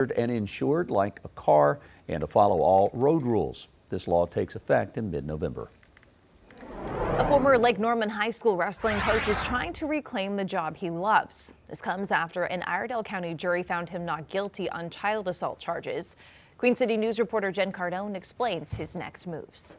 and insured like a car and to follow all road rules. This law takes effect in mid-November. A former Lake Norman High School wrestling coach is trying to reclaim the job he loves. This comes after an Iredell County jury found him not guilty on child assault charges. Queen City News reporter Jen Cardone explains his next moves.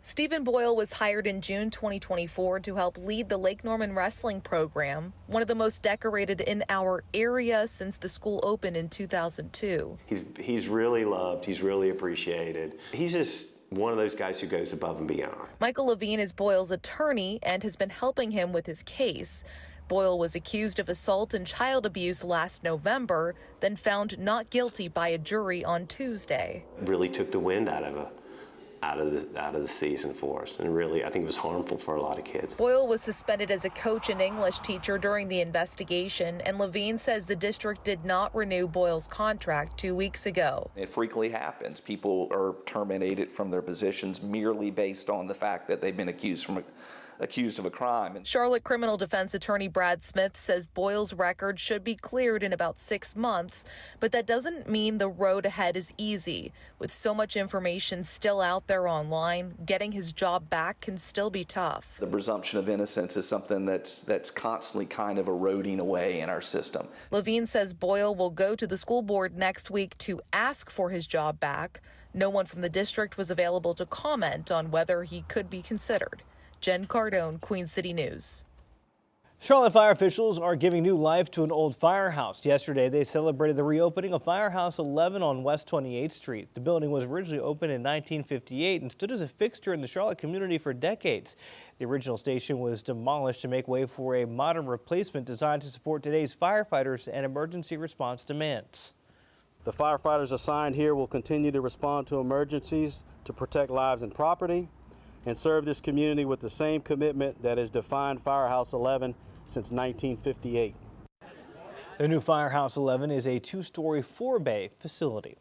Stephen Boyle was hired in June 2024 to help lead the Lake Norman wrestling program, one of the most decorated in our area since the school opened in 2002. He's really loved, he's really appreciated. He's just one of those guys who goes above and beyond. Michael Levine is Boyle's attorney and has been helping him with his case. Boyle was accused of assault and child abuse last November, then found not guilty by a jury on Tuesday. Really took the wind out of the season for us, and really I think it was harmful for a lot of kids. Boyle was suspended as a coach and English teacher during the investigation, and Levine says the district did not renew Boyle's contract 2 weeks ago. It frequently happens. People are terminated from their positions merely based on the fact that they've been accused of a crime. Charlotte criminal defense attorney Brad Smith says Boyle's record should be cleared in about 6 months, but that doesn't mean the road ahead is easy. With so much information still out there online, getting his job back can still be tough. The presumption of innocence is something that's constantly kind of eroding away in our system. Levine says Boyle will go to the school board next week to ask for his job back. No one from the district was available to comment on whether he could be considered. Jen Cardone, Queen City News. Charlotte fire officials are giving new life to an old firehouse. Yesterday, they celebrated the reopening of Firehouse 11 on West 28th Street. The building was originally opened in 1958 and stood as a fixture in the Charlotte community for decades. The original station was demolished to make way for a modern replacement designed to support today's firefighters and emergency response demands. The firefighters assigned here will continue to respond to emergencies to protect lives and property, and serve this community with the same commitment that has defined Firehouse 11 since 1958. The new Firehouse 11 is a 2-story 4-bay facility.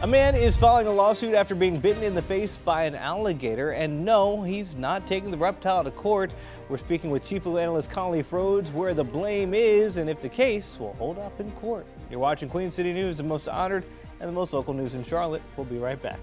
A man is filing a lawsuit after being bitten in the face by an alligator, and no, he's not taking the reptile to court. We're speaking with Chief Legal Analyst Conley Frodes where the blame is and if the case will hold up in court. You're watching Queen City News, the most honored and the most local news in Charlotte. We'll be right back.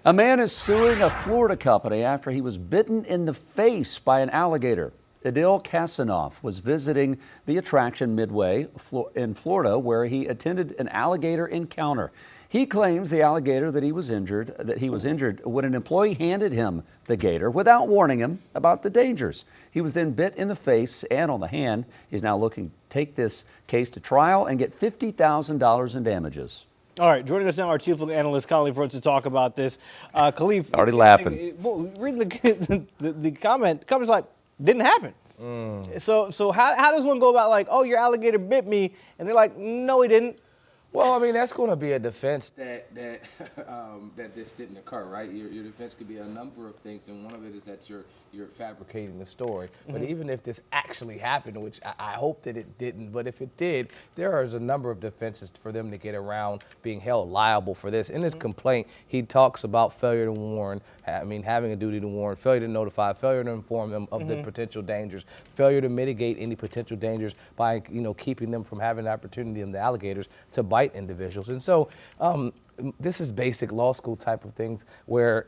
A man is suing a Florida company after he was bitten in the face by an alligator. Adil Kasanoff was visiting the attraction Midway in Florida, where he attended an alligator encounter. He claims the alligator that he was injured when an employee handed him the gator without warning him about the dangers. He was then bit in the face and on the hand. He's now looking to take this case to trial and get $50,000 in damages. All right, joining us now, our chief legal analyst, Khalif Rhodes, to talk about this. Khalif, Already laughing. Reading the comment's like, didn't happen. So how does one go about like, oh, your alligator bit me, and they're like, no, he didn't? Well, I mean, that's going to be a defense that this didn't occur, right? Your defense could be a number of things, and one of it is that you're fabricating the story. But even if this actually happened, which I hope that it didn't, but if it did, there is a number of defenses for them to get around being held liable for this. In his complaint, he talks about failure to warn, having a duty to warn, failure to notify, failure to inform them of the potential dangers, failure to mitigate any potential dangers by, keeping them from having the opportunity in the alligators to bite individuals. And so this is basic law school type of things where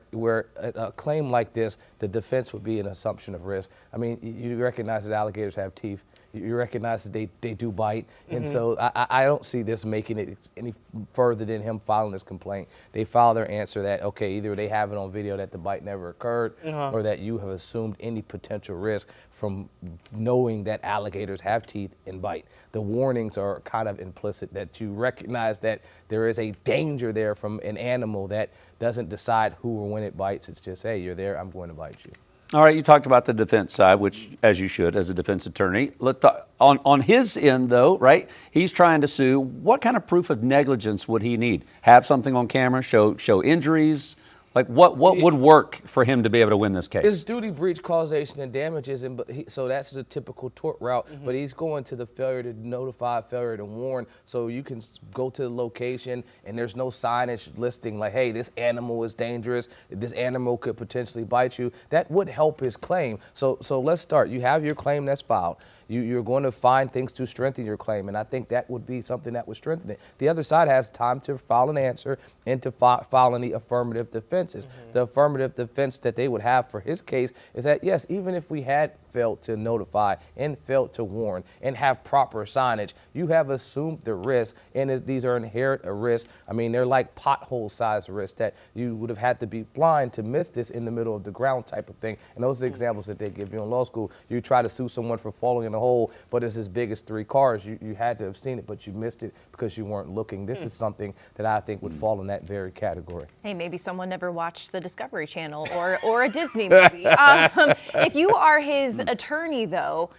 a claim like this, the defense would be an assumption of risk. I mean, you recognize that alligators have teeth. You recognize that they do bite. And so I don't see this making it any further than him filing this complaint. They file their answer that, okay, either they have it on video that the bite never occurred or that you have assumed any potential risk from knowing that alligators have teeth and bite. The warnings are kind of implicit that you recognize that there is a danger there from an animal that doesn't decide who or when it bites. It's just, hey, you're there, I'm going to bite you. All right, you talked about the defense side, which, as you should, as a defense attorney. Let's talk, on his end, though, right? He's trying to sue. What kind of proof of negligence would he need? Have something on camera, show injuries? Like, what would work for him to be able to win this case? It's duty, breach, causation, and damages, so that's the typical tort route. But he's going to the failure to notify, failure to warn. So you can go to the location, and there's no signage listing like, hey, this animal is dangerous. This animal could potentially bite you. That would help his claim. So let's start. You have your claim that's filed. You're going to find things to strengthen your claim, and I think that would be something that would strengthen it. The other side has time to file an answer and to file any affirmative defenses. The affirmative defense that they would have for his case is that, yes, even if we had failed to notify and failed to warn and have proper signage, you have assumed the risk, and these are inherent risks. I mean, they're like pothole-sized risks that you would have had to be blind to miss this in the middle of the ground type of thing. And those are the examples that they give you in law school. You try to sue someone for falling in a hole, but it's as big as 3 cars. You had to have seen it, but you missed it because you weren't looking. This is something that I think would fall in that very category. Hey, maybe someone never watched the Discovery Channel or a Disney movie. If you are his attorney, though,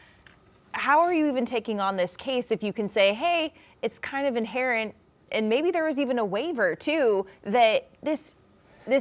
how are you even taking on this case if you can say, hey, it's kind of inherent, and maybe there was even a waiver, too, that this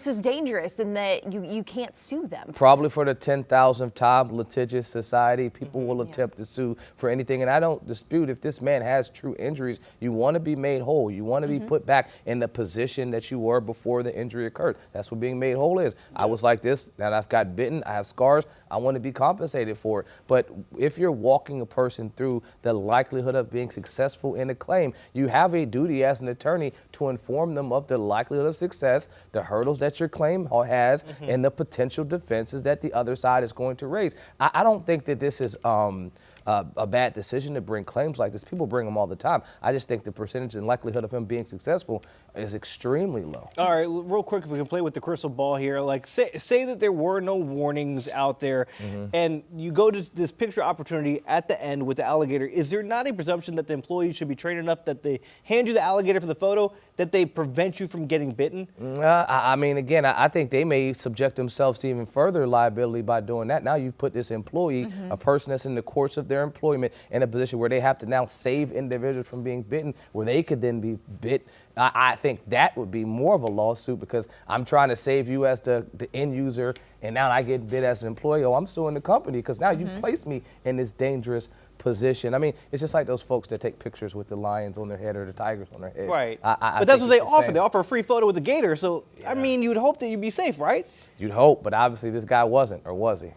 was dangerous and that you can't sue them? Probably for the 10,000th time, litigious society, people will attempt to sue for anything. And I don't dispute if this man has true injuries, you want to be made whole. You want to be put back in the position that you were before the injury occurred. That's what being made whole is. I was like this, now I've got bitten, I have scars, I want to be compensated for it. But if you're walking a person through the likelihood of being successful in a claim, you have a duty as an attorney to inform them of the likelihood of success, the hurdles that your claim has, and the potential defenses that the other side is going to raise. I don't think that this is a bad decision to bring claims like this. People bring them all the time. I just think the percentage and likelihood of him being successful is extremely low. All right, real quick, if we can play with the crystal ball here, like say that there were no warnings out there and you go to this picture opportunity at the end with the alligator, is there not a presumption that the employees should be trained enough that they hand you the alligator for the photo, that they prevent you from getting bitten? I mean, again, I think they may subject themselves to even further liability by doing that. Now you've put this employee, a person that's in the course of their employment, in a position where they have to now save individuals from being bitten, where they could then be bit. I think that would be more of a lawsuit because I'm trying to save you as the end user, and now I get bit as an employee. Oh, I'm suing the company because now you placed me in this dangerous position. I mean, it's just like those folks that take pictures with the lions on their head or the tigers on their head. Right. But that's what they offer. They offer a free photo with the gator. So, I mean, you'd hope that you'd be safe, right? You'd hope, but obviously this guy wasn't, or was he?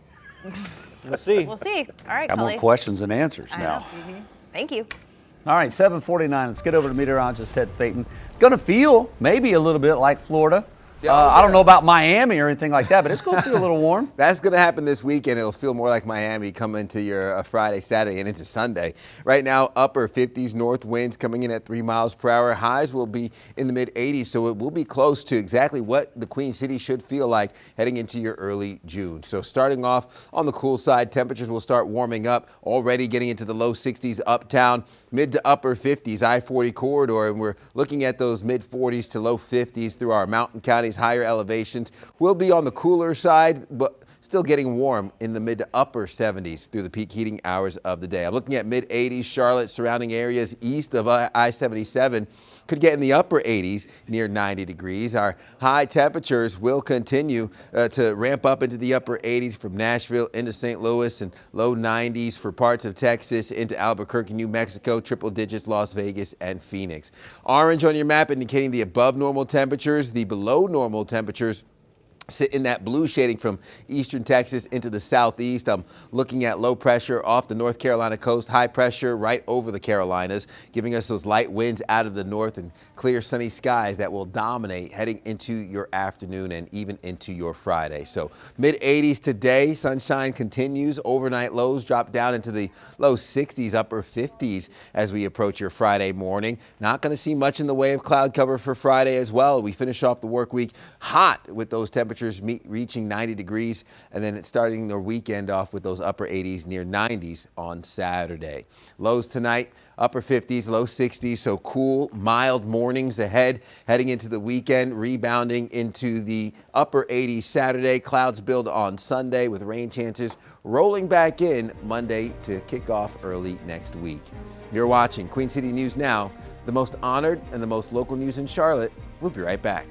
We'll see. We'll see. All right, Got more questions than answers now. Thank you. All right, 7:49. Let's get over to meteorologist Ted Phaeton. It's going to feel maybe a little bit like Florida. I don't know about Miami or anything like that, but it's going to feel a little warm. That's going to happen this weekend. It'll feel more like Miami coming into your Friday, Saturday, and into Sunday. Right now, upper 50s, north winds coming in at 3 miles per hour. Highs will be in the mid 80s, so it will be close to exactly what the Queen City should feel like heading into your early June. So starting off on the cool side, temperatures will start warming up, already getting into the low 60s uptown. Mid to upper 50s, I-40 corridor, and we're looking at those mid 40s to low 50s through our mountain counties, higher elevations. We'll be on the cooler side, but still getting warm in the mid to upper 70s through the peak heating hours of the day. I'm looking at mid 80s, Charlotte, surrounding areas east of I-77 could get in the upper 80s, near 90 degrees. Our high temperatures will continue to ramp up into the upper 80s from Nashville into St. Louis, and low 90s for parts of Texas into Albuquerque, New Mexico, triple digits, Las Vegas and Phoenix. Orange on your map indicating the above normal temperatures. The below normal temperatures sit in that blue shading from eastern Texas into the southeast. I'm looking at low pressure off the North Carolina coast, high pressure right over the Carolinas, giving us those light winds out of the north and clear sunny skies that will dominate heading into your afternoon and even into your Friday. So mid 80s today, sunshine continues. Overnight lows drop down into the low 60s, upper 50s as we approach your Friday morning. Not going to see much in the way of cloud cover for Friday as well. We finish off the work week hot with those temperatures reaching 90 degrees, and then it's starting the weekend off with those upper 80s, near 90s on Saturday. Lows tonight, upper 50s, low 60s, so cool, mild mornings ahead, heading into the weekend, rebounding into the upper 80s Saturday. Clouds build on Sunday with rain chances rolling back in Monday to kick off early next week. You're watching Queen City News Now, the most honored and the most local news in Charlotte. We'll be right back.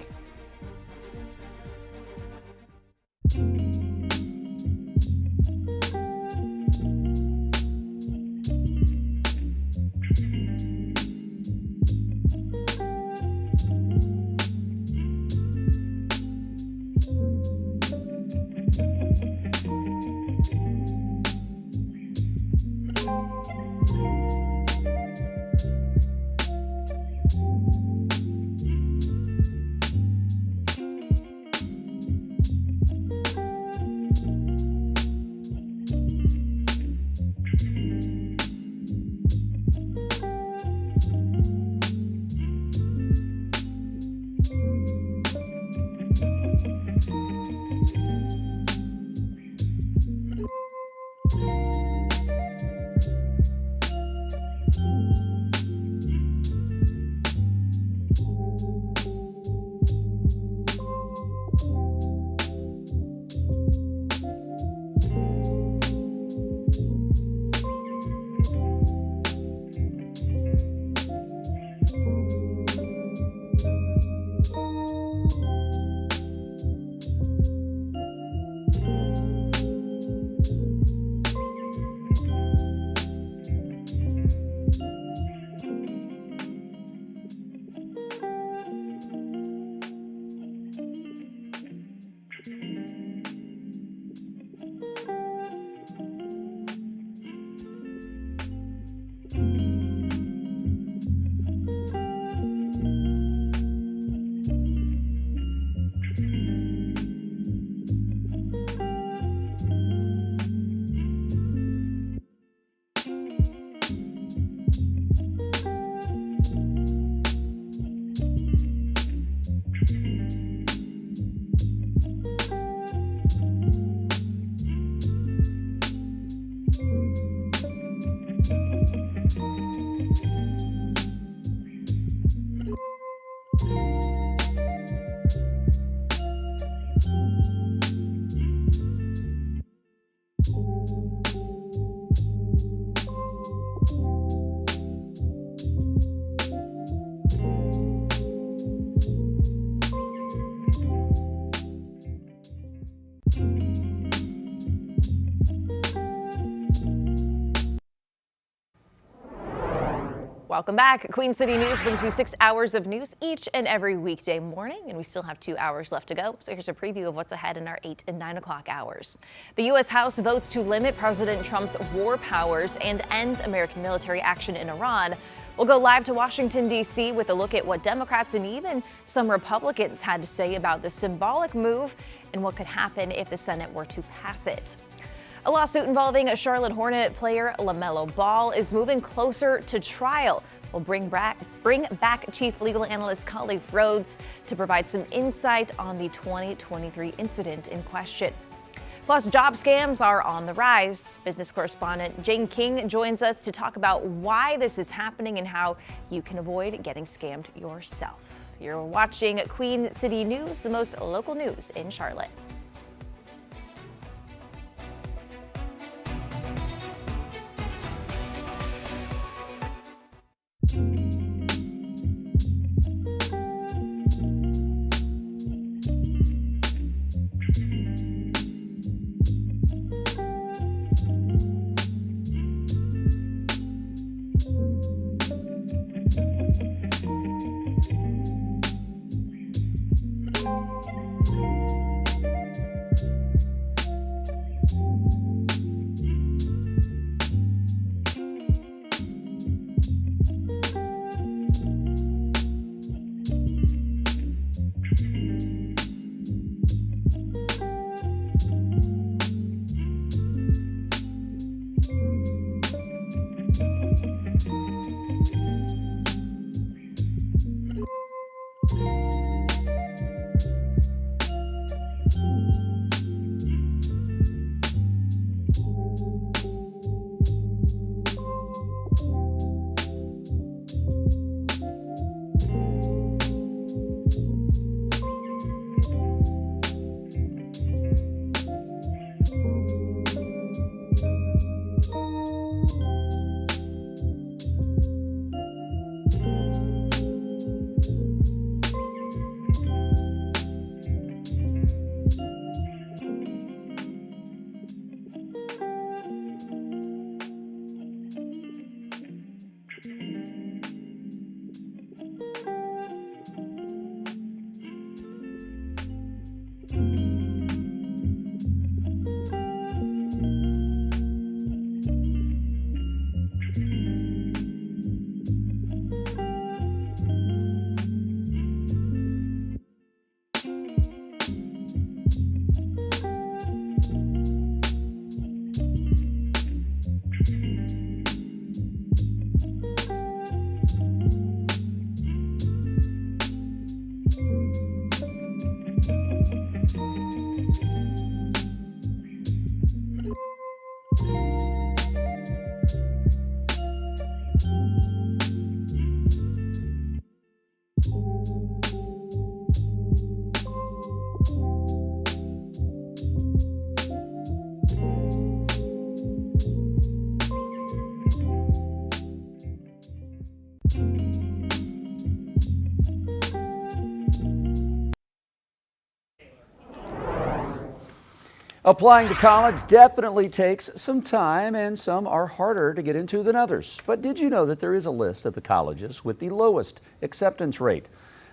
While Welcome back. Queen City News brings you 6 hours of news each and every weekday morning, and we still have 2 hours left to go. So here's a preview of what's ahead in our 8 and 9 o'clock hours. The U.S. House votes to limit President Trump's war powers and end American military action in Iran. We'll go live to Washington, D.C. with a look at what Democrats and even some Republicans had to say about the symbolic move and what could happen if the Senate were to pass it. A lawsuit involving a Charlotte Hornet player LaMelo Ball is moving closer to trial. We'll bring back Chief Legal Analyst Khalif Rhodes to provide some insight on the 2023 incident in question. Plus, job scams are on the rise. Business correspondent Jane King joins us to talk about why this is happening and how you can avoid getting scammed yourself. You're watching Queen City News, the most local news in Charlotte. Applying to college definitely takes some time, and some are harder to get into than others. But did you know that there is a list of the colleges with the lowest acceptance rate?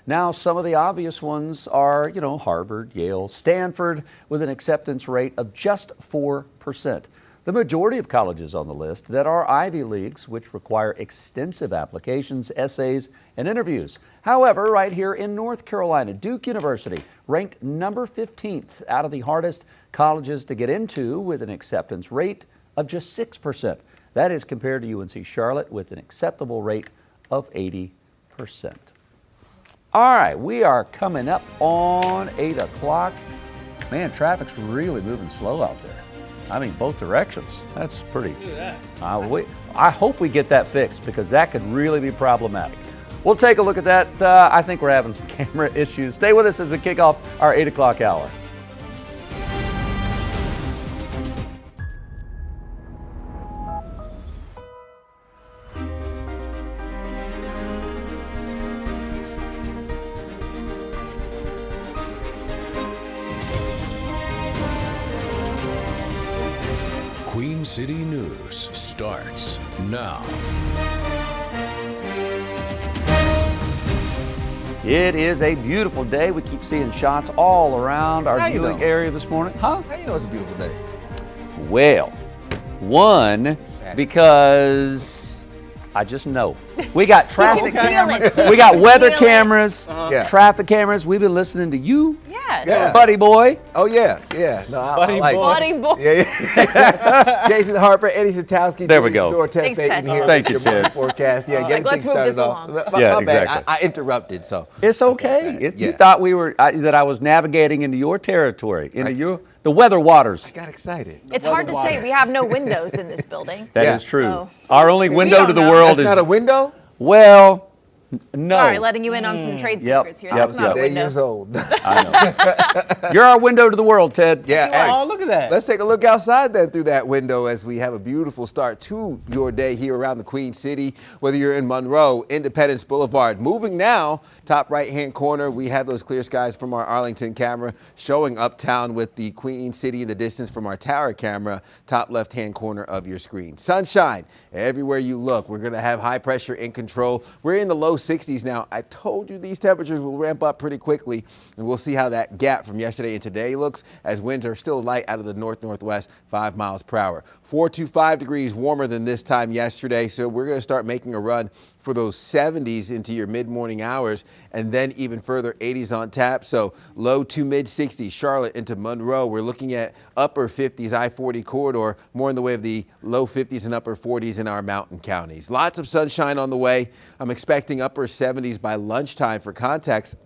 Now, some of the obvious ones are, Harvard, Yale, Stanford, with an acceptance rate of just 4%. The majority of colleges on the list that are Ivy Leagues, which require extensive applications, essays, and interviews. However, right here in North Carolina, Duke University ranked number 15th out of the hardest colleges to get into with an acceptance rate of just 6%. That is compared to UNC Charlotte with an acceptable rate of 80%. All right, we are coming up on 8 o'clock. Man, traffic's really moving slow out there. I mean, both directions. That's pretty. Look at that. I hope we get that fixed, because that could really be problematic. We'll take a look at that. I think we're having some camera issues. Stay with us as we kick off our 8 o'clock hour. Queen City News starts now. It is a beautiful day. We keep seeing shots all around our viewing area this morning. Huh? How you know it's a beautiful day? Well, one, because I just know. We got traffic cameras. We got weather cameras, traffic cameras. We've been listening to you. Yeah. Buddy boy. Oh, yeah. No, I like Buddy boy. Yeah. Jason Harper, Eddie Satowski. There we go. Ted Thanks, Fagan Ted. here. Thank you, with your Ted. Forecast. Yeah, getting let's things move this started off. along. My bad. Exactly. I interrupted, so. It's okay. You thought that I was navigating into your territory, into the weather waters. I got excited. It's hard to say. We have no windows in this building. That is true. So- Our only window don't to the know. world That's is not a window? well, no. Sorry, letting you in on some trade secrets here. That's not a 8 window. years old. I know. You're our window to the world, Ted. Yeah. Hey, Oh, look at that. let's take a look outside then through that window as we have a beautiful start to your day here around the Queen City, whether you're in Monroe, Independence Boulevard. Moving now, top right-hand corner, we have those clear skies from our Arlington camera showing uptown with the Queen City in the distance from our tower camera, top left-hand corner of your screen. Sunshine everywhere you look. We're going to have high pressure in control. We're in the low 60s now. I told you these temperatures will ramp up pretty quickly, and we'll see how that gap from yesterday and today looks as winds are still light out of the north-northwest, 5 miles per hour. 4 to 5 degrees warmer than this time yesterday, so we're going to start making a run for those 70s into your mid-morning hours, and then even further 80s on tap. So low to mid 60s, Charlotte into Monroe. We're looking at upper 50s, I-40 corridor, more in the way of the low 50s and upper 40s in our mountain counties. Lots of sunshine on the way. I'm expecting upper 70s by lunchtime. For context,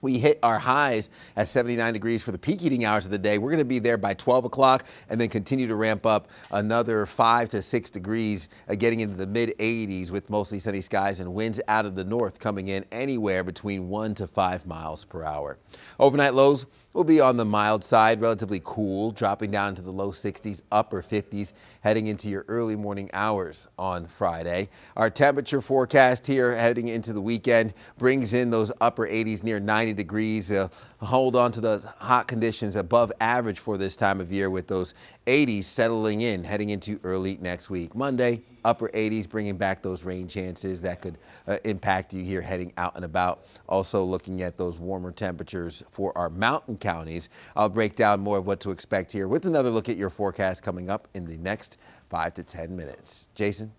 we hit our highs at 79 degrees for the peak heating hours of the day. We're going to be there by 12 o'clock and then continue to ramp up another 5 to 6 degrees, getting into the mid 80s with mostly sunny skies and winds out of the north coming in anywhere between 1 to 5 miles per hour. Overnight lows will be on the mild side, relatively cool, dropping down to the low 60s, upper 50s, heading into your early morning hours on Friday. Our temperature forecast here heading into the weekend brings in those upper 80s, near 90 degrees. Hold on to the hot conditions above average for this time of year, with those 80s settling in heading into early next week. Monday, upper 80s, bringing back those rain chances that could impact you here heading out and about. Also looking at those warmer temperatures for our mountain counties. I'll break down more of what to expect here with another look at your forecast coming up in the next 5 to 10 minutes. Jason?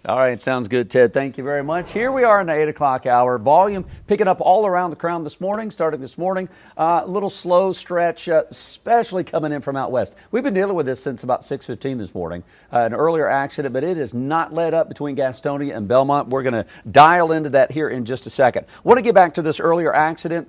All right, sounds good, Ted. Thank you very much. Here we are in the 8 o'clock hour. Volume picking up all around the crown this morning, starting this morning. A little slow stretch, especially coming in from out west. We've been dealing with this since about 6:15 this morning, an earlier accident, but it has not let up between Gastonia and Belmont. We're going to dial into that here in just a second. Want to get back to this earlier accident.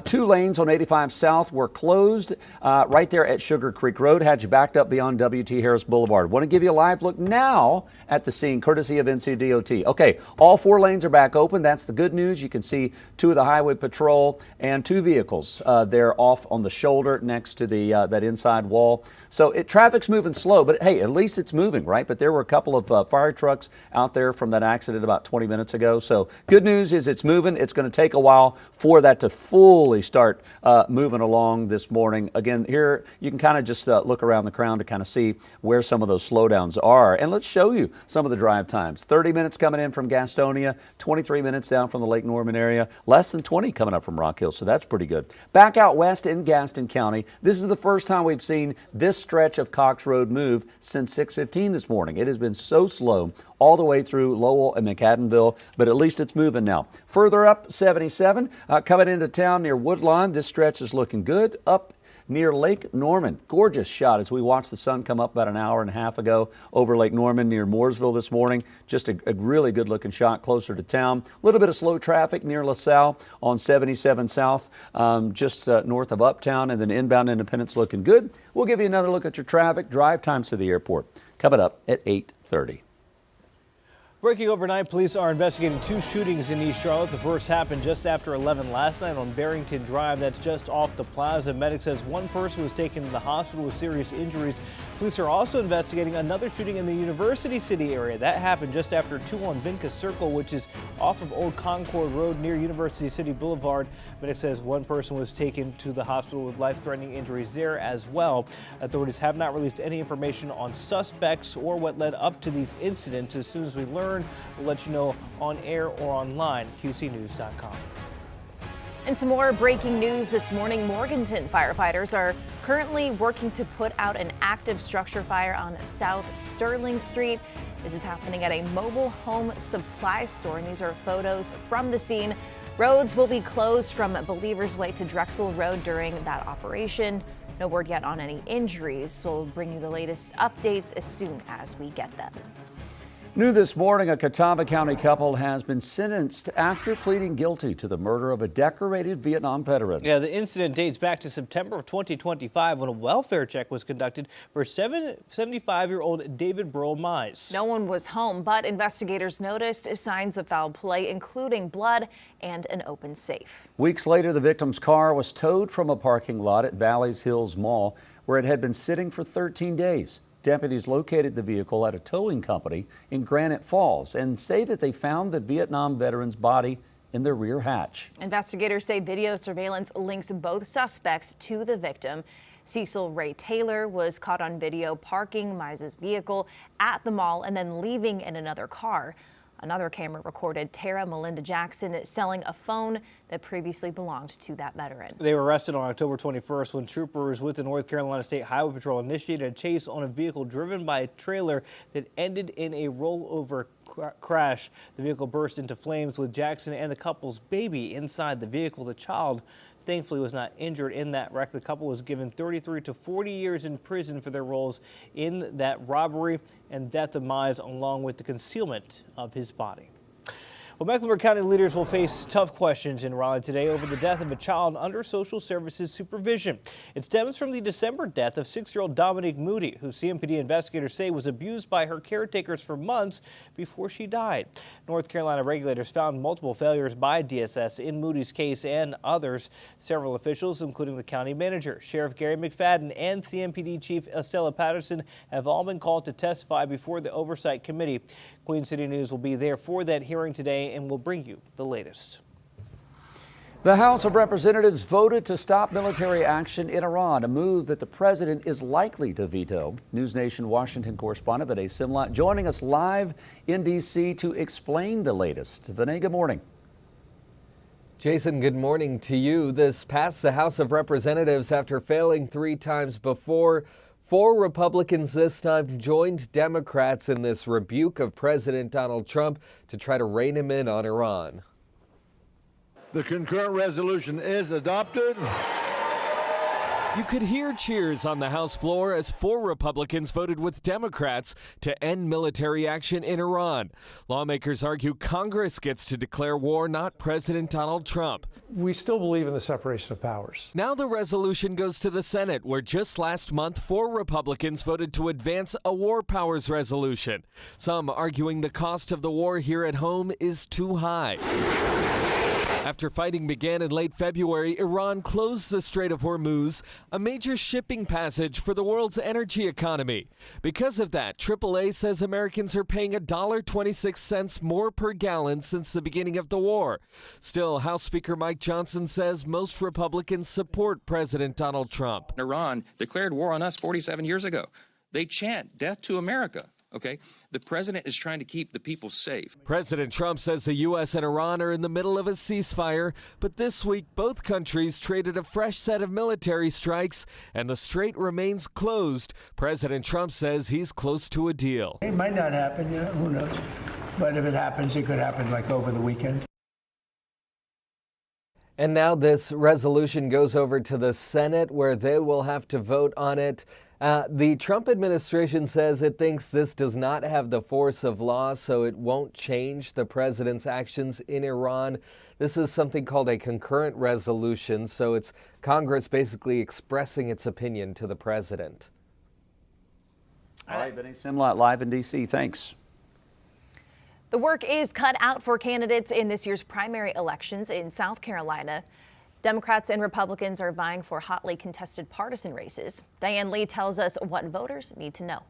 2 lanes on 85 South were closed right there at Sugar Creek Road, had you backed up beyond W.T. Harris Boulevard. Want to give you a live look now at the scene, courtesy of NCDOT. Okay, all 4 lanes are back open. That's the good news. You can see 2 of the Highway Patrol and 2 vehicles. They're off on the shoulder next to the that inside wall. So traffic's moving slow, but hey, at least it's moving, right? But there were a couple of fire trucks out there from that accident about 20 minutes ago. So good news is it's moving. It's going to take a while for that to fully start moving along this morning. Again, here you can kind of just look around the crown to kind of see where some of those slowdowns are. And let's show you some of the drive times. 30 minutes coming in from Gastonia, 23 minutes down from the Lake Norman area, less than 20 coming up from Rock Hill, so that's pretty good. Back out west in Gaston County, this is the first time we've seen this stretch of Cox Road move since 6:15 this morning. It has been so slow all the way through Lowell and McAdenville, but at least it's moving now. Further up, 77, coming into town near Woodlawn, this stretch is looking good. Up near Lake Norman. Gorgeous shot as we watched the sun come up about an hour and a half ago over Lake Norman near Mooresville this morning. Just a really good looking shot closer to town. A little bit of slow traffic near LaSalle on 77 South, just north of Uptown, and then inbound Independence looking good. We'll give you another look at your traffic, drive times to the airport coming up at 8:30. Breaking overnight, police are investigating 2 shootings in East Charlotte. The first happened just after 11 last night on Barrington Drive. That's just off the plaza. Medic says 1 person was taken to the hospital with serious injuries. Police are also investigating another shooting in the University City area. That happened just after 2 on Vinca Circle, which is off of Old Concord Road near University City Boulevard. Medic says 1 person was taken to the hospital with life-threatening injuries there as well. Authorities have not released any information on suspects or what led up to these incidents. As soon as we learn return. We'll let you know on air or online, qcnews.com. And some more breaking news this morning. Morganton firefighters are currently working to put out an active structure fire on South Sterling Street. This is happening at a mobile home supply store, and these are photos from the scene. Roads will be closed from Believers Way to Drexel Road during that operation. No word yet on any injuries. We'll bring you the latest updates as soon as we get them. New this morning, a Catawba County couple has been sentenced after pleading guilty to the murder of a decorated Vietnam veteran. Yeah, the incident dates back to September of 2025 when a welfare check was conducted for 75-year-old David Burl Mize. No one was home, but investigators noticed signs of foul play, including blood and an open safe. Weeks later, the victim's car was towed from a parking lot at Valley's Hills Mall, where it had been sitting for 13 days. Deputies located the vehicle at a towing company in Granite Falls and say that they found the Vietnam veteran's body in the rear hatch. Investigators say video surveillance links both suspects to the victim. Cecil Ray Taylor was caught on video parking Mize's vehicle at the mall and then leaving in another car. Another camera recorded Tara Melinda Jackson selling a phone that previously belonged to that veteran. They were arrested on October 21st when troopers with the North Carolina State Highway Patrol initiated a chase on a vehicle driven by a trailer that ended in a rollover crash. The vehicle burst into flames with Jackson and the couple's baby inside the vehicle. The child thankfully was not injured in that wreck. The couple was given 33 to 40 years in prison for their roles in that robbery and death of Mize, along with the concealment of his body. Well, Mecklenburg County leaders will face tough questions in Raleigh today over the death of a child under social services supervision. It stems from the December death of 6-year-old Dominique Moody, who CMPD investigators say was abused by her caretakers for months before she died. North Carolina regulators found multiple failures by DSS in Moody's case and others. Several officials, including the county manager, Sheriff Gary McFadden, and CMPD Chief Estella Patterson, have all been called to testify before the Oversight Committee. Queen City News will be there for that hearing today and will bring you the latest. The House of Representatives voted to stop military action in Iran, a move that the president is likely to veto. News Nation Washington correspondent Vinay Simlat joining us live in D.C. to explain the latest. Vinay, good morning. Jason, good morning to you. This passed the House of Representatives after failing 3 times before. 4 Republicans this time joined Democrats in this rebuke of President Donald Trump to try to rein him in on Iran. The concurrent resolution is adopted. You could hear cheers on the House floor as 4 Republicans voted with Democrats to end military action in Iran. Lawmakers argue Congress gets to declare war, not President Donald Trump. We still believe in the separation of powers. Now the resolution goes to the Senate, where just last month 4 Republicans voted to advance a war powers resolution. Some arguing the cost of the war here at home is too high. After fighting began in late February, Iran closed the Strait of Hormuz, a major shipping passage for the world's energy economy. Because of that, AAA says Americans are paying $1.26 more per gallon since the beginning of the war. Still, House Speaker Mike Johnson says most Republicans support President Donald Trump. Iran declared war on us 47 years ago. They chant death to America. Okay, the president is trying to keep the people safe. President Trump says the U.S. and Iran are in the middle of a ceasefire, but this week both countries traded a fresh set of military strikes, and the strait remains closed. President Trump says he's close to a deal. It might not happen, who knows? But if it happens, it could happen like over the weekend. And now this resolution goes over to the Senate, where they will have to vote on it. The Trump administration says it thinks this does not have the force of law, so it won't change the president's actions in Iran. This is something called a concurrent resolution, so it's Congress basically expressing its opinion to the president. All right, Vinay Simlat live in D.C. Thanks. The work is cut out for candidates in this year's primary elections in South Carolina. Democrats and Republicans are vying for hotly contested partisan races. Diane Lee tells us what voters need to know.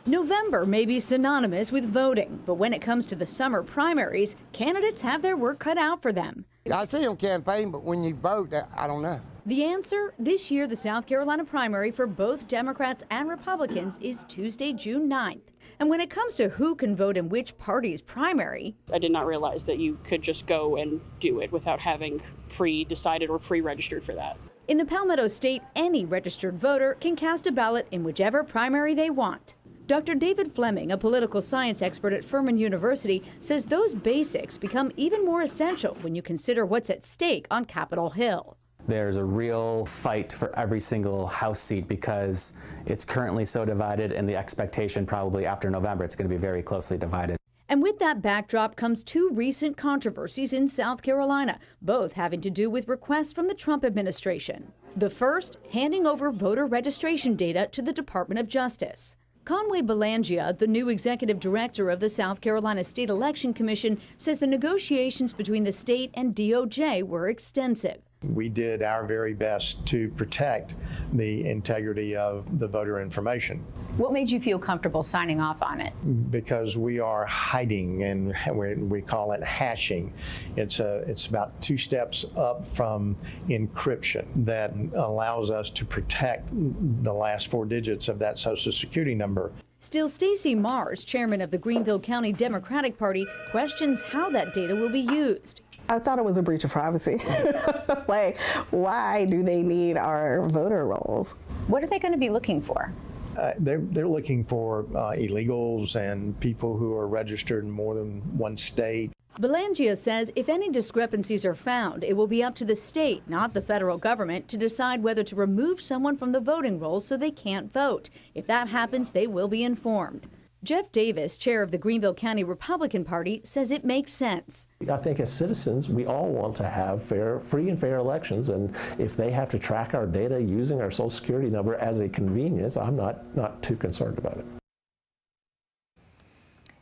November may be synonymous with voting, but when it comes to the summer primaries, candidates have their work cut out for them. I see them campaign, but when you vote, I don't know. The answer, this year, the South Carolina primary for both Democrats and Republicans is Tuesday, June 9th. And when it comes to who can vote in which party's primary, I did not realize that you could just go and do it without having pre-decided or pre-registered for that. in the Palmetto State, any registered voter can cast a ballot in whichever primary they want. Dr. David Fleming, a political science expert at Furman University, says those basics become even more essential when you consider what's at stake on Capitol Hill. There's a real fight for every single House seat because it's currently so divided, and the expectation probably after November it's going to be very closely divided. And with that backdrop comes two recent controversies in South Carolina, both having to do with requests from the Trump administration. The first, handing over voter registration data to the Department of Justice. Conway Belangia, the new executive director of the South Carolina State Election Commission, says the negotiations between the state and DOJ were extensive. We did our very best to protect the integrity of the voter information. What made you feel comfortable signing off on it? Because we are hiding, and we call it hashing. It's about 2 steps up from encryption that allows us to protect the last 4 digits of that Social Security number. Still, Stacey Mars, chairman of the Greenville County Democratic Party, questions how that data will be used. I thought it was a breach of privacy. Like, why do they need our voter rolls? What are they going to be looking for? They're looking for illegals and people who are registered in more than one state. Belangia says if any discrepancies are found, it will be up to the state, not the federal government, to decide whether to remove someone from the voting rolls so they can't vote. If that happens, they will be informed. Jeff Davis, chair of the Greenville County Republican Party, says it makes sense. I think as citizens, we all want to have free and fair elections, and if they have to track our data using our Social Security number as a convenience, I'm not too concerned about it.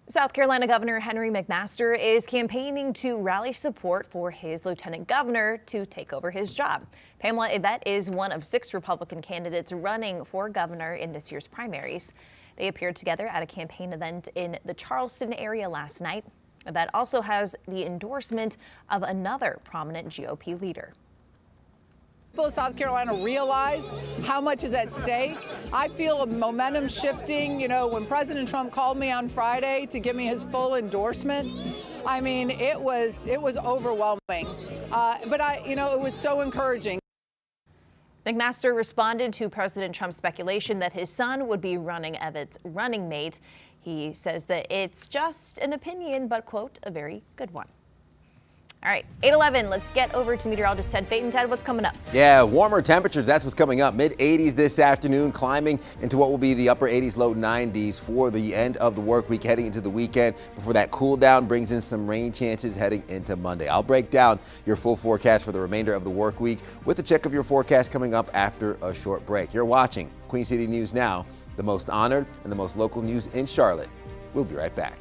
South Carolina Governor Henry McMaster is campaigning to rally support for his lieutenant governor to take over his job. Pamela Yvette is one of 6 Republican candidates running for governor in this year's primaries. They appeared together at a campaign event in the Charleston area last night. That also has the endorsement of another prominent GOP leader. People of South Carolina realize how much is at stake. I feel a momentum shifting. You know, when President Trump called me on Friday to give me his full endorsement, I mean, it was overwhelming. But it was so encouraging. McMaster responded to President Trump's speculation that his son would be running Evett's running mate. He says that it's just an opinion, but, quote, a very good one. All right, 8:11, let's get over to meteorologist Ted Payton. Ted, what's coming up? Yeah, warmer temperatures, that's what's coming up. Mid-80s this afternoon, climbing into what will be the upper 80s, low 90s for the end of the work week, heading into the weekend, before that cool down brings in some rain chances heading into Monday. I'll break down your full forecast for the remainder of the work week with a check of your forecast coming up after a short break. You're watching Queen City News Now, the most honored and the most local news in Charlotte. We'll be right back.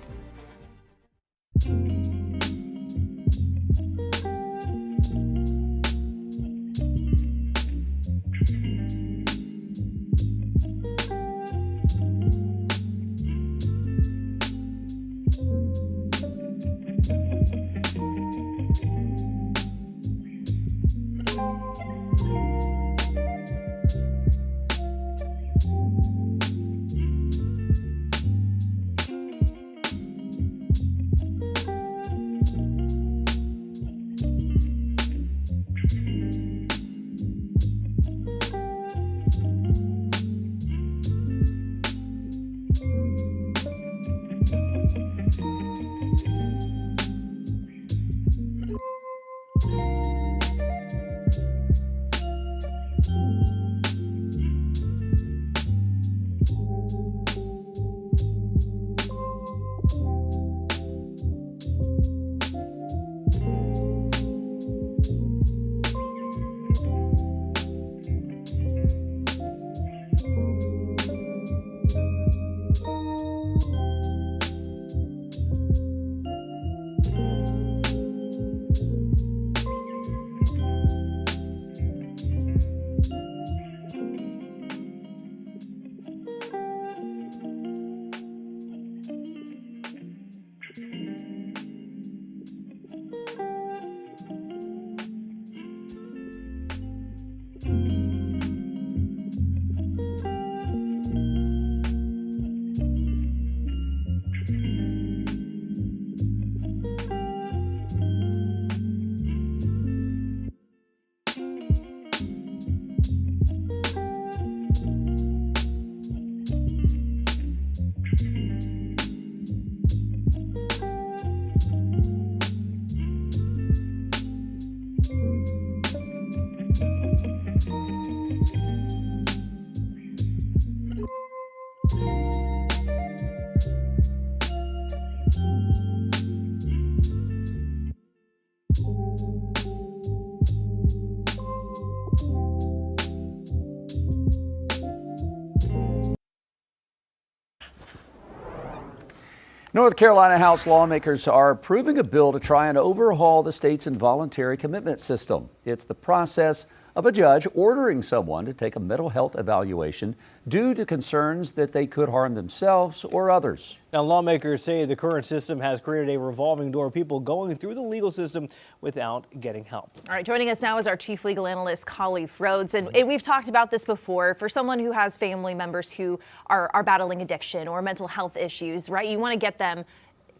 North Carolina House lawmakers are approving a bill to try and overhaul the state's involuntary commitment system. It's the process of a judge ordering someone to take a mental health evaluation due to concerns that they could harm themselves or others. Now, lawmakers say the current system has created a revolving door of people going through the legal system without getting help. All right, joining us now is our chief legal analyst, Khalif Rhodes. And we've talked about this before. For someone who has family members who are battling addiction or mental health issues, right, you want to get them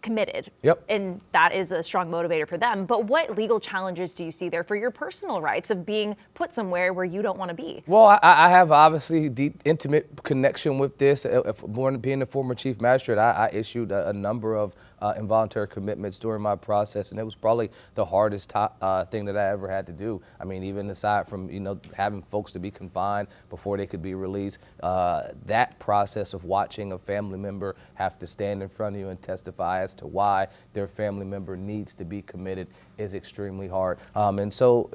committed. Yep. And that is a strong motivator for them. But what legal challenges do you see there for your personal rights of being put somewhere where you don't want to be? Well, I have obviously deep, intimate connection with this. Being a former chief magistrate, I issued a number of involuntary commitments during my process, and it was probably the hardest thing that I ever had to do. I mean, even aside from, having folks to be confined before they could be released, that process of watching a family member have to stand in front of you and testify as to why their family member needs to be committed is extremely hard. And so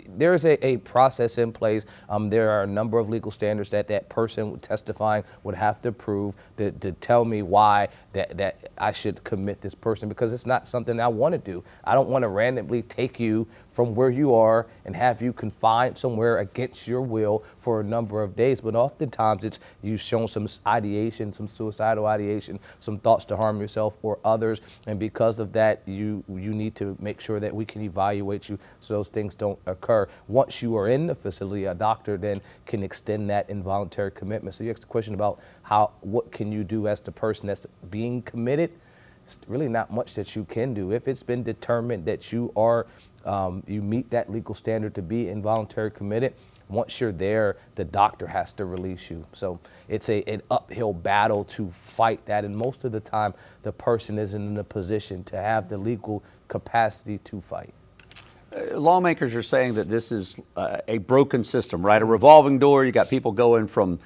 there's a process in place. There are a number of legal standards that person testifying would have to prove to tell me why that I should commit this person, because it's not something I want to do. I don't want to randomly take you from where you are and have you confined somewhere against your will for a number of days. But oftentimes it's you've shown some ideation, some suicidal ideation, some thoughts to harm yourself or others. And because of that, you need to make sure that we can evaluate you so those things don't occur. Once you are in the facility, a doctor then can extend that involuntary commitment. So you asked the question about what can you do as the person that's being committed? It's really not much that you can do. If it's been determined that you are you meet that legal standard to be involuntary committed, once you're there, the doctor has to release you. So it's an uphill battle to fight that. And most of the time, the person isn't in a position to have the legal capacity to fight. Lawmakers are saying that this is a broken system, right? A revolving door. You got people going from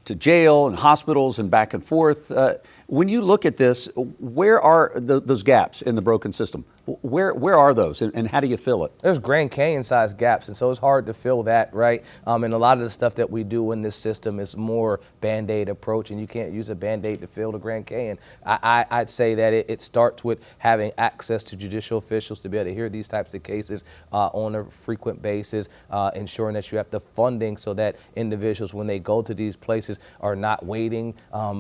to jail and hospitals and back and forth. When you look at this, where are those gaps in the broken system? Where are those, and how do you fill it? There's Grand Canyon-sized gaps, and so it's hard to fill that, right? And a lot of the stuff that we do in this system is more Band-Aid approach, and you can't use a Band-Aid to fill the Grand Canyon. I'd say that it starts with having access to judicial officials to be able to hear these types of cases on a frequent basis, ensuring that you have the funding so that individuals, when they go to these places, are not waiting,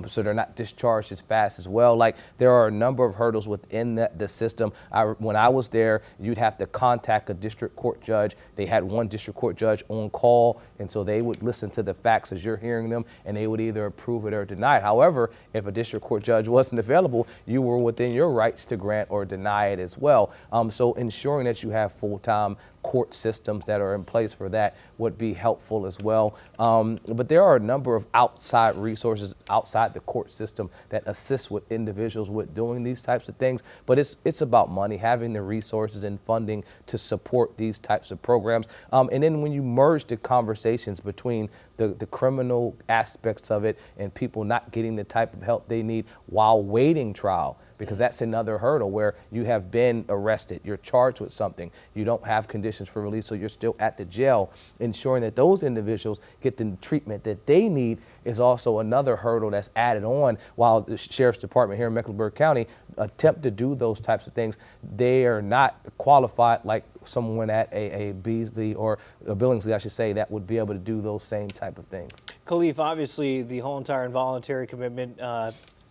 so they're not discharged as fast as well. Like, there are a number of hurdles within the system. When I was there, you'd have to contact a district court judge. They had one district court judge on call, and so they would listen to the facts as you're hearing them, and they would either approve it or deny it. However, if a district court judge wasn't available, you were within your rights to grant or deny it as well. So ensuring that you have full-time court systems that are in place for that would be helpful as well. But there are a number of outside resources outside the court system that assist with individuals with doing these types of things. But it's about money, having the resources and funding to support these types of programs. And then when you merge the conversations between the criminal aspects of it and people not getting the type of help they need while waiting trial, because that's another hurdle where you have been arrested, you're charged with something, you don't have conditions for release, so you're still at the jail. Ensuring that those individuals get the treatment that they need is also another hurdle that's added on. While the Sheriff's Department here in Mecklenburg County attempt to do those types of things, they are not qualified like someone at a Beasley or a Billingsley, I should say, that would be able to do those same type of things. Khalif, obviously the whole entire involuntary commitment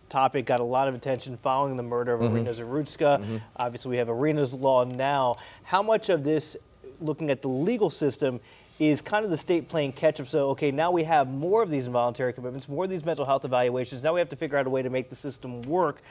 topic got a lot of attention following the murder of Irina Zarutska. Obviously, we have Irina's law now. How much of this, looking at the legal system, is kind of the state playing catch-up? So, okay, now we have more of these involuntary commitments, more of these mental health evaluations. Now we have to figure out a way to make the system work.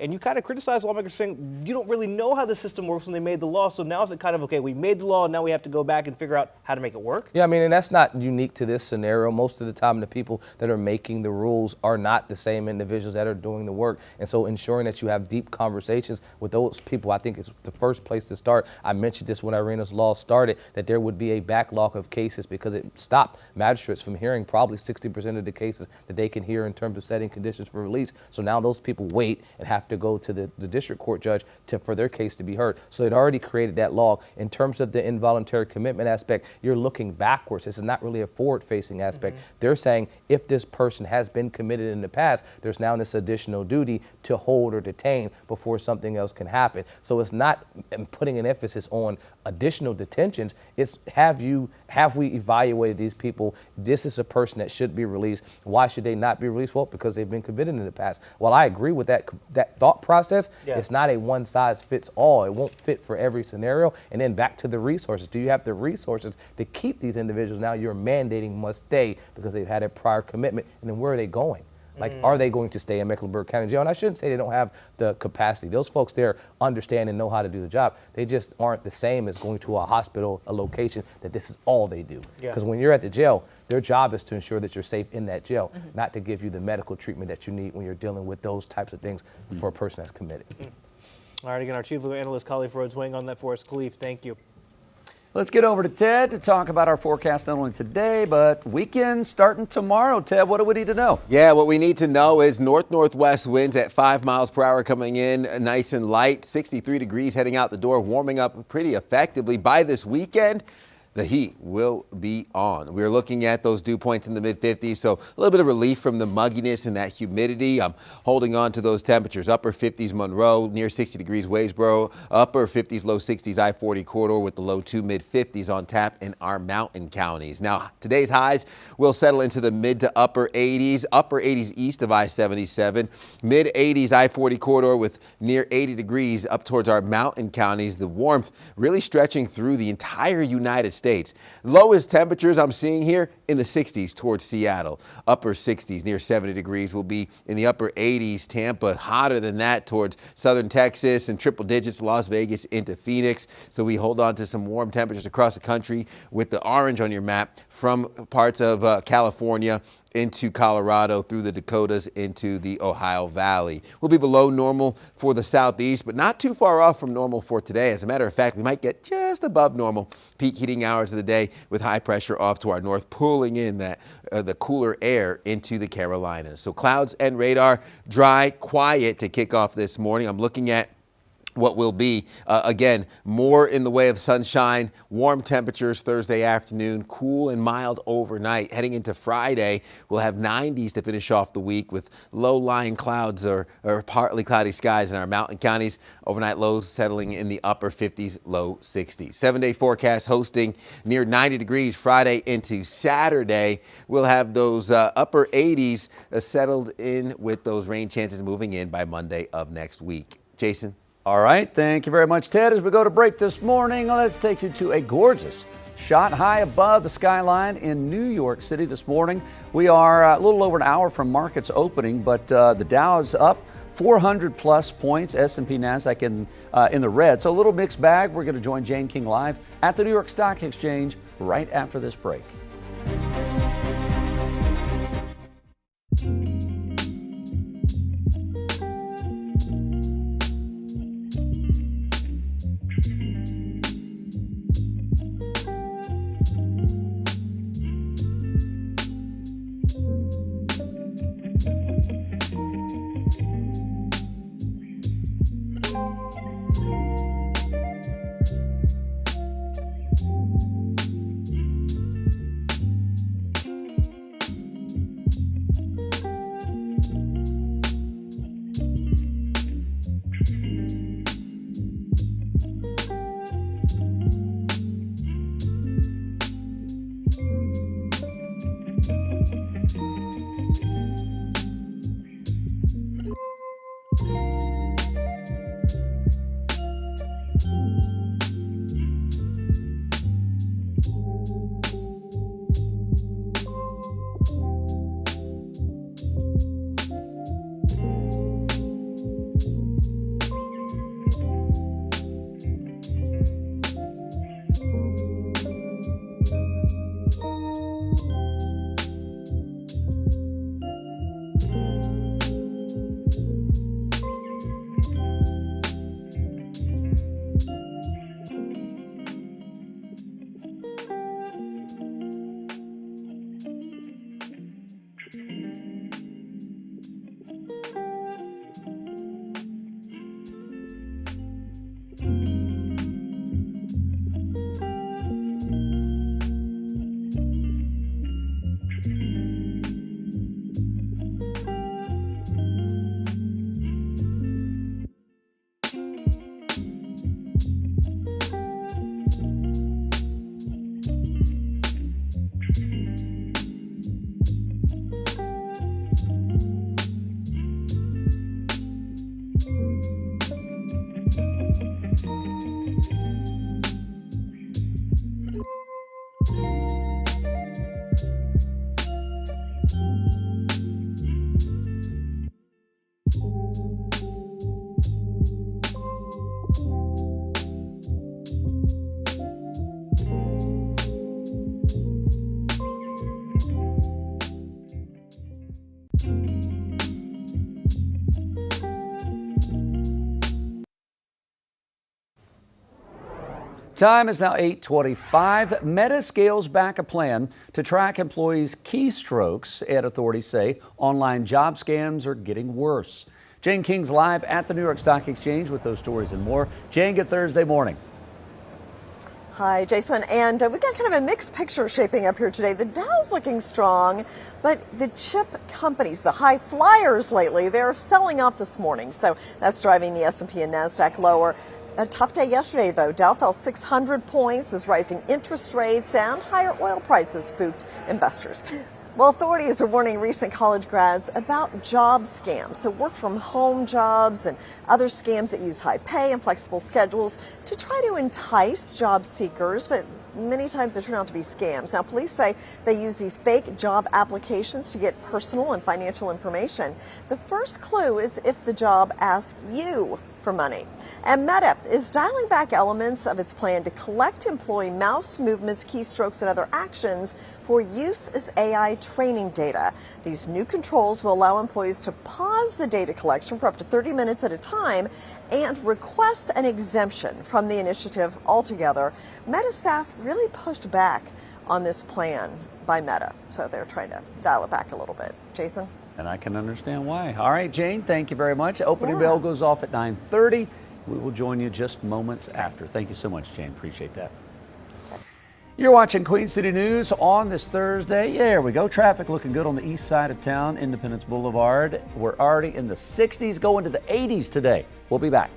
And you kind of criticize lawmakers saying you don't really know how the system works when they made the law. So now is it kind of, okay, we made the law, and now we have to go back and figure out how to make it work? Yeah, I mean, and that's not unique to this scenario. Most of the time, the people that are making the rules are not the same individuals that are doing the work. And so ensuring that you have deep conversations with those people, I think, is the first place to start. I mentioned this when Irina's law started, that there would be a backlog of cases because it stopped magistrates from hearing probably 60% of the cases that they can hear in terms of setting conditions for release. So now those people wait and have have to go to the district court judge for their case to be heard. So they'd already created that law. In terms of the involuntary commitment aspect, you're looking backwards. This is not really a forward-facing aspect. They're saying if this person has been committed in the past, there's now this additional duty to hold or detain before something else can happen. So it's not putting an emphasis on additional detentions. It's have we evaluated these people? This is a person that should be released. Why should they not be released? Well, because they've been committed in the past. Well, I agree with that thought process. Yeah. It's not a one size fits all. It won't fit for every scenario. And then back to the resources. Do you have the resources to keep these individuals? Now you're mandating must stay because they've had a prior commitment. And then where are they going? Like, are they going to stay in Mecklenburg County Jail? And I shouldn't say they don't have the capacity. Those folks there understand and know how to do the job. They just aren't the same as going to a hospital, a location that this is all they do. Because when you're at the jail, their job is to ensure that you're safe in that jail, not to give you the medical treatment that you need when you're dealing with those types of things for a person that's committed. All right, again, our chief legal analyst, Khalif Rhodes, weighing on that for us. Khalif, thank you. Let's get over to Ted to talk about our forecast not only today, but weekend starting tomorrow. Ted, what do we need to know? Yeah, what we need to know is north-northwest winds at 5 miles per hour coming in nice and light, 63 degrees heading out the door, warming up pretty effectively. By this weekend, the heat will be on. We're looking at those dew points in the mid-50s, so a little bit of relief from the mugginess and that humidity. I'm holding on to those temperatures. Upper 50s Monroe, near 60 degrees Wadesboro, upper 50s, low 60s I-40 corridor with the low to mid-50s on tap in our mountain counties. Now, today's highs will settle into the mid to upper 80s east of I-77, mid-80s I-40 corridor with near 80 degrees up towards our mountain counties. The warmth really stretching through the entire United States. Lowest temperatures I'm seeing here in the 60s towards Seattle. Upper 60s near 70 degrees will be in the upper 80s. Tampa hotter than that towards southern Texas and triple digits Las Vegas into Phoenix. So we hold on to some warm temperatures across the country with the orange on your map from parts of California into Colorado, through the Dakotas, into the Ohio Valley. We'll be below normal for the southeast, but not too far off from normal for today. As a matter of fact, we might get just above normal peak heating hours of the day with high pressure off to our north, pulling in that the cooler air into the Carolinas. So clouds and radar, dry, quiet to kick off this morning. I'm looking at what will be, again, more in the way of sunshine, warm temperatures Thursday afternoon, cool and mild overnight. Heading into Friday, we'll have 90s to finish off the week with low-lying clouds or partly cloudy skies in our mountain counties. Overnight lows settling in the upper 50s, low 60s. 7-day forecast hosting near 90 degrees Friday into Saturday. We'll have those upper 80s settled in with those rain chances moving in by Monday of next week. Jason. All right, thank you very much, Ted. As we go to break this morning, let's take you to a gorgeous shot high above the skyline in New York City this morning. We are a little over an hour from markets opening, but the Dow is up 400 plus points, S&P NASDAQ in the red. So a little mixed bag. We're going to join Jane King live at the New York Stock Exchange right after this break. Time is now 8:25. Meta scales back a plan to track employees' keystrokes, and authorities say online job scams are getting worse. Jane King's live at the New York Stock Exchange with those stories and more. Jane, good Thursday morning. Hi, Jason. And we got kind of a mixed picture shaping up here today. The Dow's looking strong, but the chip companies, the high flyers lately, they're selling off this morning. So that's driving the S&P and NASDAQ lower. A tough day yesterday, though. Dow fell 600 points as rising interest rates and higher oil prices spooked investors. Well, authorities are warning recent college grads about job scams, so work from home jobs and other scams that use high pay and flexible schedules to try to entice job seekers, but many times they turn out to be scams. Now, police say they use these fake job applications to get personal and financial information. The first clue is if the job asks you for money. And Meta is dialing back elements of its plan to collect employee mouse movements, keystrokes, and other actions for use as AI training data. These new controls will allow employees to pause the data collection for up to 30 minutes at a time and request an exemption from the initiative altogether. Meta staff really pushed back on this plan by Meta, so they're trying to dial it back a little bit. Jason? And I can understand why. All right, Jane, thank you very much. Opening bell goes off at 9:30. We will join you just moments after. Thank you so much, Jane. Appreciate that. You're watching Queen City News on this Thursday. Yeah, there we go. Traffic looking good on the east side of town, Independence Boulevard. We're already in the 60s, going to the 80s today. We'll be back.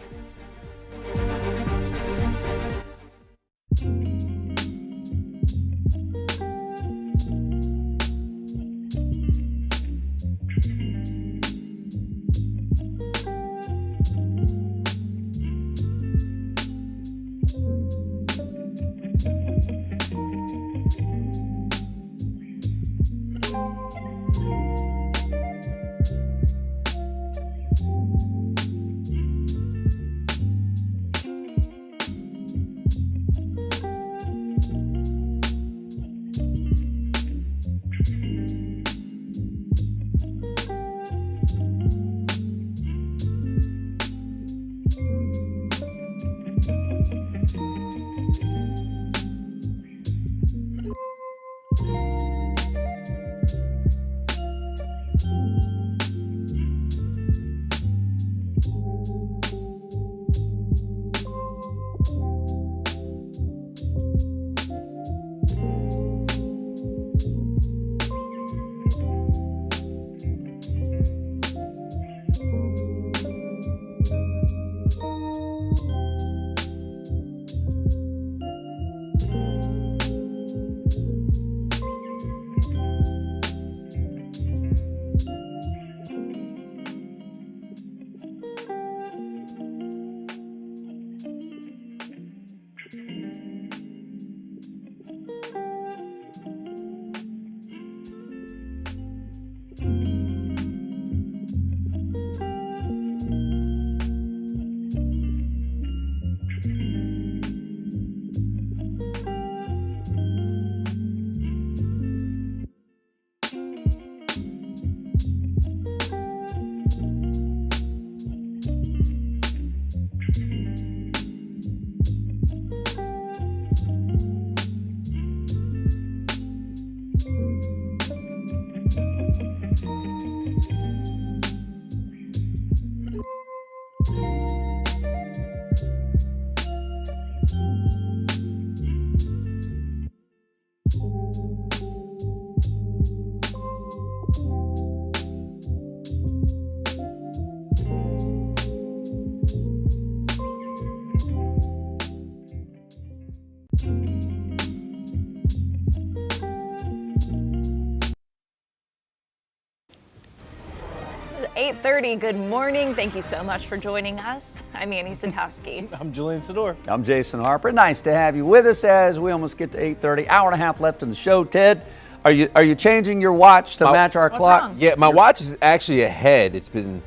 8:30. Good morning. Thank you so much for joining us. I'm Annie Satowski. I'm Julian Sador. I'm Jason Harper. Nice to have you with us as we almost get to 8:30. Hour and a half left in the show. Ted, are you changing your watch to match our clock? wrong? Yeah, my watch is actually ahead. It's been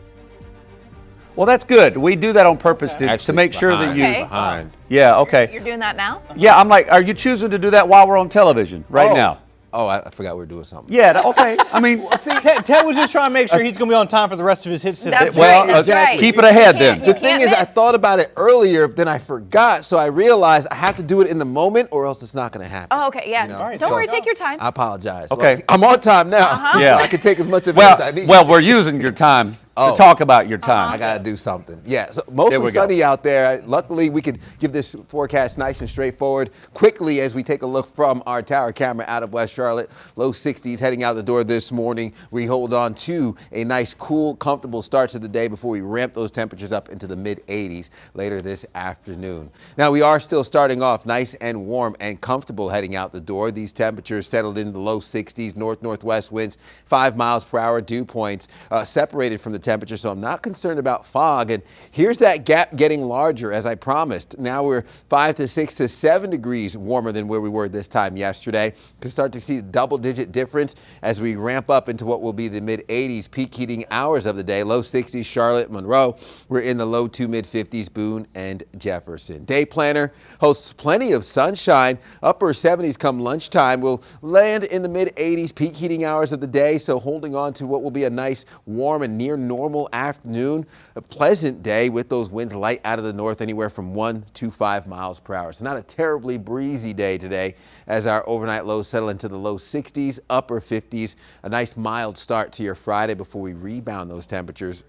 Well, that's good. We do that on purpose to make sure that you. Okay. behind. Yeah. Okay. You're doing that now? Yeah. I'm like, are you choosing to do that while we're on television right now? Oh, I forgot we were doing something. Yeah. Okay. I mean, See, Ted was just trying to make sure he's going to be on time for the rest of his hits today. That's well, right. That's right. keep it ahead You can't- then. you The thing can't is, I miss. thought about it earlier, then I forgot. So I realized I have to do it in the moment, or else it's not going to happen. Oh, okay. Yeah. You know? All right, Don't so- worry. Take your time. I apologize. Okay. Well, I'm on time now. Yeah. So I can take as much of it as I need. Well, we're using your time to talk about your time. I got to do something. Yeah, so There mostly we go. sunny out there. Luckily, we could give this forecast nice and straightforward quickly as we take a look from our tower camera out of West Charlotte. Low 60s heading out the door this morning. We hold on to a nice, cool, comfortable start to the day before we ramp those temperatures up into the mid 80s later this afternoon. Now, we are still starting off nice and warm and comfortable heading out the door. These temperatures settled in the low 60s, north-northwest winds, 5 miles per hour, dew points separated from the temperature, so I'm not concerned about fog. And here's that gap getting larger, as I promised. Now we're 5 to 6 to 7 degrees warmer than where we were this time yesterday. Could start to see a double-digit difference as we ramp up into what will be the mid-80s peak heating hours of the day. Low 60s, Charlotte, Monroe. We're in the low to mid-50s, Boone and Jefferson. Day planner hosts plenty of sunshine. Upper 70s come lunchtime. We'll land in the mid-80s peak heating hours of the day, so holding on to what will be a nice, warm and near normal afternoon. A pleasant day with those winds light out of the north, anywhere from 1 to 5 miles per hour. So not a terribly breezy day today as our overnight lows settle into the low 60s, upper 50s. A nice mild start to your Friday before we rebound those temperatures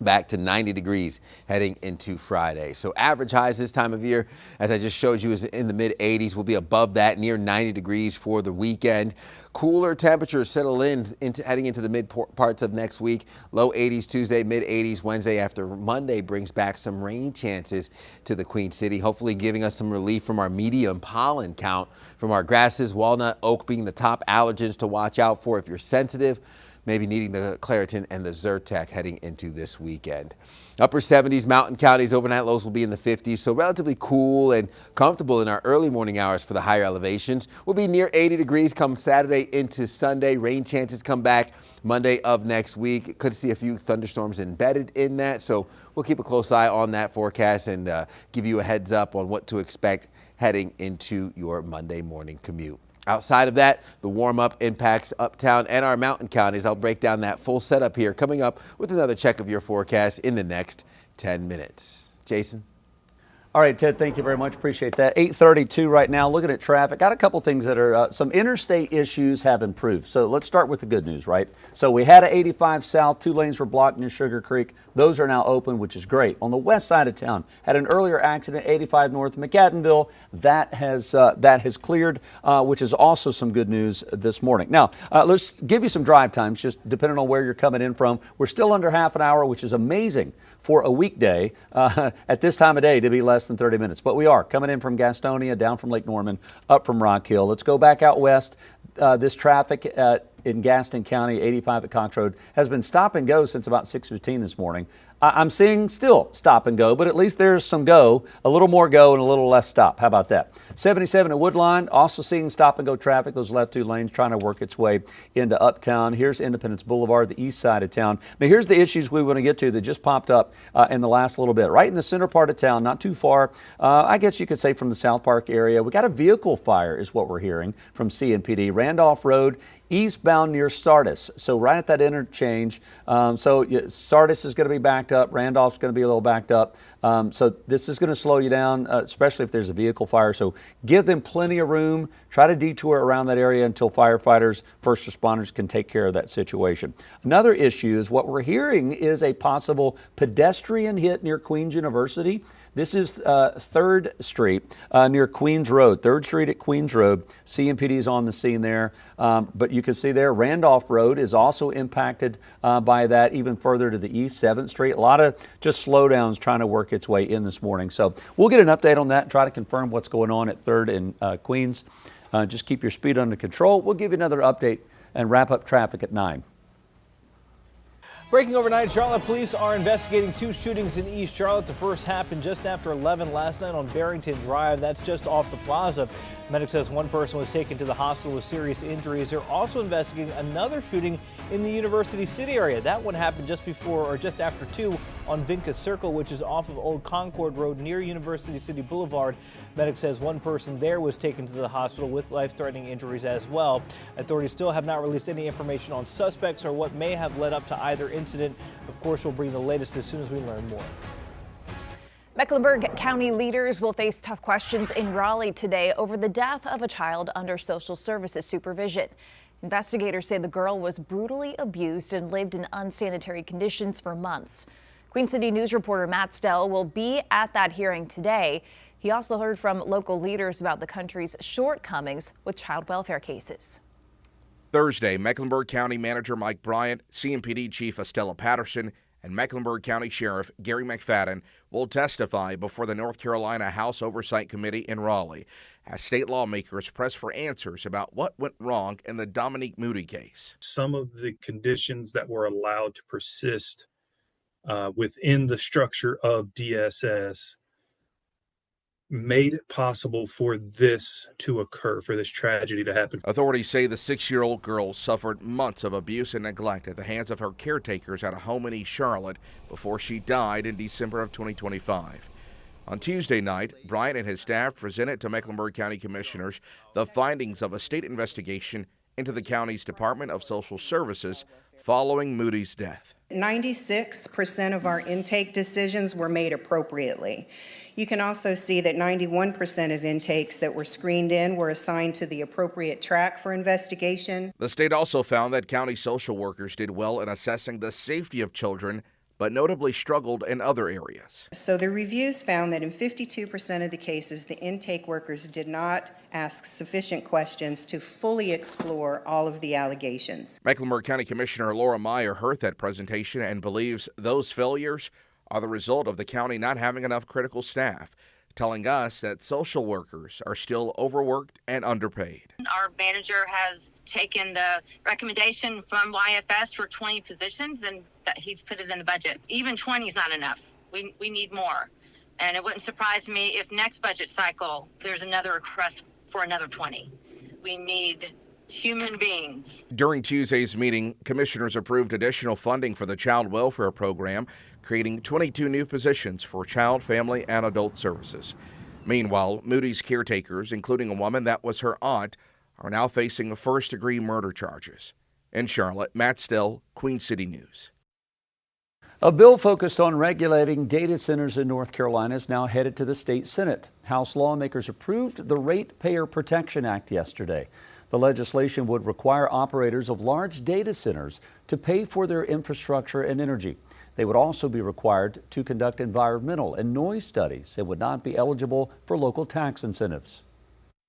back to 90 degrees heading into Friday. So average highs this time of year, as I just showed you, is in the mid 80s. We'll be above that, near 90 degrees for the weekend. Cooler temperatures settle into heading into the mid parts of next week. Low 80s Tuesday, mid 80s Wednesday, after Monday brings back some rain chances to the Queen City, hopefully giving us some relief from our medium pollen count from our grasses, walnut, oak being the top allergens to watch out for if you're sensitive. Maybe needing the Claritin and the Zyrtec heading into this weekend. Upper 70s, mountain counties, overnight lows will be in the 50s, so relatively cool and comfortable in our early morning hours for the higher elevations. We'll be near 80 degrees come Saturday into Sunday. Rain chances come back Monday of next week. Could see a few thunderstorms embedded in that, so we'll keep a close eye on that forecast and give you a heads up on what to expect heading into your Monday morning commute. Outside of that, the warm-up impacts uptown and our mountain counties. I'll break down that full setup here, coming up with another check of your forecast in the next 10 minutes. Jason? All right, Ted, thank you very much. Appreciate that. 8:32 right now, looking at traffic. Got a couple things that are, some interstate issues have improved. So let's start with the good news, right? So we had a 85 south, 2 lanes were blocked near Sugar Creek. Those are now open, which is great. On the west side of town, had an earlier accident, 85 north McAdenville. That has cleared, which is also some good news this morning. Now, let's give you some drive times, just depending on where you're coming in from. We're still under half an hour, which is amazing for a weekday at this time of day to be less than 30 minutes. But we are coming in from Gastonia, down from Lake Norman, up from Rock Hill. Let's go back out west. This traffic in Gaston County, 85 at Cox Road, has been stop and go since about 6:15 this morning. I'm seeing still stop and go, but at least there's some go, a little more go and a little less stop. How about that? 77 at Woodline, also seeing stop and go traffic, those left 2 lanes trying to work its way into uptown. Here's Independence Boulevard, the east side of town. Now here's the issues we want to get to that just popped up in the last little bit. Right in the center part of town, not too far, I guess you could say from the South Park area. We got a vehicle fire is what we're hearing from CNPD. Randolph Road, eastbound near Sardis. So right at that interchange. Sardis is going to be backed up. Randolph's going to be a little backed up. So this is going to slow you down, especially if there's a vehicle fire. So give them plenty of room. Try to detour around that area until firefighters, first responders can take care of that situation. Another issue is what we're hearing is a possible pedestrian hit near Queens University. This is 3rd Street near Queens Road, 3rd Street at Queens Road. CMPD is on the scene there. But you can see there, Randolph Road is also impacted by that even further to the east, 7th Street. A lot of just slowdowns trying to work its way in this morning. So we'll get an update on that and try to confirm what's going on at 3rd and Queens. Just keep your speed under control. We'll give you another update and wrap up traffic at 9. Breaking overnight, Charlotte police are investigating 2 shootings in East Charlotte. The first happened just after 11 last night on Barrington Drive. That's just off the plaza. Medic says 1 person was taken to the hospital with serious injuries. They're also investigating another shooting in the University City area. That one happened just before or just after 2 on Vinca Circle, which is off of Old Concord Road near University City Boulevard. Medic says 1 person there was taken to the hospital with life-threatening injuries as well. Authorities still have not released any information on suspects or what may have led up to either incident. Of course, we'll bring the latest as soon as we learn more. Mecklenburg County leaders will face tough questions in Raleigh today over the death of a child under social services supervision. Investigators say the girl was brutally abused and lived in unsanitary conditions for months. Queen City News reporter Matt Stell will be at that hearing today. He also heard from local leaders about the country's shortcomings with child welfare cases. Thursday, Mecklenburg County Manager Mike Bryant, CMPD Chief Estella Patterson, and Mecklenburg County Sheriff Gary McFadden will testify before the North Carolina House Oversight Committee in Raleigh as state lawmakers press for answers about what went wrong in the Dominique Moody case. Some of the conditions that were allowed to persist within the structure of DSS made it possible for this to occur, for this tragedy to happen. Authorities say the 6-year-old girl suffered months of abuse and neglect at the hands of her caretakers at a home in East Charlotte before she died in December of 2025. On Tuesday night, Bryant and his staff presented to Mecklenburg County Commissioners the findings of a state investigation into the county's Department of Social Services following Moody's death. 96% of our intake decisions were made appropriately. You can also see that 91% of intakes that were screened in were assigned to the appropriate track for investigation. The state also found that county social workers did well in assessing the safety of children, but notably struggled in other areas. So the reviews found that in 52% of the cases, the intake workers did not ask sufficient questions to fully explore all of the allegations. Mecklenburg County Commissioner Laura Meyer heard that presentation and believes those failures are the result of the county not having enough critical staff, telling us that social workers are still overworked and underpaid. Our manager has taken the recommendation from YFS for 20 positions and that he's put it in the budget. Even 20 is not enough. We need more. And it wouldn't surprise me if next budget cycle there's another request for another 20. We need human beings. During Tuesday's meeting, commissioners approved additional funding for the child welfare program, creating 22 new positions for child, family, and adult services. Meanwhile, Moody's caretakers, including a woman that was her aunt, are now facing first-degree murder charges. In Charlotte, Matt Stell, Queen City News. A bill focused on regulating data centers in North Carolina is now headed to the state Senate. House lawmakers approved the Ratepayer Protection Act yesterday. The legislation would require operators of large data centers to pay for their infrastructure and energy. They would also be required to conduct environmental and noise studies and would not be eligible for local tax incentives.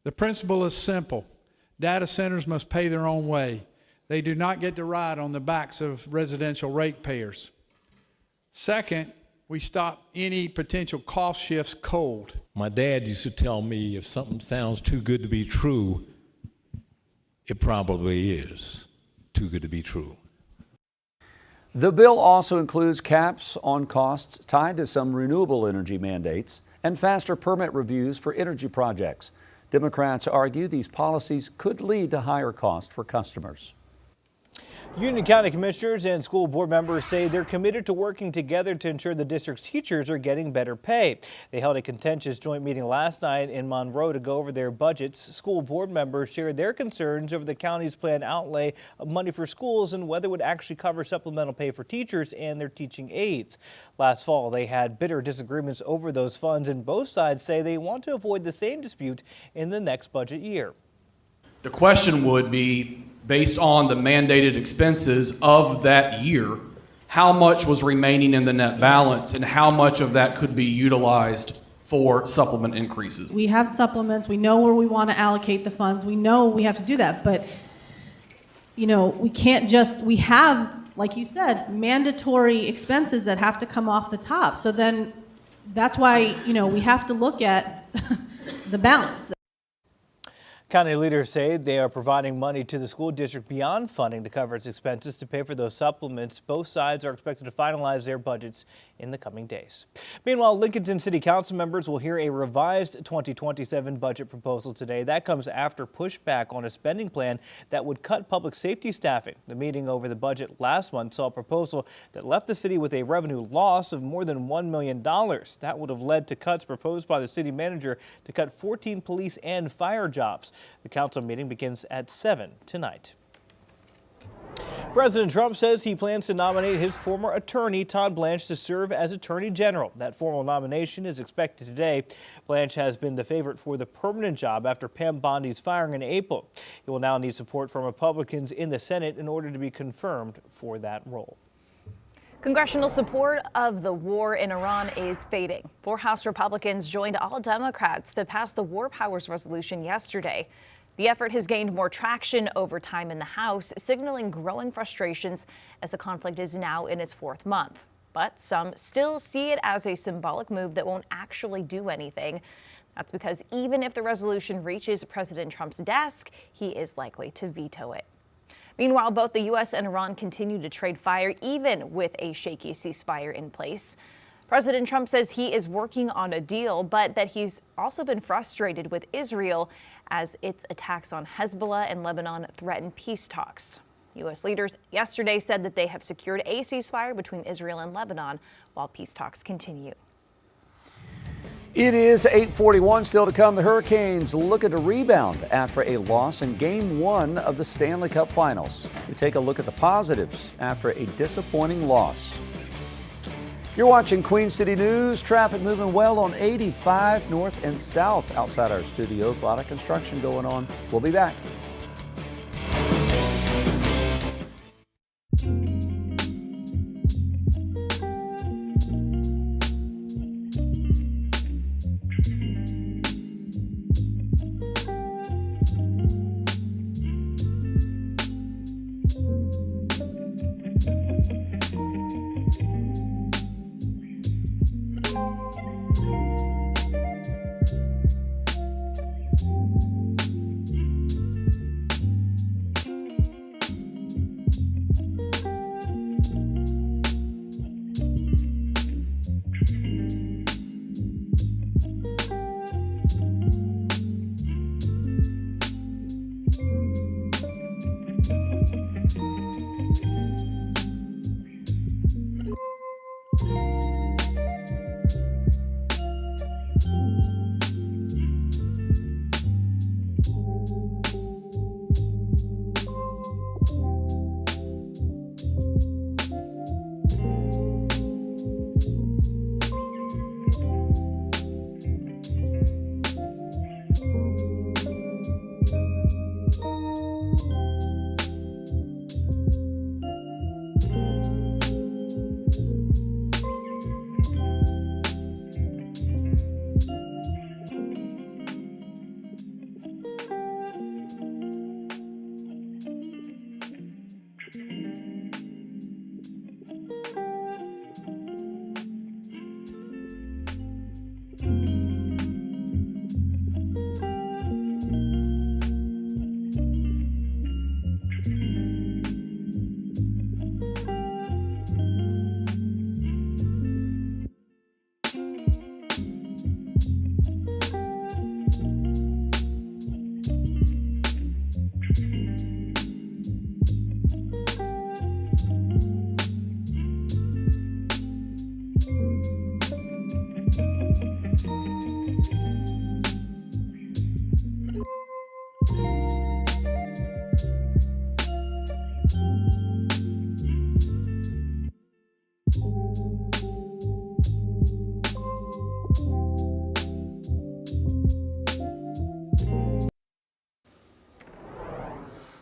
The principle is simple. Data centers must pay their own way. They do not get to ride on the backs of residential ratepayers. Second, we stop any potential cost shifts cold. My dad used to tell me if something sounds too good to be true, it probably is too good to be true. The bill also includes caps on costs tied to some renewable energy mandates and faster permit reviews for energy projects. Democrats argue these policies could lead to higher costs for customers. Union County Commissioners and school board members say they're committed to working together to ensure the district's teachers are getting better pay. They held a contentious joint meeting last night in Monroe to go over their budgets. School board members shared their concerns over the county's planned outlay of money for schools and whether it would actually cover supplemental pay for teachers and their teaching aides. Last fall, they had bitter disagreements over those funds, and both sides say they want to avoid the same dispute in the next budget year. The question would be, based on the mandated expenses of that year, how much was remaining in the net balance and how much of that could be utilized for supplement increases? We have supplements. We know where we want to allocate the funds. We know we have to do that. But, you know, we can't just, we have, like you said, mandatory expenses that have to come off the top. So then that's why, you know, we have to look at the balance. County leaders say they are providing money to the school district beyond funding to cover its expenses to pay for those supplements. Both sides are expected to finalize their budgets in the coming days. Meanwhile, Lincolnton City Council members will hear a revised 2027 budget proposal today. That comes after pushback on a spending plan that would cut public safety staffing. The meeting over the budget last month saw a proposal that left the city with a revenue loss of more than $1 million. That would have led to cuts proposed by the city manager to cut 14 police and fire jobs. The council meeting begins at 7 tonight. President Trump says he plans to nominate his former attorney, Todd Blanche, to serve as Attorney General. That formal nomination is expected today. Blanche has been the favorite for the permanent job after Pam Bondi's firing in April. He will now need support from Republicans in the Senate in order to be confirmed for that role. Congressional support of the war in Iran is fading. 4 House Republicans joined all Democrats to pass the War Powers Resolution yesterday. The effort has gained more traction over time in the House, signaling growing frustrations as the conflict is now in its 4th month. But some still see it as a symbolic move that won't actually do anything. That's because even if the resolution reaches President Trump's desk, he is likely to veto it. Meanwhile, both the U.S. and Iran continue to trade fire, even with a shaky ceasefire in place. President Trump says he is working on a deal, but that he's also been frustrated with Israel as its attacks on Hezbollah and Lebanon threaten peace talks. U.S. leaders yesterday said that they have secured a ceasefire between Israel and Lebanon while peace talks continue. It is 8:41 still to come. The Hurricanes look at a rebound after a loss in Game 1 of the Stanley Cup Finals. We take a look at the positives after a disappointing loss. You're watching Queen City News. Traffic moving well on 85 north and south outside our studios. A lot of construction going on. We'll be back.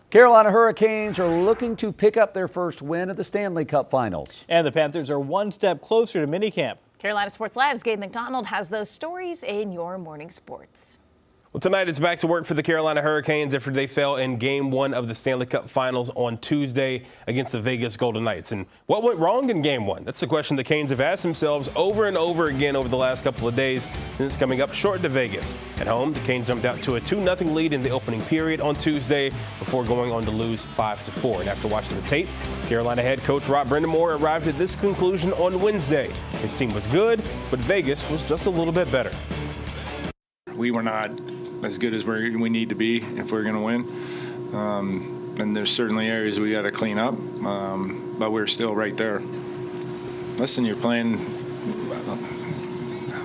Carolina Hurricanes are looking to pick up their first win at the Stanley Cup Finals. And the Panthers are one step closer to minicamp. Carolina Sports Live's Gabe McDonald has those stories in your morning sports. Well, tonight it's back to work for the Carolina Hurricanes after they fell in Game 1 of the Stanley Cup Finals on Tuesday against the Vegas Golden Knights. And what went wrong in Game 1? That's the question the Canes have asked themselves over and over again over the last couple of days since coming up short to Vegas. At home, the Canes jumped out to a 2-0 lead in the opening period on Tuesday before going on to lose 5-4. And after watching the tape, Carolina head coach Rob Brindamore arrived at this conclusion on Wednesday. His team was good, but Vegas was just a little bit better. We were not as good as we need to be if we're going to win. And there's certainly areas we got to clean up, but we're still right there. Listen, you're playing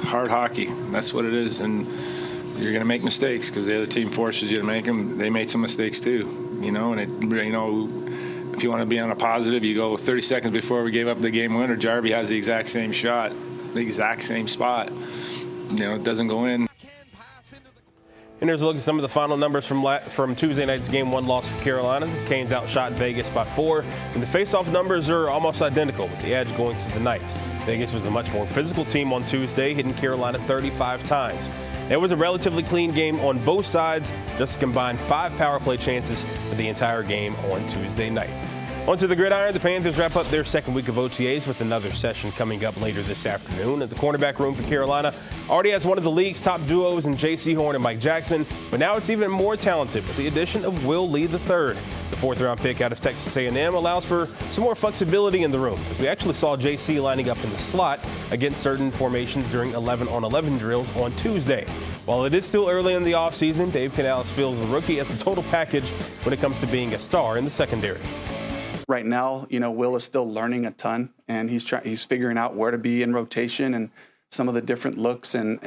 hard hockey. That's what it is. And you're going to make mistakes because the other team forces you to make them. They made some mistakes too, and if you want to be on a positive, you go 30 seconds before we gave up the game winner. Jarvie has the exact same shot, the exact same spot. It doesn't go in. And here's a look at some of the final numbers from Tuesday night's Game 1 loss for Carolina. The Canes outshot Vegas by 4, and the face-off numbers are almost identical, with the edge going to the Knights. Vegas was a much more physical team on Tuesday, hitting Carolina 35 times. It was a relatively clean game on both sides, just combined 5 power play chances for the entire game on Tuesday night. Onto the gridiron, the Panthers wrap up their second week of OTAs with another session coming up later this afternoon. At the cornerback room for Carolina already has one of the league's top duos in J.C. Horn and Mike Jackson, but now it's even more talented with the addition of Will Lee III. The 4th-round pick out of Texas A&M allows for some more flexibility in the room, as we actually saw J.C. lining up in the slot against certain formations during 11-on-11 drills on Tuesday. While it is still early in the offseason, Dave Canales feels the rookie has a total package when it comes to being a star in the secondary. Right now, Will is still learning a ton, and he's figuring out where to be in rotation and some of the different looks, and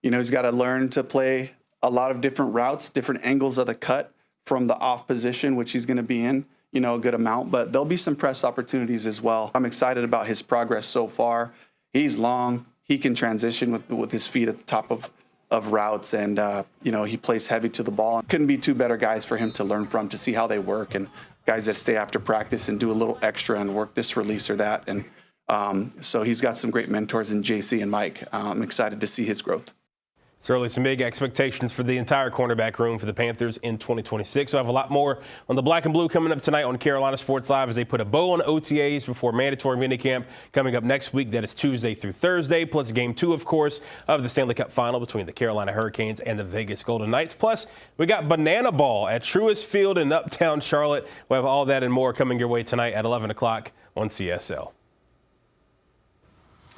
he's got to learn to play a lot of different routes, different angles of the cut from the off position, which he's going to be in, a good amount. But there'll be some press opportunities as well. I'm excited about his progress so far. He's long. He can transition with his feet at the top of routes, and he plays heavy to the ball. Couldn't be two better guys for him to learn from, to see how they work, and guys that stay after practice and do a little extra and work this release or that. And so he's got some great mentors in JC and Mike. I'm excited to see his growth. Certainly some big expectations for the entire cornerback room for the Panthers in 2026. We'll have a lot more on the black and blue coming up tonight on Carolina Sports Live as they put a bow on OTAs before mandatory minicamp coming up next week. That is Tuesday through Thursday, plus Game 2, of course, of the Stanley Cup Final between the Carolina Hurricanes and the Vegas Golden Knights. Plus, we got Banana Ball at Truist Field in Uptown Charlotte. We'll have all that and more coming your way tonight at 11 o'clock on CSL.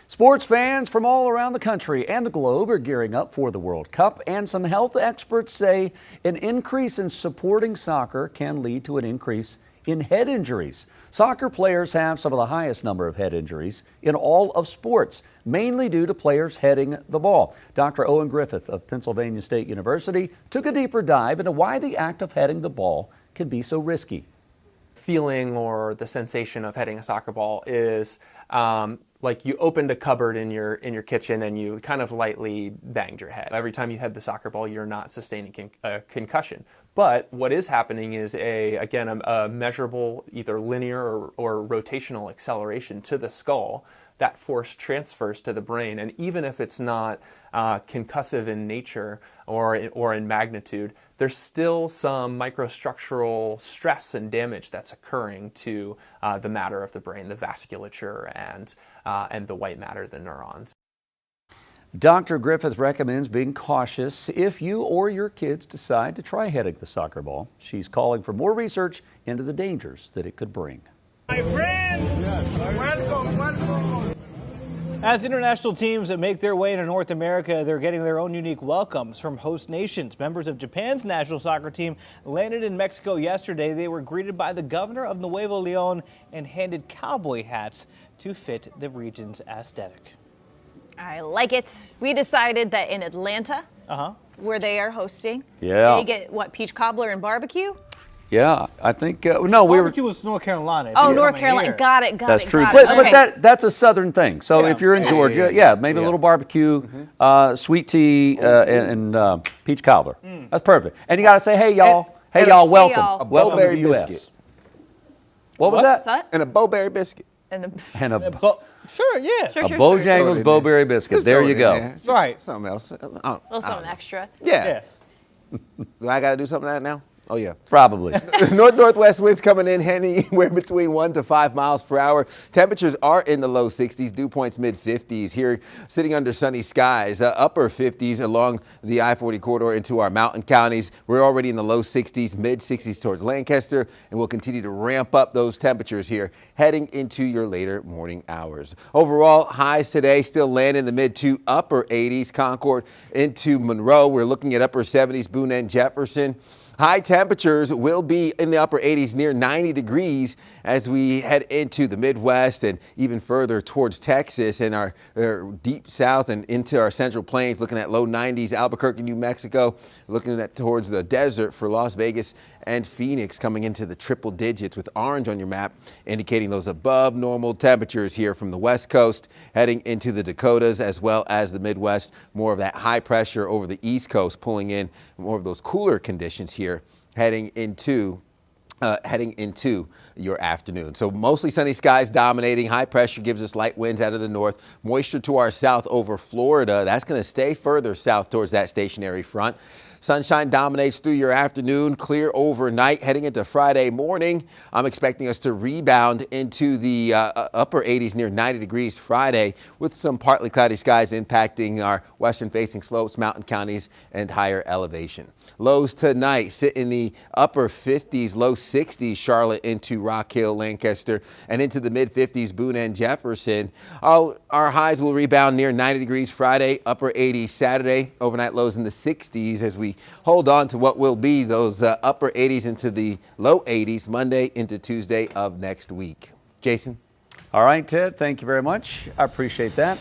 Sports fans from all around the country and the globe are gearing up for the World Cup, and some health experts say an increase in supporting soccer can lead to an increase in head injuries. Soccer players have some of the highest number of head injuries in all of sports, mainly due to players heading the ball. Dr. Owen Griffith of Pennsylvania State University took a deeper dive into why the act of heading the ball can be so risky. Feeling or the sensation of heading a soccer ball is like you opened a cupboard in your kitchen and you kind of lightly banged your head. Every time you head the soccer ball, you're not sustaining a concussion. But what is happening is a measurable either linear or rotational acceleration to the skull. That force transfers to the brain, and even if it's not concussive in nature or in magnitude, there's still some microstructural stress and damage that's occurring to the matter of the brain, the vasculature and the white matter, the neurons. Dr. Griffith recommends being cautious if you or your kids decide to try heading the soccer ball. She's calling for more research into the dangers that it could bring. My friend, welcome. As international teams make their way into North America, they're getting their own unique welcomes from host nations. Members of Japan's national soccer team landed in Mexico yesterday. They were greeted by the governor of Nuevo León and handed cowboy hats to fit the region's aesthetic. I like it. We decided that in Atlanta, where they are hosting, they get what, peach cobbler and barbecue? Yeah, I think, no, we were. Barbecue was North Carolina. Oh, North Carolina. Got it. That's true. But that's a southern thing. So if you're in Georgia, maybe a little barbecue, sweet tea, and peach cobbler. That's perfect. And you got to say, hey, y'all. Hey, y'all, welcome. A bowberry biscuit. What was that? And a bowberry biscuit. And a sure, yeah. Sure, a sure, Bojangles sure. Bowberry biscuit. Just there throw it you in go. there. Just Right. Something else. little something extra. Yeah. Do I got to do something like that now? Oh, yeah. Probably. North-northwest winds coming in anywhere between 1 to 5 miles per hour. Temperatures are in the low 60s, dew points mid-50s. Here, sitting under sunny skies, upper 50s along the I-40 corridor into our mountain counties. We're already in the low 60s, mid-60s towards Lancaster, and we'll continue to ramp up those temperatures here heading into your later morning hours. Overall, highs today still land in the mid to upper 80s. Concord into Monroe, we're looking at upper 70s, Boone and Jefferson. High temperatures will be in the upper 80s, near 90 degrees as we head into the Midwest and even further towards Texas and our deep south and into our central plains, looking at low 90s, Albuquerque, New Mexico, looking at towards the desert for Las Vegas and Phoenix, coming into the triple digits with orange on your map, indicating those above normal temperatures here from the West Coast, heading into the Dakotas as well as the Midwest. More of that high pressure over the East Coast, pulling in more of those cooler conditions here heading into your afternoon. So mostly sunny skies dominating. High pressure gives us light winds out of the north. Moisture to our south over Florida. That's going to stay further south towards that stationary front. Sunshine dominates through your afternoon, clear overnight. Heading into Friday morning, I'm expecting us to rebound into the upper 80s, near 90 degrees Friday, with some partly cloudy skies impacting our western-facing slopes, mountain counties, and higher elevation. Lows tonight sit in the upper 50s, low 60s, Charlotte into Rock Hill, Lancaster, and into the mid-50s, Boone and Jefferson. Our highs will rebound near 90 degrees Friday, upper 80s Saturday, overnight lows in the 60s as we hold on to what will be those upper 80s into the low 80s Monday into Tuesday of next week. Jason? All right, Ted, thank you very much. I appreciate that.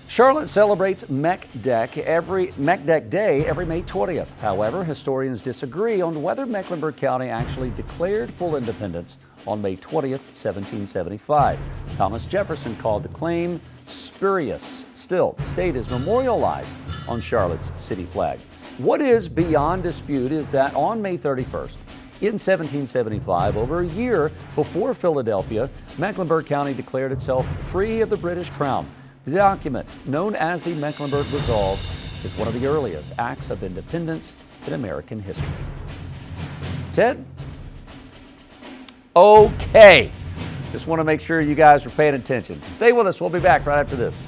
Charlotte celebrates Mech Deck Day every May 20th. However, historians disagree on whether Mecklenburg County actually declared full independence on May 20th, 1775. Thomas Jefferson called the claim spurious. Still, the state is memorialized on Charlotte's city flag. What is beyond dispute is that on May 31st, in 1775, over a year before Philadelphia, Mecklenburg County declared itself free of the British Crown. The document, known as the Mecklenburg Resolve, is one of the earliest acts of independence in American history. Ted? Okay. Just want to make sure you guys are paying attention. Stay with us. We'll be back right after this.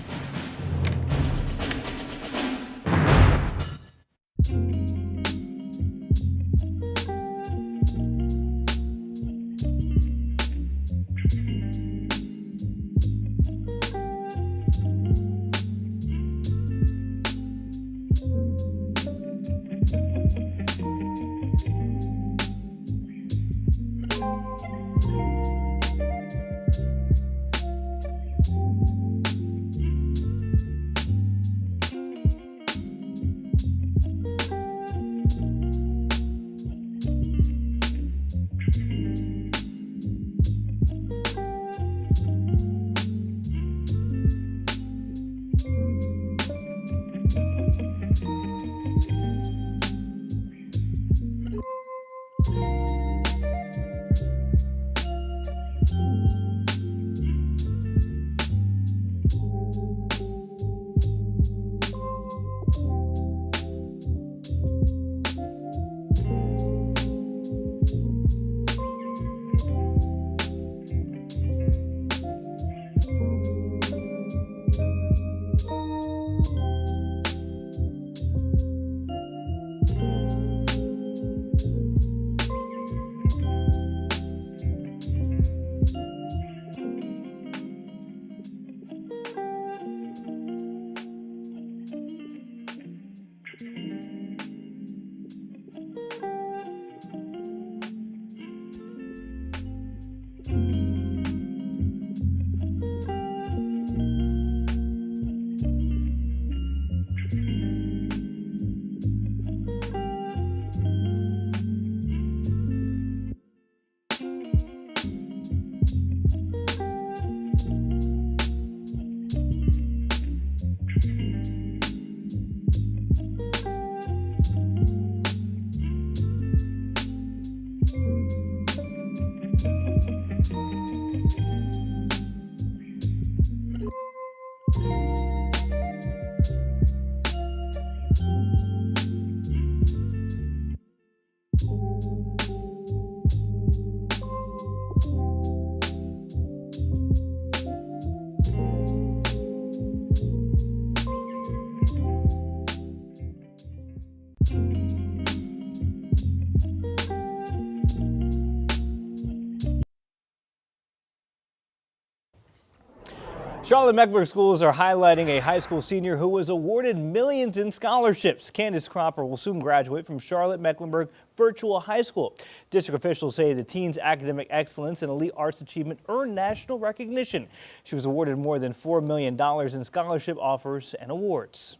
Charlotte-Mecklenburg schools are highlighting a high school senior who was awarded millions in scholarships. Candace Cropper will soon graduate from Charlotte-Mecklenburg Virtual High School. District officials say the teen's academic excellence and elite arts achievement earned national recognition. She was awarded more than $4 million in scholarship offers and awards.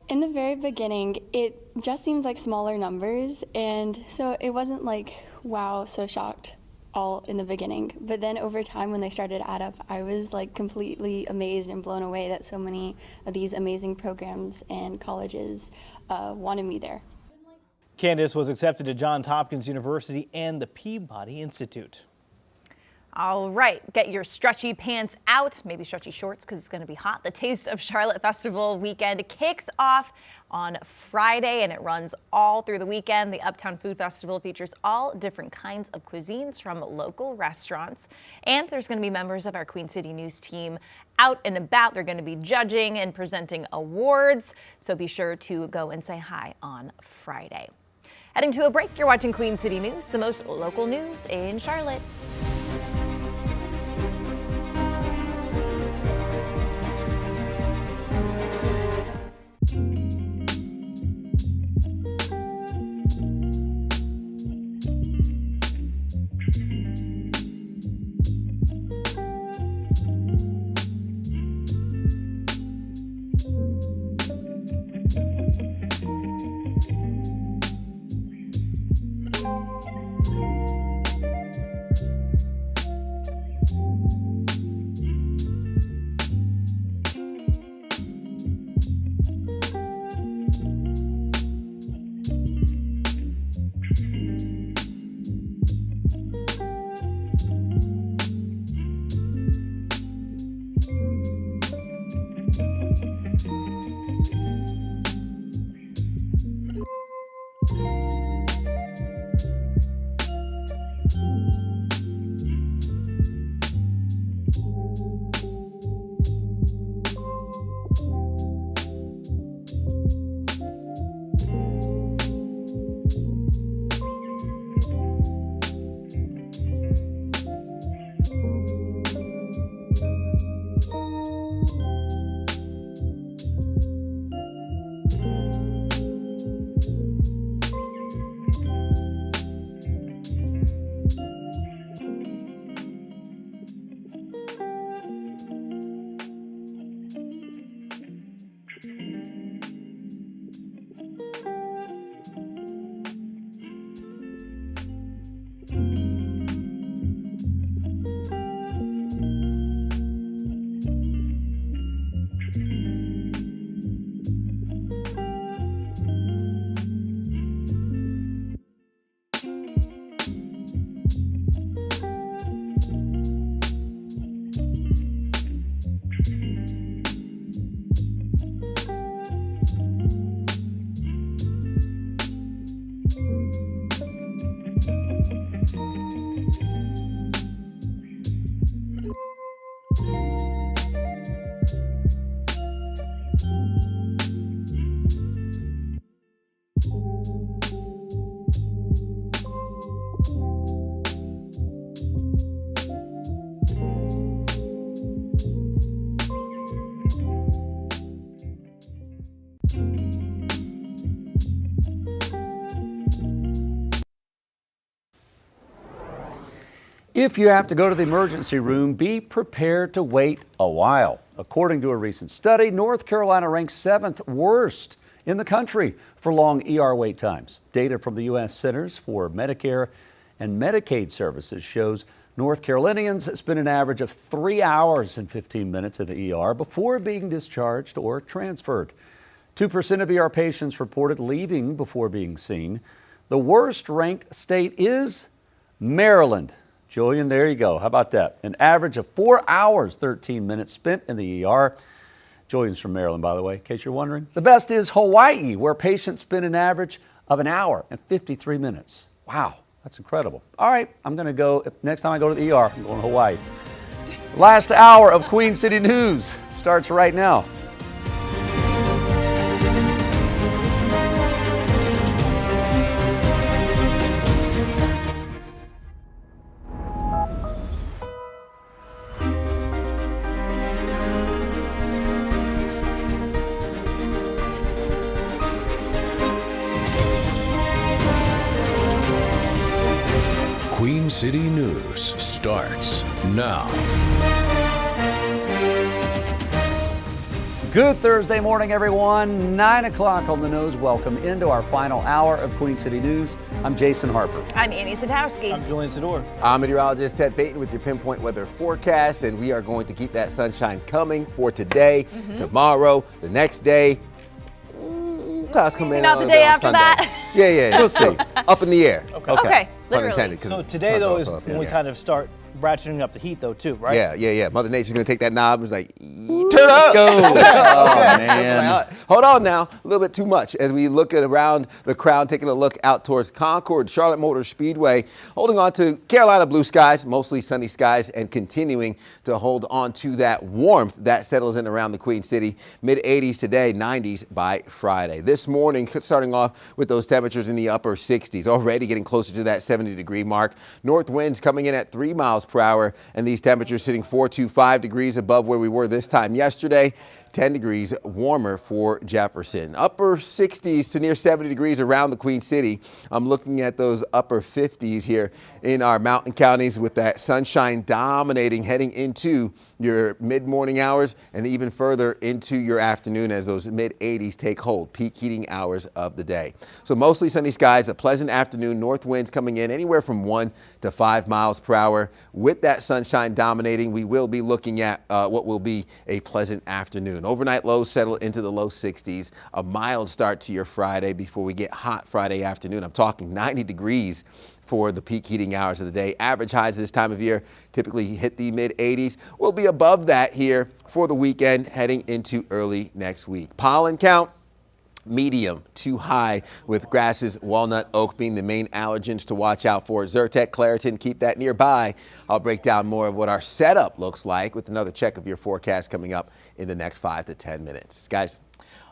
In the very beginning, it just seems like smaller numbers, and so it wasn't like, wow, so shocked all in the beginning. But then over time, when they started to add up, I was like completely amazed and blown away that so many of these amazing programs and colleges wanted me there. Candace was accepted to Johns Hopkins University and the Peabody Institute. All right, get your stretchy pants out, maybe stretchy shorts because it's going to be hot. The Taste of Charlotte Festival weekend kicks off on Friday and it runs all through the weekend. The Uptown Food Festival features all different kinds of cuisines from local restaurants. And there's going to be members of our Queen City News team out and about. They're going to be judging and presenting awards, so be sure to go and say hi on Friday. Heading to a break, you're watching Queen City News, the most local news in Charlotte. If you have to go to the emergency room, be prepared to wait a while. According to a recent study, North Carolina ranks 7th worst in the country for long ER wait times. Data from the U.S. Centers for Medicare and Medicaid Services shows North Carolinians spend an average of 3 hours and 15 minutes in the ER before being discharged or transferred. 2% of ER patients reported leaving before being seen. The worst ranked state is Maryland. Julian, there you go. How about that? An average of 4 hours, 13 minutes spent in the ER. Julian's from Maryland, by the way, in case you're wondering. The best is Hawaii, where patients spend an average of an hour and 53 minutes. Wow, that's incredible. All right, I'm going to go, next time I go to the ER, I'm going to Hawaii. Last hour of Queen City News starts right now. City News starts now. Good Thursday morning, everyone. 9 o'clock on the nose. Welcome into our final hour of Queen City News. I'm Jason Harper. I'm Annie Sadowski. I'm Julian Sador. I'm meteorologist Ted Payton with your pinpoint weather forecast, and we are going to keep that sunshine coming for today, tomorrow, the next day. Clouds come in not the day after Sunday. that. Yeah. We'll see. Up in the air. Okay, Pun literally. intended. 'Cause So the today, sun's though, also is up in when we the air. kind of start ratcheting up the heat, though, too, right? Yeah. Mother Nature's gonna take that knob and it's like, turn up. Go. Oh, Okay. man. Hold on now, a little bit too much as we look at around the crowd, taking a look out towards Concord, Charlotte Motor Speedway, holding on to Carolina blue skies, mostly sunny skies, and continuing to hold on to that warmth that settles in around the Queen City. Mid-80s today, 90s by Friday. This morning, starting off with those temperatures in the upper 60s, already getting closer to that 70-degree mark. North winds coming in at 3 miles per hour, and these temperatures sitting 4 to 5 degrees above where we were this time yesterday. 10 degrees warmer for Jefferson. Upper 60s to near 70 degrees around the Queen City. I'm looking at those upper 50s here in our mountain counties with that sunshine dominating heading into your mid-morning hours and even further into your afternoon as those mid-80s take hold, peak heating hours of the day. So mostly sunny skies, a pleasant afternoon, north winds coming in anywhere from 1 to 5 miles per hour. With that sunshine dominating, we will be looking at what will be a pleasant afternoon. Overnight lows settle into the low 60s, a mild start to your Friday before we get hot Friday afternoon. I'm talking 90 degrees for the peak heating hours of the day. Average highs this time of year typically hit the mid-80s. We'll be above that here for the weekend heading into early next week. Pollen count, medium to high, with grasses, walnut, oak being the main allergens to watch out for. Zyrtec, Claritin, keep that nearby. I'll break down more of what our setup looks like with another check of your forecast coming up in the next 5 to 10 minutes. Guys.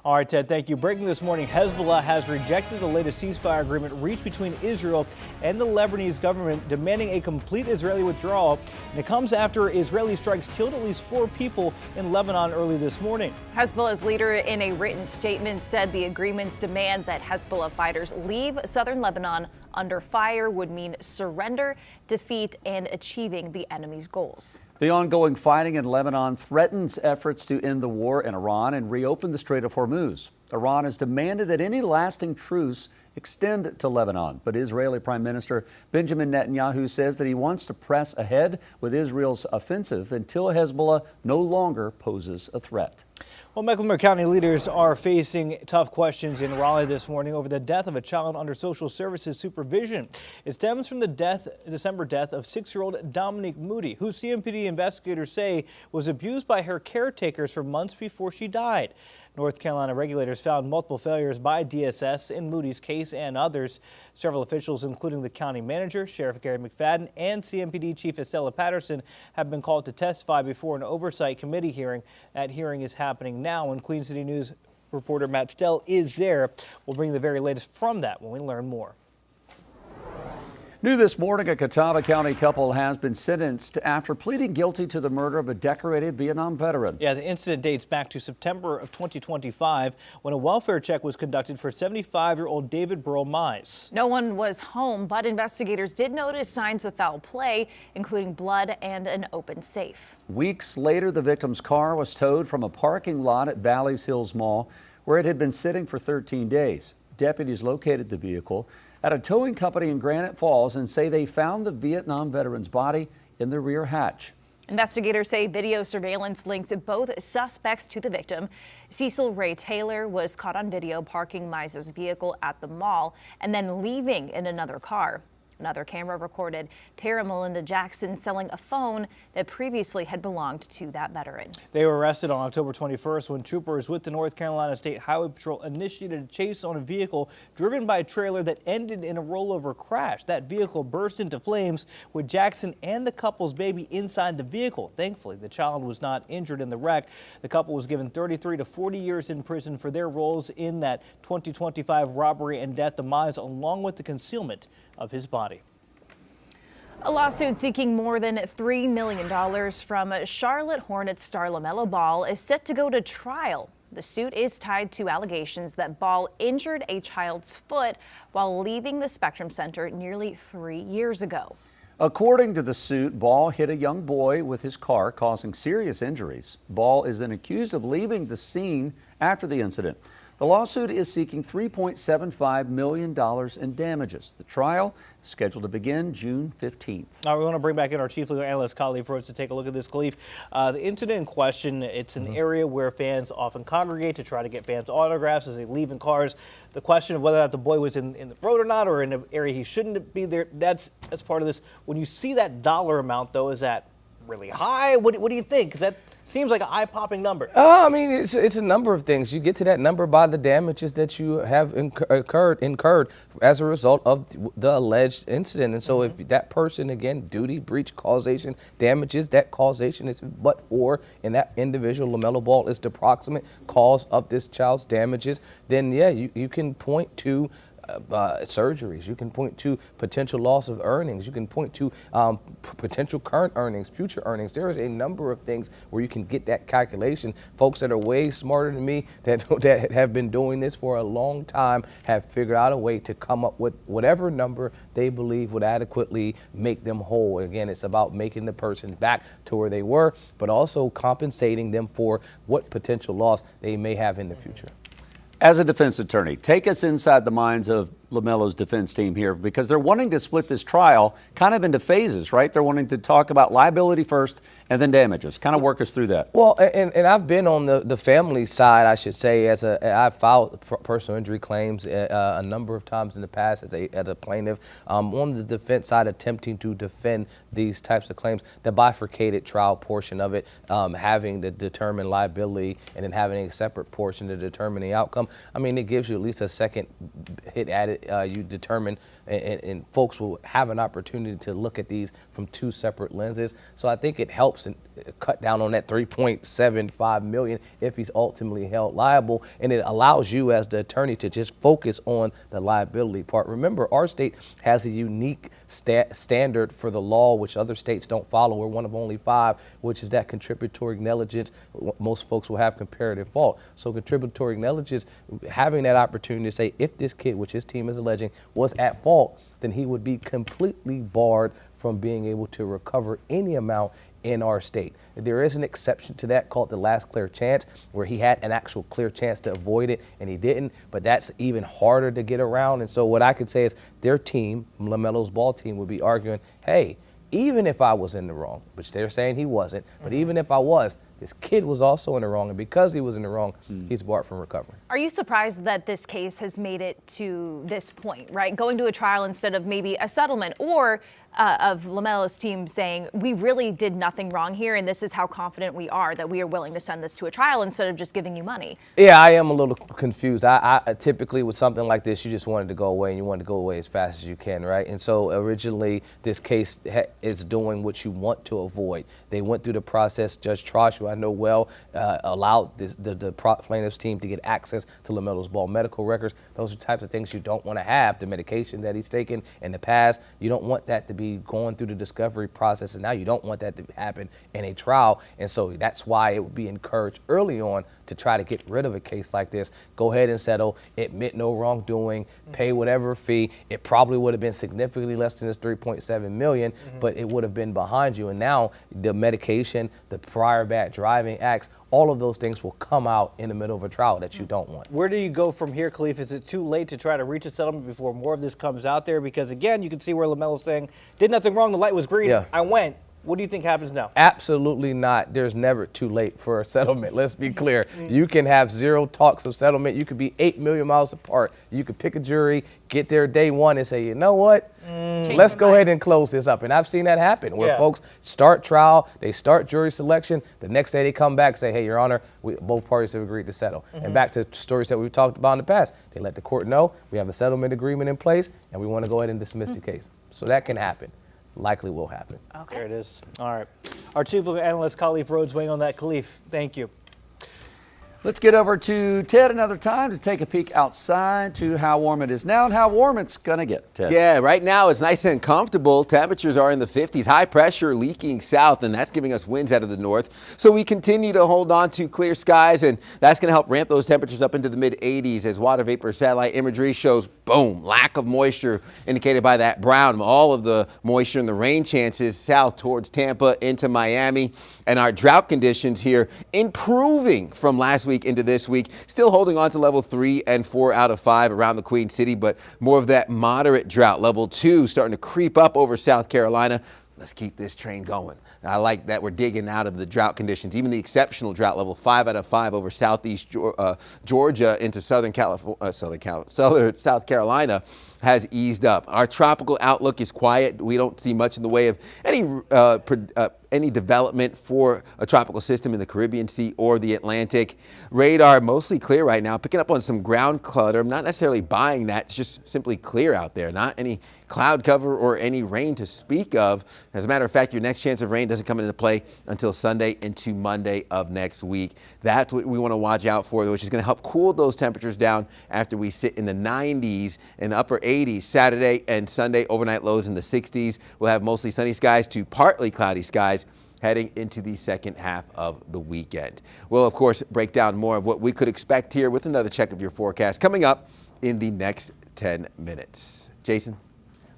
All right, Ted, thank you. Breaking this morning, Hezbollah has rejected the latest ceasefire agreement reached between Israel and the Lebanese government, demanding a complete Israeli withdrawal. And it comes after Israeli strikes killed at least 4 people in Lebanon early this morning. Hezbollah's leader, in a written statement, said the agreement's demand that Hezbollah fighters leave southern Lebanon under fire would mean surrender, defeat, and achieving the enemy's goals. The ongoing fighting in Lebanon threatens efforts to end the war in Iran and reopen the Strait of Hormuz. Iran has demanded that any lasting truce extend to Lebanon, but Israeli Prime Minister Benjamin Netanyahu says that he wants to press ahead with Israel's offensive until Hezbollah no longer poses a threat. Well, Mecklenburg County leaders are facing tough questions in Raleigh this morning over the death of a child under social services supervision. It stems from the December death of 6-year-old Dominique Moody, who CMPD investigators say was abused by her caretakers for months before she died. North Carolina regulators found multiple failures by DSS in Moody's case and others. Several officials, including the county manager, Sheriff Gary McFadden, and CMPD Chief Estella Patterson, have been called to testify before an oversight committee hearing. That hearing is happening now, and Queen City News reporter Matt Stell is there. We'll bring the very latest from that when we learn more. New this morning, a Catawba County couple has been sentenced after pleading guilty to the murder of a decorated Vietnam veteran. Yeah, the incident dates back to September of 2025 when a welfare check was conducted for 75-year-old David Burl Mize. No one was home, but investigators did notice signs of foul play, including blood and an open safe. Weeks later, the victim's car was towed from a parking lot at Valley's Hills Mall, where it had been sitting for 13 days. Deputies located the vehicle at a towing company in Granite Falls and say they found the Vietnam veteran's body in the rear hatch. Investigators say video surveillance linked both suspects to the victim. Cecil Ray Taylor was caught on video parking Mize's vehicle at the mall and then leaving in another car. Another camera recorded Tara Melinda Jackson selling a phone that previously had belonged to that veteran. They were arrested on October 21st when troopers with the North Carolina State Highway Patrol initiated a chase on a vehicle driven by a trailer that ended in a rollover crash. That vehicle burst into flames with Jackson and the couple's baby inside the vehicle. Thankfully, the child was not injured in the wreck. The couple was given 33 to 40 years in prison for their roles in that 2025 robbery and death of Mize, along with the concealment of his body. A lawsuit seeking more than $3 million from Charlotte Hornets star LaMelo Ball is set to go to trial. The suit is tied to allegations that Ball injured a child's foot while leaving the Spectrum Center nearly 3 years ago. According to the suit, Ball hit a young boy with his car, causing serious injuries. Ball is then accused of leaving the scene after the incident. The lawsuit is seeking $3.75 million in damages. The trial is scheduled to begin June 15th. Now we want to bring back in our chief legal analyst, Khalif Rhodes, to take a look at this, Khalif. The incident in question, it's an area where fans often congregate to try to get fans' autographs as they leave in cars. The question of whether or not the boy was in the road or not, or in an area he shouldn't be there, that's part of this. When you see that dollar amount, though, is that really high? What do you think? Because that seems like an eye-popping number. I mean, it's a number of things. You get to that number by the damages that you have incurred as a result of the alleged incident. And so if that person, again, duty, breach, causation, damages, that causation is but for, and that individual, LaMelo Ball, is the proximate cause of this child's damages, then yeah, you can point to surgeries. You can point to potential loss of earnings. You can point to potential current earnings, future earnings. There is a number of things where you can get that calculation. Folks that are way smarter than me that have been doing this for a long time have figured out a way to come up with whatever number they believe would adequately make them whole. Again, it's about making the person back to where they were, but also compensating them for what potential loss they may have in the future. As a defense attorney, take us inside the minds of LaMelo's defense team here, because they're wanting to split this trial kind of into phases, right? They're wanting to talk about liability first and then damages. Kind of work us through that. Well, and I've been on the family side, I should say, I've filed personal injury claims a number of times in the past as a plaintiff. On the defense side, attempting to defend these types of claims, the bifurcated trial portion of it, having to determine liability and then having a separate portion to determine the outcome. I mean, it gives you at least a second hit at it. You determine, and folks will have an opportunity to look at these from two separate lenses. So I think it helps and cut down on that $3.75 million if he's ultimately held liable, and it allows you as the attorney to just focus on the liability part. Remember, our state has a unique standard for the law, which other states don't follow. We're one of only 5, which is that contributory negligence. Most folks will have comparative fault. So contributory negligence, having that opportunity to say, if this kid, which his team is alleging, was at fault, then he would be completely barred from being able to recover any amount in our state. There is an exception to that called the last clear chance, where he had an actual clear chance to avoid it and he didn't, but that's even harder to get around. And so what I could say is their team, LaMelo's ball team, would be arguing, hey, even if I was in the wrong, which they're saying he wasn't, but even if I was, this kid was also in the wrong, and because he was in the wrong, he's barred from recovering. Are you surprised that this case has made it to this point, right? Going to a trial instead of maybe a settlement, or of LaMelo's team saying, we really did nothing wrong here, and this is how confident we are that we are willing to send this to a trial instead of just giving you money? Yeah, I am a little confused. I typically, with something like this, you just wanted to go away, and you wanted to go away as fast as you can, right? And so originally, this case is doing what you want to avoid. They went through the process. Judge Trosh, who I know well, allowed the plaintiff's team to get access to LaMelo's ball medical records. Those are types of things you don't want to have. The medication that he's taken in the past, you don't want that to be going through the discovery process, and now you don't want that to happen in a trial. And so that's why it would be encouraged early on to try to get rid of a case like this. Go ahead and settle, admit no wrongdoing, pay whatever fee. It probably would have been significantly less than this $3.7 million, but it would have been behind you. And now the medication, the prior bad driving acts, all of those things will come out in the middle of a trial that you don't want. Where do you go from here, Khalif? Is it too late to try to reach a settlement before more of this comes out there? Because again, you can see where LaMelo's saying, did nothing wrong, the light was green, I went. What do you think happens now? Absolutely not. There's never too late for a settlement. Let's be clear. You can have zero talks of settlement. You could be 8 million miles apart. You could pick a jury, get there day one and say, you know what? Let's go ahead and close this up. And I've seen that happen where folks start trial, they start jury selection. The next day they come back and say, hey, Your Honor, both parties have agreed to settle. And back to stories that we've talked about in the past. They let the court know we have a settlement agreement in place and we want to go ahead and dismiss the case. So that can happen. Likely will happen. Okay. There it is. All right. Our chief legal analyst, Khalif Rhodes, weighing on that. Khalif, thank you. Let's get over to Ted another time to take a peek outside to how warm it is now and how warm it's going to get, Ted. Yeah, right now it's nice and comfortable. Temperatures are in the 50s. High pressure leaking south, and that's giving us winds out of the north. So we continue to hold on to clear skies, and that's going to help ramp those temperatures up into the mid-80s as water vapor satellite imagery shows, boom, lack of moisture indicated by that brown. All of the moisture and the rain chances south towards Tampa into Miami. And our drought conditions here improving from last week into this week, still holding on to level 3 and 4 out of 5 around the Queen City, but more of that moderate drought. Level 2 starting to creep up over South Carolina. Let's keep this train going. I like that we're digging out of the drought conditions. Even the exceptional drought level 5 out of 5 over southeast Georgia into South Carolina has eased up. Our tropical outlook is quiet. We don't see much in the way of any development for a tropical system in the Caribbean Sea or the Atlantic. Radar mostly clear right now, picking up on some ground clutter. I'm not necessarily buying that. It's just simply clear out there. Not any cloud cover or any rain to speak of. As a matter of fact, your next chance of rain doesn't come into play until Sunday into Monday of next week. That's what we want to watch out for, which is going to help cool those temperatures down after we sit in the 90s and upper 80s Saturday and Sunday. Overnight lows in the 60s. We'll have mostly sunny skies to partly cloudy skies heading into the second half of the weekend. We'll, of course, break down more of what we could expect here with another check of your forecast coming up in the next 10 minutes. Jason?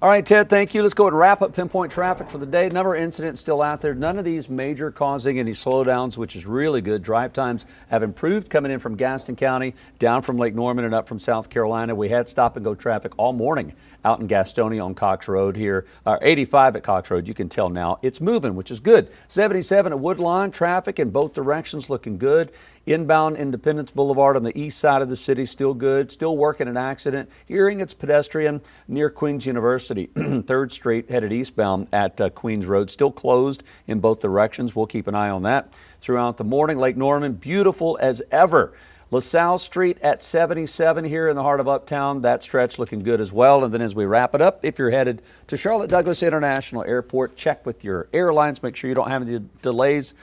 All right, Ted, thank you. Let's go and wrap up pinpoint traffic for the day. Number of incidents still out there. None of these major causing any slowdowns, which is really good. Drive times have improved coming in from Gaston County, down from Lake Norman and up from South Carolina. We had stop and go traffic all morning out in Gastonia on Cox Road here. 85 at Cox Road, you can tell now it's moving, which is good. 77 at Woodlawn, traffic in both directions looking good. Inbound Independence Boulevard on the east side of the city, still good. Still working an accident. Hearing it's pedestrian near Queens University. 3rd Street headed eastbound at Queens Road. Still closed in both directions. We'll keep an eye on that throughout the morning. Lake Norman, beautiful as ever. LaSalle Street at 77 here in the heart of Uptown. That stretch looking good as well. And then as we wrap it up, if you're headed to Charlotte Douglas International Airport, check with your airlines. Make sure you don't have any delays.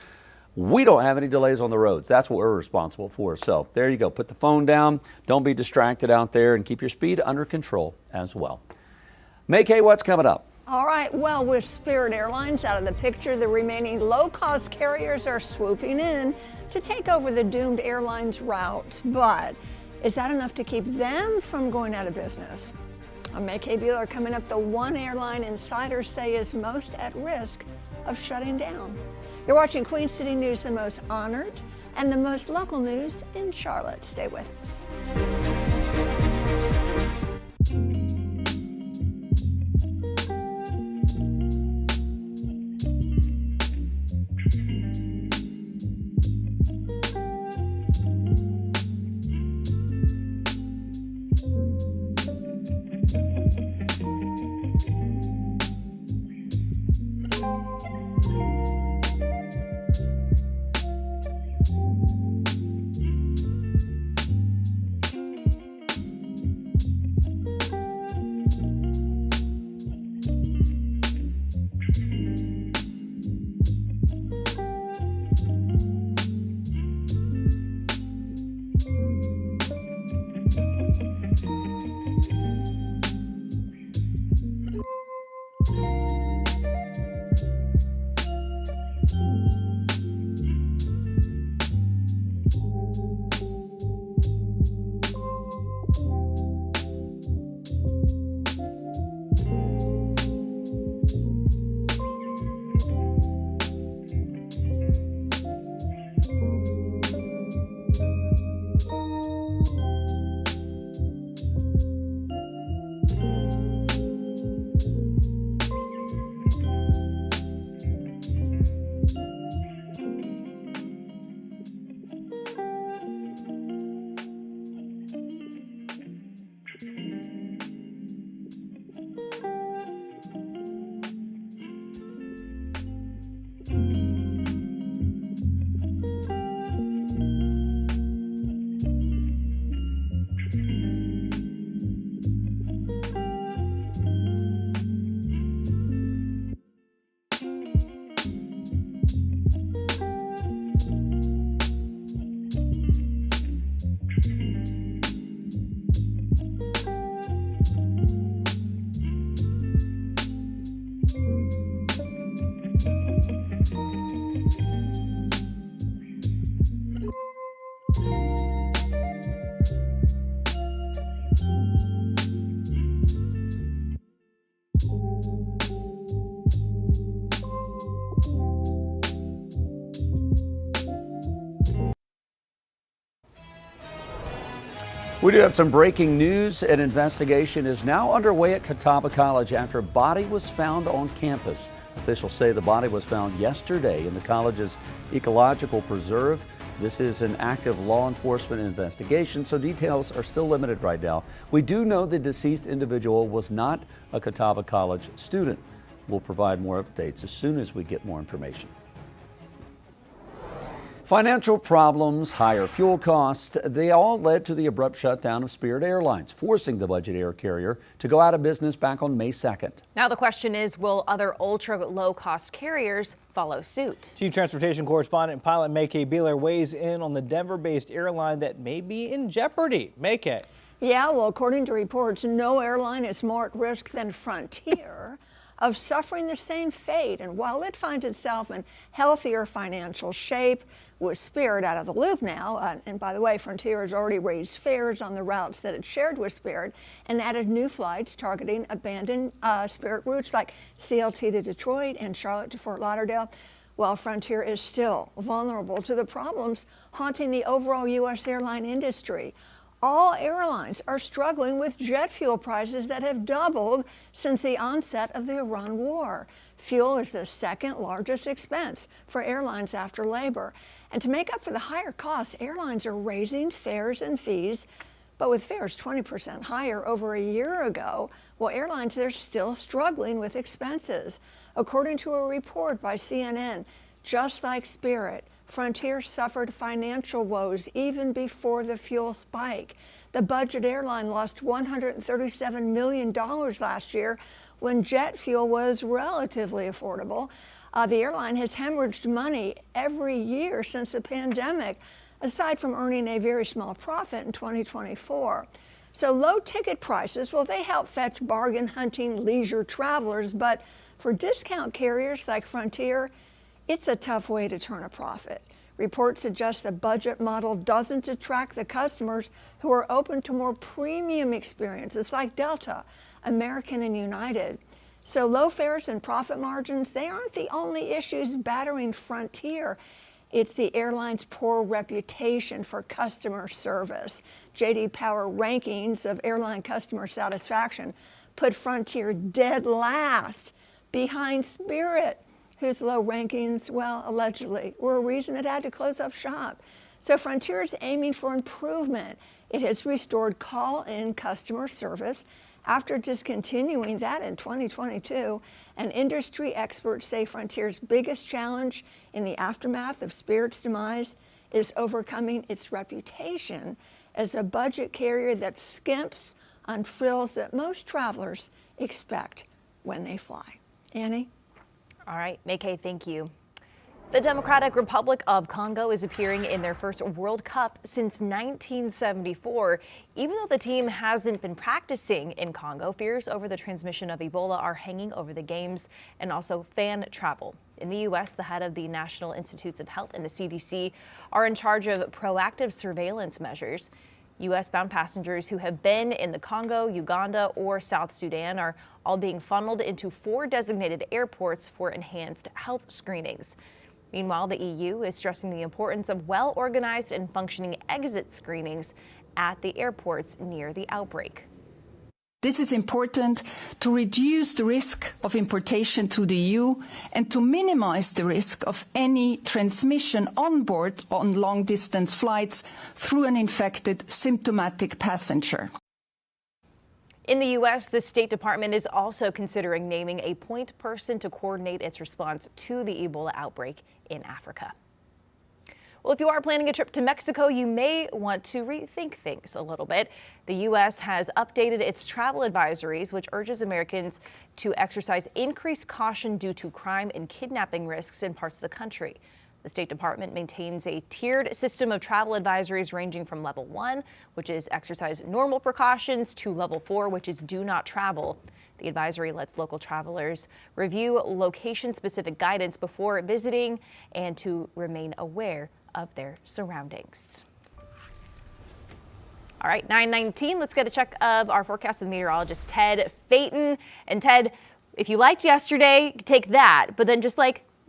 We don't have any delays on the roads. That's what we're responsible for. So there you go. Put the phone down. Don't be distracted out there and keep your speed under control as well. May-Kay, what's coming up? All right, well, with Spirit Airlines out of the picture, the remaining low-cost carriers are swooping in to take over the doomed airline's routes. But is that enough to keep them from going out of business? On May-Kay Bueller coming up, the one airline insiders say is most at risk of shutting down. You're watching Queen City News, the most honored and the most local news in Charlotte. Stay with us. We do have some breaking news. An investigation is now underway at Catawba College after a body was found on campus. Officials say the body was found yesterday in the college's ecological preserve. This is an active law enforcement investigation, so details are still limited right now. We do know the deceased individual was not a Catawba College student. We'll provide more updates as soon as we get more information. Financial problems, higher fuel costs, they all led to the abrupt shutdown of Spirit Airlines, forcing the budget air carrier to go out of business back on May 2nd. Now the question is, will other ultra low-cost carriers follow suit? Chief Transportation Correspondent and pilot Maykay Beeler weighs in on the Denver-based airline that may be in jeopardy. Maykay. Yeah, well, according to reports, no airline is more at risk than Frontier of suffering the same fate. And while it finds itself in healthier financial shape, with Spirit out of the loop now, and by the way, Frontier has already raised fares on the routes that it shared with Spirit and added new flights targeting abandoned Spirit routes like CLT to Detroit and Charlotte to Fort Lauderdale. Well, Frontier is still vulnerable to the problems haunting the overall U.S. airline industry. All airlines are struggling with jet fuel prices that have doubled since the onset of the Iran war. Fuel is the second largest expense for airlines after labor. And to make up for the higher costs, airlines are raising fares and fees, but with fares 20% higher over a year ago, well, airlines are still struggling with expenses. According to a report by CNN, just like Spirit, Frontier suffered financial woes even before the fuel spike. The budget airline lost $137 million last year when jet fuel was relatively affordable. The airline has hemorrhaged money every year since the pandemic, aside from earning a very small profit in 2024. So low ticket prices, well, they help fetch bargain hunting leisure travelers, but for discount carriers like Frontier, it's a tough way to turn a profit. Reports suggest the budget model doesn't attract the customers who are open to more premium experiences like Delta, American, and United. So low fares and profit margins, they aren't the only issues battering Frontier. It's the airline's poor reputation for customer service. J.D. Power rankings of airline customer satisfaction put Frontier dead last behind Spirit, whose low rankings, well, allegedly, were a reason it had to close up shop. So Frontier is aiming for improvement. It has restored call-in customer service after discontinuing that in 2022. And industry experts say Frontier's biggest challenge in the aftermath of Spirit's demise is overcoming its reputation as a budget carrier that skimps on frills that most travelers expect when they fly. Annie? All right, Maykay, thank you. The Democratic Republic of Congo is appearing in their first World Cup since 1974. Even though the team hasn't been practicing in Congo, fears over the transmission of Ebola are hanging over the games and also fan travel. In the U.S., the head of the National Institutes of Health and the CDC are in charge of proactive surveillance measures. U.S.-bound passengers who have been in the Congo, Uganda, or South Sudan are all being funneled into 4 designated airports for enhanced health screenings. Meanwhile, the EU is stressing the importance of well-organized and functioning exit screenings at the airports near the outbreak. This is important to reduce the risk of importation to the EU and to minimize the risk of any transmission on board on long-distance flights through an infected symptomatic passenger. In the U.S., the State Department is also considering naming a point person to coordinate its response to the Ebola outbreak in Africa. Well, if you are planning a trip to Mexico, you may want to rethink things a little bit. The U.S. has updated its travel advisories, which urges Americans to exercise increased caution due to crime and kidnapping risks in parts of the country. The State Department maintains a tiered system of travel advisories ranging from level 1, which is exercise normal precautions, to level 4, which is do not travel. The advisory lets local travelers review location-specific guidance before visiting and to remain aware of their surroundings. All right, 9:19, let's get a check of our forecast with meteorologist Ted Phaeton. And Ted, if you liked yesterday, take that, but then just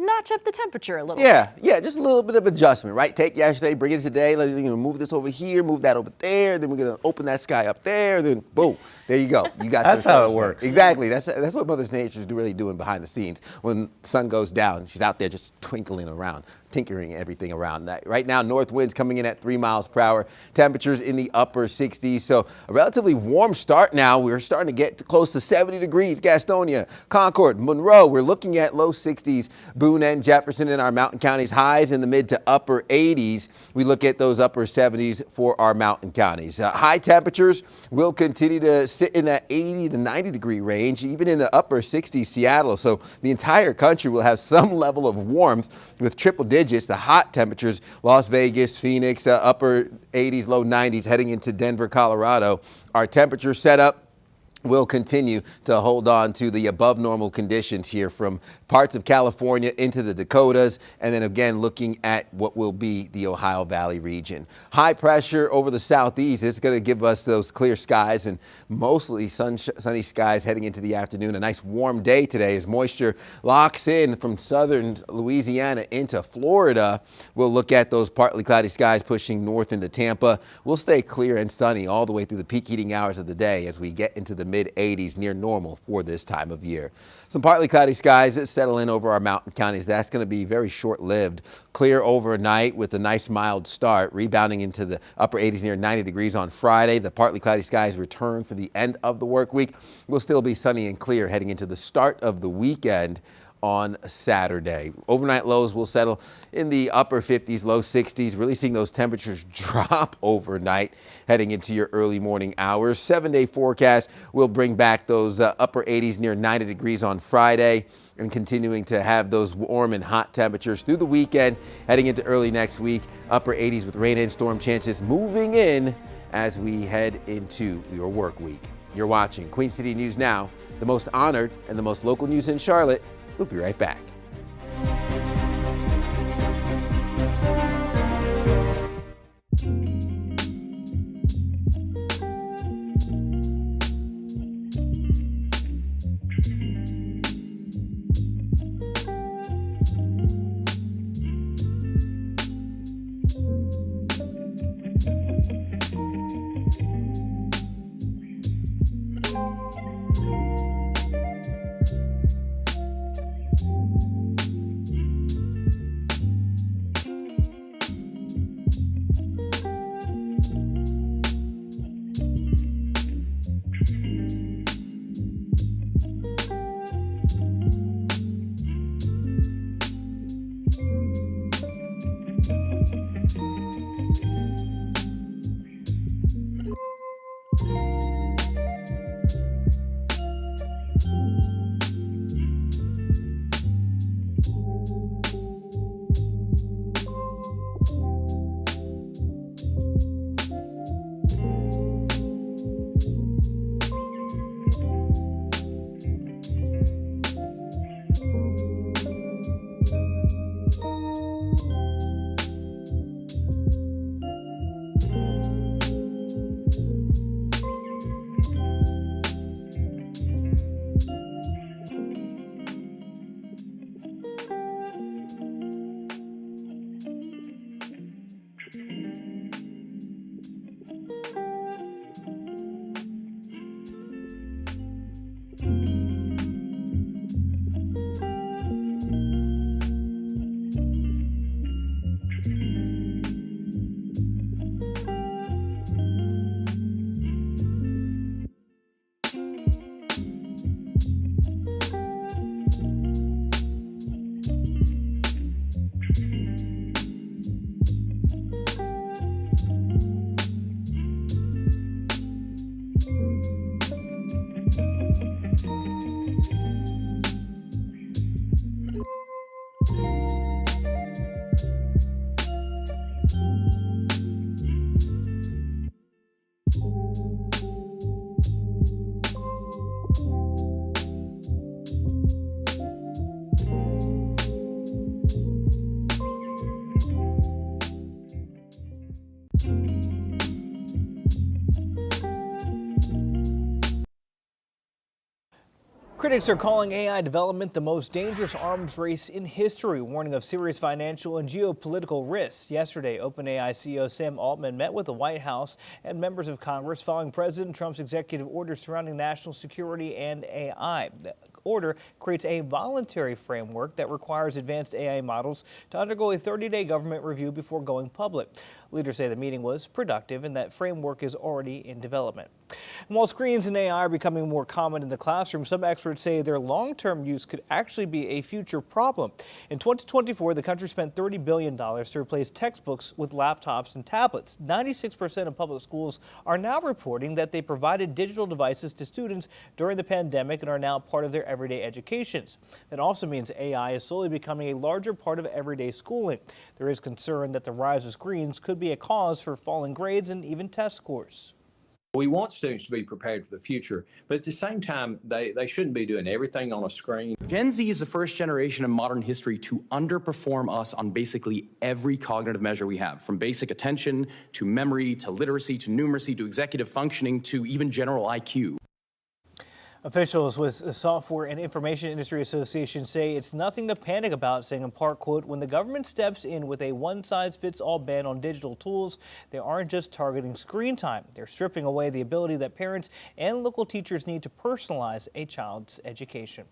notch up the temperature a little. Yeah, just a little bit of adjustment, right? Take yesterday, bring it today. Let's move this over here, move that over there. Then we're gonna open that sky up there. Then boom, there you go. You got That's your how it Thursday. works. Exactly. That's what Mother Nature is really doing behind the scenes. When the sun goes down, she's out there just twinkling around, tinkering everything around. Right now, north winds coming in at 3 miles per hour. Temperatures in the upper 60s. So a relatively warm start now. We're starting to get close to 70 degrees. Gastonia, Concord, Monroe. We're looking at low 60s. Boone and Jefferson in our mountain counties. Highs in the mid to upper 80s. We look at those upper 70s for our mountain counties. High temperatures will continue to sit in that 80 to 90 degree range, even in the upper 60s Seattle. So the entire country will have some level of warmth with triple digits. The hot temperatures, Las Vegas, Phoenix, upper 80s, low 90s, heading into Denver, Colorado. Our temperature setup will continue to hold on to the above normal conditions here from parts of California into the Dakotas, and then again looking at what will be the Ohio Valley region. High pressure over the southeast is going to give us those clear skies and mostly sunny skies heading into the afternoon. A nice warm day today as moisture locks in from southern Louisiana into Florida. We'll look at those partly cloudy skies pushing north into Tampa. We'll stay clear and sunny all the way through the peak heating hours of the day as we get into the mid-80s, near normal for this time of year. Some partly cloudy skies that settle in over our mountain counties. That's going to be very short-lived. Clear overnight with a nice mild start, rebounding into the upper 80s near 90 degrees on Friday. The partly cloudy skies return for the end of the work week. We'll still be sunny and clear heading into the start of the weekend on Saturday. Overnight lows will settle in the upper 50s, low 60s, really seeing those temperatures drop overnight heading into your early morning hours. 7-day forecast will bring back those upper 80s near 90 degrees on Friday and continuing to have those warm and hot temperatures through the weekend heading into early next week. Upper 80s with rain and storm chances moving in as we head into your work week. You're watching Queen City News Now, the most honored and the most local news in Charlotte. We'll be right back. Critics are calling AI development the most dangerous arms race in history, warning of serious financial and geopolitical risks. Yesterday, OpenAI CEO Sam Altman met with the White House and members of Congress following President Trump's executive order surrounding national security and AI. The order creates a voluntary framework that requires advanced AI models to undergo a 30-day government review before going public. Leaders say the meeting was productive and that framework is already in development. And while screens and AI are becoming more common in the classroom, some experts say their long-term use could actually be a future problem. In 2024, the country spent $30 billion to replace textbooks with laptops and tablets. 96% of public schools are now reporting that they provided digital devices to students during the pandemic and are now part of their everyday educations. That also means AI is slowly becoming a larger part of everyday schooling. There is concern that the rise of screens could be a cause for falling grades and even test scores. We want students to be prepared for the future, but at the same time, they shouldn't be doing everything on a screen. Gen Z is the first generation in modern history to underperform us on basically every cognitive measure we have, from basic attention to memory to literacy to numeracy to executive functioning to even general IQ. Officials with the Software and Information Industry Association say it's nothing to panic about, saying in part, quote, when the government steps in with a one-size-fits-all ban on digital tools, they aren't just targeting screen time. They're stripping away the ability that parents and local teachers need to personalize a child's education.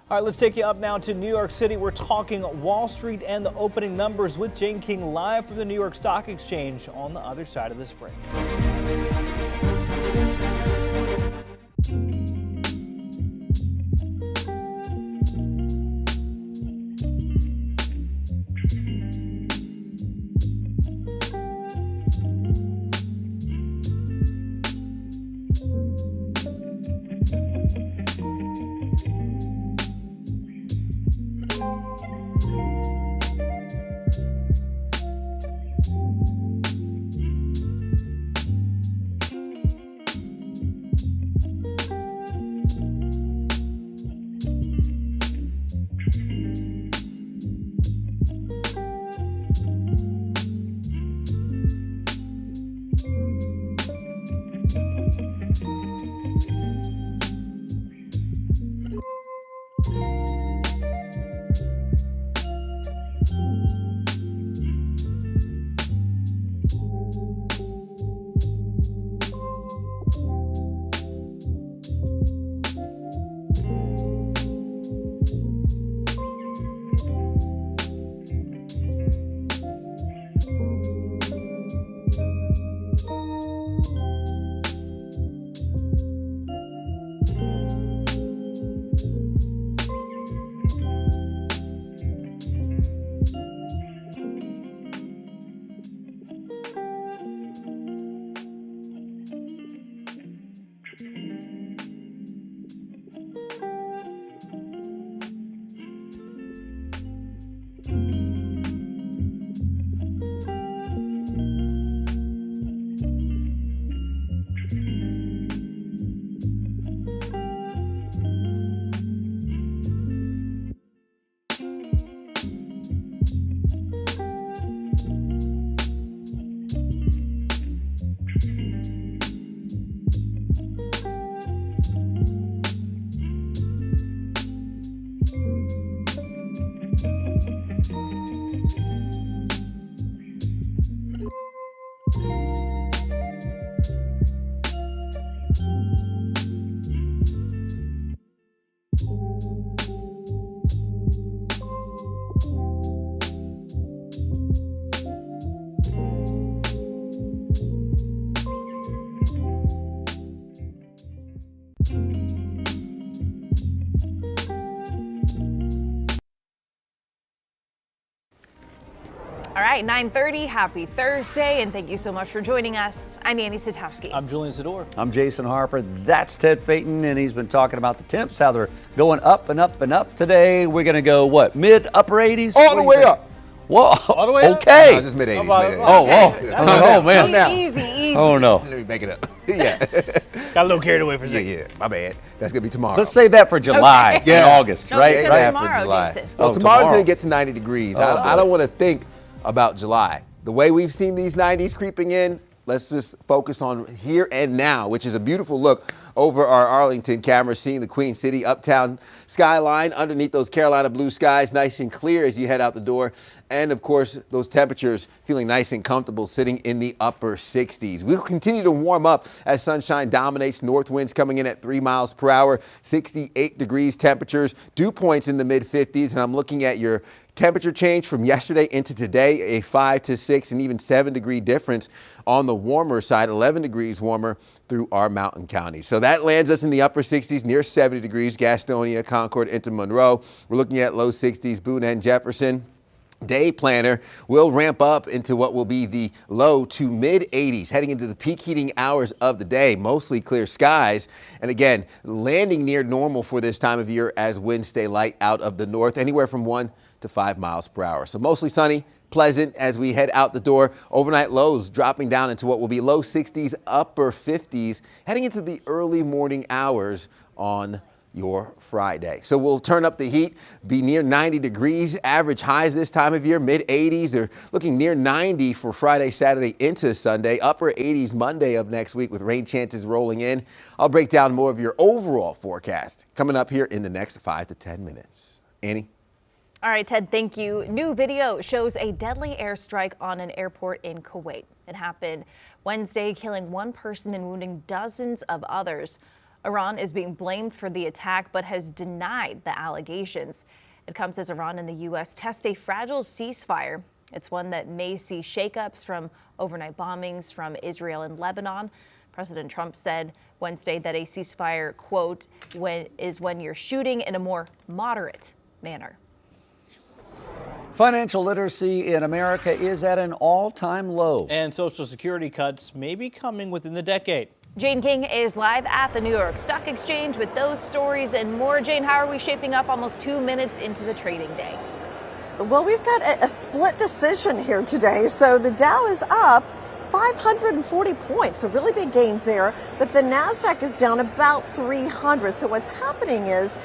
All right, let's take you up now to New York City. We're talking Wall Street and the opening numbers with Jane King live from the New York Stock Exchange on the other side of this break. All right, 9:30, happy Thursday, and thank you so much for joining us. I'm Annie Satowski. I'm Julian Zador. I'm Jason Harper. That's Ted Phaeton, and he's been talking about the temps, how they're going up and up and up today. We're going to go, what, mid-upper 80s? All the way up. Whoa. All the way up? Okay. No, just mid-80s. Oh, whoa. Oh, man. Easy. Oh, no. Let me make it up. Yeah. Got a little carried away for a second. Yeah, my bad. That's going to be tomorrow. Let's save that for July and August, No, right? you said Right. tomorrow, Jason. Well, tomorrow's going to get to 90 degrees. Oh, I don't want to think about July. The way we've seen these 90s creeping in, let's just focus on here and now, which is a beautiful look over our Arlington cameras, seeing the Queen City uptown skyline underneath those Carolina blue skies, nice and clear as you head out the door. And of course, those temperatures feeling nice and comfortable, sitting in the upper 60s. We'll continue to warm up as sunshine dominates. North winds coming in at 3 miles per hour, 68 degrees temperatures, dew points in the mid 50s. And I'm looking at your temperature change from yesterday into today, a 5 to 6 and even 7 degree difference on the warmer side, 11 degrees warmer through our mountain counties. So that lands us in the upper 60s, near 70 degrees, Gastonia, Concord into Monroe. We're looking at low 60s, Boone and Jefferson. Day planner will ramp up into what will be the low to mid 80s, heading into the peak heating hours of the day, mostly clear skies. And again, landing near normal for this time of year as winds stay light out of the north, anywhere from 1 to 5 miles per hour. So mostly sunny, pleasant as we head out the door. Overnight lows dropping down into what will be low 60s, upper 50s, heading into the early morning hours on your Friday. So we'll turn up the heat, be near 90 degrees, average highs this time of year, mid 80s. They're looking near 90 for Friday, Saturday into Sunday, upper 80s Monday of next week with rain chances rolling in. I'll break down more of your overall forecast coming up here in the next 5 to 10 minutes. Annie? All right, Ted, thank you. New video shows a deadly airstrike on an airport in Kuwait. It happened Wednesday, killing one person and wounding dozens of others. Iran is being blamed for the attack, but has denied the allegations. It comes as Iran and the U.S. test a fragile ceasefire. It's one that may see shakeups from overnight bombings from Israel and Lebanon. President Trump said Wednesday that a ceasefire, quote, is when you're shooting in a more moderate manner. Financial literacy in America is at an all-time low. And Social Security cuts may be coming within the decade. Jane King is live at the New York Stock Exchange with those stories and more. Jane, how are we shaping up almost 2 minutes into the trading day? Well, we've got a split decision here today. So the Dow is up 540 points, so really big gains there. But the NASDAQ is down about 300. So what's happening is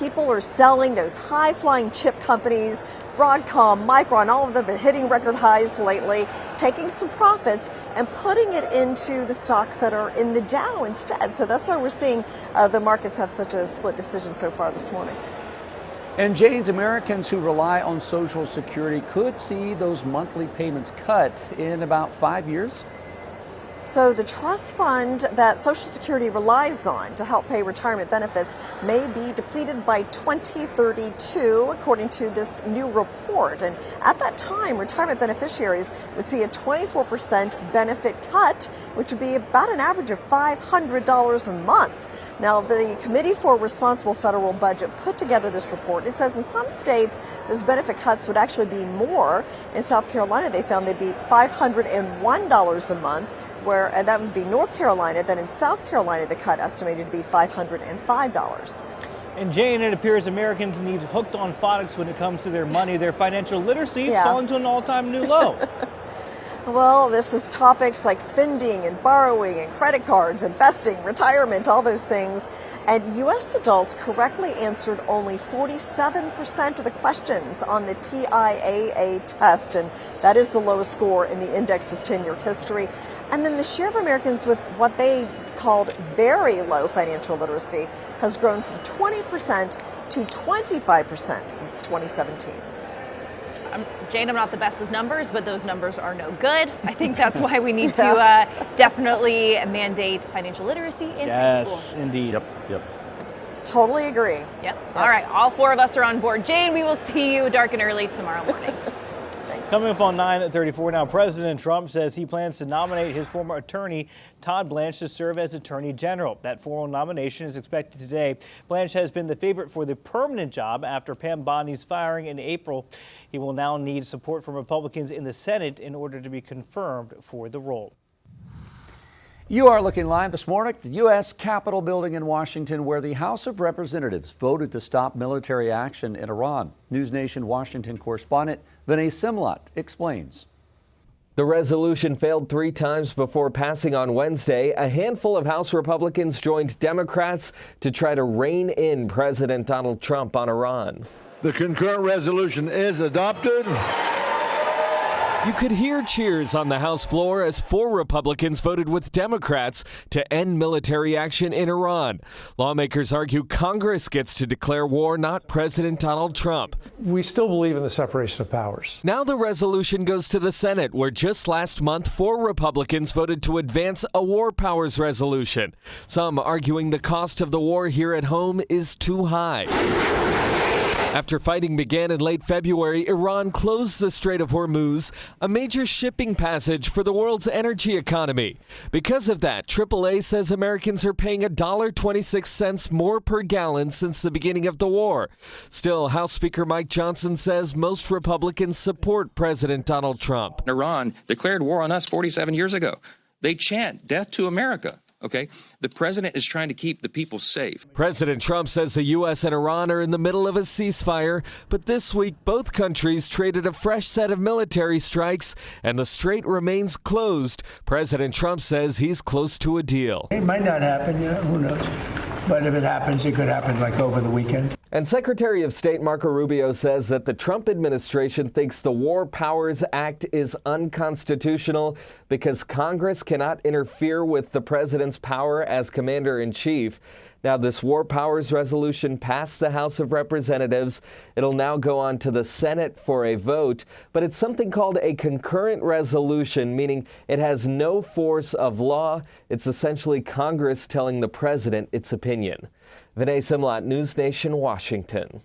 people are selling those high-flying chip companies. Broadcom, Micron, all of them have been hitting record highs lately, taking some profits and putting it into the stocks that are in the Dow instead. So that's why we're seeing the markets have such a split decision so far this morning. And Jane's, Americans who rely on Social Security could see those monthly payments cut in about 5 years. So the trust fund that Social Security relies on to help pay retirement benefits may be depleted by 2032, according to this new report. And at that time, retirement beneficiaries would see a 24% benefit cut, which would be about an average of $500 a month. Now, the Committee for Responsible Federal Budget put together this report. It says in some states, those benefit cuts would actually be more. In South Carolina, they found they'd be $501 a month. And that would be North Carolina. Then in South Carolina, the cut estimated to be $505. And Jane, it appears Americans need hooked on phonics when it comes to their money. Their financial literacy is falling to an all-time new low. Well, this is topics like spending and borrowing and credit cards, investing, retirement, all those things. And U.S. adults correctly answered only 47% of the questions on the TIAA test, and that is the lowest score in the index's 10-year history. And then the share of Americans with what they called very low financial literacy has grown from 20% to 25% since 2017. Jane, I'm not the best with numbers, but those numbers are no good. I think that's why we need to definitely mandate financial literacy in high school. Yes, indeed. Yep. Totally agree. Yep. All right. All four of us are on board. Jane, we will see you dark and early tomorrow morning. Coming up on 9:34 now, President Trump says he plans to nominate his former attorney, Todd Blanche, to serve as Attorney General. That formal nomination is expected today. Blanche has been the favorite for the permanent job after Pam Bondi's firing in April. He will now need support from Republicans in the Senate in order to be confirmed for the role. You are looking live this morning at the U.S. Capitol building in Washington, where the House of Representatives voted to stop military action in Iran. News Nation Washington correspondent Vinay Simlat explains. The resolution failed 3 times before passing on Wednesday. A handful of House Republicans joined Democrats to try to rein in President Donald Trump on Iran. The concurrent resolution is adopted. You could hear cheers on the House floor as 4 Republicans voted with Democrats to end military action in Iran. Lawmakers argue Congress gets to declare war, not President Donald Trump. We still believe in the separation of powers. Now the resolution goes to the Senate, where just last month 4 Republicans voted to advance a war powers resolution. Some arguing the cost of the war here at home is too high. After fighting began in late February, Iran closed the Strait of Hormuz, a major shipping passage for the world's energy economy. Because of that, AAA says Americans are paying $1.26 more per gallon since the beginning of the war. Still, House Speaker Mike Johnson says most Republicans support President Donald Trump. Iran declared war on us 47 years ago. They chant death to America. Okay, the president is trying to keep the people safe. President Trump says the U.S. and Iran are in the middle of a ceasefire, but this week both countries traded a fresh set of military strikes, and the strait remains closed. President Trump says he's close to a deal. It might not happen, who knows? But if it happens, it could happen like over the weekend. And Secretary of State Marco Rubio says that the Trump administration thinks the War Powers Act is unconstitutional because Congress cannot interfere with the president's power as commander-in-chief. Now, this War Powers resolution passed the House of Representatives. It'll now go on to the Senate for a vote, but it's something called a concurrent resolution, meaning it has no force of law. It's essentially Congress telling the president its opinion. Vinay Simlat, News Nation, Washington.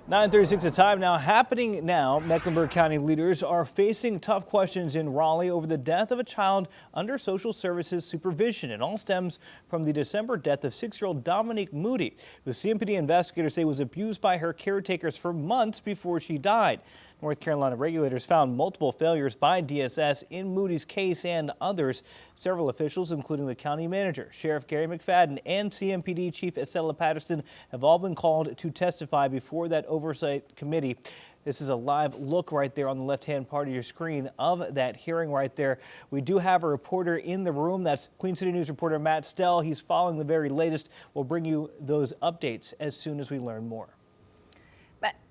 9:36 the time now. Happening now, Mecklenburg County leaders are facing tough questions in Raleigh over the death of a child under social services supervision. It all stems from the December death of 6-year-old Dominique Moody, who CMPD investigators say was abused by her caretakers for months before she died. North Carolina regulators found multiple failures by DSS in Moody's case and others. Several officials, including the county manager, Sheriff Gary McFadden, and CMPD Chief Estella Patterson, have all been called to testify before that oversight committee. This is a live look right there on the left-hand part of your screen of that hearing right there. We do have a reporter in the room. That's Queen City News reporter Matt Stell. He's following the very latest. We'll bring you those updates as soon as we learn more.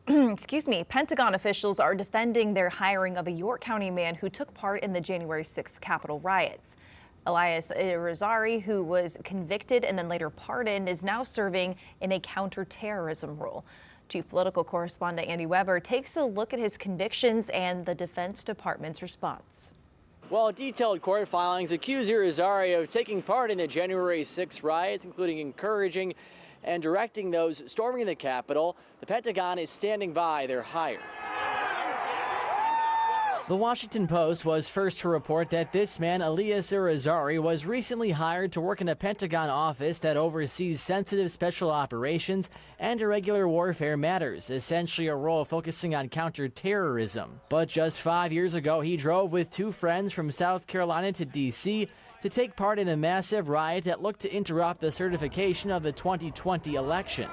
Excuse me, Pentagon officials are defending their hiring of a York County man who took part in the January 6th Capitol riots. Elias Irizarry, who was convicted and then later pardoned, is now serving in a counterterrorism role. Chief Political Correspondent Andy Weber takes a look at his convictions and the Defense Department's response. Well, detailed court filings accuse Irizarry of taking part in the January 6 riots, including encouraging and directing those storming the Capitol. The Pentagon is standing by their hire. The Washington Post was first to report that this man, Elias Irizarry, was recently hired to work in a Pentagon office that oversees sensitive special operations and irregular warfare matters, essentially a role focusing on counterterrorism. But just 5 years ago, he drove with 2 friends from South Carolina to D.C. to take part in a massive riot that looked to interrupt the certification of the 2020 election.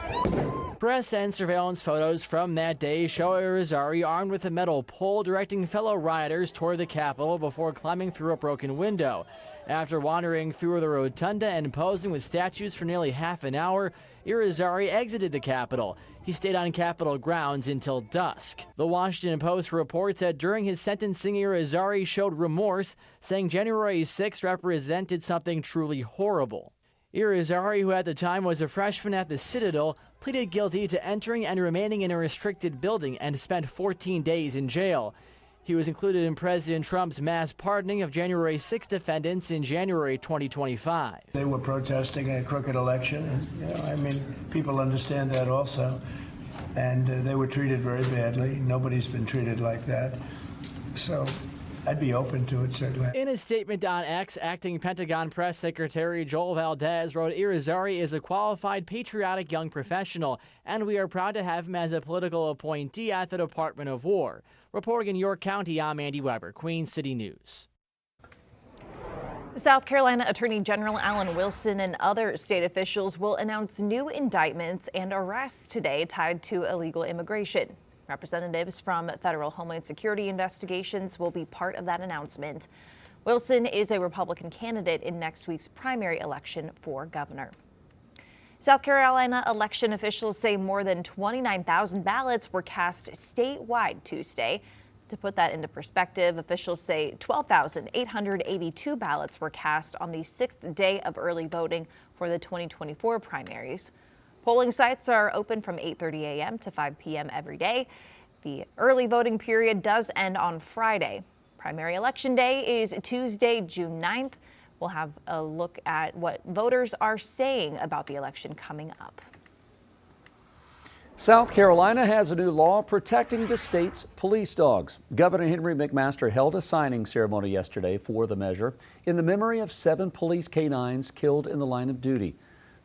Press and surveillance photos from that day show Irizarry armed with a metal pole directing fellow rioters toward the Capitol before climbing through a broken window. After wandering through the rotunda and posing with statues for nearly half an hour, Irizarry exited the Capitol. He stayed on Capitol grounds until dusk. The Washington Post reports that during his sentencing, Irizarry showed remorse, saying January 6 represented something truly horrible. Irizarry, who at the time was a freshman at the Citadel, pleaded guilty to entering and remaining in a restricted building and spent 14 days in jail. He was included in President Trump's mass pardoning of January 6 defendants in January 2025. They were protesting a crooked election. People understand that also. And they were treated very badly. Nobody's been treated like that. So I'd be open to it, certainly. In a statement on X, acting Pentagon Press Secretary Joel Valdez wrote, Irizarry is a qualified, patriotic young professional, and we are proud to have him as a political appointee at the Department of War. Reporting in York County, I'm Andy Weber, Queen City News. South Carolina Attorney General Alan Wilson and other state officials will announce new indictments and arrests today tied to illegal immigration. Representatives from Federal Homeland Security investigations will be part of that announcement. Wilson is a Republican candidate in next week's primary election for governor. South Carolina election officials say more than 29,000 ballots were cast statewide Tuesday. To put that into perspective, officials say 12,882 ballots were cast on the 6th day of early voting for the 2024 primaries. Polling sites are open from 8:30 a.m. to 5 p.m. every day. The early voting period does end on Friday. Primary election day is Tuesday, June 9th. We'll have a look at what voters are saying about the election coming up. South Carolina has a new law protecting the state's police dogs. Governor Henry McMaster held a signing ceremony yesterday for the measure in the memory of 7 police canines killed in the line of duty.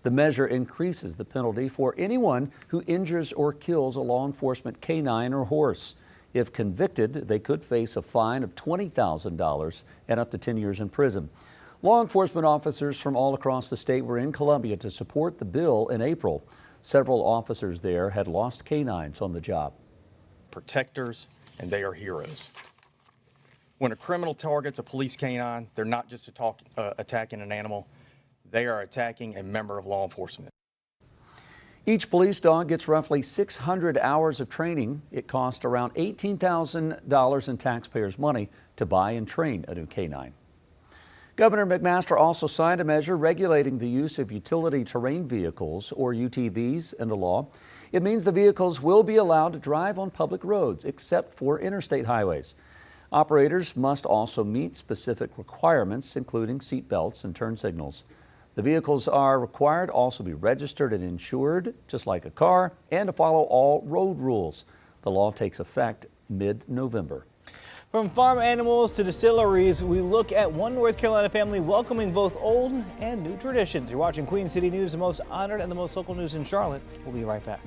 The measure increases the penalty for anyone who injures or kills a law enforcement canine or horse. If convicted, they could face a fine of $20,000 and up to 10 years in prison. Law enforcement officers from all across the state were in Columbia to support the bill in April. Several officers there had lost canines on the job. Protectors, and they are heroes. When a criminal targets a police canine, they're not just attacking an animal, they are attacking a member of law enforcement. Each police dog gets roughly 600 hours of training. It costs around $18,000 in taxpayers' money to buy and train a new canine. Governor McMaster also signed a measure regulating the use of utility terrain vehicles, or UTVs, into law. It means the vehicles will be allowed to drive on public roads, except for interstate highways. Operators must also meet specific requirements, including seat belts and turn signals. The vehicles are required to also be registered and insured, just like a car, and to follow all road rules. The law takes effect mid-November. From farm animals to distilleries, we look at one North Carolina family welcoming both old and new traditions. You're watching Queen City News, the most honored and the most local news in Charlotte. We'll be right back.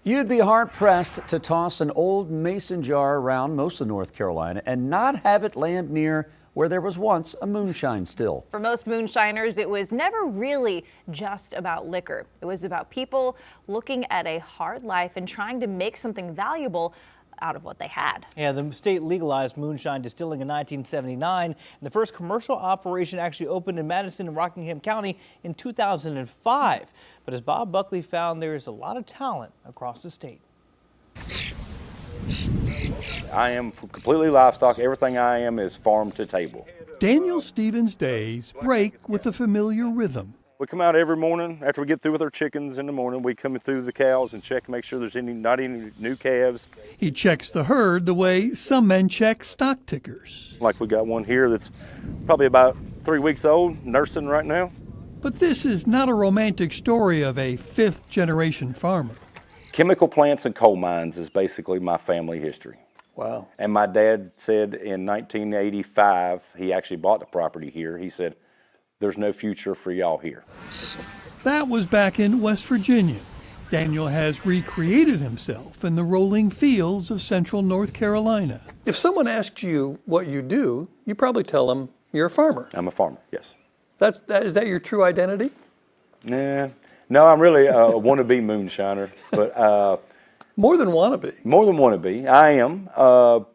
You'd be hard-pressed to toss an old mason jar around most of North Carolina and not have it land near where there was once a moonshine still. For most moonshiners, it was never really just about liquor. It was about people looking at a hard life and trying to make something valuable out of what they had. Yeah, the state legalized moonshine distilling in 1979, and the first commercial operation actually opened in Madison and Rockingham County in 2005. But as Bob Buckley found, there is a lot of talent across the state. I am completely livestock. Everything I am is farm to table. Daniel Stevens' days break with a familiar rhythm. We come out every morning after we get through with our chickens in the morning. We come through the cows and check, make sure there's not any new calves. He checks the herd the way some men check stock tickers. Like we got one here that's probably about 3 weeks old, nursing right now. But this is not a romantic story of a fifth-generation farmer. Chemical plants and coal mines is basically my family history. Wow. And my dad said in 1985, he actually bought the property here. He said, there's no future for y'all here. That was back in West Virginia. Daniel has recreated himself in the rolling fields of central North Carolina. If someone asks you what you do, you probably tell them you're a farmer. I'm a farmer, yes. Is that your true identity? Nah. No, I'm really a wannabe moonshiner, but more than wannabe. More than wannabe, I am.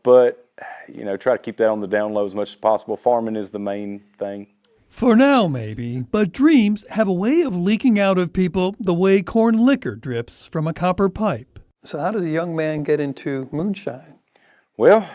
But you know, try to keep that on the down low as much as possible. Farming is the main thing. For now, maybe, but dreams have a way of leaking out of people the way corn liquor drips from a copper pipe. So how does a young man get into moonshine? Well,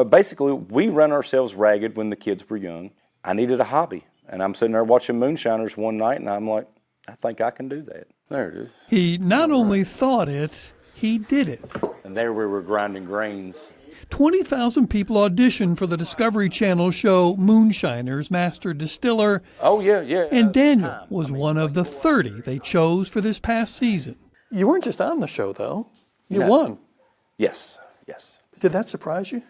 basically, we run ourselves ragged when the kids were young. I needed a hobby, and I'm sitting there watching moonshiners one night, and I'm like, I think I can do that. There it is. He not only thought it, he did it. And there we were grinding grains. 20,000 people auditioned for the Discovery Channel show Moonshiners Master Distiller. Oh, yeah. And Daniel was one of the 30 they chose for this past season. You weren't just on the show, though. You won. Yes. Did that surprise you?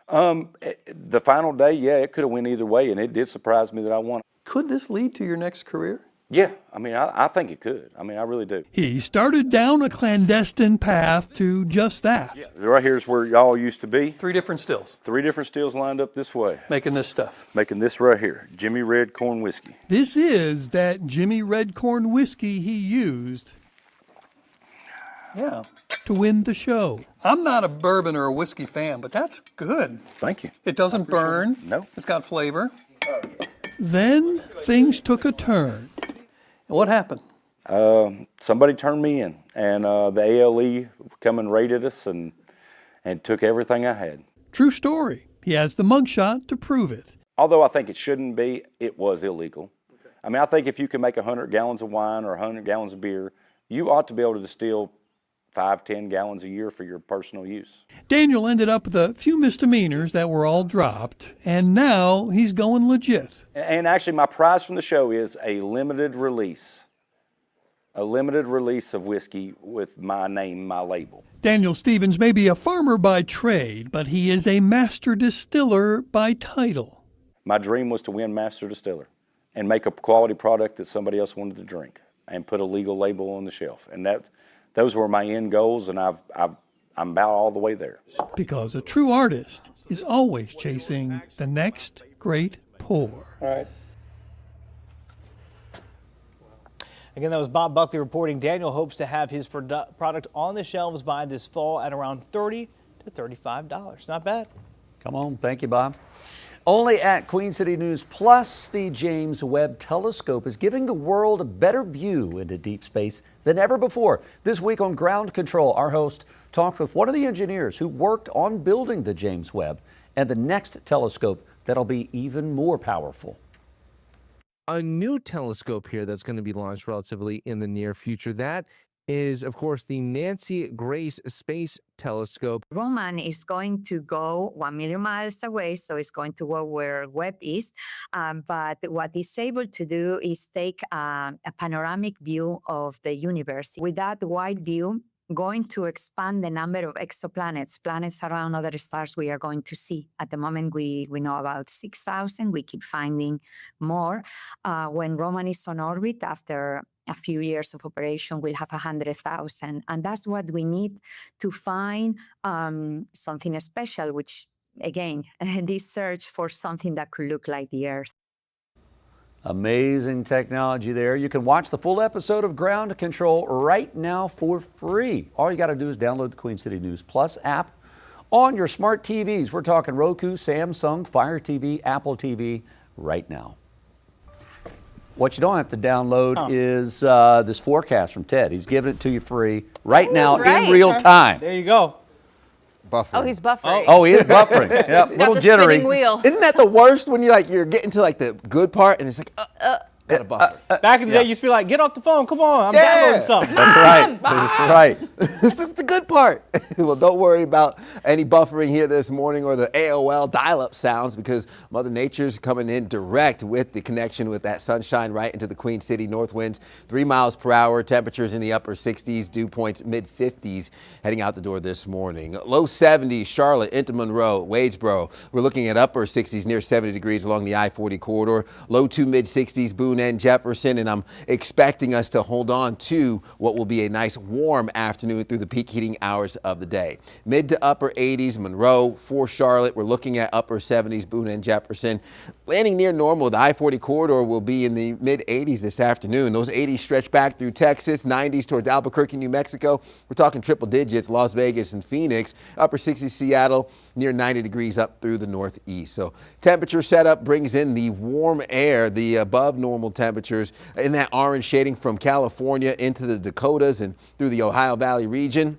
The final day, yeah, it could have went either way, and it did surprise me that I won. Could this lead to your next career? Yeah, I mean, I think it could. I mean, I really do. He started down a clandestine path to just that. Yeah. Right here's where y'all used to be. 3 different stills. 3 different stills lined up this way. Making this stuff. Making this right here, Jimmy Red Corn Whiskey. This is that Jimmy Red Corn Whiskey he used. Yeah. To win the show. I'm not a bourbon or a whiskey fan, but that's good. Thank you. It doesn't burn. No. It's got flavor. Then things took a turn. And what happened? Somebody turned me in, and the ALE come and raided us and took everything I had. True story. He has the mugshot to prove it. Although I think it shouldn't be, it was illegal. Okay. I mean, I think if you can make 100 gallons of wine or 100 gallons of beer, you ought to be able to distill 5-10 gallons a year for your personal use. Daniel ended up with a few misdemeanors that were all dropped, and now he's going legit. And actually, my prize from the show is a limited release. A limited release of whiskey with my name, my label. Daniel Stevens may be a farmer by trade, but he is a master distiller by title. My dream was to win Master Distiller and make a quality product that somebody else wanted to drink and put a legal label on the shelf. And those were my end goals, and I'm about all the way there. Because a true artist is always chasing the next great pour. All right. Again, that was Bob Buckley reporting. Daniel hopes to have his product on the shelves by this fall at around $30 to $35. Not bad. Come on. Thank you, Bob. Only at Queen City News Plus, the James Webb Telescope is giving the world a better view into deep space than ever before. This week on Ground Control, our host talked with one of the engineers who worked on building the James Webb and the next telescope that'll be even more powerful. A new telescope here that's going to be launched relatively in the near future. That is, of course, the Nancy Grace Space Telescope. Roman is going to go 1 million miles away, so it's going to go where Webb is. But what it's able to do is take a panoramic view of the universe. With that wide view, going to expand the number of exoplanets, planets around other stars we are going to see. At the moment, we know about 6,000. We keep finding more. When Roman is on orbit, after a few years of operation, we'll have 100,000. And that's what we need to find something special, which, again, this search for something that could look like the Earth. Amazing technology there. You can watch the full episode of Ground Control right now for free. All you got to do is download the Queen City News Plus app on your smart TVs. We're talking Roku, Samsung, Fire TV, Apple TV right now. What you don't have to download is this forecast from Ted. He's giving it to you free right now in real time. There you go. Buffering. Oh, he's buffering. Oh, he is buffering. Yeah, He's little got the jittery. spinning wheel. Isn't that the worst when you're getting to like the good part and it's like, gotta buffer. Back in the day, you used to be like, get off the phone. Come on, I'm Yeah. downloading something. That's right. That's right. This is the good part. Well, don't worry about any buffering here this morning or the AOL dial-up sounds because Mother Nature's coming in direct with the connection with that sunshine right into the Queen City. North winds 3 miles per hour, temperatures in the upper 60s, dew points mid-50s heading out the door this morning. Low 70s, Charlotte into Monroe, Wadesboro. We're looking at upper 60s near 70 degrees along the I-40 corridor. Low to mid-60s, Boone and Jefferson, and I'm expecting us to hold on to what will be a nice warm afternoon through the peak heating hours of the day. Mid to upper 80s, Monroe. For Charlotte, we're looking at upper 70s, Boone and Jefferson. Landing near normal, the I-40 corridor will be in the mid 80s this afternoon. Those 80s stretch back through Texas, 90s towards Albuquerque, New Mexico. We're talking triple digits, Las Vegas and Phoenix. Upper 60s, Seattle, near 90 degrees up through the northeast. So temperature setup brings in the warm air, the above normal temperatures in that orange shading from California into the Dakotas and through the Ohio Valley region.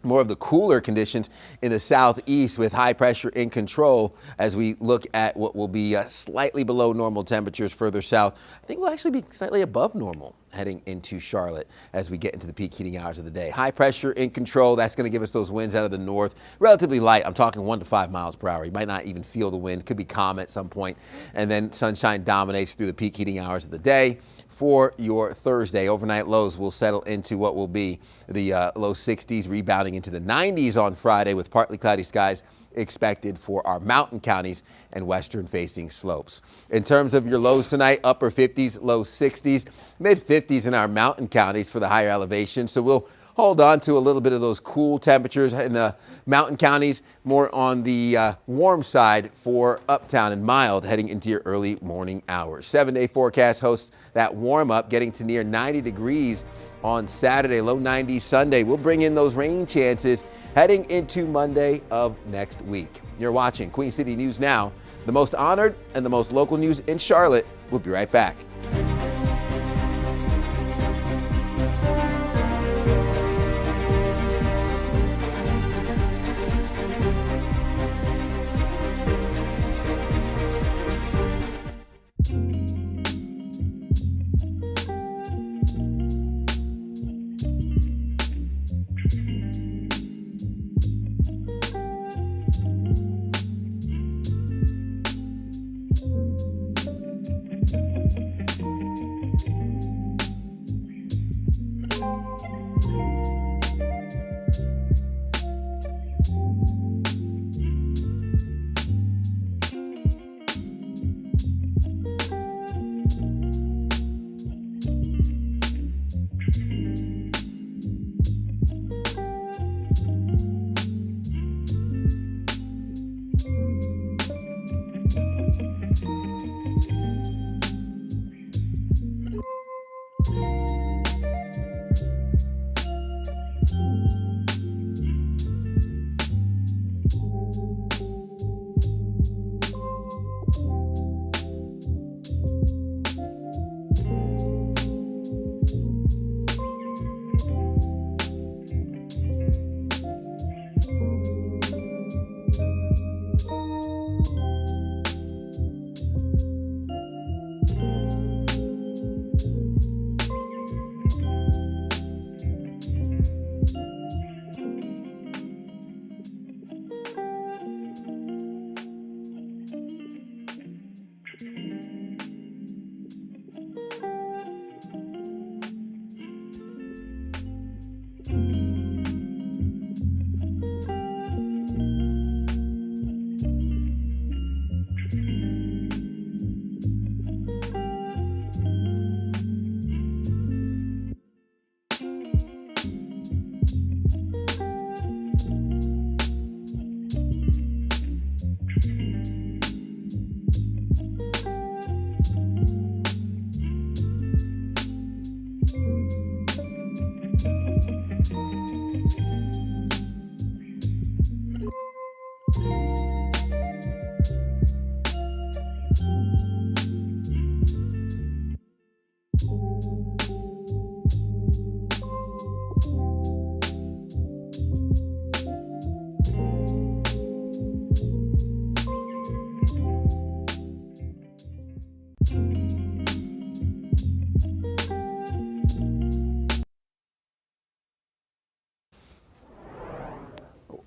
More of the cooler conditions in the southeast with high pressure in control as we look at what will be slightly below normal temperatures further south. I think we'll actually be slightly above normal heading into Charlotte as we get into the peak heating hours of the day. High pressure in control. That's going to give us those winds out of the north. Relatively light. I'm talking 1 to 5 miles per hour. You might not even feel the wind. Could be calm at some point. And then sunshine dominates through the peak heating hours of the day. For your Thursday, overnight lows will settle into what will be the low 60s, rebounding into the 90s on Friday with partly cloudy skies expected for our mountain counties and western facing slopes. In terms of your lows tonight, upper 50s, low 60s, mid 50s in our mountain counties for the higher elevation. So we'll hold on to a little bit of those cool temperatures in the mountain counties, more on the warm side for uptown and mild heading into your early morning hours. 7-day forecast hosts that warm up getting to near 90 degrees on Saturday, low 90s Sunday. We'll bring in those rain chances heading into Monday of next week. You're watching Queen City News Now, the most honored and the most local news in Charlotte. We'll be right back.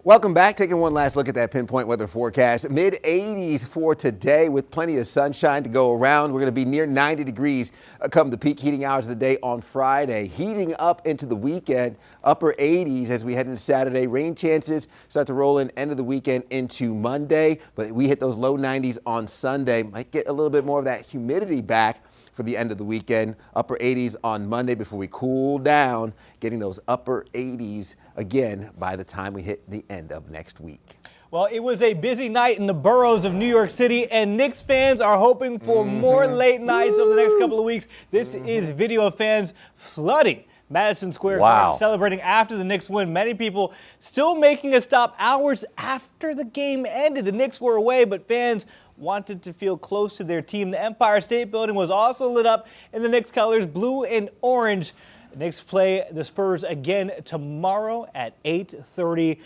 Welcome back. Taking one last look at that pinpoint weather forecast. Mid-80s for today with plenty of sunshine to go around. We're going to be near 90 degrees come the peak heating hours of the day on Friday. Heating up into the weekend, upper 80s as we head into Saturday. Rain chances start to roll in end of the weekend into Monday, but we hit those low 90s on Sunday. Might get a little bit more of that humidity back for the end of the weekend. Upper 80s on Monday before we cool down, getting those upper 80s again by the time we hit the end of next week. Well, it was a busy night in the boroughs of New York City, and Knicks fans are hoping for more late nights over the next couple of weeks. This is video of fans flooding Madison Square Garden, celebrating after the Knicks win. Many people still making a stop hours after the game ended. The Knicks were away, but fans wanted to feel close to their team. The Empire State Building was also lit up in the Knicks colors, blue and orange. The Knicks play the Spurs again tomorrow at 8:30.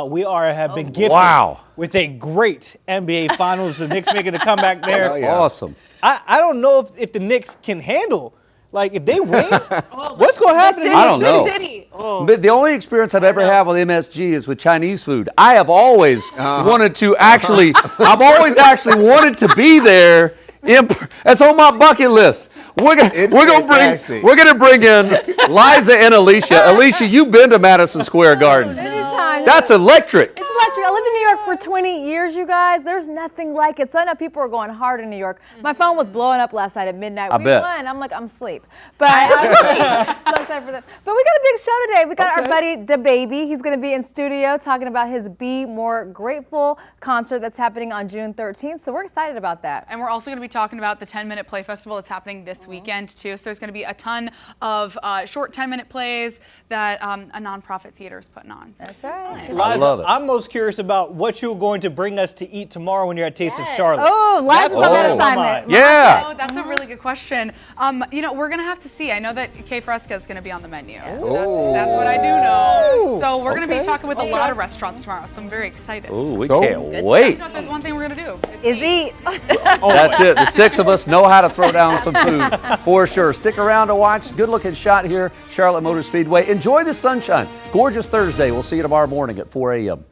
We have been gifted with a great NBA Finals. The Knicks making a comeback there. Awesome. I don't know if the Knicks can handle, like, if they win, what's going to happen in I don't know. But the only experience I've ever had with MSG is with Chinese food. I have always wanted to actually, I've always actually wanted to be there. That's on my bucket list. We're gonna bring in Liza and Alicia. Alicia, you've been to Madison Square Garden. That's electric. It's electric. I lived in New York for 20 years, you guys. There's nothing like it. So I know people are going hard in New York. My phone was blowing up last night at midnight. We won. I'm like, I'm asleep. But so excited for that. But we got a big show today. We got our buddy DaBaby. He's going to be in studio talking about his Be More Grateful concert that's happening on June 13th. So we're excited about that. And we're also going to be talking about the 10-minute play festival that's happening this weekend too. So there's going to be a ton of short 10-minute plays that a nonprofit theater is putting on. That's right. Liza, I love it. I'm most curious about what you're going to bring us to eat tomorrow when you're at Taste of Charlotte. Oh, Liza's on that assignment. Yeah. Oh, that's a really good question. You know, we're going to have to see. I know that K Fresca is going to be on the menu. So that's what I do know. So we're going to be talking with a lot of restaurants tomorrow. So I'm very excited. Ooh, we can't wait. You know, if there's one thing we're going to do, it's eat. That's it. The six of us know how to throw down some food for sure. Stick around to watch. Good looking shot here, Charlotte Motor Speedway. Enjoy the sunshine. Gorgeous Thursday. We'll see you tomorrow morning at 4 a.m.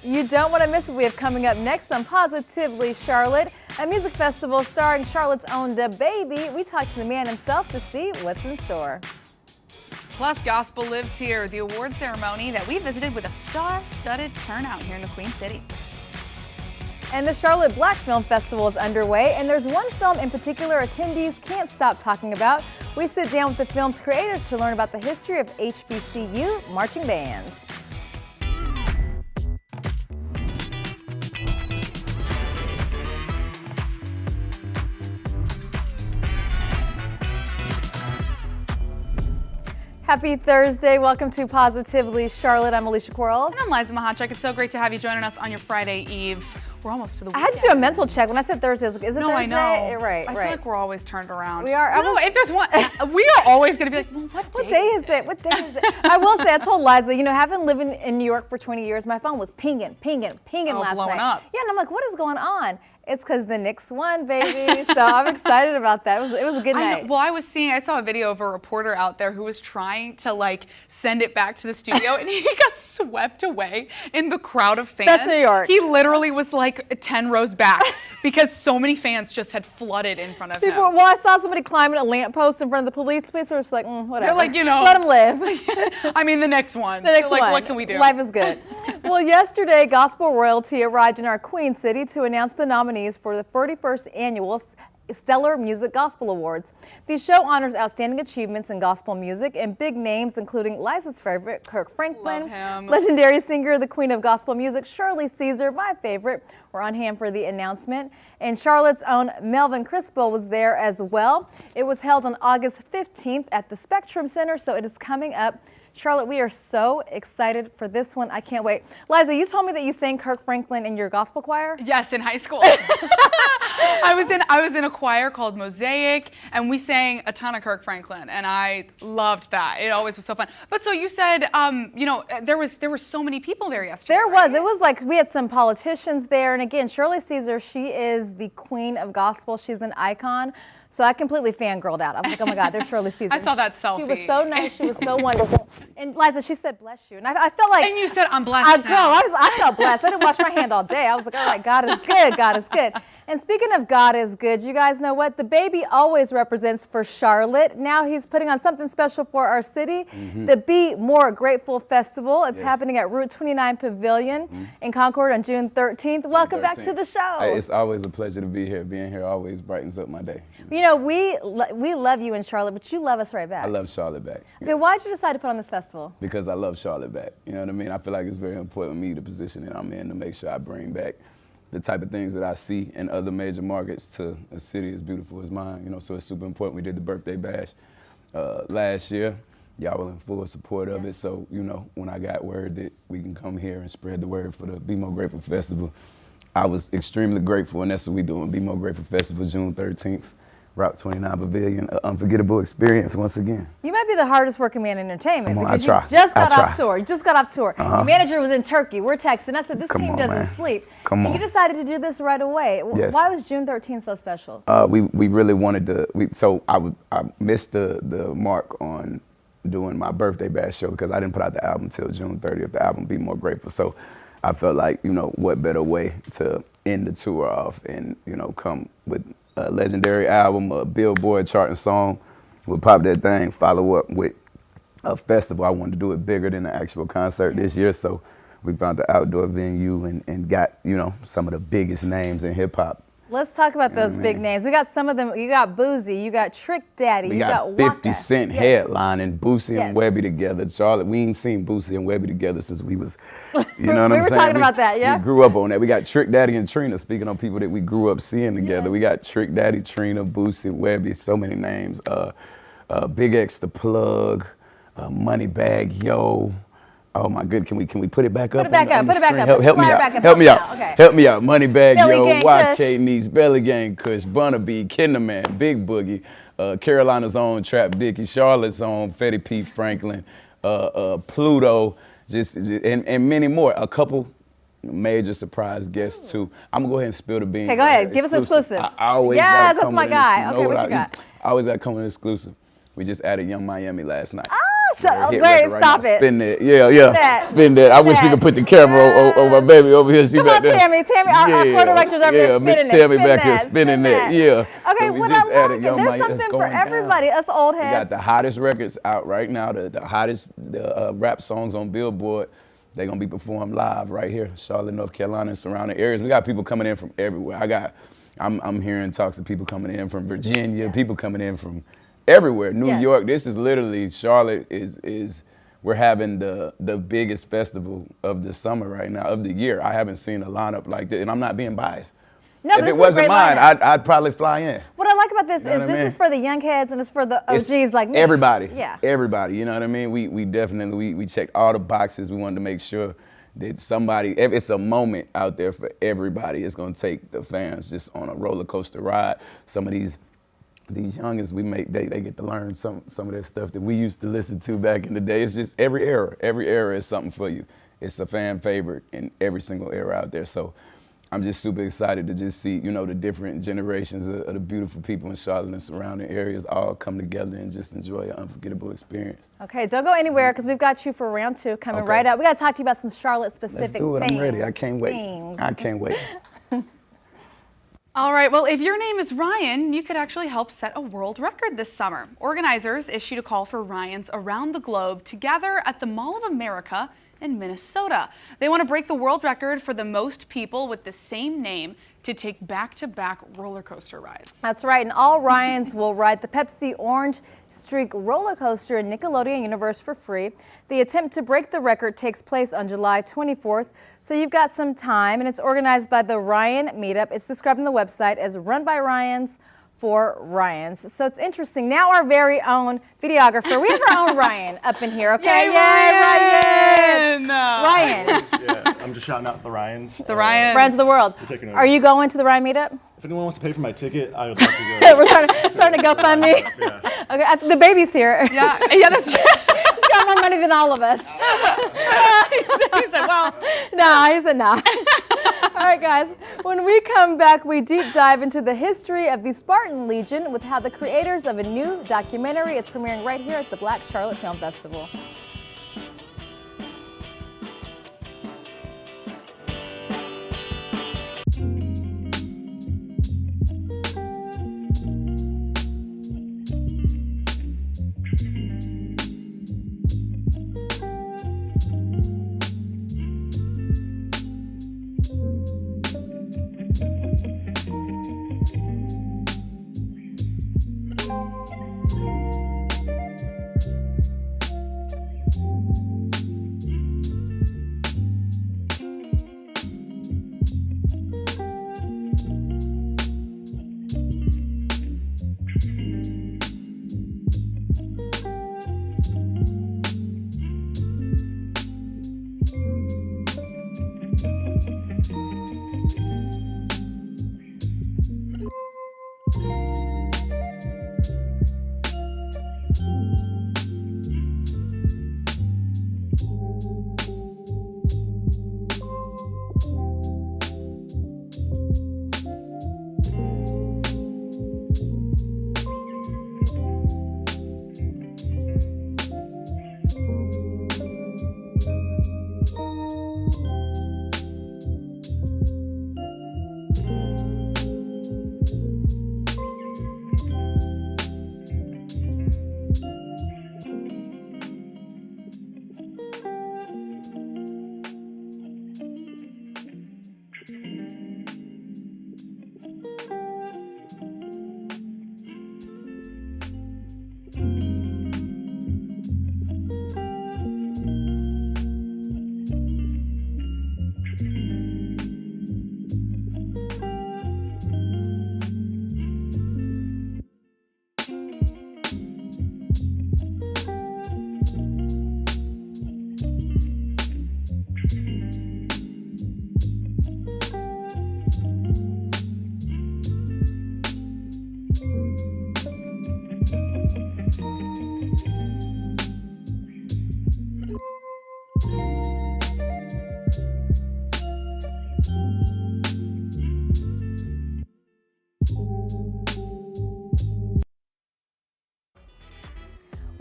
You don't want to miss what we have coming up next on Positively Charlotte, a music festival starring Charlotte's own DaBaby. We talked to the man himself to see what's in store. Plus, gospel lives here, the award ceremony that we visited with a star-studded turnout here in the Queen City. And the Charlotte Black Film Festival is underway, and there's one film in particular attendees can't stop talking about. We sit down with the film's creators to learn about the history of HBCU marching bands. Happy Thursday. Welcome to Positively Charlotte. I'm Alicia Quarles. And I'm Liza Mahachek. It's so great to have you joining us on your Friday Eve. We're almost to the weekend. I had to do a mental check when I said Thursday. Is it Thursday? No, I know. Right. I feel like we're always turned around. We are. If there's one, we are always going to be like, well, what day is it? What day is it? I will say, I told Liza, having lived in New York for 20 years, my phone was pinging last night. Blowing up. Yeah, and I'm like, what is going on? It's because the Knicks won, baby. So I'm excited about that. It was a good night. Well, I saw a video of a reporter out there who was trying to send it back to the studio, and he got swept away in the crowd of fans. That's New York. He literally was 10 rows back because so many fans just had flooded in front of him. Well, I saw somebody climbing a lamppost in front of the police. Police were just like, whatever. They're like, let them live. I mean, the next one. The next one. What can we do? Life is good. Well, yesterday, gospel royalty arrived in our Queen City to announce the nominees for the 31st annual Stellar Music Gospel Awards. The show honors outstanding achievements in gospel music and big names, including Liza's favorite, Kirk Franklin, legendary singer, the Queen of Gospel Music, Shirley Caesar, my favorite, were on hand for the announcement. And Charlotte's own Melvin Crispell was there as well. It was held on August 15th at the Spectrum Center, so it is coming up. Charlotte, we are so excited for this one. I can't wait. Liza, you told me that you sang Kirk Franklin in your gospel choir? Yes, in high school. I was in a choir called Mosaic, and we sang a ton of Kirk Franklin, and I loved that. It always was so fun. But so you said, there were so many people there yesterday. There was. It was like we had some politicians there, and again, Shirley Caesar, she is the Queen of Gospel. She's an icon. So I completely fangirled out. I was like, oh my God, there's Shirley Caesar. I saw that selfie. She was so nice. She was so wonderful. And Liza, she said, bless you. And I felt like. And you said, I'm blessed. I felt blessed. I didn't wash my hand all day. I was like, all right, God is good. God is good. And speaking of God is good, you guys know what? DaBaby always represents for Charlotte. Now he's putting on something special for our city. The Be More Grateful Festival. It's happening at Route 29 Pavilion in Concord on June 13th. Welcome back to the show. Hey, it's always a pleasure to be here. Being here always brightens up my day. We love you in Charlotte, but you love us right back. I love Charlotte back. Okay, why did you decide to put on this festival? Because I love Charlotte back. You know what I mean? I feel like it's very important to me, the position that I'm in, to make sure I bring back the type of things that I see in other major markets to a city as beautiful as mine. So it's super important. We did the birthday bash last year. Y'all were in full support of it. So, when I got word that we can come here and spread the word for the Be More Grateful Festival, I was extremely grateful, and that's what we're doing. Be More Grateful Festival, June 13th. Route 29 Pavilion, an unforgettable experience once again. You might be the hardest working man in entertainment because you just got off tour. You just got off tour. Your manager was in Turkey. We're texting. I said, this team doesn't sleep. And you decided to do this right away. Yes. Why was June 13th so special? We really wanted to, I missed the mark on doing my birthday bash show because I didn't put out the album till June 30th, the album Be More Grateful. So I felt like, what better way to end the tour off and, come with a legendary album, a Billboard charting song. We'll pop that thing, follow up with a festival. I wanted to do it bigger than the actual concert this year, so we found the outdoor venue and got, some of the biggest names in hip hop. Let's talk about those big names. We got some of them. You got Boosie, you got Trick Daddy, you got 50 Cent headlining, Boosie and Webby together. Charlotte, we ain't seen Boosie and Webby together since we was, you know what I'm saying? We were talking about that, yeah? We grew up on that. We got Trick Daddy and Trina, speaking of people that we grew up seeing together. We got Trick Daddy, Trina, Boosie, Webby, so many names. Big X The Plug, Moneybag Yo. Oh my good, can we put it back up? Put it back up, put it back up. Help me out. Help me out. Okay. Help me out. Moneybag Yo, YK Needs, Belly Gang Kush, Bunnaby, Kinderman, Big Boogie, Carolina's own Trap Dickie, Charlotte's own Fetty P. Franklin, Pluto, and many more. A couple major surprise guests too. I'm gonna go ahead and spill the beans. Okay, go ahead. Give us exclusive. I always that's my guy. Okay, what you got? I always gotta come with an exclusive. We just added Young Miami last night. Oh, Hit Wait, record right stop now. it. Spin that. Yeah. Spin that. I wish we that. could put the camera over my baby over here. She Come back on, there. Tammy, our floor director's over there Miss spinning Tammy it. back here spinning that. Yeah. Okay, So we well, just I like added it. Young There's Mike. It's something for going down. everybody, us old We got heads. the hottest records out right now, the hottest rap songs on Billboard. They're going to be performed live right here, Charlotte, North Carolina, and surrounding areas. We got people coming in from everywhere. I'm hearing talks of people coming in from Virginia, people coming in from everywhere. New York. This is literally, Charlotte is we're having the biggest festival of the summer right now, of the year. I haven't seen a lineup like this, and I'm not being biased. No, if it wasn't mine, I'd probably fly in. What I like about this You know is what I this mean? is for the young heads and it's for the OGs like me. Everybody. Yeah. Everybody. You know what I mean? We definitely, we checked all the boxes. We wanted to make sure that somebody, if it's a moment out there for everybody, it's going to take the fans just on a roller coaster ride. Some of these youngins they get to learn some of that stuff that we used to listen to back in the day. It's just every era is something for you. It's a fan favorite in every single era out there. So I'm just super excited to just see, the different generations of the beautiful people in Charlotte and surrounding areas all come together and just enjoy an unforgettable experience. Okay, don't go anywhere because we've got you for round 2 coming right up. We got to talk to you about some Charlotte-specific Let's do it. things. I'm ready. I can't wait. I can't wait. All right, well, if your name is Ryan, you could actually help set a world record this summer. Organizers issued a call for Ryans around the globe to gather at the Mall of America in Minnesota. They want to break the world record for the most people with the same name to take back-to-back roller coaster rides. That's right, and all Ryans will ride the Pepsi Orange Streak roller coaster in Nickelodeon Universe for free. The attempt to break the record takes place on July 24th, so you've got some time, and it's organized by the Ryan Meetup. It's described on the website as Run by Ryans for Ryans. So it's interesting. Now our very own videographer, we have our own Ryan up in here, okay? Yay, Ryan! Ryan! Yeah, I'm just shouting out the Ryans. The Ryans. Friends of the world. We're taking over. Are you going to the Ryan Meetup? If anyone wants to pay for my ticket, I would love to go. We're starting to GoFundMe. Okay, the baby's here. Yeah, that's true. He's got more money than all of us. he said, well. No, he said no. All right, guys, when we come back, we deep dive into the history of the Spartan Legion with how the creators of a new documentary is premiering right here at the Black Charlotte Film Festival.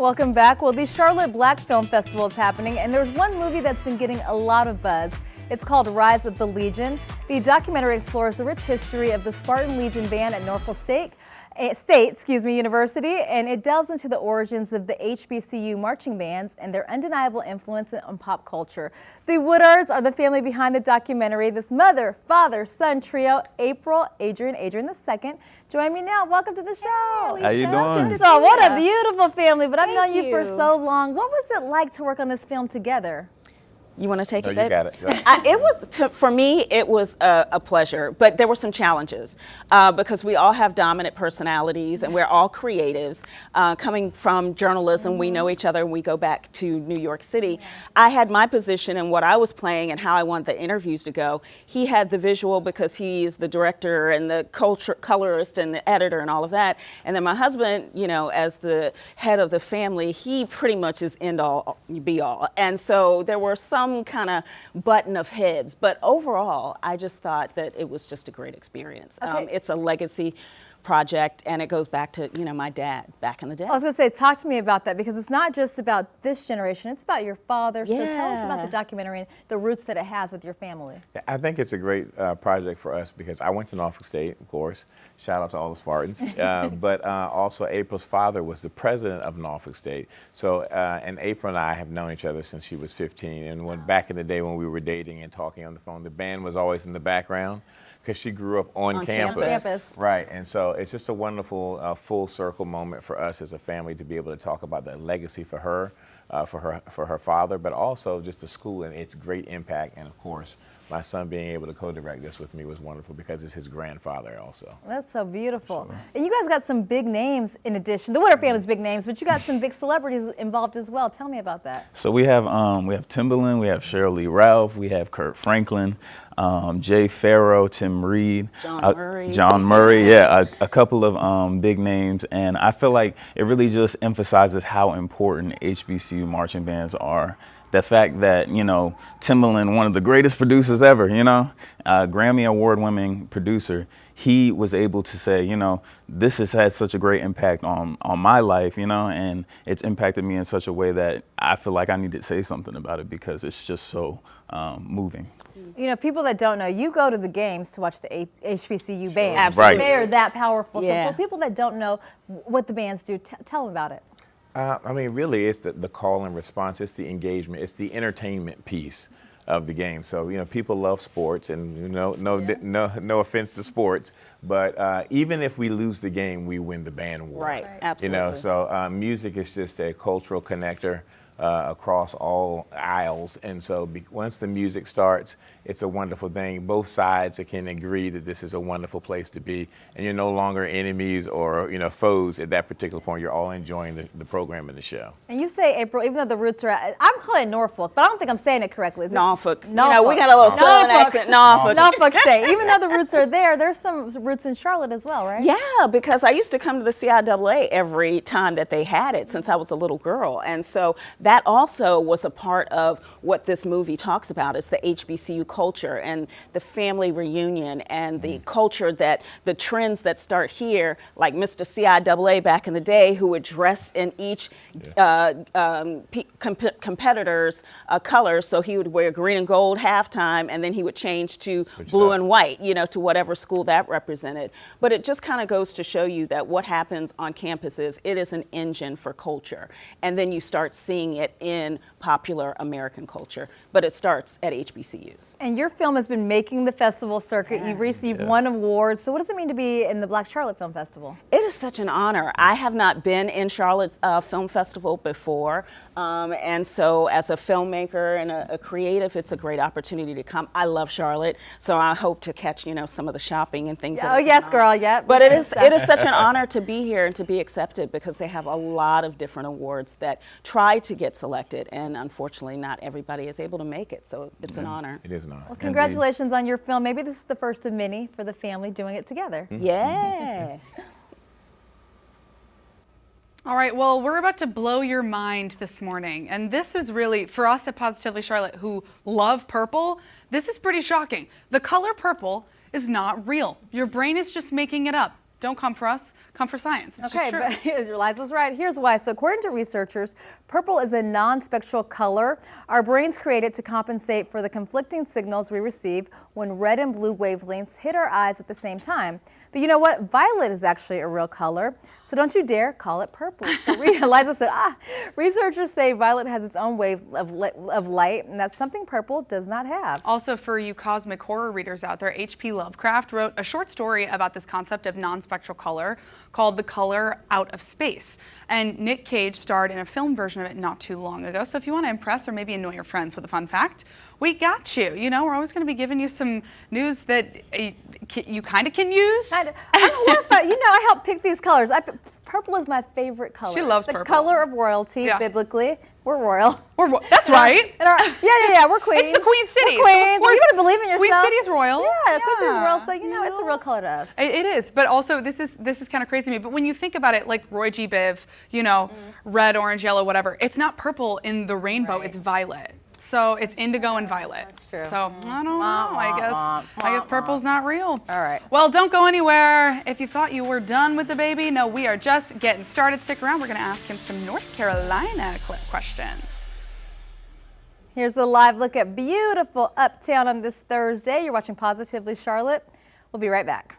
Welcome back. Well, the Charlotte Black Film Festival is happening, and there's one movie that's been getting a lot of buzz. It's called Rise of the Legion. The documentary explores the rich history of the Spartan Legion band at Norfolk State University, and it delves into the origins of the HBCU marching bands and their undeniable influence on pop culture. The Woodards are the family behind the documentary. This mother, father, son trio, April, Adrian the second, join me now. Welcome to the show. How you doing? So, what a beautiful family, but I've known you for so long. What was it like to work on this film together? You want to take No, it, you babe? got it. Go ahead. For me, it was a pleasure, but there were some challenges because we all have dominant personalities and we're all creatives. Coming from journalism, we know each other and we go back to New York City. I had my position and what I was playing and how I wanted the interviews to go. He had the visual because he is the director and the colorist and the editor and all of that. And then my husband, you know, as the head of the family, he pretty much is end all, be all. And so there were some kind of button of heads, but overall, I just thought that it was just a great experience. Okay. It's a legacy project, and it goes back to, you know, my dad back in the day. I was going to say, talk to me about that, because it's not just about this generation, it's about your father. So tell us about the documentary and the roots that it has with your family. I think it's a great project for us because I went to Norfolk State, of course. Shout out to all the Spartans. But also April's father was the president of Norfolk State. So, and April and I have known each other since she was 15. And when back in the day when we were dating and talking on the phone, the band was always in the background because she grew up on campus. Right, and so it's just a wonderful full circle moment for us as a family to be able to talk about the legacy for her, for her father, but also just the school and its great impact. And of course, my son being able to co-direct this with me was wonderful because it's his grandfather also. That's so beautiful. Sure. And you guys got some big names in addition. The Woodard family's big names, but you got some big celebrities involved as well. Tell me about that. So we have Timbaland, we have Cheryl Lee Ralph, we have Kurt Franklin, Jay Farrow, Tim Reed, John Murray, yeah, a couple of big names, and I feel like it really just emphasizes how important HBCU marching bands are. The fact that, you know, Timbaland, one of the greatest producers ever, you know, Grammy award-winning producer, he was able to say, you know, this has had such a great impact on my life, you know, and it's impacted me in such a way that I feel like I need to say something about it because it's just so moving. You know, people that don't know, you go to the games to watch the HBCU bands. Absolutely. They are that powerful. Yeah. So for people that don't know what the bands do, tell them about it. I mean, really, it's the call and response, it's the engagement, it's the entertainment piece of the game. So, you know, people love sports, and you know, no offense to sports, but even if we lose the game, we win the band war. Right, absolutely. You know, so music is just a cultural connector across all aisles, and so once the music starts, it's a wonderful thing. Both sides can agree that this is a wonderful place to be, and you're no longer enemies or, you know, foes at that particular point. You're all enjoying the program and the show. And you say, April, even though the roots are, I'm calling it Norfolk, but I don't think I'm saying it correctly. Norfolk. You know, we got a little southern accent. Norfolk State. Even though the roots are there, there's some roots in Charlotte as well, right? Yeah, because I used to come to the CIAA every time that they had it since I was a little girl, and so that also was a part of what this movie talks about, is the HBCU culture and the family reunion and the culture, that the trends that start here, like Mr. CIAA back in the day, who would dress in each competitor's colors. So he would wear green and gold halftime, and then he would change to blue and white, you know, to whatever school that represented. But it just kind of goes to show you that what happens on campuses, it is an engine for culture. And then you start seeing it in popular American culture, but it starts at HBCUs. And your film has been making the festival circuit. You've received won awards. So what does it mean to be in the Black Charlotte Film Festival? It is such an honor. I have not been in Charlotte's film festival before. And so as a filmmaker and a creative, it's a great opportunity to come. I love Charlotte, so I hope to catch, you know, some of the shopping and things. Oh, yes, girl, yeah. But it is such an honor to be here and to be accepted, because they have a lot of different awards that try to get selected, and unfortunately not everybody is able to make it, so it's an honor. It is an honor. Well, congratulations on your film. Maybe this is the first of many for the family doing it together. Yeah. All right, well, we're about to blow your mind this morning. And this is really, for us at Positively Charlotte who love purple, this is pretty shocking. The color purple is not real. Your brain is just making it up. Don't come for us, come for science. It's Okay, just true. but Liza's right. Here's why. So according to researchers, purple is a non-spectral color. Our brains create it to compensate for the conflicting signals we receive when red and blue wavelengths hit our eyes at the same time. But you know what? Violet is actually a real color, so don't you dare call it purple. So Liza said, researchers say violet has its own wave of light, and that's something purple does not have. Also, for you cosmic horror readers out there, H.P. Lovecraft wrote a short story about this concept of non-spectral color called The Color Out of Space. And Nick Cage starred in a film version of it not too long ago. So if you want to impress or maybe annoy your friends with a fun fact, we got you. You know, we're always going to be giving you some news that you kind of can use. I help pick these colors. Purple is my favorite color. She loves purple. purple. The color of royalty, biblically. We're royal. That's right. We're queens. It's the Queen City. We're queens. You gotta believe in yourself. Queen City's royal. Yeah, Queen City's royal. So it's a real color to us. It is, but also this is kind of crazy to me. But when you think about it, like Roy G. Biv, red, orange, yellow, whatever. It's not purple in the rainbow. It's violet. So it's indigo and violet. That's true. So I don't know. I guess purple's not real. All right. Well, don't go anywhere. If you thought you were done with the baby, no, we are just getting started. Stick around. We're going to ask him some North Carolina questions. Here's a live look at beautiful Uptown on this Thursday. You're watching Positively Charlotte. We'll be right back.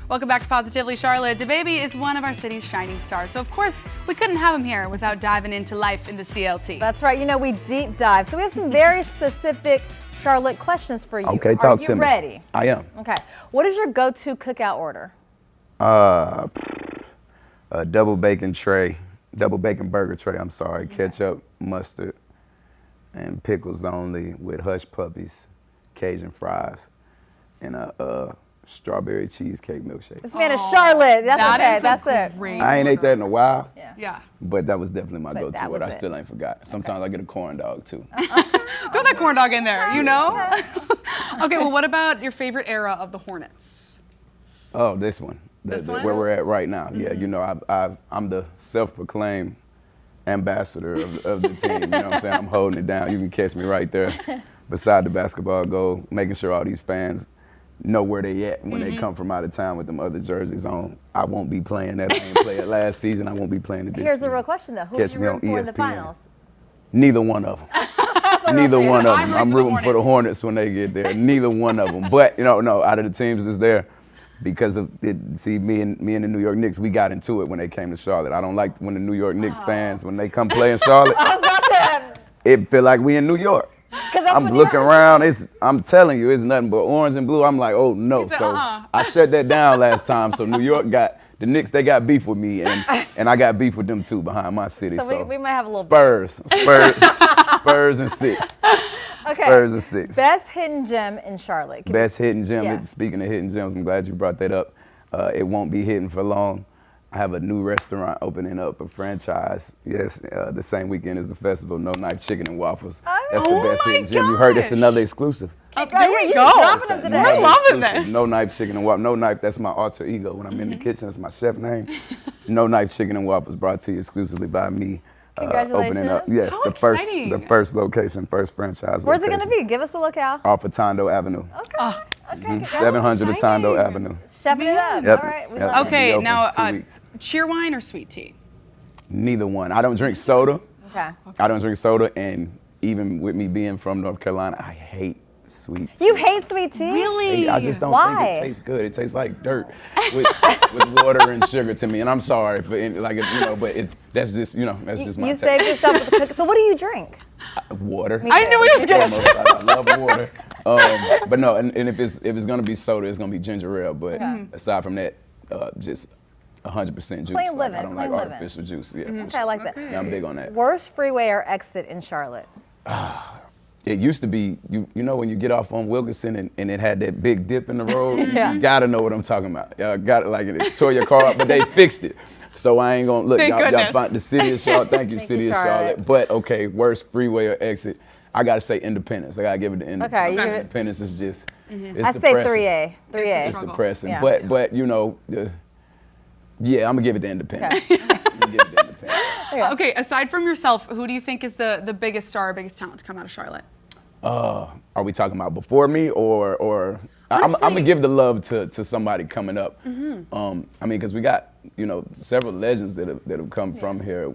Welcome back to Positively Charlotte. DaBaby is one of our city's shining stars, so of course we couldn't have him here without diving into life in the CLT. That's right. You know, we deep dive. So we have some very specific Charlotte questions for you. Okay, talk to me. Are you ready? I am. Okay. What is your go-to cookout order? A double bacon burger tray. I'm sorry, ketchup, mustard, and pickles only with hush puppies, Cajun fries, and a strawberry cheesecake milkshake. This man is Charlotte. That's That okay. is a That's it. great I ain't ate that in a while, Yeah. but that was definitely my But go-to that word. I was it. still ain't forgot. Sometimes I get a corn dog too. Throw that corn dog in there, you know? Okay, well, what about your favorite era of the Hornets? Oh, this one. This one? Where we're at right now. Yeah, you know, I'm the self-proclaimed ambassador of the team. You know what I'm saying? I'm holding it down. You can catch me right there beside the basketball goal, making sure all these fans know where they at when they come from out of town with them other jerseys on. I won't be playing that. I ain't played it last season. I won't be playing it this Here's season. the real question, though. Who Catch did you me root on for in the ESPN. finals? Neither one of them. Neither one of them. I'm rooting for the Hornets when they get there. Neither one of them. But, you know, no, out of the teams that's there, because of it, see, me and the New York Knicks, we got into it when they came to Charlotte. I don't like when the New York Knicks fans, when they come play in Charlotte, it feel like we in New York. I'm looking around, I'm telling you, it's nothing but orange and blue. I'm like, oh no. said, So I shut that down last time. So New York got, the Knicks, they got beef with me, and I got beef with them too behind my city. So we might have a little Spurs and 6. Okay. Spurs and 6. Best hidden gem in Charlotte. Best hidden gem. Yeah. Speaking of hidden gems, I'm glad you brought that up. It won't be hidden for long. I have a new restaurant opening up, a franchise. Yes, the same weekend as the festival. No Knife Chicken and Waffles. That's the best hidden gem. You heard that's another exclusive. There we go. Dropping them today. We're loving this. No Knife Chicken and Waffles. No Knife, that's my alter ego. When I'm in the kitchen, that's my chef name. No Knife Chicken and Waffles, brought to you exclusively by me. Opening up, yes, How the exciting. first location, first franchise. Where's it location. going to be? Give us the locale. Off of Tondo Avenue. Okay. Okay. 700 of Tondo Avenue. Chefing it up. Yep. All right. We Yep. love it. Okay, open now, 2 weeks. cheer wine or sweet tea? Neither one. I don't drink soda. Okay. I don't drink soda, and even with me being from North Carolina, I hate sweet tea. You hate sweet tea? Really? I just don't Why? think it tastes good. It tastes like dirt with water and sugar to me. And I'm sorry for any, like, you know, but that's just, you know, that's just my You taste. saved yourself with the cook. So what do you drink? Water. Me I too. knew he was gonna say. I love water. But no, and if it's gonna be soda, it's gonna be ginger ale. But aside from that, just 100% juice. Plain Like, living, I don't like plain living. artificial juice. Yeah, Okay, I like that. yeah, I'm big on that. Worst freeway or exit in Charlotte? It used to be, you know, when you get off on Wilkinson and it had that big dip in the road, Yeah. you gotta know what I'm talking about. Y'all got it, like it tore your car up, but they fixed it. So I ain't gonna look. Thank Y'all goodness. find the city of Charlotte. Thank you, Thank city you, of Charlotte. But okay, worst freeway or exit. I gotta say Independence. I gotta give it to Independence. Okay, you give it- Independence is just. It's I say depressing. 3A. 3A. It's depressing. Yeah. But you know, yeah, I'm gonna give it to Independence. I'm gonna give it to Independence. Okay, aside from yourself, who do you think is the biggest star, biggest talent to come out of Charlotte? Are we talking about before me or I'm gonna give the love to somebody coming up. I mean, because we got, you know, several legends that have come from here.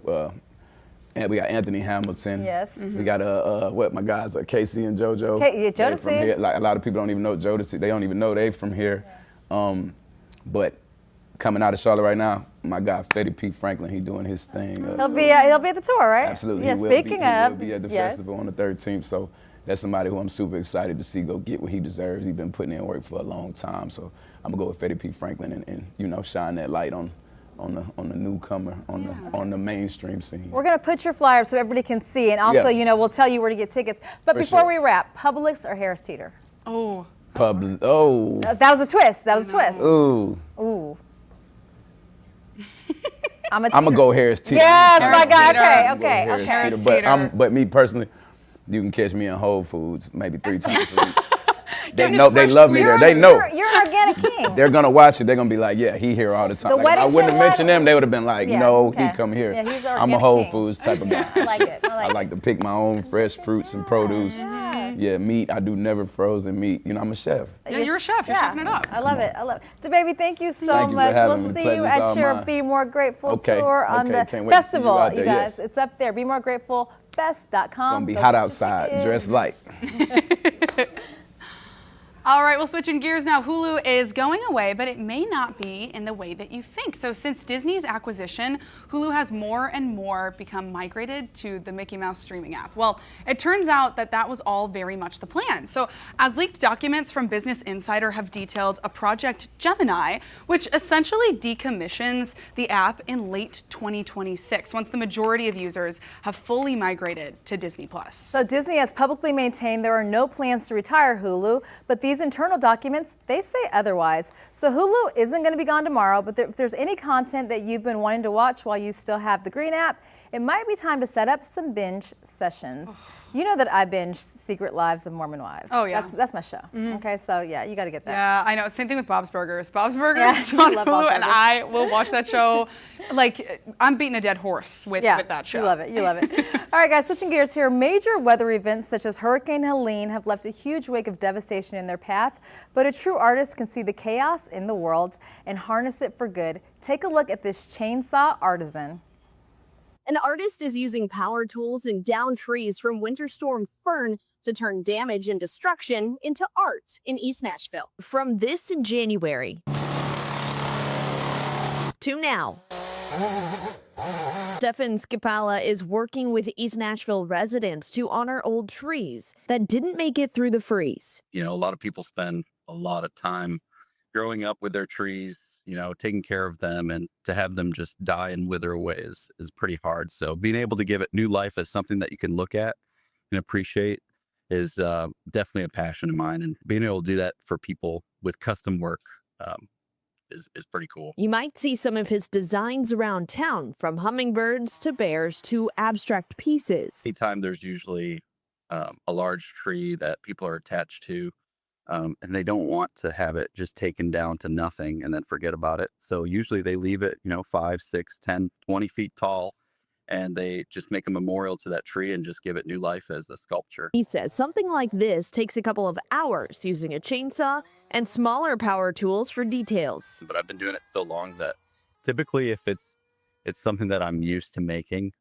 And we got Anthony Hamilton. Yes. We got my guys Casey and JoJo. Yeah, They're from Jodeci. here. Like a lot of people don't even know Jodeci. They don't even know they from here. But coming out of Charlotte right now, my guy Fetty P. Franklin, he doing his thing. He'll be at the tour, right? Absolutely. Yeah. He will Speaking be, of, he will be at the yes. festival on the 13th. So that's somebody who I'm super excited to see go get what he deserves. He's been putting in work for a long time. So I'm gonna go with Fetty P. Franklin and you know, shine that light on the newcomer, on the mainstream scene. We're going to put your flyer up so everybody can see, and also, Yeah. you know, we'll tell you where to get tickets. But For before sure. we wrap, Publix or Harris Teeter? Oh. Oh. That was a twist. That was a twist. Ooh. Ooh. I'm gonna go Harris Teeter. Yes, my God. I'm Okay, gonna go okay. Harris Teeter. But me personally, you can catch me in Whole Foods maybe 3 times a week. They know, they love me there. They know. You're an organic king. They're gonna watch it. They're gonna be like, yeah, he here all the time. The Like, if I Weddington wouldn't have one? mentioned them. They would have been like, Yeah, no, okay. he come here. Yeah, he's an I'm a organic Whole king. Foods type of guy. I like it. I I like to pick my own fresh fruits and produce. Yeah, meat. I do never frozen meat. You know, I'm a chef. Yeah, you're a chef. You're chefing it up. I love it. I love it. So, baby, thank you so Thank you for much. having We'll me. see you Pleasure's at all your mine. Be More Grateful Okay, tour on okay. the Can't wait to see you festival. out there, You guys, yes. it's up there. BeMoreGratefulFest.com. It's gonna be Go hot get your outside. tickets. Dress light. All right, well, switching gears now. Hulu is going away, but it may not be in the way that you think. So since Disney's acquisition, Hulu has more and more become migrated to the Mickey Mouse streaming app. Well, it turns out that that was all very much the plan. So as leaked documents from Business Insider have detailed, a Project Gemini, which essentially decommissions the app in late 2026, once the majority of users have fully migrated to Disney+. So Disney has publicly maintained there are no plans to retire Hulu, but these internal documents, they say otherwise. So Hulu isn't going to be gone tomorrow, but if there's any content that you've been wanting to watch while you still have the Green app, it might be time to set up some binge sessions. You know that I binge Secret Lives of Mormon Wives. Oh, yeah. That's my show. Okay, so yeah, you got to get that. Yeah, I know. Same thing with Bob's Burgers. Bob's Burgers Yeah, on love Bob's Hulu, and Burgers. I will watch that show. Like, I'm beating a dead horse with that show. You love it. You love it. All right, guys, switching gears here. Major weather events such as Hurricane Helene have left a huge wake of devastation in their path, but a true artist can see the chaos in the world and harness it for good. Take a look at this chainsaw artisan. An artist is using power tools and downed trees from Winter Storm Fern to turn damage and destruction into art in East Nashville. From this in January to now, Stefan Skipala is working with East Nashville residents to honor old trees that didn't make it through the freeze. You know, a lot of people spend a lot of time growing up with their trees, you know, taking care of them, and to have them just die and wither away is pretty hard. So being able to give it new life as something that you can look at and appreciate is definitely a passion of mine. And being able to do that for people with custom work is pretty cool. You might see some of his designs around town, from hummingbirds to bears to abstract pieces. Anytime there's usually a large tree that people are attached to, and they don't want to have it just taken down to nothing and then forget about it. So usually they leave it, 5, 6, 10, 20 feet tall, and they just make a memorial to that tree and just give it new life as a sculpture. He says something like this takes a couple of hours using a chainsaw and smaller power tools for details. But I've been doing it so long that typically if it's something that I'm used to making,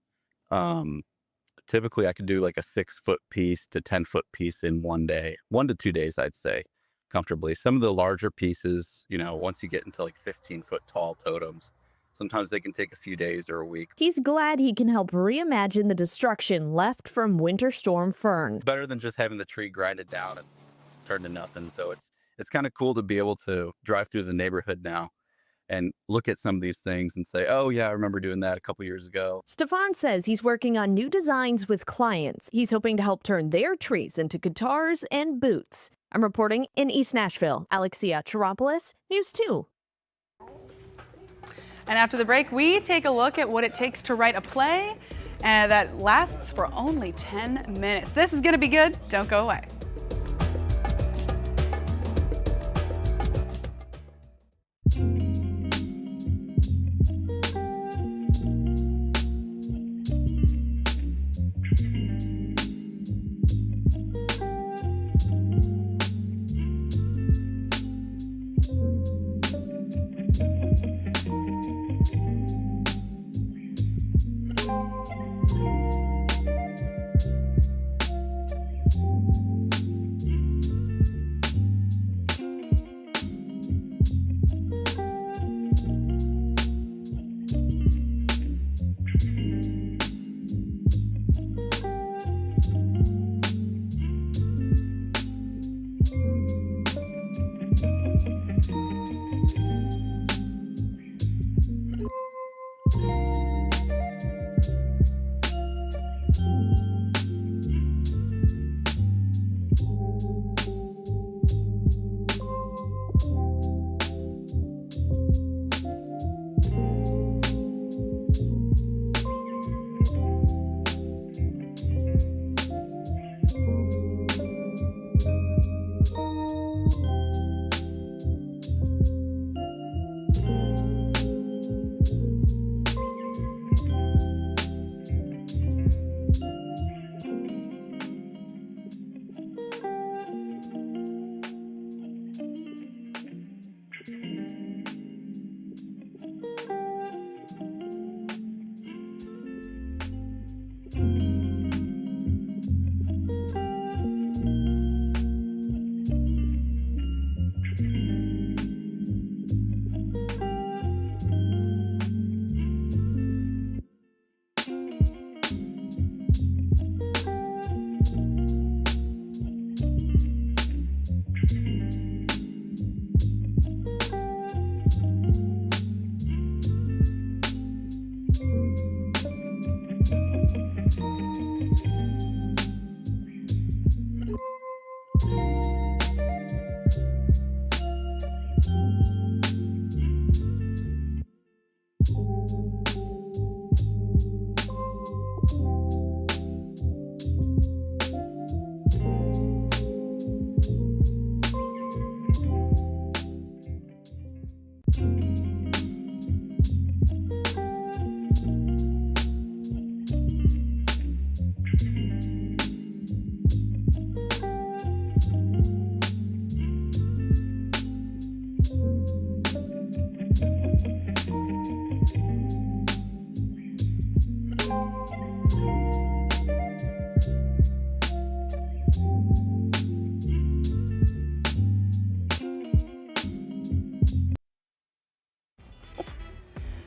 typically I could do like a 6-foot piece to 10-foot piece in 1 day, 1 to 2 days, I'd say, comfortably. Some of the larger pieces, once you get into like 15-foot tall totems, sometimes they can take a few days or a week. He's glad he can help reimagine the destruction left from Winter Storm Fern. Better than just having the tree grinded down and turned to nothing. So it's kind of cool to be able to drive through the neighborhood now and look at some of these things and say, oh yeah, I remember doing that a couple years ago. Stefan says he's working on new designs with clients. He's hoping to help turn their trees into guitars and boots. I'm reporting in East Nashville. Alexia Chiropoulos, News 2. And after the break, we take a look at what it takes to write a play that lasts for only 10 minutes. This is going to be good. Don't go away.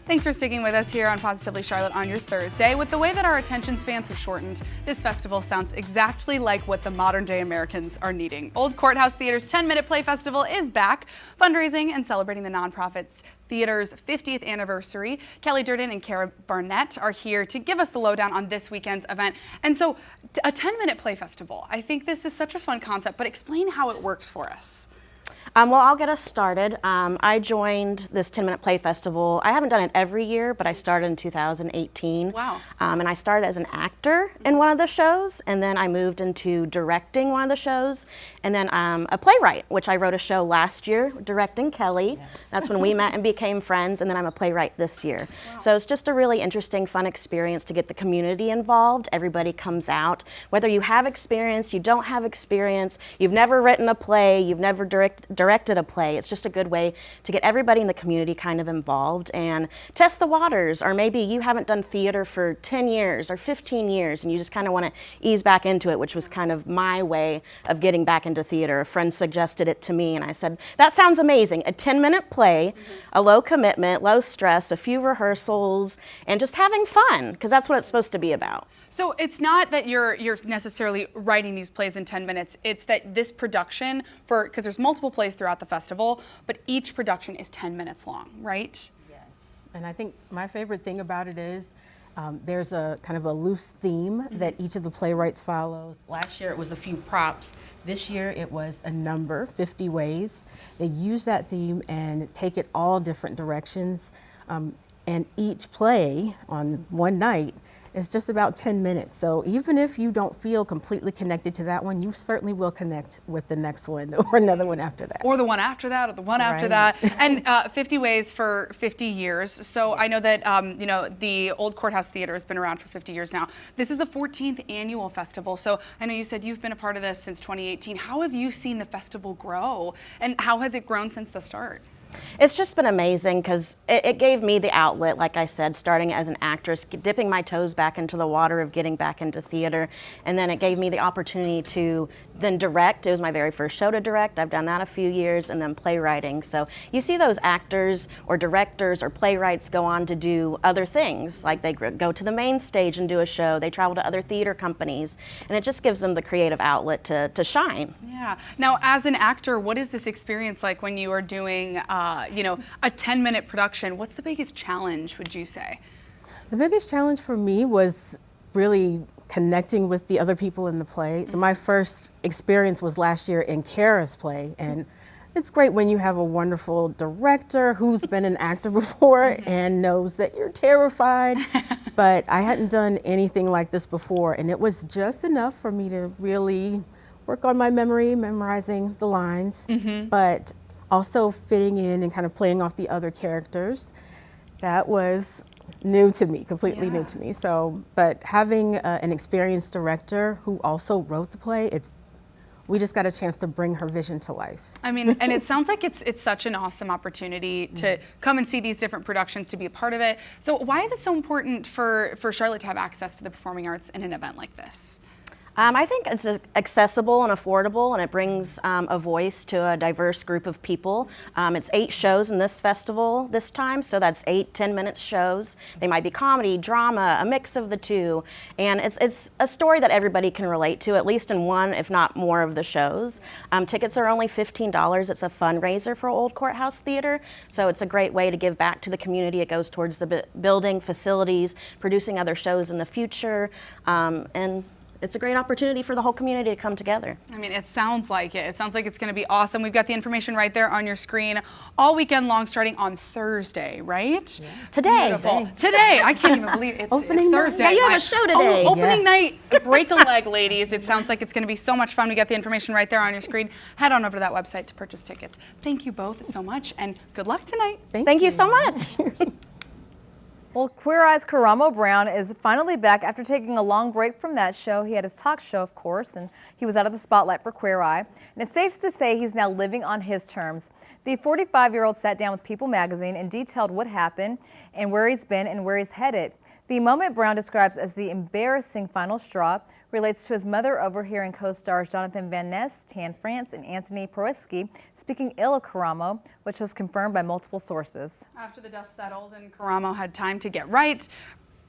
Thanks for sticking with us here on Positively Charlotte on your Thursday. With the way that our attention spans have shortened, this festival sounds exactly like what the modern day Americans are needing. Old Courthouse Theater's 10-Minute Play Festival is back, fundraising and celebrating the nonprofit's theater's 50th anniversary. Kelly Durden and Kara Barnett are here to give us the lowdown on this weekend's event. And so, a 10-minute play festival, I think this is such a fun concept, but explain how it works for us. Well, I'll get us started. I joined this 10-minute play festival. I haven't done it every year, but I started in 2018. Wow. And I started as an actor in one of the shows, and then I moved into directing one of the shows, and then a playwright, which I wrote a show last year, directing Kelly. Yes. That's when we met and became friends, and then I'm a playwright this year. Wow. So it's just a really interesting, fun experience to get the community involved. Everybody comes out, whether you have experience, you don't have experience, you've never written a play, you've never directed a play. It's just a good way to get everybody in the community kind of involved and test the waters. Or maybe you haven't done theater for 10 years or 15 years and you just kind of want to ease back into it, which was kind of my way of getting back into theater. A friend suggested it to me and I said, that sounds amazing. A 10-minute play, a low commitment, low stress, a few rehearsals, and just having fun, because that's what it's supposed to be about. So it's not that you're necessarily writing these plays in 10 minutes. It's that this production, because there's multiple plays throughout the festival, but each production is 10 minutes long, right? Yes, and I think my favorite thing about it is there's a kind of a loose theme that each of the playwrights follows. Last year it was a few props. This year it was a number, 50 ways. They use that theme and take it all different directions. And each play on one night is just about 10 minutes. So even if you don't feel completely connected to that one, you certainly will connect with the next one or another one after that. Or the one after that, or the one after that. And 50 ways for 50 years. So I know that the Old Courthouse Theater has been around for 50 years now. This is the 14th annual festival. So I know you said you've been a part of this since 2018. How have you seen the festival grow? And how has it grown since the start? It's just been amazing because it gave me the outlet, like I said, starting as an actress, dipping my toes back into the water of getting back into theater. And then it gave me the opportunity to then direct. It was my very first show to direct. I've done that a few years, and then playwriting. So you see those actors or directors or playwrights go on to do other things, like they go to the main stage and do a show. They travel to other theater companies, and it just gives them the creative outlet to shine. Yeah. Now, as an actor, what is this experience like when you are doing a 10-minute production? What's the biggest challenge, would you say? The biggest challenge for me was really connecting with the other people in the play. So my first experience was last year in Kara's play, and it's great when you have a wonderful director who's been an actor before and knows that you're terrified, but I hadn't done anything like this before, and it was just enough for me to really work on my memory, memorizing the lines, but also fitting in and kind of playing off the other characters. That was new to me, completely new to me. So, but having an experienced director who also wrote the play, we just got a chance to bring her vision to life. I mean, and it sounds like it's such an awesome opportunity to come and see these different productions, to be a part of it. So why is it so important for Charlotte to have access to the performing arts in an event like this? I think it's accessible and affordable, and it brings a voice to a diverse group of people. It's 8 shows in this festival this time, so that's 8 10-minute shows. They might be comedy, drama, a mix of the two, and it's a story that everybody can relate to, at least in one, if not more, of the shows. Tickets are only $15. It's a fundraiser for Old Courthouse Theater, so it's a great way to give back to the community. It goes towards the building, facilities, producing other shows in the future, and it's a great opportunity for the whole community to come together. I mean, it sounds like it. It sounds like it's going to be awesome. We've got the information right there on your screen all weekend long, starting on Thursday, right? Yes. Today. Today. I can't even believe it's Thursday. Yeah, you have a show today. Opening night. Break a leg, ladies. It sounds like it's going to be so much fun. We got the information right there on your screen. Head on over to that website to purchase tickets. Thank you both so much, and good luck tonight. Thank you so much. Well, Queer Eye's Karamo Brown is finally back after taking a long break from that show. He had his talk show, of course, and he was out of the spotlight for Queer Eye. And it's safe to say he's now living on his terms. The 45-year-old sat down with People magazine and detailed what happened and where he's been and where he's headed. The moment Brown describes as the embarrassing final straw relates to his mother overhearing co-stars Jonathan Van Ness, Tan France, and Anthony Proeski speaking ill of Karamo, which was confirmed by multiple sources. After the dust settled and Karamo had time to get right,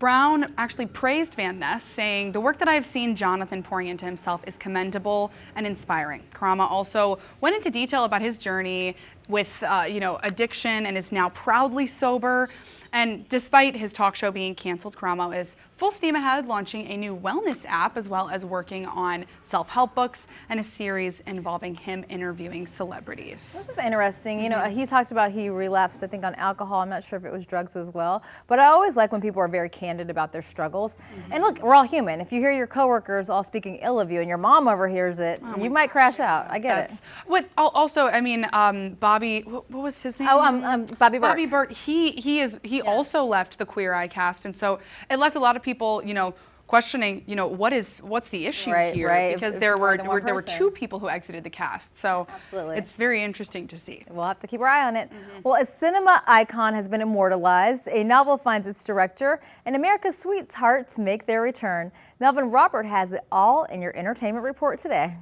Brown actually praised Van Ness, saying, "The work that I have seen Jonathan pouring into himself is commendable and inspiring." Karamo also went into detail about his journey with addiction and is now proudly sober. And despite his talk show being canceled, Karamo is full steam ahead, launching a new wellness app as well as working on self-help books and a series involving him interviewing celebrities. This is interesting. You know, he talked about he relapsed, I think, on alcohol. I'm not sure if it was drugs as well. But I always like when people are very candid about their struggles. And look, we're all human. If you hear your coworkers all speaking ill of you and your mom overhears it, you might crash out. I get it. What also, I mean, Bobby, what was his name? Bobby Burt. Bobby Burt. He also left the Queer Eye cast, and so it left a lot of people, questioning, what's the issue here? Right. Because there were two people who exited the cast, so it's very interesting to see. We'll have to keep our eye on it. Well, a cinema icon has been immortalized. A novel finds its director, and America's sweethearts make their return. Melvin Robert has it all in your entertainment report today.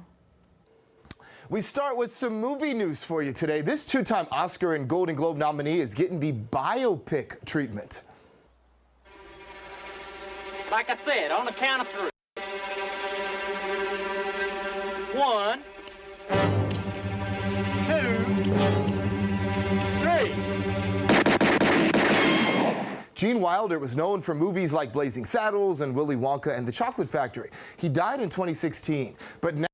We start with some movie news for you today. This two-time Oscar and Golden Globe nominee is getting the biopic treatment. Like I said, on the count of 3. 1, 2, 3. Gene Wilder was known for movies like Blazing Saddles and Willy Wonka and the Chocolate Factory. He died in 2016, but now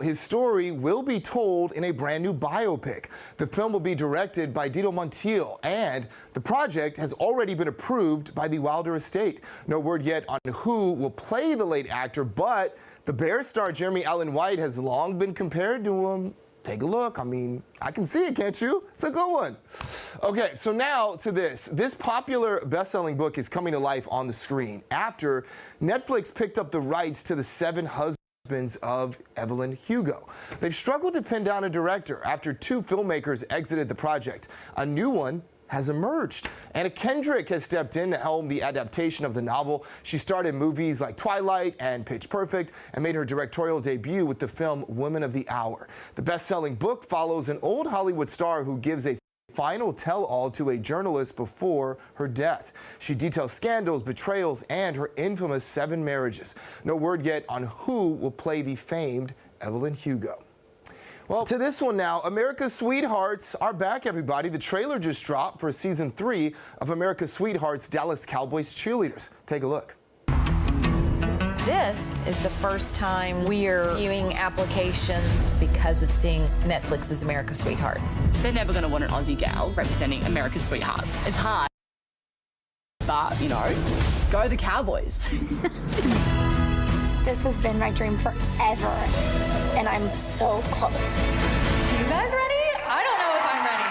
his story will be told in a brand new biopic. The film will be directed by Dito Montiel, and the project has already been approved by the Wilder estate. No word yet on who will play the late actor, but the Bear star Jeremy Allen White has long been compared to him. Take a look. I mean, I can see it, can't you? It's a good one. Okay, so now to this. This popular best-selling book is coming to life on the screen after Netflix picked up the rights to the 7 husbands of Evelyn Hugo. They've struggled to pin down a director after 2 filmmakers exited the project. A new one has emerged. Anna Kendrick has stepped in to helm the adaptation of the novel. She starred in movies like Twilight and Pitch Perfect and made her directorial debut with the film Women of the Hour. The best-selling book follows an old Hollywood star who gives a final tell-all to a journalist before her death. She details scandals, betrayals, and her infamous 7 marriages. No word yet on who will play the famed Evelyn Hugo. Well, to this one now. America's Sweethearts are back, everybody. The trailer just dropped for season 3 of America's Sweethearts Dallas Cowboys Cheerleaders. Take a look. This is the first time we're viewing applications because of seeing Netflix's America's Sweethearts. They're never going to want an Aussie gal representing America's Sweetheart. It's hard, but, go the Cowboys. This has been my dream forever, and I'm so close. You guys ready? I don't know if I'm ready.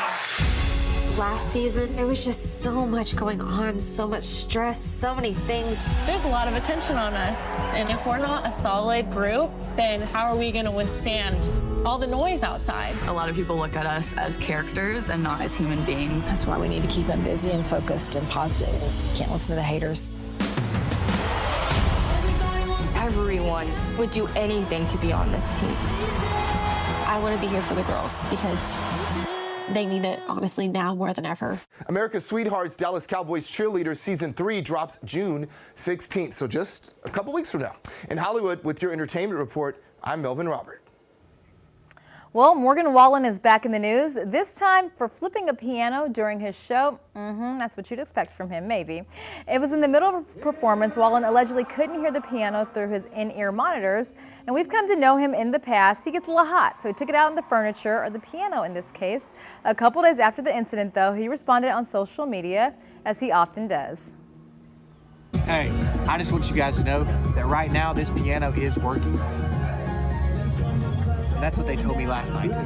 Last season, there was just so much going on, so much stress, so many things. There's a lot of attention on us, and if we're not a solid group, then how are we going to withstand all the noise outside? A lot of people look at us as characters and not as human beings. That's why we need to keep them busy and focused and positive. Can't listen to the haters. Everyone would do anything to be on this team. I want to be here for the girls because they need it, honestly, now more than ever. America's Sweethearts Dallas Cowboys Cheerleaders Season 3 drops June 16th, so just a couple weeks from now. In Hollywood, with your entertainment report, I'm Melvin Robert. Well, Morgan Wallen is back in the news, this time for flipping a piano during his show. That's what you'd expect from him, maybe. It was in the middle of a performance. Wallen allegedly couldn't hear the piano through his in-ear monitors, and we've come to know him in the past. He gets a little hot, so he took it out on the furniture, or the piano in this case. A couple days after the incident, though, he responded on social media, as he often does. Hey, I just want you guys to know that right now this piano is working. And that's what they told me last night, too.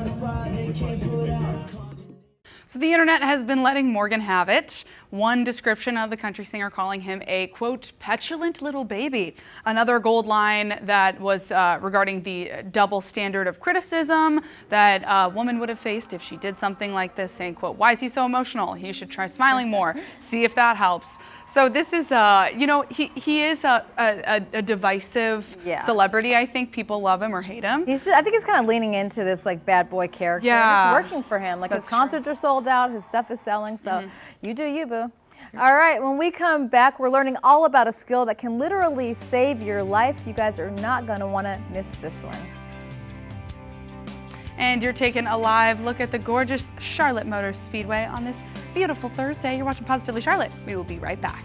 So the internet has been letting Morgan have it. One description of the country singer calling him a, quote, petulant little baby. Another gold line that was regarding the double standard of criticism that a woman would have faced if she did something like this, saying, quote, why is he so emotional? He should try smiling more. See if that helps. So this is, you know, he is a divisive celebrity. I think people love him or hate him. I think he's kind of leaning into this like bad boy character. Yeah. And it's working for him. Like his concerts are sold out, his stuff is selling, so you do you, boo. All right, when we come back, we're learning all about a skill that can literally save your life. You guys are not going to want to miss this one. And you're taking a live look at the gorgeous Charlotte Motor Speedway on this beautiful Thursday. You're watching Positively Charlotte. We will be right back.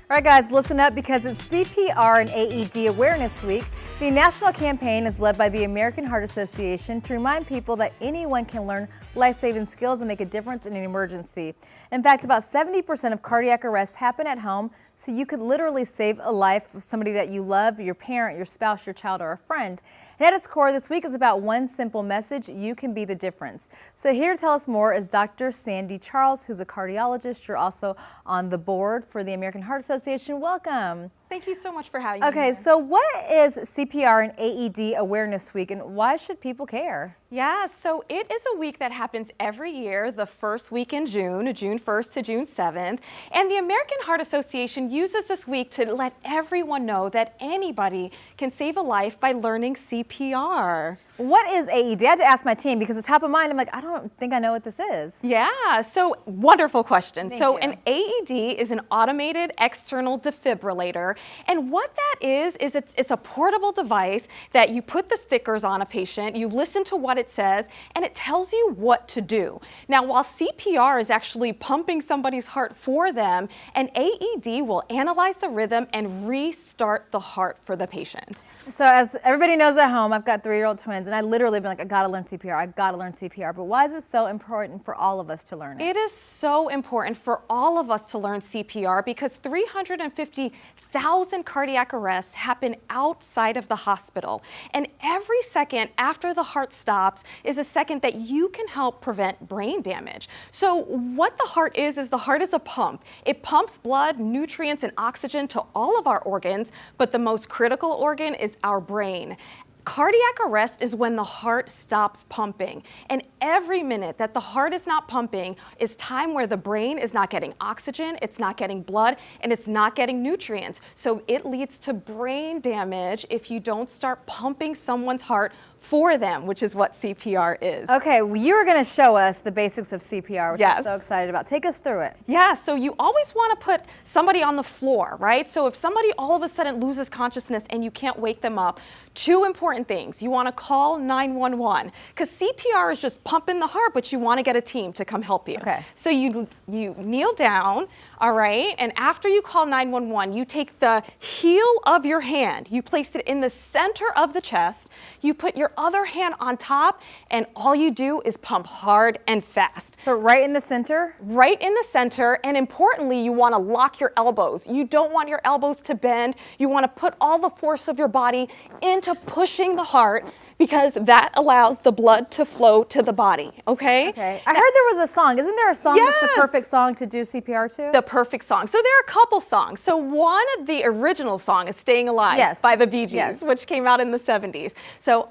All right, guys, listen up because it's CPR and AED Awareness Week. The national campaign is led by the American Heart Association to remind people that anyone can learn life-saving skills and make a difference in an emergency. In fact, about 70% of cardiac arrests happen at home, so you could literally save a life of somebody that you love, your parent, your spouse, your child, or a friend. And at its core, this week is about one simple message: you can be the difference. So here to tell us more is Dr. Sandy Charles, who's a cardiologist. You're also on the board for the American Heart Association. Welcome. Thank you so much for having me. Okay, so what is CPR and AED Awareness Week, and why should people care? Yeah, so it is a week that happens every year, the first week in June, June 1st to June 7th. And the American Heart Association uses this week to let everyone know that anybody can save a life by learning CPR. What is AED? I had to ask my team because it's top of mind. I'm like, I don't think I know what this is. Yeah, so wonderful question. Thank so you. an AED is an automated external defibrillator. And what that is it's a portable device that you put the stickers on a patient, you listen to what it says, and it tells you what to do. Now, while CPR is actually pumping somebody's heart for them, an AED will analyze the rhythm and restart the heart for the patient. So as everybody knows at home, I've got 3-year-old twins, and I literally been like, I gotta learn CPR, I gotta learn CPR. But why is it so important for all of us to learn it? It is so important for all of us to learn CPR because 350,000 cardiac arrests happen outside of the hospital. And every second after the heart stops is a second that you can help prevent brain damage. So what the heart is the heart is a pump. It pumps blood, nutrients, and oxygen to all of our organs, but the most critical organ is our brain. Cardiac arrest is when the heart stops pumping. And every minute that the heart is not pumping is time where the brain is not getting oxygen, it's not getting blood, and it's not getting nutrients. So it leads to brain damage if you don't start pumping someone's heart for them, which is what CPR is. Okay, well, you were going to show us the basics of CPR, which I'm Yes. so excited about. Take us through it. Yeah, so you always want to put somebody on the floor, right? So if somebody all of a sudden loses consciousness and you can't wake them up, 2 important things. You want to call 911 because CPR is just pumping the heart, but you want to get a team to come help you. Okay. So you kneel down, all right? And after you call 911, you take the heel of your hand, you place it in the center of the chest, you put your other hand on top, and all you do is pump hard and fast. So right in the center? Right in the center, and importantly, you want to lock your elbows. You don't want your elbows to bend. You want to put all the force of your body into pushing the heart because that allows the blood to flow to the body, okay? Okay. I heard there was a song. Isn't there a song that's the Yes. perfect song to do CPR to? The perfect song. So there are a couple songs. So one of the original song is Staying Alive Yes. by the Bee Gees, Yes. which came out in the 70s. So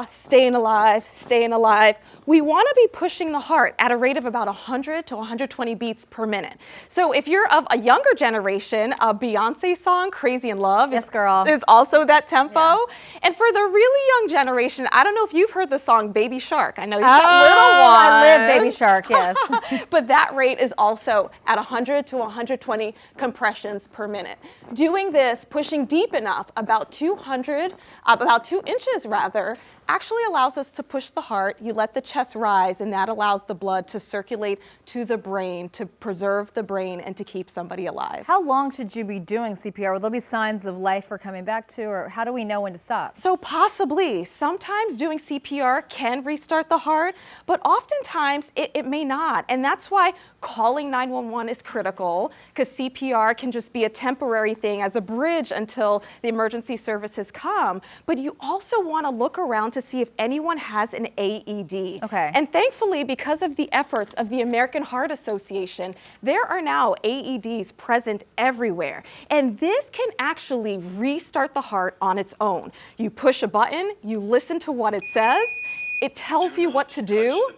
staying alive, staying alive. We want to be pushing the heart at a rate of about 100 to 120 beats per minute. So if you're of a younger generation, a Beyonce song, Crazy in Love, Yes, girl. is also that tempo. And for the really young generation, I don't know if you've heard the song Baby Shark. I know you've got little ones. I live Baby Shark, yes. But that rate is also at 100 to 120 compressions per minute. Doing this, pushing deep enough, about 2 inches rather, actually allows us to push the heart. You let the chest rise, and that allows the blood to circulate to the brain to preserve the brain and to keep somebody alive. How long should you be doing CPR? Will there be signs of life we're coming back to, or how do we know when to stop? So possibly, sometimes doing CPR can restart the heart, but oftentimes it may not. And that's why calling 911 is critical, because CPR can just be a temporary thing as a bridge until the emergency services come. But you also want to look around to see if anyone has an AED. Okay. And thankfully, because of the efforts of the American Heart Association, there are now AEDs present everywhere. And this can actually restart the heart on its own. You push a button, you listen to what it says, it tells you what to do,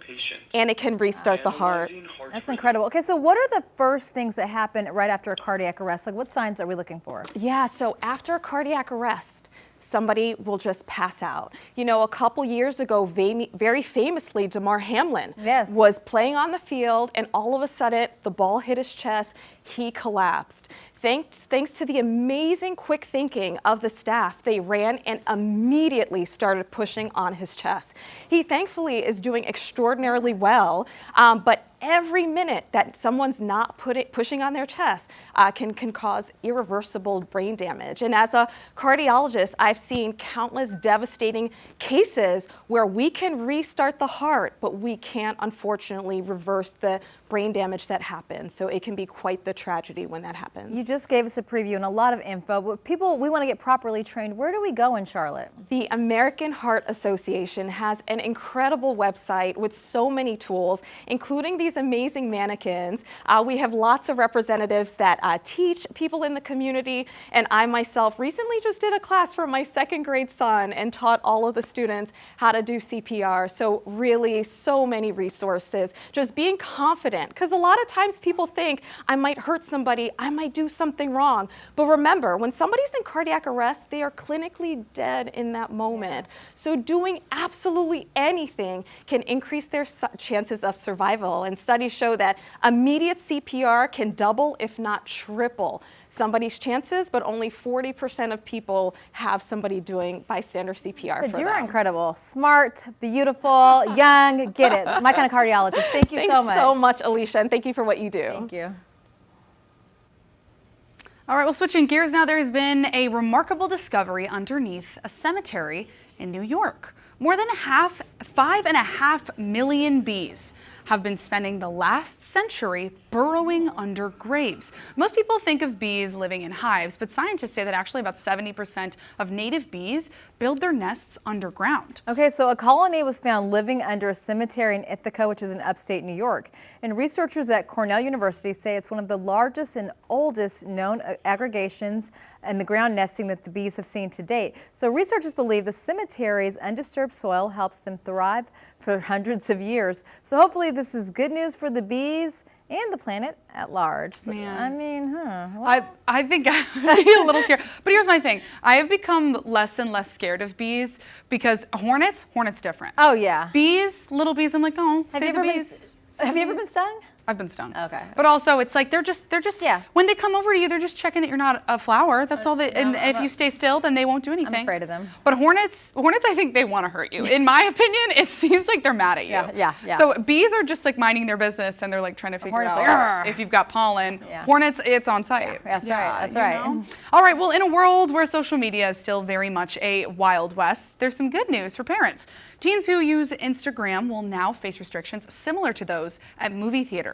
and it can restart the heart. That's incredible. Okay, so what are the first things that happen right after a cardiac arrest? Like, what signs are we looking for? Yeah, so after a cardiac arrest, somebody will just pass out. You know, a couple years ago, very famously, Damar Hamlin was playing on the field, and all of a sudden, the ball hit his chest, he collapsed. Thanks to the amazing quick thinking of the staff, they ran and immediately started pushing on his chest. He thankfully is doing extraordinarily well, but every minute that someone's not pushing on their chest can cause irreversible brain damage. And as a cardiologist, I've seen countless devastating cases where we can restart the heart, but we can't unfortunately reverse the brain damage that happens. So it can be quite the tragedy when that happens. You just gave us a preview and a lot of info, but people, we want to get properly trained. Where do we go in Charlotte? The American Heart Association has an incredible website with so many tools, including these amazing mannequins. We have lots of representatives that teach people in the community, and I myself recently just did a class for my 2nd grade son and taught all of the students how to do CPR. So really, so many resources. Just being confident, because a lot of times people think, I might hurt somebody, I might do something something wrong. But remember, when somebody's in cardiac arrest, they are clinically dead in that moment. So doing absolutely anything can increase their chances of survival. And studies show that immediate CPR can double, if not triple, somebody's chances, but only 40% of people have somebody doing bystander CPR for You're them. incredible. Smart, beautiful, young, get it. My kind of cardiologist. Thank you so much. Thanks so much, Alicia, and thank you for what you do. Thank you. All right, well, switching gears now, there's been a remarkable discovery underneath a cemetery in New York. More than 5.5 million bees have been spending the last century burrowing under graves. Most people think of bees living in hives, but scientists say that actually about 70% of native bees build their nests underground. Okay, so a colony was found living under a cemetery in Ithaca, which is in upstate New York. And researchers at Cornell University say it's one of the largest and oldest known aggregations and the ground nesting that the bees have seen to date. So researchers believe the cemetery's undisturbed soil helps them thrive for hundreds of years. So hopefully this is good news for the bees and the planet at large. Man. I mean, I think I'm a little scared. But here's my thing. I have become less and less scared of bees because hornets different. Oh, yeah. Bees, little bees, I'm like, oh, Have save you the ever bees. Have you ever been stung? I've been stung. Okay. But also, it's like they're just when they come over to you, they're just checking that you're not a flower. That's all. And if you stay still, then they won't do anything. I'm afraid of them. But hornets, I think they want to hurt you. In my opinion, it seems like they're mad at you. Yeah. So bees are just like minding their business, and they're like trying to figure hornets out like, if you've got pollen. Yeah. Hornets, it's on site. That's right. That's right. Know? All right. Well, in a world where social media is still very much a wild west, there's some good news for parents. Teens who use Instagram will now face restrictions similar to those at movie theaters.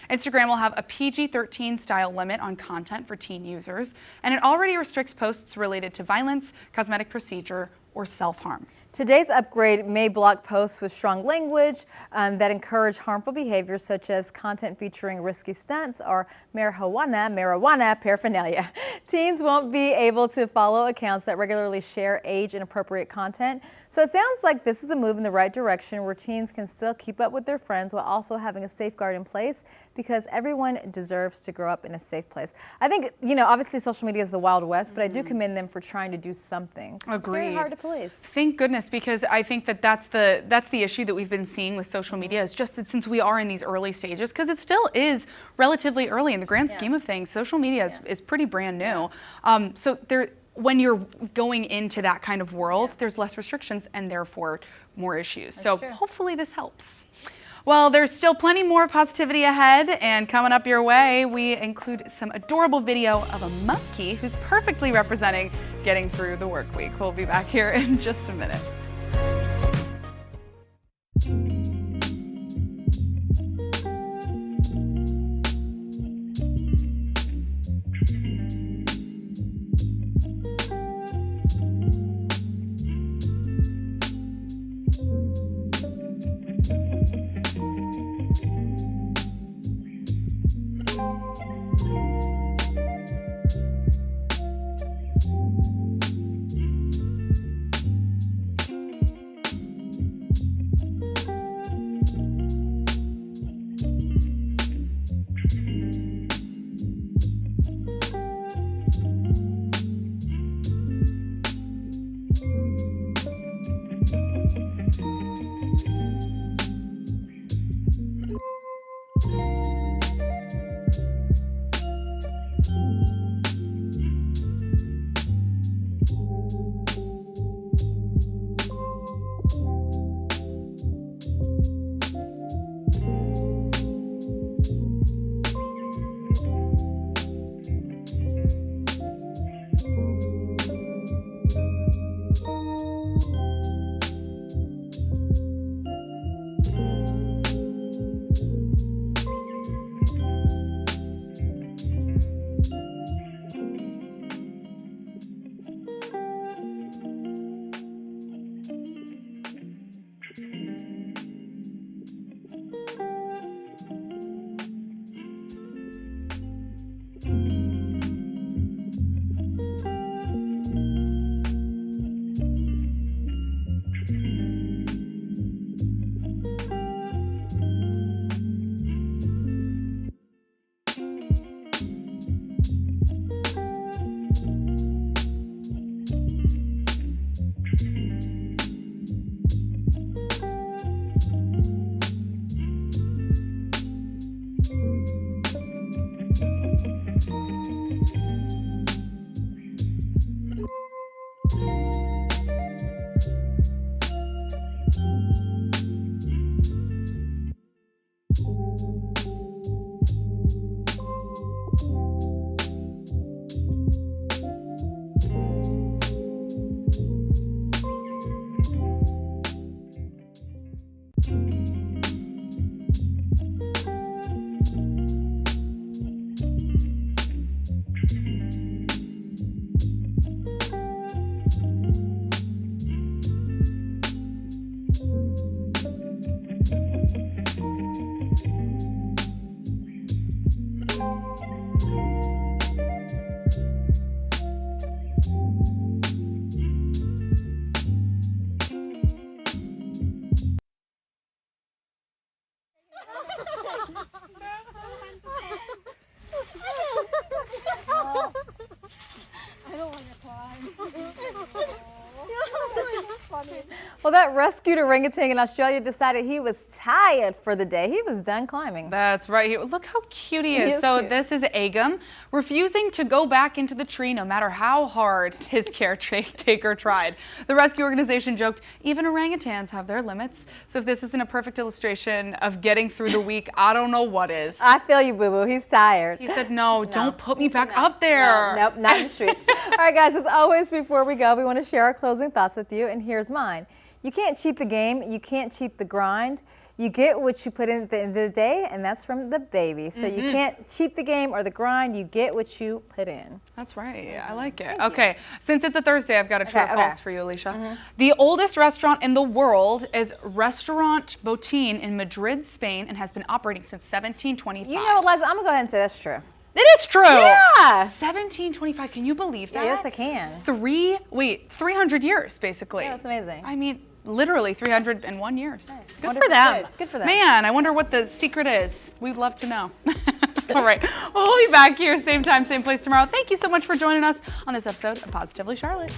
Instagram will have a PG-13 style limit on content for teen users, and it already restricts posts related to violence, cosmetic procedure, or self-harm. Today's upgrade may block posts with strong language that encourage harmful behaviors such as content featuring risky stunts or marijuana paraphernalia. Teens won't be able to follow accounts that regularly share age-inappropriate content. So it sounds like this is a move in the right direction where teens can still keep up with their friends while also having a safeguard in place because everyone deserves to grow up in a safe place. I think, obviously social media is the Wild West, but I do commend them for trying to do something. Agreed. It's very hard to police. Thank goodness, because I think that's the issue that we've been seeing with social media is just that since we are in these early stages, because it still is relatively early in the grand scheme of things, social media is pretty brand new. So when you're going into that kind of world, there's less restrictions and therefore more issues. So hopefully this helps. Well, there's still plenty more positivity ahead, and coming up your way, we include some adorable video of a monkey who's perfectly representing getting through the work week. We'll be back here in just a minute. I don't want to cry. Well, that rescued orangutan in Australia decided he was tired for the day. He was done climbing. That's right. Look how cute he is. So cute. this is Agam, refusing to go back into the tree no matter how hard his caretaker tried. The rescue organization joked, even orangutans have their limits. So if this isn't a perfect illustration of getting through the week, I don't know what is. I feel you, boo-boo. He's tired. He said, no, don't put me back up there. Nope, not in the streets. All right, guys, as always, before we go, we want to share our closing thoughts with you, and here's mine. You can't cheat the game. You can't cheat the grind. You get what you put in at the end of the day, and that's from the baby. So you can't cheat the game or the grind. You get what you put in. That's right. I like it. Okay, since it's a Thursday, I've got a true or false for you, Alicia. The oldest restaurant in the world is Restaurant Botín in Madrid, Spain, and has been operating since 1725. You know what, Liza? I'm going to go ahead and say that's true. It is true. Yeah. 1725. Can you believe that? Yes, I can. 300 years, basically. Yeah, that's amazing. I mean, literally 301 years. Good 100%. for them. Good for them. Man, I wonder what the secret is. We'd love to know. All right. Well, we'll be back here, same time, same place tomorrow. Thank you so much for joining us on this episode of Positively Charlotte.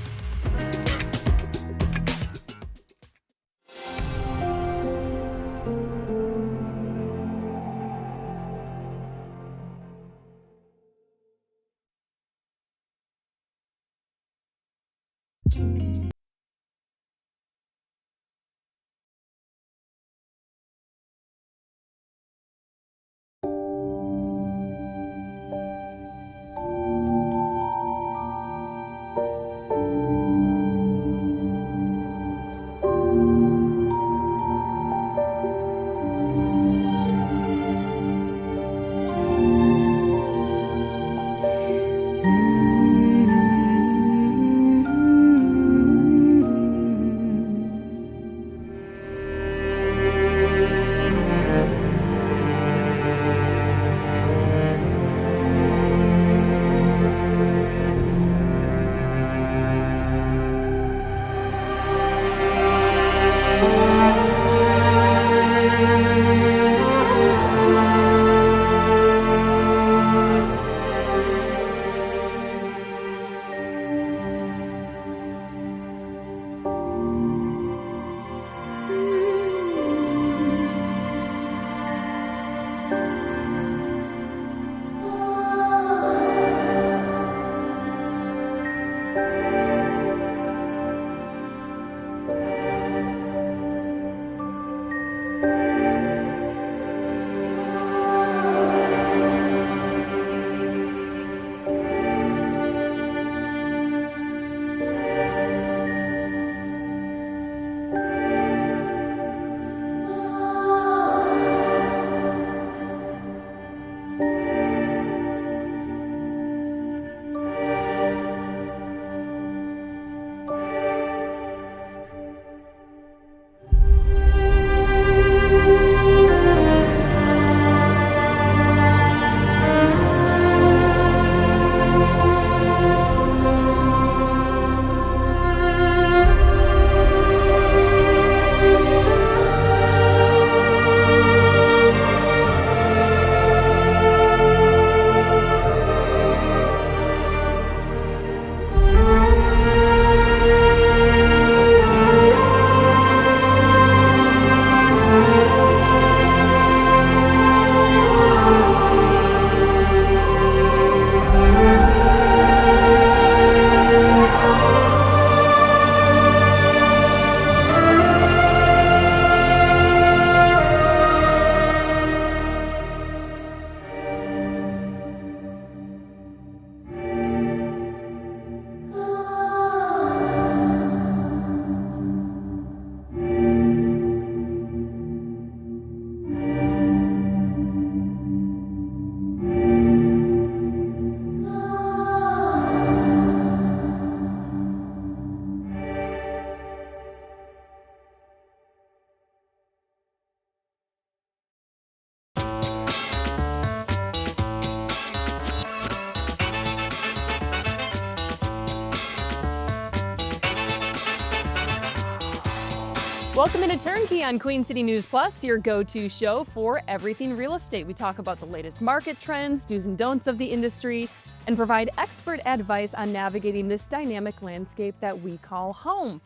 Welcome into Turnkey on Queen City News Plus, your go-to show for everything real estate. We talk about the latest market trends, do's and don'ts of the industry, and provide expert advice on navigating this dynamic landscape that we call home.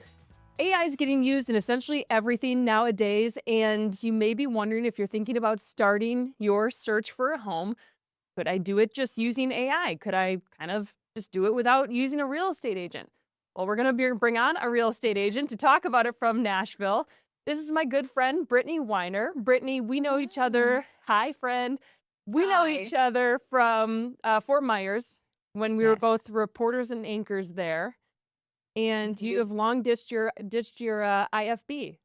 AI is getting used in essentially everything nowadays, and you may be wondering if you're thinking about starting your search for a home, could I do it just using AI? Could I kind of just do it without using a real estate agent? Well, we're going to bring on a real estate agent to talk about it from Nashville. This is my good friend, Brittany Weiner. Brittany, we know each other. Hi, friend. We know each other from Fort Myers when we were both reporters and anchors there. And you have long ditched your IFB.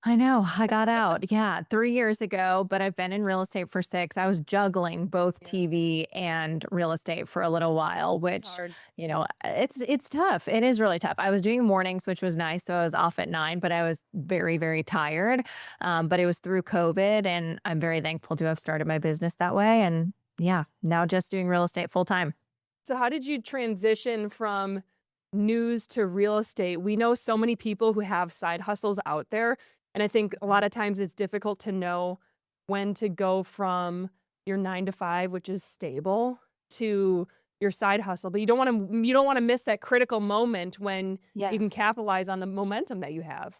I know. I got out. Yeah, 3 years ago, but I've been in real estate for 6. I was juggling both TV and real estate for a little while, which, you know, it's tough. It is really tough. I was doing mornings, which was nice. So I was off at 9, but I was very, very tired. But it was through COVID, and I'm very thankful to have started my business that way. And yeah, now just doing real estate full time. So how did you transition from news to real estate? We know so many people who have side hustles out there. And I think a lot of times it's difficult to know when to go from your 9 to 5, which is stable, to your side hustle. But you don't want to miss that critical moment when you can capitalize on the momentum that you have.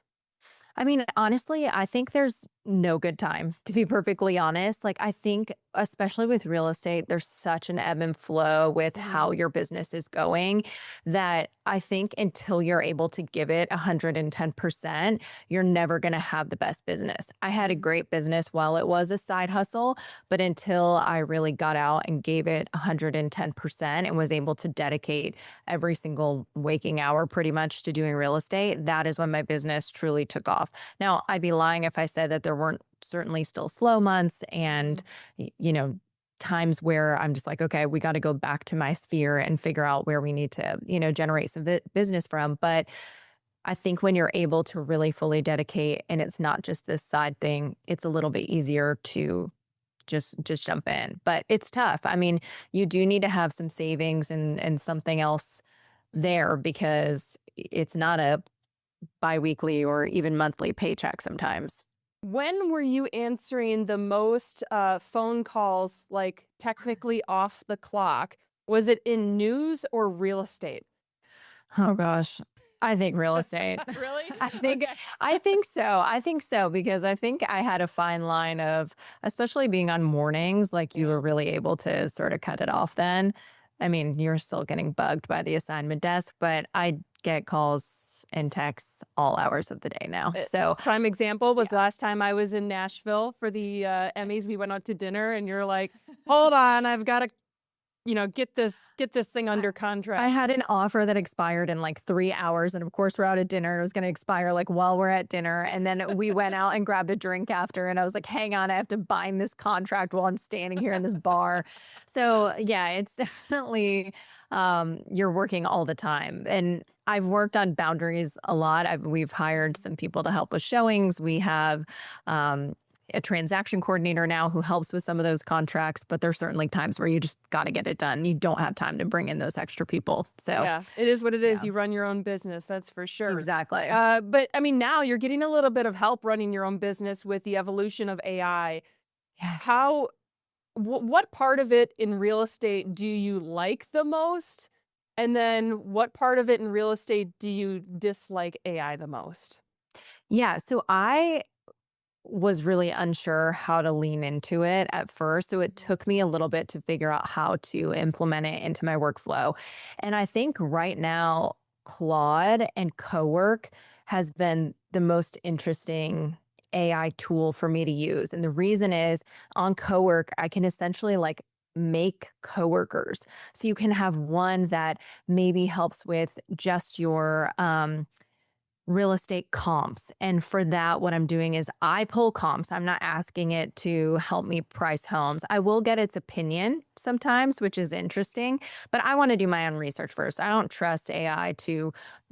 I mean, honestly, I think there's no good time, to be perfectly honest. Like, I think, especially with real estate, there's such an ebb and flow with how your business is going that I think until you're able to give it 110%, you're never going to have the best business. I had a great business while it was a side hustle, but until I really got out and gave it 110% and was able to dedicate every single waking hour pretty much to doing real estate, that is when my business truly took off. Now, I'd be lying if I said that there weren't certainly still slow months and, you know, times where I'm just like, okay, we got to go back to my sphere and figure out where we need to, you know, generate some business from. But I think when you're able to really fully dedicate and it's not just this side thing, it's a little bit easier to just jump in. But it's tough. I mean, you do need to have some savings and something else there because it's not a biweekly or even monthly paycheck sometimes. When were you answering the most phone calls, like technically off the clock? Was it in news or real estate? Oh gosh. I think real estate. Really? I think so. I think so because I think I had a fine line of, especially being on mornings, like you were really able to sort of cut it off then. I mean, you're still getting bugged by the assignment desk, but I get calls and texts all hours of the day now. So prime example was the last time I was in Nashville for the Emmys. We went out to dinner and you're like, hold on, I've got to, you know, get this thing under contract. I had an offer that expired in like 3 hours. And of course, we're out at dinner. It was going to expire like while we're at dinner. And then we went out and grabbed a drink after. And I was like, hang on, I have to bind this contract while I'm standing here in this bar. So yeah, it's definitely, you're working all the time. And I've worked on boundaries a lot. We've hired some people to help with showings. We have a transaction coordinator now who helps with some of those contracts, but there's certainly times where you just got to get it done. You don't have time to bring in those extra people. So yeah, it is what it is. You run your own business, that's for sure. Exactly. But I mean, now you're getting a little bit of help running your own business with the evolution of AI. Yes. What part of it in real estate do you like the most? And then what part of it in real estate do you dislike AI the most? Yeah, so I was really unsure how to lean into it at first. So it took me a little bit to figure out how to implement it into my workflow. And I think right now, Claude and Cowork has been the most interesting AI tool for me to use. And the reason is on Cowork, I can essentially like make coworkers. So you can have one that maybe helps with just your real estate comps. And for that, what I'm doing is I pull comps. I'm not asking it to help me price homes. I will get its opinion sometimes, which is interesting, but I want to do my own research first. I don't trust AI to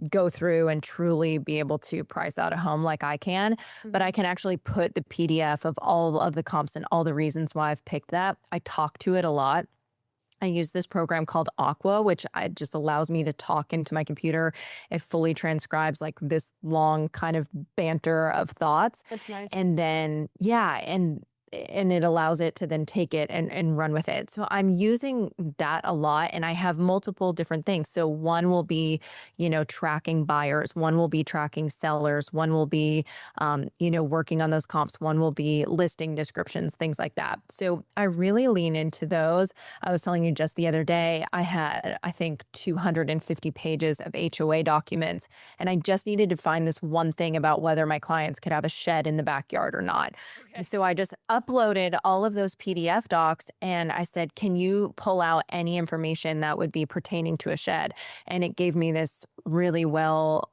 go through and truly be able to price out a home like I can, but I can actually put the PDF of all of the comps and all the reasons why I've picked that. I talk to it a lot. I use this program called Aqua, which just allows me to talk into my computer. It fully transcribes like this long kind of banter of thoughts. That's nice. And then, yeah, and it allows it to then take it and run with it. So I'm using that a lot, and I have multiple different things. So one will be, tracking buyers. One will be tracking sellers. One will be, working on those comps. One will be listing descriptions, things like that. So I really lean into those. I was telling you just the other day, I had, I think, 250 pages of HOA documents, and I just needed to find this one thing about whether my clients could have a shed in the backyard or not. Okay. So I just uploaded all of those PDF docs, and I said, can you pull out any information that would be pertaining to a shed? And it gave me this really well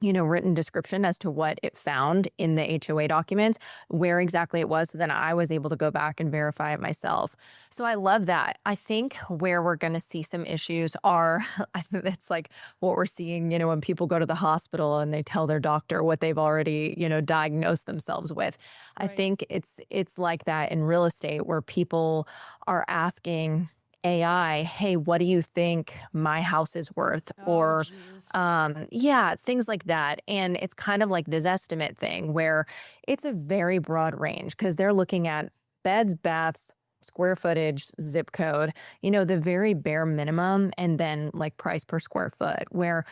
written description as to what it found in the HOA documents, where exactly it was. So then I was able to go back and verify it myself. So I love that. I think where we're going to see some issues are, it's like what we're seeing, when people go to the hospital and they tell their doctor what they've already, diagnosed themselves with. Right. I think it's like that in real estate, where people are asking AI, hey, what do you think my house is worth? Or, things like that. And it's kind of like this estimate thing where it's a very broad range, because they're looking at beds, baths, square footage, zip code, the very bare minimum, and then like price per square foot, where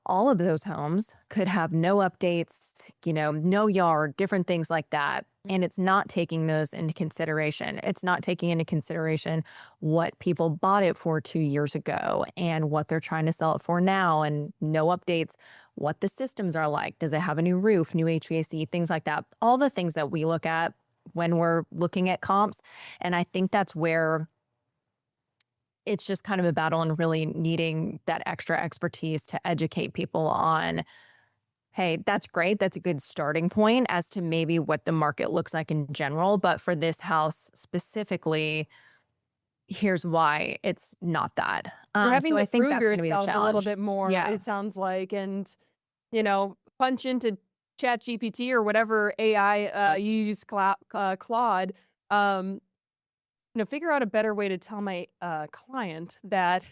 all of those homes could have no updates, no yard, different things like that. And it's not taking those into consideration. It's not taking into consideration what people bought it for 2 years ago and what they're trying to sell it for now, and no updates, what the systems are like. Does it have a new roof, new HVAC, things like that? All the things that we look at when we're looking at comps. And I think that's where it's just kind of a battle, and really needing that extra expertise to educate people on, hey, that's great. That's a good starting point as to maybe what the market looks like in general. But for this house specifically, here's why it's not that. You're having so to I think prove that's going to be the yourself challenge. a little bit more, Yeah. it sounds like. And, punch into ChatGPT or whatever AI you use, Claude, figure out a better way to tell my client that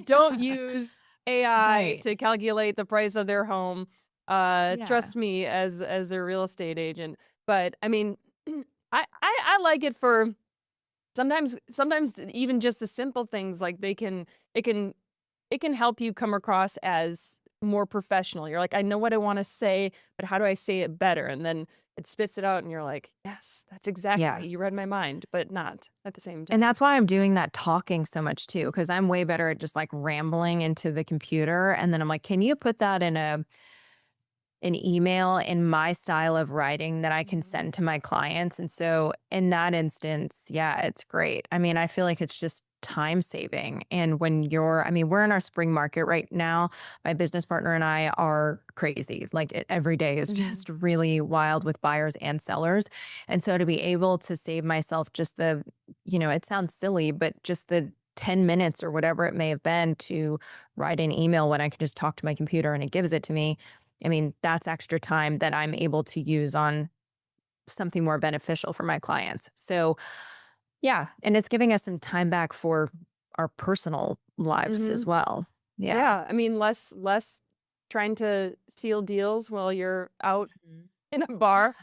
don't use AI to calculate the price of their home. Trust me as a real estate agent. But I mean, I like it for sometimes even just the simple things, like it can help you come across as more professional. You're like, I know what I want to say, but how do I say it better? And then it spits it out, and you're like, yes, that's exactly, you read my mind, but not at the same time. And that's why I'm doing that talking so much too, because I'm way better at just like rambling into the computer. And then I'm like, can you put that in an email in my style of writing that I can send to my clients? And so in that instance, yeah, it's great. I mean, I feel like it's just time saving. And when we're in our spring market right now. My business partner and I are crazy. Like every day is just really wild with buyers and sellers. And so to be able to save myself just it sounds silly, but just the 10 minutes or whatever it may have been to write an email when I could just talk to my computer and it gives it to me. I mean, that's extra time that I'm able to use on something more beneficial for my clients. So yeah, and it's giving us some time back for our personal lives as well. Yeah, I mean, less trying to seal deals while you're out in a bar.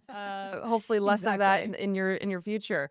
Hopefully less of that in your future.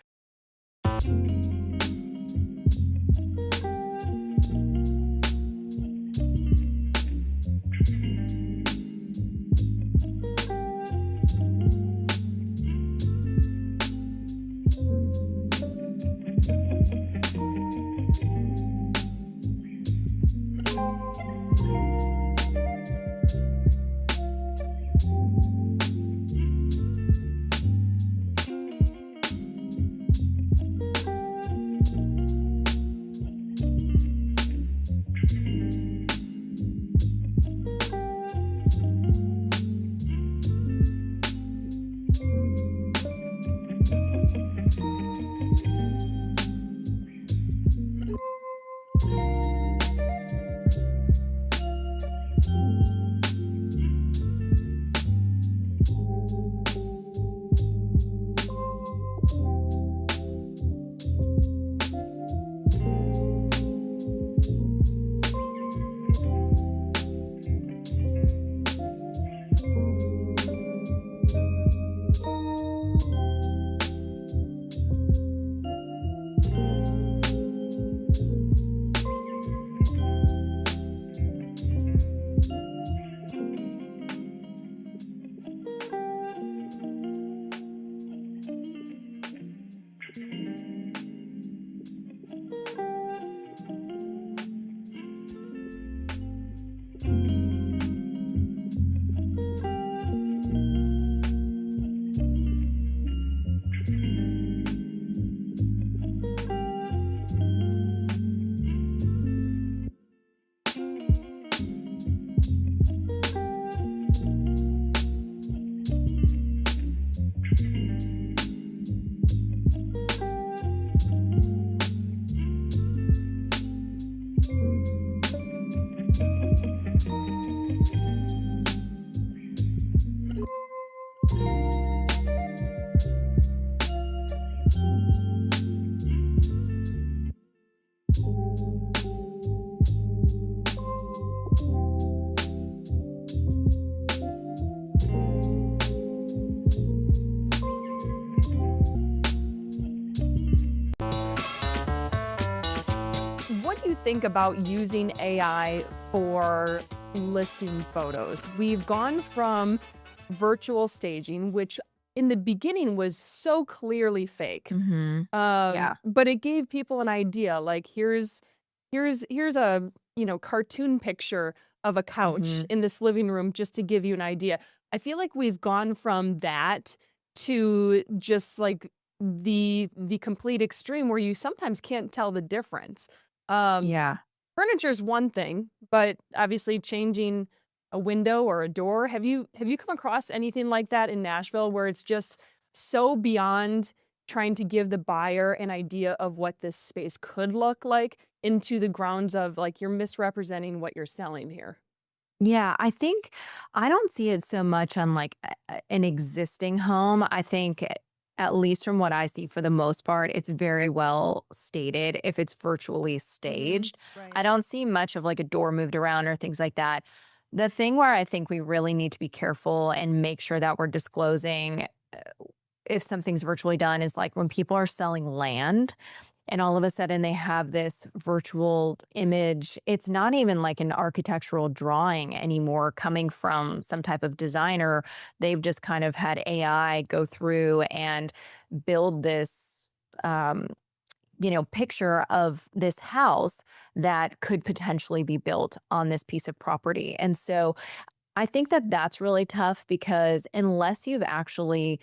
you think about using AI for listing photos? We've gone from virtual staging, which in the beginning was so clearly fake. But it gave people an idea, like here's a cartoon picture of a couch in this living room, just to give you an idea. I feel like we've gone from that to just like the complete extreme where you sometimes can't tell the difference. Furniture is one thing, but obviously changing a window or a door. Have you come across anything like that in Nashville where it's just so beyond trying to give the buyer an idea of what this space could look like into the grounds of like you're misrepresenting what you're selling here? Yeah, I think I don't see it so much on like an existing home. I think at least from what I see for the most part, it's very well stated if it's virtually staged. I don't see much of like a door moved around or things like that. The thing where I think we really need to be careful and make sure that we're disclosing if something's virtually done is like when people are selling land and all of a sudden they have this virtual image. It's not even like an architectural drawing anymore coming from some type of designer. They've just kind of had AI go through and build this picture of this house that could potentially be built on this piece of property. And so I think that that's really tough because unless you've actually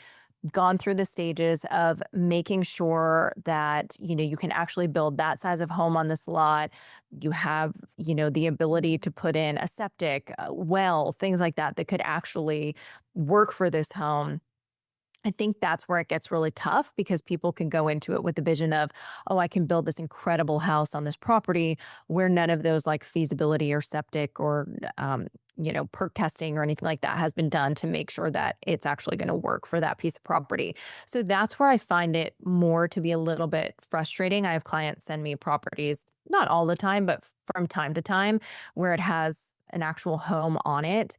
gone through the stages of making sure that, you can actually build that size of home on this lot, you have, the ability to put in a septic, well, things like that that could actually work for this home. I think that's where it gets really tough because people can go into it with the vision of, oh, I can build this incredible house on this property where none of those like feasibility or septic or, perk testing or anything like that has been done to make sure that it's actually going to work for that piece of property. So that's where I find it more to be a little bit frustrating. I have clients send me properties, not all the time, but from time to time, where it has an actual home on it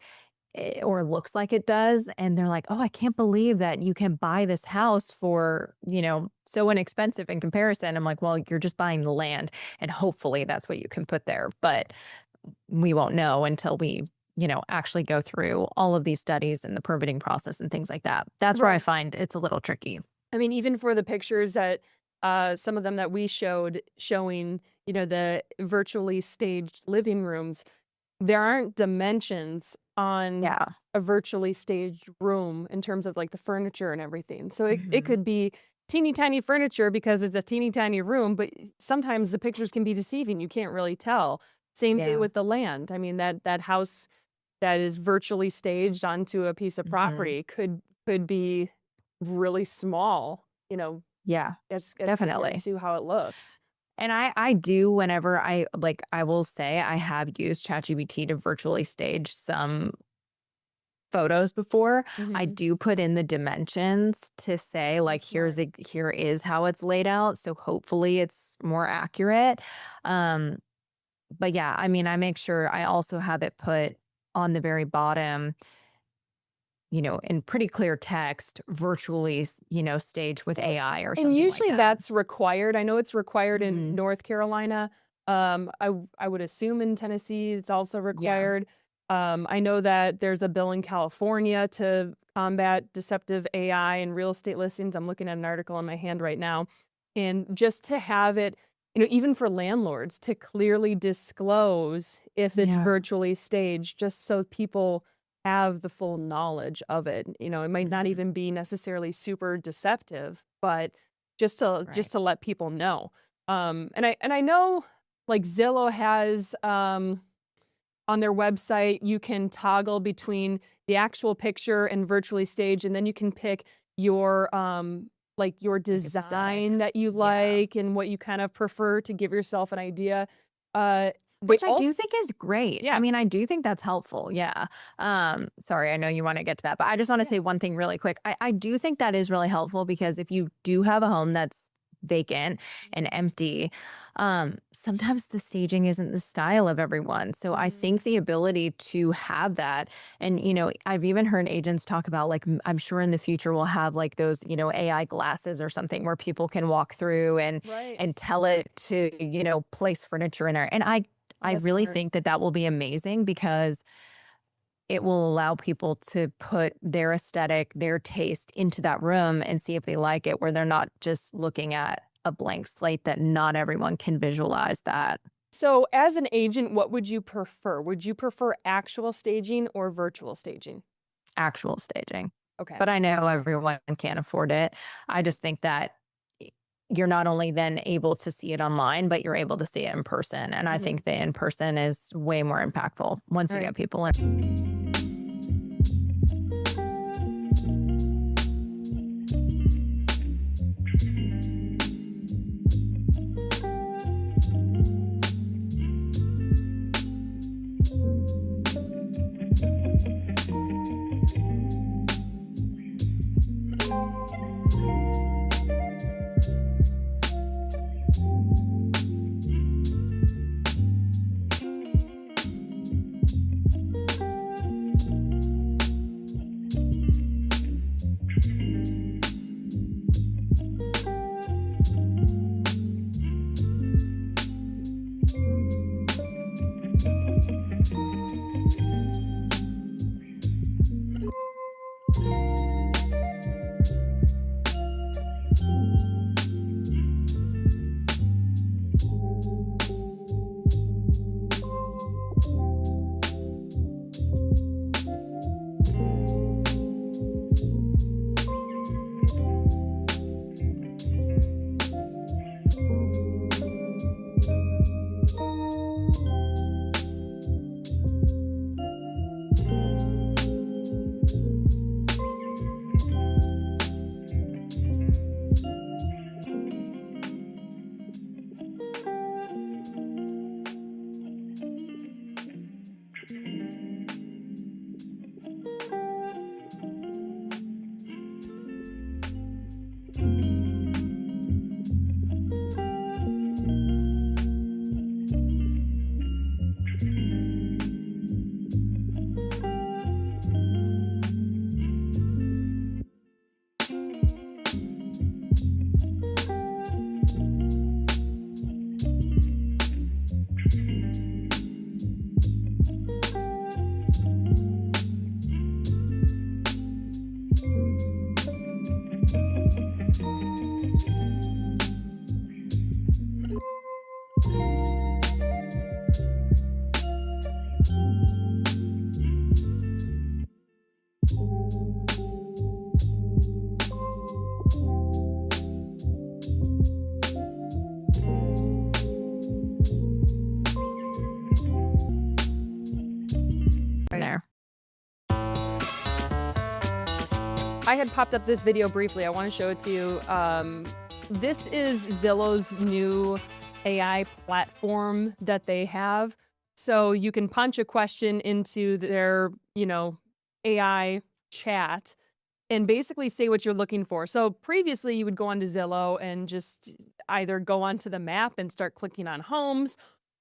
or looks like it does. And they're like, oh, I can't believe that you can buy this house for, so inexpensive in comparison. I'm like, well, you're just buying the land and hopefully that's what you can put there. But we won't know until we, actually go through all of these studies and the permitting process and things like that. That's where I find it's a little tricky. I mean, even for the pictures that some of them that we showed showing, the virtually staged living rooms, there aren't dimensions on a virtually staged room in terms of like the furniture and everything. So it could be teeny tiny furniture because it's a teeny tiny room, but sometimes the pictures can be deceiving. You can't really tell. Same thing with the land. I mean, that house that is virtually staged onto a piece of property could be really small, as definitely to how it looks. And I do whenever I will say I have used ChatGPT to virtually stage some photos before. I do put in the dimensions to say like here is how it's laid out. So hopefully it's more accurate. But yeah, I mean, I make sure I also have it put on the very bottom, in pretty clear text, virtually, staged with AI or something. And usually like that. that's required. I know it's required in North Carolina. I would assume in Tennessee it's also required. I know that there's a bill in California to combat deceptive AI and real estate listings. I'm looking at an article in my hand right now. And just to have it, even for landlords to clearly disclose if it's virtually staged, just so people have the full knowledge of it. It might not even be necessarily super deceptive, but just to let people know. And I know like Zillow has on their website, you can toggle between the actual picture and virtually staged, and then you can pick your your design that you like and what you kind of prefer to give yourself an idea. Which I do think is great. Yeah. I mean, I do think that's helpful. Yeah. Sorry, I know you want to get to that, but I just want to say one thing really quick. I do think that is really helpful because if you do have a home that's vacant and empty. Sometimes the staging isn't the style of everyone. So I think the ability to have that, and, you know, I've even heard agents talk about, like, I'm sure in the future we'll have like those, you know, AI glasses or something where people can walk through and tell it to, you know, place furniture in there. And I really think that will be amazing, because it will allow people to put their aesthetic, their taste into that room and see if they like it, where they're not just looking at a blank slate that not everyone can visualize that. So as an agent, what would you prefer? Would you prefer actual staging or virtual staging? Actual staging. Okay. But I know everyone can't afford it. I just think that you're not only then able to see it online, but you're able to see it in person. And I think the in person is way more impactful once you get people in. There. I had popped up this video briefly. I want to show it to you. This is Zillow's new AI platform that they have. So you can punch a question into their, you know, AI chat and basically say what you're looking for. So previously you would go onto Zillow and just either go onto the map and start clicking on homes,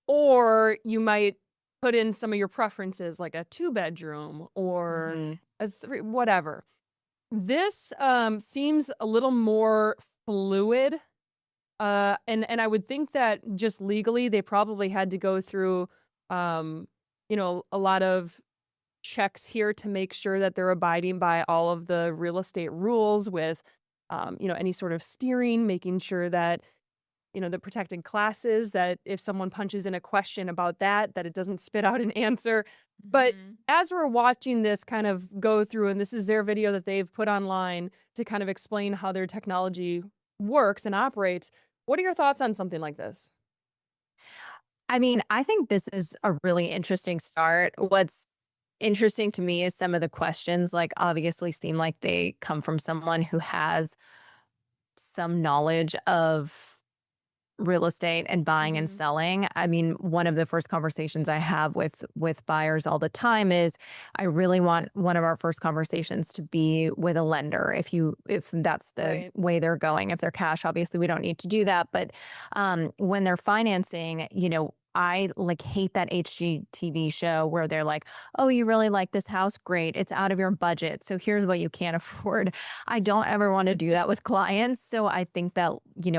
or you might put in some of your preferences, like a 2-bedroom or a 3, whatever. This seems a little more fluid. And I would think that just legally they probably had to go through, you know, a lot of checks here to make sure that they're abiding by all of the real estate rules with, you know, any sort of steering, making sure that, you know, the protected classes, that if someone punches in a question about that, that it doesn't spit out an answer. But as we're watching this kind of go through, and this is their video that they've put online to kind of explain how their technology works and operates, what are your thoughts on something like this? I mean, I think this is a really interesting start. What's interesting to me is some of the questions, like, obviously seem like they come from someone who has some knowledge of real estate and buying and selling. I mean, one of the first conversations I have with buyers all the time is I really want one of our first conversations to be with a lender if that's the way they're going. If they're cash, obviously we don't need to do that. But when they're financing, I hate that HGTV show where they're like, oh, you really like this house? Great. It's out of your budget. So here's what you can't afford. I don't ever want to do that with clients. So I think that,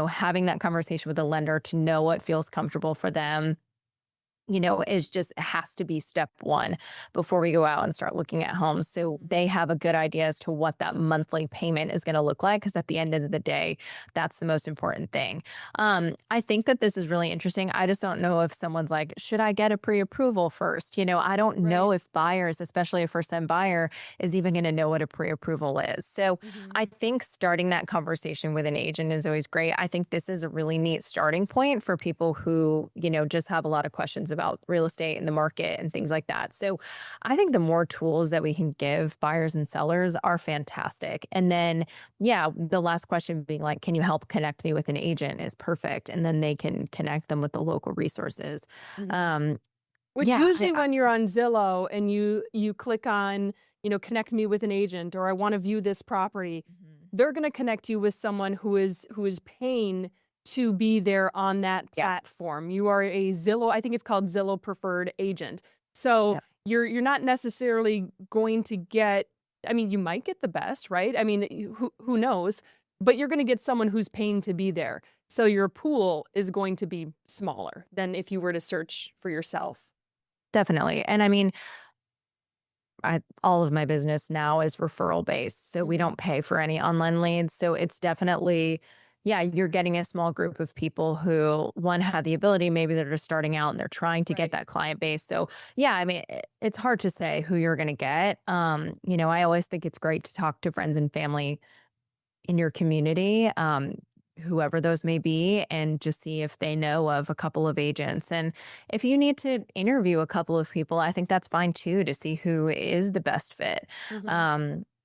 having that conversation with a lender to know what feels comfortable for them, is just has to be step one before we go out and start looking at homes. So they have a good idea as to what that monthly payment is going to look like. Because at the end of the day, that's the most important thing. I think that this is really interesting. I just don't know if someone's like, should I get a pre-approval first? I don't know if buyers, especially a first-time buyer, is even going to know what a pre-approval is. So I think starting that conversation with an agent is always great. I think this is a really neat starting point for people who, just have a lot of questions about real estate and the market and things like that. So I think the more tools that we can give buyers and sellers are fantastic. And then, the last question being like, can you help connect me with an agent is perfect. And then they can connect them with the local resources. Which usually when you're on Zillow and you click on, connect me with an agent, or I want to view this property, they're going to connect you with someone who is paying to be there on that platform. You are a Zillow, I think it's called Zillow preferred agent. So you're not necessarily going to get, I mean, you might get the best, right? I mean, who knows? But you're going to get someone who's paying to be there. So your pool is going to be smaller than if you were to search for yourself. Definitely. And I mean, all of my business now is referral based. So we don't pay for any online leads. So it's definitely, you're getting a small group of people who, one, have the ability, maybe they're just starting out and they're trying to get that client base. So I mean, it's hard to say who you're going to get. I always think it's great to talk to friends and family in your community, whoever those may be, and just see if they know of a couple of agents. And if you need to interview a couple of people, I think that's fine too, to see who is the best fit.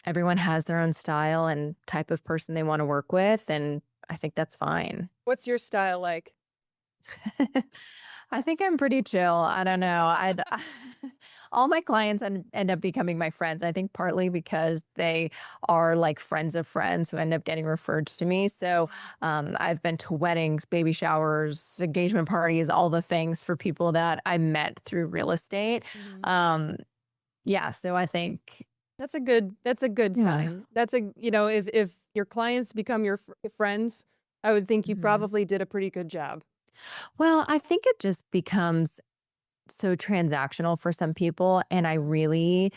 Everyone has their own style and type of person they want to work with, and I think that's fine. What's your style like? I think I'm pretty chill. I don't know. All my clients end up becoming my friends. I think partly because they are like friends of friends who end up getting referred to me. So I've been to weddings, baby showers, engagement parties, all the things for people that I met through real estate. So I think that's a good sign. That's if your clients become your friends, I would think you probably did a pretty good job. Well, I think it just becomes so transactional for some people, and I really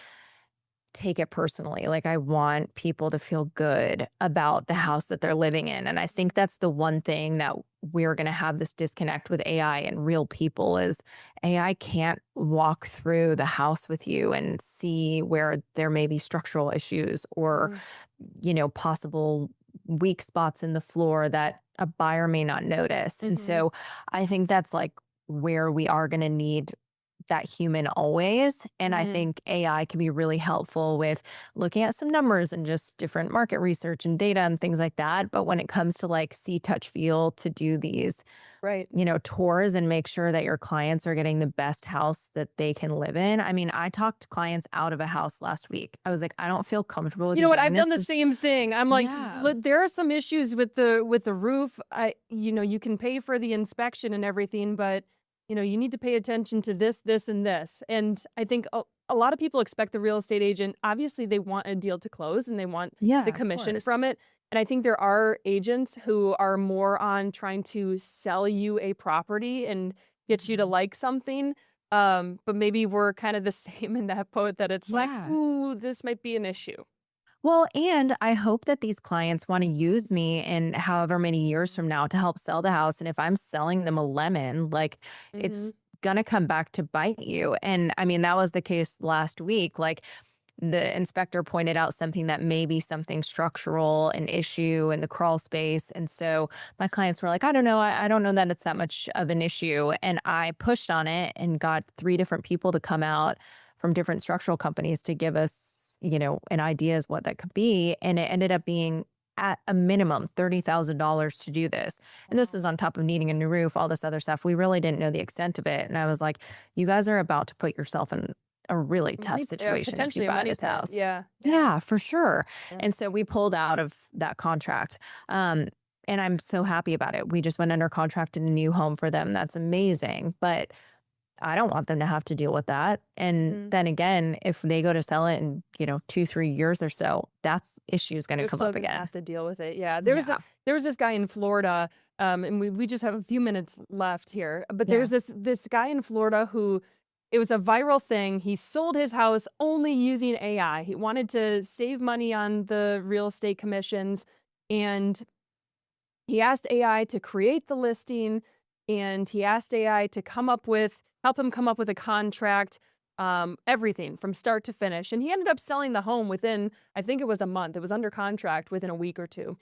take it personally. Like, I want people to feel good about the house that they're living in. And I think that's the one thing that we're going to have this disconnect with AI and real people is AI can't walk through the house with you and see where there may be structural issues or, possible weak spots in the floor that a buyer may not notice. And so I think that's like where we are going to need that human always. And I think AI can be really helpful with looking at some numbers and just different market research and data and things like that. But when it comes to like see, touch, feel to do these, tours and make sure that your clients are getting the best house that they can live in. I mean, I talked clients out of a house last week. I was like, I don't feel comfortable with you know what? I've done the same thing. I'm like, there are some issues with the roof. You can pay for the inspection and everything, but you need to pay attention to this, this, and this. And I think a lot of people expect the real estate agent, obviously they want a deal to close and they want the commission from it. And I think there are agents who are more on trying to sell you a property and get you to like something. But maybe we're kind of the same in that boat that it's like, ooh, this might be an issue. Well, and I hope that these clients want to use me in however many years from now to help sell the house. And if I'm selling them a lemon, like it's going to come back to bite you. And I mean, that was the case last week. Like the inspector pointed out something that may be something structural, an issue in the crawl space. And so my clients were like, I don't know. I don't know that it's that much of an issue. And I pushed on it and got 3 different people to come out from different structural companies to give us an idea as what that could be. And it ended up being at a minimum $30,000 to do this. And this was on top of needing a new roof, all this other stuff. We really didn't know the extent of it. And I was like, you guys are about to put yourself in a really tough situation if you buy this house. Yeah, for sure. And so we pulled out of that contract. And I'm so happy about it. We just went under contract in a new home for them. That's amazing. But I don't want them to have to deal with that. And then again, if they go to sell it in, 2-3 years or so, that's issue's going to come up again. Have to deal with it. Yeah. There was this guy in Florida, and we just have a few minutes left here. But there's this guy in Florida who, it was a viral thing. He sold his house only using AI. He wanted to save money on the real estate commissions, and he asked AI to create the listing, and he asked AI to help him come up with a contract, everything from start to finish. And he ended up selling the home within, I think it was a month. It was under contract within a week or two.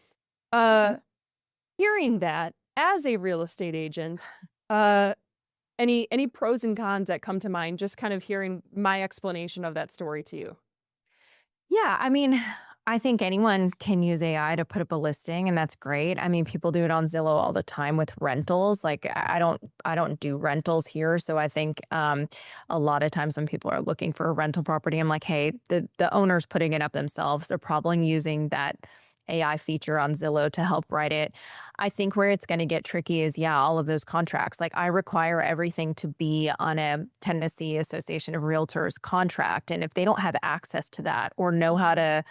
Hearing that as a real estate agent, any pros and cons that come to mind, just kind of hearing my explanation of that story to you? Yeah, I mean, I think anyone can use AI to put up a listing, and that's great. I mean, people do it on Zillow all the time with rentals. Like I don't do rentals here, so I think a lot of times when people are looking for a rental property, I'm like, hey, the owner's putting it up themselves. They're probably using that AI feature on Zillow to help write it. I think where it's going to get tricky is, all of those contracts. Like I require everything to be on a Tennessee Association of Realtors contract, and if they don't have access to that or know how to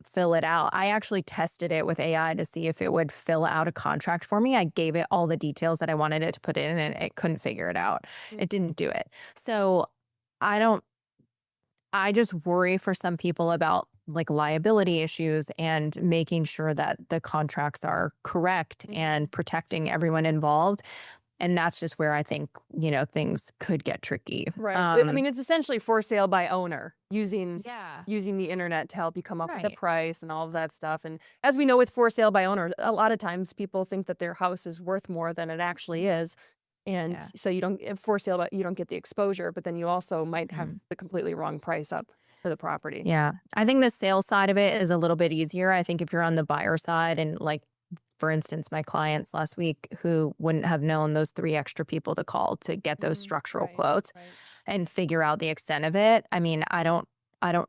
fill it out. I actually tested it with AI to see if it would fill out a contract for me. I gave it all the details that I wanted it to put in, and it couldn't figure it out. It didn't do it. So I just worry for some people about like liability issues and making sure that the contracts are correct and protecting everyone involved. And that's just where I think, things could get tricky. Right. I mean, it's essentially for sale by owner using the internet to help you come up with a price and all of that stuff. And as we know with for sale by owner, a lot of times people think that their house is worth more than it actually is. And so you don't for sale, but you don't get the exposure, but then you also might have the completely wrong price up for the property. Yeah. I think the sales side of it is a little bit easier. I think if you're on the buyer side and like, for instance, my clients last week who wouldn't have known those 3 extra people to call to get those structural quotes and figure out the extent of it. I mean, I don't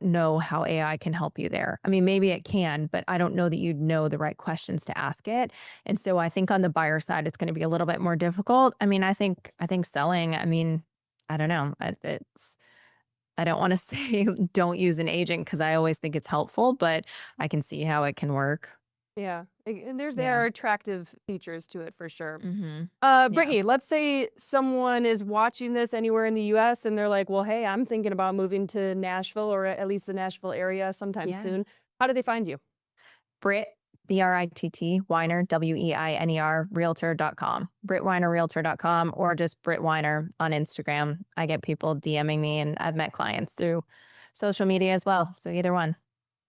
know how AI can help you there. I mean, maybe it can, but I don't know that you'd know the right questions to ask it. And so I think on the buyer side, it's going to be a little bit more difficult. I mean, I think selling, I mean, I don't know. I don't want to say don't use an agent because I always think it's helpful, but I can see how it can work. Yeah. And there are attractive features to it for sure. Mm-hmm. Brittany, let's say someone is watching this anywhere in the U.S. and they're like, well, hey, I'm thinking about moving to Nashville or at least the Nashville area sometime soon. How do they find you? Britt, B-R-I-T-T, Weiner, W-E-I-N-E-R, realtor.com, BrittWeinerRealtor.com, or just Britt Weiner on Instagram. I get people DMing me, and I've met clients through social media as well. So either one.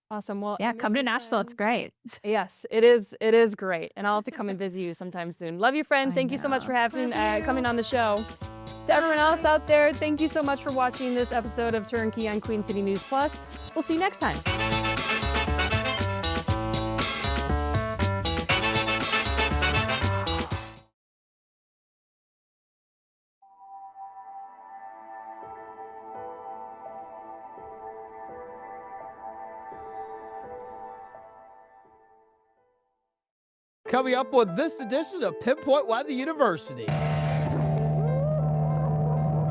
Awesome. Well, come to Nashville. It's great. Yes, it is. It is great. And I'll have to come and visit you sometime soon. Love you, friend. Thank you so much for coming on the show. To everyone else out there, thank you so much for watching this episode of Turnkey on Queen City News Plus. We'll see you next time. Coming up on this edition of Pinpoint Weather University.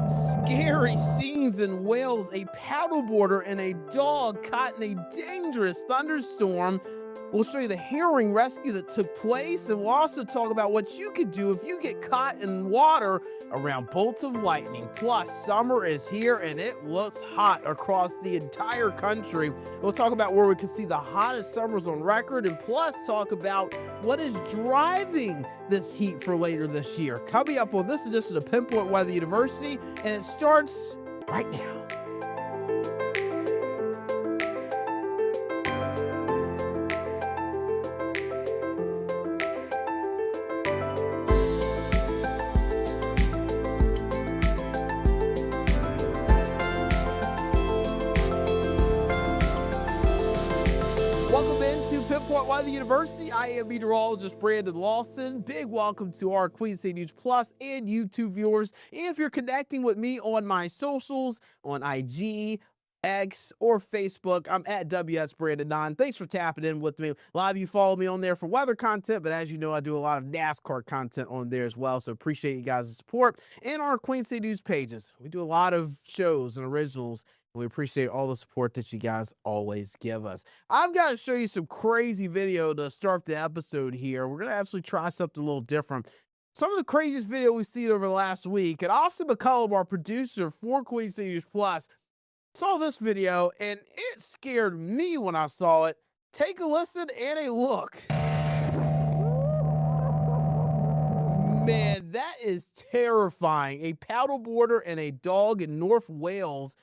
Scary scenes in Wales. A paddleboarder and a dog caught in a dangerous thunderstorm. We'll show you the herring rescue that took place, and we'll also talk about what you could do if you get caught in water around bolts of lightning. Plus, summer is here, and it looks hot across the entire country. We'll talk about where we can see the hottest summers on record, and plus talk about what is driving this heat for later this year. Coming up on this edition of Pinpoint Weather University, and it starts right now. Weather University. I am meteorologist Brandon Lawson. Big welcome to our Queen City News Plus and YouTube viewers. And if you're connecting with me on my socials, on IG, X, or Facebook, I'm at WSBrandon9. Thanks for tapping in with me. A lot of you follow me on there for weather content, but as you know, I do a lot of NASCAR content on there as well, so appreciate you guys' support. And our Queen City News pages. We do a lot of shows and originals. We appreciate all the support that you guys always give us. I've got to show you some crazy video to start the episode here. We're going to actually try something a little different. Some of the craziest video we've seen over the last week. And Austin McCullum, our producer for Queen City News Plus, saw this video and it scared me when I saw it. Take a listen and a look. Man, that is terrifying. A paddleboarder and a dog in North Wales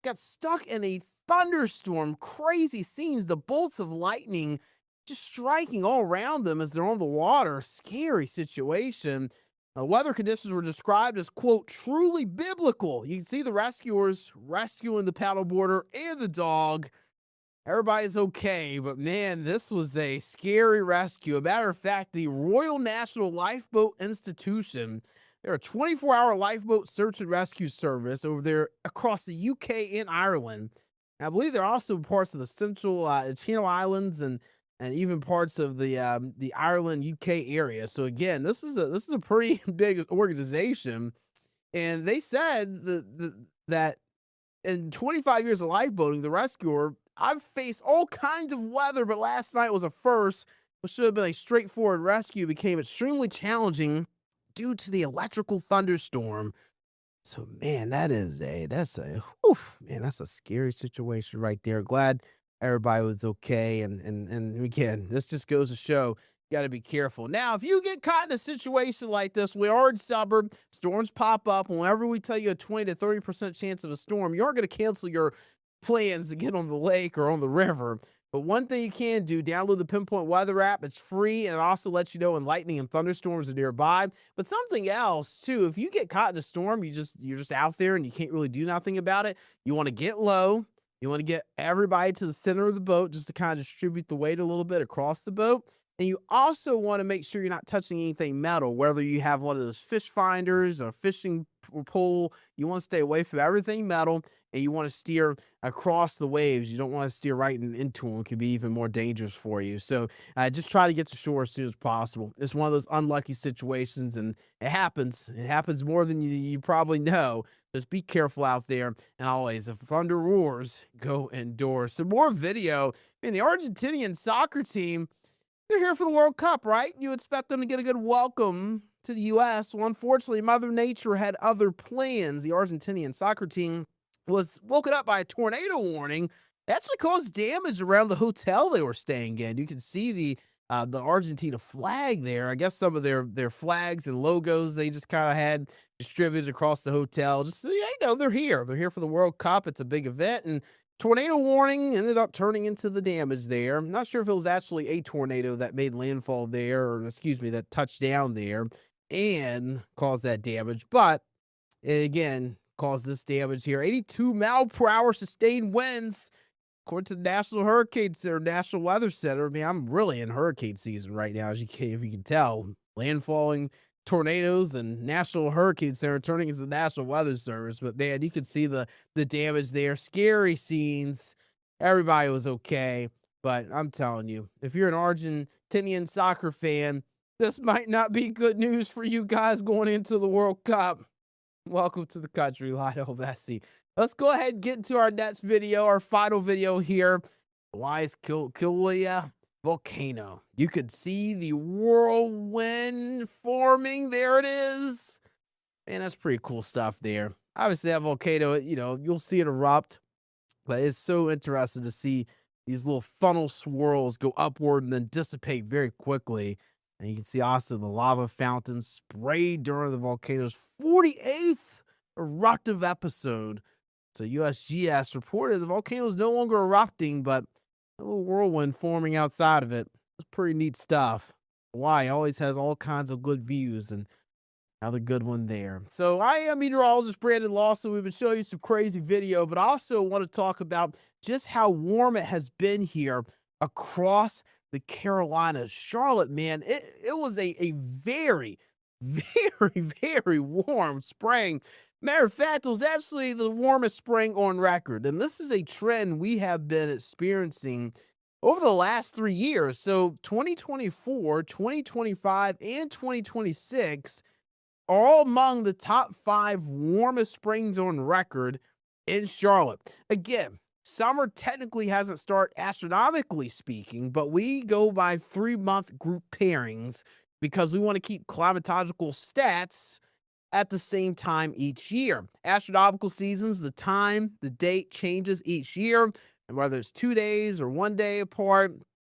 got stuck in a thunderstorm. Crazy scenes, the bolts of lightning just striking all around them as they're on the water. Scary situation. Weather conditions were described as, quote, truly biblical. You can see the rescuers rescuing the paddleboarder and the dog. Everybody's okay, but man, this was a scary rescue. A matter of fact, the Royal National Lifeboat Institution, they're a 24-hour lifeboat search and rescue service over there across the UK and Ireland. And I believe they're also parts of the Central Channel Islands and even parts of the Ireland UK area. So again, this is a pretty big organization, and they said that in 25 years of lifeboating, the rescuer, I've faced all kinds of weather, but last night was a first. What should have been a straightforward rescue became extremely challenging due to the electrical thunderstorm. So man, that's a scary situation right there. Glad everybody was okay. And again, this just goes to show you got to be careful. Now, if you get caught in a situation like this, we are in suburb, storms pop up. Whenever we tell you a 20 to 30% chance of a storm, you aren't going to cancel your plans to get on the lake or on the river. But one thing you can do, download the Pinpoint Weather app. It's free, and it also lets you know when lightning and thunderstorms are nearby. But something else, too, if you get caught in a storm, you're just out there and you can't really do nothing about it. You want to get low. You want to get everybody to the center of the boat just to kind of distribute the weight a little bit across the boat. And you also want to make sure you're not touching anything metal, whether you have one of those fish finders or fishing pole. You want to stay away from everything metal, and you want to steer across the waves. You don't want to steer right into them. It could be even more dangerous for you. So just try to get to shore as soon as possible. It's one of those unlucky situations, and it happens. It happens more than you probably know. Just be careful out there. And always, if thunder roars, go indoors. Some more video. Man, the Argentinian soccer team, they're here for the World Cup, right? You expect them to get a good welcome to the U.S. Well, unfortunately, Mother Nature had other plans. The Argentinian soccer team was woken up by a tornado warning. It actually caused damage around the hotel they were staying in. You can see the Argentina flag there. I guess some of their flags and logos they just kind of had distributed across the hotel. Just so you know, they're here. They're here for the World Cup. It's a big event, and tornado warning ended up turning into the damage there. I'm not sure if it was actually a tornado that made landfall there, or excuse me, that touched down there and caused that damage, but it again caused this damage here. 82 mile per hour sustained winds, according to the National Hurricane Center, National Weather Center. I mean, I'm really in hurricane season right now, if you can tell. Landfalling tornadoes and National Hurricane Center turning into the National Weather Service. But man, you could see the damage there. Scary scenes. Everybody was okay. But I'm telling you, if you're an Argentinian soccer fan, this might not be good news for you guys going into the World Cup. Welcome to the country, Lionel Messi. Let's go ahead and get into our next video, our final video here. Hawaii's Kilauea volcano. You could see the whirlwind forming. There it is. Man, that's pretty cool stuff there. Obviously, that volcano, you'll see it erupt. But it's so interesting to see these little funnel swirls go upward and then dissipate very quickly. And you can see also the lava fountain sprayed during the volcano's 48th eruptive episode. So USGS reported the volcano is no longer erupting, but a little whirlwind forming outside of it. It's pretty neat stuff. Hawaii always has all kinds of good views, and another good one there. So I am meteorologist Brandon Lawson. We've been showing you some crazy video, but I also want to talk about just how warm it has been here across the Carolinas. Charlotte, man, it was a very, very, very warm spring. Matter of fact, it was actually the warmest spring on record. And this is a trend we have been experiencing over the last 3 years. So 2024, 2025, and 2026 are all among the top 5 warmest springs on record in Charlotte. Again, summer technically hasn't started astronomically speaking, but we go by 3-month group pairings because we want to keep climatological stats at the same time each year. Astronomical seasons, the time, the date changes each year, and whether it's 2 days or 1 day apart,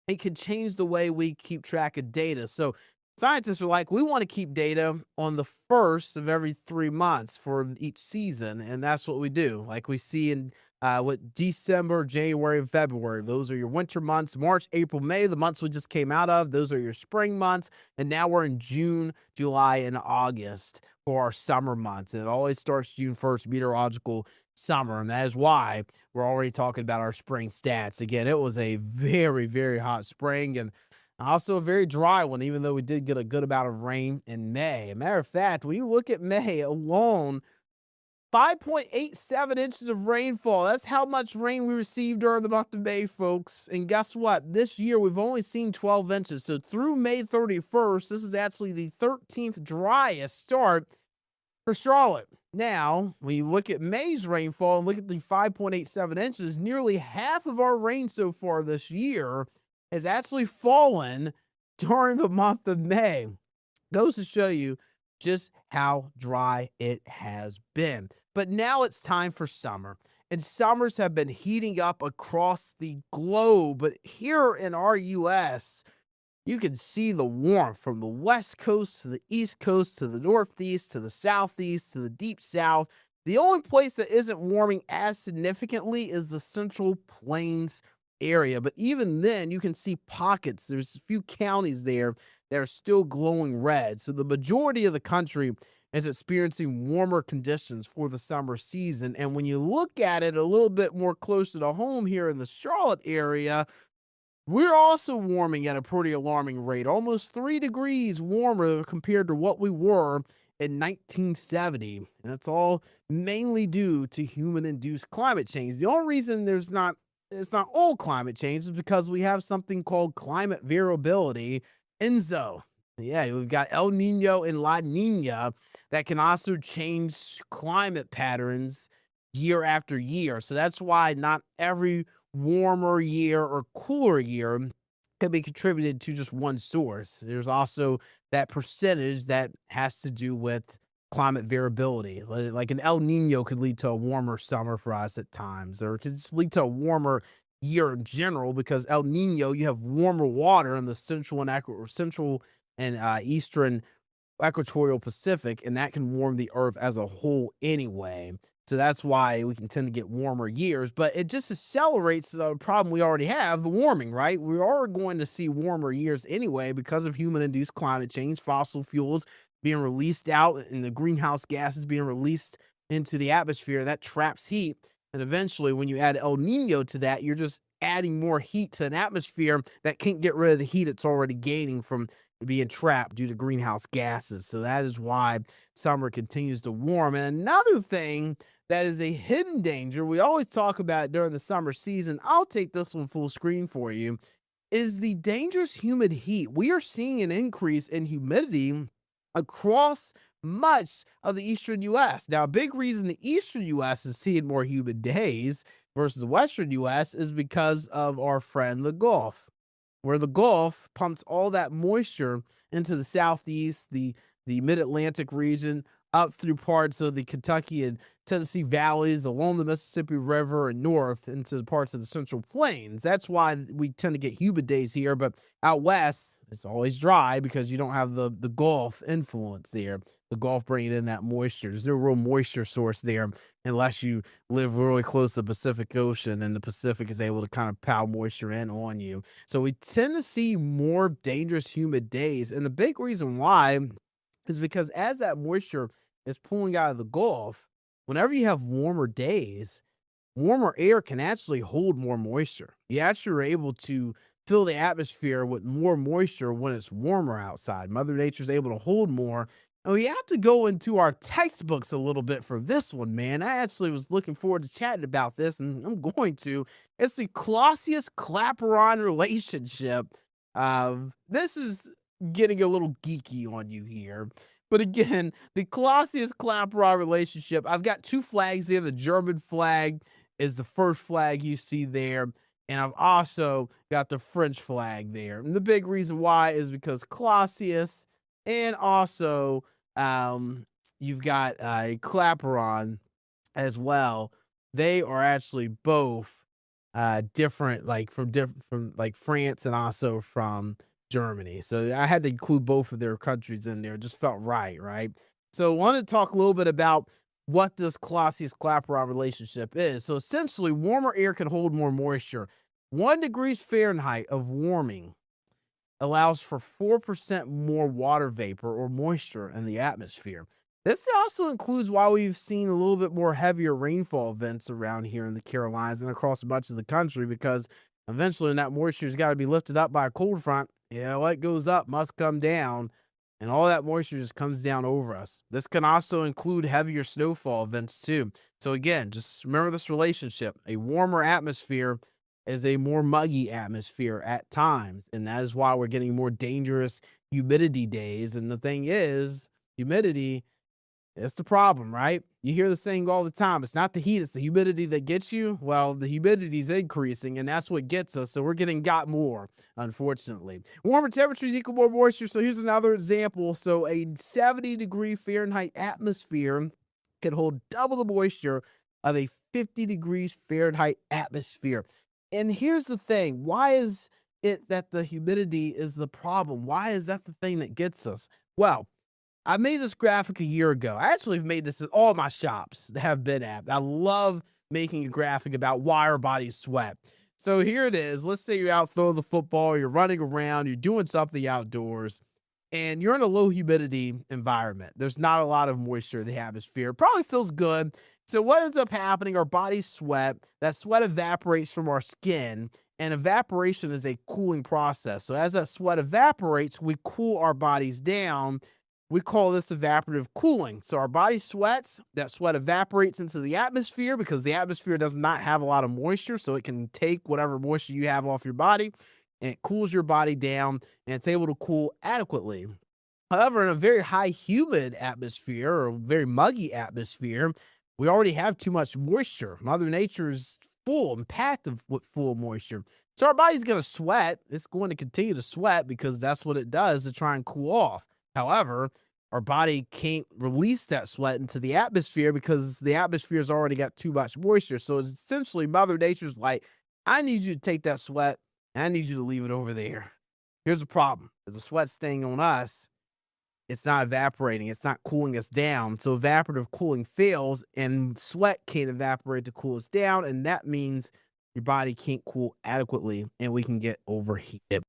it can change the way we keep track of data. So scientists are like, we want to keep data on the first of every 3 months for each season, and that's what we do. Like we see in what December, January, and February. Those are your winter months. March, April, May, the months we just came out of. Those are your spring months. And now we're in June, July, and August for our summer months. And it always starts June 1st, meteorological summer. And that is why we're already talking about our spring stats. Again, it was a very, very hot spring and also a very dry one, even though we did get a good amount of rain in May. As a matter of fact, when you look at May alone, 5.87 inches of rainfall. That's how much rain we received during the month of May, folks. And guess what? This year, we've only seen 12 inches. So through May 31st, this is actually the 13th driest start for Charlotte. Now, when you look at May's rainfall and look at the 5.87 inches, nearly half of our rain so far this year has actually fallen during the month of May. Goes to show you just how dry it has been. But now it's time for summer, and summers have been heating up across the globe. But here in our U.S., you can see the warmth from the West Coast to the East Coast to the Northeast to the Southeast to the Deep South. The only place that isn't warming as significantly is the Central Plains area. But even then, you can see pockets. There's a few counties there that are still glowing red. So the majority of the country is experiencing warmer conditions for the summer season. And when you look at it a little bit more closer to home here in the Charlotte area, we're also warming at a pretty alarming rate, almost 3 degrees warmer compared to what we were in 1970. And it's all mainly due to human-induced climate change. The only reason it's not all climate change is because we have something called climate variability, ENSO. Yeah, we've got El Nino and La Nina that can also change climate patterns year after year. So that's why not every warmer year or cooler year can be contributed to just one source. There's also that percentage that has to do with climate variability. Like an El Nino could lead to a warmer summer for us at times, or it could just lead to a warmer year in general because El Nino, you have warmer water in the central and eastern equatorial Pacific, and that can warm the earth as a whole anyway. So that's why we can tend to get warmer years, but it just accelerates the problem we already have, the warming, right? We are going to see warmer years anyway because of human-induced climate change, fossil fuels being released out, and the greenhouse gases being released into the atmosphere. That traps heat, and eventually when you add El Nino to that, you're just adding more heat to an atmosphere that can't get rid of the heat it's already gaining from being trapped due to greenhouse gases. So that is why summer continues to warm. And another thing that is a hidden danger we always talk about during the summer season, I'll take this one full screen for you, is the dangerous humid heat. We are seeing an increase in humidity across much of the eastern U.S. Now, a big reason the eastern U.S. is seeing more humid days versus the western U.S. is because of our friend the Gulf, where the Gulf pumps all that moisture into the southeast, the mid-Atlantic region, up through parts of the Kentucky and Tennessee valleys, along the Mississippi River, and north into parts of the Central Plains. That's why we tend to get humid days here, but out west, it's always dry because you don't have the Gulf influence there. The Gulf bringing in that moisture. There's no real moisture source there unless you live really close to the Pacific Ocean, and the Pacific is able to kind of pow moisture in on you. So we tend to see more dangerous humid days, and the big reason why is because as that moisture is pulling out of the Gulf, whenever you have warmer days, warmer air can actually hold more moisture. You actually are able to fill the atmosphere with more moisture when it's warmer outside. Mother Nature's able to hold more. And we have to go into our textbooks a little bit for this one, man. I actually was looking forward to chatting about this, and I'm going to. It's the Clausius-Clapeyron relationship. This is getting a little geeky on you here. But again, the Clausius-Clapeyron relationship, I've got two flags there. The German flag is the first flag you see there. And I've also got the French flag there. And the big reason why is because Clausius and also you've got Clapeyron as well. They are actually both different, like from like France and also from Germany. So I had to include both of their countries in there. It just felt right? So I wanted to talk a little bit about what this Clausius-Clapeyron relationship is. So essentially, warmer air can hold more moisture. 1 degree Fahrenheit of warming allows for 4% more water vapor or moisture in the atmosphere. This also includes why we've seen a little bit more heavier rainfall events around here in the Carolinas and across much of the country, because eventually that moisture has got to be lifted up by a cold front. What goes up must come down, and all that moisture just comes down over us. This can also include heavier snowfall events too. So again, just remember this relationship. A warmer atmosphere is a more muggy atmosphere at times, and that is why we're getting more dangerous humidity days. And the thing is, humidity, it's the problem, right? You hear the saying all the time, it's not the heat, it's the humidity that gets you. Well, the humidity is increasing, and that's what gets us. So we're getting got more, unfortunately. Warmer temperatures equal more moisture. So here's another example. So a 70 degree Fahrenheit atmosphere can hold double the moisture of a 50 degrees Fahrenheit atmosphere. And here's the thing. Why is it that the humidity is the problem? Why is that the thing that gets us? Well, I made this graphic a year ago. I actually have made this at all my shops that have been at. I love making a graphic about why our bodies sweat. So here it is. Let's say you're out throwing the football, you're running around, you're doing something outdoors, and you're in a low humidity environment. There's not a lot of moisture in the atmosphere. It probably feels good. So what ends up happening, our bodies sweat. That sweat evaporates from our skin, and evaporation is a cooling process. So as that sweat evaporates, we cool our bodies down. We call this evaporative cooling. So our body sweats, that sweat evaporates into the atmosphere because the atmosphere does not have a lot of moisture, so it can take whatever moisture you have off your body, and it cools your body down, and it's able to cool adequately. However, in a very high humid atmosphere or very muggy atmosphere, we already have too much moisture. Mother Nature is full and packed with full moisture. So our body's going to sweat. It's going to continue to sweat because that's what it does to try and cool off. However, our body can't release that sweat into the atmosphere because the atmosphere's already got too much moisture. So it's essentially Mother Nature's like, I need you to take that sweat and I need you to leave it over there. Here's the problem. If the sweat's staying on us, it's not evaporating. It's not cooling us down. So evaporative cooling fails and sweat can't evaporate to cool us down. And that means your body can't cool adequately and we can get overheated.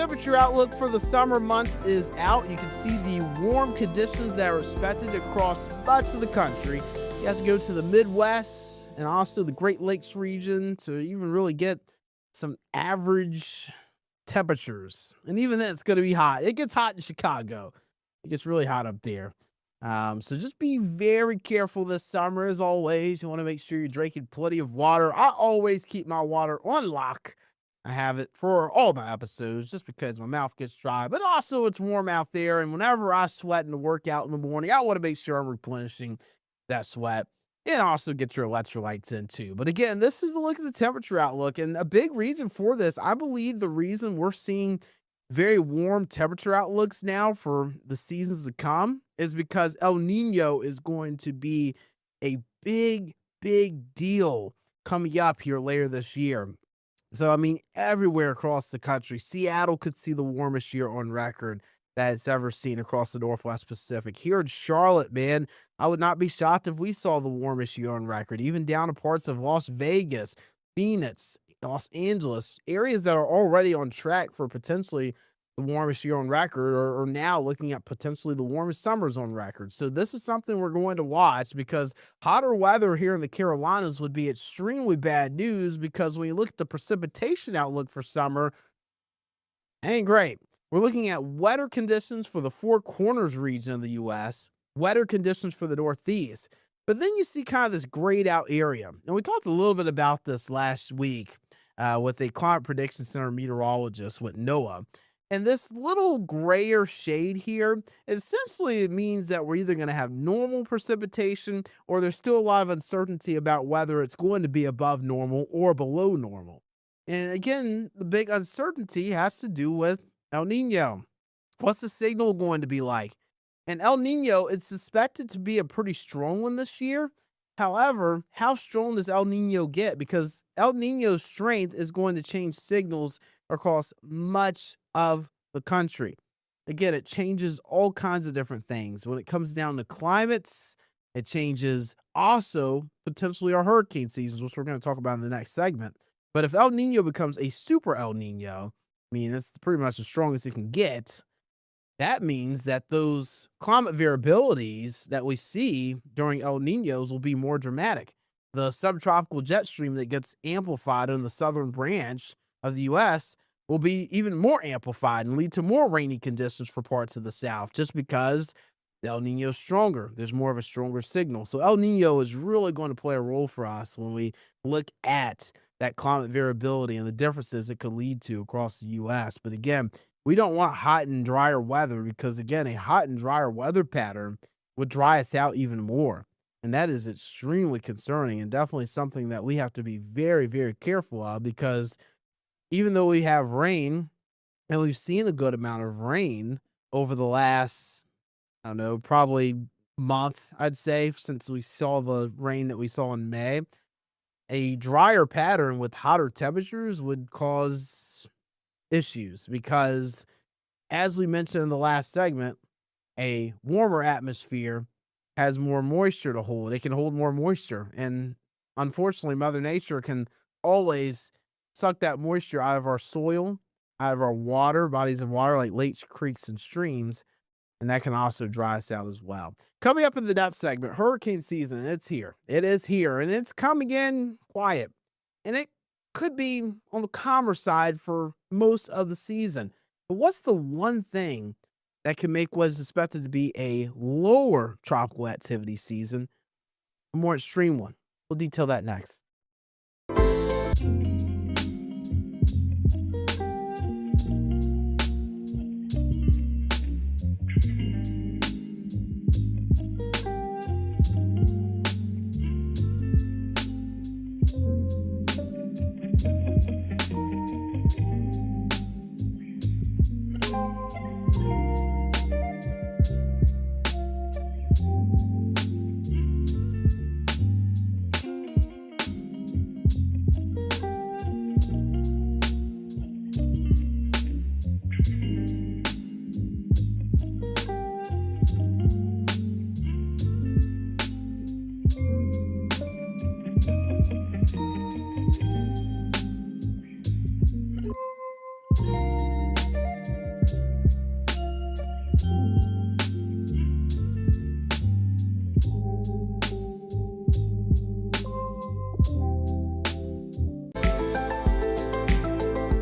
temperature outlook for the summer months is out. You can see the warm conditions that are expected across much of the country. You have to go to the Midwest and also the Great Lakes region to even really get some average temperatures. And even then, it's going to be hot. It gets hot in Chicago. It gets really hot up there. So just be very careful this summer. As always, you want to make sure you're drinking plenty of water. I always keep my water on lock. I have it for all my episodes just because my mouth gets dry, but also it's warm out there. And whenever I sweat in the workout in the morning, I want to make sure I'm replenishing that sweat and also get your electrolytes in too. But again, this is a look at the temperature outlook, and a big reason for this, I believe the reason we're seeing very warm temperature outlooks now for the seasons to come is because El Nino is going to be a big deal coming up here later this year. So, I mean, everywhere across the country, Seattle could see the warmest year on record that it's ever seen across the Northwest Pacific. Here in Charlotte, man, I would not be shocked if we saw the warmest year on record, even down to parts of Las Vegas, Phoenix, Los Angeles, areas that are already on track for potentially the warmest year on record, or now looking at potentially the warmest summers on record. So this is something we're going to watch, because hotter weather here in the Carolinas would be extremely bad news, because when you look at the precipitation outlook for summer, ain't great. We're looking at wetter conditions for the Four Corners region of the U.S., wetter conditions for the Northeast. But then you see kind of this grayed out area. And we talked a little bit about this last week with a climate prediction center meteorologist with NOAA. And this little grayer shade here, essentially it means that we're either going to have normal precipitation, or there's still a lot of uncertainty about whether it's going to be above normal or below normal. And again, the big uncertainty has to do with El Nino. What's the signal going to be like? And El Nino, it's suspected to be a pretty strong one this year. However, how strong does El Nino get? Because El Nino's strength is going to change signals across much of the country. Again, it changes all kinds of different things. When it comes down to climates, it changes also potentially our hurricane seasons, which we're going to talk about in the next segment. But if El Nino becomes a super El Nino, I mean, it's pretty much the strongest it can get. That means that those climate variabilities that we see during El Ninos will be more dramatic. The subtropical jet stream that gets amplified in the southern branch of the U.S. will be even more amplified and lead to more rainy conditions for parts of the South, just because El Nino is stronger. There's more of a stronger signal. So El Nino is really going to play a role for us when we look at that climate variability and the differences it could lead to across the U.S. But again, we don't want hot and drier weather, because again, a hot and drier weather pattern would dry us out even more. And that is extremely concerning, and definitely something that we have to be very, very careful of, because even though we have rain, and we've seen a good amount of rain over the last, I don't know, probably month, I'd say, since we saw the rain that we saw in May, a drier pattern with hotter temperatures would cause issues, because as we mentioned in the last segment, a warmer atmosphere has more moisture to hold. It can hold more moisture, and unfortunately Mother Nature can always suck that moisture out of our soil, out of our water, bodies of water like lakes, creeks, and streams, and that can also dry us out as well. Coming up in the next segment, hurricane season, it's here. It is here, and it's coming in quiet, and it could be on the calmer side for most of the season. But what's the one thing that can make what is expected to be a lower tropical activity season a more extreme one? We'll detail that next.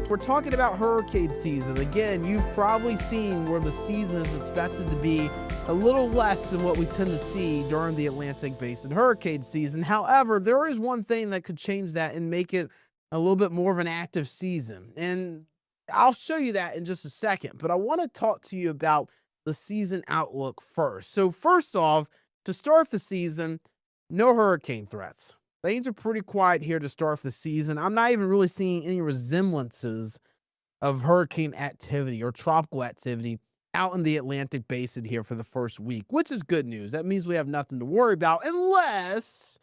we're talking about hurricane season. Again, you've probably seen where the season is expected to be a little less than what we tend to see during the Atlantic Basin hurricane season. However, there is one thing that could change that and make it a little bit more of an active season. And I'll show you that in just a second, but I want to talk to you about the season outlook first. So first off, to start the season, no hurricane threats. Things are pretty quiet here to start the season. I'm not even really seeing any resemblances of hurricane activity or tropical activity out in the Atlantic Basin here for the first week, which is good news. That means we have nothing to worry about unless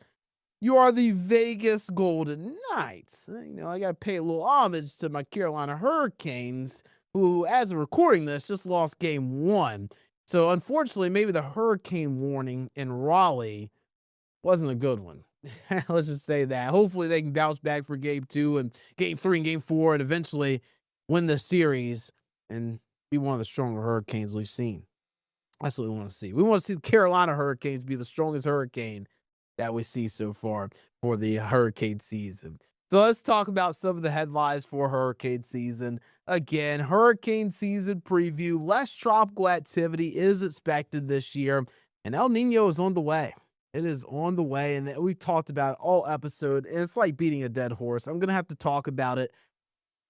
you are the Vegas Golden Knights. I got to pay a little homage to my Carolina Hurricanes, who, as of recording this, just lost game 1. So, unfortunately, maybe the hurricane warning in Raleigh wasn't a good one. Let's just say that. Hopefully, they can bounce back for game 2 and game 3 and game 4 and eventually win the series and be one of the stronger Hurricanes we've seen. That's what we want to see. We want to see the Carolina Hurricanes be the strongest hurricane that we see so far for the hurricane season. So let's talk about some of the headlines for hurricane season. Again, hurricane season preview. Less tropical activity is expected this year, and El Nino is on the way. It is on the way, and we've talked about it all episode, and it's like beating a dead horse. I'm going to have to talk about it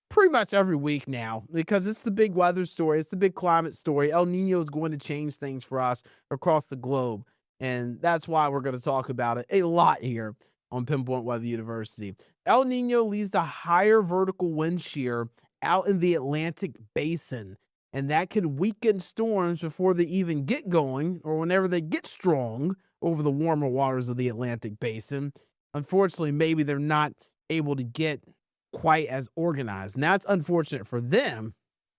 pretty much every week now because it's the big weather story. It's the big climate story. El Nino is going to change things for us across the globe, and that's why we're going to talk about it a lot here on Pinpoint Weather University. El Nino leads to higher vertical wind shear out in the Atlantic Basin, and that could weaken storms before they even get going or whenever they get strong over the warmer waters of the Atlantic Basin. Unfortunately, maybe they're not able to get quite as organized. And that's unfortunate for them,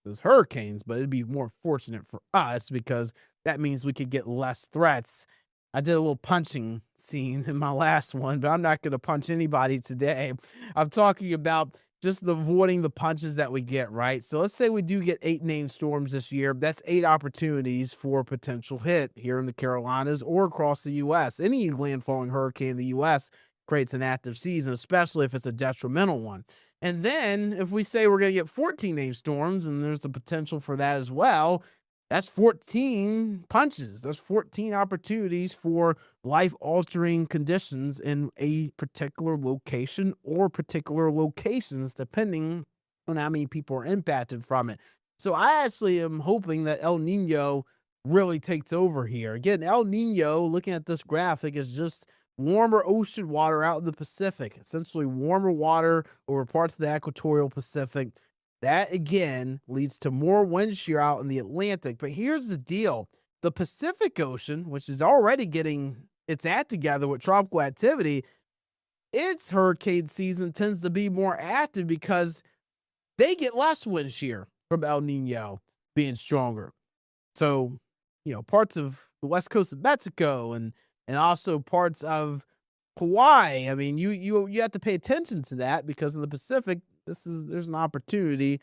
those hurricanes, but it'd be more fortunate for us because that means we could get less threats. I did a little punching scene in my last one, but I'm not going to punch anybody today. I'm talking about just avoiding the punches that we get, right? So let's say we do get 8 named storms this year. That's 8 opportunities for a potential hit here in the Carolinas or across the U.S. Any landfalling hurricane in the U.S. creates an active season, especially if it's a detrimental one. And then if we say we're going to get 14 named storms, and there's the potential for that as well, that's 14 punches. That's 14 opportunities for life-altering conditions in a particular location or particular locations, depending on how many people are impacted from it. So I actually am hoping that El Nino really takes over here. Again, El Nino, looking at this graphic, is just warmer ocean water out in the Pacific, essentially warmer water over parts of the equatorial Pacific. That, again, leads to more wind shear out in the Atlantic. But here's the deal. The Pacific Ocean, which is already getting its act together with tropical activity, its hurricane season tends to be more active because they get less wind shear from El Nino being stronger. So, parts of the west coast of Mexico and also parts of Hawaii. I mean, you have to pay attention to that because in the Pacific, there's an opportunity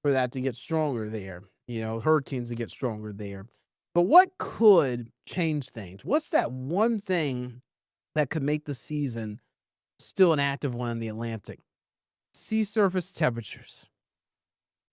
for that to get stronger there. Hurricanes to get stronger there. But what could change things? What's that one thing that could make the season still an active one in the Atlantic? Sea surface temperatures.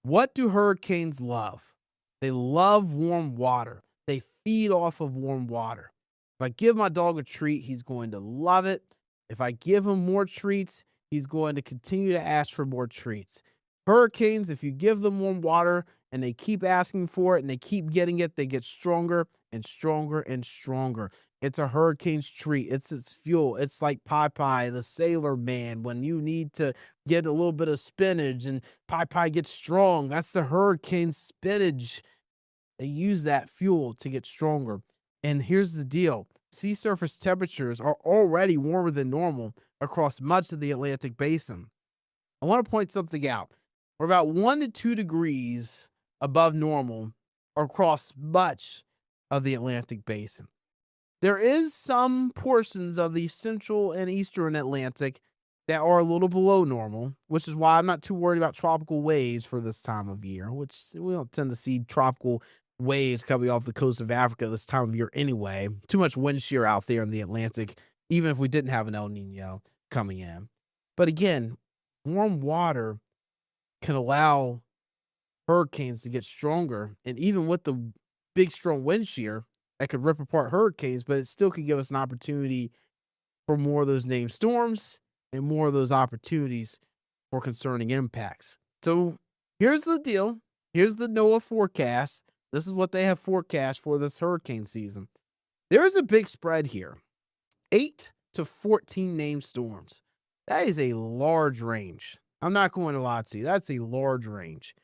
What do hurricanes love? They love warm water. They feed off of warm water. If I give my dog a treat, he's going to love it. If I give him more treats, he's going to continue to ask for more treats. Hurricanes, if you give them warm water and they keep asking for it and they keep getting it, they get stronger and stronger and stronger. It's a hurricane's treat. It's its fuel. It's like Popeye, the sailor man, when you need to get a little bit of spinach and Popeye gets strong. That's the hurricane spinach. They use that fuel to get stronger. And here's the deal. Sea surface temperatures are already warmer than normal across much of the Atlantic Basin. I want to point something out. We're about 1 to 2 degrees above normal across much of the Atlantic Basin. There is some portions of the central and eastern Atlantic that are a little below normal, which is why I'm not too worried about tropical waves for this time of year, which we don't tend to see tropical waves coming off the coast of Africa this time of year anyway. Too much wind shear out there in the Atlantic, even if we didn't have an El Nino coming in. But again, warm water can allow hurricanes to get stronger. And even with the big, strong wind shear, that could rip apart hurricanes, but it still could give us an opportunity for more of those named storms and more of those opportunities for concerning impacts. So here's the deal. Here's the NOAA forecast. This is what they have forecast for this hurricane season. There is a big spread here. 8 to 14 named storms. That is a large range. I'm not going to lie to you. That's a large range.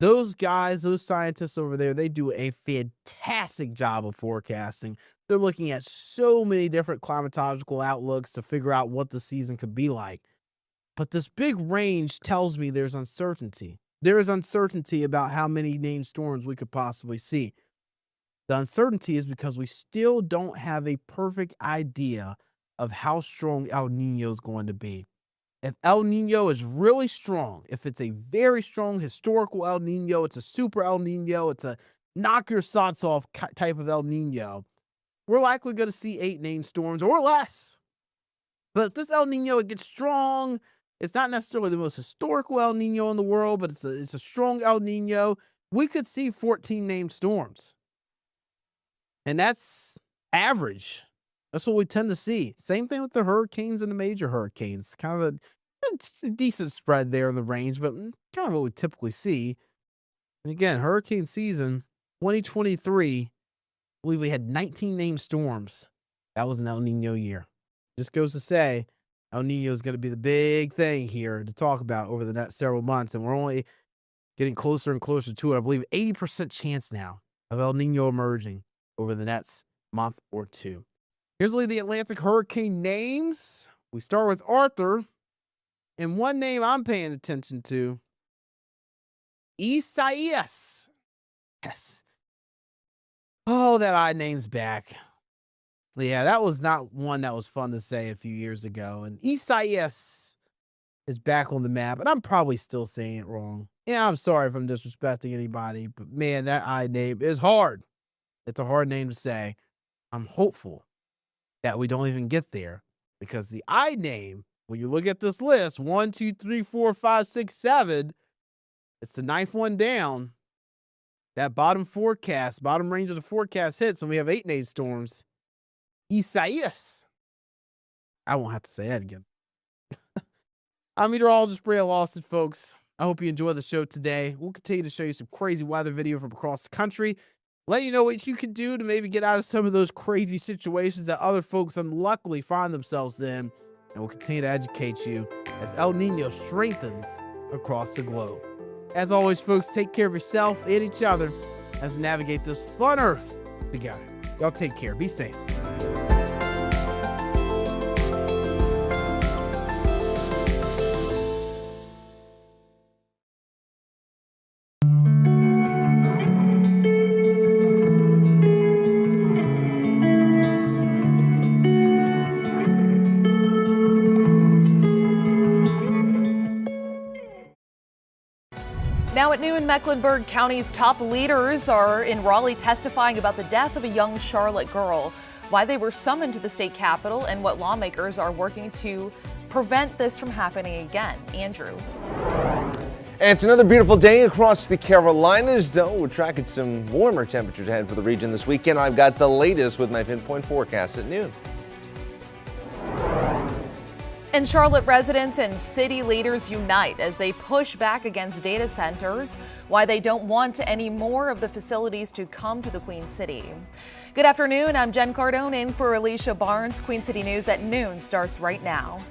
Those guys, those scientists over there, they do a fantastic job of forecasting. They're looking at so many different climatological outlooks to figure out what the season could be like. But this big range tells me there's uncertainty. There is uncertainty about how many named storms we could possibly see. The uncertainty is because we still don't have a perfect idea of how strong El Nino is going to be. If El Nino is really strong, if it's a very strong historical El Nino, it's a super El Nino, it's a knock your socks off type of El Nino, we're likely going to see 8 named storms or less. But if this El Nino, it gets strong, it's not necessarily the most historical El Nino in the world, but it's a strong El Nino, we could see 14 named storms. And that's average. That's what we tend to see. Same thing with the hurricanes and the major hurricanes. Kind of a decent spread there in the range, but kind of what we typically see. And again, hurricane season 2023, I believe we had 19 named storms. That was an El Nino year. Just goes to say, El Nino is going to be the big thing here to talk about over the next several months, and we're only getting closer and closer to it. I believe 80% chance now of El Nino emerging over the next month or two. Here's the Atlantic hurricane names. We start with Arthur. And one name I'm paying attention to, Isaias. Yes. Oh, that I name's back. Yeah, that was not one that was fun to say a few years ago. And Isaias is back on the map. And I'm probably still saying it wrong. Yeah, I'm sorry if I'm disrespecting anybody. But man, that I name is hard. It's a hard name to say. I'm hopeful that we don't even get there, because the I name, when you look at this list, 1, 2, 3, 4, 5, 6, 7, it's the 9th one down. That bottom range of the forecast hits, and we have 8 named storms. Isaias. I won't have to say that again. I'm meteorologist Brea Lawson, folks. I hope you enjoyed the show today. We'll continue to show you some crazy weather video from across the country. Let you know what you can do to maybe get out of some of those crazy situations that other folks unluckily find themselves in. And we'll continue to educate you as El Nino strengthens across the globe. As always, folks, take care of yourself and each other as we navigate this fun earth together. Y'all take care. Be safe. Now at noon, Mecklenburg County's top leaders are in Raleigh testifying about the death of a young Charlotte girl, why they were summoned to the state capitol, and what lawmakers are working to prevent this from happening again. Andrew. And it's another beautiful day across the Carolinas, though we're tracking some warmer temperatures ahead for the region this weekend. I've got the latest with my pinpoint forecast at noon. And Charlotte residents and city leaders unite as they push back against data centers, why they don't want any more of the facilities to come to the Queen City. Good afternoon, I'm Jen Cardone in for Alicia Barnes. Queen City News at noon starts right now.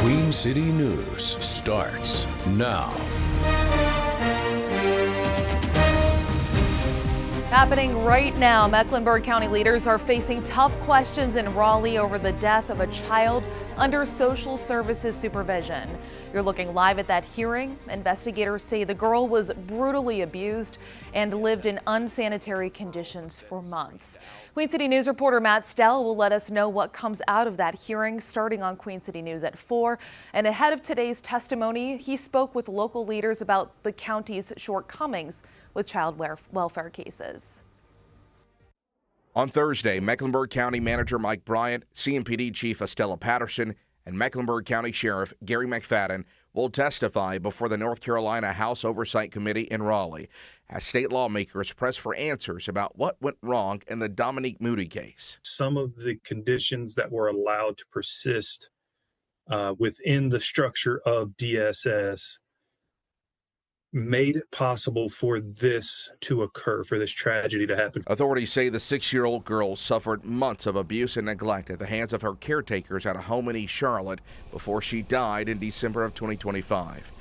Queen City News starts now. Happening right now, Mecklenburg County leaders are facing tough questions in Raleigh over the death of a child under social services supervision. You're looking live at that hearing. Investigators say the girl was brutally abused and lived in unsanitary conditions for months. Queen City News reporter Matt Stell will let us know what comes out of that hearing starting on Queen City News at 4. And ahead of today's testimony, he spoke with local leaders about the county's shortcomings with child welfare cases. On Thursday, Mecklenburg County Manager Mike Bryant, CMPD Chief Estella Patterson, and Mecklenburg County Sheriff Gary McFadden will testify before the North Carolina House Oversight Committee in Raleigh as state lawmakers press for answers about what went wrong in the Dominique Moody case. Some of the conditions that were allowed to persist within the structure of DSS made it possible for this to occur, for this tragedy to happen. Authorities say the 6-year-old girl suffered months of abuse and neglect at the hands of her caretakers at a home in East Charlotte before she died in December of 2025.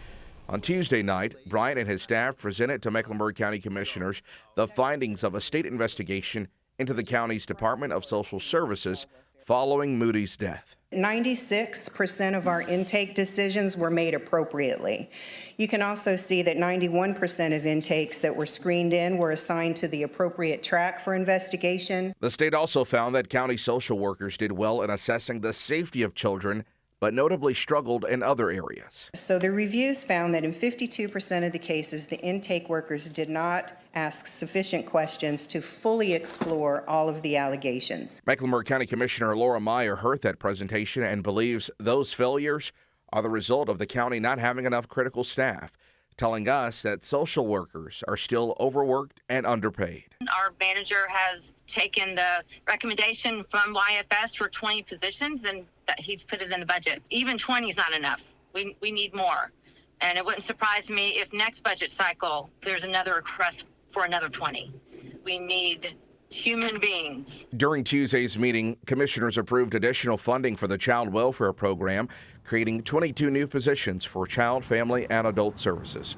On Tuesday night, Bryant and his staff presented to Mecklenburg County commissioners the findings of a state investigation into the county's Department of Social Services following Moody's death. 96% of our intake decisions were made appropriately. You can also see that 91% of intakes that were screened in were assigned to the appropriate track for investigation. The state also found that county social workers did well in assessing the safety of children, but notably struggled in other areas. So the reviews found that in 52% of the cases, the intake workers did not ask sufficient questions to fully explore all of the allegations. Mecklenburg County Commissioner Laura Meyer heard that presentation and believes those failures are the result of the county not having enough critical staff, telling us that social workers are still overworked and underpaid. Our manager has taken the recommendation from YFS for 20 positions and he's put it in the budget. Even 20 is not enough. We need more. And it wouldn't surprise me if next budget cycle there's another request for another 20. We need human beings. During Tuesday's meeting, commissioners approved additional funding for the child welfare program, creating 22 new positions for child, family, and adult services.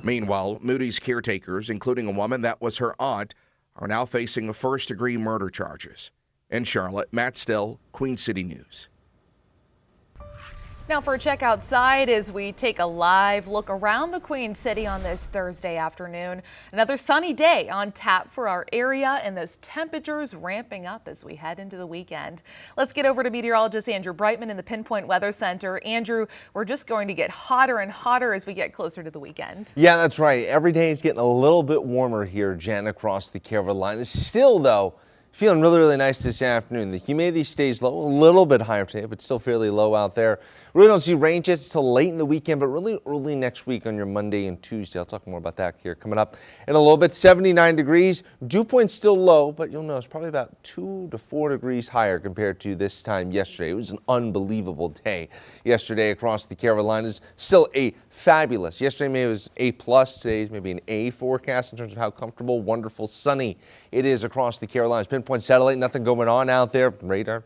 Meanwhile, Moody's caretakers, including a woman that was her aunt, are now facing first-degree murder charges. In Charlotte, Matt Stell, Queen City News. Now for a check outside as we take a live look around the Queen City on this Thursday afternoon. Another sunny day on tap for our area and those temperatures ramping up as we head into the weekend. Let's get over to meteorologist Andrew Brightman in the Pinpoint Weather Center. Andrew, we're just going to get hotter and hotter as we get closer to the weekend. Yeah, that's right. Every day is getting a little bit warmer here, Jen, across the Carolinas. Still, though, feeling really, really nice this afternoon. The humidity stays low, a little bit higher today, but still fairly low out there. Really don't see rain just until late in the weekend, but really early next week on your Monday and Tuesday. I'll talk more about that here coming up in a little bit. 79 degrees. Dew point still low, but you'll notice probably about 2 to 4 degrees higher compared to this time yesterday. It was an unbelievable day yesterday across the Carolinas. Still a fabulous. Yesterday maybe it was A+. Today's maybe an A forecast in terms of how comfortable, wonderful, sunny it is across the Carolinas. Pinpoint satellite, nothing going on out there. Radar.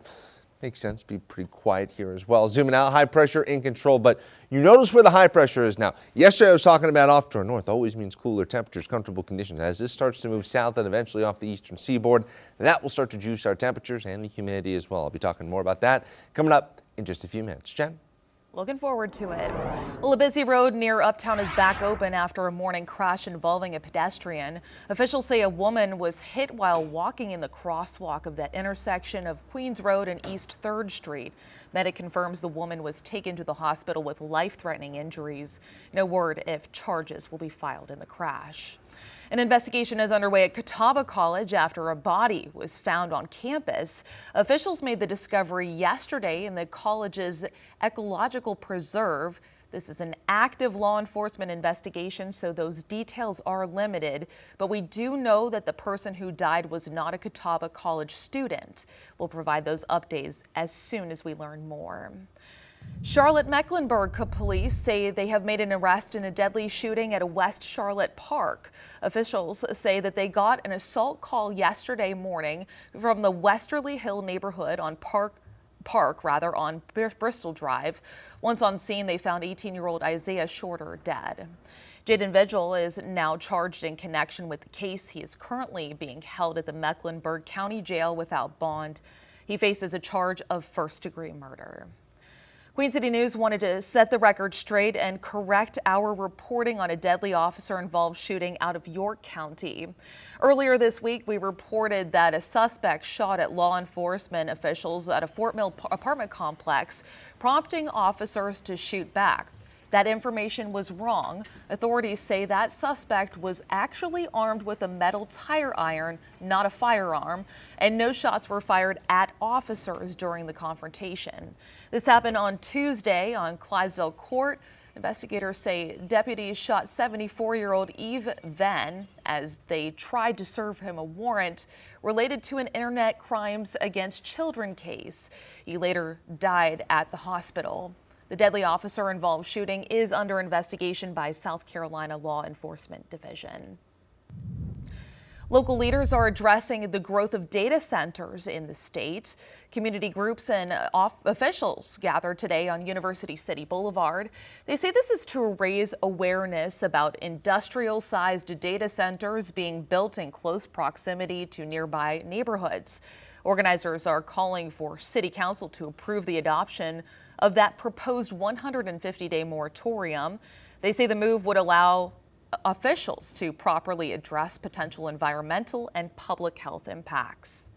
Makes sense, be pretty quiet here as well. Zooming out, high pressure in control, but you notice where the high pressure is now. Yesterday I was talking about off to our north, always means cooler temperatures, comfortable conditions. As this starts to move south and eventually off the eastern seaboard, that will start to juice our temperatures and the humidity as well. I'll be talking more about that coming up in just a few minutes. Jen? Looking forward to it. Well, a busy road near Uptown is back open after a morning crash involving a pedestrian. Officials say a woman was hit while walking in the crosswalk of that intersection of Queens Road and East 3rd Street. Medic confirms the woman was taken to the hospital with life-threatening injuries. No word if charges will be filed in the crash. An investigation is underway at Catawba College after a body was found on campus. Officials made the discovery yesterday in the college's ecological preserve. This is an active law enforcement investigation, so those details are limited. But we do know that the person who died was not a Catawba College student. We'll provide those updates as soon as we learn more. Charlotte-Mecklenburg police say they have made an arrest in a deadly shooting at a West Charlotte park. Officials say that they got an assault call yesterday morning from the Westerly Hill neighborhood on on Bristol Drive. Once on scene, they found 18-year-old Isaiah Shorter dead. Jaden Vigil is now charged in connection with the case. He is currently being held at the Mecklenburg County Jail without bond. He faces a charge of first-degree murder. Queen City News wanted to set the record straight and correct our reporting on a deadly officer-involved shooting out of York County. Earlier this week, we reported that a suspect shot at law enforcement officials at a Fort Mill apartment complex, prompting officers to shoot back. That information was wrong. Authorities say that suspect was actually armed with a metal tire iron, not a firearm, and no shots were fired at officers during the confrontation. This happened on Tuesday on Clydesdale Court. Investigators say deputies shot 74-year-old Eve Venn as they tried to serve him a warrant related to an internet crimes against children case. He later died at the hospital. The deadly officer-involved shooting is under investigation by South Carolina Law Enforcement Division. Local leaders are addressing the growth of data centers in the state. Community groups and officials gathered today on University City Boulevard. They say this is to raise awareness about industrial-sized data centers being built in close proximity to nearby neighborhoods. Organizers are calling for City Council to approve the adoption of that proposed 150-day moratorium. They say the move would allow officials to properly address potential environmental and public health impacts.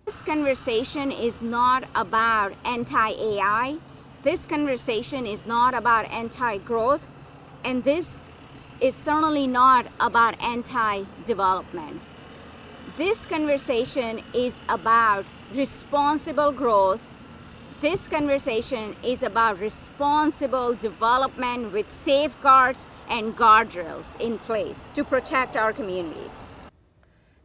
This conversation is not about anti-AI. This conversation is not about anti-growth. And this is certainly not about anti-development. This conversation is about responsible growth. This conversation is about responsible development with safeguards and guardrails in place to protect our communities.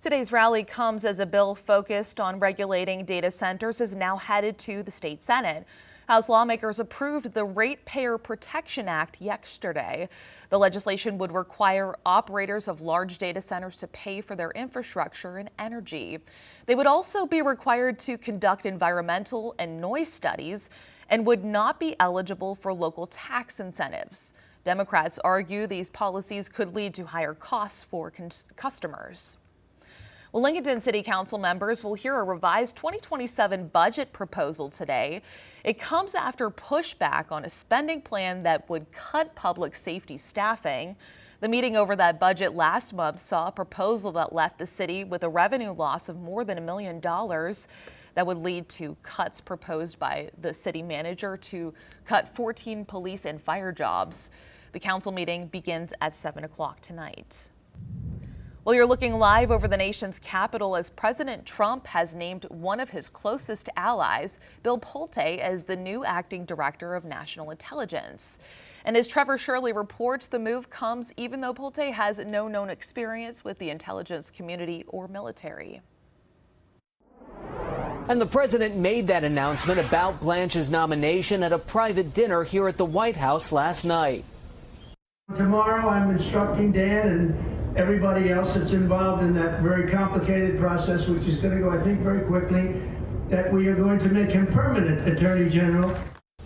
Today's rally comes as a bill focused on regulating data centers is now headed to the state Senate. House lawmakers approved the Ratepayer Protection Act yesterday. The legislation would require operators of large data centers to pay for their infrastructure and energy. They would also be required to conduct environmental and noise studies and would not be eligible for local tax incentives. Democrats argue these policies could lead to higher costs for customers. Well, Lincolnton City Council members will hear a revised 2027 budget proposal today. It comes after pushback on a spending plan that would cut public safety staffing. The meeting over that budget last month saw a proposal that left the city with a revenue loss of more than $1 million. That would lead to cuts proposed by the city manager to cut 14 police and fire jobs. The council meeting begins at 7 o'clock tonight. Well, you're looking live over the nation's capital as President Trump has named one of his closest allies, Bill Pulte, as the new acting director of national intelligence. And as Trevor Shirley reports, the move comes even though Pulte has no known experience with the intelligence community or military. And the president made that announcement about Blanche's nomination at a private dinner here at the White House last night. Tomorrow, I'm instructing Dan and everybody else that's involved in that very complicated process, which is going to go, I think, very quickly, that we are going to make him permanent Attorney General.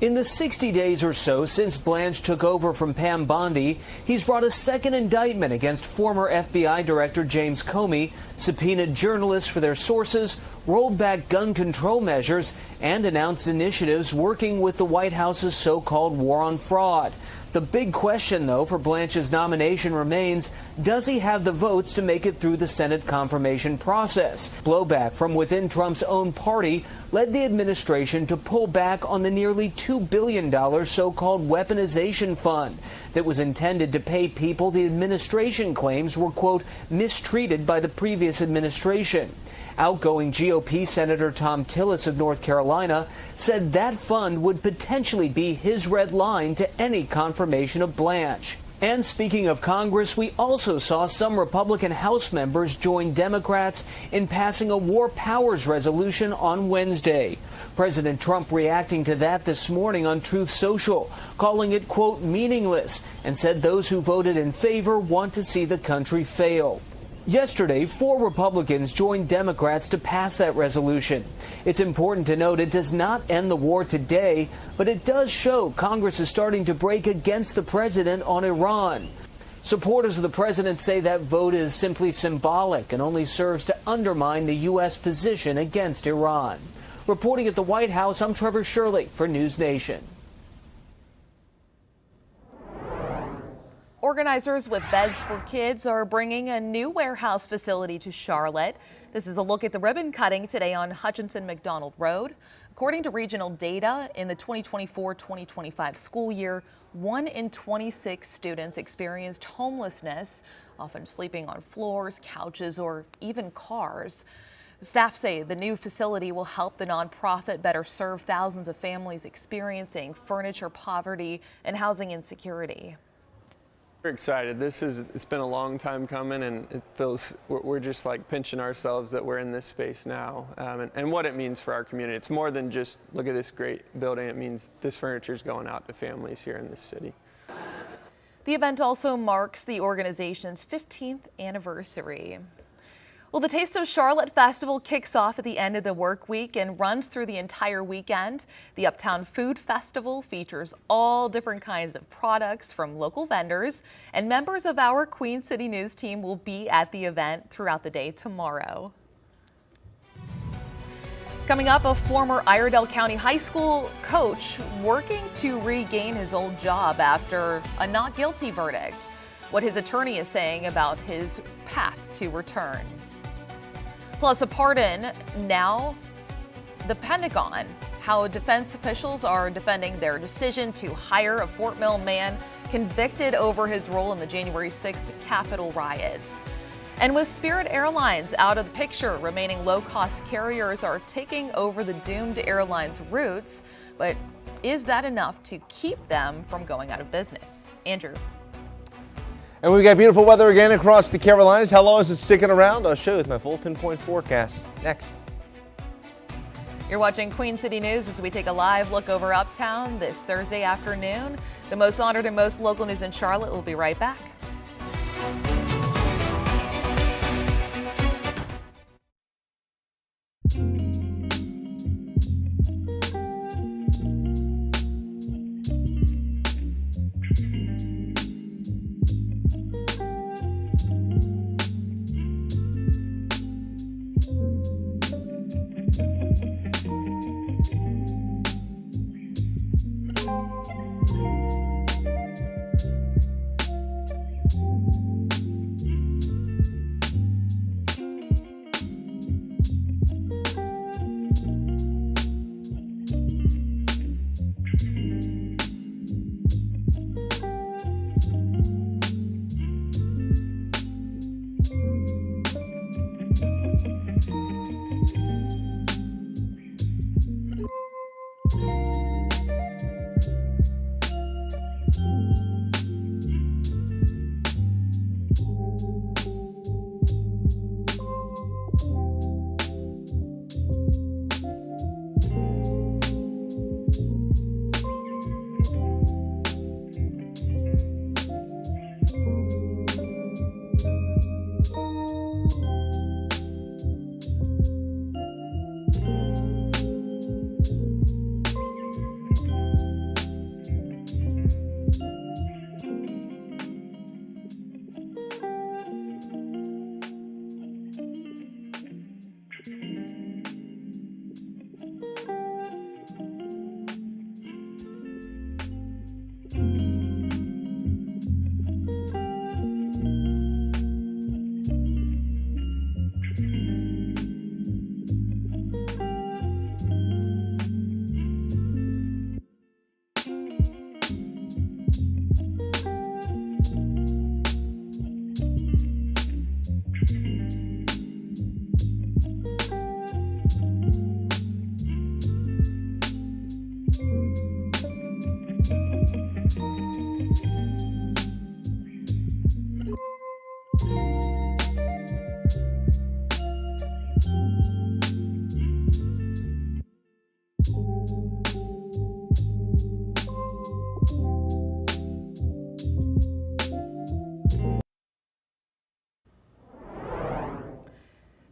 In the 60 days or so since Blanche took over from Pam Bondi, he's brought a second indictment against former FBI Director James Comey, subpoenaed journalists for their sources, rolled back gun control measures, and announced initiatives working with the White House's so-called war on fraud. The big question, though, for Blanche's nomination remains, does he have the votes to make it through the Senate confirmation process? Blowback from within Trump's own party led the administration to pull back on the nearly $2 billion so-called weaponization fund that was intended to pay people the administration claims were, quote, mistreated by the previous administration. Outgoing GOP Senator Tom Tillis of North Carolina said that fund would potentially be his red line to any confirmation of Blanche. And speaking of Congress, we also saw some Republican House members join Democrats in passing a war powers resolution on Wednesday. President Trump reacting to that this morning on Truth Social, calling it, quote, meaningless, and said those who voted in favor want to see the country fail. Yesterday, 4 Republicans joined Democrats to pass that resolution. It's important to note it does not end the war today, but it does show Congress is starting to break against the president on Iran. Supporters of the president say that vote is simply symbolic and only serves to undermine the U.S. position against Iran. Reporting at the White House, I'm Trevor Shirley for News Nation. Organizers with Beds for Kids are bringing a new warehouse facility to Charlotte. This is a look at the ribbon cutting today on Hutchinson McDonald Road. According to regional data, in the 2024-2025 school year, 1 in 26 students experienced homelessness, often sleeping on floors, couches, or even cars. Staff say the new facility will help the nonprofit better serve thousands of families experiencing furniture poverty and housing insecurity. We're excited. It's been a long time coming, and it feels we're just like pinching ourselves that we're in this space now, and what it means for our community. It's more than just look at this great building. It means this furniture is going out to families here in this city. The event also marks the organization's 15th anniversary. Well, the Taste of Charlotte Festival kicks off at the end of the work week and runs through the entire weekend. The Uptown Food Festival features all different kinds of products from local vendors, and members of our Queen City News team will be at the event throughout the day tomorrow. Coming up, a former Iredell County High School coach working to regain his old job after a not guilty verdict. What his attorney is saying about his path to return. Plus a pardon, now the Pentagon, how defense officials are defending their decision to hire a Fort Mill man convicted over his role in the January 6th Capitol riots. And with Spirit Airlines out of the picture, remaining low-cost carriers are taking over the doomed airline's routes. But is that enough to keep them from going out of business? Andrew. And we've got beautiful weather again across the Carolinas. How long is it sticking around? I'll show you with my full pinpoint forecast next. You're watching Queen City News as we take a live look over Uptown this Thursday afternoon. The most honored and most local news in Charlotte will be right back.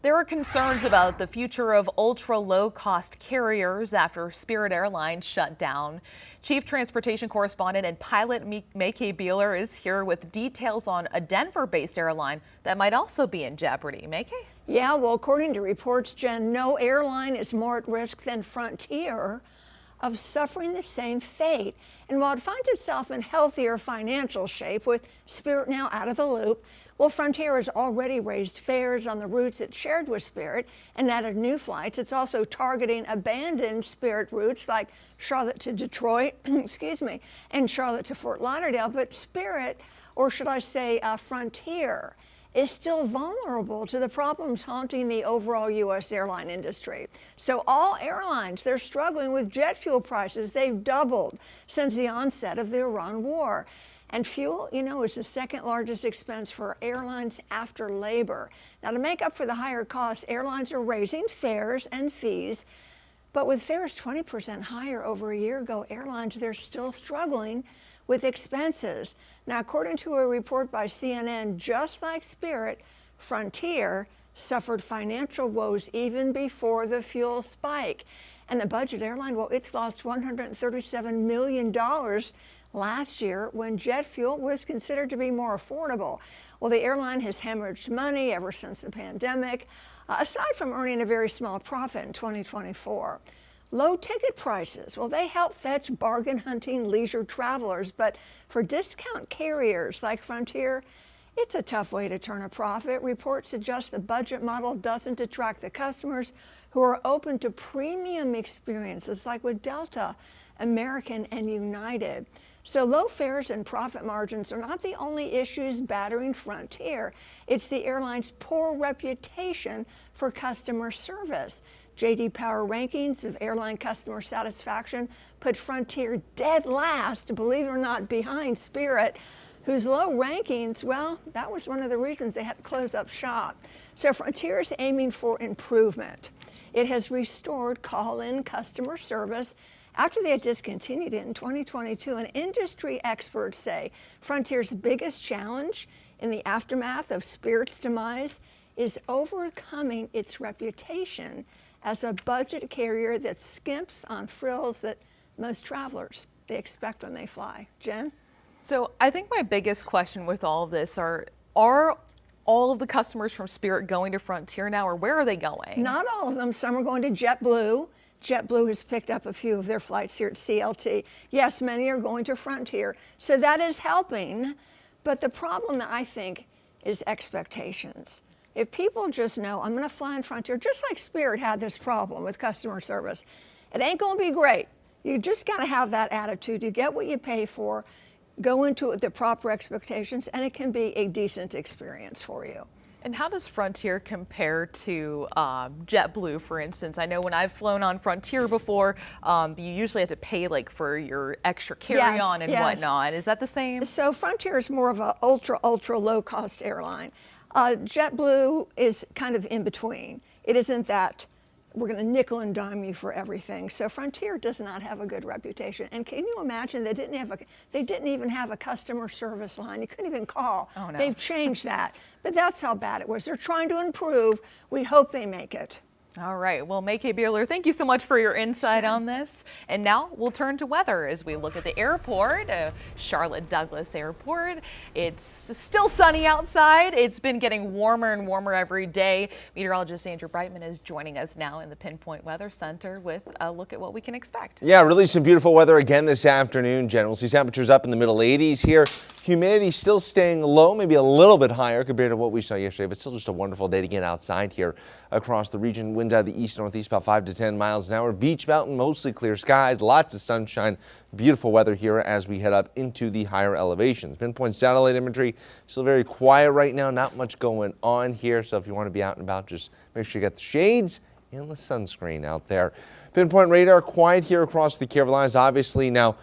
There are concerns about the future of ultra-low-cost carriers after Spirit Airlines shut down. Chief Transportation Correspondent and pilot Maike Beeler is here with details on a Denver-based airline that might also be in jeopardy. Maike? Yeah, well, according to reports, Jen, no airline is more at risk than Frontier of suffering the same fate. And while it finds itself in healthier financial shape with Spirit now out of the loop, well, Frontier has already raised fares on the routes it shared with Spirit and added new flights. It's also targeting abandoned Spirit routes like Charlotte to Detroit, excuse me, and Charlotte to Fort Lauderdale. But Spirit, or should I say Frontier, is still vulnerable to the problems haunting the overall U.S. airline industry. So all airlines, they're struggling with jet fuel prices. They've doubled since the onset of the Iran war. And fuel, you know, is the second largest expense for airlines after labor. Now, to make up for the higher costs, airlines are raising fares and fees. But with fares 20% higher over a year ago, airlines, they're still struggling with expenses. Now, according to a report by CNN, just like Spirit, Frontier suffered financial woes even before the fuel spike. And the budget airline, well, it's lost $137 million last year when jet fuel was considered to be more affordable. Well, the airline has hemorrhaged money ever since the pandemic, aside from earning a very small profit in 2024. Low ticket prices, well, they help fetch bargain hunting leisure travelers, but for discount carriers like Frontier, it's a tough way to turn a profit. Reports suggest the budget model doesn't attract the customers who are open to premium experiences like with Delta, American, and United. So low fares and profit margins are not the only issues battering Frontier. It's the airline's poor reputation for customer service. J.D. Power rankings of airline customer satisfaction put Frontier dead last, believe it or not, behind Spirit, whose low rankings, well, that was one of the reasons they had to close up shop. So Frontier is aiming for improvement. It has restored call-in customer service after they had discontinued it in 2022, and industry experts say Frontier's biggest challenge in the aftermath of Spirit's demise is overcoming its reputation as a budget carrier that skimps on frills that most travelers, they expect when they fly. Jen? So I think my biggest question with all of this are all of the customers from Spirit going to Frontier now, or where are they going? Not all of them. Some are going to JetBlue. JetBlue has picked up a few of their flights here at CLT. Yes, many are going to Frontier. So that is helping. But the problem, I think, is expectations. If people just know, I'm going to fly in Frontier, just like Spirit had this problem with customer service, it ain't going to be great. You just got to have that attitude. You get what you pay for, go into it with the proper expectations, and it can be a decent experience for you. And how does Frontier compare to JetBlue, for instance? I know when I've flown on Frontier before, you usually have to pay like for your extra carry-on and whatnot. Is that the same? So Frontier is more of an ultra low-cost airline. JetBlue is kind of in between. It isn't that we're going to nickel and dime you for everything. So Frontier does not have a good reputation. And can you imagine they didn't even have a customer service line. You couldn't even call. Oh, no. They've changed that. But that's how bad it was. They're trying to improve. We hope they make it. All right. Well, Maike Beeler, thank you so much for your insight on this. And now we'll turn to weather as we look at the airport, Charlotte Douglas Airport. It's still sunny outside. It's been getting warmer and warmer every day. Meteorologist Andrew Brightman is joining us now in the Pinpoint Weather Center with a look at what we can expect. Yeah, really some beautiful weather again this afternoon, Jen. We'll see temperatures up in the middle 80s here. Humidity still staying low, maybe a little bit higher compared to what we saw yesterday, but still just a wonderful day to get outside here across the region. Winds out of the east-northeast about 5 to 10 miles an hour. Beach Mountain, mostly clear skies, lots of sunshine, beautiful weather here as we head up into the higher elevations. Pinpoint satellite imagery, still very quiet right now, not much going on here. So if you want to be out and about, just make sure you got the shades and the sunscreen out there. Pinpoint radar, quiet here across the Carolinas, obviously. Now,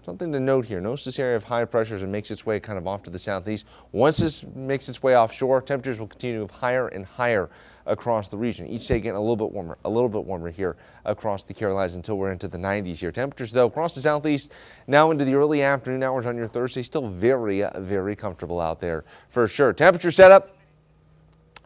something to note here, notice this area of high pressures and makes its way kind of off to the southeast. Once this makes its way offshore, temperatures will continue to move higher and higher across the region. Each day getting a little bit warmer here across the Carolinas until we're into the 90s here. Temperatures, though, across the southeast now into the early afternoon hours on your Thursday, still very, very comfortable out there for sure. Temperature setup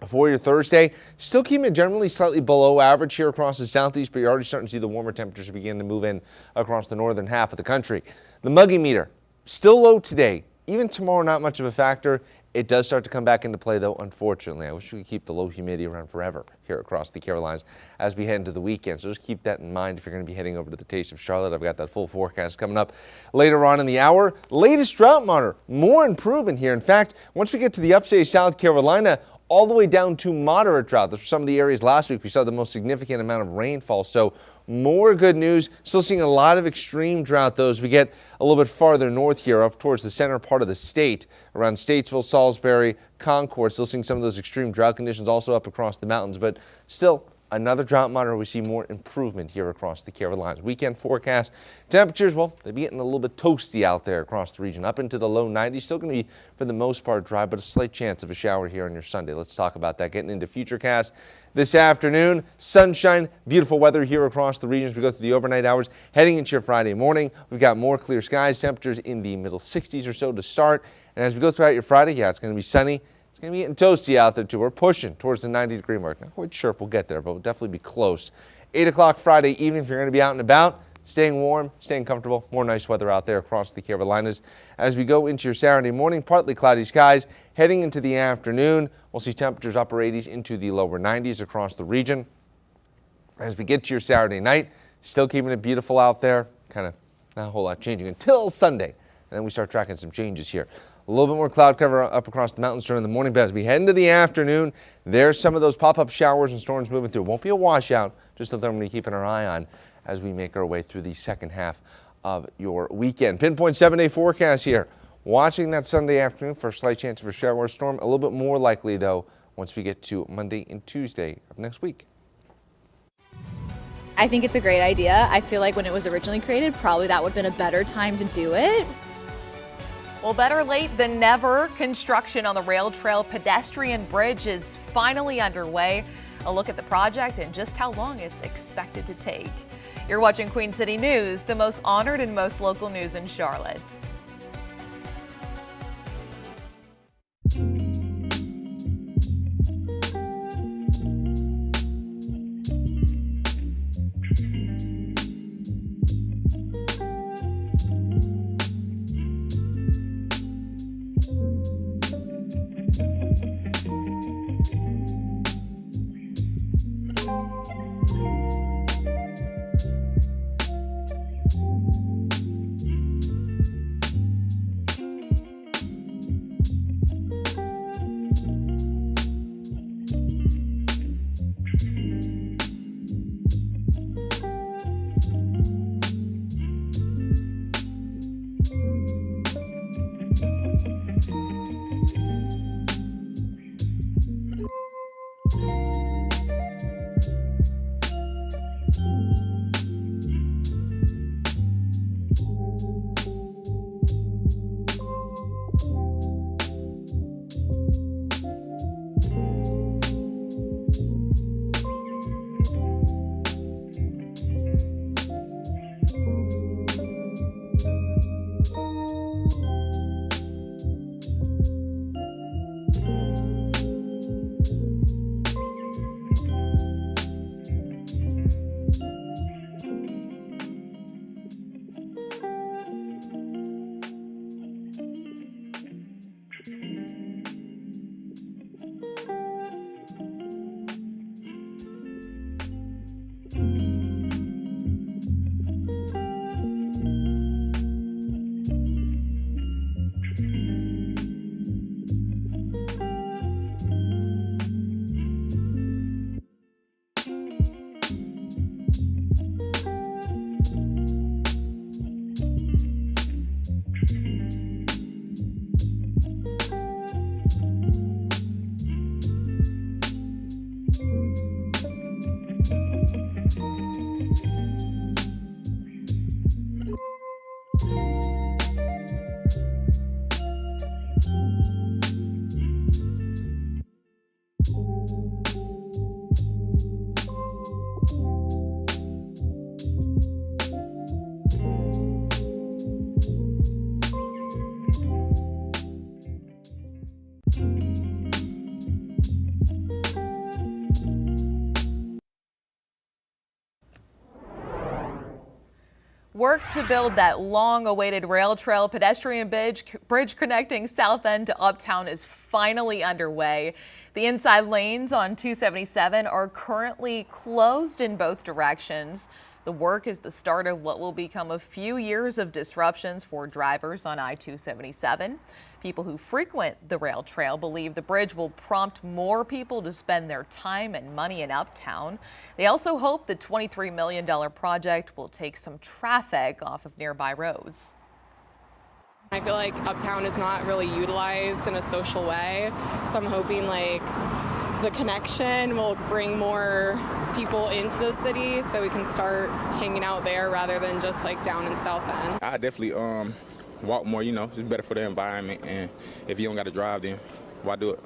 For your Thursday, still keeping it generally slightly below average here across the southeast, but you're already starting to see the warmer temperatures begin to move in across the northern half of the country. The muggy meter, still low today. Even tomorrow, not much of a factor. It does start to come back into play, though, unfortunately. I wish we could keep the low humidity around forever here across the Carolinas as we head into the weekend. So just keep that in mind if you're going to be heading over to the Taste of Charlotte. I've got that full forecast coming up later on in the hour. Latest drought monitor, more improvement here. In fact, once we get to the upstate South Carolina, all the way down to moderate drought. Those were some of the areas last week we saw the most significant amount of rainfall. So more good news. Still seeing a lot of extreme drought, though, as we get a little bit farther north here, up towards the center part of the state, around Statesville, Salisbury, Concord. Still seeing some of those extreme drought conditions also up across the mountains, but still another drought monitor. We see more improvement here across the Carolinas. Weekend forecast temperatures, well, they'll be getting a little bit toasty out there across the region, up into the low 90s. Still going to be, for the most part, dry, but a slight chance of a shower here on your Sunday. Let's talk about that. Getting into Futurecast this afternoon. Sunshine, beautiful weather here across the region as we go through the overnight hours. Heading into your Friday morning, we've got more clear skies, temperatures in the middle 60s or so to start. And as we go throughout your Friday, yeah, it's going to be sunny. It's going to be getting toasty out there, too. We're pushing towards the 90-degree mark. Not quite sure if we'll get there, but we'll definitely be close. 8 o'clock Friday evening, if you're going to be out and about, staying warm, staying comfortable. More nice weather out there across the Carolinas. As we go into your Saturday morning, partly cloudy skies. Heading into the afternoon, we'll see temperatures upper 80s into the lower 90s across the region. As we get to your Saturday night, still keeping it beautiful out there. Kind of not a whole lot changing until Sunday. And then we start tracking some changes here. A little bit more cloud cover up across the mountains during the morning, but as we head into the afternoon, there's some of those pop-up showers and storms moving through. Won't be a washout, just something we're going to be keeping our eye on as we make our way through the second half of your weekend. Pinpoint 7-day forecast here. Watching that Sunday afternoon for a slight chance of a shower or storm. A little bit more likely, though, once we get to Monday and Tuesday of next week. I think it's a great idea. I feel like when it was originally created, probably that would have been a better time to do it. Well, better late than never. Construction on the Rail Trail pedestrian bridge is finally underway. A look at the project and just how long it's expected to take. You're watching Queen City News, the most honored and most local news in Charlotte. Work to build that long-awaited rail trail pedestrian bridge connecting South End to Uptown is finally underway. The inside lanes on 277 are currently closed in both directions. The work is the start of what will become a few years of disruptions for drivers on I-277. People who frequent the rail trail believe the bridge will prompt more people to spend their time and money in Uptown. They also hope the $23 million project will take some traffic off of nearby roads. I feel like Uptown is not really utilized in a social way, so I'm hoping like the connection will bring more people into the city so we can start hanging out there rather than just like down in South End. I definitely walk more, it's better for the environment, and if you don't got to drive, then why do it?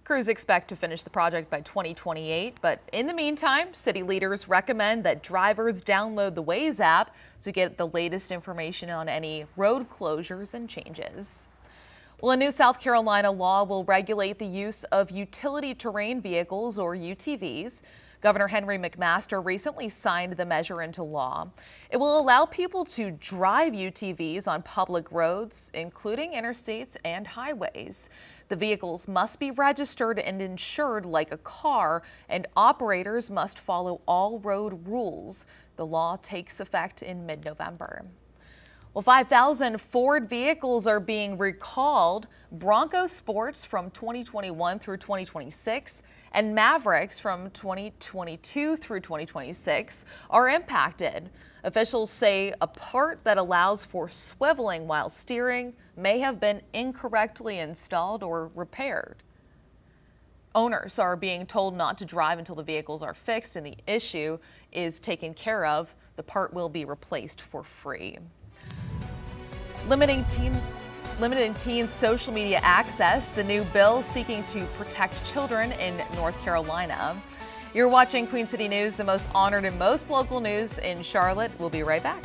Crews expect to finish the project by 2028, but in the meantime, city leaders recommend that drivers download the Waze app to get the latest information on any road closures and changes. Well, a new South Carolina law will regulate the use of utility terrain vehicles, or UTVs. Governor Henry McMaster recently signed the measure into law. It will allow people to drive UTVs on public roads, including interstates and highways. The vehicles must be registered and insured like a car, and operators must follow all road rules. The law takes effect in mid-November. Well, 5,000 Ford vehicles are being recalled. Bronco Sports from 2021 through 2026 and Mavericks from 2022 through 2026 are impacted. Officials say a part that allows for swiveling while steering may have been incorrectly installed or repaired. Owners are being told not to drive until the vehicles are fixed and the issue is taken care of. The part will be replaced for free. Limiting teen social media access, the new bill seeking to protect children in North Carolina. You're watching Queen City News, the most honored and most local news in Charlotte. We'll be right back.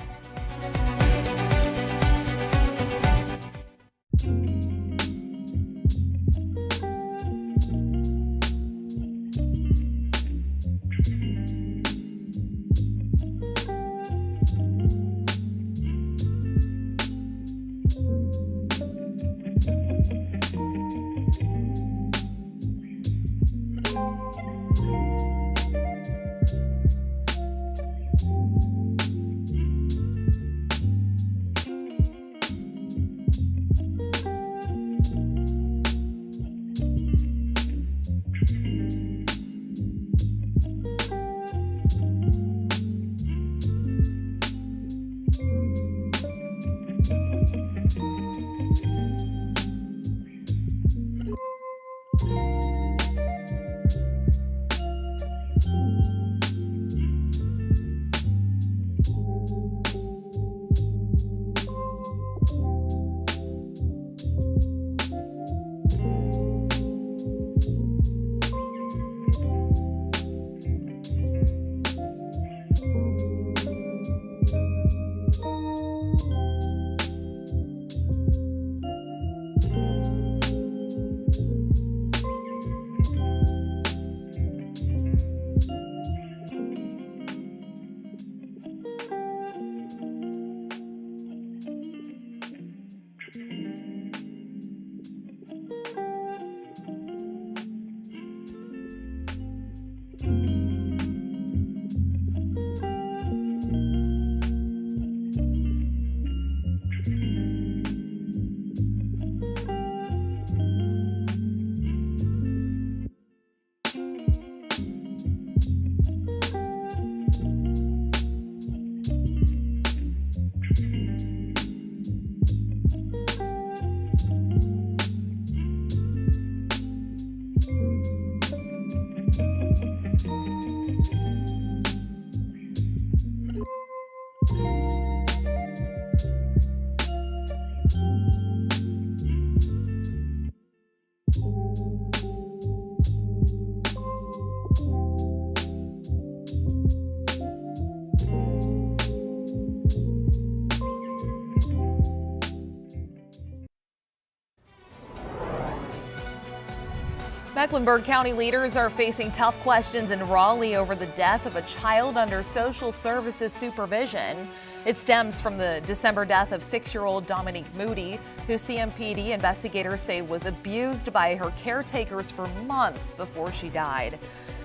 Mecklenburg County leaders are facing tough questions in Raleigh over the death of a child under social services supervision. It stems from the December death of 6-year-old Dominique Moody, who CMPD investigators say was abused by her caretakers for months before she died.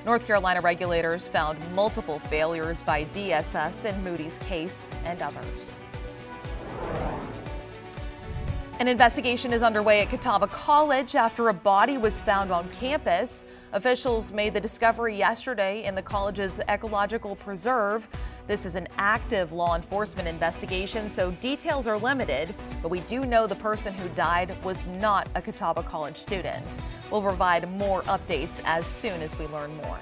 North Carolina regulators found multiple failures by DSS in Moody's case and others. An investigation is underway at Catawba College after a body was found on campus. Officials made the discovery yesterday in the college's ecological preserve. This is an active law enforcement investigation, so details are limited, but we do know the person who died was not a Catawba College student. We'll provide more updates as soon as we learn more.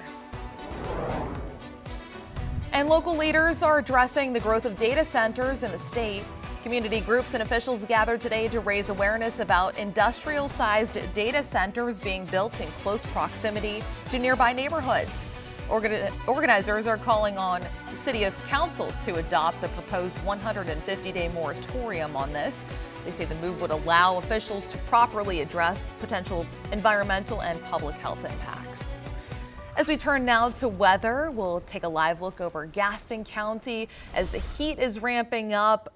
And local leaders are addressing the growth of data centers in the state. Community groups and officials gathered today to raise awareness about industrial-sized data centers being built in close proximity to nearby neighborhoods. Organizers are calling on the City Council to adopt the proposed 150-day moratorium on this. They say the move would allow officials to properly address potential environmental and public health impacts. As we turn now to weather, we'll take a live look over Gaston County as the heat is ramping up.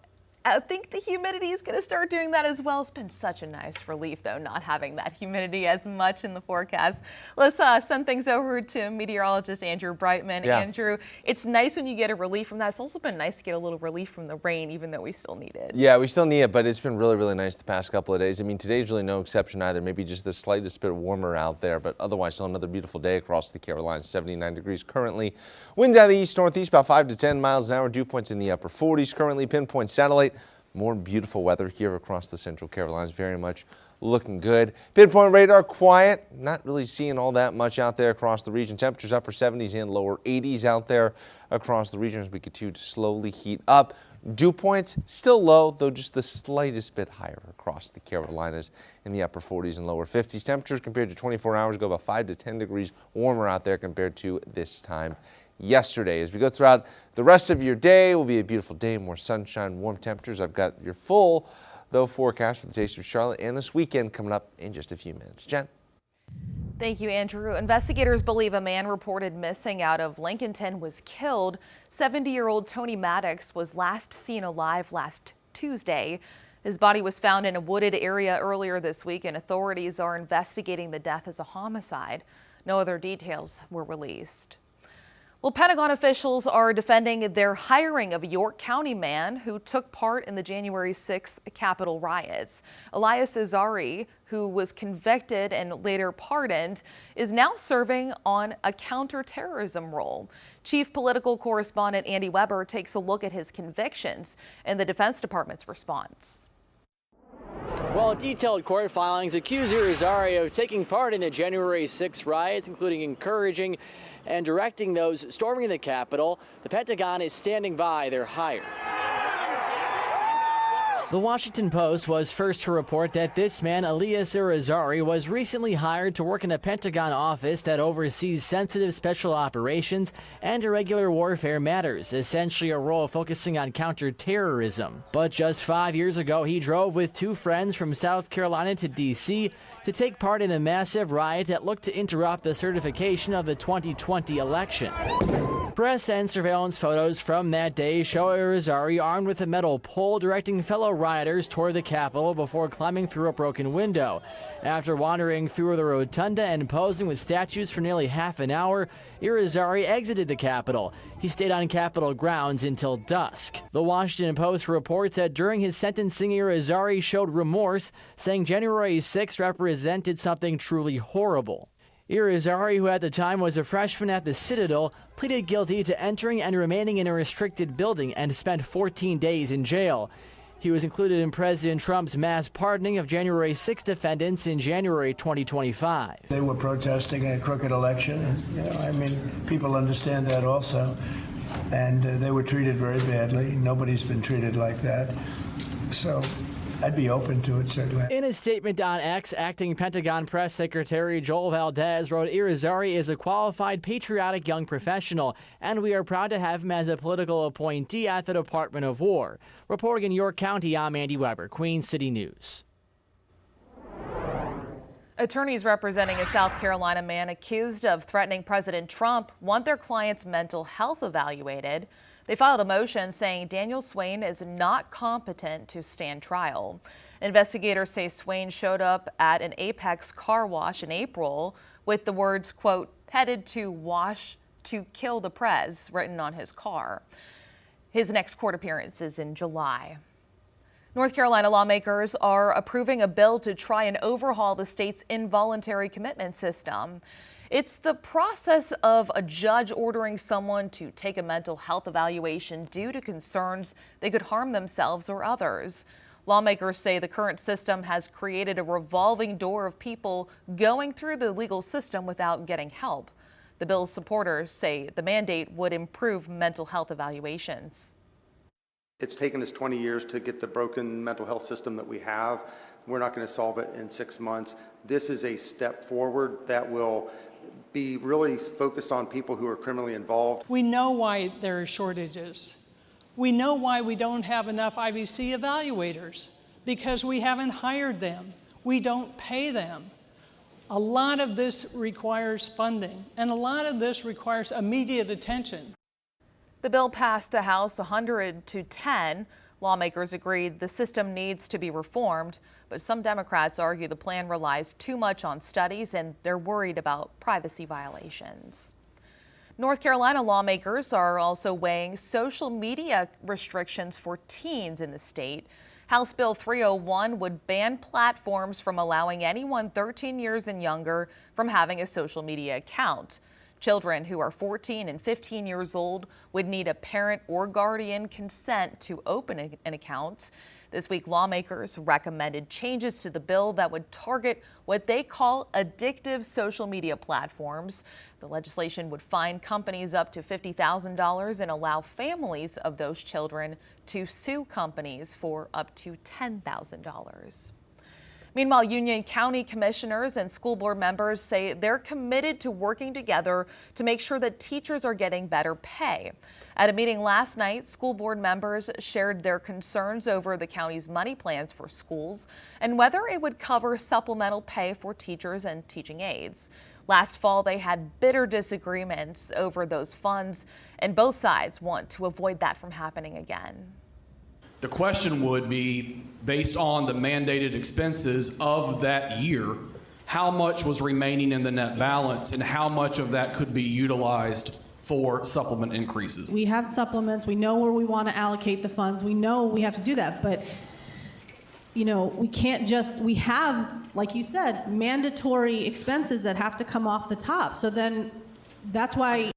I think the humidity is going to start doing that as well. It's been such a nice relief, though, not having that humidity as much in the forecast. Let's send things over to meteorologist Andrew Brightman. Yeah. Andrew, it's nice when you get a relief from that. It's also been nice to get a little relief from the rain, even though we still need it. Yeah, we still need it, but it's been really, really nice the past couple of days. I mean, today's really no exception either. Maybe just the slightest bit warmer out there, but otherwise still another beautiful day across the Carolinas. 79 degrees currently. Winds out of the east-northeast about 5 to 10 miles an hour. Dew points in the upper 40s. Currently pinpoint satellite. More beautiful weather here across the Central Carolinas. Very much looking good. Pinpoint radar quiet. Not really seeing all that much out there across the region. Temperatures upper 70s and lower 80s out there across the region as we continue to slowly heat up. Dew points still low, though just the slightest bit higher across the Carolinas in the upper 40s and lower 50s. Temperatures compared to 24 hours ago about 5 to 10 degrees warmer out there compared to this time yesterday. As we go throughout the rest of your day, it will be a beautiful day, more sunshine, warm temperatures. I've got your full, though, forecast for the Taste of Charlotte and this weekend coming up in just a few minutes. Jen? Thank you, Andrew. Investigators believe a man reported missing out of Lincolnton was killed. 70-year-old Tony Maddox was last seen alive last Tuesday. His body was found in a wooded area earlier this week, and authorities are investigating the death as a homicide. No other details were released. Well, Pentagon officials are defending their hiring of a York County man who took part in the January 6th Capitol riots. Elias Azari, who was convicted and later pardoned, is now serving on a counterterrorism role. Chief political correspondent Andy Weber takes a look at his convictions and the Defense Department's response. Well, detailed court filings accuse Irizarry of taking part in the January 6 riots, including encouraging and directing those storming the Capitol. The Pentagon is standing by their hire. The Washington Post was first to report that this man, Elias Irizarry, was recently hired to work in a Pentagon office that oversees sensitive special operations and irregular warfare matters, essentially a role focusing on counterterrorism. But just 5 years ago, he drove with 2 friends from South Carolina to D.C. to take part in a massive riot that looked to interrupt the certification of the 2020 election. Press and surveillance photos from that day show Irizarry armed with a metal pole directing fellow rioters toward the Capitol before climbing through a broken window. After wandering through the rotunda and posing with statues for nearly half an hour, Irizarry exited the Capitol. He stayed on Capitol grounds until dusk. The Washington Post reports that during his sentencing, Irizarry showed remorse, saying January 6 represented something truly horrible. Irizarry, who at the time was a freshman at the Citadel, pleaded guilty to entering and remaining in a restricted building and spent 14 days in jail. He was included in President Trump's mass pardoning of January 6 defendants in January 2025. They were protesting a crooked election. And, people understand that also. And they were treated very badly. Nobody's been treated like that. So I'd be open to it, certainly. In a statement on X, acting Pentagon Press Secretary Joel Valdez wrote, Irizarry is a qualified, patriotic young professional, and we are proud to have him as a political appointee at the Department of War. Reporting in York County, I'm Andy Weber, Queen City News. Attorneys representing a South Carolina man accused of threatening President Trump want their client's mental health evaluated. They filed a motion saying Daniel Swain is not competent to stand trial. Investigators say Swain showed up at an Apex car wash in April with the words, quote, headed to wash to kill the prez written on his car. His next court appearance is in July. North Carolina lawmakers are approving a bill to try and overhaul the state's involuntary commitment system. It's the process of a judge ordering someone to take a mental health evaluation due to concerns they could harm themselves or others. Lawmakers say the current system has created a revolving door of people going through the legal system without getting help. The bill's supporters say the mandate would improve mental health evaluations. It's taken us 20 years to get the broken mental health system that we have. We're not going to solve it in 6 months. This is a step forward that will be really focused on people who are criminally involved. We know why there are shortages. We know why we don't have enough IVC evaluators, because we haven't hired them. We don't pay them. A lot of this requires funding, and a lot of this requires immediate attention. The bill passed the House 100 to 10. Lawmakers agreed the system needs to be reformed, but some Democrats argue the plan relies too much on studies and they're worried about privacy violations. North Carolina lawmakers are also weighing social media restrictions for teens in the state. House Bill 301 would ban platforms from allowing anyone 13 years and younger from having a social media account. Children who are 14 and 15 years old would need a parent or guardian consent to open an account. This week, lawmakers recommended changes to the bill that would target what they call addictive social media platforms. The legislation would fine companies up to $50,000 and allow families of those children to sue companies for up to $10,000. Meanwhile, Union County commissioners and school board members say they're committed to working together to make sure that teachers are getting better pay. At a meeting last night, school board members shared their concerns over the county's money plans for schools and whether it would cover supplemental pay for teachers and teaching aides. Last fall, they had bitter disagreements over those funds, and both sides want to avoid that from happening again. The question would be, based on the mandated expenses of that year, how much was remaining in the net balance and how much of that could be utilized for supplement increases? We have supplements. We know where we want to allocate the funds. We know we have to do that. But, you know, we can't just, we have, like you said, mandatory expenses that have to come off the top. So then that's why,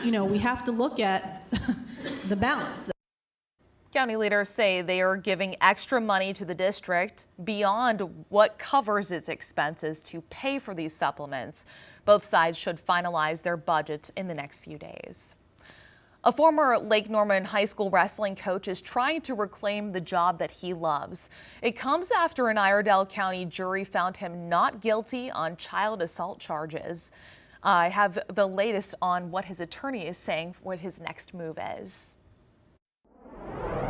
you know, we have to look at the balance. County leaders say they are giving extra money to the district beyond what covers its expenses to pay for these supplements. Both sides should finalize their budgets in the next few days. A former Lake Norman High School wrestling coach is trying to reclaim the job that he loves. It comes after an Iredell County jury found him not guilty on child assault charges. I have the latest on what his attorney is saying, what his next move is.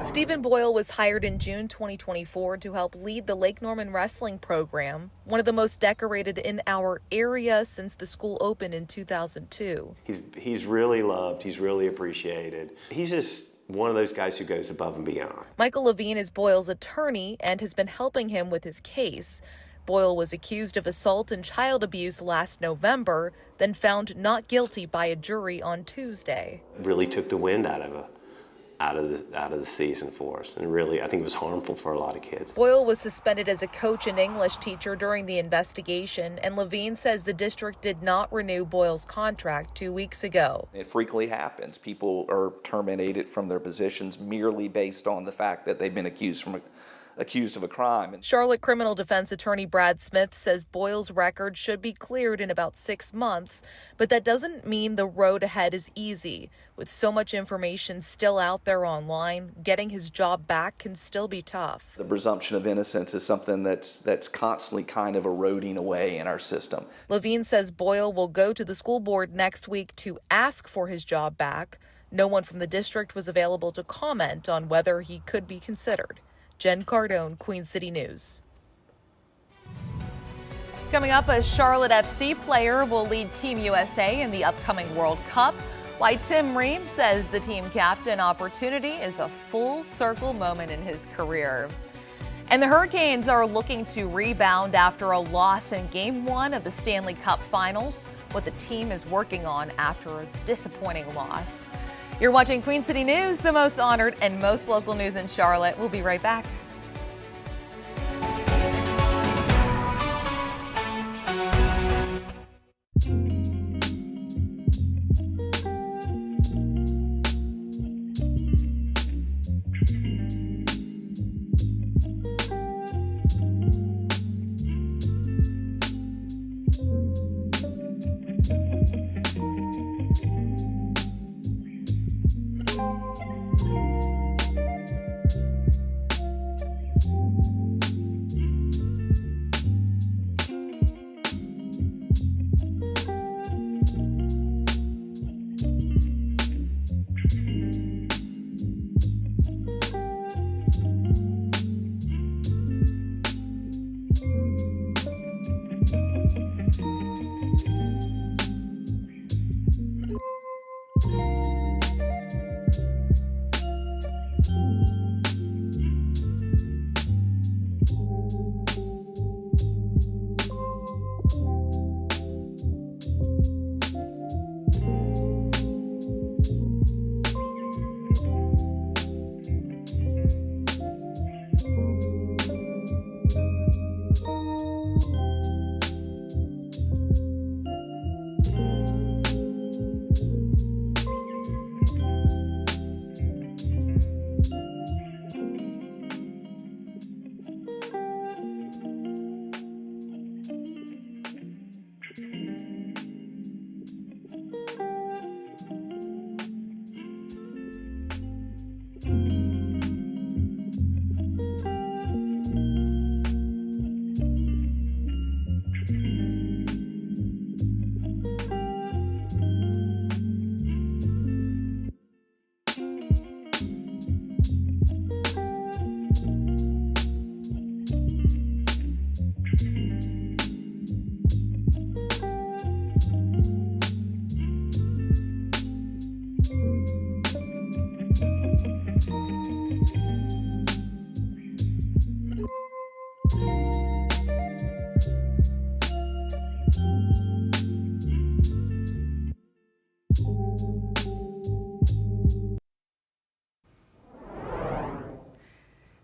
Stephen Boyle was hired in June 2024 to help lead the Lake Norman wrestling program, one of the most decorated in our area since the school opened in 2002. He's really loved, he's really appreciated. He's just one of those guys who goes above and beyond. Michael Levine is Boyle's attorney and has been helping him with his case. Boyle was accused of assault and child abuse last November, then found not guilty by a jury on Tuesday. Really took the wind out of the season for us, and really I think it was harmful for a lot of kids. Boyle was suspended as a coach and English teacher during the investigation, and Levine says the district did not renew Boyle's contract 2 weeks ago. It frequently happens. People are terminated from their positions merely based on the fact that they've been accused of a crime. Charlotte criminal defense attorney Brad Smith says Boyle's record should be cleared in about 6 months, but that doesn't mean the road ahead is easy. With so much information still out there online, getting his job back can still be tough. The presumption of innocence is something that's constantly kind of eroding away in our system. Levine says Boyle will go to the school board next week to ask for his job back. No one from the district was available to comment on whether he could be considered. Jen Cardone, Queen City News. Coming up, a Charlotte FC player will lead Team USA in the upcoming World Cup. Why Tim Ream says the team captain opportunity is a full circle moment in his career. And the Hurricanes are looking to rebound after a loss in Game 1 of the Stanley Cup Finals, what the team is working on after a disappointing loss. You're watching Queen City News, the most honored and most local news in Charlotte. We'll be right back.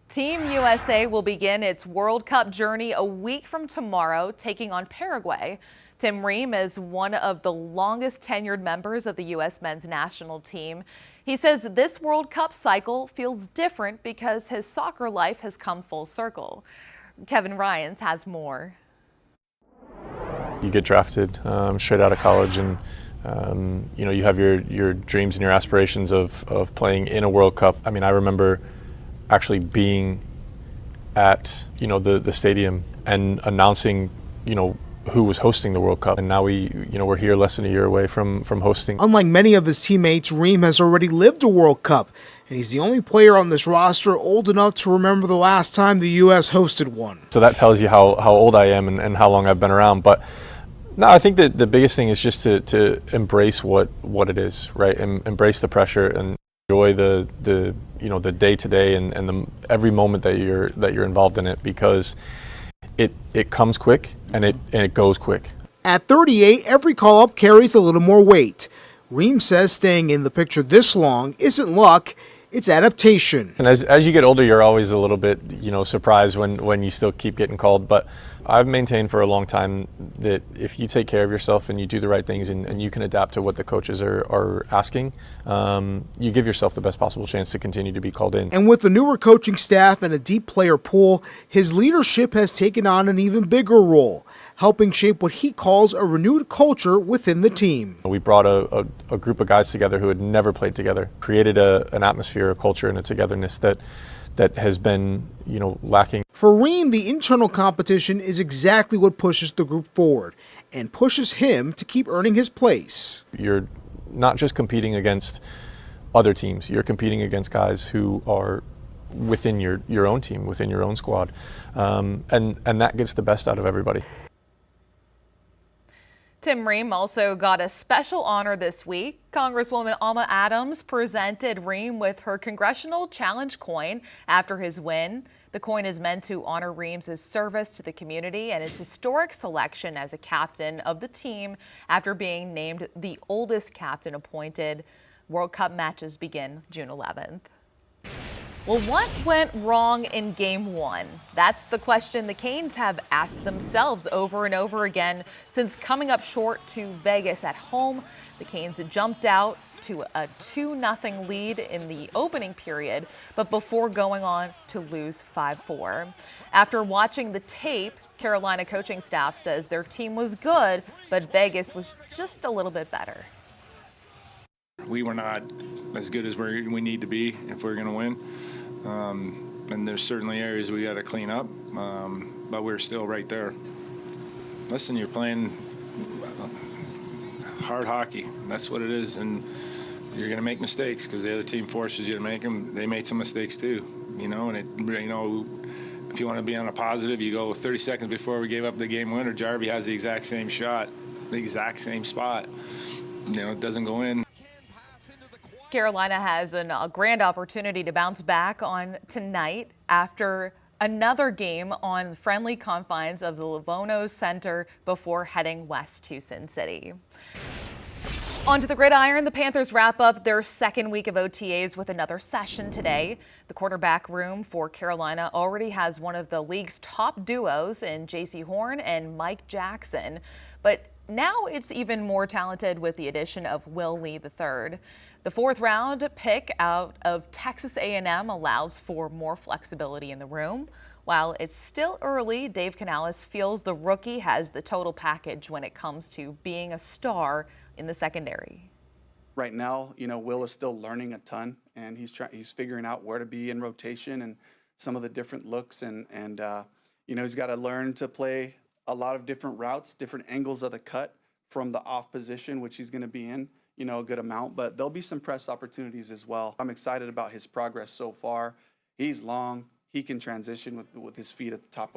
Team USA will begin its World Cup journey a week from tomorrow, taking on Paraguay. Tim Ream is one of the longest tenured members of the U.S. men's national team. He says this World Cup cycle feels different because his soccer life has come full circle. Kevin Ryans has more. You get drafted straight out of college, and you have your dreams and your aspirations of playing in a World Cup. I mean, I remember actually being at the stadium and announcing who was hosting the World Cup, and now we're here less than a year away from hosting. Unlike many of his teammates, Ream has already lived a World Cup, and he's the only player on this roster old enough to remember the last time the U.S. hosted one. So that tells you how old I am and how long I've been around. But no, I think that the biggest thing is just to embrace what it is, right? Embrace the pressure and enjoy the day to day and every moment that you're involved in it, because it comes quick and it goes quick. At 38, every call-up carries a little more weight. Ream says staying in the picture this long isn't luck, it's adaptation. And as you get older, you're always a little bit surprised when you still keep getting called. But I've maintained for a long time that if you take care of yourself and you do the right things and you can adapt to what the coaches are asking, you give yourself the best possible chance to continue to be called in. And with the newer coaching staff and a deep player pool, his leadership has taken on an even bigger role, helping shape what he calls a renewed culture within the team. We brought a group of guys together who had never played together, created an atmosphere, a culture, and a togetherness that has been lacking. For Ream, the internal competition is exactly what pushes the group forward and pushes him to keep earning his place. You're not just competing against other teams, you're competing against guys who are within your own team, within your own squad, and that gets the best out of everybody. Tim Ream also got a special honor this week. Congresswoman Alma Adams presented Ream with her Congressional Challenge coin after his win. The coin is meant to honor Ream's service to the community and his historic selection as a captain of the team after being named the oldest captain appointed. World Cup matches begin June 11th. Well, what went wrong in Game 1? That's the question the Canes have asked themselves over and over again since coming up short to Vegas at home. The Canes jumped out to a 2-0 lead in the opening period, but before going on to lose 5-4. After watching the tape, Carolina coaching staff says their team was good, but Vegas was just a little bit better. We were not as good as we need to be if we're going to win. And there's certainly areas we got to clean up, but we're still right there. Listen, you're playing hard hockey. That's what it is, and you're going to make mistakes because the other team forces you to make them. They made some mistakes too, you know. And if you want to be on a positive, you go 30 seconds before we gave up the game winner. Jarvie has the exact same shot, the exact same spot. It doesn't go in. Carolina has a grand opportunity to bounce back on tonight after another game on friendly confines of the Livono Center before heading west to Sin City. On to the gridiron, the Panthers wrap up their second week of OTAs with another session today. The quarterback room for Carolina already has one of the league's top duos in J.C. Horn and Mike Jackson, but now it's even more talented with the addition of Will Lee III. The fourth-round pick out of Texas A&M allows for more flexibility in the room. While it's still early, Dave Canales feels the rookie has the total package when it comes to being a star in the secondary. Right now, Will is still learning a ton, and he's figuring out where to be in rotation and some of the different looks, and he's got to learn to play a lot of different routes, different angles of the cut from the off position, which he's going to be in, a good amount, but there'll be some press opportunities as well. I'm excited about his progress so far. He's long. He can transition with his feet at the top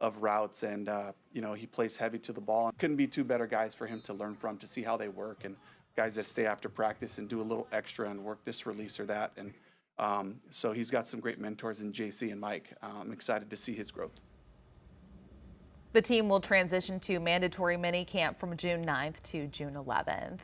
of routes, and, he plays heavy to the ball. Couldn't be two better guys for him to learn from, to see how they work, and guys that stay after practice and do a little extra and work this release or that. And so he's got some great mentors in JC and Mike. I'm excited to see his growth. The team will transition to mandatory minicamp from June 9th to June 11th.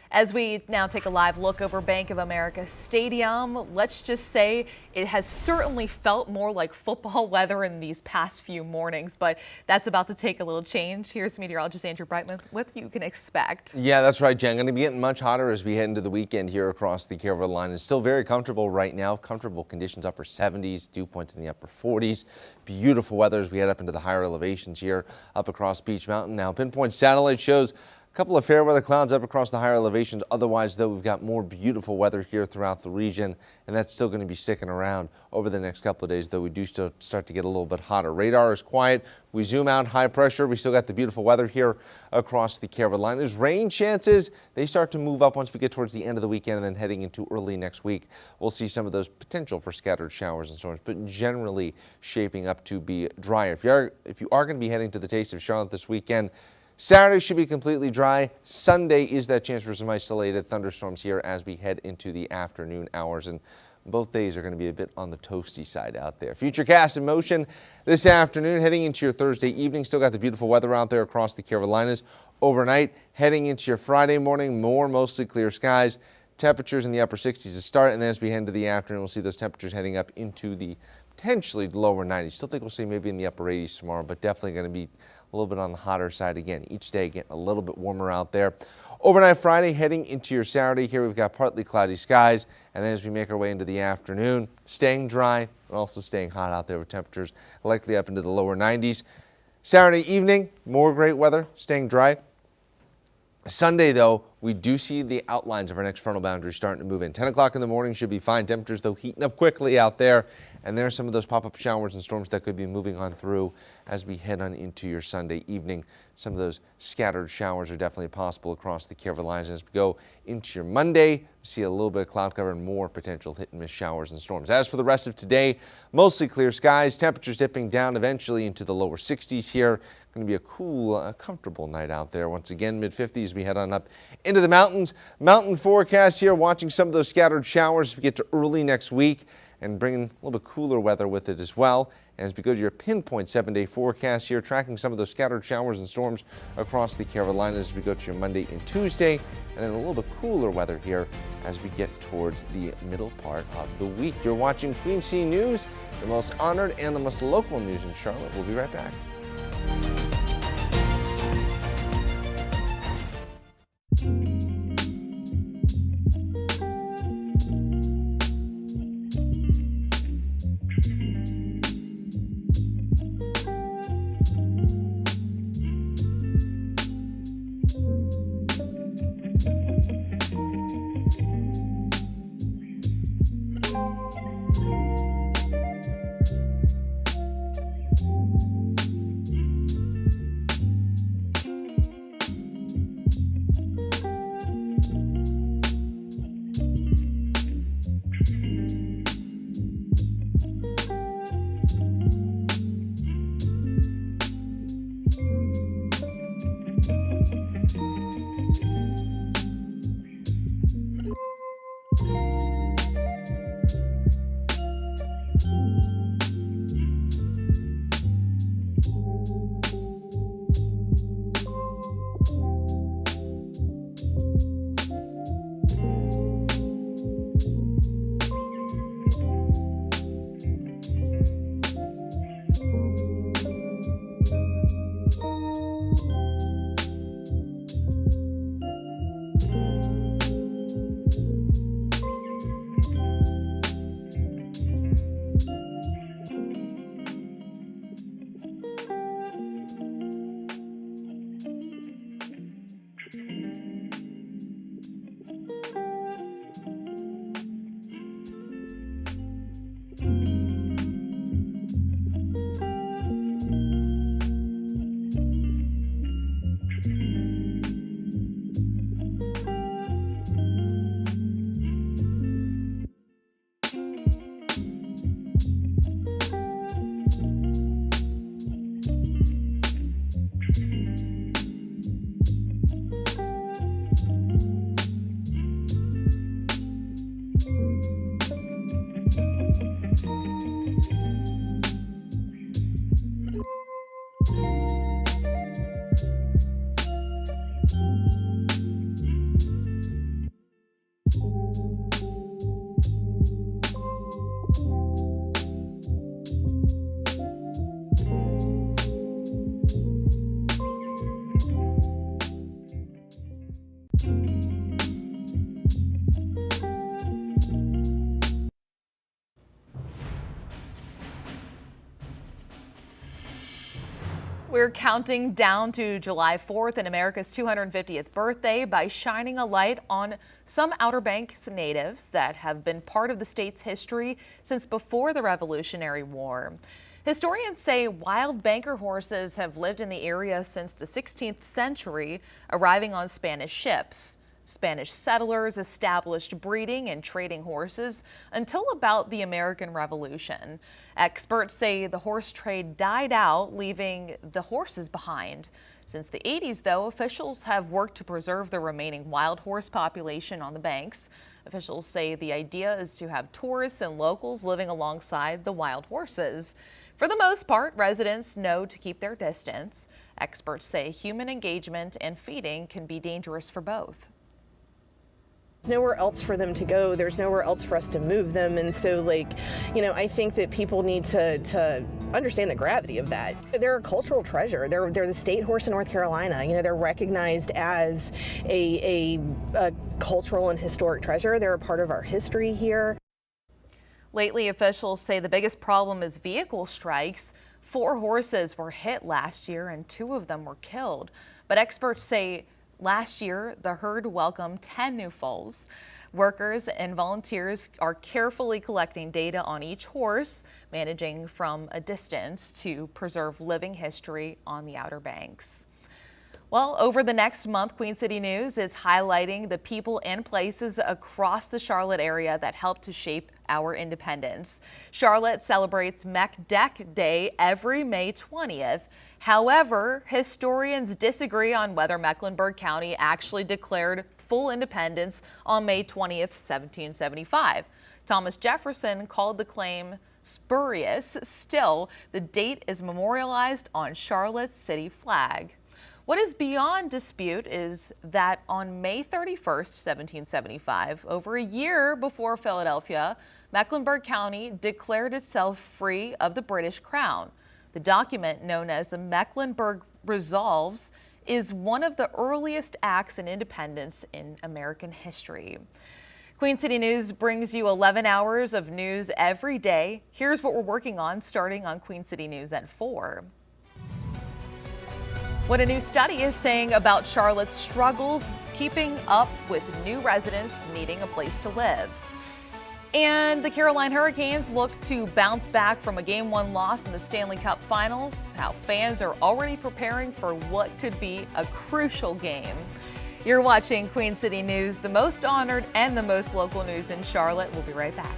As we now take a live look over Bank of America Stadium, let's just say it has certainly felt more like football weather in these past few mornings, but that's about to take a little change. Here's meteorologist Andrew Brightman with what you can expect. Yeah, that's right, Jen. Going to be getting much hotter as we head into the weekend here across the Carolina. It's still very comfortable right now. Comfortable conditions, upper 70s, dew points in the upper 40s. Beautiful weather as we head up into the higher elevations here up across Beach Mountain. Now, Pinpoint satellite shows couple of fair weather clouds up across the higher elevations. Otherwise, though, we've got more beautiful weather here throughout the region, and that's still going to be sticking around over the next couple of days, though we do still start to get a little bit hotter. Radar is quiet. We zoom out, high pressure. We still got the beautiful weather here across the Carolinas. Rain chances, they start to move up once we get towards the end of the weekend, and then heading into early next week, we'll see some of those potential for scattered showers and storms, but generally shaping up to be drier. If you are going to be heading to the Taste of Charlotte this weekend, Saturday should be completely dry. Sunday is that chance for some isolated thunderstorms here as we head into the afternoon hours, and both days are going to be a bit on the toasty side out there. Futurecast in motion this afternoon, heading into your Thursday evening. Still got the beautiful weather out there across the Carolinas. Overnight, heading into your Friday morning, mostly clear skies. Temperatures in the upper 60s to start, and then as we head into the afternoon, we'll see those temperatures heading up into the potentially lower 90s. Still think we'll see maybe in the upper 80s tomorrow, but definitely going to be a little bit on the hotter side again. Each day getting a little bit warmer out there. Overnight Friday, heading into your Saturday here, we've got partly cloudy skies, and then as we make our way into the afternoon, staying dry and also staying hot out there with temperatures likely up into the lower 90s. Saturday evening, more great weather, staying dry. Sunday, though, we do see the outlines of our next frontal boundary starting to move in. 10 o'clock in the morning should be fine. Temperatures, though, heating up quickly out there. And there are some of those pop-up showers and storms that could be moving on through as we head on into your Sunday evening. Some of those scattered showers are definitely possible across the Carolinas. As we go into your Monday, we see a little bit of cloud cover and more potential hit-and-miss showers and storms. As for the rest of today, mostly clear skies. Temperatures dipping down eventually into the lower 60s here. Going to be a cool, comfortable night out there. Once again, mid-50s. We head on up into the mountains. Mountain forecast here, watching some of those scattered showers as we get to early next week and bringing a little bit cooler weather with it as well. And as we go to your pinpoint 7-day forecast here, tracking some of those scattered showers and storms across the Carolinas as we go to your Monday and Tuesday, and then a little bit cooler weather here as we get towards the middle part of the week. You're watching Queen City News, the most honored and the most local news in Charlotte. We'll be right back. We're counting down to July 4th and America's 250th birthday by shining a light on some Outer Banks natives that have been part of the state's history since before the Revolutionary War. Historians say wild banker horses have lived in the area since the 16th century, arriving on Spanish ships. Spanish settlers established breeding and trading horses until about the American Revolution. Experts say the horse trade died out, leaving the horses behind. Since the 80s, though, officials have worked to preserve the remaining wild horse population on the banks. Officials say the idea is to have tourists and locals living alongside the wild horses. For the most part, residents know to keep their distance. Experts say human engagement and feeding can be dangerous for both. There's nowhere else for them to go. There's nowhere else for us to move them. And so, I think that people need to understand the gravity of that. They're a cultural treasure. They're the state horse in North Carolina. They're recognized as a cultural and historic treasure. They're a part of our history here. Lately, officials say the biggest problem is vehicle strikes. 4 horses were hit last year and 2 of them were killed. But experts say last year, the herd welcomed 10 new foals. Workers and volunteers are carefully collecting data on each horse, managing from a distance to preserve living history on the Outer Banks. Well, over the next month, Queen City News is highlighting the people and places across the Charlotte area that helped to shape our independence. Charlotte celebrates MECDEC Day every May 20th. However, historians disagree on whether Mecklenburg County actually declared full independence on May 20th, 1775. Thomas Jefferson called the claim spurious. Still, the date is memorialized on Charlotte's city flag. What is beyond dispute is that on May 31st, 1775, over a year before Philadelphia, Mecklenburg County declared itself free of the British Crown. The document, known as the Mecklenburg Resolves, is one of the earliest acts in independence in American history. Queen City News brings you 11 hours of news every day. Here's what we're working on starting on Queen City News at 4. What a new study is saying about Charlotte's struggles keeping up with new residents needing a place to live. And the Carolina Hurricanes look to bounce back from a Game 1 loss in the Stanley Cup Finals. How fans are already preparing for what could be a crucial game. You're watching Queen City News, the most honored and the most local news in Charlotte. We'll be right back.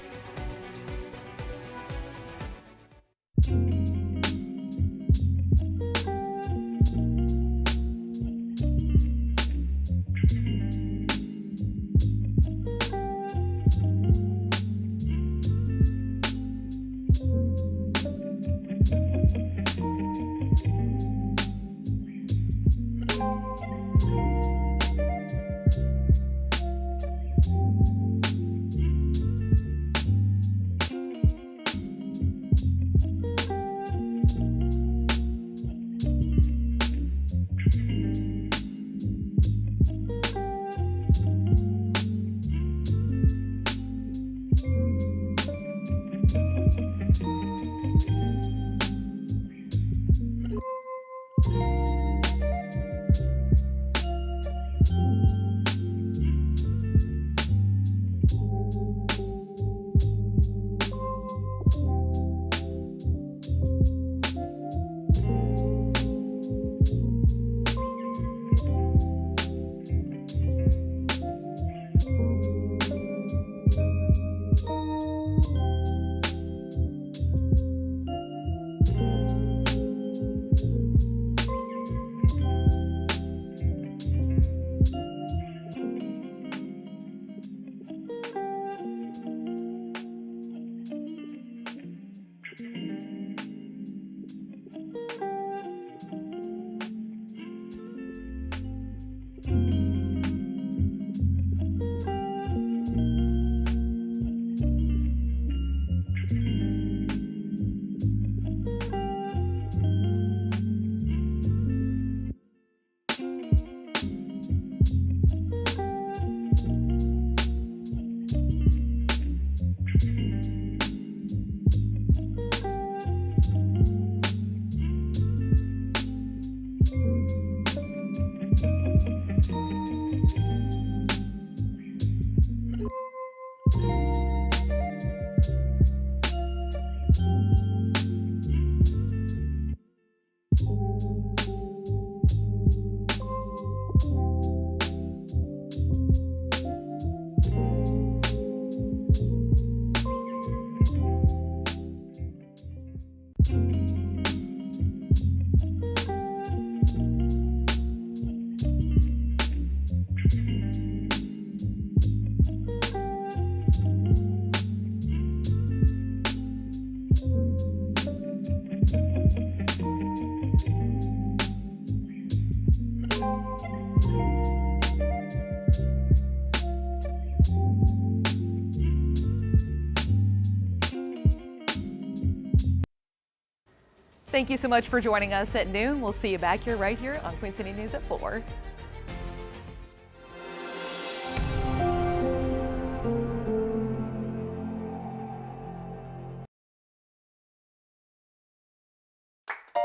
Thank you so much for joining us at noon. We'll see you back here right here on Queen City News at 4.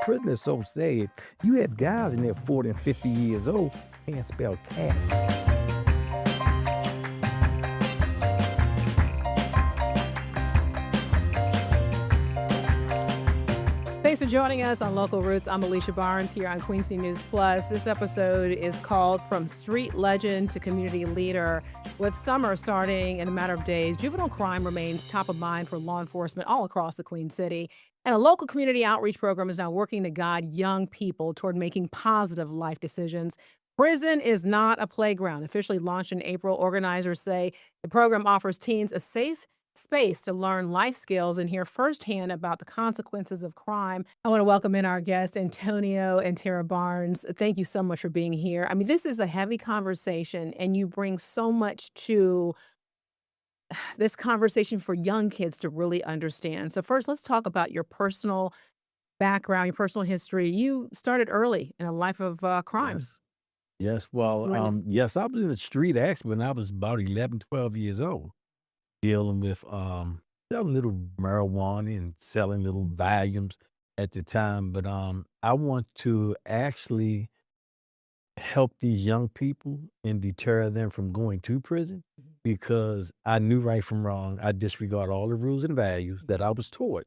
Prison is so sad. You have guys in there 40 and 50 years old can't spell cat. Thanks for joining us on Local Roots. I'm Alicia Barnes here on Queen City News Plus. This episode is called From Street Legend to Community Leader. With summer starting in a matter of days, juvenile crime remains top of mind for law enforcement all across the Queen City. And a local community outreach program is now working to guide young people toward making positive life decisions. Prison is not a playground. Officially launched in April, organizers say the program offers teens a safe space to learn life skills and hear firsthand about the consequences of crime. I want to welcome in our guests, Antonio and Tara Barnes. Thank you so much for being here. I mean, this is a heavy conversation, and you bring so much to this conversation for young kids to really understand. So first, let's talk about your personal background, your personal history. You started early in a life of crime. Yes. Well, yes, I was in the street actually when I was about 11, 12 years old, dealing with selling little marijuana and selling little volumes at the time. But I want to actually help these young people and deter them from going to prison because I knew right from wrong. I disregard all the rules and values that I was taught.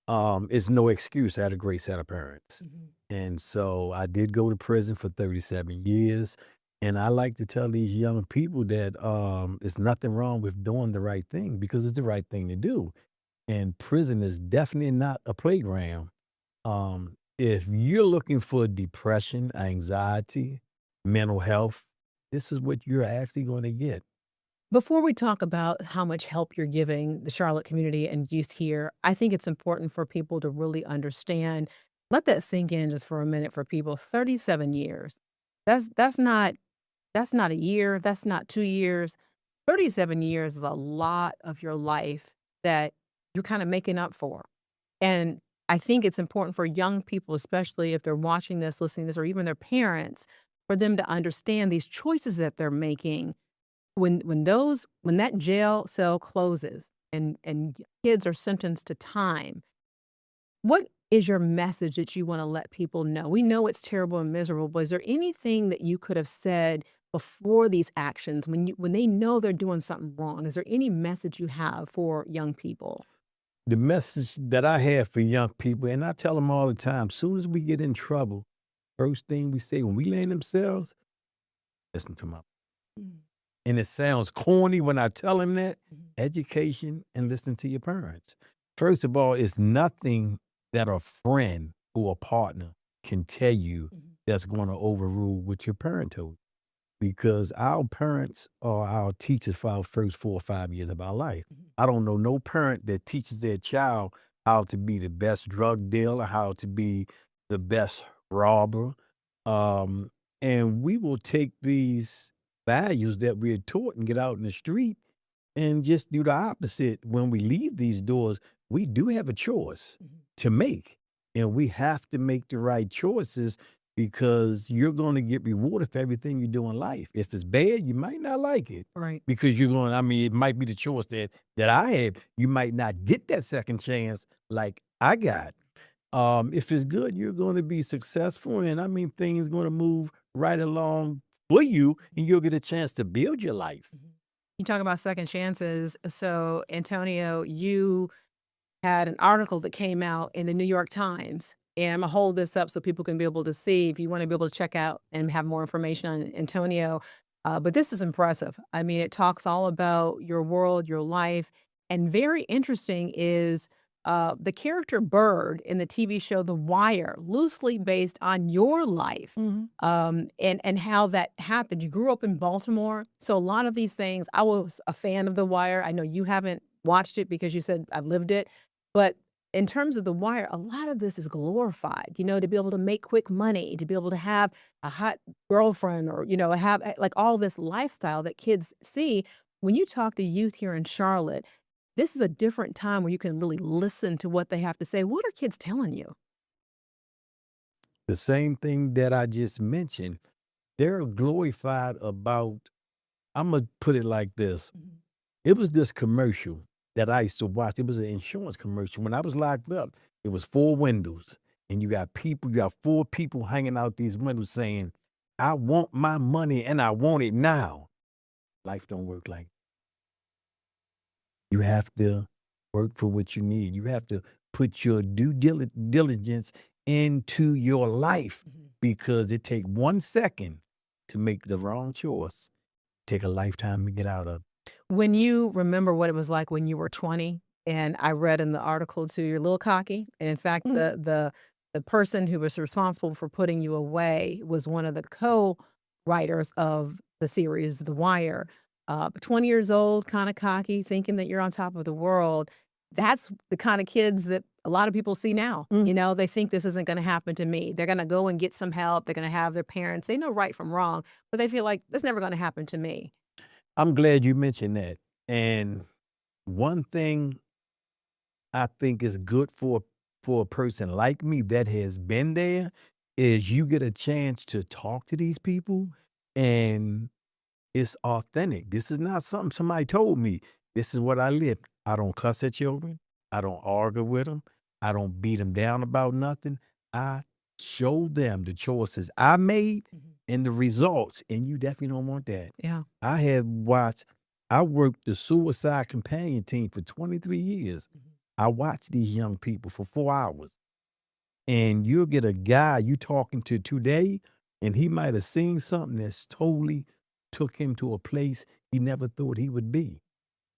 It's no excuse. I had a great set of parents. And so I did go to prison for 37 years. And I like to tell these young people that it's nothing wrong with doing the right thing because it's the right thing to do. And prison is definitely not a playground. If you're looking for depression, anxiety, mental health, this is what you're actually going to get. Before we talk about how much help you're giving the Charlotte community and youth here, I think it's important for people to really understand. Let that sink in just for a minute for people. 37 years. That's not a year, that's not 2 years. 37 years is a lot of your life that you're kind of making up for. And I think it's important for young people, especially if they're watching this, listening to this, or even their parents, for them to understand these choices that they're making when that jail cell closes and kids are sentenced to time. What is your message that you want to let people know? We know it's terrible and miserable, but is there anything that you could have said before these actions when they know they're doing something wrong? Is there any message you have for young people? The message that I have for young people, and I tell them all the time, soon as we get in trouble, first thing we say when we land themselves, listen to my. And it sounds corny when I tell them that. Education and listen to your parents. First of all, it's nothing that a friend or a partner can tell you that's going to overrule what your parent told you. Because our parents are our teachers for our first 4 or 5 years of our life. I don't know no parent that teaches their child how to be the best drug dealer, how to be the best robber. And we will take these values that we're taught and get out in the street and just do the opposite. When we leave these doors, we do have a choice to make. And we have to make the right choices because you're going to get rewarded for everything you do in life. If it's bad, you might not like it. Right. Because it might be the choice that I had. You might not get that second chance like I got. If it's good, you're going to be successful. And things going to move right along for you and you'll get a chance to build your life. You talk about second chances. So, Antonio, you had an article that came out in the New York Times. And I'm going to hold this up so people can be able to see if you want to be able to check out and have more information on Antonio. But this is impressive. I mean, it talks all about your world, your life. And very interesting is the character Bird in the TV show The Wire, loosely based on your life and how that happened. You grew up in Baltimore. So a lot of these things, I was a fan of The Wire. I know you haven't watched it because you said I've lived it. But in terms of The Wire, a lot of this is glorified, to be able to make quick money, to be able to have a hot girlfriend or, have like all this lifestyle that kids see. When you talk to youth here in Charlotte, this is a different time where you can really listen to what they have to say. What are kids telling you? The same thing that I just mentioned. They're glorified about, I'm going to put it like this. It was this commercial that I used to watch. It was an insurance commercial. When I was locked up, it was 4 windows. And you got 4 people hanging out these windows saying, I want my money and I want it now. Life don't work like that. You have to work for what you need. You have to put your due diligence into your life because it take 1 second to make the wrong choice. Take a lifetime to get out of. When you remember what it was like when you were 20, and I read in the article too, you're a little cocky. And in fact, the person who was responsible for putting you away was one of the co-writers of the series The Wire. 20 years old, kind of cocky, thinking that you're on top of the world. That's the kind of kids that a lot of people see now. You know, they think this isn't going to happen to me. They're going to go and get some help. They're going to have their parents. They know right from wrong, but they feel like that's never going to happen to me. I'm glad you mentioned that. And one thing I think is good for a person like me that has been there is you get a chance to talk to these people and it's authentic. This is not something somebody told me. This is what I live. I don't cuss at children. I don't argue with them. I don't beat them down about nothing. I show them the choices I made and the results, and you definitely don't want that. Yeah. I worked the suicide companion team for 23 years. I watched these young people for 4 hours. And you'll get a guy you talking to today, and he might have seen something that's totally took him to a place he never thought he would be.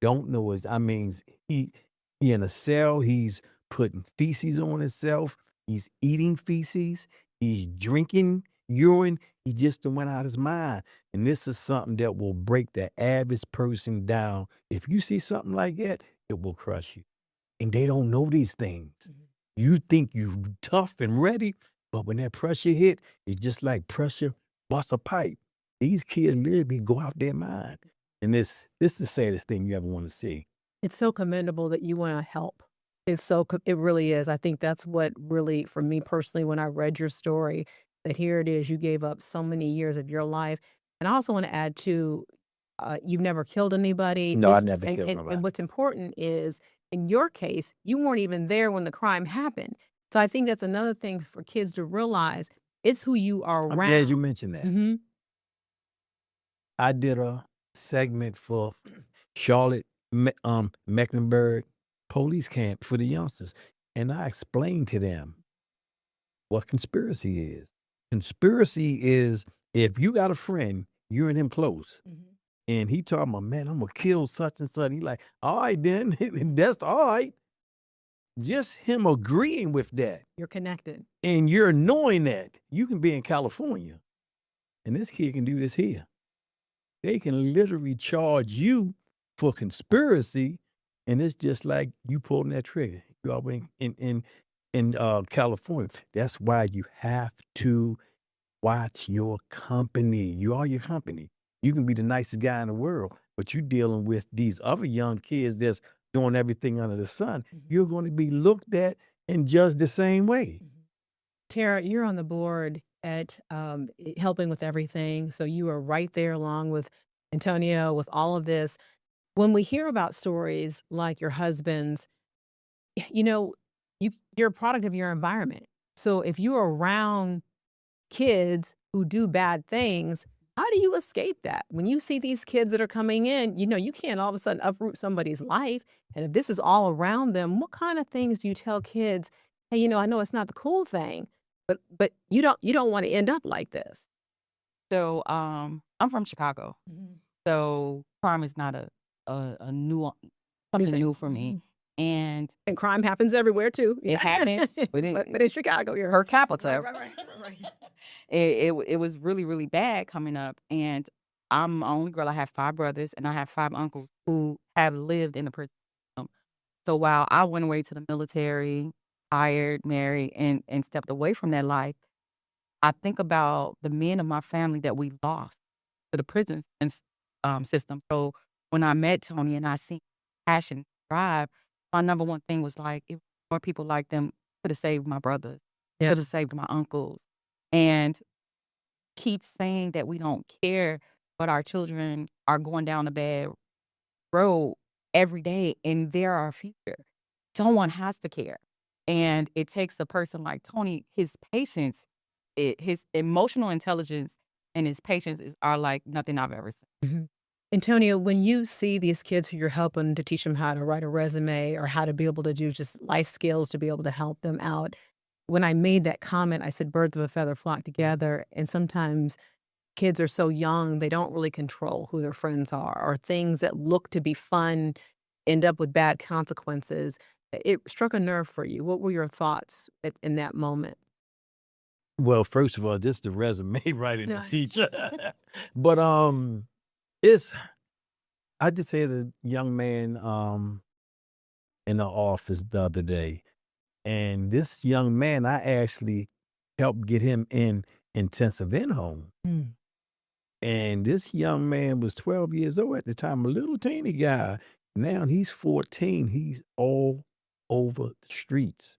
Don't know his, I mean, he in a cell, he's putting feces on himself, he's eating feces, he's drinking urine, he just went out his mind. And this is something that will break the average person down. If you see something like that, it will crush you. And they don't know these things. You think you're tough and ready, but when that pressure hit, it's just like pressure bust a pipe. These kids literally go out their mind. And this is the saddest thing you ever want to see. It's so commendable that you want to help. It really is. I think that's what really, for me personally, when I read your story, that here it is, you gave up so many years of your life. And I also want to add too, you've never killed anybody. No, I never killed And nobody. what's important is, in your case, you weren't even there when the crime happened. So I think that's another thing for kids to realize. It's who you are I'm around. glad you mentioned that. Mhm. I did a segment for Charlotte Mecklenburg police camp for the youngsters. And I explained to them what conspiracy is. Conspiracy is if you got a friend, you and him close, and he talking about, man, I'm gonna kill such and such. He like, all right, then that's all right. Just him agreeing with that, You're connected. and you're knowing that you can be in California, and this kid can do this here. They can literally charge you for conspiracy, and it's just like you pulling that trigger. You are in California. That's why you have to watch your company. You are your company. You can be the nicest guy in the world, but you're dealing with these other young kids that's doing everything under the sun. You're going to be looked at and judged the same way. Tara, you're on the board at helping with everything. So you are right there along with Antonio with all of this. When we hear about stories like your husband's, you know, you're a product of your environment. So if you're around kids who do bad things, how do you escape that? When you see these kids that are coming in, you know, you can't all of a sudden uproot somebody's life. And if this is all around them, what kind of things do you tell kids? Hey, you know, I know it's not the cool thing, but you don't want to end up like this. So I'm from Chicago. So crime is not a new something new for me. And crime happens everywhere too. It happens, but in Chicago, you're per capita. Right. It was really, really bad coming up. And I'm the only girl. I have 5 brothers and I have 5 uncles who have lived in the prison system. So while I went away to the military, hired, married, and stepped away from that life, I think about the men of my family that we lost to the prison system. So when I met Tony and I seen passion, drive, my number one thing was like, if more people like them could have saved my brothers, could have saved my uncles. And keep saying that we don't care, but our children are going down a bad road every day and they're our future. Someone has to care. And it takes a person like Tony, his patience, his emotional intelligence and his patience are like nothing I've ever seen. Antonio, when you see these kids who you're helping to teach them how to write a resume or how to be able to do just life skills to be able to help them out, when I made that comment, I said birds of a feather flock together. And sometimes kids are so young, they don't really control who their friends are, or things that look to be fun end up with bad consequences. It struck a nerve for you. What were your thoughts in that moment? Well, first of all, this is the resume writing the Yeah. teacher. But it's I just had a young man in the office the other day. And this young man, I actually helped get him in intensive in-home. Mm. And this young man was 12 years old at the time, a little teeny guy. Now he's 14. He's all over the streets.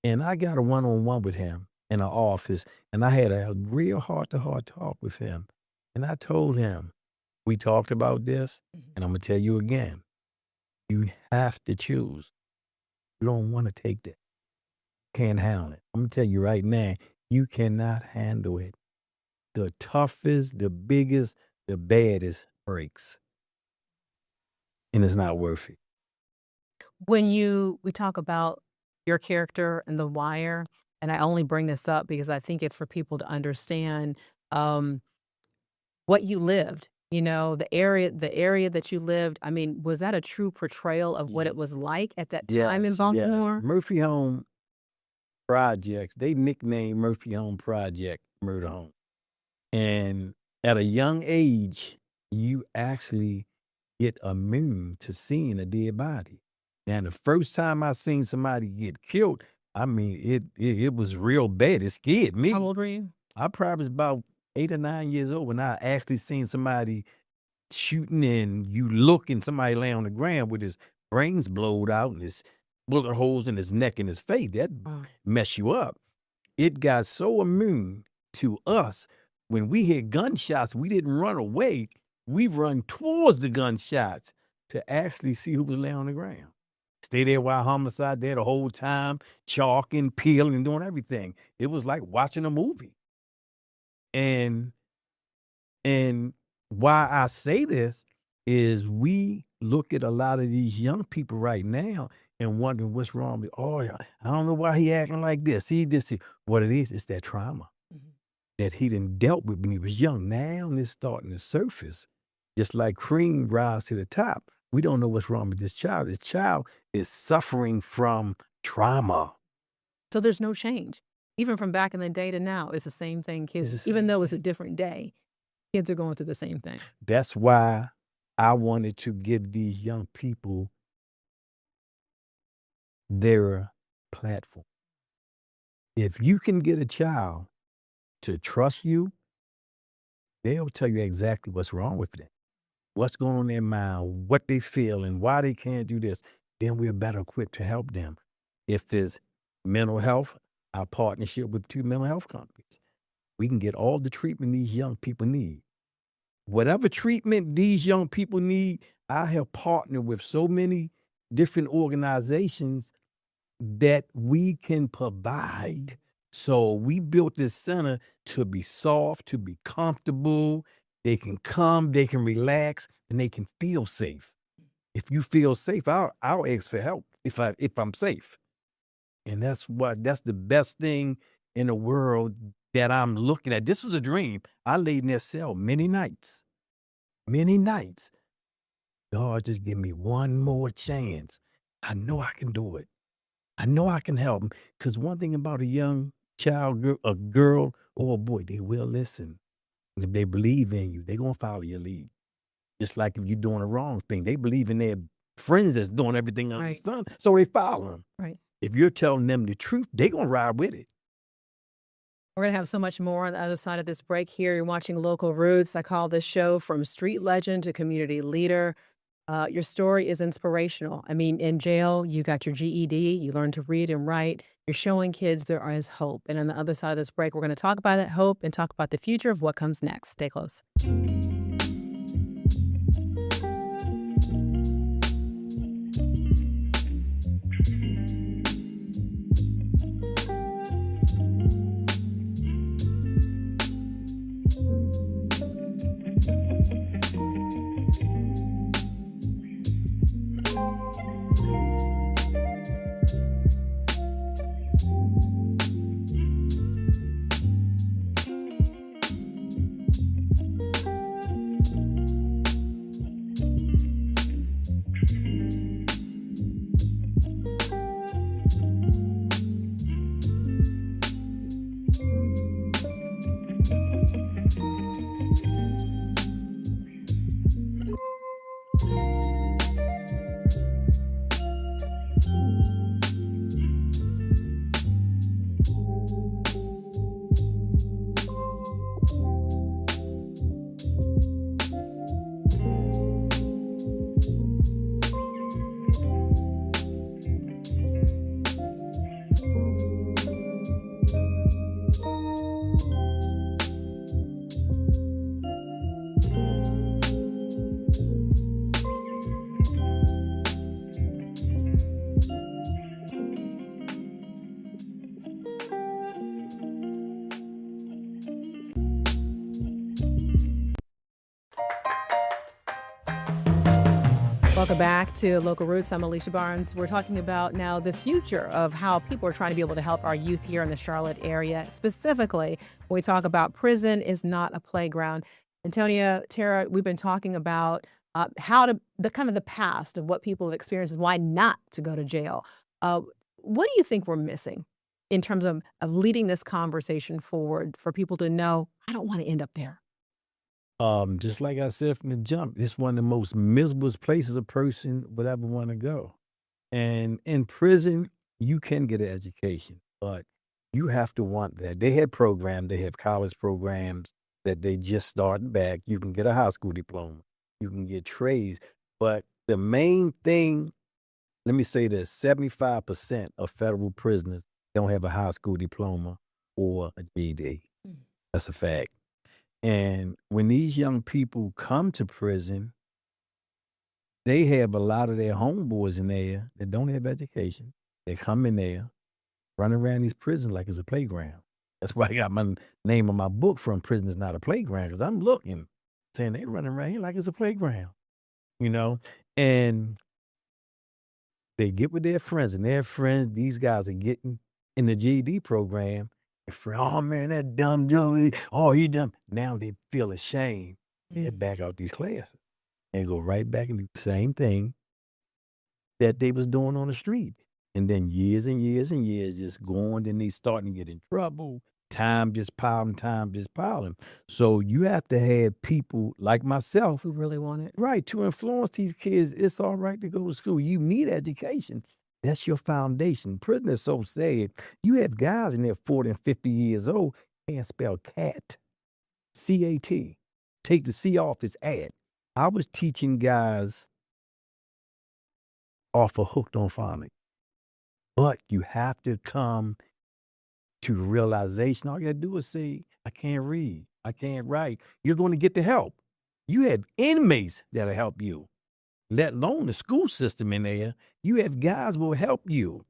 And I got a one-on-one with him in the office, and I had a real heart-to-heart talk with him. And I told him, we talked about this, and I'm going to tell you again, you have to choose. You don't want to take that. Can't handle it. I'm going to tell you right now, you cannot handle it. The toughest, the biggest, the baddest breaks. And it's not worth it. When we talk about your character in The Wire, and I only bring this up because I think it's for people to understand what you lived. You know, the area that you lived. I mean, was that a true portrayal of what it was like at that time in Yes, yes. Baltimore? Murphy Home Projects, they nicknamed Murphy Home Project Murder Home. And at a young age, you actually get immune to seeing a dead body. And the first time I seen somebody get killed, I mean, it was real bad. It scared me. How old were you? I probably was about 8 or 9 years old when I actually seen somebody shooting, and you look and somebody lay on the ground with his brains blowed out and his bullet holes in his neck and his face. That mess you up. It got so immune to us. When we hear gunshots, we didn't run away. We run towards the gunshots to actually see who was laying on the ground. Stay there while homicide there the whole time, chalking, peeling, doing everything. It was like watching a movie. And why I say this is we look at a lot of these young people right now and wondering what's wrong with, I don't know why he acting like this. What it is, it's that trauma that he done dealt with when he was young. Now it's starting to surface. Just like cream rise to the top. We don't know what's wrong with this child. This child is suffering from trauma. So there's no change. Even from back in the day to now, it's the same thing. Kids, even though it's a different day, kids are going through the same thing. That's why I wanted to give these young people their platform. If you can get a child to trust you, they'll tell you exactly what's wrong with them, what's going on in their mind, what they feel, and why they can't do this. Then we're better equipped to help them. If it's mental health, our partnership with 2 mental health companies, we can get all the treatment these young people need. Whatever treatment these young people need, I have partnered with so many different organizations that we can provide. So we built this center to be soft, to be comfortable. They can come, they can relax, and they can feel safe. If you feel safe, I'll ask for help if I'm safe. And that's the best thing in the world that I'm looking at. This was a dream. I laid in that cell many nights. God, just give me one more chance. I know I can do it. I know I can help them. Because one thing about a young child, a girl or a boy, they will listen. And if they believe in you, they're going to follow your lead. Just like if you're doing the wrong thing, they believe in their friends that's doing everything under the sun, so they follow them. Right. If you're telling them the truth, they're going to ride with it. We're going to have so much more on the other side of this break here. You're watching Local Roots. I call this show From Street Legend to Community Leader. Your story is inspirational. I mean, in jail, you got your GED, you learned to read and write. You're showing kids there is hope. And on the other side of this break, we're going to talk about that hope and talk about the future of what comes next. Stay close. Welcome back to Local Roots. I'm Alicia Barnes. We're talking about now the future of how people are trying to be able to help our youth here in the Charlotte area. Specifically, when we talk about prison is not a playground. Antonia, Tara, we've been talking about how to the past of what people have experienced, why not to go to jail. What do you think we're missing in terms of leading this conversation forward for people to know, I don't want to end up there? Just like I said from the jump, it's one of the most miserable places a person would ever want to go. And in prison, you can get an education, but you have to want that. They have programs, they have college programs that they just started back. You can get a high school diploma, you can get trades. But the main thing, let me say this, 75% of federal prisoners don't have a high school diploma or a GED. That's a fact. And when these young people come to prison, they have a lot of their homeboys in there that don't have education. They come in there, run around these prisons like it's a playground. That's why I got my name on my book, From Prison is Not a Playground, because I'm looking, saying they running around here like it's a playground, And they get with their friends, and their friends, these guys are getting in the GED program. Oh man, that dumb Joey. Oh, he dumb. Now they feel ashamed. They back out these classes and go right back and do the same thing that they was doing on the street. And then years and years and years just going, then they starting to get in trouble. Time just piling. So you have to have people like myself who really want it. Right, to influence these kids. It's all right to go to school. You need education. That's your foundation. Prison is so sad. You have guys in there 40 and 50 years old, can't spell cat. C-A-T. Take the C off, it's ad. I was teaching guys off of Hooked on Phonics. But you have to come to realization. All you gotta do is say, I can't read, I can't write. You're going to get the help. You have inmates that'll help you, let alone the school system in there. You have guys will help you.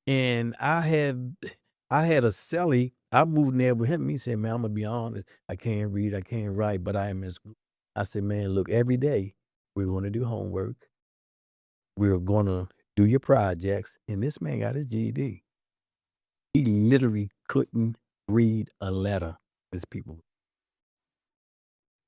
And I had a cellie, I moved in there with him. He said, man, I'm gonna be honest, I can't read, I can't write, but I am in school. I said, man, look, every day we're gonna do homework. We're gonna do your projects. And this man got his GED. He literally couldn't read a letter as people.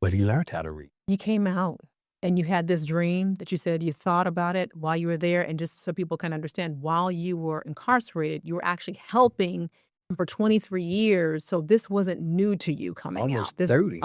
But he learned how to read. You came out and you had this dream that you said you thought about it while you were there. And just so people can understand, while you were incarcerated, you were actually helping for 23 years. So this wasn't new to you coming Almost out. This, 30.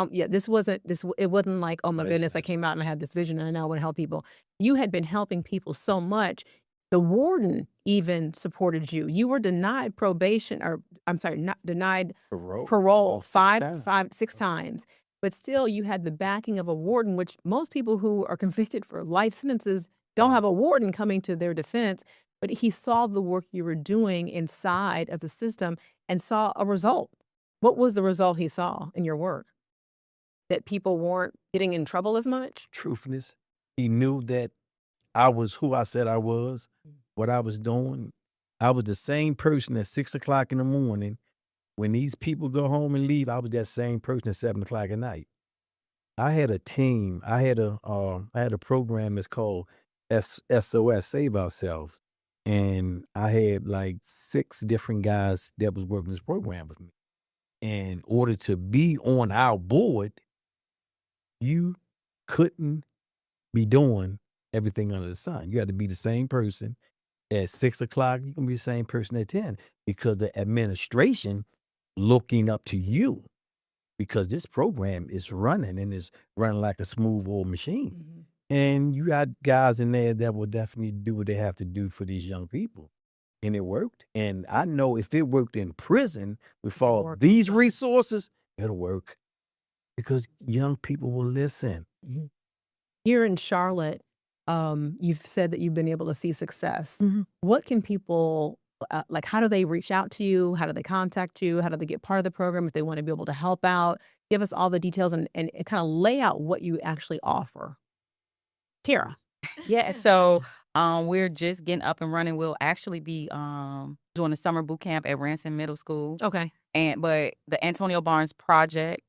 it wasn't like, oh my goodness, I came out and I had this vision and I now want to help people. You had been helping people so much. The warden even supported you. You were denied probation, or I'm sorry, not denied parole 6 times. But still, you had the backing of a warden, which most people who are convicted for life sentences don't have a warden coming to their defense. But he saw the work you were doing inside of the system and saw a result. What was the result he saw in your work? That people weren't getting in trouble as much? Truthfulness. He knew that I was who I said I was, what I was doing. I was the same person at 6 o'clock in the morning. When these people go home and leave, I was that same person at 7 o'clock at night. I had a team. I had a program that's called SOS, Save Ourselves. And I had like 6 different guys that was working this program with me. And in order to be on our board, you couldn't be doing everything under the sun. You had to be the same person at 6 o'clock. You can be the same person at 10, because the administration looking up to you, because this program is running and is running like a smooth old machine. And you got guys in there that will definitely do what they have to do for these young people. And it worked. And I know if it worked in prison with all these resources, it'll work, because young people will listen. Here in Charlotte, you've said that you've been able to see success. What can people, how do they reach out to you? How do they contact you? How do they get part of the program if they want to be able to help out? Give us all the details and kind of lay out what you actually offer. Tara. Yeah, so we're just getting up and running. We'll actually be doing a summer boot camp at Ransom Middle School. Okay. But the Antonio Barnes Project,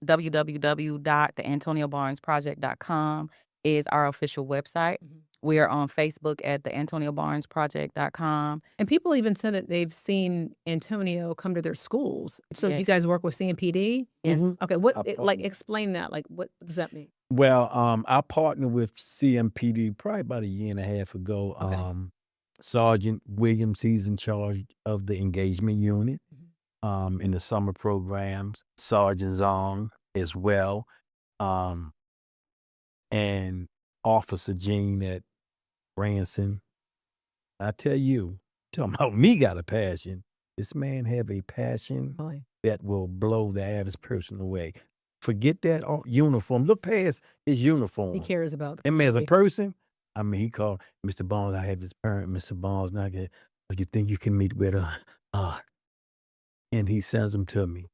www.theantoniobarnesproject.com is our official website. We are on Facebook at the AntonioBarnesProject.com. And people even said that they've seen Antonio come to their schools. So you Yes. guys work with CMPD? Yes. Okay, I explain that. Like, what does that mean? Well, I partnered with CMPD probably about a year and a half ago. Sergeant Williams, he's in charge of the engagement unit in the summer programs. Sergeant Zong as well. And Officer Gene at Branson. I tell you, talking about me got a passion. This man have a passion that will blow the average person away. Forget that uniform. Look past his uniform. He cares about the him as a community. person. I mean, he called Mr. Barnes. I have his parent, Mr. Barnes. Not good. You think you can meet with her? And he sends them to me.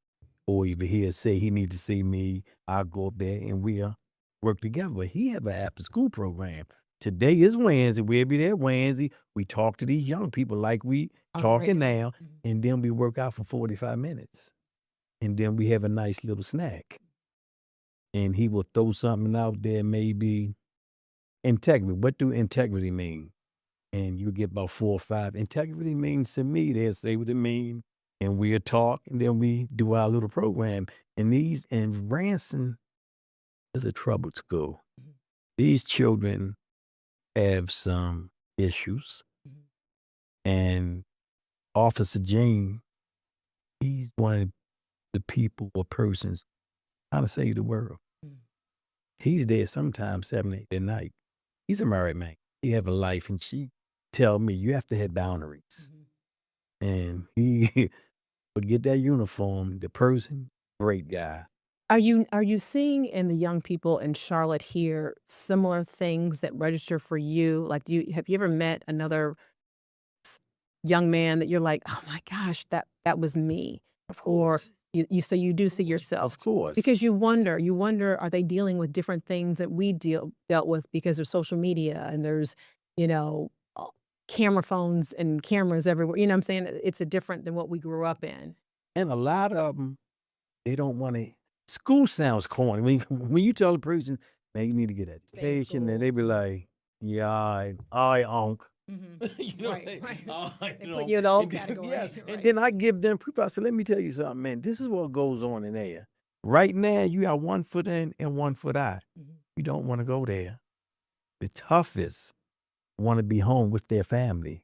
Or either he'll say he need to see me. I'll go up there and we'll work together. But he have an after school program. Today is Wednesday. We'll be there Wednesday. We talk to these young people like we talking now. And then we work out for 45 minutes. And then we have a nice little snack. And he will throw something out there, maybe integrity. What do integrity mean? And you get about 4 or 5. Integrity means to me, they'll say what it means. And we'll talk, and then we do our little program. And Branson is a troubled school. These children have some issues. And Officer Gene, he's one of the people or persons trying to save the world. He's there sometimes 7, 8 at night. He's a married man. He have a life, and she tell me you have to have boundaries. And he forget that uniform. The person, great guy. Are you seeing in the young people in Charlotte here similar things that register for you? Like, have you ever met another young man that you're like, oh my gosh, that was me? Of course. Or so you do see yourself. Of course. Because you wonder, are they dealing with different things that we dealt with because there's social media and there's, camera phones and cameras everywhere. You know what I'm saying? It's different than what we grew up in. And a lot of them, they don't want to. School sounds corny. When you tell a person, man, you need to get education, and they be like, yeah, all right, onk. You know, Right. you know, put you in the old and then- category. yes, Right. and then I give them proof. I said, let me tell you something, man. This is what goes on in there. Right now, you got 1 foot in and 1 foot out. You don't want to go there. The toughest want to be home with their family.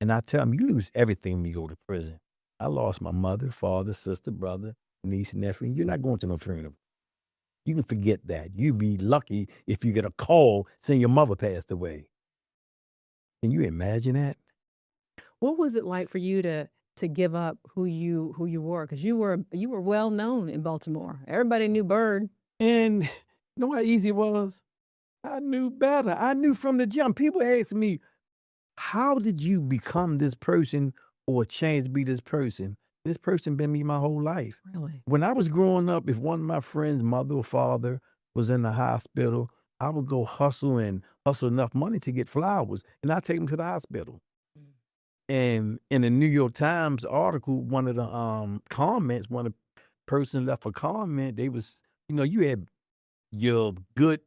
And I tell them, you lose everything when you go to prison. I lost my mother, father, sister, brother, niece, nephew. You're not going to no funeral. You can forget that. You'd be lucky if you get a call saying your mother passed away. Can you imagine that? What was it like for you to give up who you were? Because you were well known in Baltimore. Everybody knew Bird. And you know how easy it was? I knew better. I knew from the jump. People ask me, how did you become this person or change to be this person? This person been me my whole life. Really? When I was growing up, if one of my friends' mother or father was in the hospital, I would go hustle enough money to get flowers, and I'd take them to the hospital. And in the New York Times article, one of the comments, one of the person left a comment, they was, you had your good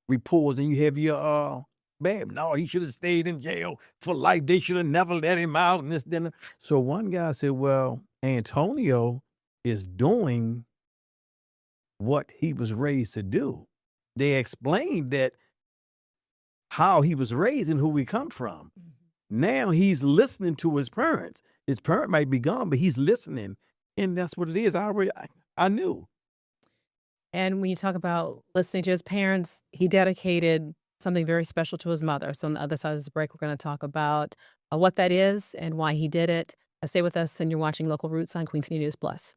reports and you have your bad. No, he should have stayed in jail for life. They should have never let him out and this, then. So one guy said, well, Antonio is doing what he was raised to do. They explained that how he was raised and who we come from. Now he's listening to his parents. His parent might be gone, but he's listening. And that's what it is. I knew. And when you talk about listening to his parents, he dedicated something very special to his mother. So on the other side of this break, we're going to talk about what that is and why he did it. Stay with us, and you're watching Local Roots on Queen City News Plus.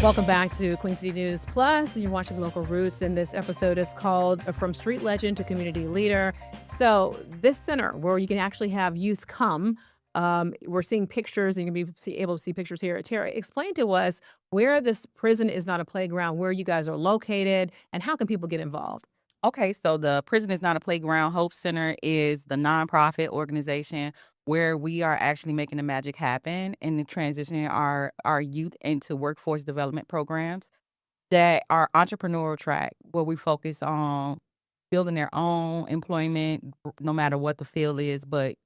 Welcome back to Queen City News Plus. You're watching Local Roots, and this episode is called From Street Legend to Community Leader. So this center where you can actually have youth come, we're seeing pictures, and you're going to be able to see pictures here. Tara, explain to us where this prison is not a playground, where you guys are located, and how can people get involved? Okay, so the Prison is Not a Playground Hope Center is the nonprofit organization where we are actually making the magic happen and transitioning our youth into workforce development programs that are entrepreneurial track, where we focus on building their own employment, no matter what the field is, but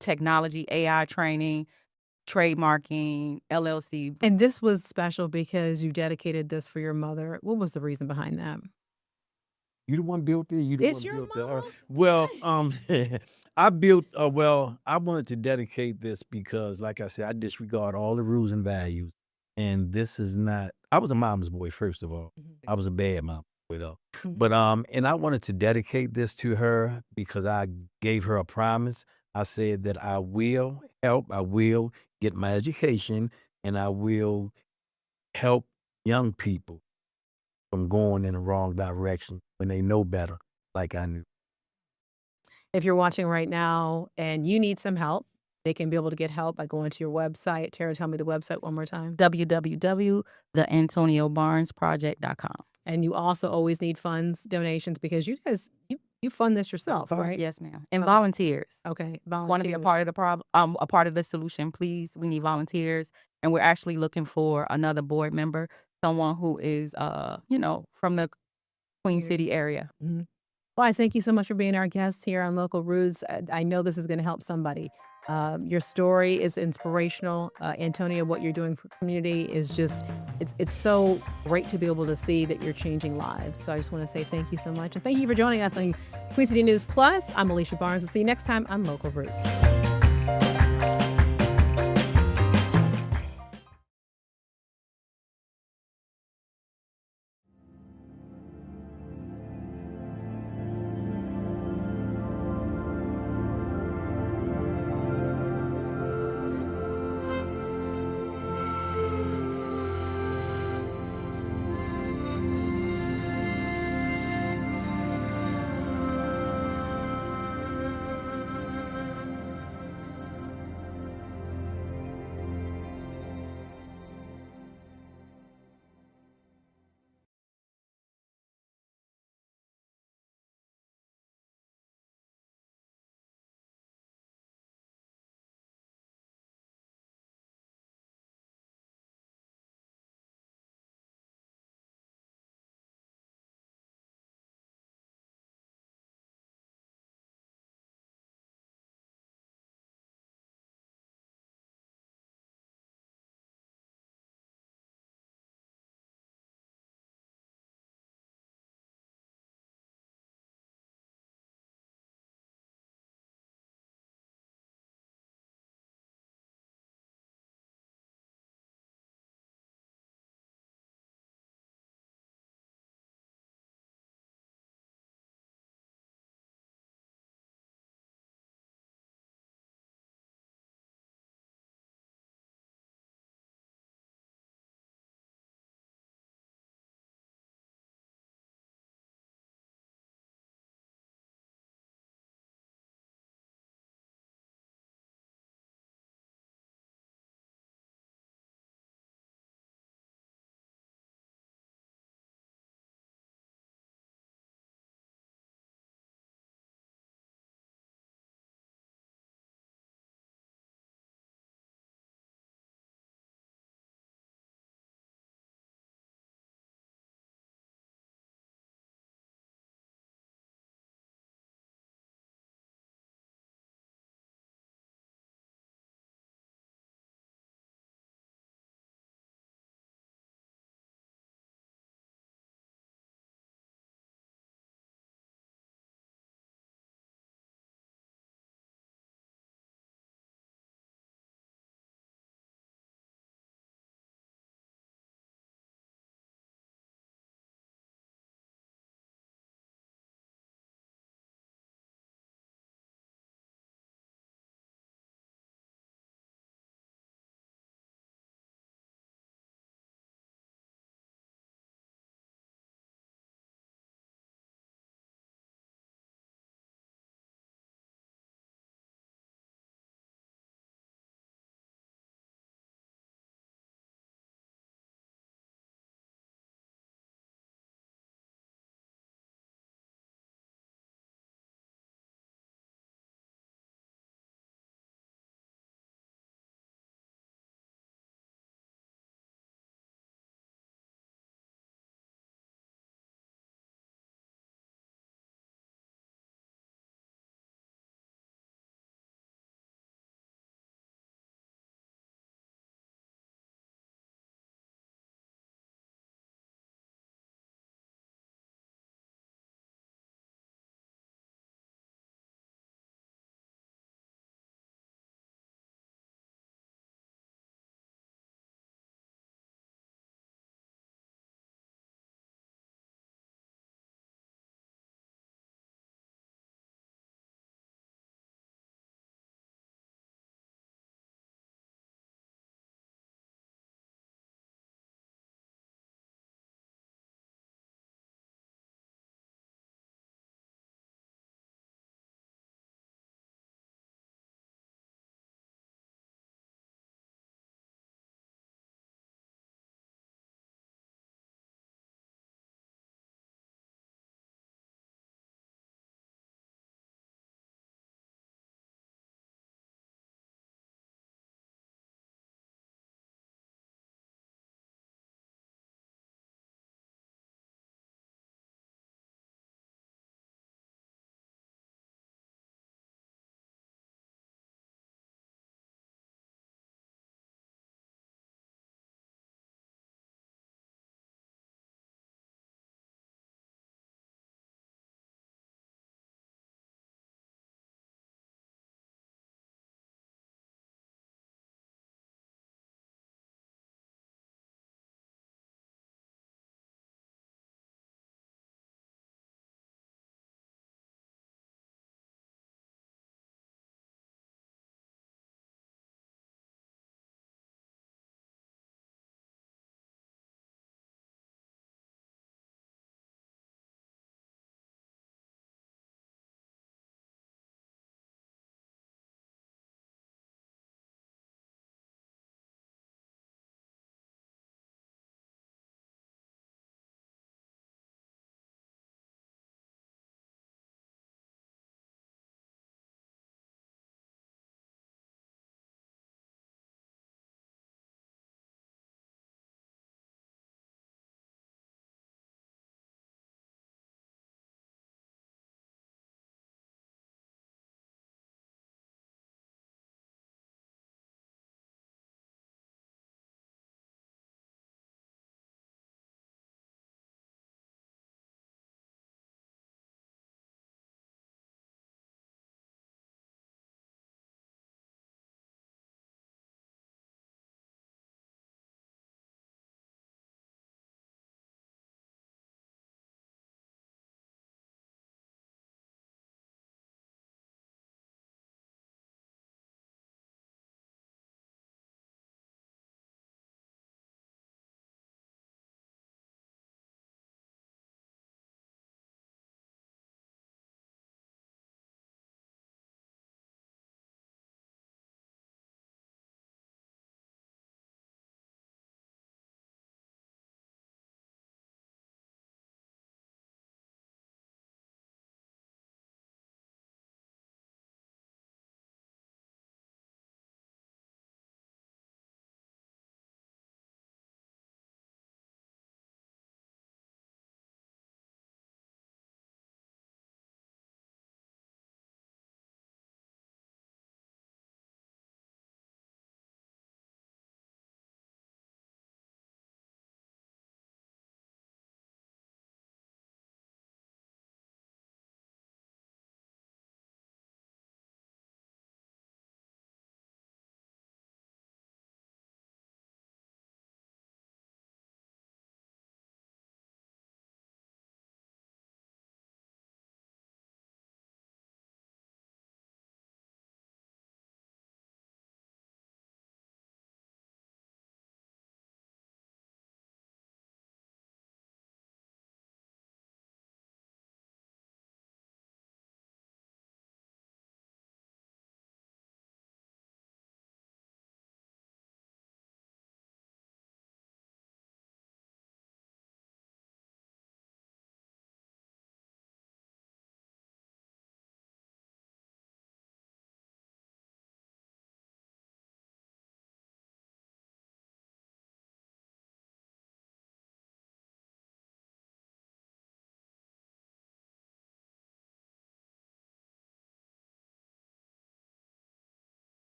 technology, AI training, trademarking, LLC. And this was special because you dedicated this for your mother. What was the reason behind that? You the one built it. You the It's one your built it. Well, I built. Well, I wanted to dedicate this because, like I said, I disregard all the rules and values, and this is not. I was a mama's boy, first of all. I was a bad mom boy though, but and I wanted to dedicate this to her because I gave her a promise. I said that I will help. I will get my education, and I will help young people from going in the wrong direction when they know better, like I knew. If you're watching right now and you need some help, they can be able to get help by going to your website. Tara, tell me the website one more time. www.theantoniobarnesproject.com. And you also always need funds, donations, because you guys, you fund this yourself, right? Yes, ma'am. And volunteers. Okay, volunteers. Want to be a part of the problem, a part of the solution, please. We need volunteers. And we're actually looking for another board member, someone who is, from the Queen City area. Well, I thank you so much for being our guest here on Local Roots. I know this is going to help somebody. Your story is inspirational. Antonia, what you're doing for community is just, it's so great to be able to see that you're changing lives. So I just want to say thank you so much. And thank you for joining us on Queen City News Plus. I'm Alicia Barnes. I'll see you next time on Local Roots.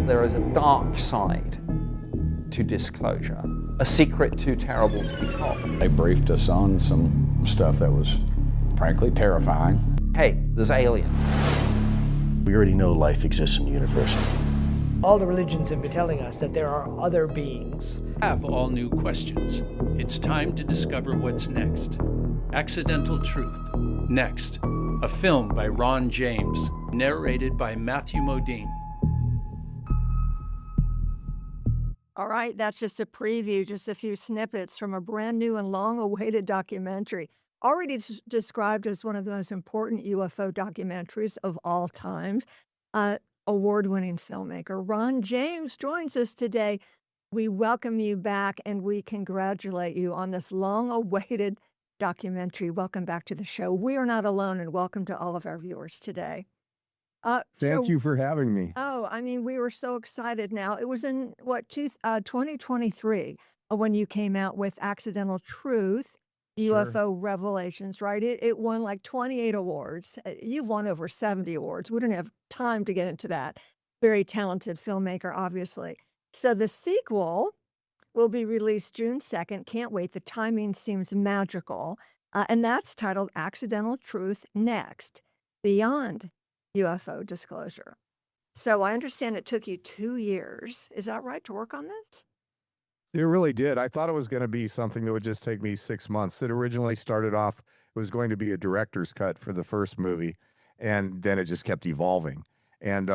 There is a dark side to disclosure, a secret too terrible to be told. They briefed us on some stuff that was frankly terrifying. Hey, there's aliens. We already know life exists in the universe. All the religions have been telling us that there are other beings. Have all new questions. It's time to discover what's next. Accidental Truth, Next, a film by Ron James, narrated by Matthew Modine. All right, that's just a preview, just a few snippets from a brand new and long-awaited documentary, already described as one of the most important UFO documentaries of all times. Award-winning filmmaker Ron James joins us today. We welcome you back and we congratulate you on this long-awaited documentary. Welcome back to the show. We are not alone, and welcome to all of our viewers today. Thank you for having me. Oh, I mean, we were so excited now. It was in, 2023 when you came out with Accidental Truth, UFO Revelations, right? It won like 28 awards. You've won over 70 awards. We didn't have time to get into that. Very talented filmmaker, obviously. So the sequel will be released June 2nd. Can't wait. The timing seems magical. And that's titled Accidental Truth Next, Beyond UFO Disclosure. So I understand it took you 2 years. Is that right, to work on this? It really did. I thought it was going to be something that would just take me 6 months. It originally started off, it was going to be a director's cut for the first movie, and then it just kept evolving. And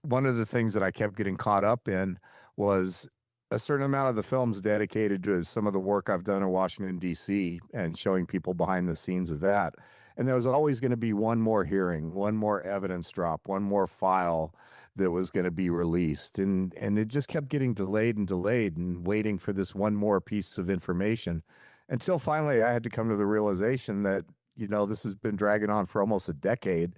one of the things that I kept getting caught up in was a certain amount of the film's dedicated to some of the work I've done in Washington, D.C., and showing people behind the scenes of that. And there was always going to be one more hearing, one more evidence drop, one more file that was going to be released. And it just kept getting delayed and waiting for this one more piece of information until finally I had to come to the realization that, this has been dragging on for almost a decade,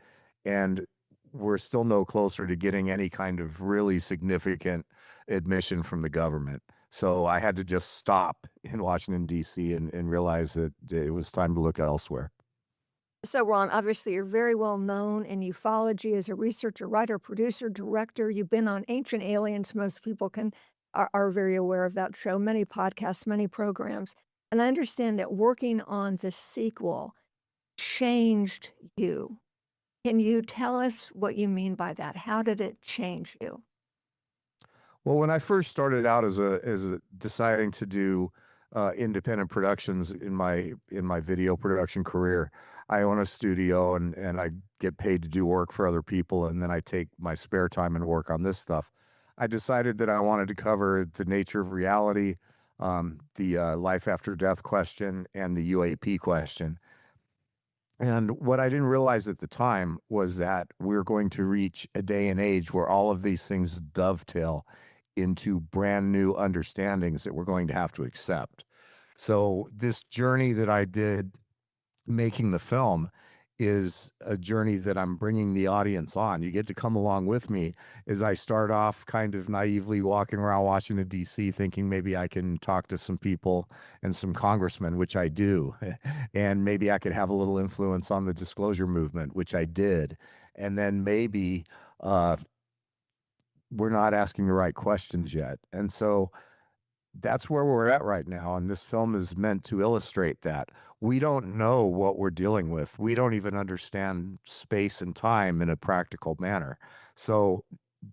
and we're still no closer to getting any kind of really significant admission from the government. So I had to just stop in Washington, D.C. and realize that it was time to look elsewhere. So, Ron, obviously you're very well known in ufology as a researcher, writer, producer, director. You've been on Ancient Aliens. Most people are very aware of that show, many podcasts, many programs. And I understand that working on the sequel changed you. Can you tell us what you mean by that? How did it change you? Well, when I first started out as deciding to do independent productions in my video production career, I own a studio and I get paid to do work for other people, and then I take my spare time and work on this stuff. I decided that I wanted to cover the nature of reality, the life after death question, and the UAP question. And what I didn't realize at the time was that we're going to reach a day and age where all of these things dovetail into brand new understandings that we're going to have to accept. So this journey that I did making the film is a journey that I'm bringing the audience on. You get to come along with me as I start off kind of naively walking around Washington, D.C., thinking maybe I can talk to some people and some congressmen, which I do, and maybe I could have a little influence on the disclosure movement, which I did. And then maybe we're not asking the right questions yet. And so that's where we're at right now, and this film is meant to illustrate that. We don't know what we're dealing with. We don't even understand space and time in a practical manner. So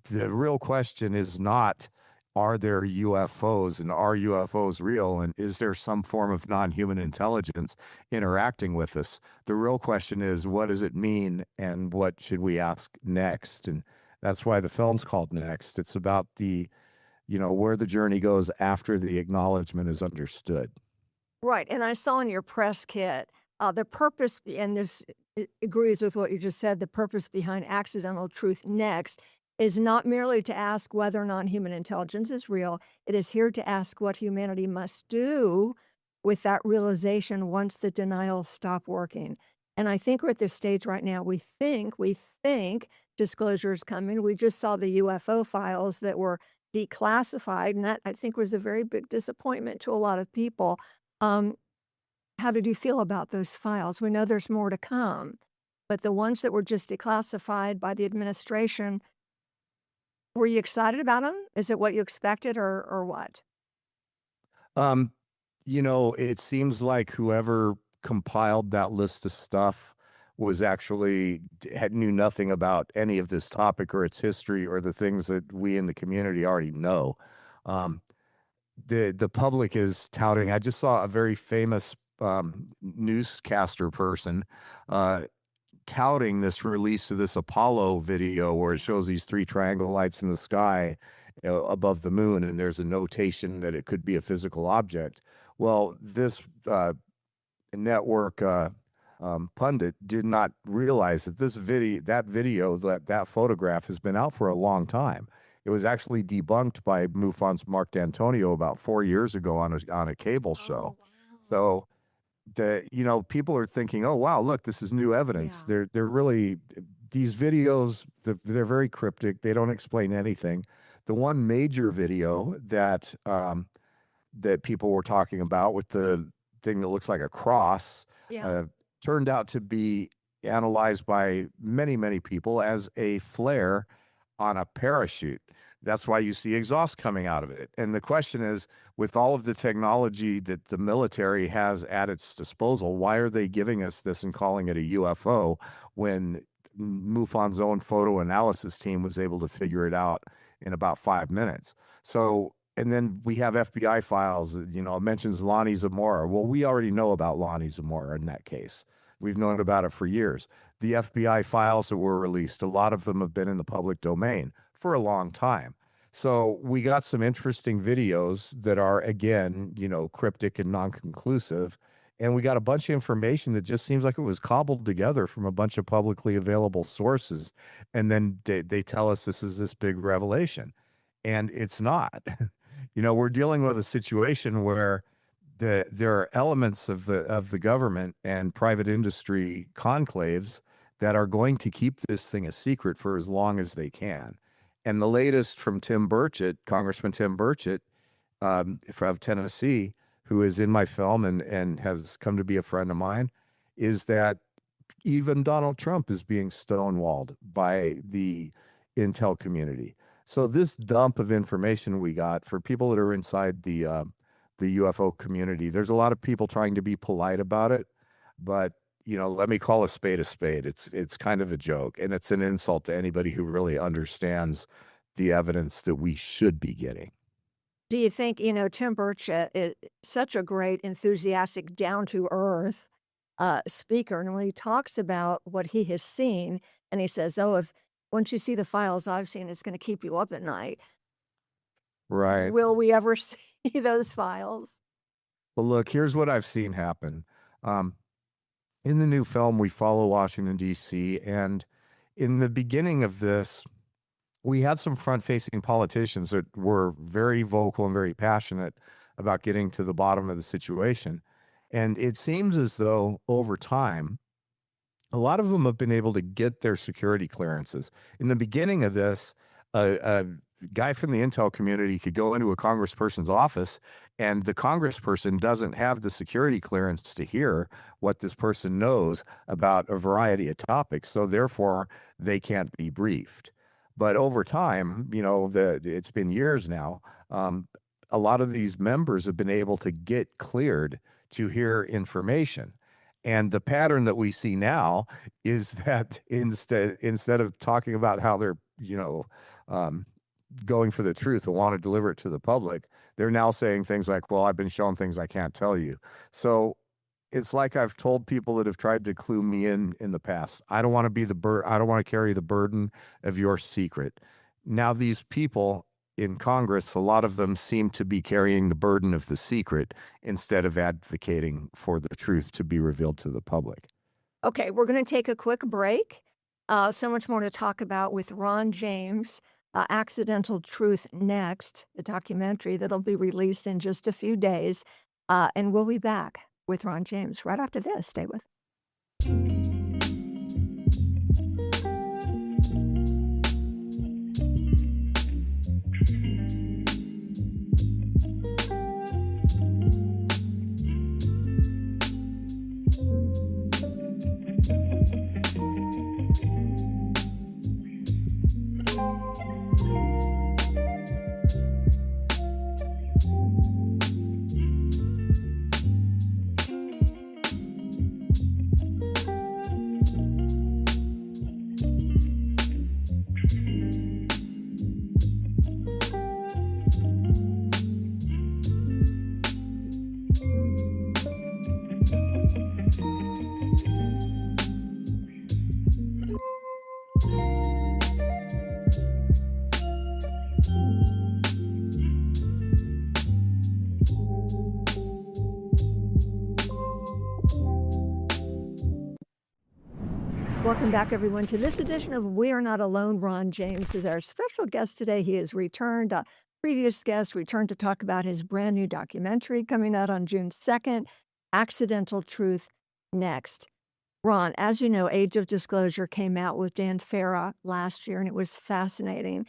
the real question is not, are there UFOs, and are UFOs real, and is there some form of non-human intelligence interacting with us? The real question is, what does it mean, and what should we ask next? And that's why the film's called Next. It's about where the journey goes after the acknowledgement is understood. Right. And I saw in your press kit, the purpose, and this agrees with what you just said, the purpose behind Accidental Truth Next is not merely to ask whether non-human intelligence is real. It is here to ask what humanity must do with that realization once the denials stop working. And I think we're at this stage right now. We think disclosure is coming. We just saw the UFO files that were declassified, and that I think was a very big disappointment to a lot of people. How did you feel about those files? We know there's more to come, but the ones that were just declassified by the administration, Were you excited about them? Is it what you expected or what? Um, it seems like whoever compiled that list of stuff was actually had knew nothing about any of this topic or its history or the things that we in the community already know. Um, the public is touting. I just saw a very famous newscaster person touting this release of this Apollo video where it shows these three triangle lights in the sky above the moon, and there's a notation that it could be a physical object. Well, this network pundit did not realize that that photograph has been out for a long time. It was actually debunked by MUFON's Mark D'Antonio about 4 years ago on a cable show. So people are thinking, oh wow, look, this is new evidence. They're really, these videos, they're very cryptic. They don't explain anything. The one major video that that people were talking about with the thing that looks like a cross turned out to be analyzed by many people as a flare on a parachute. That's why you see exhaust coming out of it. And the question is, with all of the technology that the military has at its disposal, why are they giving us this and calling it a UFO when MUFON's own photo analysis team was able to figure it out in about 5 minutes? So, and then we have FBI files, it mentions Lonnie Zamora. Well, we already know about Lonnie Zamora in that case. We've known about it for years. The FBI files that were released, a lot of them have been in the public domain for a long time. So we got some interesting videos that are, again, cryptic and non-conclusive. And we got a bunch of information that just seems like it was cobbled together from a bunch of publicly available sources. And then they tell us this is this big revelation. And it's not. We're dealing with a situation where there are elements of the government and private industry conclaves that are going to keep this thing a secret for as long as they can. And the latest from Tim Burchett, Congressman Tim Burchett, of Tennessee, who is in my film and has come to be a friend of mine, is that even Donald Trump is being stonewalled by the intel community. So this dump of information we got, for people that are inside the UFO community, there's a lot of people trying to be polite about it, but let me call a spade a spade. It's kind of a joke, and it's an insult to anybody who really understands the evidence that we should be getting. Do you think, Tim Burchett is such a great, enthusiastic, down-to-earth speaker, and when he talks about what he has seen, and he says, once you see the files I've seen, it's going to keep you up at night. Right. Will we ever see those files? Well, look, here's what I've seen happen. In the new film, we follow Washington, D.C., and in the beginning of this, we had some front-facing politicians that were very vocal and very passionate about getting to the bottom of the situation. And it seems as though over time, a lot of them have been able to get their security clearances. In the beginning of this, a guy from the intel community could go into a congressperson's office, and the congressperson doesn't have the security clearance to hear what this person knows about a variety of topics. So therefore, they can't be briefed. But over time, it's been years now, a lot of these members have been able to get cleared to hear information. And the pattern that we see now is that instead of talking about how they're, going for the truth and want to deliver it to the public, they're now saying things like, well, I've been shown things I can't tell you. So it's like I've told people that have tried to clue me in the past, I don't want to be I don't want to carry the burden of your secret. Now these people in Congress, a lot of them seem to be carrying the burden of the secret instead of advocating for the truth to be revealed to the public. Okay, we're going to take a quick break. So much more to talk about with Ron James. Accidental Truth Next, the documentary that'll be released in just a few days. And we'll be back with Ron James right after this. Stay with us. Welcome back, everyone, to this edition of We Are Not Alone. Ron James is our special guest today. He has returned. Previous guest returned to talk about his brand new documentary coming out on June 2nd, Accidental Truth Next. Ron, as you know, Age of Disclosure came out with Dan Farah last year, and it was fascinating.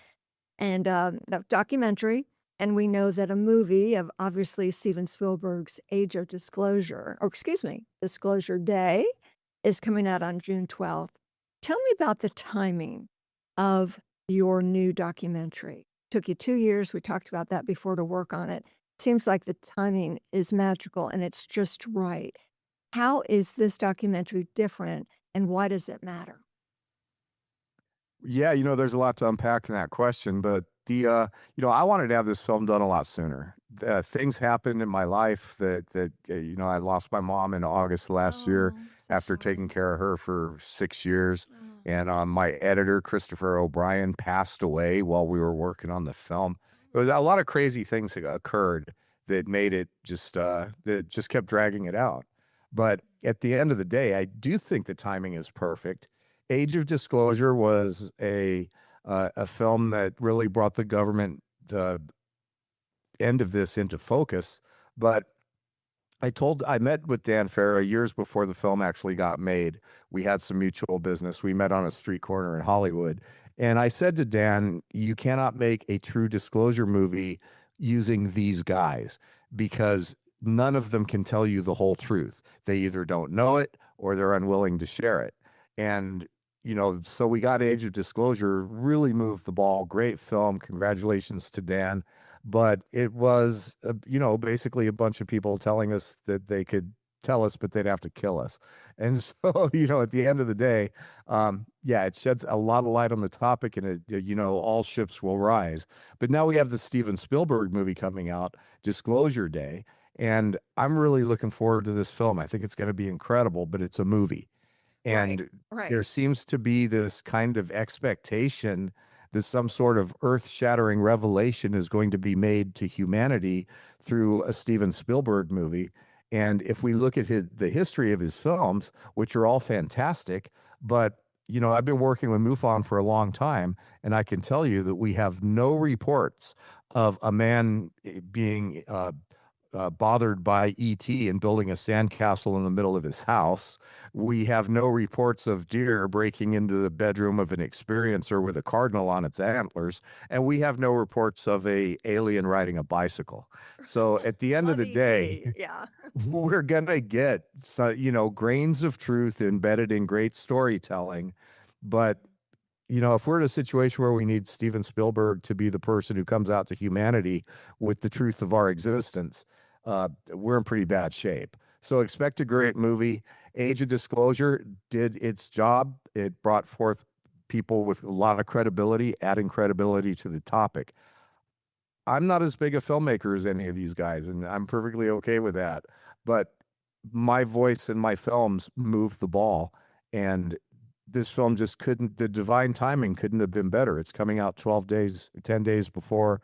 And that documentary, and we know that a movie of obviously Steven Spielberg's Age of Disclosure, or excuse me, Disclosure Day, is coming out on June 12th. Tell me about the timing of your new documentary. Took you 2 years. We talked about that before to work on it. Seems like the timing is magical and it's just right. How is this documentary different and why does it matter? Yeah, there's a lot to unpack in that question, but I wanted to have this film done a lot sooner. Things happened in my life that I lost my mom in August last year after taking care of her for 6 years. And my editor, Christopher O'Brien, passed away while we were working on the film. There was a lot of crazy things that occurred that made it that just kept dragging it out. But at the end of the day, I do think the timing is perfect. Age of Disclosure was a film that really brought the government end of this into focus. But I met with Dan Farah years before the film actually got made. We had some mutual business. We met on a street corner in Hollywood. And I said to Dan, you cannot make a true disclosure movie using these guys because none of them can tell you the whole truth. They either don't know it or they're unwilling to share it. And so we got Age of Disclosure, really moved the ball. Great film. Congratulations to Dan. But it was, basically a bunch of people telling us that they could tell us, but they'd have to kill us. And so, at the end of the day, it sheds a lot of light on the topic and all ships will rise. But now we have the Steven Spielberg movie coming out, Disclosure Day. And I'm really looking forward to this film. I think it's going to be incredible, but it's a movie. And Right. there seems to be this kind of expectation that some sort of earth-shattering revelation is going to be made to humanity through a Steven Spielberg movie. And if we look at the history of his films, which are all fantastic, but I've been working with MUFON for a long time, and I can tell you that we have no reports of a man being bothered by ET and building a sandcastle in the middle of his house. We have no reports of deer breaking into the bedroom of an experiencer with a cardinal on its antlers, and we have no reports of a alien riding a bicycle. So at the end of the day, yeah. we're gonna get grains of truth embedded in great storytelling, but if we're in a situation where we need Steven Spielberg to be the person who comes out to humanity with the truth of our existence, we're in pretty bad shape. So expect a great movie. Age of Disclosure did its job. It brought forth people with a lot of credibility, adding credibility to the topic. I'm not as big a filmmaker as any of these guys, and I'm perfectly okay with that. But my voice and my films move the ball, and this film just couldn't, the divine timing couldn't have been better. It's coming out 10 days before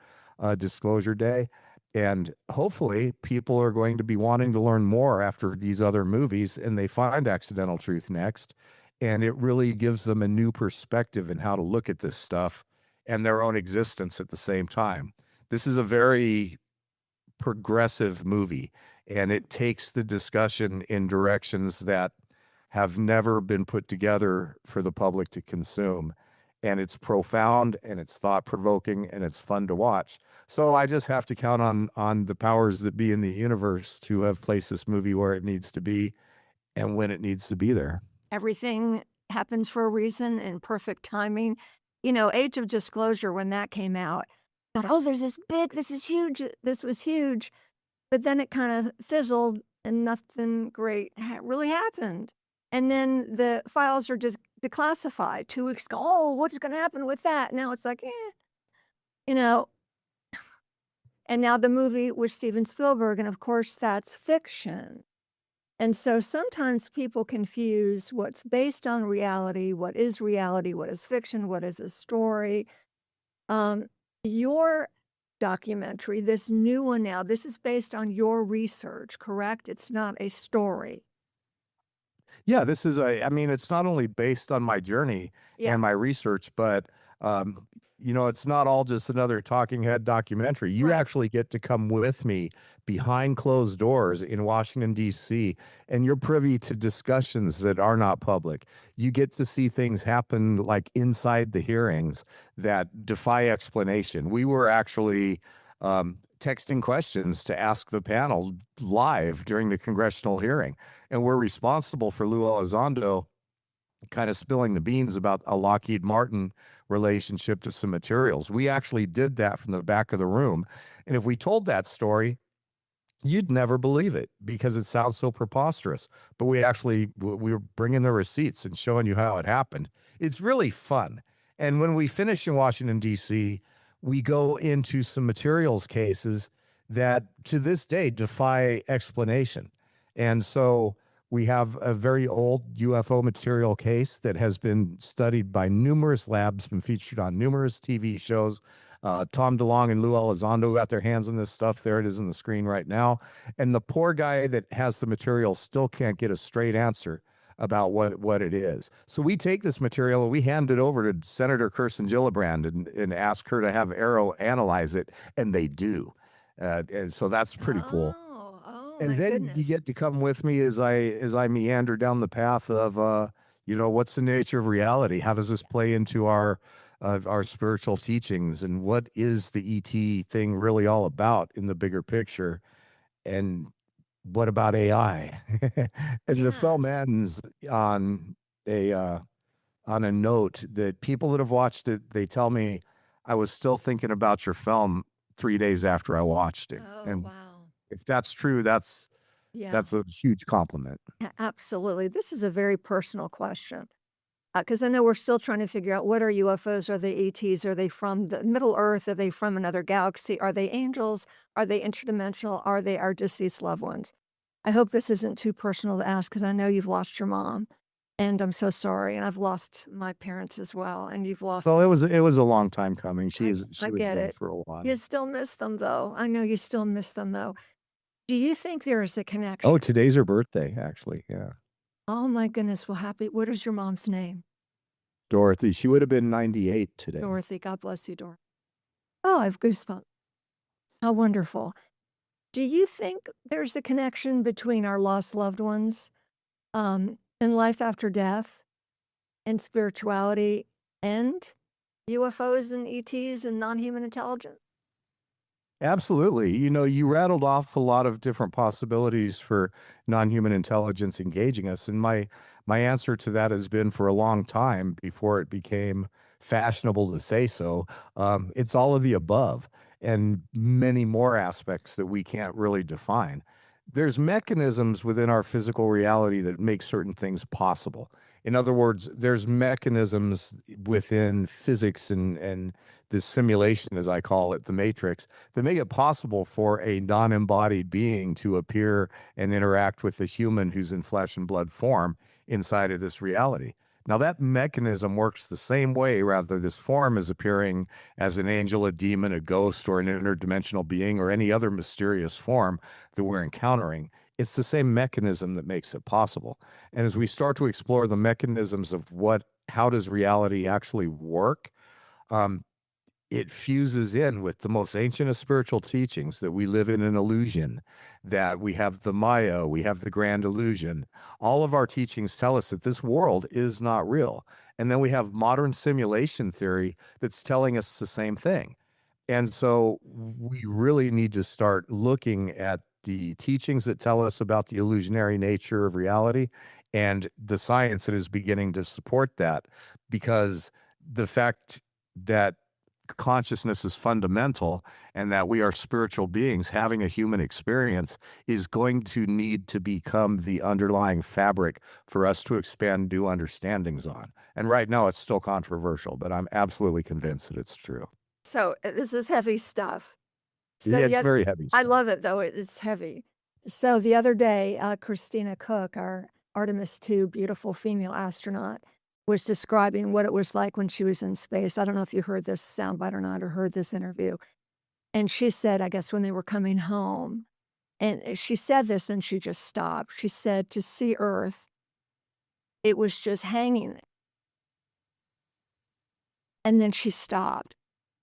Disclosure Day. And hopefully people are going to be wanting to learn more after these other movies and they find Accidental Truth Next. And it really gives them a new perspective in how to look at this stuff and their own existence at the same time. This is a very progressive movie, and it takes the discussion in directions that have never been put together for the public to consume. And it's profound and it's thought-provoking and it's fun to watch. So I just have to count on the powers that be in the universe to have placed this movie where it needs to be and when it needs to be there. Everything happens for a reason and perfect timing. Age of Disclosure, when that came out, thought, oh, this was huge. But then it kind of fizzled and nothing great really happened. And then the files are just declassified 2 weeks ago. Oh, what's going to happen with that? Now it's like, And now the movie with Steven Spielberg, and of course that's fiction. And so sometimes people confuse what's based on reality, what is fiction, what is a story. Your documentary, this new one now, this is based on your research, correct? It's not a story. Yeah, this is I mean, it's not only based on my journey Yeah. and my research, but, it's not all just another talking head documentary. You actually get to come with me behind closed doors in Washington, D.C., and you're privy to discussions that are not public. You get to see things happen like inside the hearings that defy explanation. We were actually texting questions to ask the panel live during the congressional hearing. And we're responsible for Lou Elizondo kind of spilling the beans about a Lockheed Martin relationship to some materials. We actually did that from the back of the room. And if we told that story, you'd never believe it because it sounds so preposterous. But we were bringing the receipts and showing you how it happened. It's really fun. And when we finish in Washington, D.C., we go into some materials cases that to this day defy explanation. And so we have a very old UFO material case that has been studied by numerous labs, been featured on numerous TV shows. Tom DeLonge and Lou Elizondo got their hands on this stuff. There it is on the screen right now. And the poor guy that has the material still can't get a straight answer about what it is. So we take this material and we hand it over to Senator Kirsten Gillibrand and ask her to have Arrow analyze it, and they do. And so that's pretty cool. And then you get to come with me as I meander down the path of, what's the nature of reality? How does this play into our spiritual teachings? And what is the ET thing really all about in the bigger picture? And what about AI? And the film ends on a note that people that have watched it, they tell me, I was still thinking about your film 3 days after I watched it. And if that's true, that's a huge compliment. Absolutely. This is a very personal question because I know we're still trying to figure out what are UFOs? Are they ETs? Are they from the Middle Earth? Are they from another galaxy? Are they angels? Are they interdimensional? Are they our deceased loved ones? I hope this isn't too personal to ask because I know you've lost your mom, and I'm so sorry. And I've lost my parents as well, and you've lost. So it was a long time coming. She was I get dead it. for a while. You still miss them, though. I know you still miss them, though. Do you think there is a connection? Oh, today's her birthday, actually. Yeah. Oh my goodness. Well, what is your mom's name? Dorothy. She would have been 98 today. Dorothy. God bless you, Dorothy. Oh, I have goosebumps. How wonderful. Do you think there's a connection between our lost loved ones and life after death and spirituality and UFOs and ETs and non-human intelligence? Absolutely. You rattled off a lot of different possibilities for non-human intelligence engaging us. And my answer to that has been for a long time before it became fashionable to say so. It's all of the above and many more aspects that we can't really define. There's mechanisms within our physical reality that make certain things possible. In other words, there's mechanisms within physics and this simulation, as I call it, the matrix, that make it possible for a non-embodied being to appear and interact with the human who's in flesh and blood form inside of this reality. Now, that mechanism works the same way, rather this form is appearing as an angel, a demon, a ghost, or an interdimensional being, or any other mysterious form that we're encountering. It's the same mechanism that makes it possible. And as we start to explore the mechanisms of how does reality actually work, it fuses in with the most ancient of spiritual teachings that we live in an illusion, that we have the Maya, we have the grand illusion. All of our teachings tell us that this world is not real. And then we have modern simulation theory that's telling us the same thing. And so we really need to start looking at the teachings that tell us about the illusionary nature of reality and the science that is beginning to support that, because the fact that consciousness is fundamental and that we are spiritual beings having a human experience is going to need to become the underlying fabric for us to expand new understandings on. And right now it's still controversial, but I'm absolutely convinced that it's true. So this is heavy stuff. Yeah, it's very heavy I stuff. love it, though. It's heavy. So the other day, Christina Cook, our Artemis II beautiful female astronaut, was describing what it was like when she was in space. I don't know if you heard this soundbite or not, or heard this interview. And she said, I guess when they were coming home, and she said this and she just stopped. She said, to see Earth It was just hanging there. And then she stopped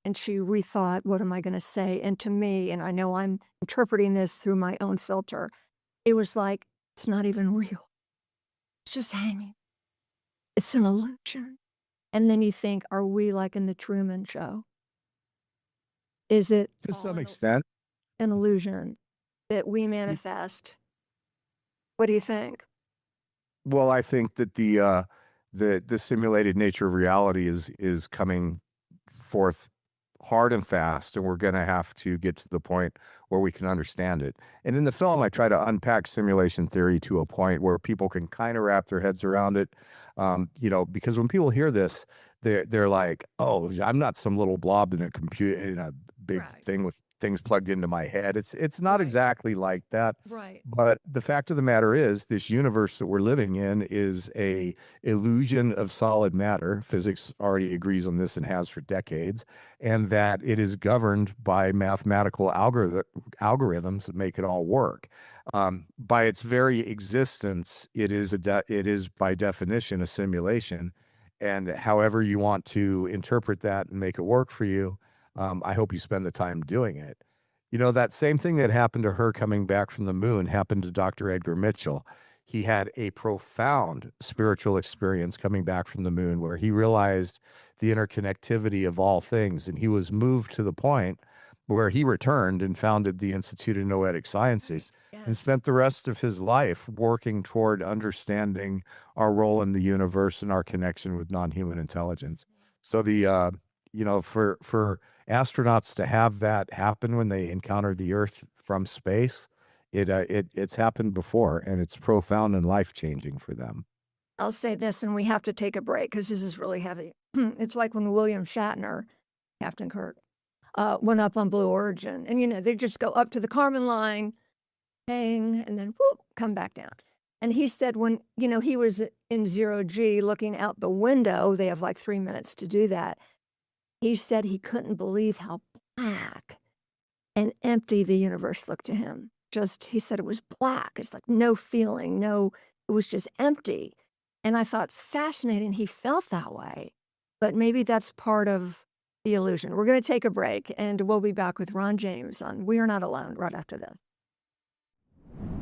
and she rethought, what am I going to say? And to me, and I know I'm interpreting this through my own filter, it was like, it's not even real. It's just hanging. It's an illusion. And then you think, are we like in the Truman Show? Is it To some extent. an illusion that we manifest? What do you think? Well, I think that the simulated nature of reality is coming forth hard and fast, and we're going to have to get to the point where we can understand it. And in the film, I try to unpack simulation theory to a point where people can kind of wrap their heads around it. Because when people hear this, they're like, "Oh, I'm not some little blob in a computer in a big thing with things plugged into my head." It's not exactly like that. Right. But the fact of the matter is, this universe that we're living in is a illusion of solid matter. Physics already agrees on this and has for decades, and that it is governed by mathematical algorithms that make it all work. By its very existence, it is by definition a simulation. And however you want to interpret that and make it work for you, I hope you spend the time doing it. That same thing that happened to her coming back from the moon happened to Dr. Edgar Mitchell. He had a profound spiritual experience coming back from the moon where he realized the interconnectivity of all things. And he was moved to the point where he returned and founded the Institute of Noetic Sciences and spent the rest of his life working toward understanding our role in the universe and our connection with non-human intelligence. So for astronauts to have that happen when they encounter the Earth from space, it's happened before, and it's profound and life-changing for them. I'll say this, and we have to take a break because this is really heavy. It's like when William Shatner, Captain Kirk, went up on Blue Origin, and they just go up to the Kármán line, hang, and then whoop, come back down. And he said when he was in 0G looking out the window, they have like 3 minutes to do that. He said he couldn't believe how black and empty the universe looked to him. He said it was black. It's like no feeling, it was just empty. And I thought it's fascinating he felt that way, but maybe that's part of the illusion. We're going to take a break, and we'll be back with Ron James on We Are Not Alone right after this.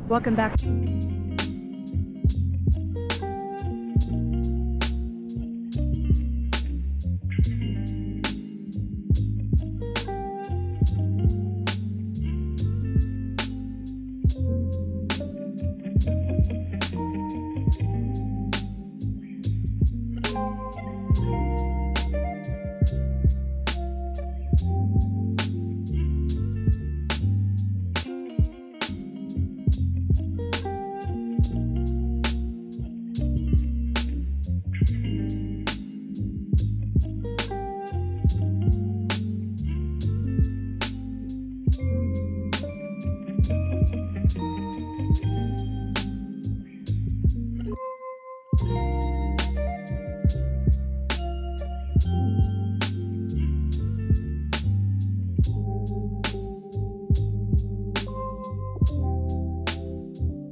Welcome back.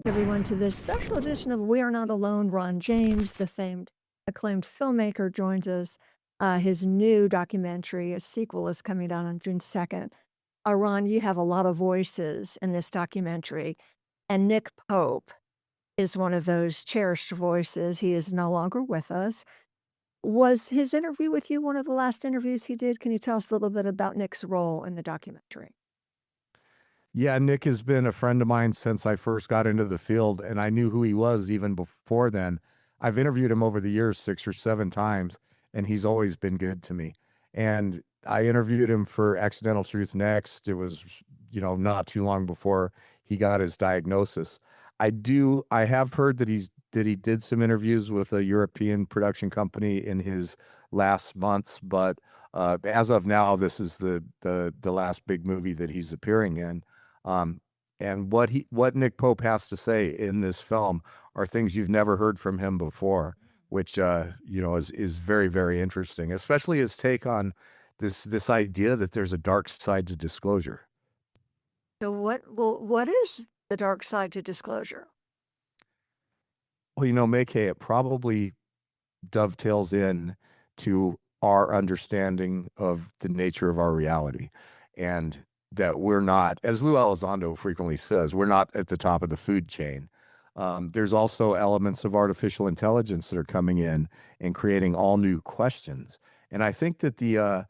Everyone to this special edition of We Are Not Alone. Ron James, the acclaimed filmmaker, joins us. His new documentary, a sequel, is coming out on June 2nd. Ron, you have a lot of voices in this documentary, and Nick Pope is one of those cherished voices. He is no longer with us. Was his interview with you one of the last interviews he did? Can you tell us a little bit about Nick's role in the documentary? Yeah, Nick has been a friend of mine since I first got into the field, and I knew who he was even before then. I've interviewed him over the years 6 or 7 times, and he's always been good to me. And I interviewed him for Accidental Truth Next. It was, not too long before he got his diagnosis. I have heard that he did some interviews with a European production company in his last months, but as of now, this is the last big movie that he's appearing in. And what Nick Pope has to say in this film are things you've never heard from him before, which is very, very interesting, especially his take on this idea that there's a dark side to disclosure. So what is the dark side to disclosure? Well, Mackay, it probably dovetails in to our understanding of the nature of our reality, and that we're not, as Lou Elizondo frequently says, we're not at the top of the food chain. There's also elements of artificial intelligence that are coming in and creating all new questions. And I think that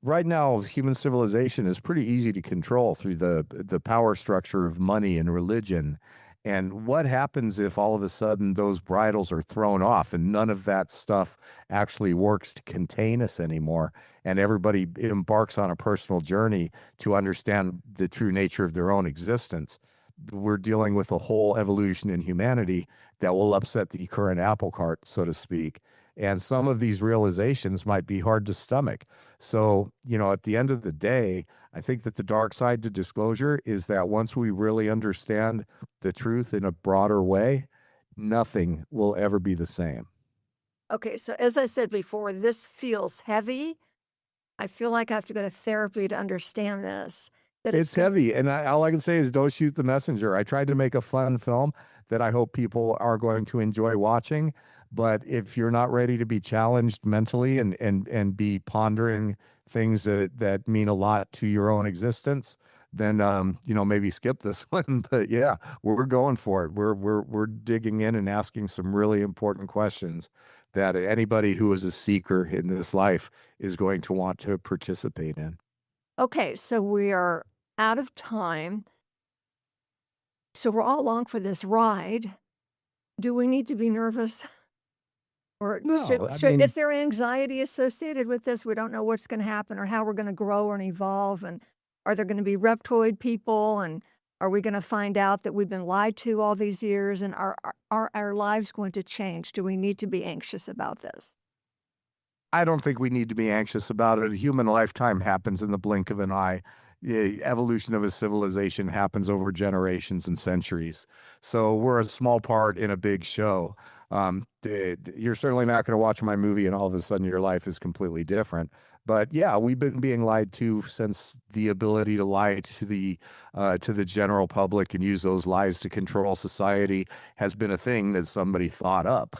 right now human civilization is pretty easy to control through the power structure of money and religion. And what happens if all of a sudden those bridles are thrown off and none of that stuff actually works to contain us anymore, and everybody embarks on a personal journey to understand the true nature of their own existence? We're dealing with a whole evolution in humanity that will upset the current apple cart, so to speak. And some of these realizations might be hard to stomach. So, at the end of the day, I think that the dark side to disclosure is that once we really understand the truth in a broader way, nothing will ever be the same. Okay, so as I said before, this feels heavy. I feel like I have to go to therapy to understand this. That It's heavy, and all I can say is don't shoot the messenger. I tried to make a fun film that I hope people are going to enjoy watching, but if you're not ready to be challenged mentally and be pondering things that mean a lot to your own existence, then maybe skip this one. But yeah, we're going for it. We're digging in and asking some really important questions that anybody who is a seeker in this life is going to want to participate in. Okay, so we are out of time. So we're all along for this ride. Do we need to be nervous? Or No, is there anxiety associated with this? We don't know what's going to happen or how we're going to grow and evolve. And are there going to be reptoid people? And are we going to find out that we've been lied to all these years? And are our lives going to change? Do we need to be anxious about this? I don't think we need to be anxious about it. A human lifetime happens in the blink of an eye. The evolution of a civilization happens over generations and centuries. So we're a small part in a big show. You're certainly not going to watch my movie and all of a sudden your life is completely different. But yeah, we've been being lied to since the ability to lie to the general public and use those lies to control society has been a thing that somebody thought up.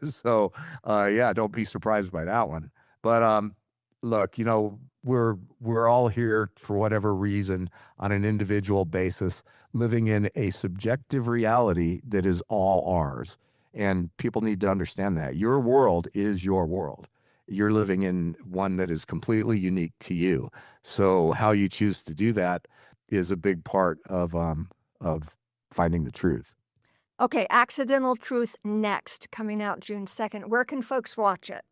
So yeah, don't be surprised by that one. But look, we're all here for whatever reason on an individual basis, living in a subjective reality that is all ours. And people need to understand that your world is your world. You're living in one that is completely unique to you. So how you choose to do that is a big part of finding the truth. Okay, Accidental Truth Next, coming out June 2nd. Where can folks watch it?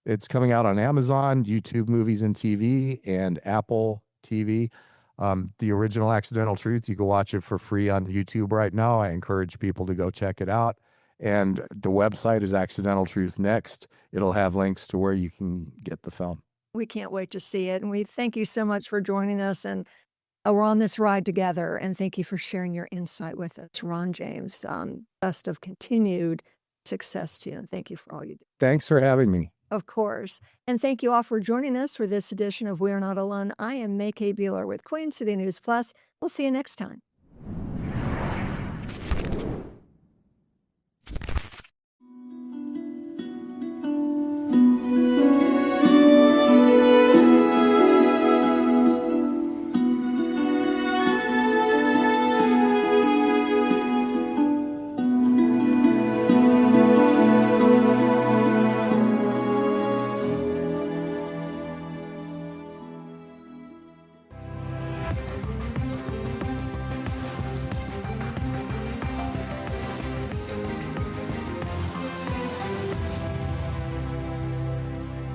It's coming out on Amazon, YouTube Movies and TV, and Apple TV. The original Accidental Truth, you can watch it for free on YouTube right now. I encourage people to go check it out. And the website is Accidental Truth Next. It'll have links to where you can get the film. We can't wait to see it. And we thank you so much for joining us. And we're on this ride together. And thank you for sharing your insight with us, Ron James. Best of continued success to you. And thank you for all you do. Thanks for having me. Of course. And thank you all for joining us for this edition of We're Not Alone. I am Mackay Bueller with Queen City News Plus. We'll see you next time.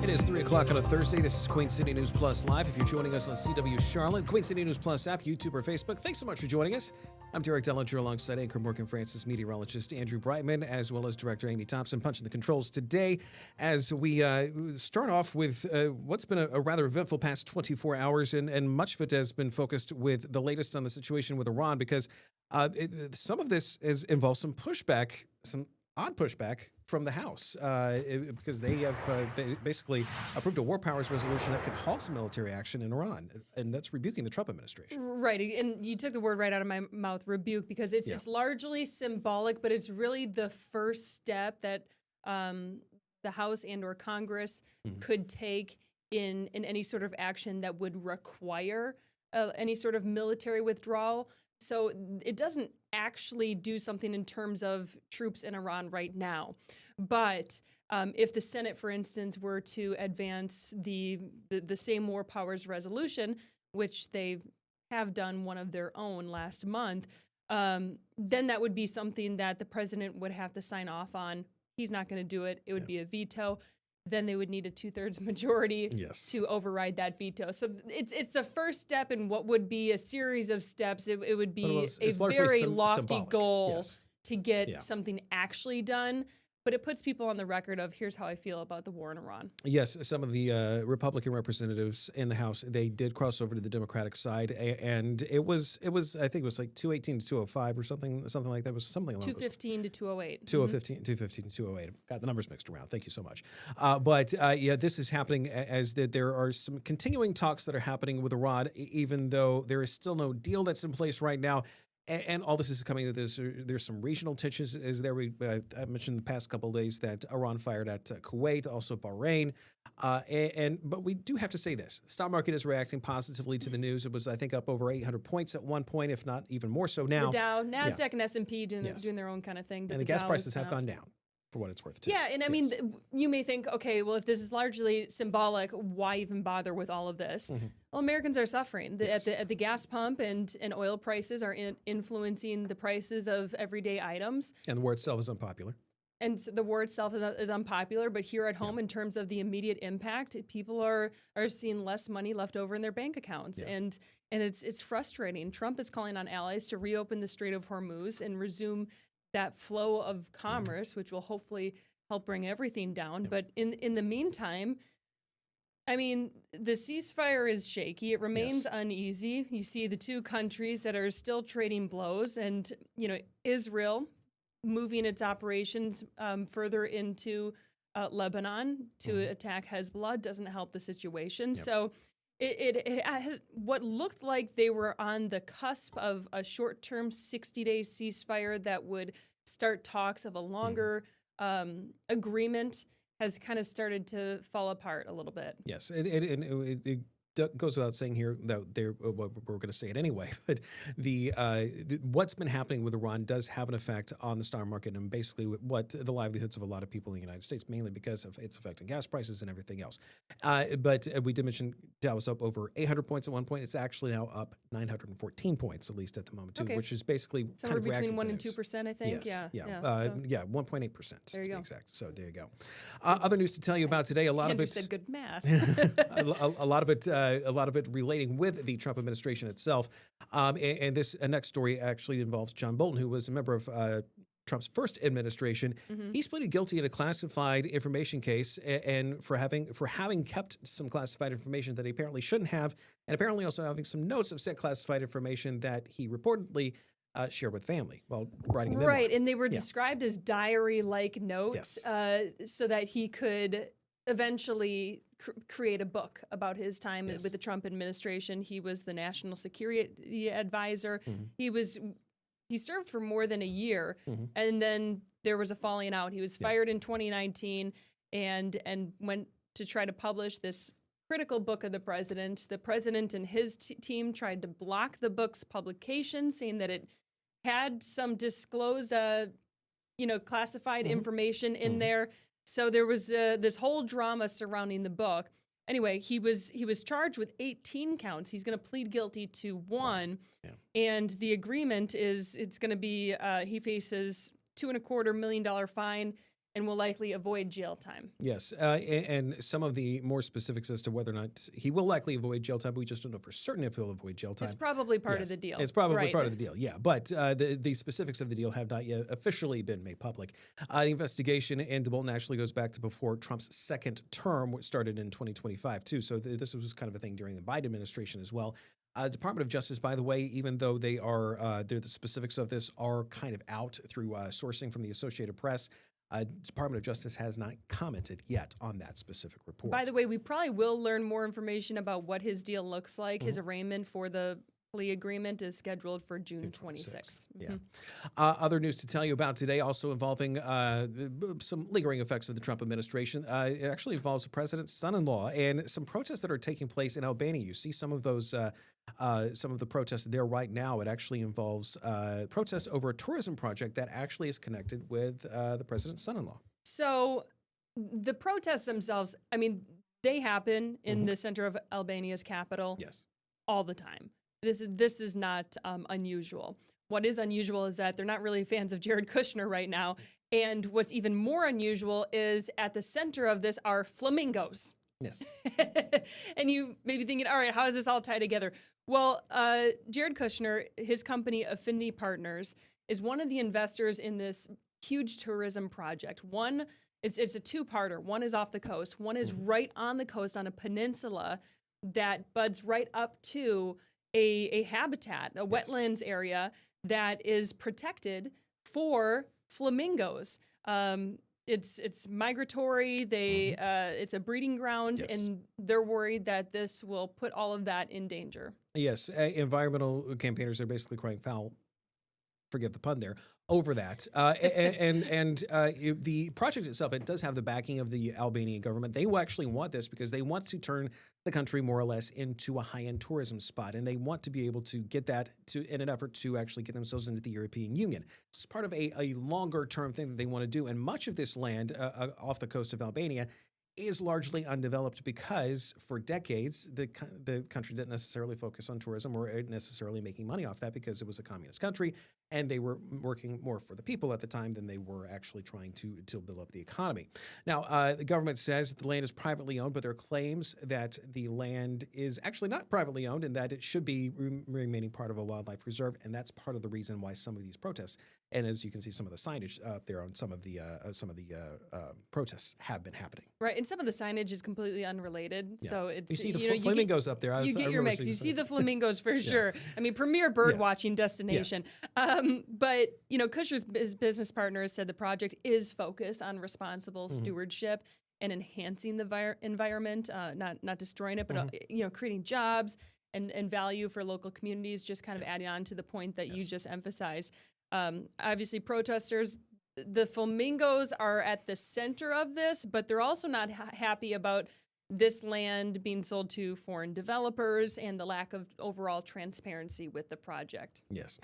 It is 3 o'clock on a Thursday. This is Queen City News Plus Live. If you're joining us on CW Charlotte, Queen City News Plus app, YouTube, or Facebook, thanks so much for joining us. I'm Derek Dellinger alongside anchor Morgan Francis, meteorologist Andrew Brightman, as well as director Amy Thompson, punching the controls today as we start off with what's been a rather eventful past 24 hours, and much of it has been focused with the latest on the situation with Iran, because some of this involves some pushback, some odd pushback from the House because they have basically approved a war powers resolution that could halt some military action in Iran, and that's rebuking the Trump administration. Right, and you took the word right out of my mouth, rebuke, because it's largely symbolic, but it's really the first step that the House and or Congress could take in any sort of action that would require any sort of military withdrawal. So it doesn't actually do something in terms of troops in Iran right now. But if the Senate, for instance, were to advance the same war powers resolution, which they have done one of their own last month, then that would be something that the president would have to sign off on. He's not going to do it. It would be a veto. Then they would need a 2/3 majority to override that veto. So it's a first step in what would be a series of steps. It would be a very lofty symbolic. goal to get something actually done. But it puts people on the record of, here's how I feel about the war in Iran. Yes, some of the Republican representatives in the House, they did cross over to the Democratic side, and it was I think it was like 218 to 205 or something like that. It was something along 215 to 208. 215 to 208. Got the numbers mixed around. Thank you so much. But this is happening as there are some continuing talks that are happening with Iran, even though there is still no deal that's in place right now. And all this is coming. There's some regional tensions. I mentioned the past couple of days that Iran fired at Kuwait, also Bahrain, but we do have to say this: the stock market is reacting positively to the news. It was, I think, up over 800 points at one point, if not even more so now. The Dow, Nasdaq, and S&P doing their own kind of thing. But and the gas prices have gone down, for what it's worth, too. Yeah, and I mean, you may think, okay, well, if this is largely symbolic, why even bother with all of this? Well, Americans are suffering. At the gas pump and oil prices are influencing the prices of everyday items. And the war itself is unpopular. And so the war itself is unpopular, but here at home, in terms of the immediate impact, people are seeing less money left over in their bank accounts, and it's frustrating. Trump is calling on allies to reopen the Strait of Hormuz and resume that flow of commerce, which will hopefully help bring everything down. But in the meantime, I mean, the ceasefire is shaky. It remains uneasy. You see the two countries that are still trading blows, and Israel moving its operations further into Lebanon to attack Hezbollah doesn't help the situation. So it has what looked like they were on the cusp of a short-term 60-day ceasefire that would start talks of a longer agreement has kind of started to fall apart a little bit. Yes, it goes without saying here that we're going to say it anyway, but what's been happening with Iran does have an effect on the stock market and basically what the livelihoods of a lot of people in the United States, mainly because of its effect on gas prices and everything else. But we did mention Dow was up over 800 points at one point. It's actually now up 914 points, at least at the moment, too, which is basically somewhere kind of between 1% and 2%, I think. Yes, yeah, 1.8%. There you go. Exact. So there you go. Other news to tell you about today. A lot of it said good math. a lot of it relating with the Trump administration itself. And this next story actually involves John Bolton, who was a member of Trump's first administration. He's pleaded guilty in a classified information case and for having kept some classified information that he apparently shouldn't have, and apparently also having some notes of said classified information that he reportedly shared with family while writing a memoir. Right, and they were described as diary-like notes so that he could eventually create a book about his time with the Trump administration. He was the national security advisor. He served for more than a year, and then there was a falling out. He was fired in 2019 and went to try to publish this critical book of the president. The president and his team tried to block the book's publication, saying that it had some disclosed, classified information in there. So there was this whole drama surrounding the book. Anyway, he was charged with 18 counts. He's going to plead guilty to one, and the agreement is it's going to be he faces $2.25 million fine and will likely avoid jail time. Yes, and some of the more specifics as to whether or not he will likely avoid jail time, but we just don't know for certain if he'll avoid jail time. It's probably part of the deal. It's probably part of the deal, yeah. But the specifics of the deal have not yet officially been made public. The investigation into Bolton actually goes back to before Trump's second term, which started in 2025, too. So this was kind of a thing during the Biden administration as well. Department of Justice, by the way, even though the specifics of this are kind of out through sourcing from the Associated Press, Department of Justice has not commented yet on that specific report. By the way, we probably will learn more information about what his deal looks like. His arraignment for the plea agreement is scheduled for June 26th. Yeah. Other news to tell you about today, also involving some lingering effects of the Trump administration. It actually involves the president's son-in-law and some protests that are taking place in Albania. You see some of those, some of the protests there right now. It actually involves protests over a tourism project that actually is connected with the president's son-in-law. So the protests themselves, I mean, they happen in the center of Albania's capital. Yes. All the time. This is not unusual. What is unusual is that they're not really fans of Jared Kushner right now. And what's even more unusual is at the center of this are flamingos. Yes. And you may be thinking, all right, how does this all tie together? Well, Jared Kushner, his company Affinity Partners, is one of the investors in this huge tourism project. One, it's a two-parter. One is off the coast. One is right on the coast on a peninsula that buds right up to a habitat, a wetlands area that is protected for flamingos. It's migratory. It's a breeding ground, and they're worried that this will put all of that in danger. Yes, environmental campaigners are basically crying foul. Forgive the pun there, over that. The project itself, it does have the backing of the Albanian government. They will actually want this because they want to turn the country more or less into a high-end tourism spot, and they want to be able to get that in an effort to actually get themselves into the European Union. It's part of a longer-term thing that they want to do, and much of this land off the coast of Albania is largely undeveloped because for decades, the country didn't necessarily focus on tourism or necessarily making money off that because it was a communist country and they were working more for the people at the time than they were actually trying to build up the economy. Now, the government says the land is privately owned, but there are claims that the land is actually not privately owned and that it should be remaining part of a wildlife reserve. And that's part of the reason why some of these protests, and as you can see, some of the signage up there on some of the protests have been happening. Right, and some of the signage is completely unredered. Yeah. So it's you see the flamingos up there. You get your mix. You see the flamingos for sure. I mean, premier bird watching destination. Yes. But Kushner's business partners said the project is focused on responsible stewardship and enhancing the environment, not destroying it, but creating jobs and value for local communities. Just kind of adding on to the point that you just emphasized. Obviously, protesters. The flamingos are at the center of this, but they're also not happy about this land being sold to foreign developers and the lack of overall transparency with the project. Yes.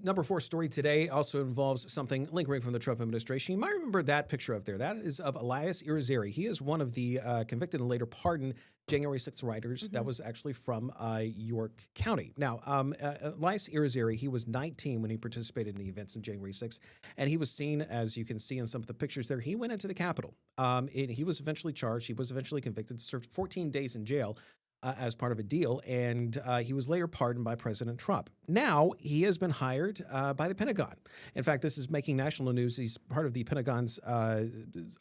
Number 4 story today also involves something lingering from the Trump administration. You might remember that picture up there. That is of Elias Irizarry. He is one of the convicted and later pardoned January 6th rioters. That was actually from York County. Now, Elias Irizarry, he was 19 when he participated in the events of January 6th, and he was seen, as you can see in some of the pictures there, he went into the Capitol. He was eventually charged. He was eventually convicted, served 14 days in jail as part of a deal, and he was later pardoned by President Trump. Now, he has been hired by the Pentagon. In fact, this is making national news. He's part of the Pentagon's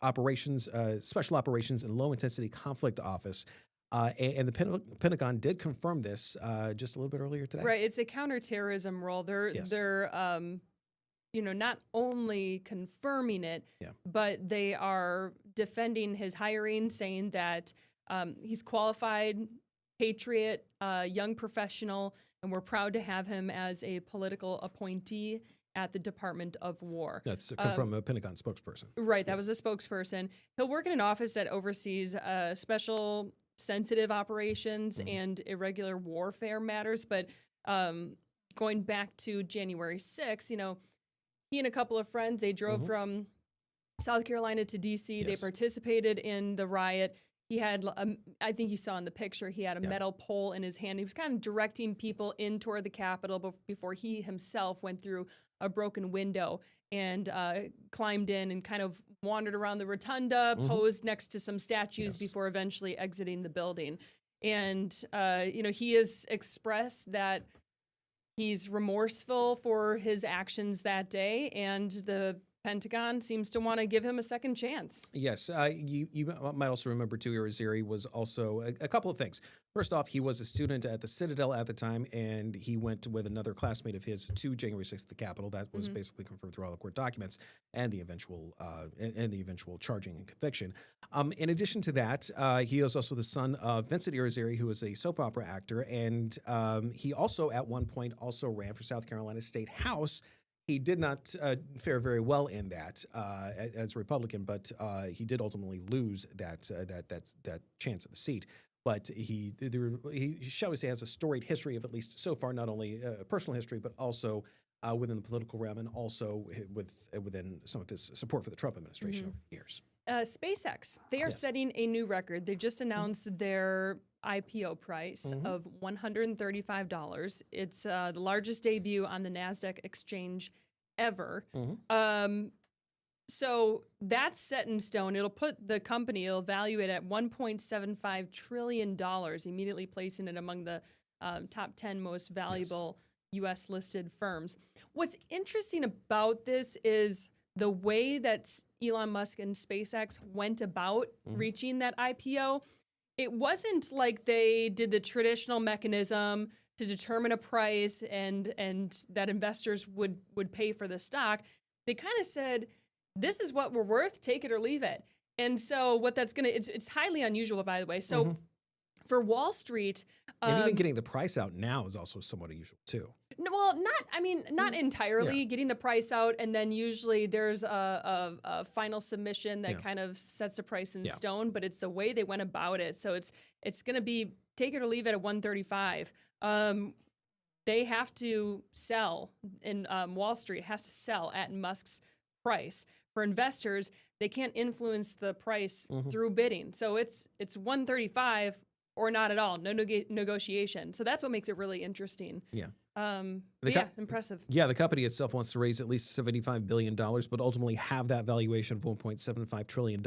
operations, Special Operations and Low-Intensity Conflict Office. And the Pentagon did confirm this just a little bit earlier today. Right, it's a counterterrorism role. They're not only confirming it, but they are defending his hiring, saying that he's qualified, patriot, young professional, and we're proud to have him as a political appointee at the Department of War. That's come from a Pentagon spokesperson. Right, that was a spokesperson. He'll work in an office that oversees special sensitive operations and irregular warfare matters. But going back to January 6th, he and a couple of friends, they drove from South Carolina to D.C. They participated in the riot. He had, I think you saw in the picture, he had a metal pole in his hand. He was kind of directing people in toward the Capitol before he himself went through a broken window and climbed in and kind of wandered around the rotunda, posed next to some statues before eventually exiting the building. And, he has expressed that he's remorseful for his actions that day, and the Pentagon seems to want to give him a second chance. Yes, you might also remember too, Irizarry was also a couple of things. First off, he was a student at the Citadel at the time, and he went with another classmate of his to January 6th at the Capitol. That was basically confirmed through all the court documents and the eventual charging and conviction. In addition to that, he was also the son of Vincent Irizarry, who was a soap opera actor, and he also at one point also ran for South Carolina State House. He did not fare very well in that as a Republican, but he did ultimately lose that chance at the seat. But he shall we say, has a storied history of, at least so far, not only personal history, but also within the political realm, and also within some of his support for the Trump administration over the years. SpaceX, they are setting a new record. They just announced their IPO price of $135. It's the largest debut on the NASDAQ exchange ever. So that's set in stone. It'll put the company, it'll value it at $1.75 trillion, immediately placing it among the top 10 most valuable U.S. listed firms. What's interesting about this is the way that Elon Musk and SpaceX went about reaching that IPO. It wasn't like they did the traditional mechanism to determine a price and that investors would pay for the stock. They kind of said, this is what we're worth, take it or leave it. And so what that's going to, it's highly unusual, by the way. So for Wall Street. And even getting the price out now is also somewhat unusual too. No, well, not entirely getting the price out, and then usually there's a final submission that kind of sets a price in stone, but it's the way they went about it. So it's going to be take it or leave it at 135. They have to sell, and Wall Street has to sell at Musk's price. For investors, they can't influence the price through bidding. So it's 135 or not at all, no negotiation. So that's what makes it really interesting. Impressive. Yeah, the company itself wants to raise at least $75 billion, but ultimately have that valuation of $1.75 trillion,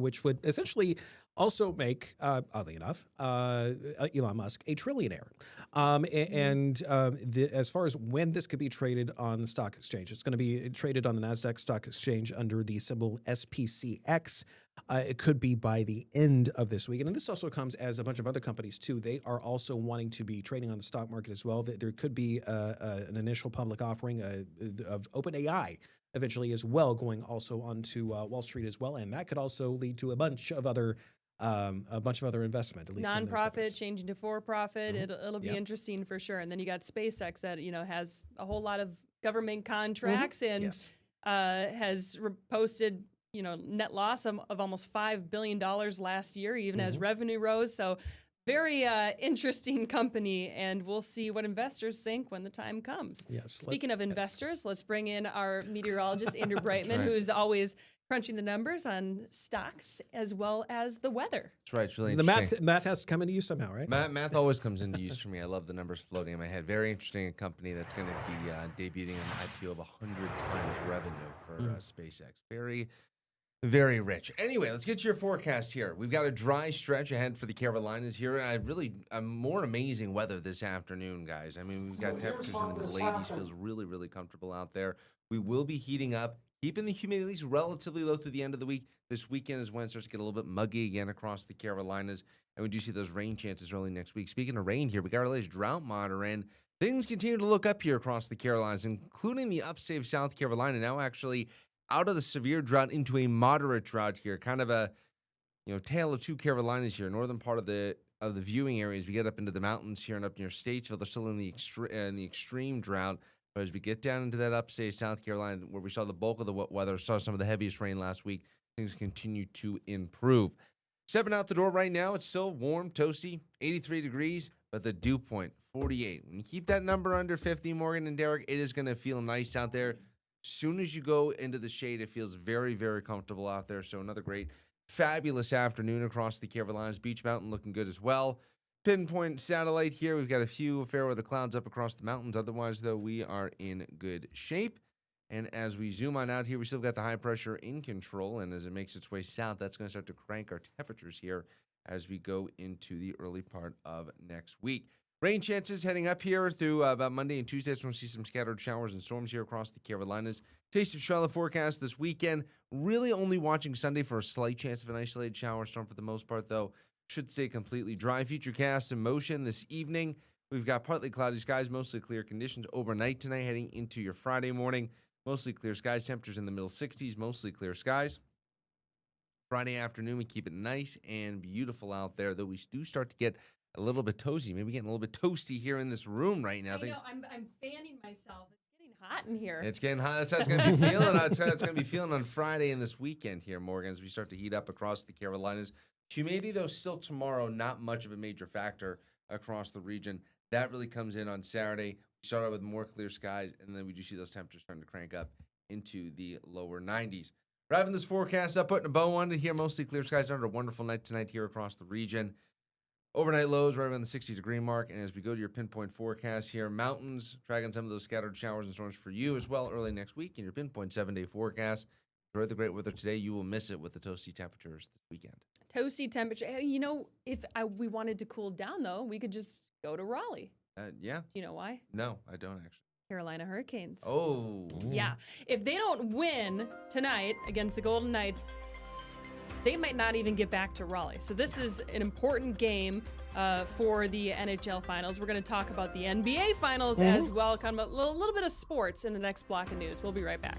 which would essentially also make, oddly enough, Elon Musk a trillionaire. As far as when this could be traded on the stock exchange, it's going to be traded on the NASDAQ stock exchange under the symbol SPCX. It could be by the end of this week. And this also comes as a bunch of other companies, too. They are also wanting to be trading on the stock market as well. There could be an initial public offering of OpenAI eventually as well, going also onto Wall Street as well. And that could also lead to a bunch of other investment, at least nonprofit changing to for-profit. It'll be interesting for sure. And then you got SpaceX that has a whole lot of government contracts and has posted net loss of almost $5 billion last year, even as revenue rose. So very interesting company, and we'll see what investors think when the time comes. Speaking of investors, let's bring in our meteorologist, Andrew Brightman, who's always crunching the numbers on stocks as well as the weather. That's right. It's really the interesting. math has to come into use somehow, right? Math always comes into use for me. I love the numbers floating in my head. Very interesting. A company that's going to be debuting an IPO of 100 times revenue for SpaceX. Very rich. Anyway, let's get to your forecast here. We've got a dry stretch ahead for the Carolinas here. More amazing weather this afternoon, guys. I mean, we've got temperatures in the mid-80s. Feels really, really comfortable out there. We will be heating up, keeping the humidity at least relatively low through the end of the week. This weekend is when it starts to get a little bit muggy again across the Carolinas, and we do see those rain chances early next week. Speaking of rain here, we got our latest drought monitor in. Things continue to look up here across the Carolinas, including the upstate of South Carolina, now actually out of the severe drought into a moderate drought here, kind of a tale of two Carolinas here. Northern part of the viewing areas, we get up into the mountains here and up near Statesville, they're still in the extreme drought. But as we get down into that upstate South Carolina, where we saw the bulk of the wet weather, saw some of the heaviest rain last week, things continue to improve. Stepping out the door right now, it's still warm, toasty, 83 degrees, but the dew point 48. When you keep that number under 50, Morgan and Derek, it is going to feel nice out there. Soon as you go into the shade, it feels very, very comfortable out there. So another great, fabulous afternoon across the Carolinas. Beach Mountain looking good as well. Pinpoint satellite here. We've got a few fair weather clouds up across the mountains. Otherwise, though, we are in good shape. And as we zoom on out here, we still got the high pressure in control. And as it makes its way south, that's going to start to crank our temperatures here as we go into the early part of next week. Rain chances heading up here through about Monday and Tuesday. So we're going to see some scattered showers and storms here across the Carolinas. Taste of Charlotte forecast this weekend. Really only watching Sunday for a slight chance of an isolated shower storm for the most part, though. Should stay completely dry. Futurecast in motion this evening. We've got partly cloudy skies, mostly clear conditions overnight tonight, heading into your Friday morning. Mostly clear skies, temperatures in the middle 60s, mostly clear skies. Friday afternoon, we keep it nice and beautiful out there, though we do start to get a little bit toasty, maybe getting a little bit toasty here in this room right now. I know, I'm fanning myself. It's getting hot in here. It's getting hot. That's how it's going to be feeling. That's how it's going to be feeling on Friday and this weekend here, Morgan, as we start to heat up across the Carolinas. Humidity, though, still tomorrow, not much of a major factor across the region. That really comes in on Saturday. We start out with more clear skies, and then we do see those temperatures starting to crank up into the lower 90s. Wrapping this forecast up, putting a bow on it here. Mostly clear skies under a wonderful night tonight here across the region. Overnight lows right around the 60-degree mark. And as we go to your pinpoint forecast here, mountains tracking some of those scattered showers and storms for you as well early next week in your pinpoint 7-day forecast. Enjoy the great weather today. You will miss it with the toasty temperatures this weekend. Toasty temperature. You know, if we wanted to cool down, though, we could just go to Raleigh. Yeah. Do you know why? No, I don't actually. Carolina Hurricanes. Oh. Yeah. If they don't win tonight against the Golden Knights, they might not even get back to Raleigh. So this is an important game for the NHL Finals. We're going to talk about the NBA Finals as well, kind of a little bit of sports in the next block of news. We'll be right back.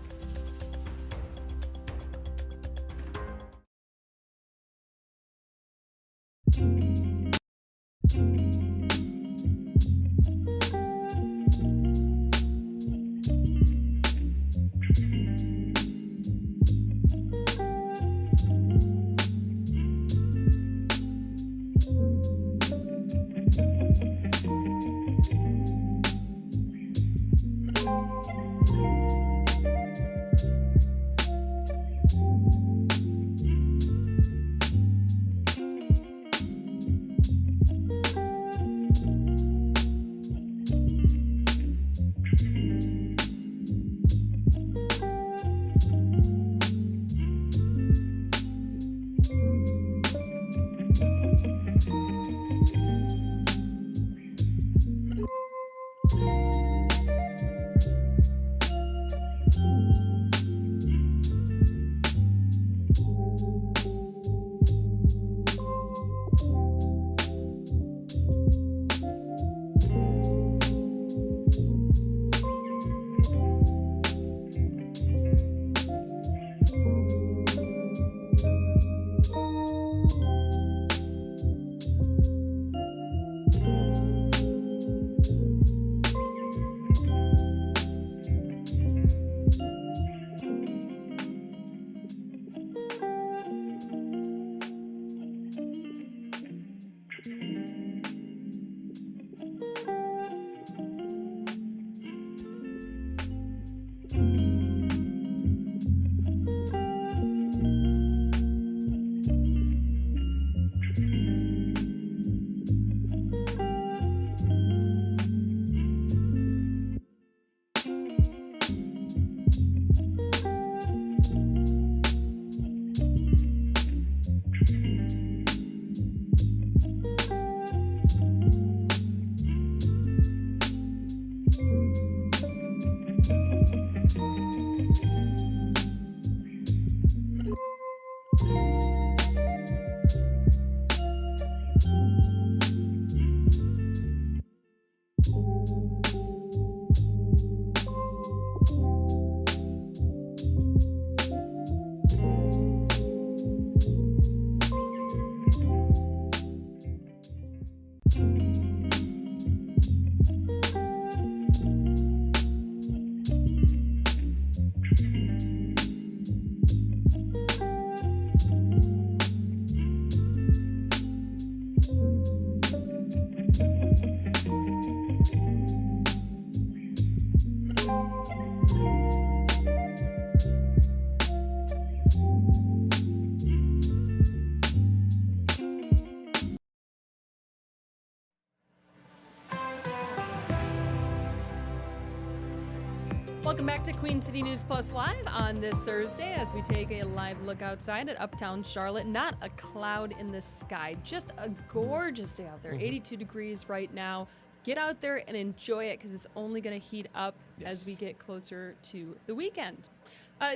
Welcome back to Queen City News Plus Live on this Thursday as we take a live look outside at uptown Charlotte. Not a cloud in the sky, just a gorgeous day out there. 82 degrees right now. get out there and enjoy it because it's only going to heat up as we Yes. get closer to the weekend.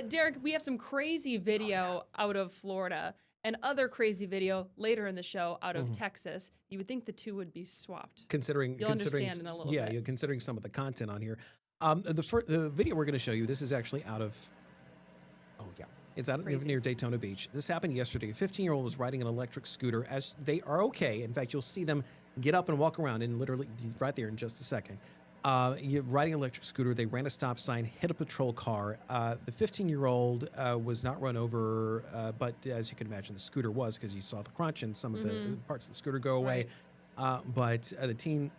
Derek, we have some crazy video out of Florida and other crazy video later in the show out of Texas. You would think the two would be swapped. Considering, You'll understand in a little bit. Yeah, considering some of the content on here. The video we're going to show you, this is actually out of, it's out of near Daytona Beach. This happened yesterday. A 15-year-old was riding an electric scooter, as they are okay. In fact, you'll see them get up and walk around, and literally, he's right there in just a second. Riding an electric scooter, they ran a stop sign, hit a patrol car. The 15-year-old was not run over, but as you can imagine, the scooter was, because you saw the crunch and some of the parts of the scooter go away. But the teen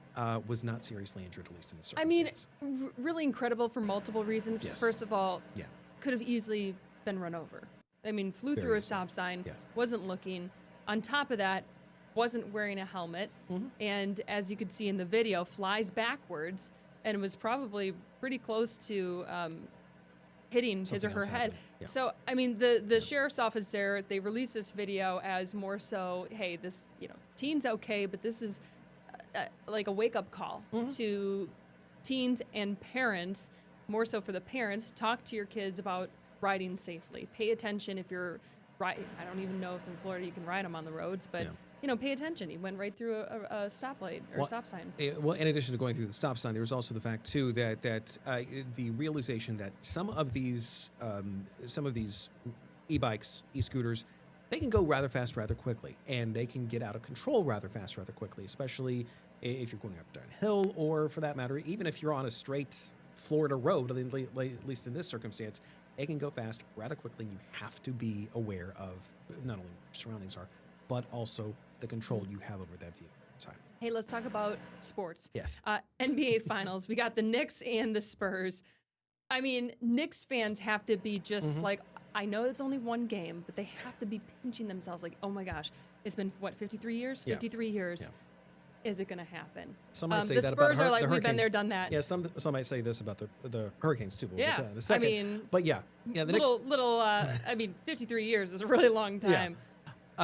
was not seriously injured, at least in the circumstance. I mean, really incredible for multiple reasons. Yes. First of all, could have easily been run over. I mean, flew through a stop sign, wasn't looking. On top of that, wasn't wearing a helmet. And as you could see in the video, flies backwards and was probably pretty close to hitting his or her head. So, I mean, the sheriff's office there, they released this video as more so, hey, this, teen's okay, but this is like a wake-up call to teens and parents, more so for the parents. Talk to your kids about riding safely. Pay attention if you're riding. I don't even know if in Florida you can ride them on the roads, but pay attention. He went right through a stoplight or stop sign. Well, in addition to going through the stop sign, there was also the fact too that the realization that some of these e-bikes, e-scooters, they can go rather fast, rather quickly, and they can get out of control rather fast, rather quickly, especially if you're going up and down a hill, or for that matter, even if you're on a straight Florida road, at least in this circumstance. It can go fast rather quickly. You have to be aware of not only what your surroundings are, but also the control you have over that vehicle at the time. Hey, let's talk about sports. Yes. NBA Finals. We got the Knicks and the Spurs. I mean, Knicks fans have to be just like, I know it's only one game, but they have to be pinching themselves like, oh my gosh, it's been, 53 years? 53 years. Yeah. Is it going to happen? Some might say the that Spurs about are like, the we've been Hurricanes. there, done that. Yeah, some might say this about the Hurricanes too. But we'll get to that in a I second. mean, but yeah, the Knicks. 53 years is a really long time.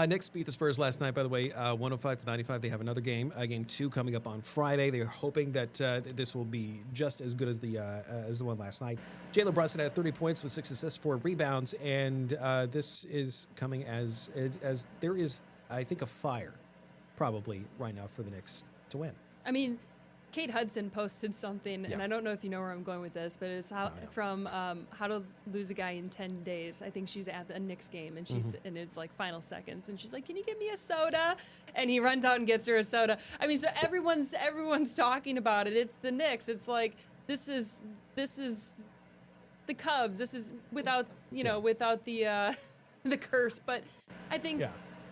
Knicks beat the Spurs last night, by the way, 105-95. They have another game, game 2 coming up on Friday. They're hoping that this will be just as good as the one last night. Jalen Brunson had 30 points with 6 assists, 4 rebounds, and this is coming as there is, I think, a fire probably right now for the Knicks to win. I mean, Kate Hudson posted something, and I don't know if you know where I'm going with this, but it's from How to Lose a Guy in 10 Days. I think she's at a Knicks game, and and it's like final seconds, and she's like, "Can you give me a soda?" And he runs out and gets her a soda. I mean, so everyone's talking about it. It's the Knicks. It's like this is the Cubs. This is without without the the curse, but I think. Yeah.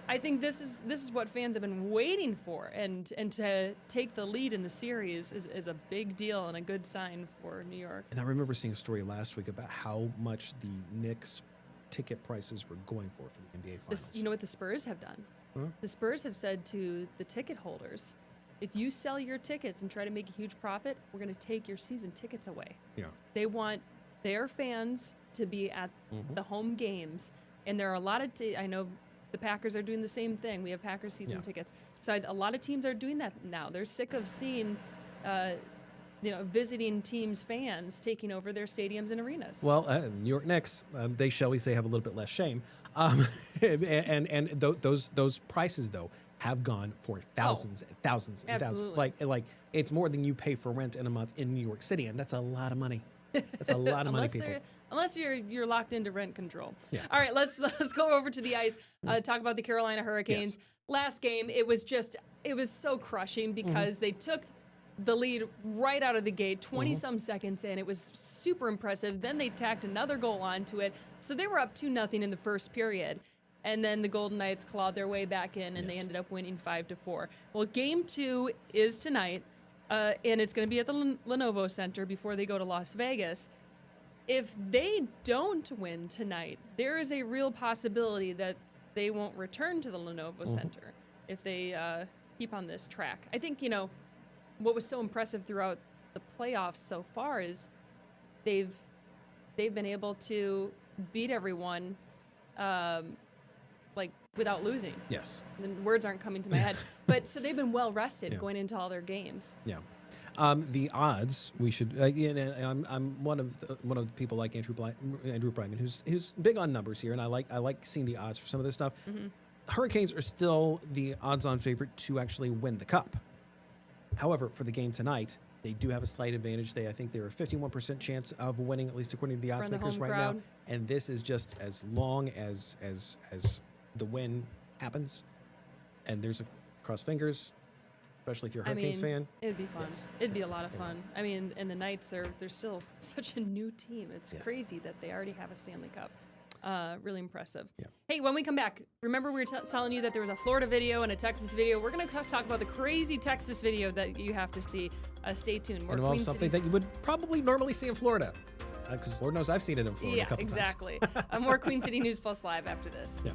I think this is what fans have been waiting for, and to take the lead in the series is a big deal and a good sign for New York. And I remember seeing a story last week about how much the Knicks ticket prices were going for the NBA Finals. You know what the Spurs have done? Huh? The Spurs have said to the ticket holders, if you sell your tickets and try to make a huge profit, we're going to take your season tickets away. Yeah. They want their fans to be at the home games, and there are a lot of I know. The Packers are doing the same thing. We have Packers season tickets. So a lot of teams are doing that now. They're sick of seeing, visiting teams' fans taking over their stadiums and arenas. Well, New York Knicks, they shall we say have a little bit less shame, and those prices though have gone for thousands and thousands and thousands. Like it's more than you pay for rent in a month in New York City, and that's a lot of money. That's a lot of money, people. Unless you're locked into rent control. Yeah. All right, let's go over to the ice. Talk about the Carolina Hurricanes. Yes. Last game, it was so crushing because they took the lead right out of the gate, 20-some seconds in. It was super impressive. Then they tacked another goal onto it. So they were up 2-0 in the first period. And then the Golden Knights clawed their way back in, and they ended up winning 5-4. Well, game 2 is tonight. And it's going to be at the Lenovo Center before they go to Las Vegas. If they don't win tonight, there is a real possibility that they won't return to the Lenovo Center if they keep on this track. I think, what was so impressive throughout the playoffs so far is they've been able to beat everyone without losing. Yes. The words aren't coming to my head. But so they've been well rested going into all their games. Yeah. The odds we should. I'm one of the people like Andrew Brightman, who's big on numbers here, and I like seeing the odds for some of this stuff. Mm-hmm. Hurricanes are still the odds-on favorite to actually win the Cup. However, for the game tonight, they do have a slight advantage. I think they're a 51% chance of winning, at least according to the odds makers right now. And this is just as long as the win happens, and there's a cross fingers, especially if you're a Hurricanes fan. It'd be fun. Yes. It'd be a lot of fun. I mean, and the Knights they're still such a new team. It's crazy that they already have a Stanley Cup. Really impressive. Yeah. Hey, when we come back, remember we were telling you that there was a Florida video and a Texas video. We're going to talk about the crazy Texas video that you have to see. Stay tuned. More It involves something that you would probably normally see in Florida. Because Lord knows I've seen it in Florida a couple times. Exactly. More Queen City News Plus Live after this. Yeah.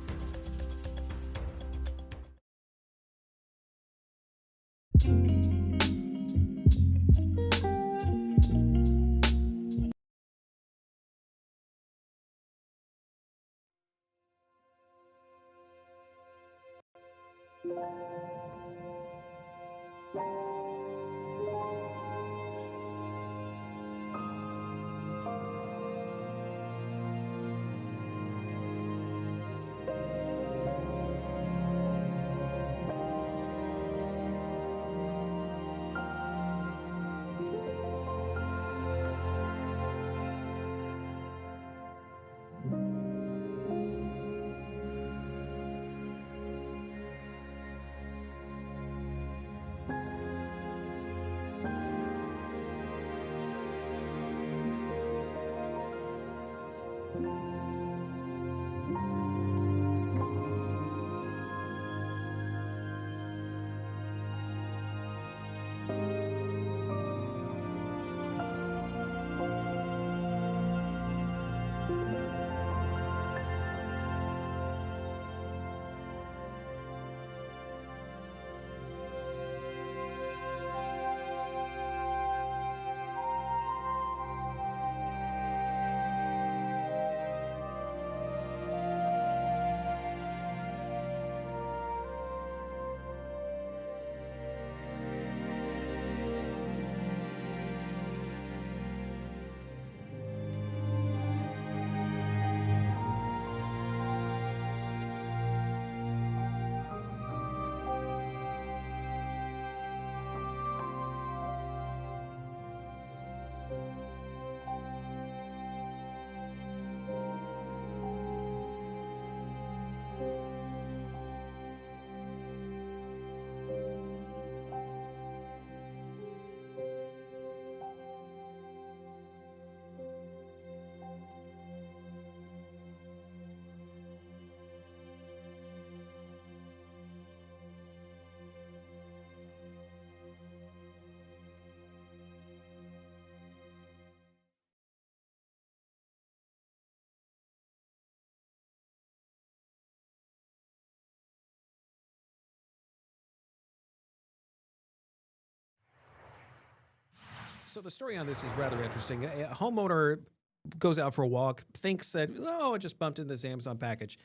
So the story on this is rather interesting. A homeowner goes out for a walk, thinks that, oh, I just bumped into this Amazon package.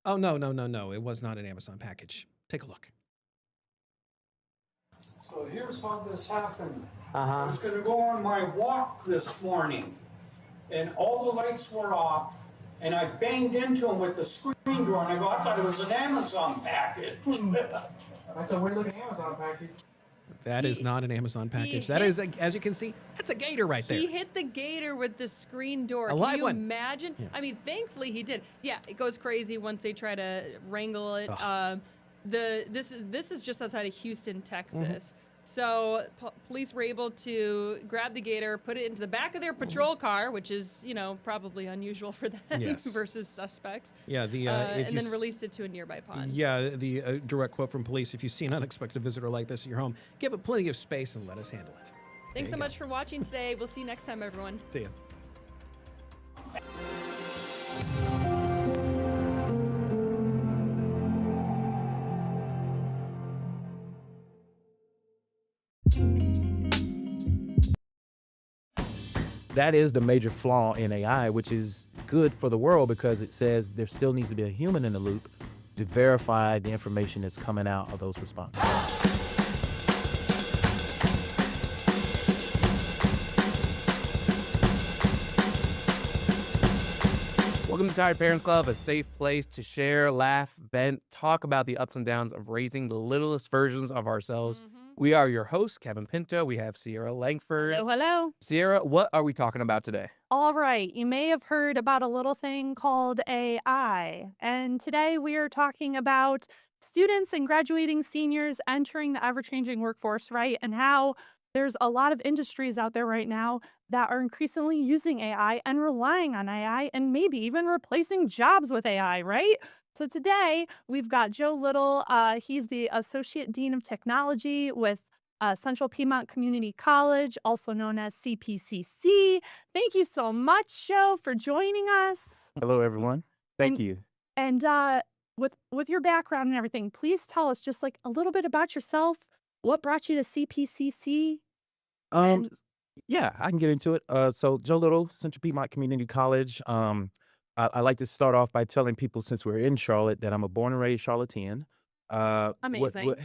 Oh, no. It was not an Amazon package. Take a look. So here's how this happened. I was going to go on my walk this morning, and all the lights were off, and I banged into them with the screen door, and I thought it was an Amazon package. That's a weird-looking Amazon package. That is not an Amazon package. That is, as you can see, that's a gator right there. He hit the gator with the screen door. A live Can you one. imagine? Yeah. I mean, thankfully he did. Yeah, it goes crazy once they try to wrangle it. This is just outside of Houston, Texas. So police were able to grab the gator, put it into the back of their patrol car, which is, probably unusual for them versus suspects. Yeah, and then released it to a nearby pond. Yeah, the direct quote from police: if you see an unexpected visitor like this at your home, give it plenty of space and let us handle it. Thanks so much for watching today. We'll see you next time, everyone. See ya. That is the major flaw in AI, which is good for the world because it says there still needs to be a human in the loop to verify the information that's coming out of those responses. Welcome to Tired Parents Club, a safe place to share, laugh, vent, talk about the ups and downs of raising the littlest versions of ourselves. We are your hosts, Kevin Pinto. We have Sierra Langford. Hello, hello. Sierra, what are we talking about today? All right, you may have heard about a little thing called AI. And today we are talking about students and graduating seniors entering the ever-changing workforce, right? And how there's a lot of industries out there right now that are increasingly using AI and relying on AI and maybe even replacing jobs with AI, right? So today we've got Joe Little. He's the Associate Dean of Technology with Central Piedmont Community College, also known as CPCC. Thank you so much, Joe, for joining us. Hello, everyone. Thank you. And with your background and everything, please tell us just like a little bit about yourself. What brought you to CPCC? Yeah, I can get into it. So Joe Little, Central Piedmont Community College. I like to start off by telling people, since we're in Charlotte, that I'm a born and raised Charlottean. Amazing.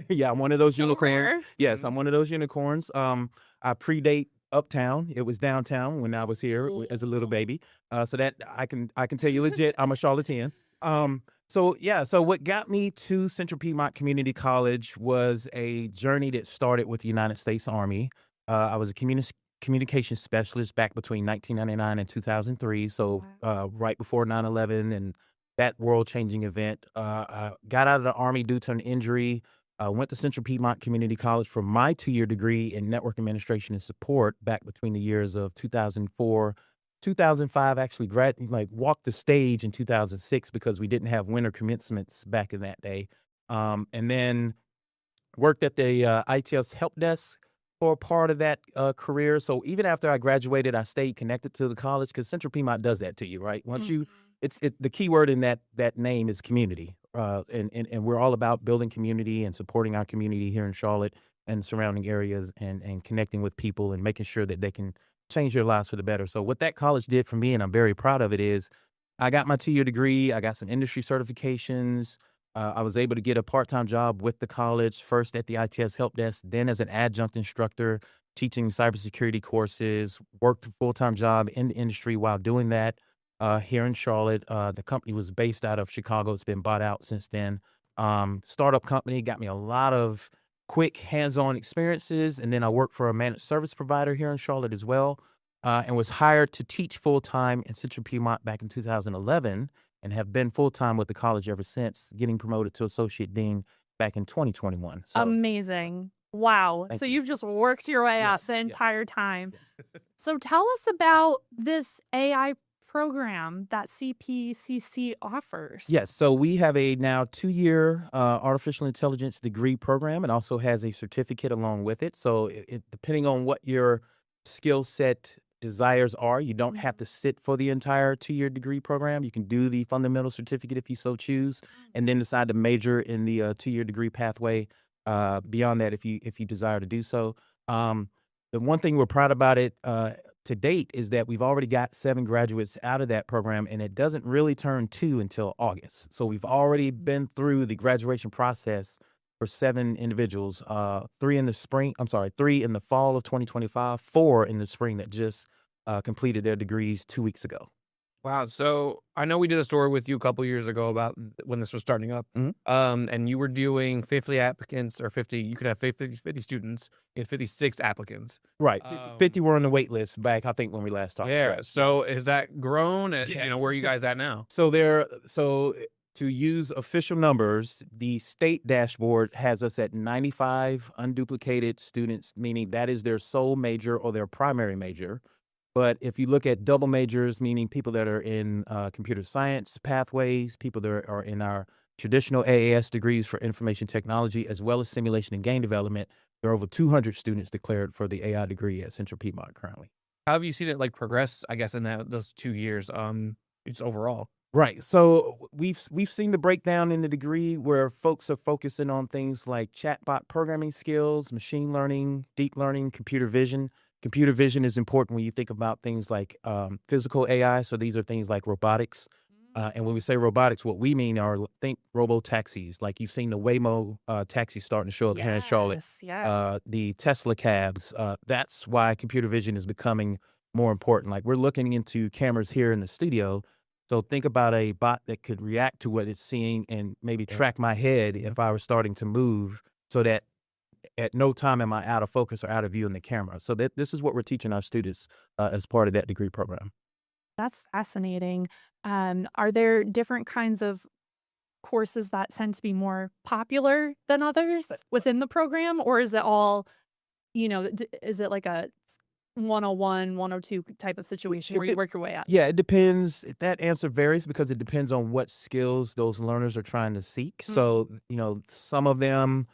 Yeah, I'm one of those So unicorns. rare. Yes, I'm one of those unicorns. I predate Uptown. It was downtown when I was here as a little baby. So that I can tell you legit, I'm a Charlottean. So what got me to Central Piedmont Community College was a journey that started with the United States Army. I was a communications specialist back between 1999 and 2003. So right before 9/11 and that world-changing event. I got out of the Army due to an injury. Went to Central Piedmont Community College for my 2-year degree in network administration and support back between the years of 2004, 2005. Actually, walked the stage in 2006 because we didn't have winter commencements back in that day. And then worked at the ITS help desk for a part of that career. So even after I graduated, I stayed connected to the college because Central Piedmont does that to you, right? Once the key word in that name is community. And we're all about building community and supporting our community here in Charlotte and surrounding areas and connecting with people and making sure that they can change their lives for the better. So what that college did for me, and I'm very proud of it, is I got my 2-year degree. I got some industry certifications. I was able to get a part-time job with the college, first at the ITS help desk, then as an adjunct instructor teaching cybersecurity courses, worked a full-time job in the industry while doing that. Here in Charlotte. The company was based out of Chicago. It's been bought out since then. Startup company, got me a lot of quick hands-on experiences. And then I worked for a managed service provider here in Charlotte as well, and was hired to teach full-time in Central Piedmont back in 2011 and have been full-time with the college ever since, getting promoted to associate dean back in 2021. So Amazing. Wow. Thank So you. you've just worked your way up the entire time. So tell us about this AI program that CPCC offers. Yes, so we have a now 2-year artificial intelligence degree program. It also has a certificate along with it. So depending on what your skill set desires are, you don't have to sit for the entire 2-year degree program. You can do the fundamental certificate if you so choose, and then decide to major in the 2-year degree pathway beyond that if you desire to do so. The one thing we're proud about it to date is that we've already got 7 graduates out of that program, and it doesn't really turn 2 until August. So we've already been through the graduation process for 7 individuals, 3 in the fall of 2025, 4 in the spring that just completed their degrees 2 weeks ago. Wow. So I know we did a story with you a couple years ago about when this was starting up. And you were doing 50 applicants or 50, you could have 50 students. You had 56 applicants. Right. 50 were on the wait list back, I think, when we last talked. Yeah. Correct. So has that grown? You know, Yes. where are you guys at now? So to use official numbers, the state dashboard has us at 95 unduplicated students, meaning that is their sole major or their primary major. But if you look at double majors, meaning people that are in computer science pathways, people that are in our traditional AAS degrees for information technology, as well as simulation and game development, there are over 200 students declared for the AI degree at Central Piedmont currently. How have you seen it progress, I guess, in those 2 years, just overall? Right. So we've seen the breakdown in the degree where folks are focusing on things like chatbot programming skills, machine learning, deep learning, computer vision. Computer vision is important when you think about things like physical AI. So these are things like robotics. And when we say robotics, what we mean are, think robo-taxis. Like you've seen the Waymo taxis starting to show up here in Charlotte. Yes. The Tesla cabs. That's why computer vision is becoming more important. Like we're looking into cameras here in the studio So think about a bot that could react to what it's seeing and maybe track my head if I were starting to move, so that at no time am I out of focus or out of view in the camera. So this is what we're teaching our students as part of that degree program. That's fascinating. Are there different kinds of courses that tend to be more popular than others within the program, or is it all, is it like a 101, 102 type of situation where you work your way up? Yeah, it depends. That answer varies because it depends on what skills those learners are trying to seek. So, some of them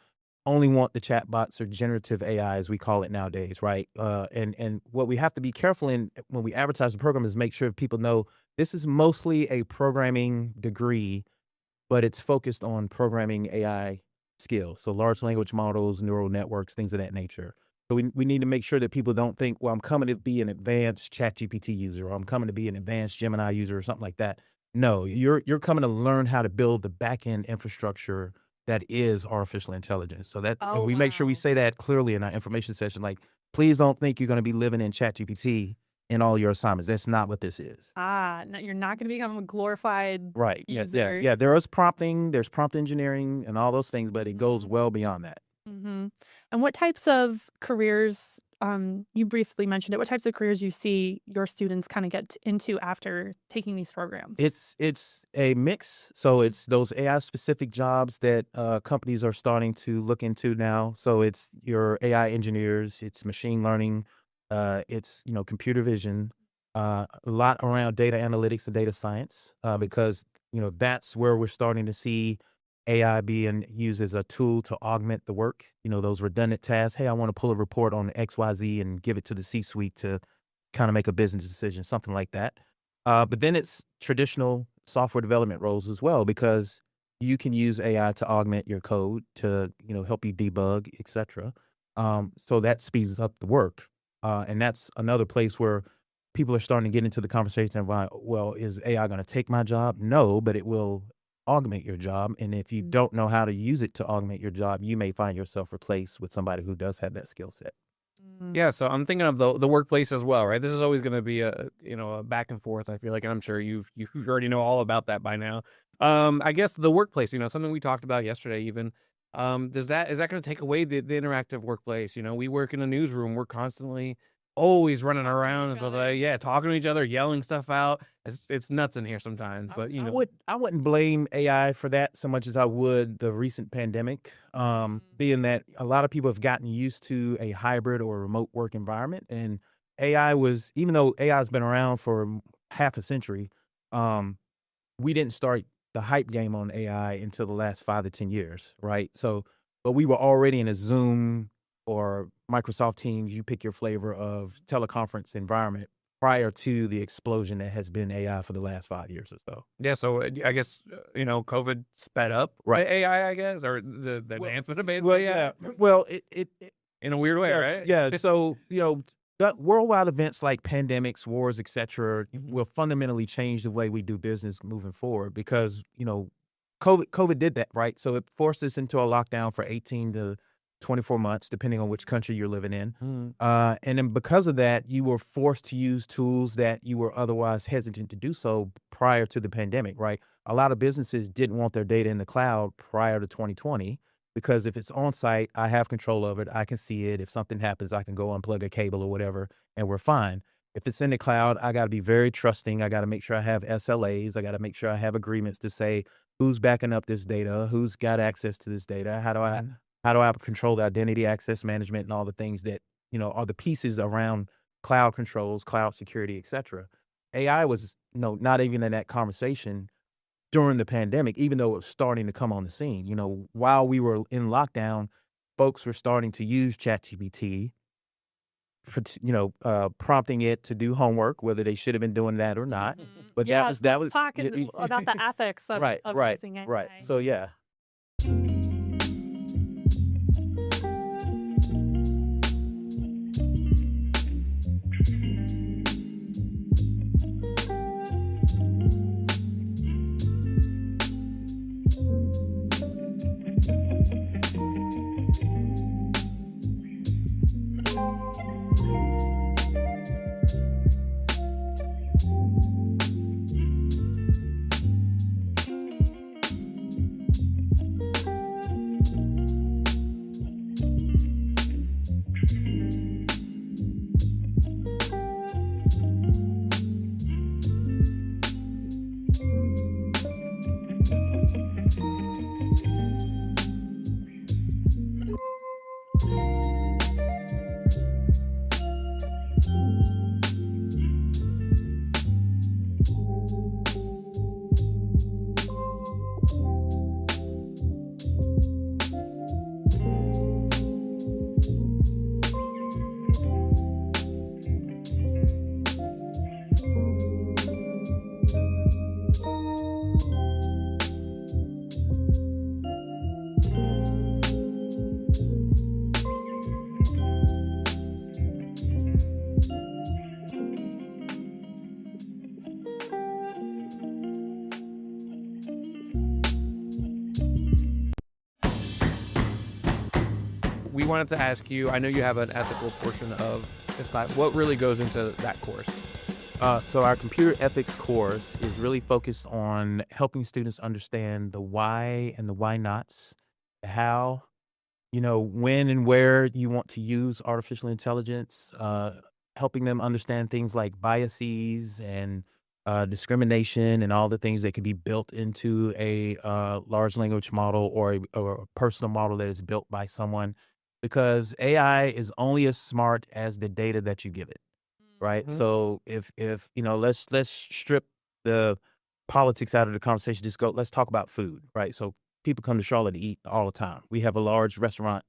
only want the chatbots or generative AI, as we call it nowadays, right? And what we have to be careful in when we advertise the program is make sure people know this is mostly a programming degree, but it's focused on programming AI skills. So large language models, neural networks, things of that nature. So we need to make sure that people don't think, well, I'm coming to be an advanced ChatGPT user, or I'm coming to be an advanced Gemini user or something like that. No, you're coming to learn how to build the back-end infrastructure that is artificial intelligence. So that and we make sure we say that clearly in our information session. Like, please don't think you're going to be living in ChatGPT in all your assignments. That's not what this is. No, you're not going to become a glorified Right. Yes. user. Yeah. There is prompting, there's prompt engineering and all those things, but it goes well beyond that. Mm-hmm. And what types of careers, you briefly mentioned it, what types of careers you see your students kind of get into after taking these programs? It's a mix. So it's those AI specific jobs that companies are starting to look into now. So it's your AI engineers, it's machine learning, it's computer vision, a lot around data analytics and data science, because that's where we're starting to see AI being used as a tool to augment the work. Those redundant tasks. Hey, I want to pull a report on XYZ and give it to the C-suite to kind of make a business decision, something like that. But then it's traditional software development roles as well, because you can use AI to augment your code to help you debug, etc. So that speeds up the work. And that's another place where people are starting to get into the conversation about, well, is AI going to take my job? No, but it will augment your job. And if you don't know how to use it to augment your job, you may find yourself replaced with somebody who does have that skill set. Yeah, so I'm thinking of the workplace as well, right? This is always going to be a back and forth. I feel like, and I'm sure you already know all about that by now. I guess the workplace, something we talked about yesterday, even. Is that going to take away the interactive workplace? We work in a newsroom. We're constantly always running around and stuff like, talking to each other, yelling stuff out. It's nuts in here sometimes. But I wouldn't blame AI for that so much as I would the recent pandemic, being that a lot of people have gotten used to a hybrid or remote work environment, and even though AI has been around for half a century, we didn't start the hype game on AI until the last 5 to 10 years, right? So, but we were already in a Zoom or Microsoft Teams, you pick your flavor of teleconference environment prior to the explosion that has been AI for the last 5 years or so. Yeah, so I guess COVID sped up AI, I guess, or the advancement of it. Well, yeah. Well, it in a weird way, right? Yeah. So that worldwide events like pandemics, wars, etc., will fundamentally change the way we do business moving forward, because COVID did that, right? So it forced us into a lockdown for 18 to 24 months, depending on which country you're living in. And then because of that, you were forced to use tools that you were otherwise hesitant to do so prior to the pandemic, right? A lot of businesses didn't want their data in the cloud prior to 2020, because if it's on site, I have control of it. I can see it. If something happens, I can go unplug a cable or whatever, and we're fine. If it's in the cloud, I got to be very trusting. I got to make sure I have SLAs. I got to make sure I have agreements to say who's backing up this data, who's got access to this data, how do I control the identity access management and all the things that, are the pieces around cloud controls, cloud security, et cetera. AI was not even in that conversation during the pandemic, even though it was starting to come on the scene. While we were in lockdown, folks were starting to use ChatGPT for, prompting it to do homework, whether they should have been doing that or not. But that was talking about the ethics of using AI. Right. So, yeah. We wanted to ask you, I know you have an ethical portion of this class. What really goes into that course? So our computer ethics course is really focused on helping students understand the why and the why nots, how, when and where you want to use artificial intelligence, helping them understand things like biases and discrimination and all the things that could be built into a large language model or a personal model that is built by someone, because AI is only as smart as the data that you give it, right? So if let's strip the politics out of the conversation. Just let's talk about food, right? So people come to Charlotte to eat all the time. We have a large restaurant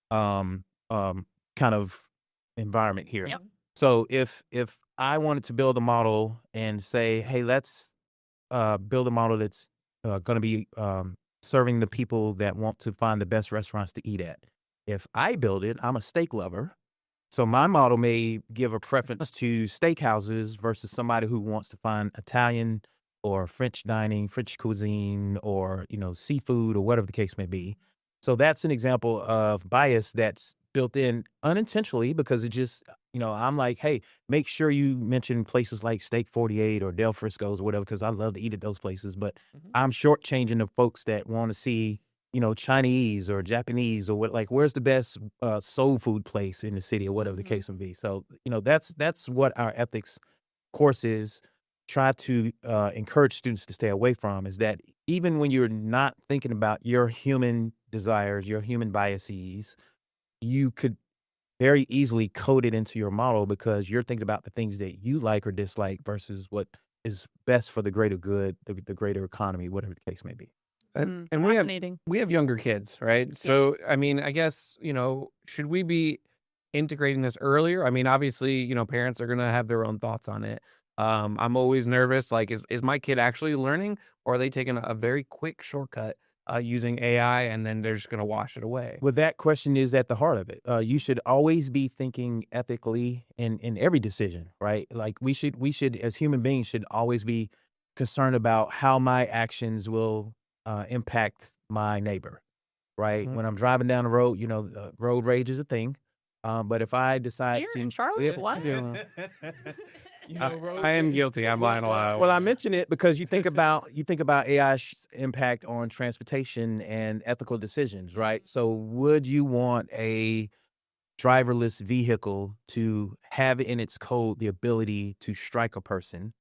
kind of environment here. Yep. So if I wanted to build a model and say, hey, let's build a model that's going to be serving the people that want to find the best restaurants to eat at. If I build it, I'm a steak lover. So my model may give a preference to steakhouses versus somebody who wants to find Italian or French dining, French cuisine, or, seafood or whatever the case may be. So that's an example of bias that's built in unintentionally, because it just, I'm like, hey, make sure you mention places like Steak 48 or Del Frisco's or whatever, because I love to eat at those places. But I'm shortchanging the folks that want to see, Chinese or Japanese or where's the best soul food place in the city or whatever the case may be. So, that's what our ethics course is. Try to encourage students to stay away from, is that even when you're not thinking about your human desires, your human biases, you could very easily code it into your model, because you're thinking about the things that you like or dislike versus what is best for the greater good, the greater economy, whatever the case may be. And Fascinating. we have younger kids, right? So, I mean, I guess, should we be integrating this earlier? I mean, obviously, parents are going to have their own thoughts on it. I'm always nervous. Like, is my kid actually learning, or are they taking a very quick shortcut using AI and then they're just going to wash it away? Well, that question is at the heart of it. You should always be thinking ethically in every decision, right? Like we should, as human beings, should always be concerned about how my actions will impact my neighbor, right? When I'm driving down the road, road rage is a thing. But if I decide Here to, in Charlotte? What? I am guilty. I'm lying a lot. well, I mention it because you think about AI's impact on transportation and ethical decisions, right? So, would you want a driverless vehicle to have in its code the ability to strike a person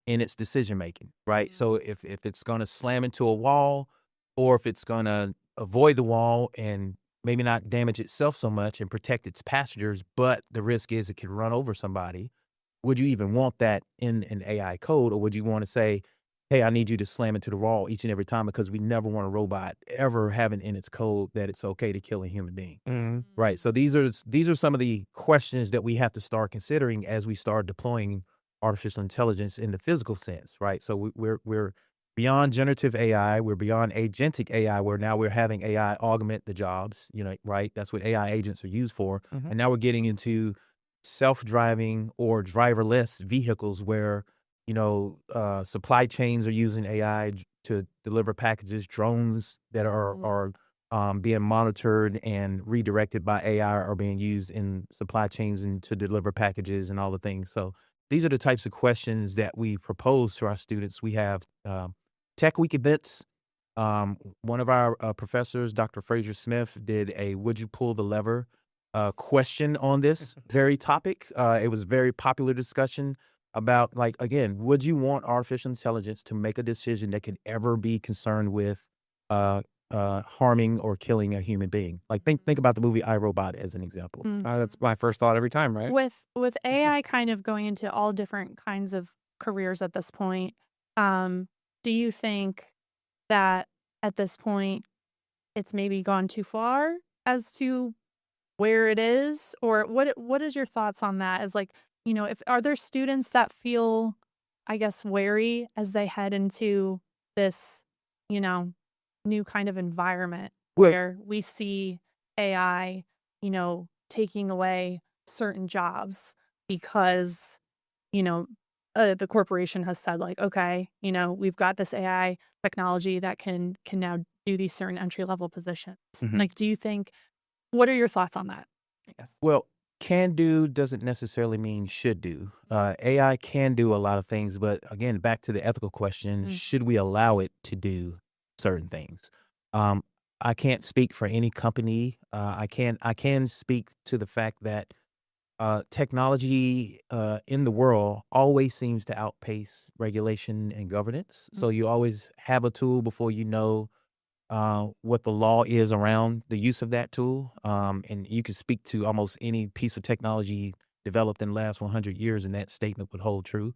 in its decision making, right? So, if it's going to slam into a wall, or if it's going to avoid the wall and maybe not damage itself so much and protect its passengers, but the risk is it could run over somebody, would you even want that in an AI code? Or would you want to say, hey, I need you to slam into the wall each and every time, because we never want a robot ever having in its code that it's okay to kill a human being, right? So these are some of the questions that we have to start considering as we start deploying artificial intelligence in the physical sense, right? So we're beyond generative AI, we're beyond agentic AI, where now we're having AI augment the jobs, right? That's what AI agents are used for. And now we're getting into self-driving or driverless vehicles where, supply chains are using AI to deliver packages. Drones that are being monitored and redirected by AI are being used in supply chains and to deliver packages and all the things. So these are the types of questions that we propose to our students. We have Tech Week events. One of our professors, Dr. Fraser Smith, did a "Would you pull the lever?" question on this very topic. It was a very popular discussion about, like, again, would you want artificial intelligence to make a decision that could ever be concerned with harming or killing a human being? Like, think about the movie I, Robot as an example. That's my first thought every time, right? With AI kind of going into all different kinds of careers at this point, do you think that at this point it's maybe gone too far as to where it is? Or what is your thoughts on that? Is like, if are there students that feel, I guess, wary as they head into this, you know, new kind of environment Well, where we see AI, taking away certain jobs because, you know, the corporation has said like, okay, we've got this AI technology that can now do these certain entry level positions. Mhm. Like, what are your thoughts on that? I guess. Well, can do doesn't necessarily mean should do. AI can do a lot of things, but again, back to the ethical question, Mm. should we allow it to do certain things? Um, I can't speak for any company. I can speak to the fact that technology in the world always seems to outpace regulation and governance. So you always have a tool before you know what the law is around the use of that tool. And you can speak to almost any piece of technology developed in the last 100 years, and that statement would hold true.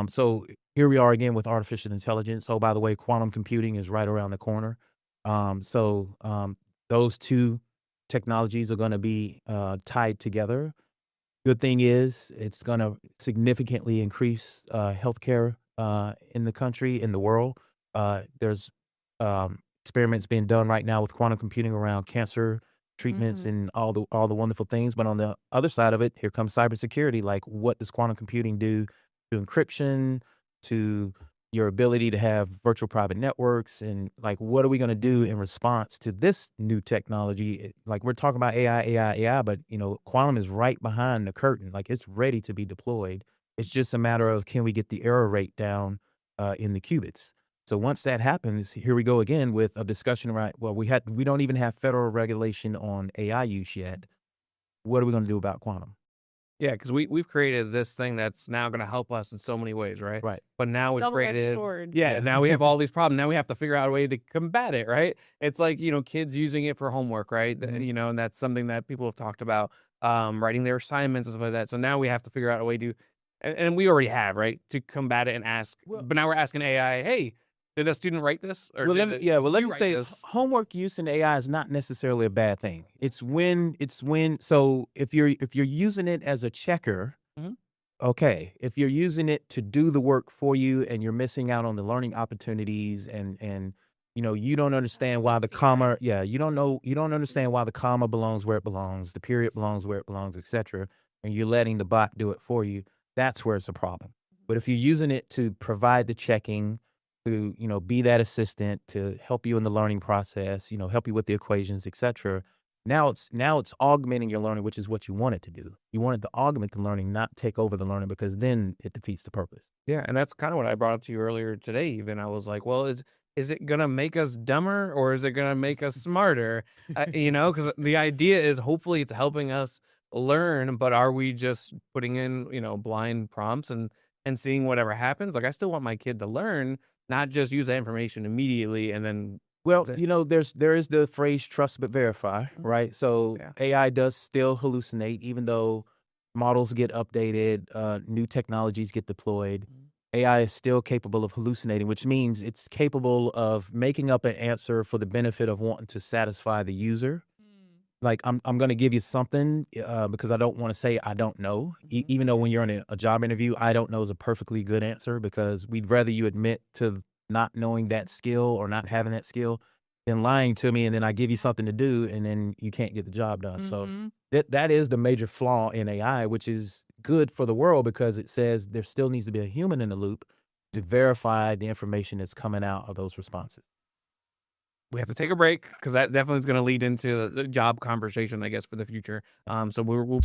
So here we are again with artificial intelligence. Oh, by the way, quantum computing is right around the corner. So those two technologies are going to be tied together. Good thing is it's going to significantly increase healthcare in the country, in the world. There's experiments being done right now with quantum computing around cancer treatments and all the wonderful things. But on the other side of it, here comes cybersecurity. Like, what does quantum computing do to encryption, to your ability to have virtual private networks, and like, what are we going to do in response to this new technology? Like, we're talking about AI, but quantum is right behind the curtain. Like, it's ready to be deployed. It's just a matter of, can we get the error rate down in the qubits? So once that happens, here we go again with a discussion around, well, we don't even have federal regulation on AI use yet. What are we going to do about quantum? Yeah, because we've created this thing that's now going to help us in so many ways, right? Right. But now we've Double-edged created, sword. yeah, now we have all these problems. Now we have to figure out a way to combat it, right? It's like, kids using it for homework, right? And that's something that people have talked about, writing their assignments and stuff like that. So now we have to figure out a way to, and we already have, right, to combat it and ask. But now we're asking AI, hey, did a student write this? Or Well, did let the- me, yeah, well, did let you me write say, this? homework use in AI is not necessarily a bad thing. It's when. So if you're using it as a checker, Mhm. okay. If you're using it to do the work for you and you're missing out on the learning opportunities, and you don't understand why the comma, yeah, you don't understand why the comma belongs where it belongs, the period belongs where it belongs, etc., and you're letting the bot do it for you, that's where it's a problem. But if you're using it to provide the checking, to be that assistant, to help you in the learning process, help you with the equations, etc., now it's augmenting your learning, which is what you want it to do. You want it to augment the learning, not take over the learning, because then it defeats the purpose. Yeah, and that's kind of what I brought up to you earlier today. Even I was like, well, is it gonna make us dumber or is it gonna make us smarter? Because the idea is hopefully it's helping us learn, but are we just putting in blind prompts and seeing whatever happens? Like, I still want my kid to learn, not just use that information immediately and then. Well, That's it. there is the phrase trust but verify, right? So Yeah. AI does still hallucinate, even though models get updated, new technologies get deployed. AI is still capable of hallucinating, which means it's capable of making up an answer for the benefit of wanting to satisfy the user. Like, I'm going to give you something because I don't want to say I don't know. Even though when you're in a job interview, I don't know is a perfectly good answer, because we'd rather you admit to not knowing that skill or not having that skill than lying to me, and then I give you something to do and then you can't get the job done. So that is the major flaw in AI, which is good for the world because it says there still needs to be a human in the loop to verify the information that's coming out of those responses. We have to take a break because that definitely is going to lead into the job conversation, I guess, for the future. So we'll.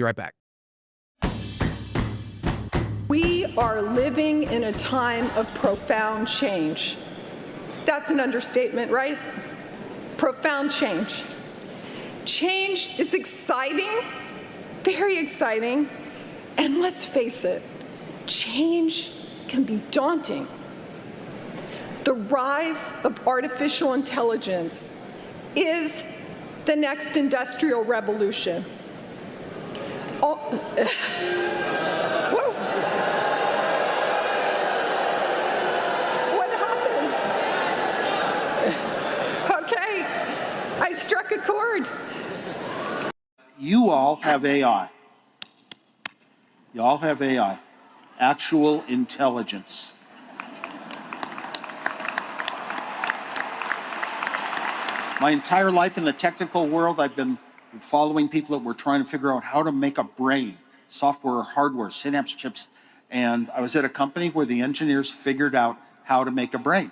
be right back. We are living in a time of profound change. That's an understatement, right? Profound change. Change is exciting, very exciting, and let's face it, change can be daunting. The rise of artificial intelligence is the next industrial revolution. Whoa. What happened? Okay, I struck a chord. You all have AI. You all have AI, actual intelligence. My entire life in the technical world, I've been following people that were trying to figure out how to make a brain, software or hardware, synapse chips. And I was at a company where the engineers figured out how to make a brain.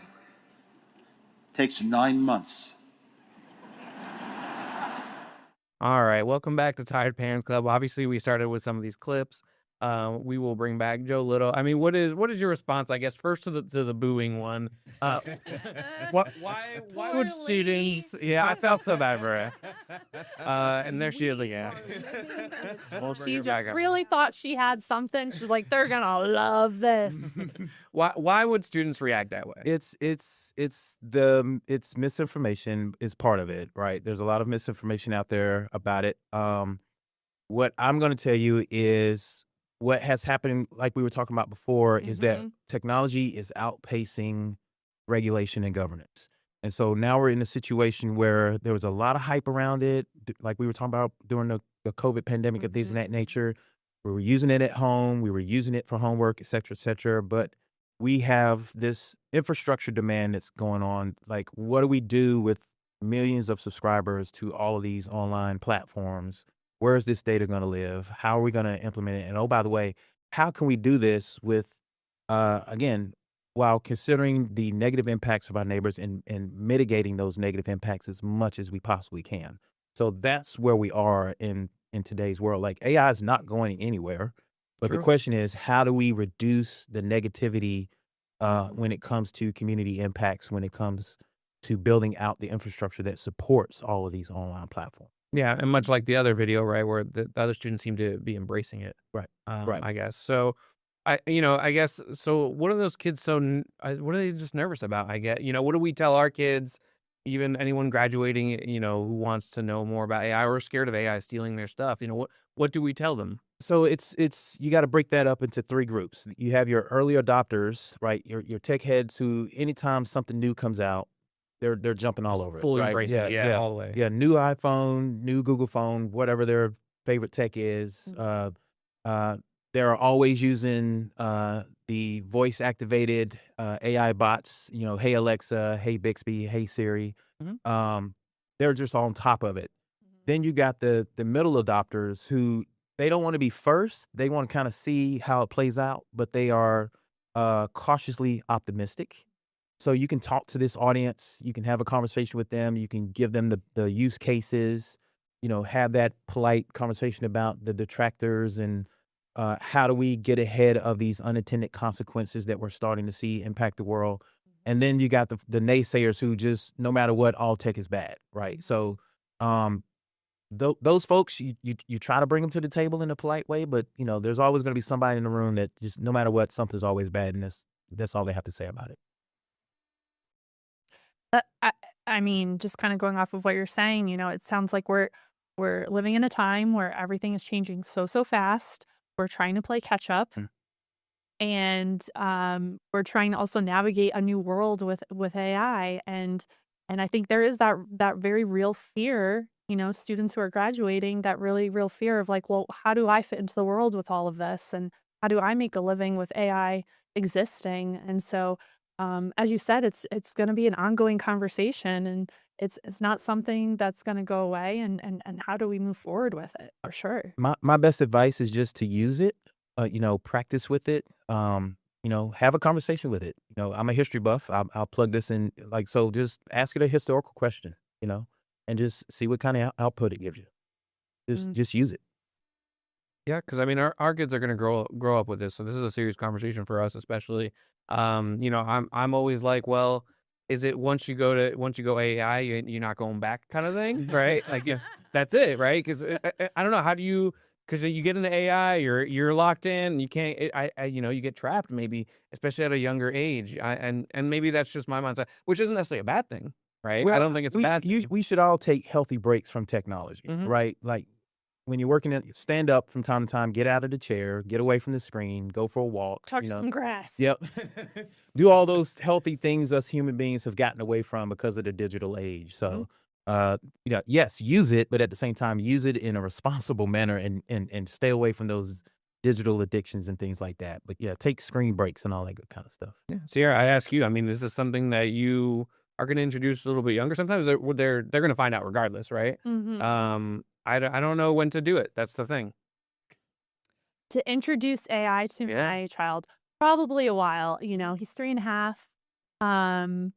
It takes 9 months. All right, welcome back to Tired Parents Club. Obviously, we started with some of these clips. We will bring back Joe Little. I mean, what is your response? I guess first to the booing one. Why would students? Yeah, I felt so bad for her. And there she is again. We'll bring She her just back up. really thought she had something. She's like, they're gonna love this. Why would students react that way? It's misinformation is part of it, right? There's a lot of misinformation out there about it. What I'm going to tell you is what has happened, like we were talking about before, is that technology is outpacing regulation and governance. And so now we're in a situation where there was a lot of hype around it, like we were talking about during the COVID pandemic and things of that nature. We were using it at home. We were using it for homework, et cetera, but we have this infrastructure demand that's going on. Like, what do we do with millions of subscribers to all of these online platforms? Where is this data going to live? How are we going to implement it? And oh, by the way, how can we do this with, again, while considering the negative impacts of our neighbors and mitigating those negative impacts as much as we possibly can? So that's where we are in today's world. Like, AI is not going anywhere. But the question is, how do we reduce the negativity when it comes to community impacts, when it comes to building out the infrastructure that supports all of these online platforms? Yeah, and much like the other video, right, where the other students seem to be embracing it. Right. I guess. So, so what are those kids what are they just nervous about? I get, what do we tell our kids, even anyone graduating, who wants to know more about AI or scared of AI stealing their stuff? What do we tell them? So it's you got to break that up into 3 groups. You have your early adopters, right? Your tech heads who anytime something new comes out, they're jumping all over it. Fully Right? embracing it, yeah, all the way. Yeah, new iPhone, new Google phone, whatever their favorite tech is. They're always using the voice activated AI bots, hey Alexa, hey Bixby, hey Siri. They're just on top of it. Then you got the middle adopters who they don't want to be first. They want to kind of see how it plays out, but they are cautiously optimistic. So you can talk to this audience. You can have a conversation with them. You can give them the use cases, have that polite conversation about the detractors and how do we get ahead of these unintended consequences that we're starting to see impact the world. And then you got the naysayers who just, no matter what, all tech is bad, right? So those folks, you try to bring them to the table in a polite way, but there's always going to be somebody in the room that just, no matter what, something's always bad, and that's all they have to say about it. I mean, just kind of going off of what you're saying, it sounds like we're living in a time where everything is changing so fast. We're trying to play catch up, and we're trying to also navigate a new world with AI, and I think there is that very real fear. Students who are graduating, that really real fear of like, well, how do I fit into the world with all of this, and how do I make a living with AI existing? And so, as you said, it's going to be an ongoing conversation, and it's not something that's going to go away. And how do we move forward with it? For sure. My best advice is just to use it, practice with it, have a conversation with it. I'm a history buff. I'll plug this in, so just ask it a historical question, and just see what kind of output it gives you. Just use it. Yeah, because I mean, our kids are gonna grow up with this, so this is a serious conversation for us, especially. I'm always like, well, is it once you go AI, you're not going back, kind of thing, right? Like, yeah, that's it, right? Because I don't know, how do you? Because you get into AI, you're locked in, you can't. You get trapped, maybe, especially at a younger age. And maybe that's just my mindset, which isn't necessarily a bad thing, right? I don't think it's a bad thing. We should all take healthy breaks from technology, right? Like when you're working at, stand up from time to time, get out of the chair, get away from the screen, go for a walk. Touch some grass. Yep. Do all those healthy things us human beings have gotten away from because of the digital age. So, yes, use it, but at the same time, use it in a responsible manner and stay away from those digital addictions and things like that. But yeah, take screen breaks and all that good kind of stuff. Yeah. Sierra, I ask you, I mean, this is something that you are going to introduce a little bit younger. Sometimes they're going to find out regardless, right? I don't know when to do it. That's the thing. To introduce AI to my child, probably a while. He's 3.5.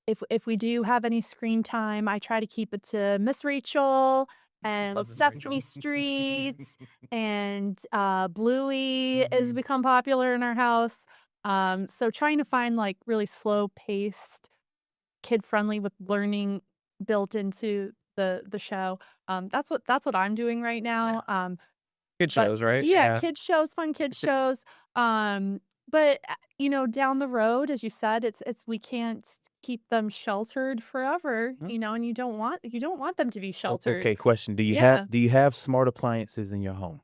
If we do have any screen time, I try to keep it to Miss Rachel and Sesame Street and Bluey has become popular in our house. So trying to find like really slow paced, kid friendly with learning built into the show. That's what I'm doing right now. Kid shows, right? Yeah, kid shows, fun kid shows. But down the road, as you said, it's we can't keep them sheltered forever, and you don't want them to be sheltered. Okay, question. Do you have smart appliances in your home?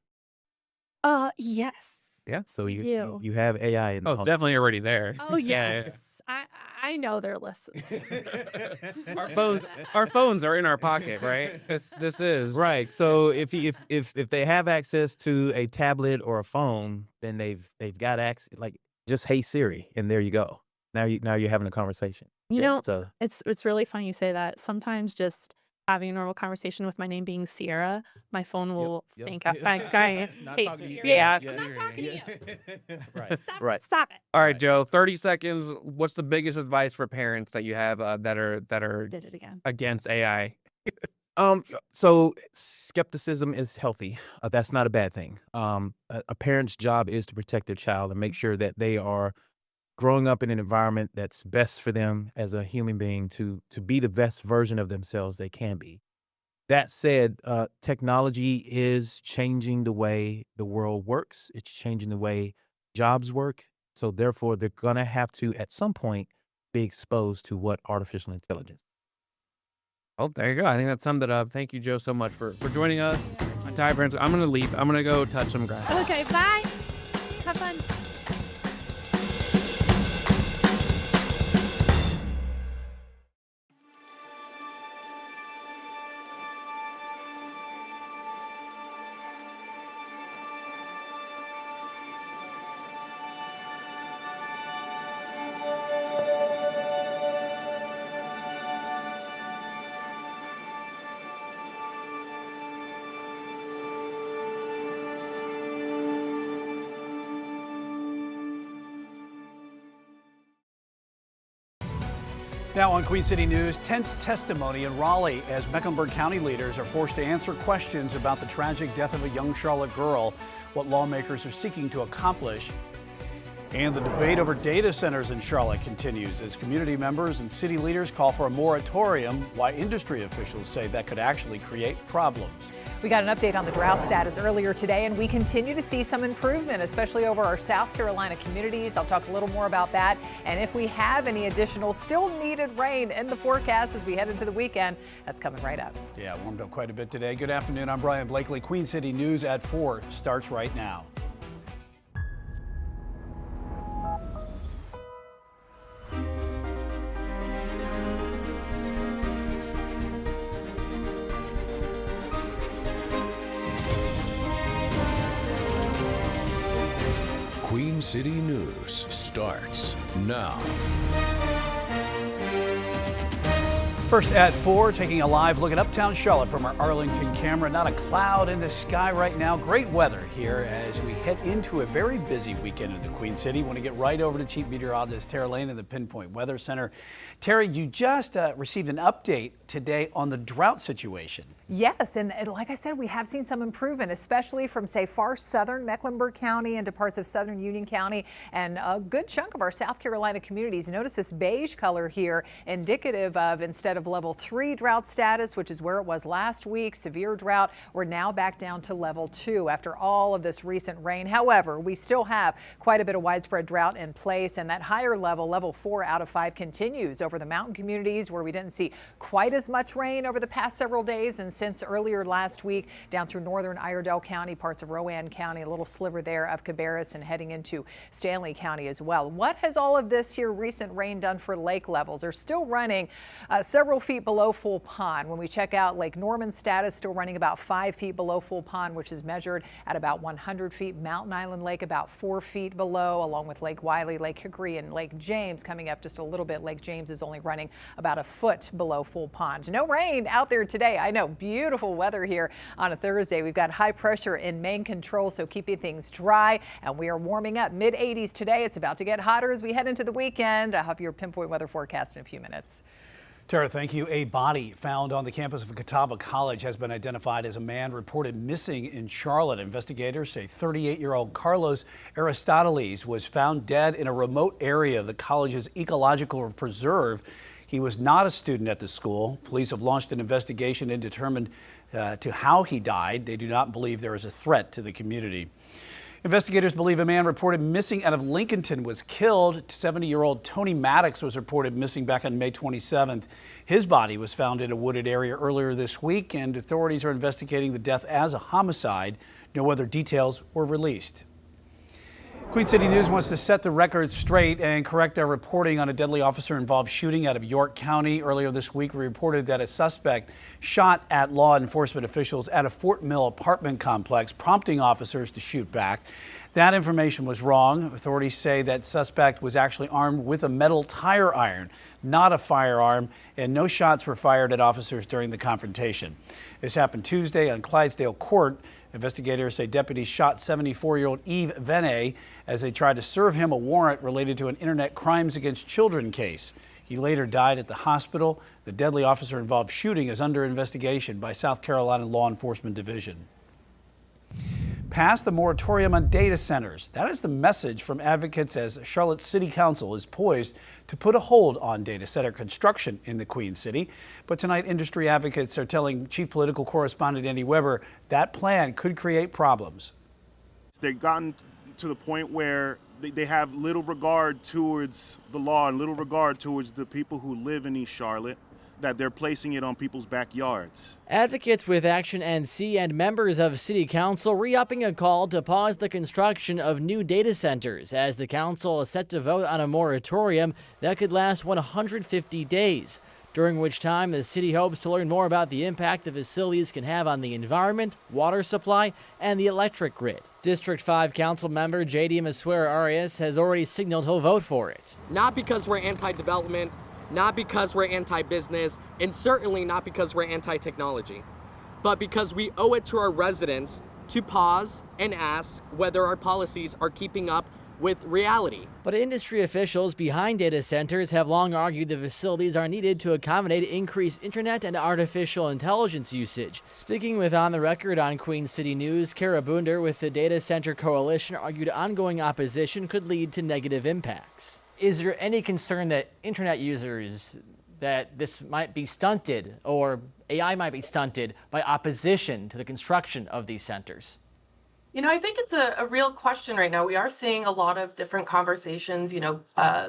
Yes. Yeah. So we do. you have AI in the Oh, home. it's definitely already there. Oh yes. I know they're listening. Our phones are in our pocket, right? This is Right. So if they have access to a tablet or a phone, then they've got access. Like just hey Siri, and there you go. Now you're having a conversation. So It's really funny you say that. Sometimes just having a normal conversation with my name being Sierra, my phone will think I'm hey Siri. Yeah, I'm not talking to you. right. Stop it. All right, Joe. 30 seconds. What's the biggest advice for parents that you have that are Did it again. against AI? So skepticism is healthy. That's not a bad thing. A parent's job is to protect their child and make sure that they are growing up in an environment that's best for them as a human being to be the best version of themselves they can be. That said, technology is changing the way the world works. It's changing the way jobs work. So therefore, they're going to have to, at some point, be exposed to what artificial intelligence. Oh, there you go. I think that summed it up. Thank you, Joe, so much for joining us. I'm tired, friends. I'm going to leave. I'm going to go touch some grass. Okay, bye. Have fun. Now on Queen City News, tense testimony in Raleigh as Mecklenburg County leaders are forced to answer questions about the tragic death of a young Charlotte girl, what lawmakers are seeking to accomplish. And the debate over data centers in Charlotte continues as community members and city leaders call for a moratorium, while industry officials say that could actually create problems. We got an update on the drought status earlier today, and we continue to see some improvement, especially over our South Carolina communities. I'll talk a little more about that. And if we have any additional still needed rain in the forecast as we head into the weekend, that's coming right up. Yeah, warmed up quite a bit today. Good afternoon. I'm Brian Blakely. Queen City News at 4 starts right now. Queen City News starts now. First at 4, taking a live look at uptown Charlotte from our Arlington camera. Not a cloud in the sky right now. Great weather here as we head into a very busy weekend in the Queen City. Want to get right over to Chief Meteorologist Tara Lane in the Pinpoint Weather Center. Tara, you just received an update today on the drought situation. Yes, and like I said, we have seen some improvement, especially from, say, far southern Mecklenburg County into parts of southern Union County and a good chunk of our South Carolina communities. Notice this beige color here, indicative of, instead of level 3 drought status, which is where it was last week, severe drought, we're now back down to level 2 after all of this recent rain. However, we still have quite a bit of widespread drought in place, and that higher level, level 4 out of 5, continues over the mountain communities where we didn't see quite as much rain over the past several days, and since earlier last week down through northern Iredell County, parts of Rowan County, a little sliver there of Cabarrus, and heading into Stanley County as well. What has all of this here recent rain done for lake levels? They're still running several feet below full pond. When we check out Lake Norman status, still running about 5 feet below full pond, which is measured at about 100 feet. Mountain Island Lake about 4 feet below, along with Lake Wiley, Lake Hickory, and Lake James coming up just a little bit. Lake James is only running about a foot below full pond. No rain out there today. I know, beautiful weather here on a Thursday. We've got high pressure in main control, so keeping things dry, and we are warming up mid 80s today. It's about to get hotter as we head into the weekend. I'll have your pinpoint weather forecast in a few minutes. Tara, thank you. A body found on the campus of Catawba College has been identified as a man reported missing in Charlotte. Investigators say 38-year-old Carlos Aristoteles was found dead in a remote area of the college's ecological preserve. He was not a student at the school. Police have launched an investigation and determined to how he died. They do not believe there is a threat to the community. Investigators believe a man reported missing out of Lincolnton was killed. 70-year-old Tony Maddox was reported missing back on May 27th. His body was found in a wooded area earlier this week, and authorities are investigating the death as a homicide. No other details were released. Queen City News wants to set the record straight and correct our reporting on a deadly officer-involved shooting out of York County. Earlier this week, we reported that a suspect shot at law enforcement officials at a Fort Mill apartment complex, prompting officers to shoot back. That information was wrong. Authorities say that suspect was actually armed with a metal tire iron, not a firearm, and no shots were fired at officers during the confrontation. This happened Tuesday on Clydesdale Court. Investigators say deputies shot 74-year-old Eve Vene as they tried to serve him a warrant related to an internet crimes against children case. He later died at the hospital. The deadly officer-involved shooting is under investigation by South Carolina Law Enforcement Division. Pass the moratorium on data centers. That is the message from advocates as Charlotte City Council is poised to put a hold on data center construction in the Queen City. But tonight, industry advocates are telling Chief Political Correspondent Andy Weber that plan could create problems. They've gotten to the point where they have little regard towards the law and little regard towards the people who live in East Charlotte, that they're placing it on people's backyards. Advocates with Action NC and members of City Council re-upping a call to pause the construction of new data centers as the council is set to vote on a moratorium that could last 150 days, during which time the city hopes to learn more about the impact the facilities can have on the environment, water supply, and the electric grid. District 5 Council member J.D. Masuera Arias has already signaled he'll vote for it. Not because we're anti-development, not because we're anti-business, and certainly not because we're anti-technology, but because we owe it to our residents to pause and ask whether our policies are keeping up with reality. But industry officials behind data centers have long argued the facilities are needed to accommodate increased internet and artificial intelligence usage. Speaking with On the Record on Queen City News, Kara Boonder with the Data Center Coalition argued ongoing opposition could lead to negative impacts. Is there any concern that internet users, that this might be stunted or AI might be stunted by opposition to the construction of these centers? You know, I think it's a real question right now. We are seeing a lot of different conversations,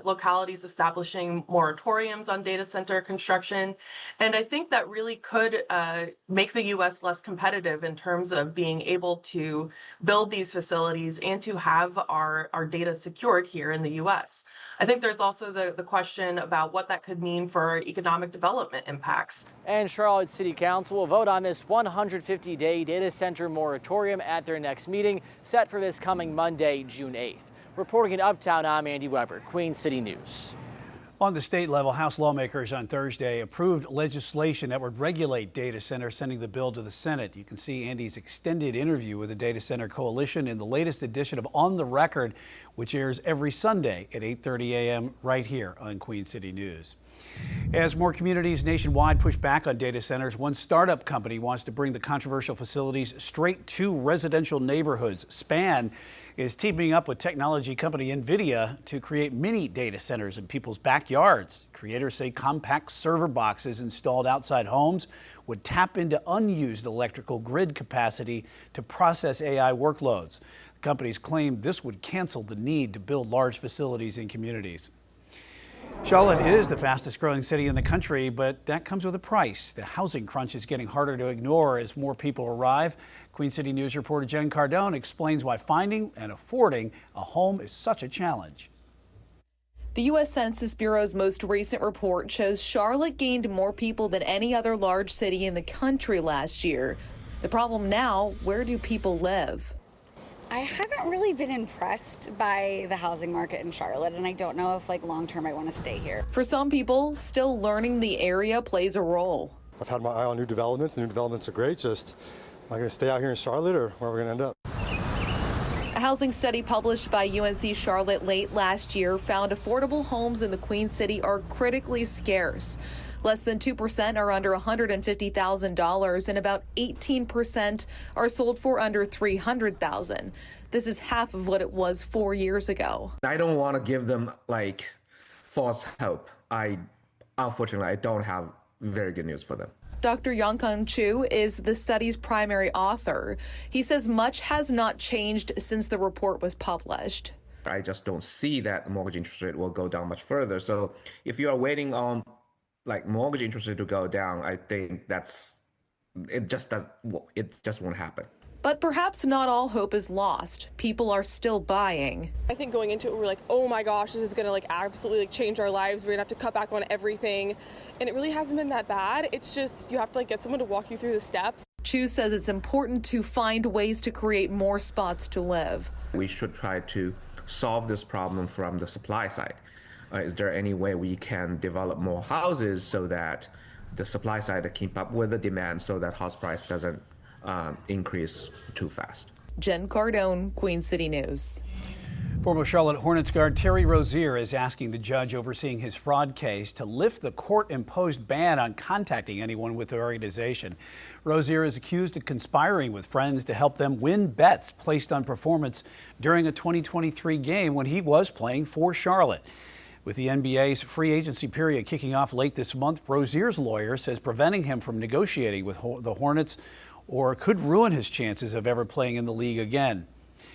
localities establishing moratoriums on data center construction. And I think that really could make the U.S. less competitive in terms of being able to build these facilities and to have our data secured here in the U.S. I think there's also the question about what that could mean for economic development impacts. And Charlotte City Council will vote on this 150-day data center moratorium at their next meeting, set for this coming Monday, June 8th. Reporting in Uptown, I'm Andy Weber, Queen City News. On the state level, House lawmakers on Thursday approved legislation that would regulate data centers, sending the bill to the Senate. You can see Andy's extended interview with the Data Center Coalition in the latest edition of On the Record, which airs every Sunday at 8:30 a.m. right here on Queen City News. As more communities nationwide push back on data centers, one startup company wants to bring the controversial facilities straight to residential neighborhoods. SPAN is teaming up with technology company NVIDIA to create mini data centers in people's backyards. Creators say compact server boxes installed outside homes would tap into unused electrical grid capacity to process AI workloads. The companies claim this would cancel the need to build large facilities in communities. Charlotte is the fastest growing city in the country, but that comes with a price. The housing crunch is getting harder to ignore as more people arrive. Queen City News reporter Jen Cardone explains why finding and affording a home is such a challenge. The U.S. Census Bureau's most recent report shows Charlotte gained more people than any other large city in the country last year. The problem now, where do people live? I haven't really been impressed by the housing market in Charlotte, and I don't know if long term I want to stay here. For some people, still learning the area plays a role. I've had my eye on new developments. New developments are great. Just, am I going to stay out here in Charlotte, or where are we going to end up? A housing study published by UNC Charlotte late last year found affordable homes in the Queen City are critically scarce. Less than 2% are under $150,000, and about 18% are sold for under $300,000. This is half of what it was 4 years ago. I don't want to give them false hope. Unfortunately, I don't have very good news for them. Dr. Yongkang Chu is the study's primary author. He says much has not changed since the report was published. I just don't see that mortgage interest rate will go down much further. So if you are waiting on mortgage interest rate to go down, I think it just won't happen. But perhaps not all hope is lost. People are still buying. I think going into it, we're like, oh my gosh, this is gonna absolutely change our lives. We're gonna have to cut back on everything. And it really hasn't been that bad. It's just, you have to get someone to walk you through the steps. Chu says it's important to find ways to create more spots to live. We should try to solve this problem from the supply side. Is there any way we can develop more houses so that the supply side to keep up with the demand so that house price doesn't increase too fast? Jen Cardone, Queen City News. Former Charlotte Hornets guard Terry Rozier is asking the judge overseeing his fraud case to lift the court-imposed ban on contacting anyone with the organization. Rozier is accused of conspiring with friends to help them win bets placed on performance during a 2023 game when he was playing for Charlotte. With the NBA's free agency period kicking off late this month, Rozier's lawyer says preventing him from negotiating with the Hornets could ruin his chances of ever playing in the league again.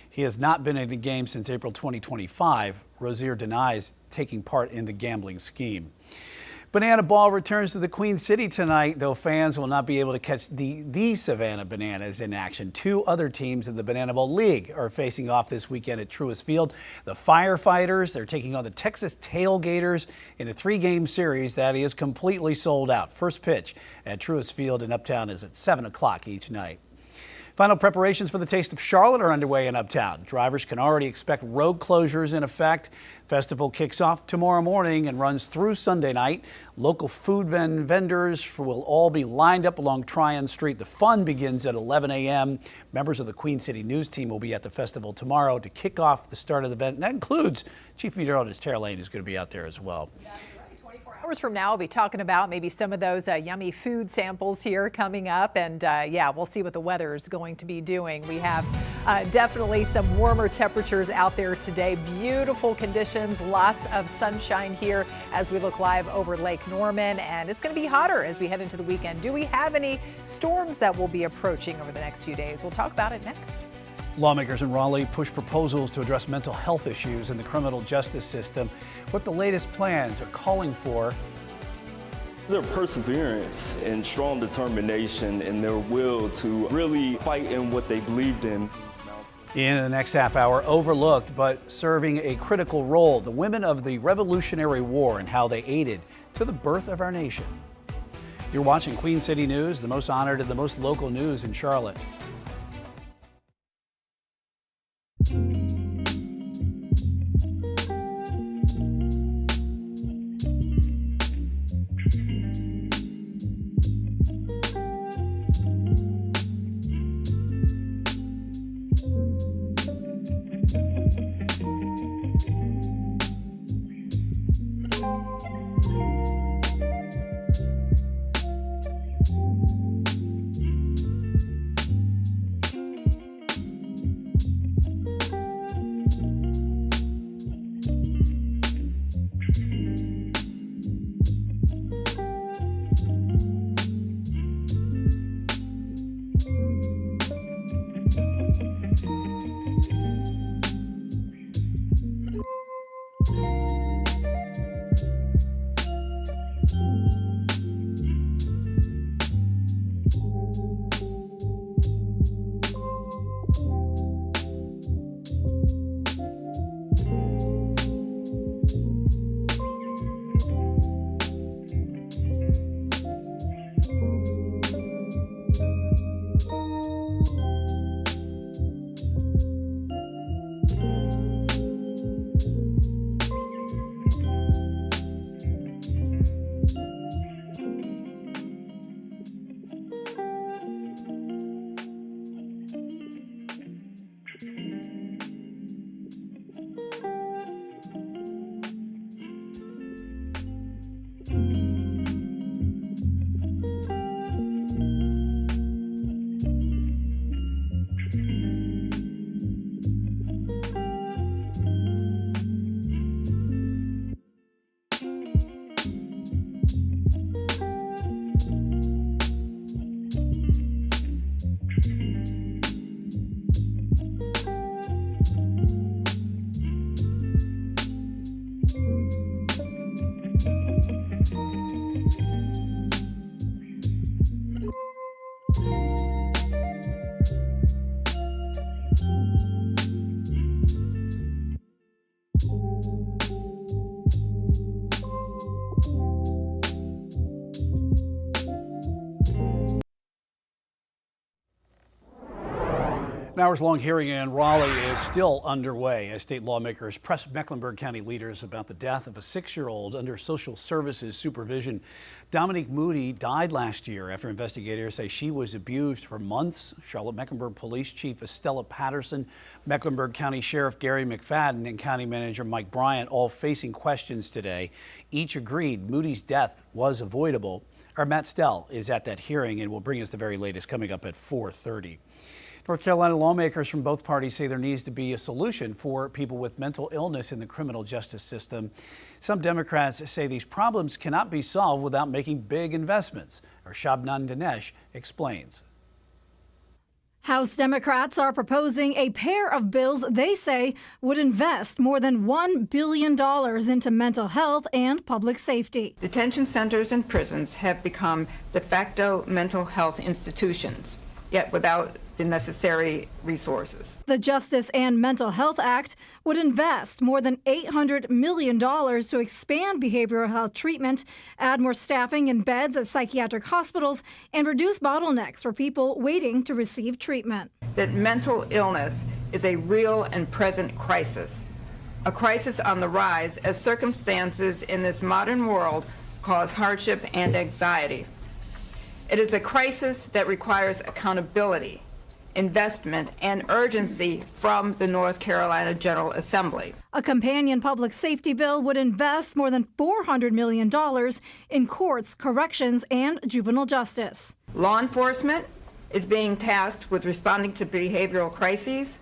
He has not been in a game since April 2025. Rozier denies taking part in the gambling scheme. Banana Ball returns to the Queen City tonight, though fans will not be able to catch the Savannah Bananas in action. Two other teams in the Banana Bowl League are facing off this weekend at Truist Field. The Firefighters, they're taking on the Texas Tailgaters in a 3-game series that is completely sold out. First pitch at Truist Field in Uptown is at 7 o'clock each night. Final preparations for the Taste of Charlotte are underway in Uptown. Drivers can already expect road closures in effect. Festival kicks off tomorrow morning and runs through Sunday night. Local food vendors will all be lined up along Tryon Street. The fun begins at 11 a.m. Members of the Queen City News team will be at the festival tomorrow to kick off the start of the event. And that includes Chief Meteorologist Tara Lane, who's going to be out there as well. Hours from now, we'll be talking about maybe some of those yummy food samples here coming up. And yeah, we'll see what the weather is going to be doing. We have definitely some warmer temperatures out there today. Beautiful conditions, lots of sunshine here as we look live over Lake Norman. And it's going to be hotter as we head into the weekend. Do we have any storms that will be approaching over the next few days? We'll talk about it next. Lawmakers in Raleigh push proposals to address mental health issues in the criminal justice system. What the latest plans are calling for. Their perseverance and strong determination and their will to really fight in what they believed in. In the next half hour, overlooked but serving a critical role, the women of the Revolutionary War and how they aided to the birth of our nation. You're watching Queen City News, the most honored and the most local news in Charlotte. An hours-long hearing in Raleigh is still underway as state lawmakers press Mecklenburg County leaders about the death of a 6-year-old under social services supervision. Dominique Moody died last year after investigators say she was abused for months. Charlotte-Mecklenburg Police Chief Estella Patterson, Mecklenburg County Sheriff Gary McFadden, and County Manager Mike Bryant all facing questions today. Each agreed Moody's death was avoidable. Our Matt Stell is at that hearing and will bring us the very latest coming up at 4:30. North Carolina lawmakers from both parties say there needs to be a solution for people with mental illness in the criminal justice system. Some Democrats say these problems cannot be solved without making big investments. Our Shabnam Dinesh explains. House Democrats are proposing a pair of bills they say would invest more than $1 billion into mental health and public safety. Detention centers and prisons have become de facto mental health institutions, yet without the necessary resources. The Justice and Mental Health Act would invest more than $800 million to expand behavioral health treatment, add more staffing and beds at psychiatric hospitals, and reduce bottlenecks for people waiting to receive treatment. That mental illness is a real and present crisis, a crisis on the rise as circumstances in this modern world cause hardship and anxiety. It is a crisis that requires accountability, investment, and urgency from the North Carolina General Assembly. A companion public safety bill would invest more than $400 million in courts, corrections, and juvenile justice. Law enforcement is being tasked with responding to behavioral crises.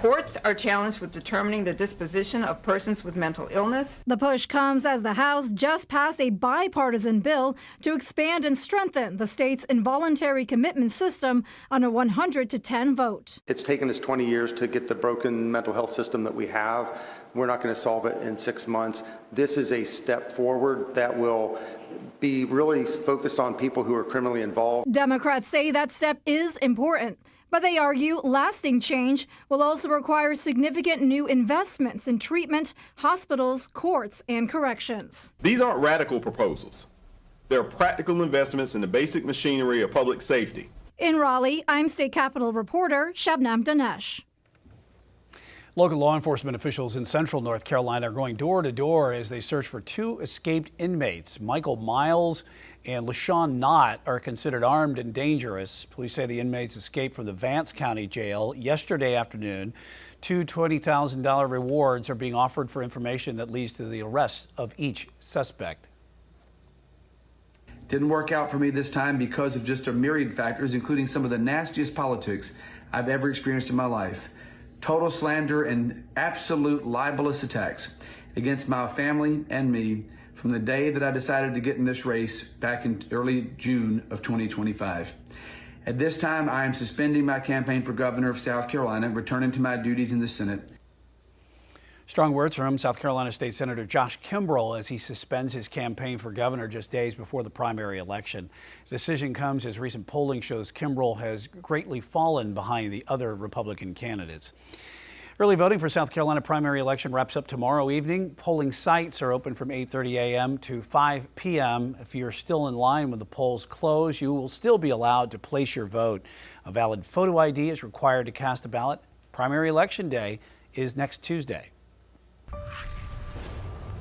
Courts are challenged with determining the disposition of persons with mental illness. The push comes as the House just passed a bipartisan bill to expand and strengthen the state's involuntary commitment system on a 100-10 vote. It's taken us 20 years to get the broken mental health system that we have. We're not going to solve it in 6 months. This is a step forward that will be really focused on people who are criminally involved. Democrats say that step is important, but they argue lasting change will also require significant new investments in treatment, hospitals, courts, and corrections. These aren't radical proposals. They're practical investments in the basic machinery of public safety. In Raleigh, I'm State Capitol reporter Shabnam Dinesh. Local law enforcement officials in central North Carolina are going door to door as they search for 2 escaped inmates. Michael Miles and LaShawn Knott are considered armed and dangerous. Police say the inmates escaped from the Vance County Jail yesterday afternoon. 2 $20,000 rewards are being offered for information that leads to the arrest of each suspect. Didn't work out for me this time because of just a myriad factors, including some of the nastiest politics I've ever experienced in my life. Total slander and absolute libelous attacks against my family and me from the day that I decided to get in this race back in early June of 2025. At this time, I am suspending my campaign for governor of South Carolina, returning to my duties in the Senate. Strong words from South Carolina State Senator Josh Kimbrell as he suspends his campaign for governor just days before the primary election. The decision comes as recent polling shows Kimbrell has greatly fallen behind the other Republican candidates. Early voting for South Carolina primary election wraps up tomorrow evening. Polling sites are open from 8:30 a.m. to 5 p.m. If you're still in line when the polls close, you will still be allowed to place your vote. A valid photo ID is required to cast a ballot. Primary election day is next Tuesday.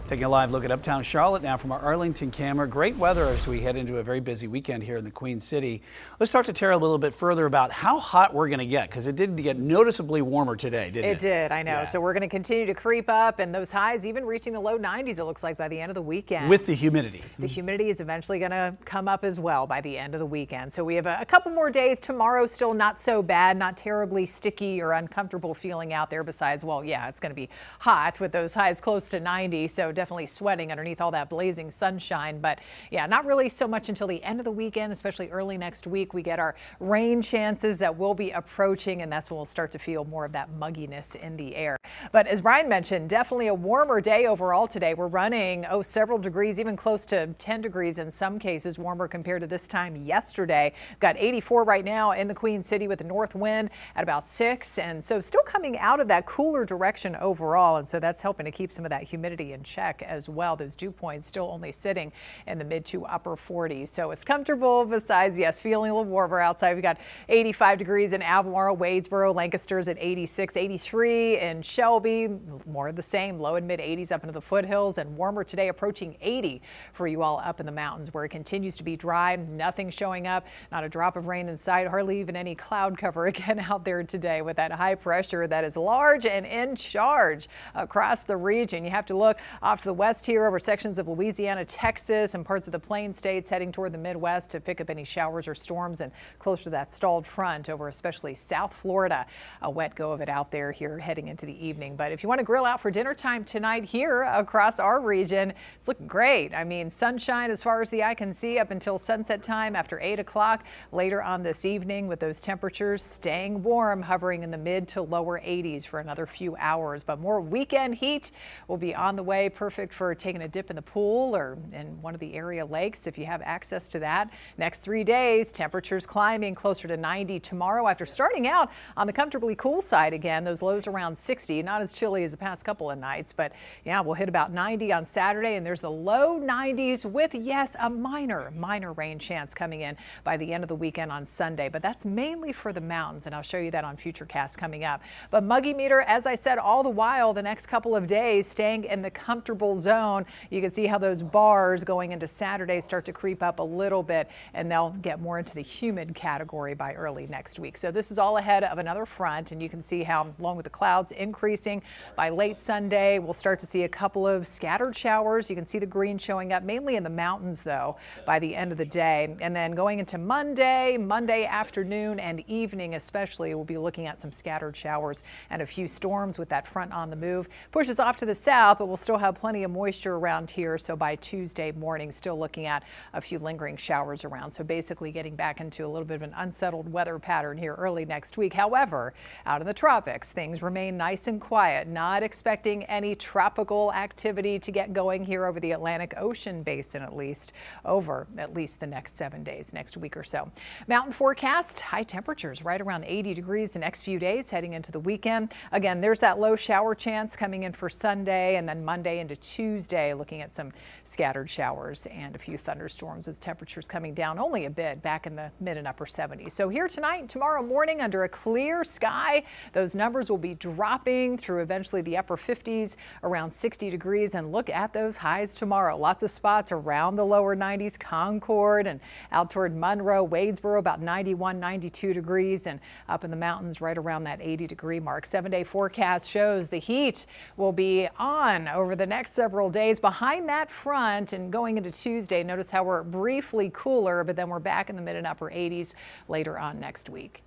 Taking a live look at uptown Charlotte now from our Arlington camera. Great weather as we head into a very busy weekend here in the Queen City. Let's talk to Tara a little bit further about how hot we're going to get, because it did get noticeably warmer today, didn't it? It did, I know. Yeah. So we're going to continue to creep up, and those highs even reaching the low 90s, it looks like, by the end of the weekend. With the humidity. The humidity is eventually going to come up as well by the end of the weekend. So we have a couple more days. Tomorrow still not so bad, not terribly sticky or uncomfortable feeling out there. Besides, well, yeah, it's going to be hot with those highs close to 90, so definitely sweating underneath all that blazing sunshine. But yeah, not really so much until the end of the weekend, especially early next week. We get our rain chances that will be approaching, and that's when we'll start to feel more of that mugginess in the air. But as Brian mentioned, definitely a warmer day overall today. We're running, several degrees, even close to 10 degrees in some cases, warmer compared to this time yesterday. We've got 84 right now in the Queen City with the north wind at about 6. And so still coming out of that cooler direction overall. And so that's helping to keep some of that humidity in check as well. Those dew points still only sitting in the mid to upper 40s. So it's comfortable. Besides, yes, feeling a little warmer outside. We've got 85 degrees in Albemarle, Wadesboro, Lancaster's at 86, 83 in Shelby. More of the same, low and mid 80s up into the foothills, and warmer today approaching 80 for you all up in the mountains where it continues to be dry. Nothing showing up, not a drop of rain in sight, hardly even any cloud cover again out there today with that high pressure that is large and in charge across the region. You have to look off to the west here over sections of Louisiana, Texas, and parts of the Plain States heading toward the Midwest to pick up any showers or storms, and closer to that stalled front over especially South Florida. A wet go of it out there here heading into the evening. But if you want to grill out for dinner time tonight here across our region, it's looking great. I mean, sunshine as far as the eye can see up until sunset time after 8 o'clock later on this evening, with those temperatures staying warm, hovering in the mid to lower 80s for another few hours. But more weekend heat will be on the way, perfect for taking a dip in the pool or in one of the area lakes if you have access to that. Next 3 days, temperatures climbing closer to 90 tomorrow after starting out on the comfortably cool side again. Those lows around 60, not as chilly as the past couple of nights, but yeah, we'll hit about 90 on Saturday, and there's the low 90s with, yes, a minor rain chance coming in by the end of the weekend on Sunday. But that's mainly for the mountains, and I'll show you that on Futurecast coming up. But muggy meter, as I said, all the while the next couple of days staying in the comfortable zone. You can see how those bars going into Saturday start to creep up a little bit, and they'll get more into the humid category by early next week. So this is all ahead of another front, and you can see how, along with the clouds increasing by late Sunday, we'll start to see a couple of scattered showers. You can see the green showing up mainly in the mountains, though, by the end of the day. And then going into Monday afternoon and evening especially, we'll be looking at some scattered showers and a few storms with that front on the move. Pushes off to the south, but we'll still have plenty of moisture around here. So by Tuesday morning, still looking at a few lingering showers around. So basically getting back into a little bit of an unsettled weather pattern here early next week. However, out in the tropics, things remain nice and quiet. Not expecting any tropical activity to get going here over the Atlantic Ocean basin, at least the next 7 days, next week or so. Mountain forecast, high temperatures right around 80 degrees the next few days heading into the weekend. Again, there's that low shower chance coming in for Sunday, and then Monday into Tuesday, looking at some scattered showers and a few thunderstorms with temperatures coming down only a bit, back in the mid and upper 70s. So here tonight and tomorrow morning under a clear sky, those numbers will be dropping through eventually the upper 50s, around 60 degrees. And look at those highs tomorrow. Lots of spots around the lower 90s, Concord and out toward Monroe, Wadesboro, about 91, 92 degrees, and up in the mountains right around that 80-degree mark. 7-day forecast shows the heat will be on over the next several days behind that front, and going into Tuesday, notice how we're briefly cooler, but then we're back in the mid and upper 80s later on next week.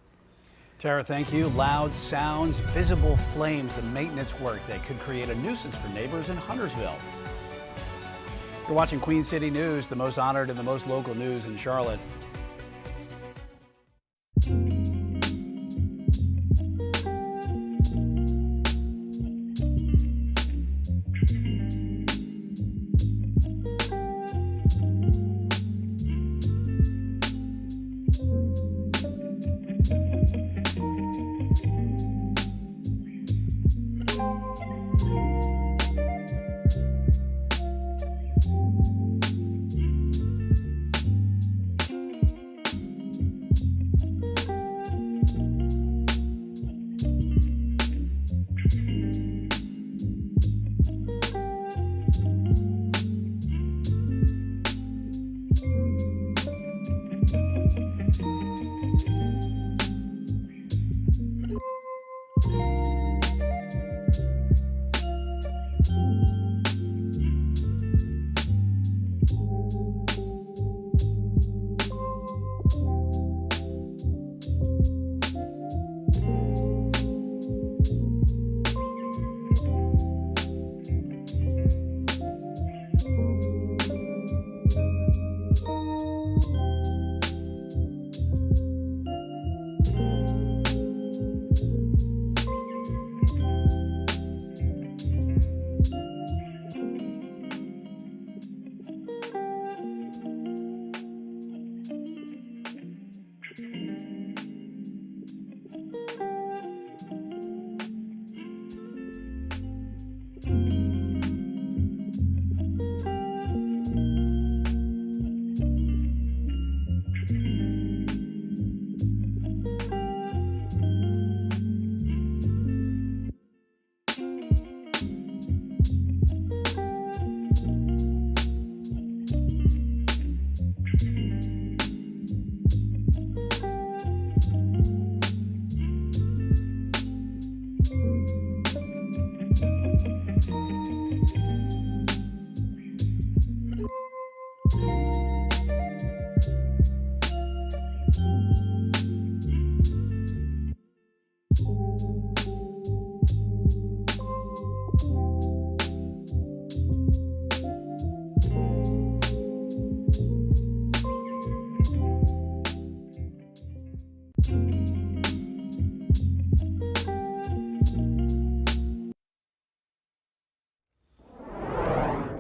Tara, thank you. Loud sounds, visible flames, the maintenance work that could create a nuisance for neighbors in Huntersville. You're watching Queen City News, the most honored and the most local news in Charlotte.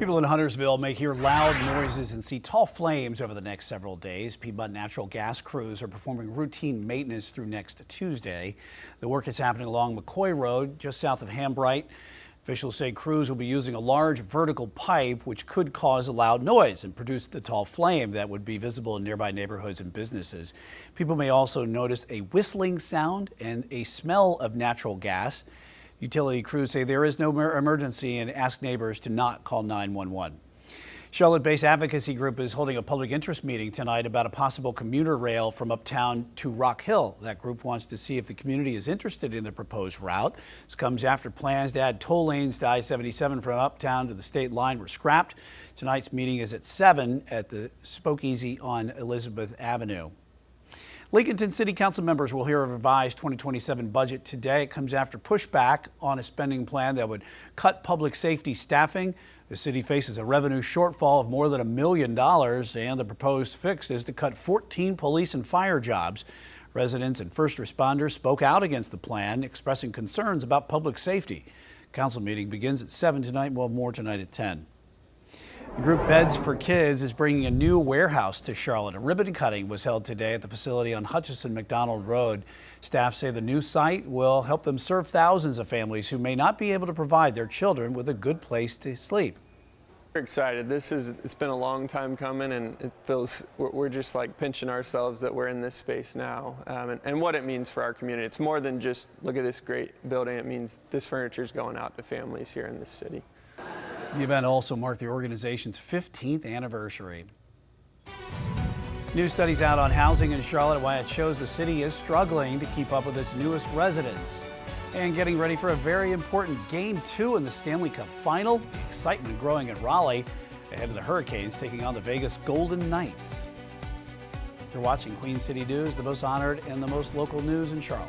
People in Huntersville may hear loud noises and see tall flames over the next several days. Piedmont Natural Gas crews are performing routine maintenance through next Tuesday. The work is happening along McCoy Road, just south of Hambright. Officials say crews will be using a large vertical pipe, which could cause a loud noise and produce the tall flame that would be visible in nearby neighborhoods and businesses. People may also notice a whistling sound and a smell of natural gas. Utility crews say there is no emergency and ask neighbors to not call 911. Charlotte-based advocacy group is holding a public interest meeting tonight about a possible commuter rail from Uptown to Rock Hill. That group wants to see if the community is interested in the proposed route. This comes after plans to add toll lanes to I-77 from Uptown to the state line were scrapped. Tonight's meeting is at 7 at the Spokeasy on Elizabeth Avenue. Lincolnton City Council members will hear a revised 2027 budget today. It comes after pushback on a spending plan that would cut public safety staffing. The city faces a revenue shortfall of more than $1 million, and the proposed fix is to cut 14 police and fire jobs. Residents and first responders spoke out against the plan, expressing concerns about public safety. Council meeting begins at 7 tonight. We'll have more tonight at 10. The group Beds for Kids is bringing a new warehouse to Charlotte. A ribbon cutting was held today at the facility on Hutchison McDonald Road. Staff say the new site will help them serve thousands of families who may not be able to provide their children with a good place to sleep. We're excited. It's been a long time coming, and it feels we're just like pinching ourselves that we're in this space now, and what it means for our community. It's more than just look at this great building. It means this furniture is going out to families here in this city. The event also marked the organization's 15th anniversary. New studies out on housing in Charlotte, why it shows the city is struggling to keep up with its newest residents. And getting ready for a very important Game 2 in the Stanley Cup Final. The excitement growing at Raleigh ahead of the Hurricanes taking on the Vegas Golden Knights. You're watching Queen City News, the most honored and the most local news in Charlotte.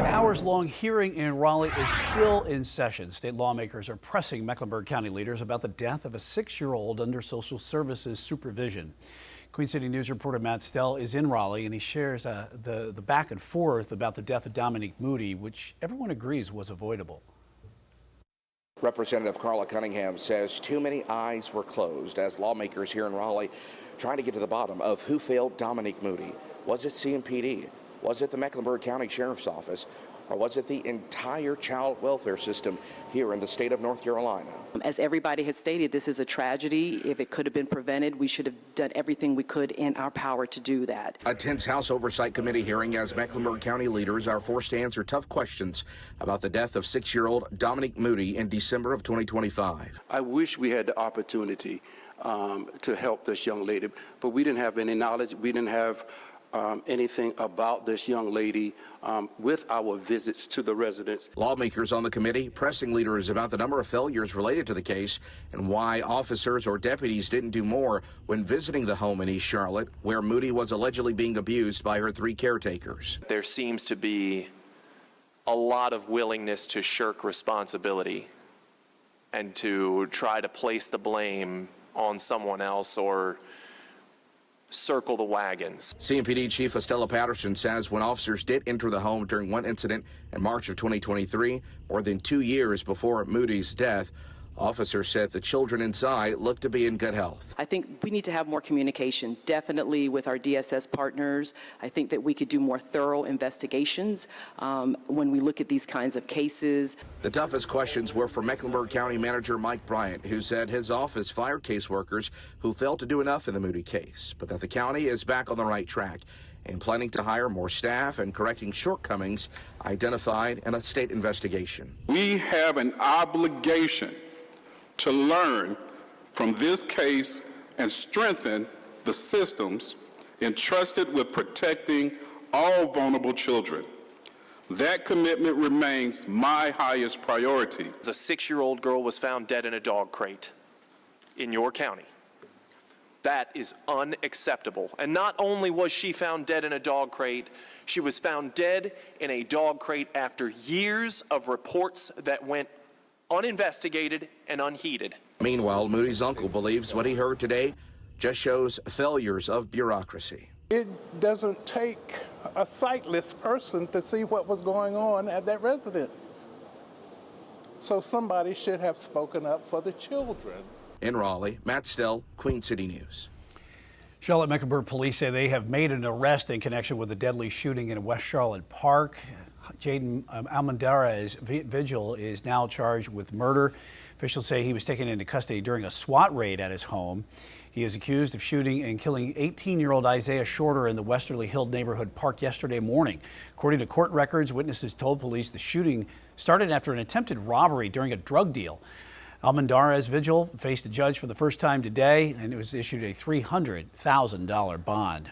Hours-long hearing in Raleigh is still in session. State lawmakers are pressing Mecklenburg County leaders about the death of a 6-year-old under social services supervision. Queen City News reporter Matt Stell is in Raleigh, and he shares the back and forth about the death of Dominique Moody, which everyone agrees was avoidable. Representative Carla Cunningham says too many eyes were closed as lawmakers here in Raleigh trying to get to the bottom of who failed Dominique Moody. Was it CMPD? Was it the Mecklenburg County Sheriff's Office? Or was it the entire child welfare system here in the state of North Carolina? As everybody has stated, this is a tragedy. If it could have been prevented, we should have done everything we could in our power to do that. A tense House Oversight Committee hearing as Mecklenburg County leaders are forced to answer tough questions about the death of 6-year-old Dominique Moody in December of 2025. I wish we had the opportunity to help this young lady, but we didn't have any knowledge. We didn't have anything about this young lady with our visits to the residents. Lawmakers on the committee pressing leaders about the number of failures related to the case and why officers or deputies didn't do more when visiting the home in East Charlotte, where Moody was allegedly being abused by her 3 caretakers. There seems to be a lot of willingness to shirk responsibility and to try to place the blame on someone else or circle the wagons. CMPD Chief Estella Patterson says when officers did enter the home during one incident in March of 2023, more than 2 years before Moody's death, officers said the children inside looked to be in good health. I think we need to have more communication, definitely with our DSS partners. I think that we could do more thorough investigations when we look at these kinds of cases. The toughest questions were for Mecklenburg County Manager Mike Bryant, who said his office fired caseworkers who failed to do enough in the Moody case, but that the county is back on the right track and planning to hire more staff and correcting shortcomings identified in a state investigation. We have an obligation to learn from this case and strengthen the systems entrusted with protecting all vulnerable children. That commitment remains my highest priority. A 6-year-old girl was found dead in a dog crate in your county. That is unacceptable. And not only was she found dead in a dog crate, she was found dead in a dog crate after years of reports that went uninvestigated and unheeded. Meanwhile, Moody's uncle believes what he heard today just shows failures of bureaucracy. It doesn't take a sightless person to see what was going on at that residence. So somebody should have spoken up for the children. In Raleigh, Matt Stell, Queen City News. Charlotte Mecklenburg police say they have made an arrest in connection with the deadly shooting in West Charlotte Park. Jaden Almendarez's vigil is now charged with murder. Officials say he was taken into custody during a SWAT raid at his home. He is accused of shooting and killing 18-year-old Isaiah Shorter in the Westerly Hill neighborhood park yesterday morning. According to court records, witnesses told police the shooting started after an attempted robbery during a drug deal. Almendarez's vigil faced a judge for the first time today, and it was issued a $300,000 bond.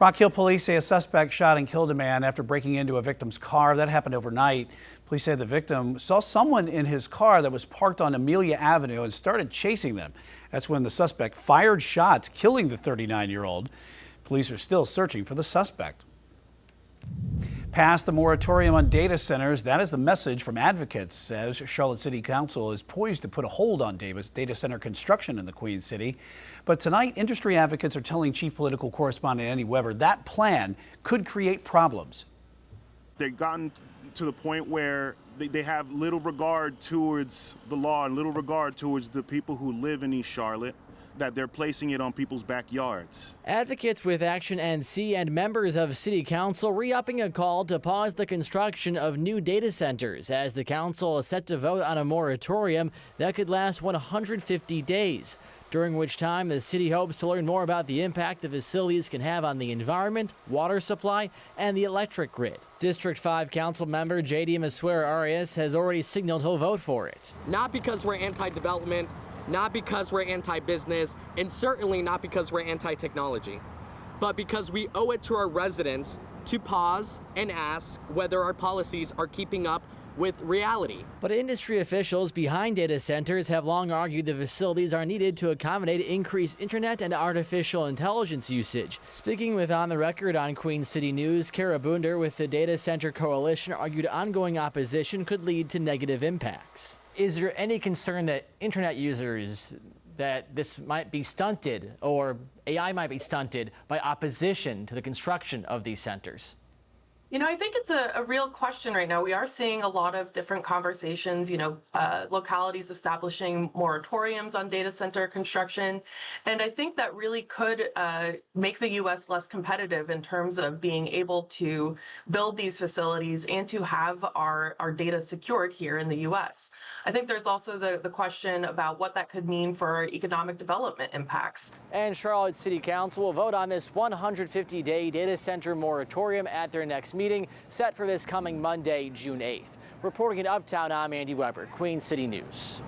Rock Hill police say a suspect shot and killed a man after breaking into a victim's car. That happened overnight. Police say the victim saw someone in his car that was parked on Amelia Avenue and started chasing them. That's when the suspect fired shots, killing the 39-year-old. Police are still searching for the suspect. Past the moratorium on data centers, that is the message from advocates as Charlotte City Council is poised to put a hold on data center construction in the Queen City. But tonight, industry advocates are telling Chief Political Correspondent Andy Weber that plan could create problems. They've gotten to the point where they have little regard towards the law and little regard towards the people who live in East Charlotte, that they're placing it on people's backyards. Advocates with Action NC and members of City Council re-upping a call to pause the construction of new data centers as the council is set to vote on a moratorium that could last 150 days, during which time the city hopes to learn more about the impact the facilities can have on the environment, water supply, and the electric grid. District 5 Council member J.D. Masuera-Arias has already signaled he'll vote for it. Not because we're anti-development, not because we're anti-business, and certainly not because we're anti-technology, but because we owe it to our residents to pause and ask whether our policies are keeping up with reality. But industry officials behind data centers have long argued the facilities are needed to accommodate increased internet and artificial intelligence usage. Speaking with On the Record on Queen City News, Kara Boonder with the Data Center Coalition argued ongoing opposition could lead to negative impacts. Is there any concern that internet users, that this might be stunted or AI might be stunted by opposition to the construction of these centers? I think it's a real question right now. We are seeing a lot of different conversations, localities establishing moratoriums on data center construction. And I think that really could make the U.S. less competitive in terms of being able to build these facilities and to have our data secured here in the U.S. I think there's also the question about what that could mean for our economic development impacts. And Charlotte City Council will vote on this 150-day data center moratorium at their next meeting, set for this coming Monday, June 8th. Reporting in Uptown, I'm Andy Weber, Queen City News.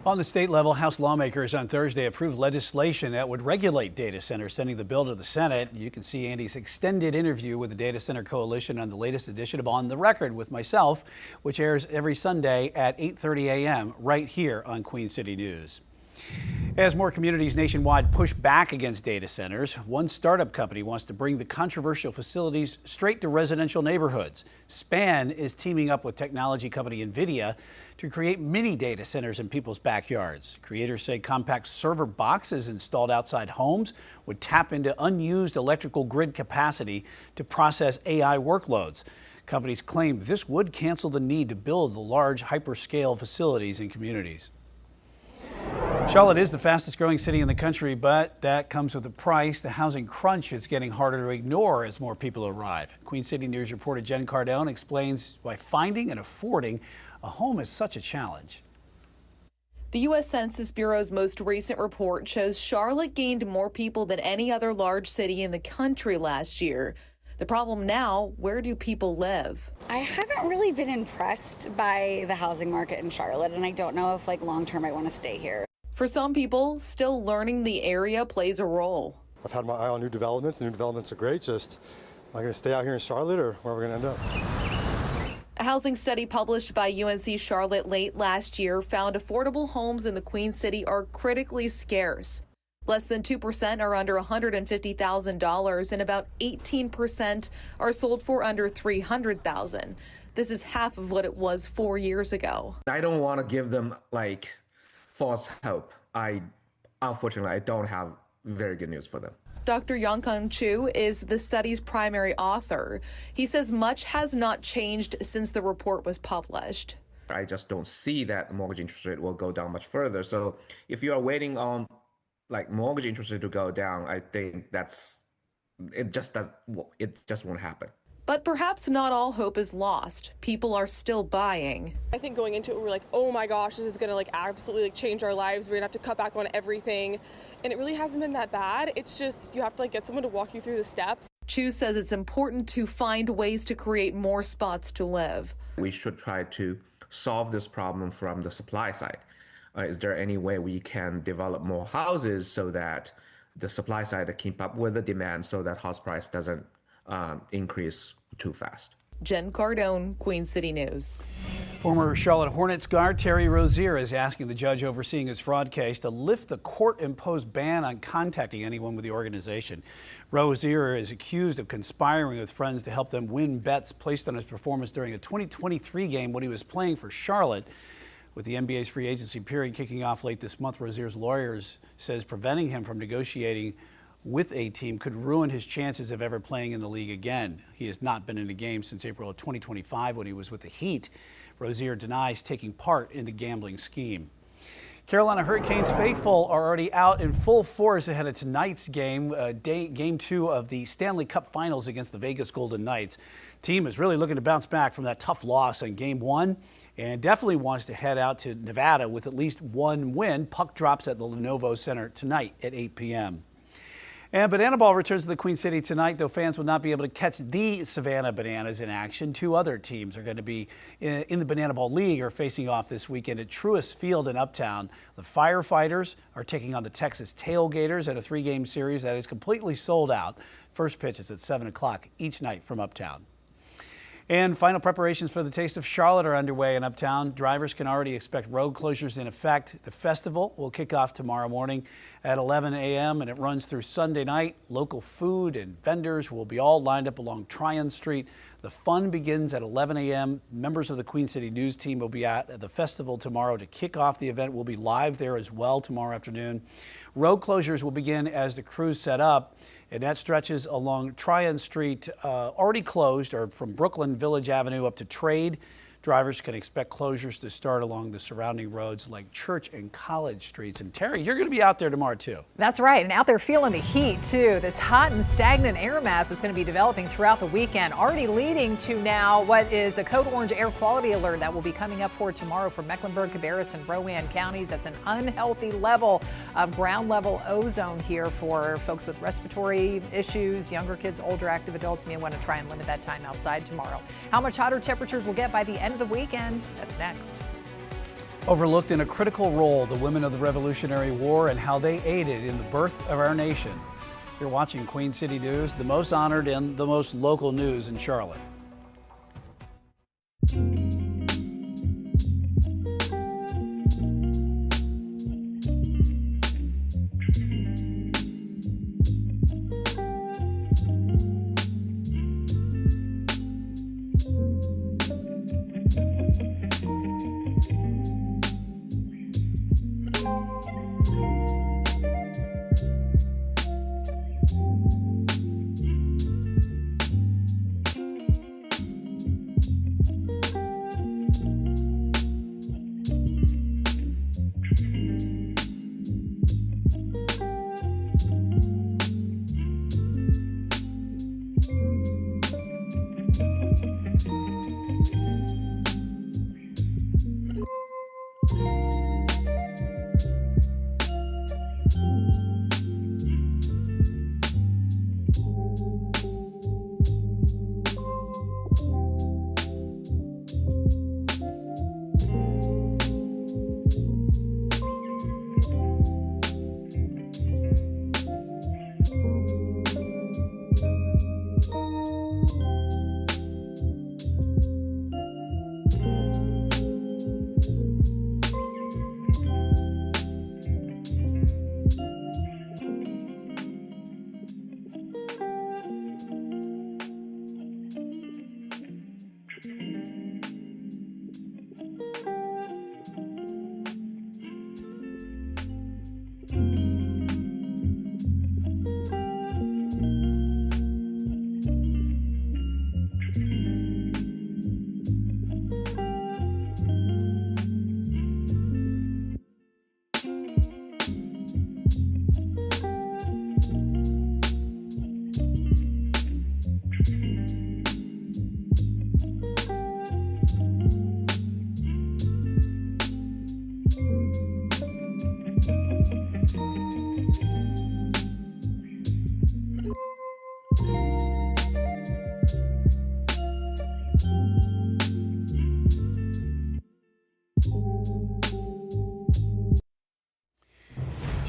On the state level, House lawmakers on Thursday approved legislation that would regulate data centers, sending the bill to the Senate. You can see Andy's extended interview with the Data Center Coalition on the latest edition of On the Record with myself, which airs every Sunday at 8:30 a.m. right here on Queen City News. As more communities nationwide push back against data centers, one startup company wants to bring the controversial facilities straight to residential neighborhoods. SPAN is teaming up with technology company NVIDIA to create mini data centers in people's backyards. Creators say compact server boxes installed outside homes would tap into unused electrical grid capacity to process AI workloads. Companies claim this would cancel the need to build the large hyperscale facilities in communities. Charlotte is the fastest growing city in the country, but that comes with a price. The housing crunch is getting harder to ignore as more people arrive. Queen City News reporter Jen Cardone explains why finding and affording a home is such a challenge. The U.S. Census Bureau's most recent report shows Charlotte gained more people than any other large city in the country last year. The problem now, where do people live? I haven't really been impressed by the housing market in Charlotte, and I don't know if long term I want to stay here. For some people, still learning the area plays a role. I've had my eye on new developments. New developments are great. Just, am I going to stay out here in Charlotte, or where are we going to end up? A housing study published by UNC Charlotte late last year found affordable homes in the Queen City are critically scarce. Less than 2% are under $150,000, and about 18% are sold for under $300,000. This is half of what it was 4 years ago. I don't want to give them false hope. Unfortunately, I don't have very good news for them. Dr. Yongkang Chu is the study's primary author. He says much has not changed since the report was published. I just don't see that mortgage interest rate will go down much further. So if you are waiting on mortgage interest rate to go down, I think it just won't happen. But perhaps not all hope is lost. People are still buying. I think going into it, we're like, oh my gosh, this is gonna absolutely change our lives. We're gonna have to cut back on everything. And it really hasn't been that bad. It's just, you have to get someone to walk you through the steps. Chu says it's important to find ways to create more spots to live. We should try to solve this problem from the supply side. Is there any way we can develop more houses so that the supply side can keep up with the demand so that house price doesn't increase too fast? Jen Cardone, Queen City News. Former Charlotte Hornets guard Terry Rozier is asking the judge overseeing his fraud case to lift the court-imposed ban on contacting anyone with the organization. Rozier is accused of conspiring with friends to help them win bets placed on his performance during a 2023 game when he was playing for Charlotte. With the NBA's free agency period kicking off late this month, Rozier's lawyers says preventing him from negotiating with a team could ruin his chances of ever playing in the league again. He has not been in a game since April of 2025 when he was with the Heat. Rozier denies taking part in the gambling scheme. Carolina Hurricanes faithful are already out in full force ahead of tonight's game, game 2 of the Stanley Cup Finals against the Vegas Golden Knights. Team is really looking to bounce back from that tough loss in game 1 and definitely wants to head out to Nevada with at least one win. Puck drops at the Lenovo Center tonight at 8 p.m. And Banana Ball returns to the Queen City tonight, though fans will not be able to catch the Savannah Bananas in action. 2 other teams are going to be in the Banana Ball League are facing off this weekend at Truist Field in Uptown. The Firefighters are taking on the Texas Tailgaters at a 3-game series that is completely sold out. First pitch is at 7 o'clock each night from Uptown. And final preparations for the Taste of Charlotte are underway in Uptown. Drivers can already expect road closures in effect. The festival will kick off tomorrow morning at 11 a.m. and it runs through Sunday night. Local food and vendors will be all lined up along Tryon Street. The fun begins at 11 a.m. Members of the Queen City News team will be at the festival tomorrow to kick off the event. We'll be live there as well tomorrow afternoon. Road closures will begin as the crews set up, and that stretches along Tryon Street, already closed, or from Brooklyn Village Avenue up to Trade. Drivers can expect closures to start along the surrounding roads like Church and College Streets. And Terry, you're going to be out there tomorrow too. That's right, and out there feeling the heat too. This hot and stagnant air mass is going to be developing throughout the weekend, already leading to now what is a code orange air quality alert that will be coming up for tomorrow for Mecklenburg, Cabarrus, and Rowan counties. That's an unhealthy level of ground level ozone here for folks with respiratory issues, younger kids, older active adults. May want to try and limit that time outside tomorrow. How much hotter temperatures will get by the end of the weekend? That's next. Overlooked in a critical role, the women of the Revolutionary War and how they aided in the birth of our nation. You're watching Queen City News, the most honored and the most local news in Charlotte.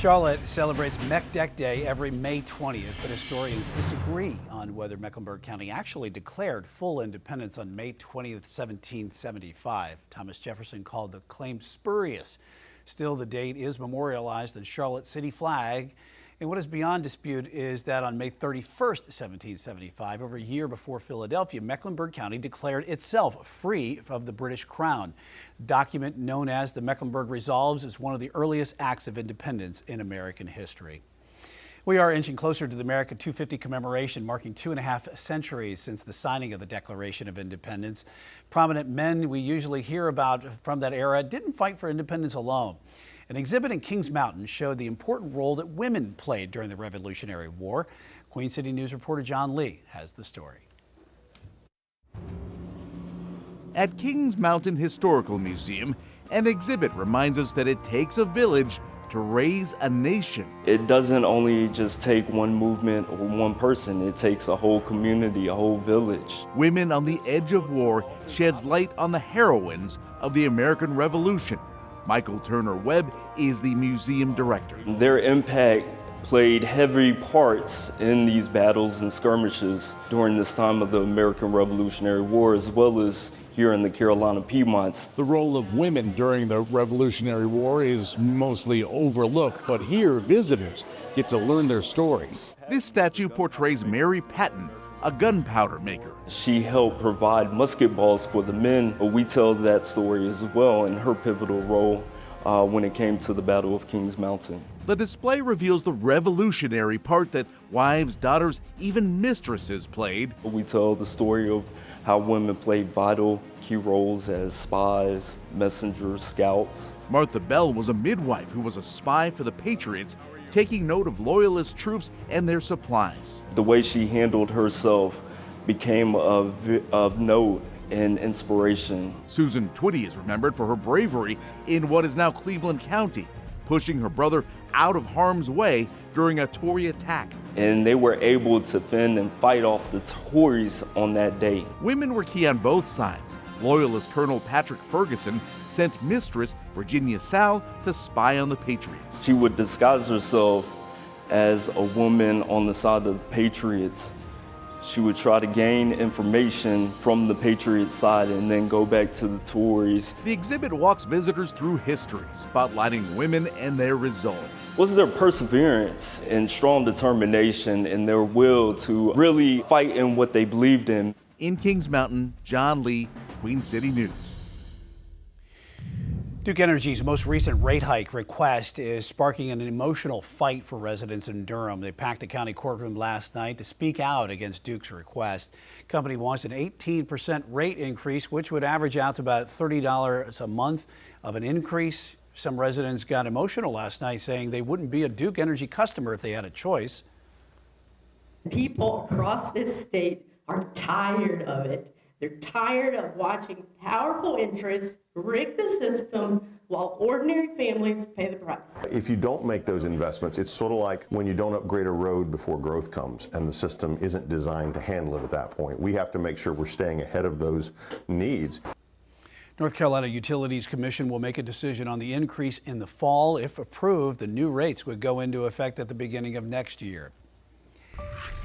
Charlotte celebrates Mech Deck Day every May 20th, but historians disagree on whether Mecklenburg County actually declared full independence on May 20th, 1775. Thomas Jefferson called the claim spurious. Still, the date is memorialized in Charlotte city flag. And what is beyond dispute is that on May 31st, 1775, over a year before Philadelphia, Mecklenburg County declared itself free of the British Crown. The document known as the Mecklenburg Resolves is one of the earliest acts of independence in American history. We are inching closer to the America 250 commemoration, marking 2.5 centuries since the signing of the Declaration of Independence. Prominent men we usually hear about from that era didn't fight for independence alone. An exhibit in Kings Mountain showed the important role that women played during the Revolutionary War. Queen City News reporter John Lee has the story. At Kings Mountain Historical Museum, an exhibit reminds us that it takes a village to raise a nation. It doesn't only just take one movement or one person, it takes a whole community, a whole village. Women on the Edge of War sheds light on the heroines of the American Revolution. Michael Turner Webb is the museum director. Their impact played heavy parts in these battles and skirmishes during this time of the American Revolutionary War, as well as here in the Carolina Piedmonts. The role of women during the Revolutionary War is mostly overlooked, but here visitors get to learn their stories. This statue portrays Mary Patton, a gunpowder maker. She helped provide musket balls for the men. We tell that story as well in her pivotal role when it came to the Battle of Kings Mountain. The display reveals the revolutionary part that wives, daughters, even mistresses played. We tell the story of how women played vital key roles as spies, messengers, scouts. Martha Bell was a midwife who was a spy for the Patriots, taking note of loyalist troops and their supplies. The way she handled herself became of note and inspiration. Susan Twitty is remembered for her bravery in what is now Cleveland County, pushing her brother out of harm's way during a Tory attack. And they were able to fend and fight off the Tories on that day. Women were key on both sides. Loyalist Colonel Patrick Ferguson sent mistress Virginia Sal to spy on the Patriots. She would disguise herself as a woman on the side of the Patriots. She would try to gain information from the Patriots side and then go back to the Tories. The exhibit walks visitors through history, spotlighting women and their resolve. Was their perseverance and strong determination and their will to really fight in what they believed in. In Kings Mountain, John Lee, Queen City News. Duke Energy's most recent rate hike request is sparking an emotional fight for residents in Durham. They packed a county courtroom last night to speak out against Duke's request. The company wants an 18% rate increase, which would average out to about $30 a month of an increase. Some residents got emotional last night, saying they wouldn't be a Duke Energy customer if they had a choice. People across this state are tired of it. They're tired of watching powerful interests rig the system while ordinary families pay the price. If you don't make those investments, it's sort of like when you don't upgrade a road before growth comes and the system isn't designed to handle it at that point. We have to make sure we're staying ahead of those needs. North Carolina Utilities Commission will make a decision on the increase in the fall. If approved, the new rates would go into effect at the beginning of next year.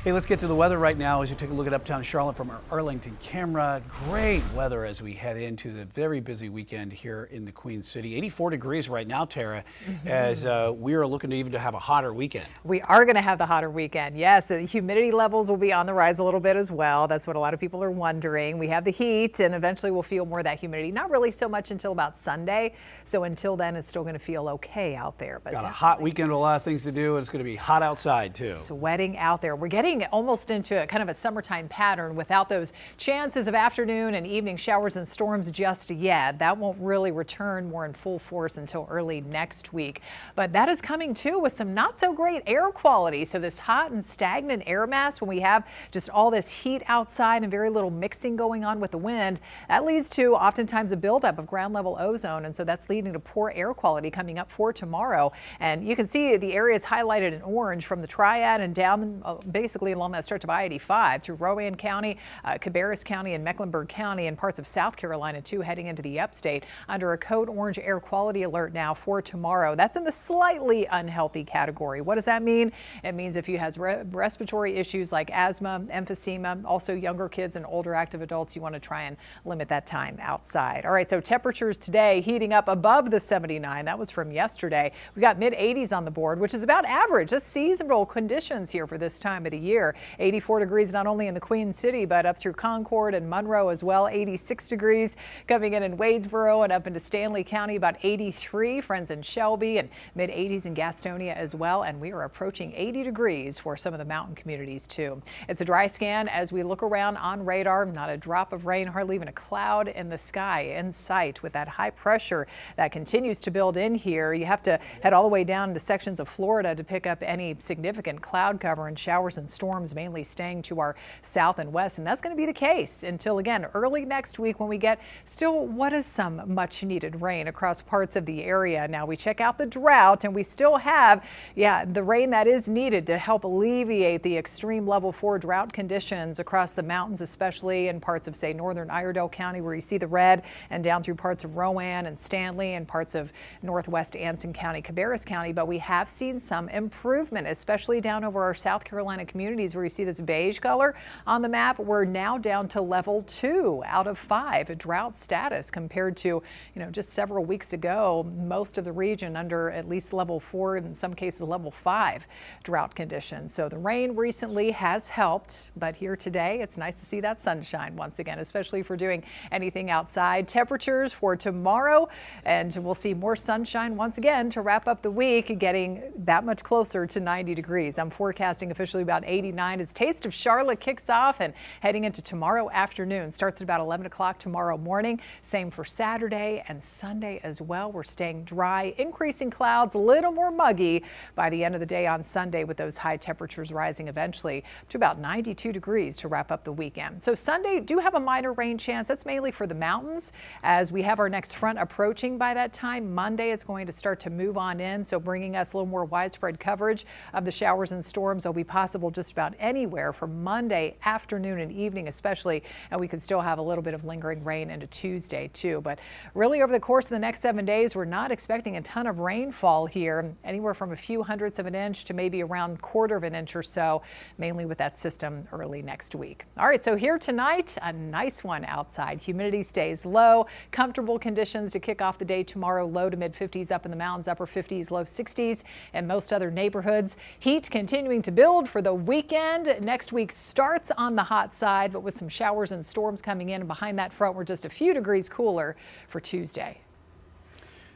Hey, let's get to the weather right now as you take a look at uptown Charlotte from our Arlington camera. Great weather as we head into the very busy weekend here in the Queen City. 84 degrees right now, Tara, as we are looking to even to have a hotter weekend. We are going to have the hotter weekend. Yes, the humidity levels will be on the rise a little bit as well. That's what a lot of people are wondering. We have the heat, and eventually we'll feel more of that humidity. Not really so much until about Sunday. So until then, it's still going to feel okay out there. But got a hot weekend with a lot of things to do, and it's going to be hot outside too. Sweating out there. We're getting almost into a kind of a summertime pattern without those chances of afternoon and evening showers and storms just yet. That won't really return more in full force until early next week. But that is coming too with some not so great air quality. So this hot and stagnant air mass, when we have just all this heat outside and very little mixing going on with the wind, that leads to oftentimes a buildup of ground level ozone. And so that's leading to poor air quality coming up for tomorrow. And you can see the areas highlighted in orange from the Triad and down basically along that stretch of I-85 through Rowan County, Cabarrus County, and Mecklenburg County, and parts of South Carolina too, heading into the upstate under a code orange air quality alert now for tomorrow. That's in the slightly unhealthy category. What does that mean? It means if you have respiratory issues like asthma, emphysema, also younger kids and older active adults, you want to try and limit that time outside. All right, so temperatures today heating up above the 79. That was from yesterday. We got mid 80s on the board, which is about average. That's seasonal conditions here for this time of the year. 84 degrees not only in the Queen City, but up through Concord and Monroe as well. 86 degrees coming in Wadesboro and up into Stanley County, about 83. Friends in Shelby, and mid 80s in Gastonia as well. And we are approaching 80 degrees for some of the mountain communities too. It's a dry scan as we look around on radar. Not a drop of rain, hardly even a cloud in the sky in sight with that high pressure that continues to build in here. You have to head all the way down to sections of Florida to pick up any significant cloud cover, and showers and storms mainly staying to our south and west. And that's going to be the case until, again, early next week when we get still what is some much needed rain across parts of the area. Now we check out the drought, and we still have, the rain that is needed to help alleviate the extreme level 4 drought conditions across the mountains, especially in parts of, say, northern Iredell County where you see the red, and down through parts of Rowan and Stanley and parts of northwest Anson County, Cabarrus County. But we have seen some improvement, especially down over our South Carolina community. communities where you see this beige color on the map, we're now down to level 2 out of 5, a drought status compared to, just several weeks ago, most of the region under at least level 4, in some cases level 5 drought conditions. So the rain recently has helped, but here today, it's nice to see that sunshine once again, especially for doing anything outside. Temperatures for tomorrow, and we'll see more sunshine once again to wrap up the week, getting that much closer to 90 degrees. I'm forecasting officially about 89 as Taste of Charlotte kicks off and heading into tomorrow afternoon. Starts at about 11 o'clock tomorrow morning. Same for Saturday and Sunday as well. We're staying dry, increasing clouds, a little more muggy by the end of the day on Sunday, with those high temperatures rising eventually to about 92 degrees to wrap up the weekend. So Sunday do have a minor rain chance. That's mainly for the mountains as we have our next front approaching by that time. Monday, it's going to start to move on in, so bringing us a little more widespread coverage of the showers and storms. They'll be possible just about anywhere for Monday afternoon and evening especially, and we could still have a little bit of lingering rain into Tuesday too. But really over the course of the next 7 days, we're not expecting a ton of rainfall here, anywhere from a few hundredths of an inch to maybe around quarter of an inch or so, mainly with that system early next week. All right, so here tonight, a nice one outside. Humidity stays low, comfortable conditions to kick off the day tomorrow. Low to mid 50s up in the mountains, upper 50s, low 60s in most other neighborhoods. Heat continuing to build for the weekend. Next week starts on the hot side, but with some showers and storms coming in. And behind that front, we're just a few degrees cooler for Tuesday.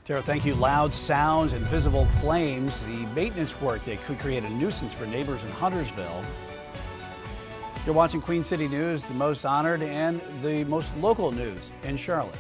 Tara, thank you. Loud sounds and visible flames, the maintenance work that could create a nuisance for neighbors in Huntersville. You're watching Queen City News, the most honored and the most local news in Charlotte.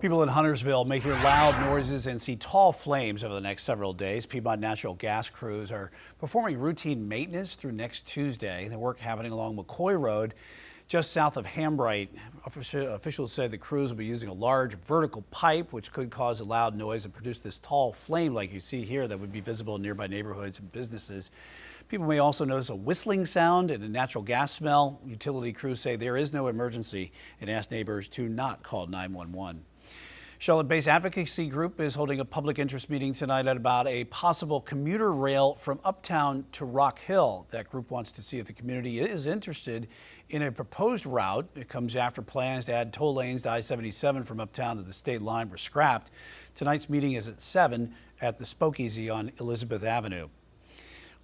People in Huntersville may hear loud noises and see tall flames over the next several days. Piedmont Natural Gas crews are performing routine maintenance through next Tuesday. The work happening along McCoy Road just south of Hambright. Officials say the crews will be using a large vertical pipe, which could cause a loud noise and produce this tall flame like you see here that would be visible in nearby neighborhoods and businesses. People may also notice a whistling sound and a natural gas smell. Utility crews say there is no emergency and ask neighbors to not call 911. Charlotte-based advocacy group is holding a public interest meeting tonight about a possible commuter rail from Uptown to Rock Hill. That group wants to see if the community is interested in a proposed route. It comes after plans to add toll lanes to I-77 from Uptown to the state line were scrapped. Tonight's meeting is at 7 at the Spokeasy on Elizabeth Avenue.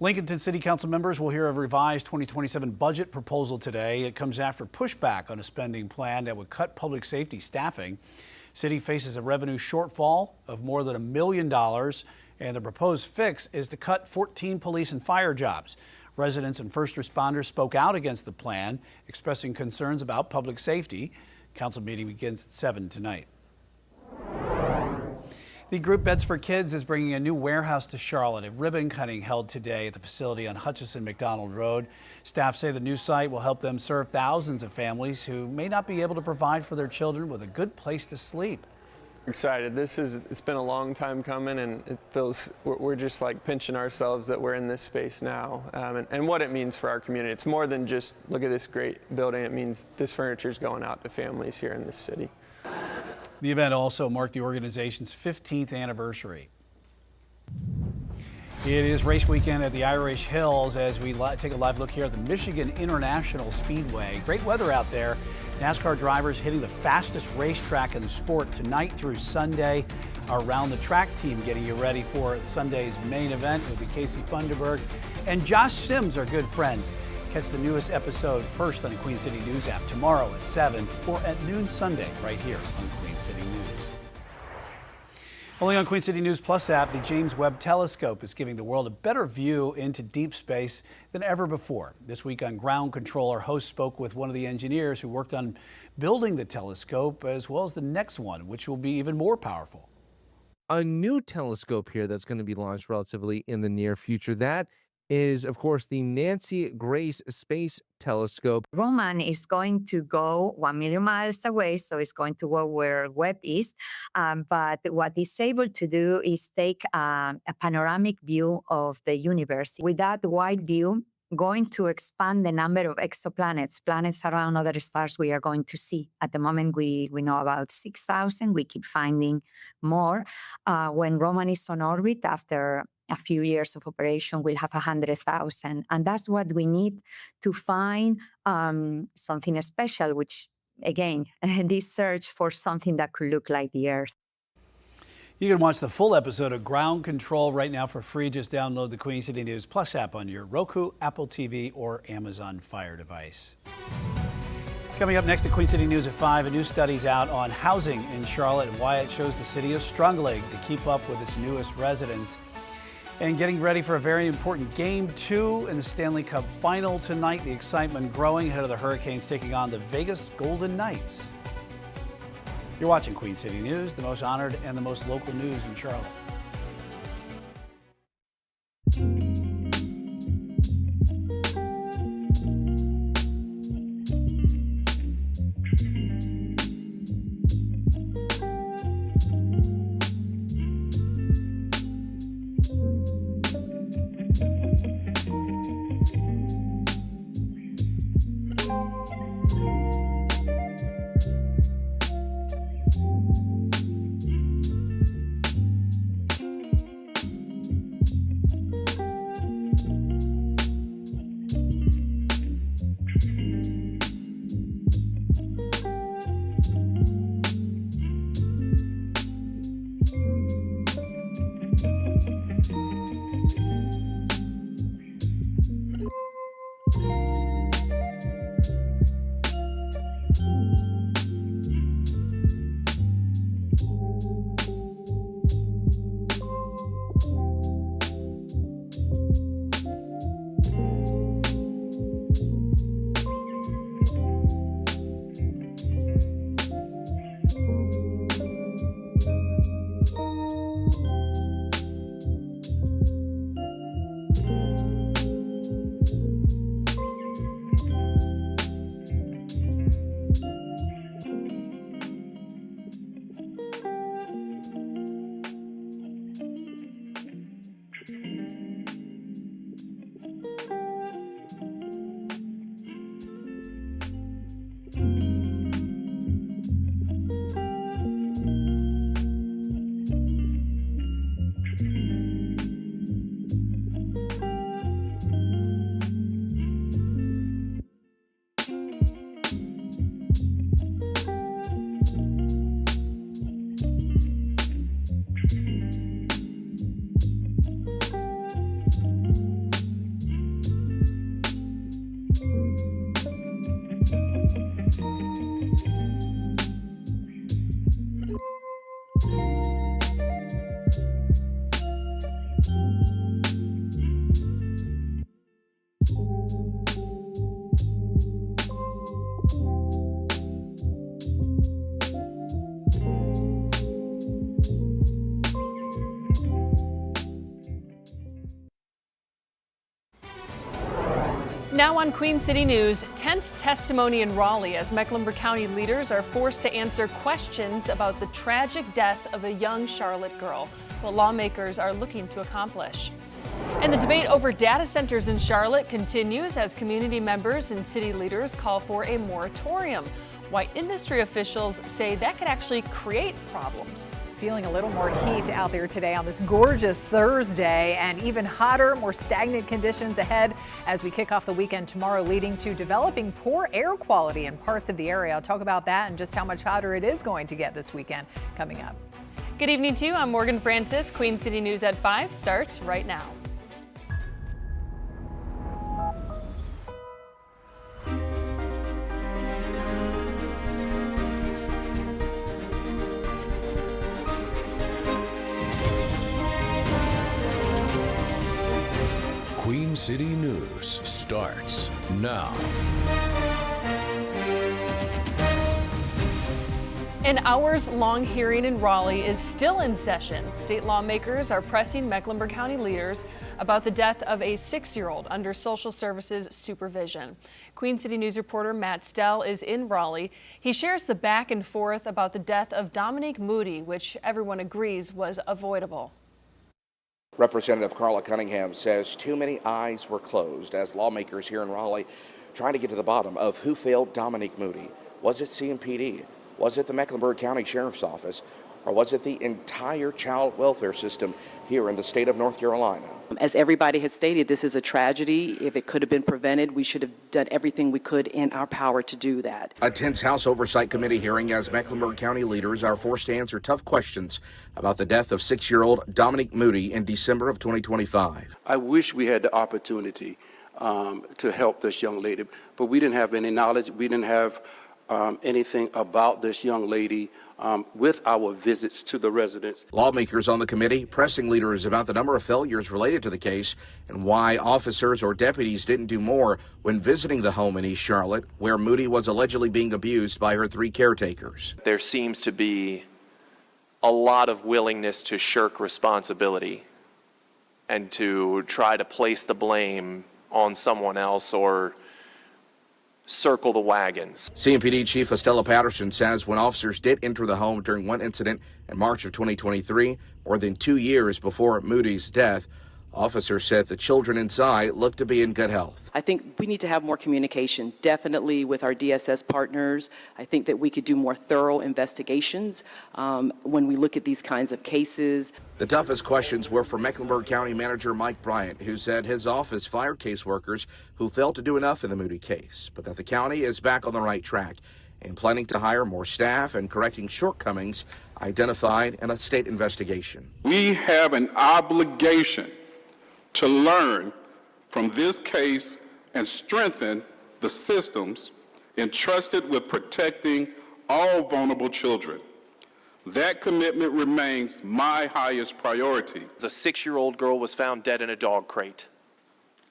Lincolnton City Council members will hear a revised 2027 budget proposal today. It comes after pushback on a spending plan that would cut public safety staffing. City faces a revenue shortfall of more than $1 million, and the proposed fix is to cut 14 police and fire jobs. Residents and first responders spoke out against the plan, expressing concerns about public safety. Council meeting begins at 7 tonight. The group Beds for Kids is bringing a new warehouse to Charlotte. A ribbon cutting held today at the facility on Hutchison McDonald Road. Staff say the new site will help them serve thousands of families who may not be able to provide for their children with a good place to sleep. Excited. It's been a long time coming, and it feels we're just like pinching ourselves that we're in this space now, and what it means for our community. It's more than just look at this great building. It means this furniture is going out to families here in this city. The event also marked the organization's 15th anniversary. It is race weekend at the Irish Hills as we take a live look here at the Michigan International Speedway. Great weather out there. NASCAR drivers hitting the fastest racetrack in the sport tonight through Sunday. Our Round the Track team getting you ready for Sunday's main event will be Casey Funderburg and Josh Sims, our good friend. Catch the newest episode first on the Queen City News app tomorrow at 7 or at noon Sunday right here on Queen City News. Only on Queen City News Plus app, the James Webb Telescope is giving the world a better view into deep space than ever before. This week on Ground Control, our host spoke with one of the engineers who worked on building the telescope, as well as the next one, which will be even more powerful. A new telescope here that's going to be launched relatively in the near future. That is, of course, the Nancy Grace Space Telescope. Roman is going to go 1 million miles away, so it's going to go where Webb is. But what it's able to do is take a panoramic view of the universe. With that wide view, going to expand the number of exoplanets, planets around other stars we are going to see. At the moment, we know about 6,000. We keep finding more. When Roman is on orbit, after a few years of operation, we'll have 100,000. And that's what we need to find something special, which, again, this search for something that could look like the Earth. You can watch the full episode of Ground Control right now for free. Just download the Queen City News Plus app on your Roku, Apple TV, or Amazon Fire device. Coming up next at Queen City News at 5, a new study's out on housing in Charlotte and why it shows the city is struggling to keep up with its newest residents. And getting ready for a very important Game 2 in the Stanley Cup Final tonight. The excitement growing ahead of the Hurricanes taking on the Vegas Golden Knights. You're watching Queen City News, the most honored and the most local news in Charlotte. Now on Queen City News, tense testimony in Raleigh as Mecklenburg County leaders are forced to answer questions about the tragic death of a young Charlotte girl, what lawmakers are looking to accomplish. And the debate over data centers in Charlotte continues as community members and city leaders call for a moratorium, why industry officials say that could actually create problems. Feeling a little more heat out there today on this gorgeous Thursday, and even hotter, more stagnant conditions ahead as we kick off the weekend tomorrow, leading to developing poor air quality in parts of the area. I'll talk about that and just how much hotter it is going to get this weekend coming up. Good evening to you. I'm Morgan Francis. Queen City News at 5 starts right now. Queen City News starts now. An hours-long hearing in Raleigh is still in session. State lawmakers are pressing Mecklenburg County leaders about the death of a 6-year-old under social services supervision. Queen City News reporter Matt Stell is in Raleigh. He shares the back and forth about the death of Dominique Moody, which everyone agrees was avoidable. Representative Carla Cunningham says too many eyes were closed as lawmakers here in Raleigh trying to get to the bottom of who failed Dominique Moody. Was it CMPD? Was it the Mecklenburg County Sheriff's Office? Or was it the entire child welfare system here in the state of North Carolina? As everybody has stated, this is a tragedy. If it could have been prevented, we should have done everything we could in our power to do that. A tense House Oversight Committee hearing as Mecklenburg County leaders are forced to answer tough questions about the death of 6-year-old Dominique Moody in December of 2025. I wish we had the opportunity to help this young lady, but we didn't have any knowledge. We didn't have anything about this young lady with our visits to the residents. Lawmakers on the committee pressing leaders about the number of failures related to the case and why officers or deputies didn't do more when visiting the home in East Charlotte, where Moody was allegedly being abused by her 3 caretakers. There seems to be a lot of willingness to shirk responsibility and to try to place the blame on someone else or circle the wagons. CMPD Chief Estella Patterson says when officers did enter the home during one incident in March of 2023, more than 2 years before Moody's death, officers said the children inside looked to be in good health. I think we need to have more communication, definitely with our DSS partners. I think that we could do more thorough investigations when we look at these kinds of cases. The toughest questions were for Mecklenburg County Manager Mike Bryant, who said his office fired caseworkers who failed to do enough in the Moody case, but that the county is back on the right track and planning to hire more staff and correcting shortcomings identified in a state investigation. We have an obligation to learn from this case and strengthen the systems entrusted with protecting all vulnerable children. That commitment remains my highest priority. A 6-year-old girl was found dead in a dog crate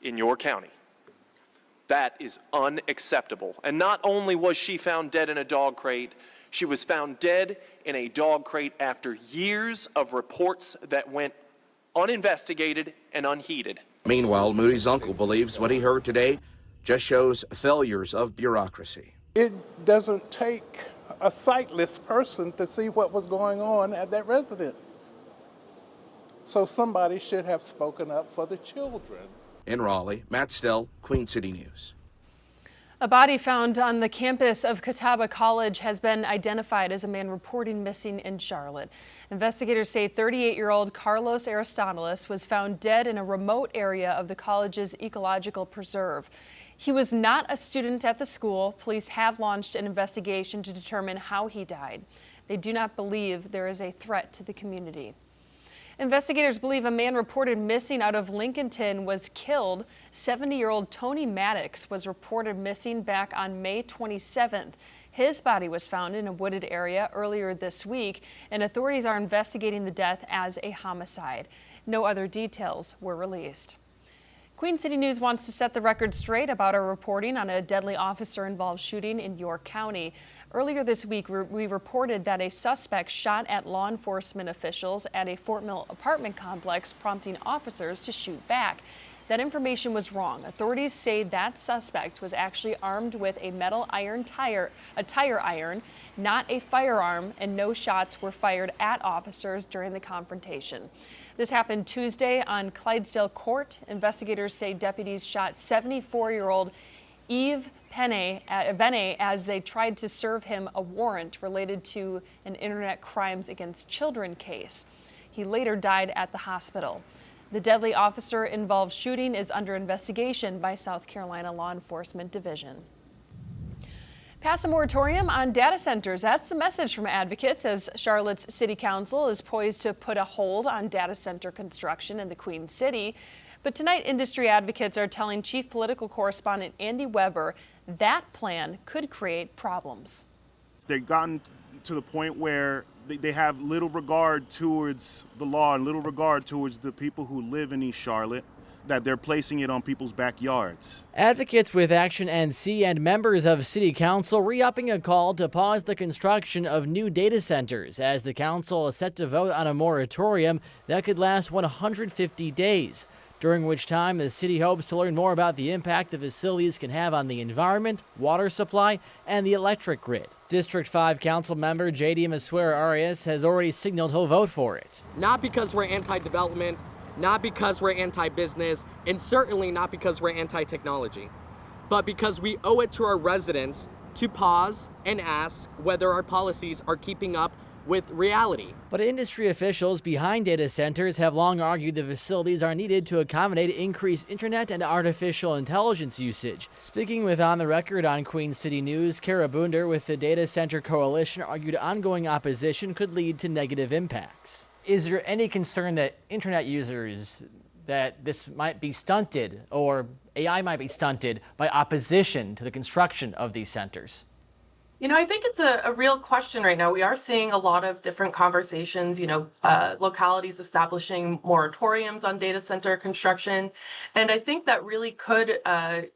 in your county. That is unacceptable. And not only was she found dead in a dog crate, she was found dead in a dog crate after years of reports that went uninvestigated and unheeded. Meanwhile, Moody's uncle believes what he heard today just shows failures of bureaucracy. It doesn't take a sightless person to see what was going on at that residence. So somebody should have spoken up for the children. In Raleigh, Matt Stell, Queen City News. A body found on the campus of Catawba College has been identified as a man reported missing in Charlotte. Investigators say 38-year-old Carlos Aristoteles was found dead in a remote area of the college's ecological preserve. He was not a student at the school. Police have launched an investigation to determine how he died. They do not believe there is a threat to the community. Investigators believe a man reported missing out of Lincolnton was killed. 70-year-old Tony Maddox was reported missing back on May 27th. His body was found in a wooded area earlier this week, and authorities are investigating the death as a homicide. No other details were released. Queen City News wants to set the record straight about our reporting on a deadly officer-involved shooting in York County. Earlier this week, we reported that a suspect shot at law enforcement officials at a Fort Mill apartment complex, prompting officers to shoot back. That information was wrong. Authorities say that suspect was actually armed with a tire iron, not a firearm, and no shots were fired at officers during the confrontation. This happened Tuesday on Clydesdale Court. Investigators say deputies shot 74-year-old Yves Vene as they tried to serve him a warrant related to an internet crimes against children case. He later died at the hospital. The deadly officer-involved shooting is under investigation by South Carolina Law Enforcement Division. Pass a moratorium on data centers. That's the message from advocates as Charlotte's City Council is poised to put a hold on data center construction in the Queen City. But tonight, industry advocates are telling Chief Political Correspondent Andy Weber that plan could create problems. They've gotten to the point where they have little regard towards the law and little regard towards the people who live in East Charlotte, that they're placing it on people's backyards. Advocates with Action NC and members of City Council re-upping a call to pause the construction of new data centers as the council is set to vote on a moratorium that could last 150 days, during which time the city hopes to learn more about the impact the facilities can have on the environment, water supply, and the electric grid. District 5 Council member J.D. Masuera-Arias has already signaled he'll vote for it. Not because we're anti-development, not because we're anti-business, and certainly not because we're anti-technology, but because we owe it to our residents to pause and ask whether our policies are keeping up with reality. But industry officials behind data centers have long argued the facilities are needed to accommodate increased internet and artificial intelligence usage. Speaking with On the Record on Queen City News, Kara Boonder with the Data Center Coalition argued ongoing opposition could lead to negative impacts. Is there any concern that internet users, that this might be stunted or AI might be stunted by opposition to the construction of these centers? You know, I think it's a real question right now. We are seeing a lot of different conversations, localities establishing moratoriums on data center construction. And I think that really could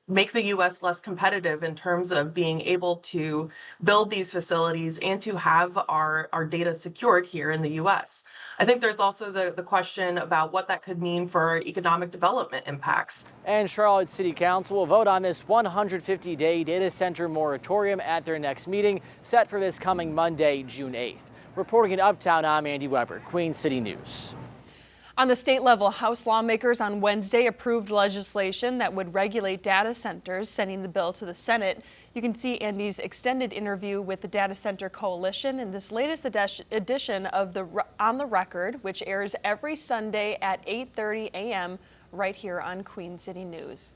make the U.S. less competitive in terms of being able to build these facilities and to have our data secured here in the U.S. I think there's also the question about what that could mean for economic development impacts. And Charlotte City Council will vote on this 150-day data center moratorium at their next meeting, set for this coming Monday, June 8th. Reporting in Uptown, I'm Andy Weber, Queen City News. On the state level, House lawmakers on Wednesday approved legislation that would regulate data centers, sending the bill to the Senate. You can see Andy's extended interview with the Data Center Coalition in this latest edition of the On the Record, which airs every Sunday at 8:30 a.m. right here on Queen City News.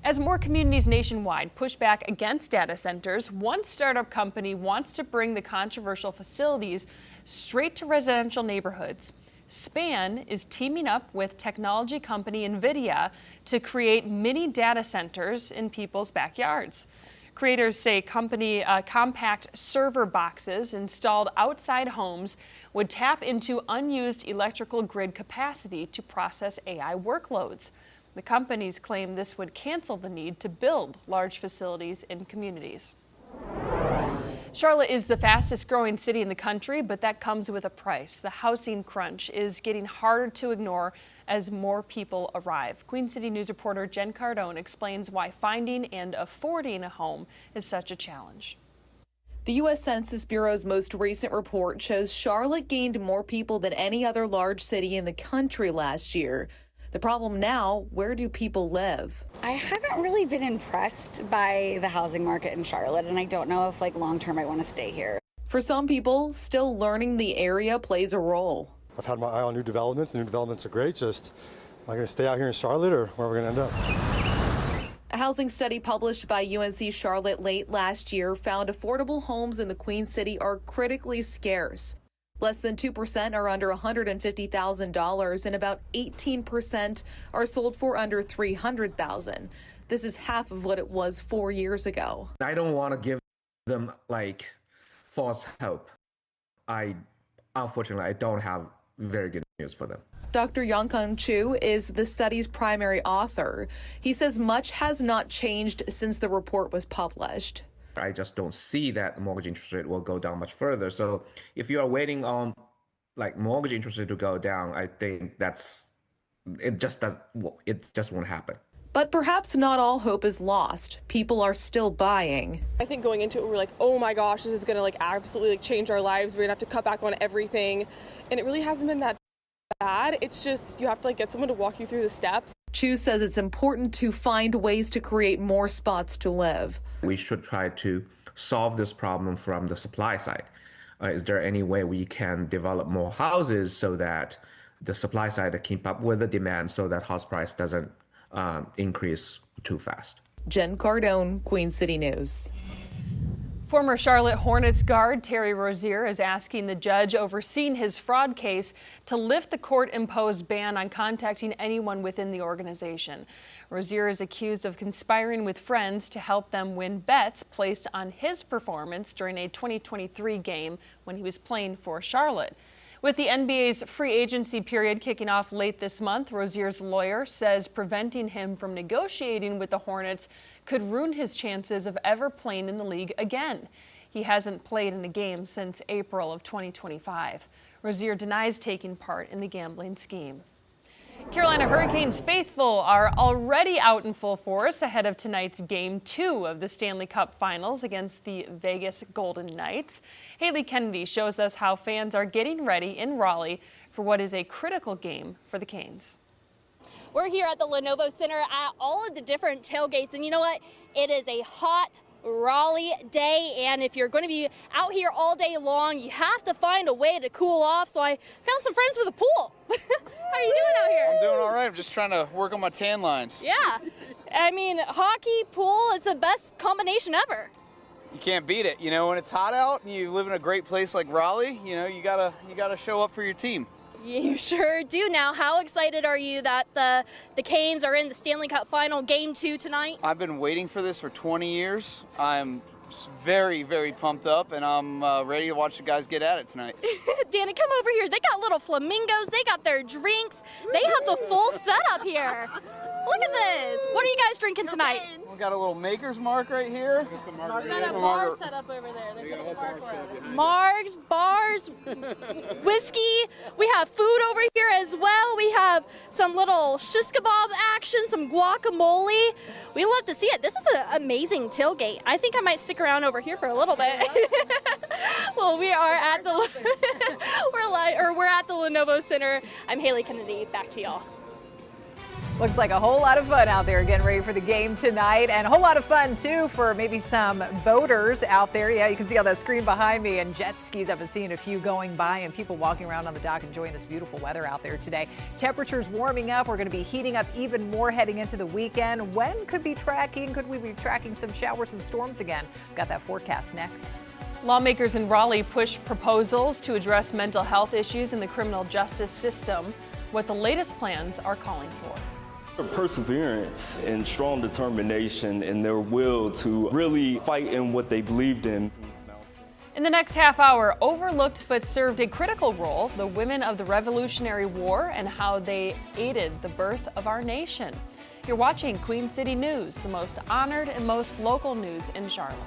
As more communities nationwide push back against data centers, one startup company wants to bring the controversial facilities straight to residential neighborhoods. SPAN is teaming up with technology company NVIDIA to create mini data centers in people's backyards. Creators say compact server boxes installed outside homes would tap into unused electrical grid capacity to process AI workloads. The companies claim this would cancel the need to build large facilities in communities. Charlotte is the fastest growing city in the country, but that comes with a price. The housing crunch is getting harder to ignore as more people arrive. Queen City News reporter Jen Cardone explains why finding and affording a home is such a challenge. The U.S. Census Bureau's most recent report shows Charlotte gained more people than any other large city in the country last year. The problem now, where do people live? I haven't really been impressed by the housing market in Charlotte, and I don't know if long term I want to stay here. For some people, still learning the area plays a role. I've had my eye on new developments. New developments are great. Just, am I going to stay out here in Charlotte, or where are we going to end up? A housing study published by UNC Charlotte late last year found affordable homes in the Queen City are critically scarce. Less than 2% are under $150,000, and about 18% are sold for under $300,000. This is half of what it was 4 years ago. I don't want to give them false hope. Unfortunately, I don't have very good news for them. Dr. Yongkang Chu is the study's primary author. He says much has not changed since the report was published. I just don't see that mortgage interest rate will go down much further. So if you are waiting on like mortgage interest rate to go down, I think it just won't happen. But perhaps not all hope is lost. People are still buying. I think going into it, we were like, oh my gosh, this is going to absolutely change our lives. We're going to have to cut back on everything. And it really hasn't been that bad. It's just you have to get someone to walk you through the steps. Chu says it's important to find ways to create more spots to live. We should try to solve this problem from the supply side. Is there any way we can develop more houses so that the supply side can keep up with the demand so that house price doesn't increase too fast? Jen Cardone, Queen City News. Former Charlotte Hornets guard Terry Rozier is asking the judge overseeing his fraud case to lift the court-imposed ban on contacting anyone within the organization. Rozier is accused of conspiring with friends to help them win bets placed on his performance during a 2023 game when he was playing for Charlotte. With the NBA's free agency period kicking off late this month, Rozier's lawyer says preventing him from negotiating with the Hornets could ruin his chances of ever playing in the league again. He hasn't played in a game since April of 2025. Rozier denies taking part in the gambling scheme. Carolina Hurricanes faithful are already out in full force ahead of tonight's Game 2 of the Stanley Cup Finals against the Vegas Golden Knights. Haley Kennedy shows us how fans are getting ready in Raleigh for what is a critical game for the Canes. We're here at the Lenovo Center at all of the different tailgates, and you know what? It is a hot Raleigh day, and if you're going to be out here all day long, you have to find a way to cool off. So I found some friends with a pool. How are you doing out here? I'm doing all right. I'm just trying to work on my tan lines. Yeah. I mean, hockey, pool, it's the best combination ever. You can't beat it. You know, when it's hot out and you live in a great place like Raleigh, you know, you gotta show up for your team. You sure do. Now, how excited are you that the Canes are in the Stanley Cup Final Game 2 tonight? I've been waiting for this for 20 years. I'm very, very pumped up, and I'm ready to watch the guys get at it tonight. Danny, come over here. They got little flamingos. They got their drinks. They have the full setup here. Look at this. What are you guys drinking tonight? We got a little Maker's Mark right here. We got a bar set up over there. They got a whole bar set up behind Margs, bars, whiskey. We have food over here as well. We have some little shish kebab action, some guacamole. We love to see it. This is an amazing tailgate. I think I might stick around over here for a little bit. Well, we are at the we're at the Lenovo Center. I'm Haley Kennedy. Back to y'all. Looks like a whole lot of fun out there getting ready for the game tonight, and a whole lot of fun too for maybe some boaters out there. Yeah, you can see on that screen behind me, and jet skis. I've been seeing a few going by and people walking around on the dock enjoying this beautiful weather out there today. Temperatures warming up. We're going to be heating up even more heading into the weekend. Could we be tracking some showers and storms again? We've got that forecast next. Lawmakers in Raleigh push proposals to address mental health issues in the criminal justice system. What the latest plans are calling for. Perseverance and strong determination and their will to really fight in what they believed in. In the next half hour, overlooked but served a critical role, the women of the Revolutionary War and how they aided the birth of our nation. You're watching Queen City News, the most honored and most local news in Charlotte.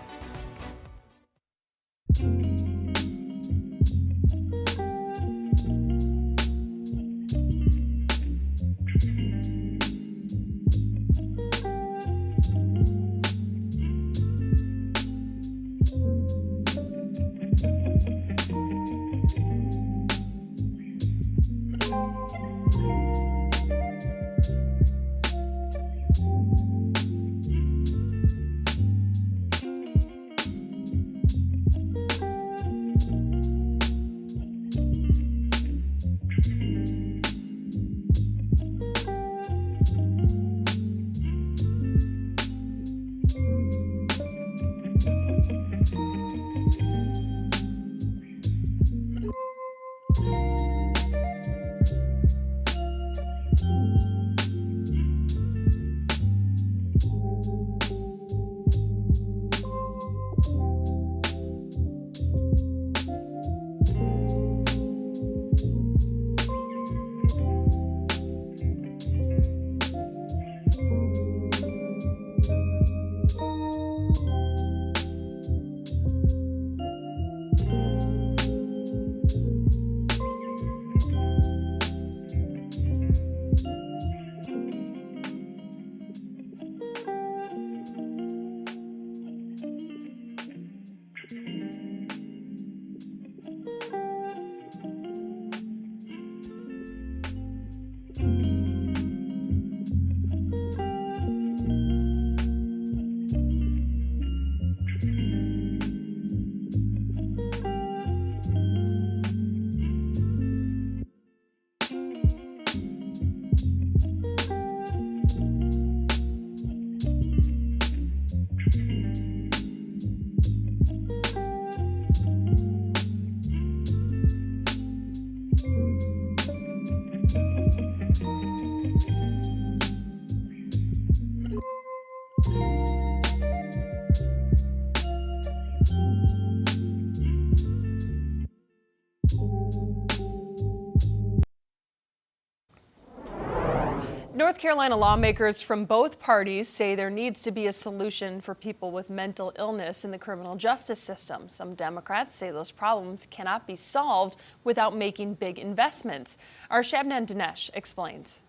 North Carolina lawmakers from both parties say there needs to be a solution for people with mental illness in the criminal justice system. Some Democrats say those problems cannot be solved without making big investments. Our Shabnam Dinesh explains.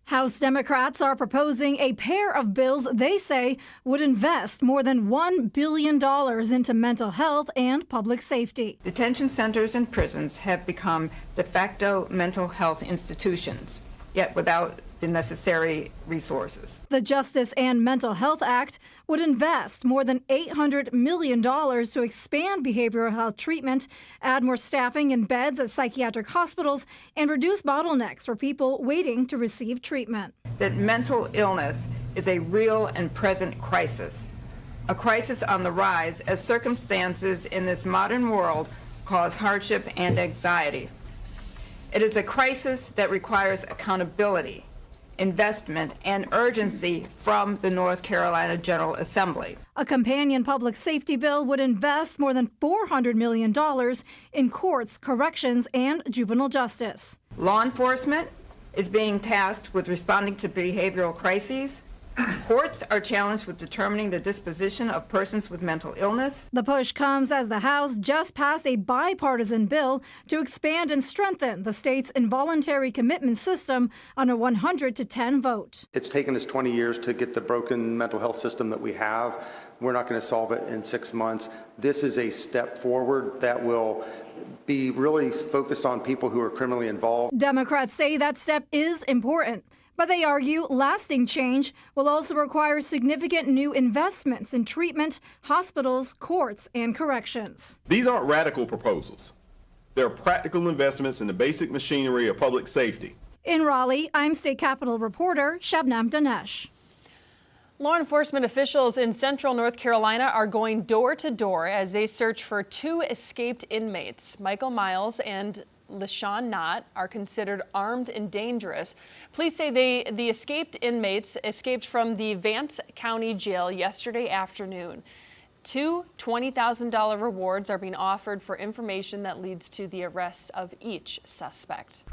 House Democrats are proposing a pair of bills they say would invest more than $1 billion into mental health and public safety. Detention centers and prisons have become de facto mental health institutions, yet without the necessary resources. The Justice and Mental Health Act would invest more than $800 million to expand behavioral health treatment, add more staffing and beds at psychiatric hospitals, and reduce bottlenecks for people waiting to receive treatment. That mental illness is a real and present crisis, a crisis on the rise as circumstances in this modern world cause hardship and anxiety. It is a crisis that requires accountability, investment, and urgency from the North Carolina General Assembly. A companion public safety bill would invest more than $400 million in courts, corrections, and juvenile justice. Law enforcement is being tasked with responding to behavioral crises. Courts are challenged with determining the disposition of persons with mental illness. The push comes as the House just passed a bipartisan bill to expand and strengthen the state's involuntary commitment system on a 100-10 vote. It's taken us 20 years to get the broken mental health system that we have. We're not going to solve it in 6 months. This is a step forward that will be really focused on people who are criminally involved. Democrats say that step is important, but they argue lasting change will also require significant new investments in treatment, hospitals, courts, and corrections. These aren't radical proposals. They're practical investments in the basic machinery of public safety. In Raleigh, I'm State Capitol reporter Shabnam Dinesh. Law enforcement officials in central North Carolina are going door to door as they search for 2 escaped inmates. Michael Miles and LaShawn Knott are considered armed and dangerous. Police say the escaped inmates escaped from the Vance County Jail yesterday afternoon. 2 $20,000 rewards are being offered for information that leads to the arrest of each suspect.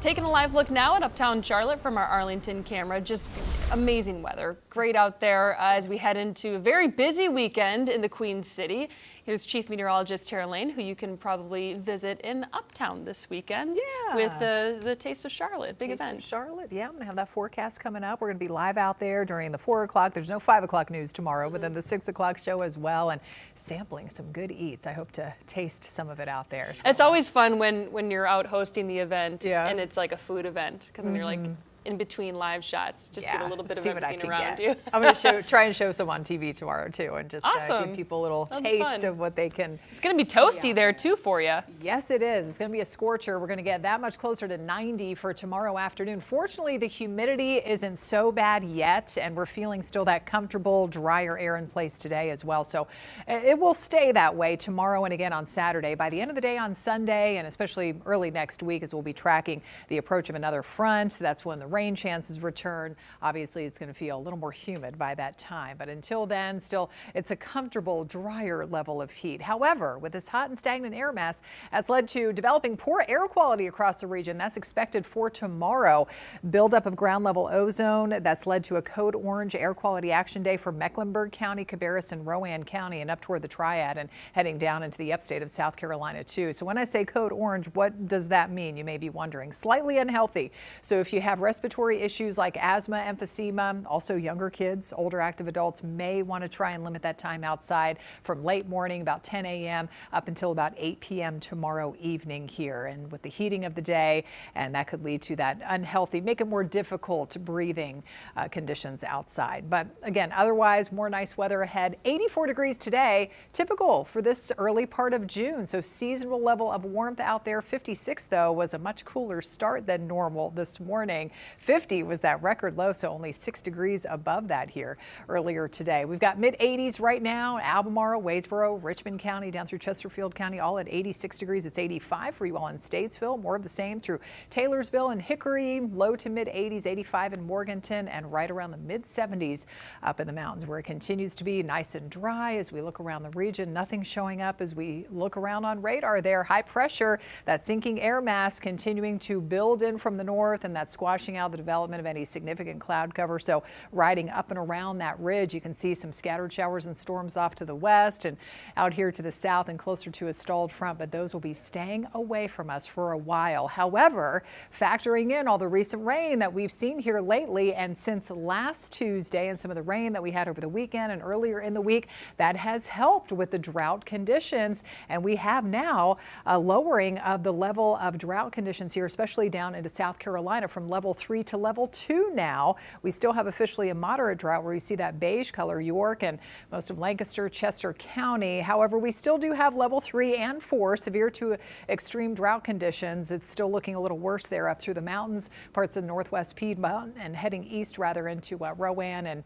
Taking a live look now at uptown Charlotte from our Arlington camera. Just amazing weather. Great out there as we head into a very busy weekend in the Queen City. Here's Chief Meteorologist Tara Lane, who you can probably visit in Uptown this weekend with the Taste of Charlotte, big event. Taste of Charlotte, yeah, I'm going to have that forecast coming up. We're going to be live out there during the 4 o'clock. There's no 5 o'clock news tomorrow, but then the 6 o'clock show as well, and sampling some good eats. I hope to taste some of it out there. So. It's always fun when you're out hosting the event and it's like a food event, because then you're like in between live shots, just get a little bit of everything around you. I'm going to try and show some on TV tomorrow too, and just give people a little taste of what they can. It's going to be toasty there too for you. Yes, it is. It's going to be a scorcher. We're going to get that much closer to 90 for tomorrow afternoon. Fortunately, the humidity isn't so bad yet, and we're feeling still that comfortable, drier air in place today as well. So it will stay that way tomorrow and again on Saturday. By the end of the day on Sunday, and especially early next week, as we'll be tracking the approach of another front, that's when the rain chances return. Obviously, it's going to feel a little more humid by that time, but until then, still, it's a comfortable, drier level of heat. However, with this hot and stagnant air mass, that's led to developing poor air quality across the region. That's expected for tomorrow. Buildup of ground level ozone, that's led to a code orange air quality action day for Mecklenburg County, Cabarrus, and Rowan County, and up toward the Triad and heading down into the upstate of South Carolina too. So when I say code orange, what does that mean? You may be wondering. Slightly unhealthy. So if you have respiratory issues like asthma, emphysema, also younger kids, older active adults may want to try and limit that time outside from late morning, about 10 a.m. up until about 8 p.m. tomorrow evening here. And with the heating of the day, and that could lead to that unhealthy, make it more difficult breathing conditions outside. But again, otherwise, more nice weather ahead. 84 degrees today, typical for this early part of June. So seasonal level of warmth out there. 56 though was a much cooler start than normal this morning. 50 was that record low, so only 6 degrees above that here earlier today. We've got mid-80s right now, Albemarle, Wadesboro, Richmond County, down through Chesterfield County, all at 86 degrees. It's 85 for you all in Statesville, more of the same through Taylorsville and Hickory, low to mid-80s, 85 in Morganton, and right around the mid-70s up in the mountains, where it continues to be nice and dry as we look around the region. Nothing showing up as we look around on radar there. High pressure, that sinking air mass continuing to build in from the north, and that's squashing out the development of any significant cloud cover. So riding up and around that ridge, you can see some scattered showers and storms off to the west and out here to the south and closer to a stalled front, but those will be staying away from us for a while. However, factoring in all the recent rain that we've seen here lately and since last Tuesday and some of the rain that we had over the weekend and earlier in the week, that has helped with the drought conditions. And we have now a lowering of the level of drought conditions here, especially down into South Carolina, from level 3 to level 2 now. We still have officially a moderate drought where you see that beige color, York and most of Lancaster, Chester County. However, we still do have level 3 and 4, severe to extreme drought conditions. It's still looking a little worse there up through the mountains, parts of northwest Piedmont, and heading east rather into Rowan and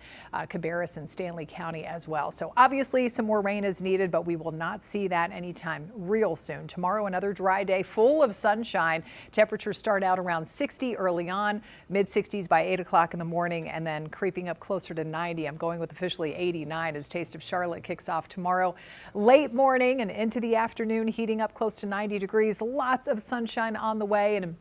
Cabarrus and Stanley County as well. So obviously some more rain is needed, but we will not see that anytime real soon. Tomorrow, another dry day full of sunshine. Temperatures start out around 60 early on, mid-60s by 8 o'clock in the morning, and then creeping up closer to 90. I'm going with officially 89 as Taste of Charlotte kicks off tomorrow. Late morning and into the afternoon, heating up close to 90 degrees. Lots of sunshine on the way, and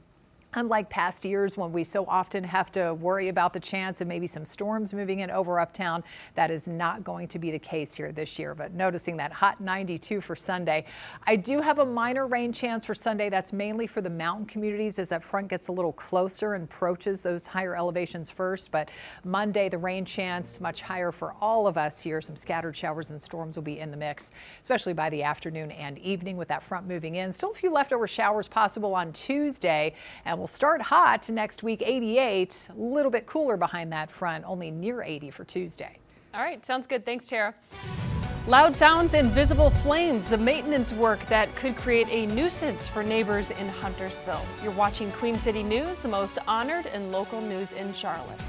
unlike past years when we so often have to worry about the chance of maybe some storms moving in over uptown, that is not going to be the case here this year. But noticing that hot 92 for Sunday. I do have a minor rain chance for Sunday. That's mainly for the mountain communities as that front gets a little closer and approaches those higher elevations first. But Monday, the rain chance much higher for all of us here. Some scattered showers and storms will be in the mix, especially by the afternoon and evening with that front moving in. Still a few leftover showers possible on Tuesday, and we'll start hot next week, 88. A little bit cooler behind that front, only near 80 for Tuesday. All right, sounds good. Thanks, Tara. Loud sounds and visible flames, the maintenance work that could create a nuisance for neighbors in Huntersville. You're watching Queen City News, the most honored and local news in Charlotte.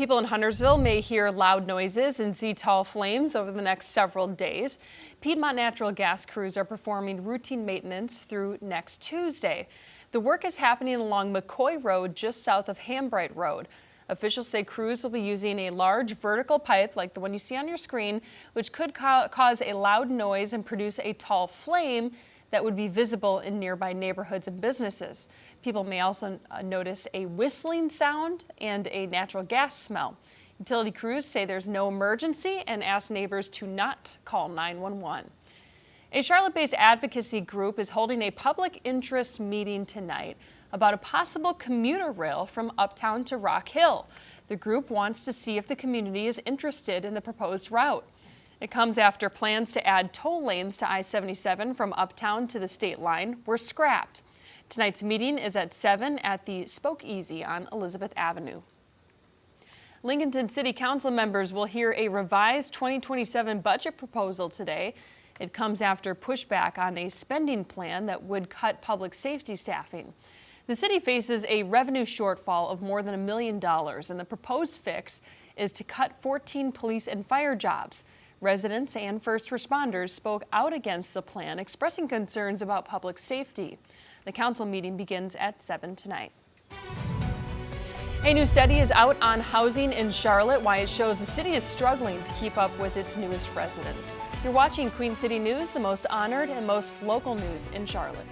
People in Huntersville may hear loud noises and see tall flames over the next several days. Piedmont Natural Gas crews are performing routine maintenance through next Tuesday. The work is happening along McCoy Road just south of Hambright Road. Officials say crews will be using a large vertical pipe like the one you see on your screen, which could cause a loud noise and produce a tall flame that would be visible in nearby neighborhoods and businesses. People may also notice a whistling sound and a natural gas smell. Utility crews say there's no emergency and ask neighbors to not call 911. A Charlotte-based advocacy group is holding a public interest meeting tonight about a possible commuter rail from Uptown to Rock Hill. The group wants to see if the community is interested in the proposed route. It comes after plans to add toll lanes to I-77 from Uptown to the state line were scrapped. Tonight's meeting is at 7 at the Spoke Easy on Elizabeth Avenue. Lincolnton City Council members will hear a revised 2027 budget proposal today. It comes after pushback on a spending plan that would cut public safety staffing. The city faces a revenue shortfall of more than $1 million, and the proposed fix is to cut 14 police and fire jobs. Residents and first responders spoke out against the plan, expressing concerns about public safety. The council meeting begins at 7 tonight. A new study is out on housing in Charlotte, why it shows the city is struggling to keep up with its newest residents. You're watching Queen City News, the most honored and most local news in Charlotte.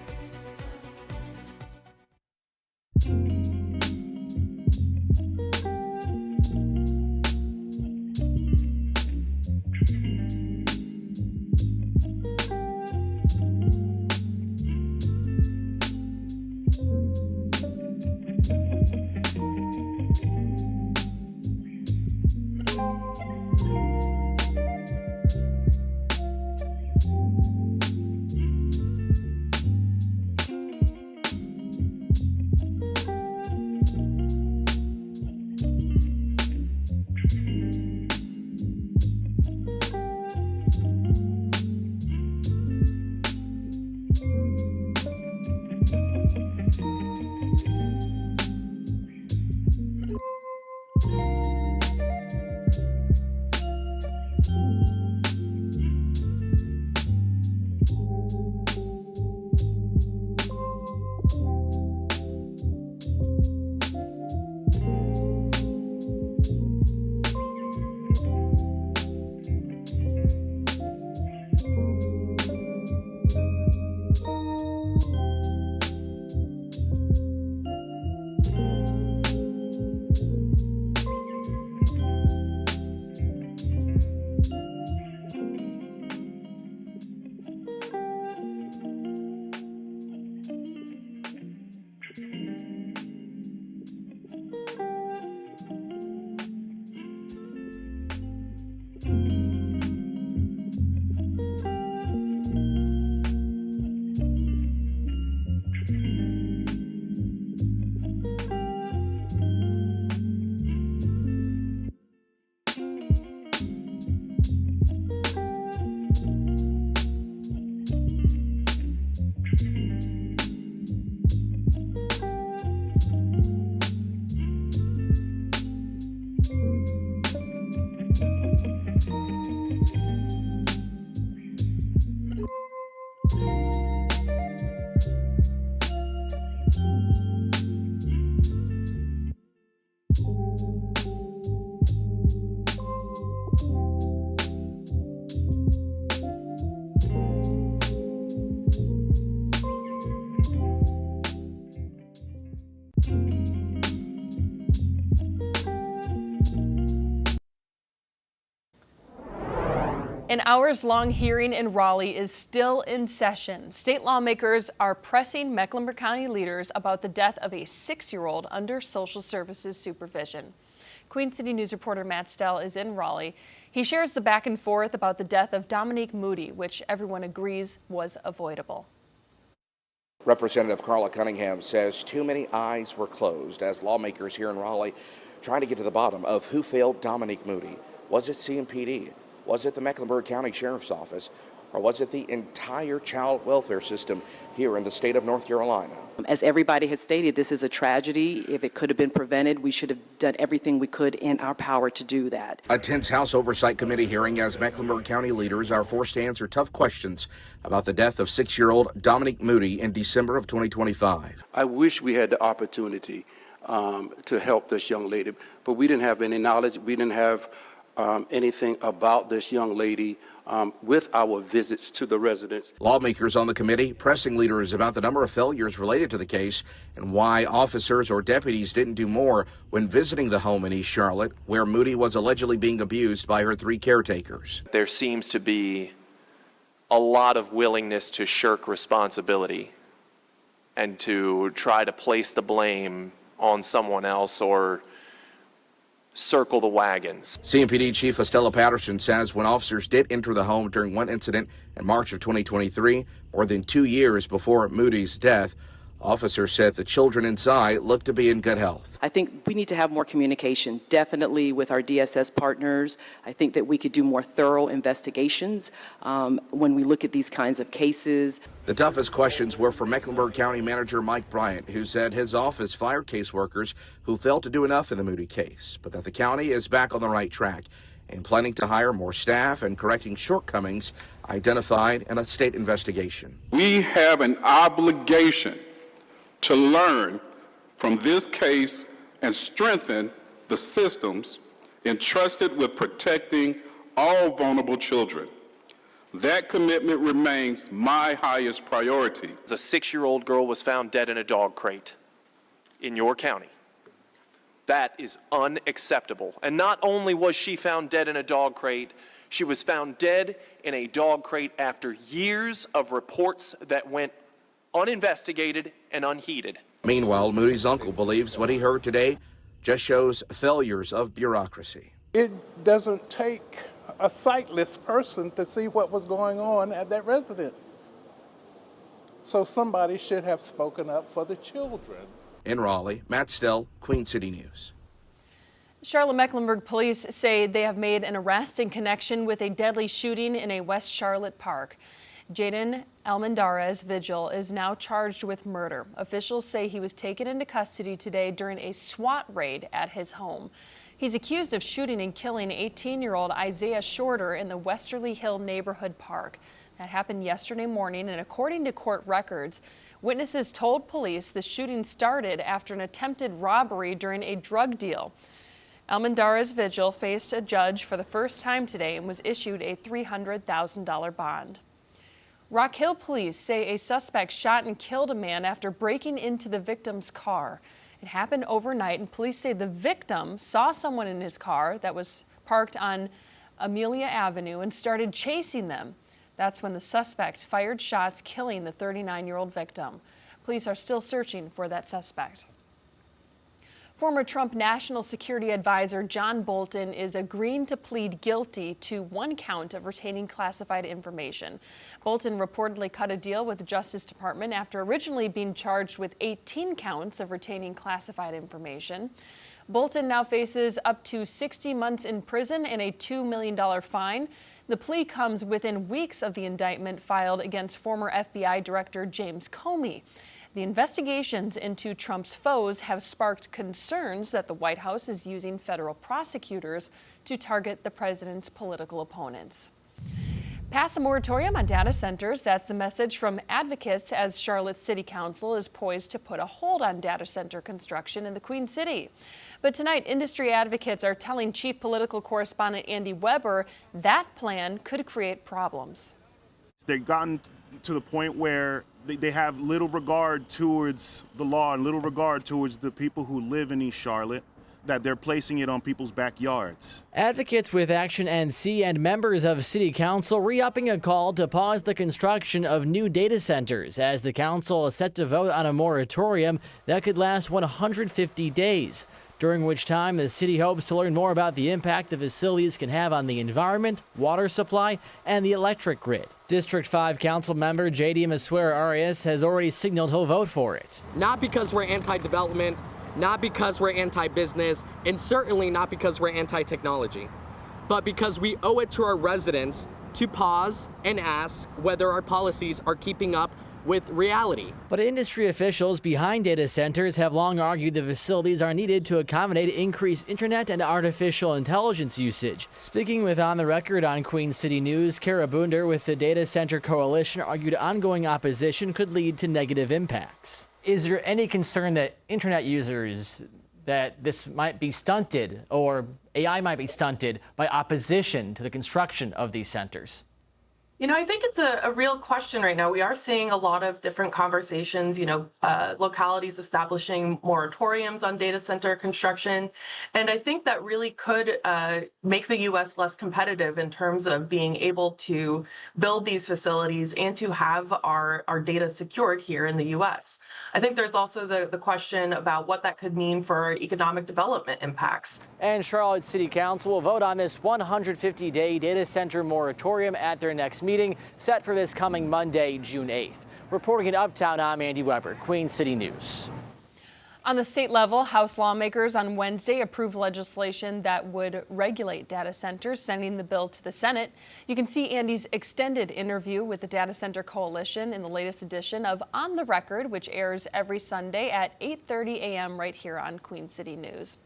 An hours-long hearing in Raleigh is still in session. State lawmakers are pressing Mecklenburg County leaders about the death of a 6-year-old under social services supervision. Queen City News reporter Matt Stell is in Raleigh. He shares the back and forth about the death of Dominique Moody, which everyone agrees was avoidable. Representative Carla Cunningham says too many eyes were closed as lawmakers here in Raleigh trying to get to the bottom of who failed Dominique Moody. Was it CMPD? Was it the Mecklenburg County Sheriff's Office? or was it the entire child welfare system here in the state of North Carolina? As everybody has stated, this is a tragedy. If it could have been prevented, we should have done everything we could in our power to do that. A tense House Oversight Committee hearing as Mecklenburg County leaders are forced to answer tough questions about the death of 6-year-old Dominique Moody in December of 2025. I wish we had the opportunity to help this young lady, but we didn't have any knowledge. We didn't have anything about this young lady with our visits to the residents. Lawmakers on the committee pressing leaders about the number of failures related to the case and why officers or deputies didn't do more when visiting the home in East Charlotte, where Moody was allegedly being abused by her 3 caretakers. There seems to be a lot of willingness to shirk responsibility and to try to place the blame on someone else or circle the wagons. CMPD Chief Estella Patterson says when officers did enter the home during one incident in March of 2023, more than 2 years before Moody's death, officers said the children inside looked to be in good health. I think we need to have more communication, definitely with our DSS partners. I think that we could do more thorough investigations when we look at these kinds of cases. The toughest questions were for Mecklenburg County Manager Mike Bryant, who said his office fired caseworkers who failed to do enough in the Moody case, but that the county is back on the right track and planning to hire more staff and correcting shortcomings identified in a state investigation. We have an obligation to learn from this case and strengthen the systems entrusted with protecting all vulnerable children. That commitment remains my highest priority. A 6-year-old girl was found dead in a dog crate in your county. That is unacceptable. And not only was she found dead in a dog crate, she was found dead in a dog crate after years of reports that went uninvestigated and unheeded. Meanwhile, Moody's uncle believes what he heard today just shows failures of bureaucracy. It doesn't take a sightless person to see what was going on at that residence. So somebody should have spoken up for the children. In Raleigh, Matt Stell, Queen City News. Charlotte-Mecklenburg police say they have made an arrest in connection with a deadly shooting in a West Charlotte park. Jaden Almendarez Vigil is now charged with murder. Officials say he was taken into custody today during a SWAT raid at his home. He's accused of shooting and killing 18-year-old Isaiah Shorter in the Westerly Hill neighborhood park. That happened yesterday morning, and according to court records, witnesses told police the shooting started after an attempted robbery during a drug deal. Almendarez Vigil faced a judge for the first time today and was issued a $300,000 bond. Rock Hill police say a suspect shot and killed a man after breaking into the victim's car. It happened overnight, and police say the victim saw someone in his car that was parked on Amelia Avenue and started chasing them. That's when the suspect fired shots, killing the 39-year-old victim. Police are still searching for that suspect. Former Trump National Security Advisor John Bolton is agreeing to plead guilty to 1 count of retaining classified information. Bolton reportedly cut a deal with the Justice Department after originally being charged with 18 counts of retaining classified information. Bolton now faces up to 60 months in prison and a $2 million fine. The plea comes within weeks of the indictment filed against former FBI Director James Comey. The investigations into Trump's foes have sparked concerns that the White House is using federal prosecutors to target the president's political opponents. Pass a moratorium on data centers. That's the message from advocates as Charlotte's City Council is poised to put a hold on data center construction in the Queen City. But tonight, industry advocates are telling Chief Political Correspondent Andy Weber that plan could create problems. They've gotten to the point where they have little regard towards the law and little regard towards the people who live in East Charlotte, that they're placing it on people's backyards. Advocates with Action NC and members of City Council re-upping a call to pause the construction of new data centers as the council is set to vote on a moratorium that could last 150 days, during which time the city hopes to learn more about the impact the facilities can have on the environment, water supply, and the electric grid. District 5 Council member J.D. Masuera-Arias has already signaled he'll vote for it. Not because we're anti-development, not because we're anti-business, and certainly not because we're anti-technology, but because we owe it to our residents to pause and ask whether our policies are keeping up with reality. But industry officials behind data centers have long argued the facilities are needed to accommodate increased internet and artificial intelligence usage. Speaking with On the Record on Queen City News, Kara Boonder with the Data Center Coalition argued ongoing opposition could lead to negative impacts. Is there any concern that internet users, that this might be stunted or AI might be stunted by opposition to the construction of these centers? You know, I think it's a real question right now. We are seeing a lot of different conversations, localities establishing moratoriums on data center construction. And I think that really could make the U.S. less competitive in terms of being able to build these facilities and to have our data secured here in the U.S. I think there's also the question about what that could mean for economic development impacts. And Charlotte City Council will vote on this 150-day data center moratorium at their next meeting, set for this coming Monday, June 8th. Reporting in Uptown, I'm Andy Weber, Queen City News. On the state level, House lawmakers on Wednesday approved legislation that would regulate data centers, sending the bill to the Senate. You can see Andy's extended interview with the Data Center Coalition in the latest edition of On the Record, which airs every Sunday at 8:30 a.m. right here on Queen City News.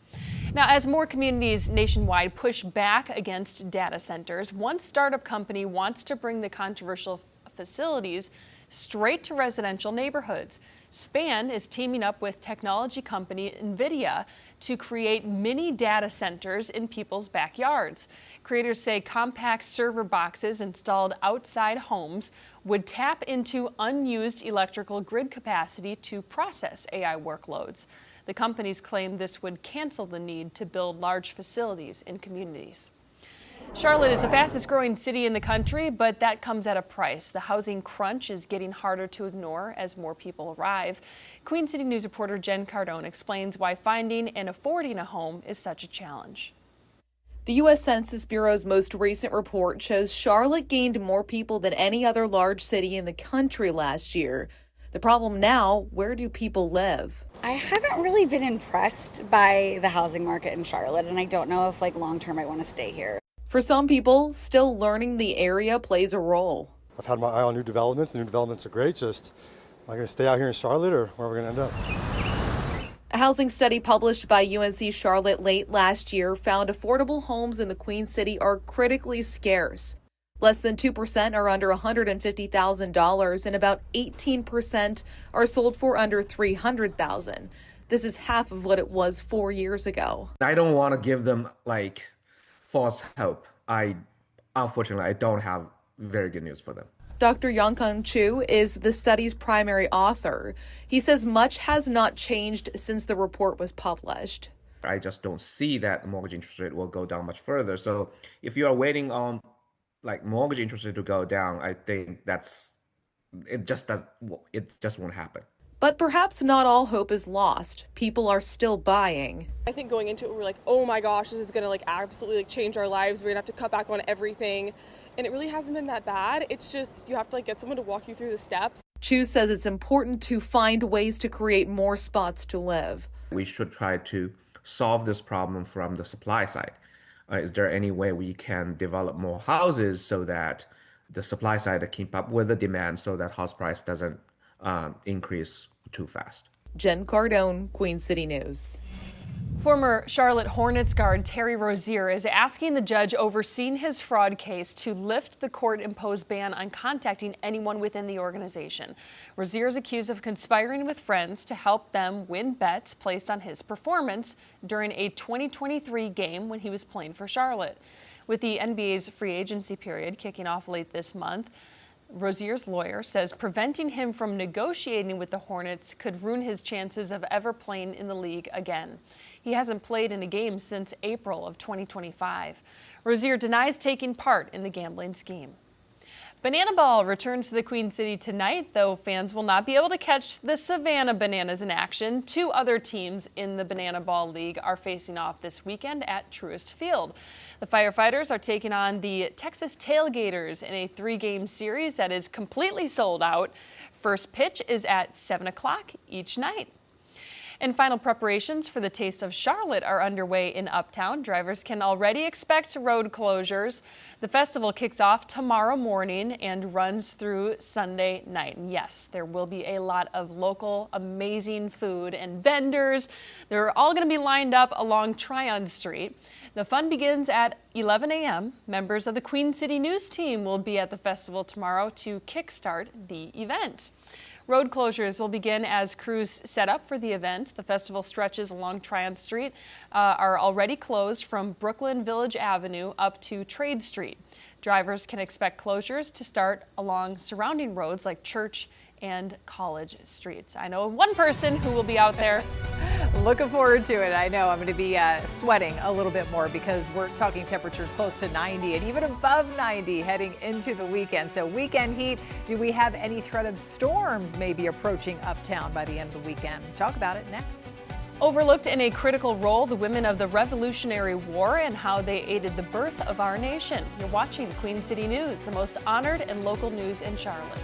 Now, as more communities nationwide push back against data centers, one startup company wants to bring the controversial facilities straight to residential neighborhoods. SPAN is teaming up with technology company NVIDIA to create mini data centers in people's backyards. Creators say compact server boxes installed outside homes would tap into unused electrical grid capacity to process AI workloads. The companies claim this would cancel the need to build large facilities in communities. Charlotte is the fastest growing city in the country, but that comes at a price. The housing crunch is getting harder to ignore as more people arrive. Queen City News reporter Jen Cardone explains why finding and affording a home is such a challenge. The U.S. Census Bureau's most recent report shows Charlotte gained more people than any other large city in the country last year. The problem now, where do people live? I haven't really been impressed by the housing market in Charlotte, and I don't know if long term I want to stay here. For some people, still learning the area plays a role. I've had my eye on new developments. The new developments are great. Just, am I going to stay out here in Charlotte, or where are we going to end up? A housing study published by UNC Charlotte late last year found affordable homes in the Queen City are critically scarce. Less than 2% are under $150,000, and about 18% are sold for under $300,000. This is half of what it was 4 years ago. I don't want to give them false hope. Unfortunately, I don't have very good news for them. Dr. Yongkang Chu is the study's primary author. He says much has not changed since the report was published. I just don't see that the mortgage interest rate will go down much further. So if you are waiting on mortgage interest rate to go down, I think it just won't happen. But perhaps not all hope is lost. People are still buying. I think going into it, we're like, oh my gosh, this is going to absolutely change our lives. We're going to have to cut back on everything. And it really hasn't been that bad. It's just you have to get someone to walk you through the steps. Chu says it's important to find ways to create more spots to live. We should try to solve this problem from the supply side. Is there any way we can develop more houses so that the supply side can keep up with the demand so that house price doesn't increase too fast? Jen Cardone, Queen City News. Former Charlotte Hornets guard Terry Rozier is asking the judge overseeing his fraud case to lift the court-imposed ban on contacting anyone within the organization. Rozier is accused of conspiring with friends to help them win bets placed on his performance during a 2023 game when he was playing for Charlotte. With the NBA's free agency period kicking off late this month, Rozier's lawyer says preventing him from negotiating with the Hornets could ruin his chances of ever playing in the league again. He hasn't played in a game since April of 2025. Rozier denies taking part in the gambling scheme. Banana Ball returns to the Queen City tonight, though fans will not be able to catch the Savannah Bananas in action. Two other teams in the Banana Ball League are facing off this weekend at Truist Field. The Firefighters are taking on the Texas Tailgaters in a 3-game series that is completely sold out. First pitch is at 7 o'clock each night. And final preparations for the Taste of Charlotte are underway in Uptown. Drivers can already expect road closures. The festival kicks off tomorrow morning and runs through Sunday night. And yes, there will be a lot of local amazing food and vendors. They're all going to be lined up along Tryon Street. The fun begins at 11 a.m. Members of the Queen City News team will be at the festival tomorrow to kickstart the event. Road closures will begin as crews set up for the event. The festival stretches along Tryon Street are already closed from Brooklyn Village Avenue up to Trade Street. Drivers can expect closures to start along surrounding roads like Church and College Streets. I know one person who will be out there. Looking forward to it. I know I'm going to be sweating a little bit more because we're talking temperatures close to 90 and even above 90 heading into the weekend. So weekend heat. Do we have any threat of storms maybe approaching Uptown by the end of the weekend? Talk about it next. Overlooked in a critical role, the women of the Revolutionary War and how they aided the birth of our nation. You're watching Queen City News, the most honored and local news in Charlotte.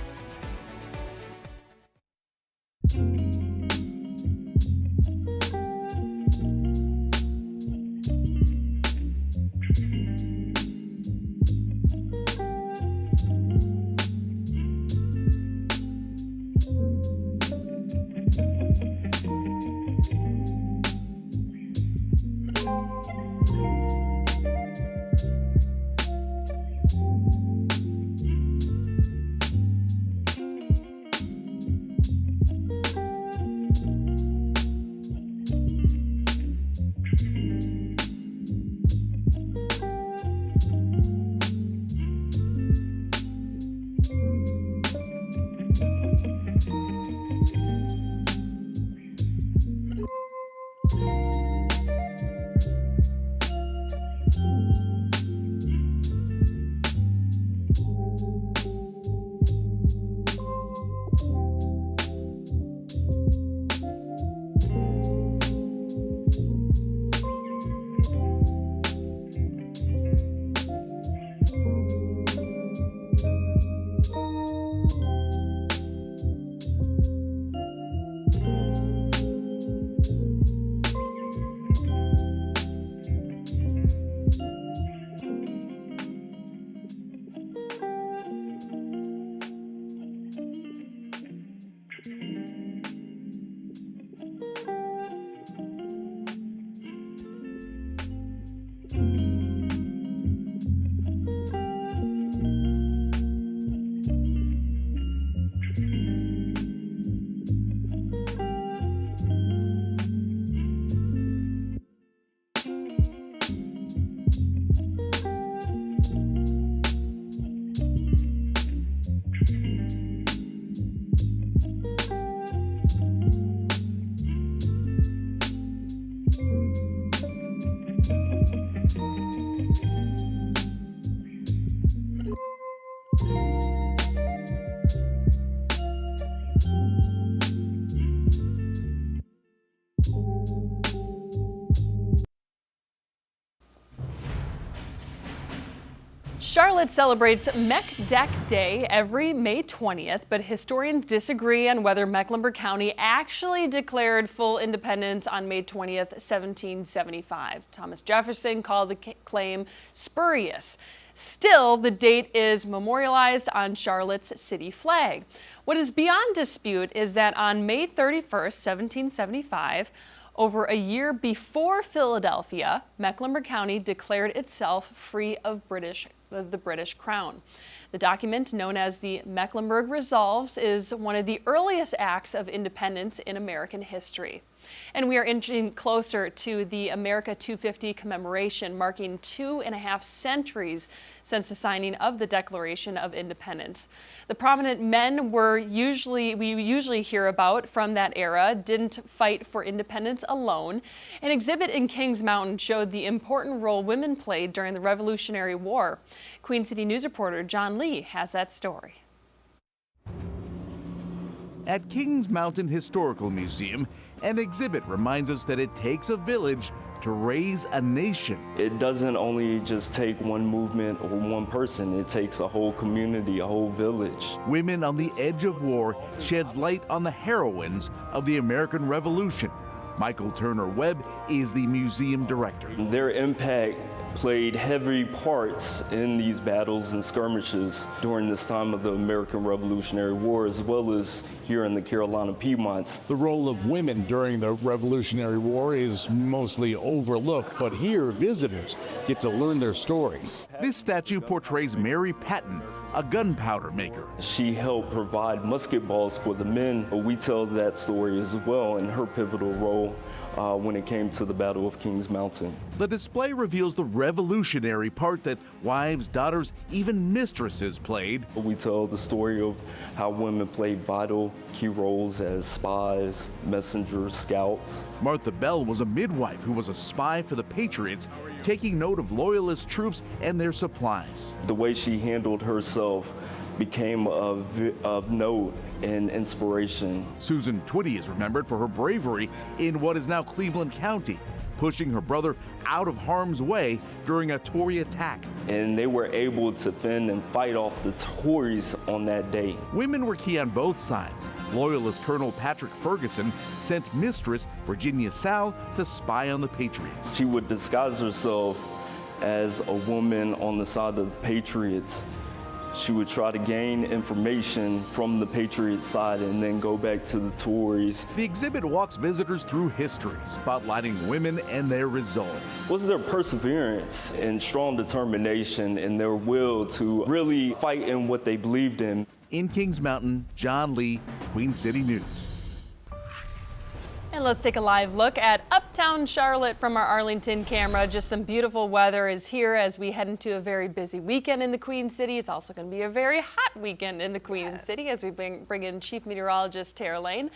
Charlotte celebrates Mech Deck Day every May 20th, but historians disagree on whether Mecklenburg County actually declared full independence on May 20th, 1775. Thomas Jefferson called the claim spurious. Still, the date is memorialized on Charlotte's city flag. What is beyond dispute is that on May 31st, 1775, over a year before Philadelphia, Mecklenburg County declared itself free of the British Crown. The document, known as the Mecklenburg Resolves, is one of the earliest acts of independence in American history. And we are inching closer to the America 250 commemoration, marking 2.5 centuries since the signing of the Declaration of Independence. The prominent men we usually hear about from that era didn't fight for independence alone. An exhibit in Kings Mountain showed the important role women played during the Revolutionary War. Queen City News reporter John Lee has that story. At Kings Mountain Historical Museum, an exhibit reminds us that it takes a village to raise a nation. It doesn't only just take one movement or one person, it takes a whole community, a whole village. Women on the Edge of War sheds light on the heroines of the American Revolution. Michael Turner Webb is the museum director. Their impact played heavy parts in these battles and skirmishes during this time of the American Revolutionary War, as well as here in the Carolina Piedmonts. The role of women during the Revolutionary War is mostly overlooked, but here visitors get to learn their stories. This statue portrays Mary Patton, a gunpowder maker. She helped provide musket balls for the men. We tell that story as well in her pivotal role when it came to the Battle of Kings Mountain. The display reveals the revolutionary part that wives, daughters, even mistresses played. We tell the story of how women played vital key roles as spies, messengers, scouts. Martha Bell was a midwife who was a spy for the Patriots, taking note of loyalist troops and their supplies. The way she handled herself became of note and inspiration. Susan Twitty is remembered for her bravery in what is now Cleveland County, pushing her brother out of harm's way during a Tory attack. And they were able to fend and fight off the Tories on that day. Women were key on both sides. Loyalist Colonel Patrick Ferguson sent mistress Virginia Sal to spy on the Patriots. She would disguise herself as a woman on the side of the Patriots. She would try to gain information from the Patriot side and then go back to the Tories. The exhibit walks visitors through history, spotlighting women and their resolve. Was their perseverance and strong determination and their will to really fight in what they believed in. In Kings Mountain, John Lee, Queen City News. And let's take a live look at uptown Charlotte from our Arlington camera. Just some beautiful weather is here as we head into a very busy weekend in the Queen City. It's also going to be a very hot weekend in the Queen City as we bring in Chief Meteorologist Tara Lane.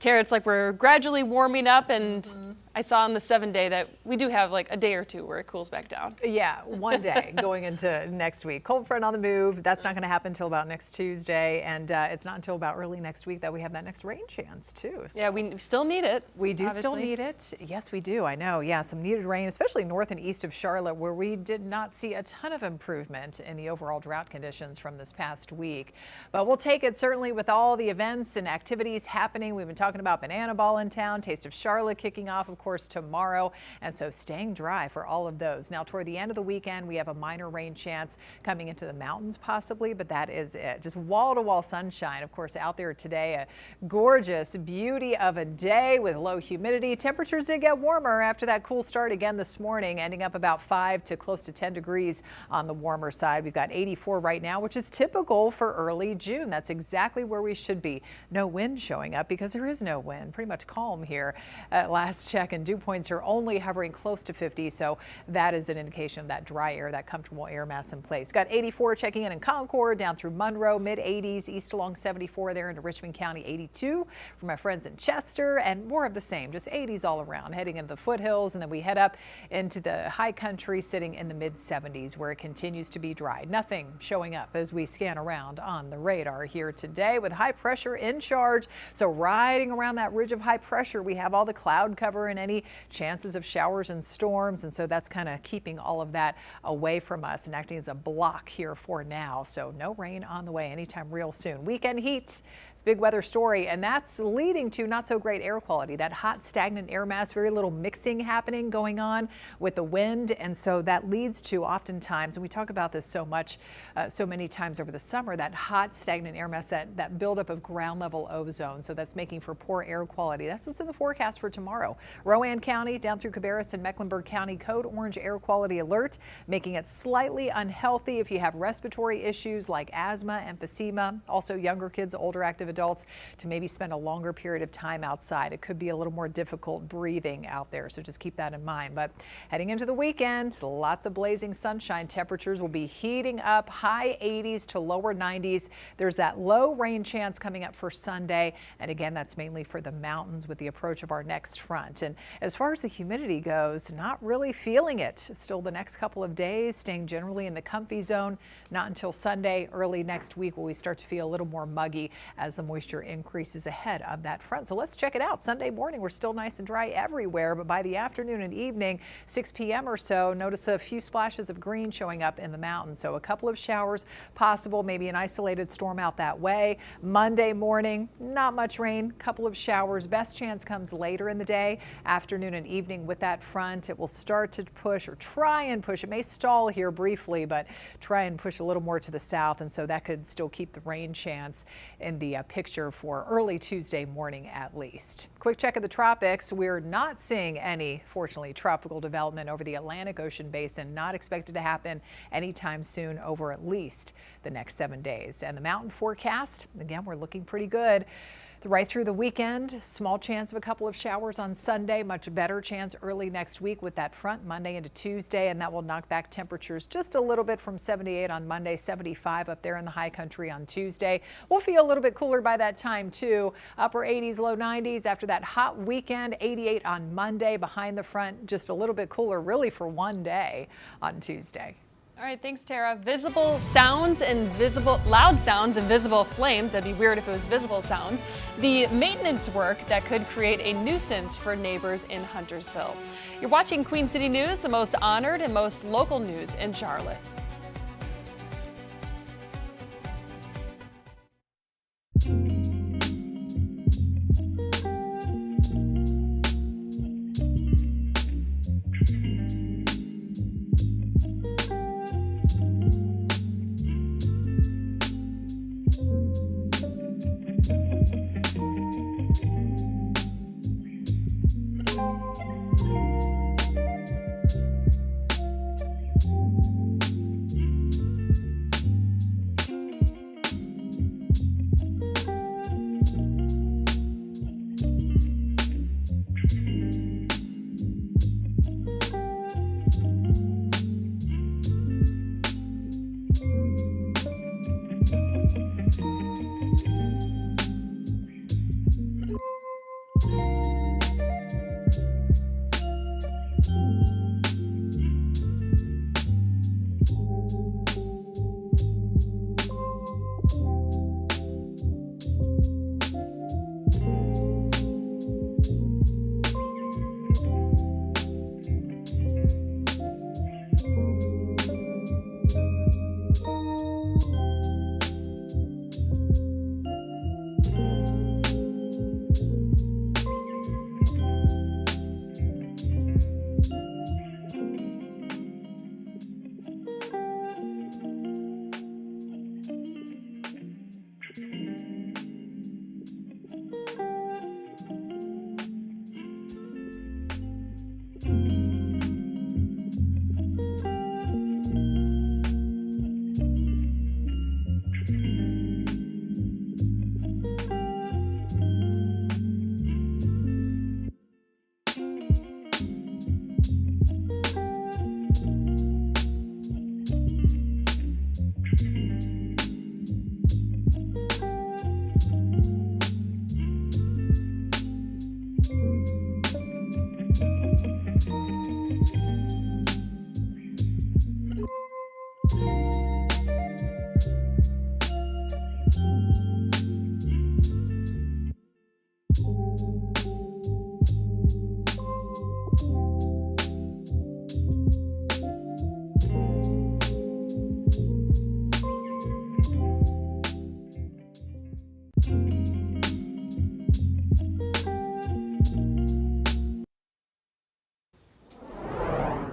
Tara, it's like we're gradually warming up, and I saw on the 7-day that we do have like a day or two where it cools back down. Yeah, one day going into next week. Cold front on the move. That's not going to happen until about next Tuesday, and it's not until about early next week that we have that next rain chance too. So yeah, we still need it. We do obviously. still need it. Yes, we do. I know. Yeah, some needed rain, especially north and east of Charlotte, where we did not see a ton of improvement in the overall drought conditions from this past week. But we'll take it certainly with all the events and activities happening. We've been talking about Banana Ball in town, Taste of Charlotte kicking off, of course, tomorrow. And so staying dry for all of those. Now, toward the end of the weekend, we have a minor rain chance coming into the mountains possibly, but that is it. Just wall-to-wall sunshine, of course, out there today. A gorgeous beauty of a day with low humidity. Temperatures did get warmer after that cool start again this morning, ending up about 5 to close to 10 degrees on the warmer side. We've got 84 right now, which is typical for early June. That's exactly where we should be. No wind showing up because there is no wind. Pretty much calm here at last check, and dew points are only hovering close to 50, so that is an indication of that dry air, that comfortable air mass in place. Got 84 checking in Concord, down through Monroe, mid-80s, east along 74 there into Richmond County, 82 for my friends in Chester, and more of the same, just 80s all around, heading into the foothills, and then we head up into the high country, sitting in the mid-70s where it continues to be dry. Nothing showing up as we scan around on the radar here today with high pressure in charge, so riding around that ridge of high pressure, we have all the cloud cover and any chances of showers and storms, and so that's kind of keeping all of that away from us and acting as a block here for now. So no rain on the way anytime real soon. Weekend heat, it's a big weather story, and that's leading to not so great air quality. That hot stagnant air mass, very little mixing happening going on with the wind, and so that leads to oftentimes, and we talk about this so much, so many times over the summer, that hot stagnant air mass, that buildup of ground level ozone. So that's making for poor air quality. That's what's in the forecast for tomorrow. Rowan County down through Cabarrus and Mecklenburg County, code orange air quality alert, making it slightly unhealthy if you have respiratory issues like asthma, emphysema, also younger kids, older active adults, to maybe spend a longer period of time outside. It could be a little more difficult breathing out there, so just keep that in mind. But heading into the weekend, lots of blazing sunshine. Temperatures will be heating up, high 80s to lower 90s. There's that low rain chance coming up for Sunday, and again, that's mainly for the mountains with the approach of our next front. And as far as the humidity goes, not really feeling it. Still the next couple of days, staying generally in the comfy zone. Not until Sunday, early next week, will we start to feel a little more muggy as the moisture increases ahead of that front. So let's check it out. Sunday morning, we're still nice and dry everywhere, but by the afternoon and evening, 6 p.m. or so, notice a few splashes of green showing up in the mountains. So a couple of showers possible, maybe an isolated storm out that way. Monday morning, not much rain, couple of showers. Best chance comes later in the day afternoon and evening with that front. It will start to push or try and push. It may stall here briefly, but try and push a little more to the south. And so that could still keep the rain chance in the picture for early Tuesday morning at least. Quick check of the tropics. We're not seeing any, fortunately, tropical development over the Atlantic Ocean basin. Not expected to happen anytime soon over at least the next 7 days. And the mountain forecast, again, we're looking pretty good. Right through the weekend, small chance of a couple of showers on Sunday, much better chance early next week with that front Monday into Tuesday, and that will knock back temperatures just a little bit from 78 on Monday, 75 up there in the high country on Tuesday. We'll feel a little bit cooler by that time too. Upper 80s, low 90s after that hot weekend, 88 on Monday behind the front, just a little bit cooler really for one day on Tuesday. All right, thanks, Tara. Visible sounds and loud sounds and visible flames. That'd be weird if it was visible sounds. The maintenance work that could create a nuisance for neighbors in Huntersville. You're watching Queen City News, the most honored and most local news in Charlotte.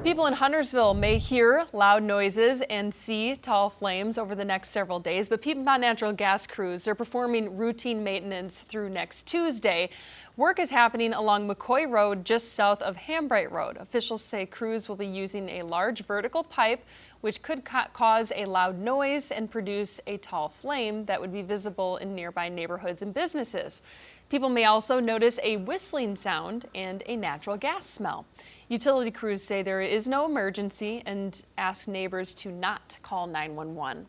People in Huntersville may hear loud noises and see tall flames over the next several days, but Piedmont Natural Gas crews are performing routine maintenance through next Tuesday. Work is happening along McCoy Road just south of Hambright Road. Officials say crews will be using a large vertical pipe which could cause a loud noise and produce a tall flame that would be visible in nearby neighborhoods and businesses. People may also notice a whistling sound and a natural gas smell. Utility crews say there is no emergency and ask neighbors to not call 911.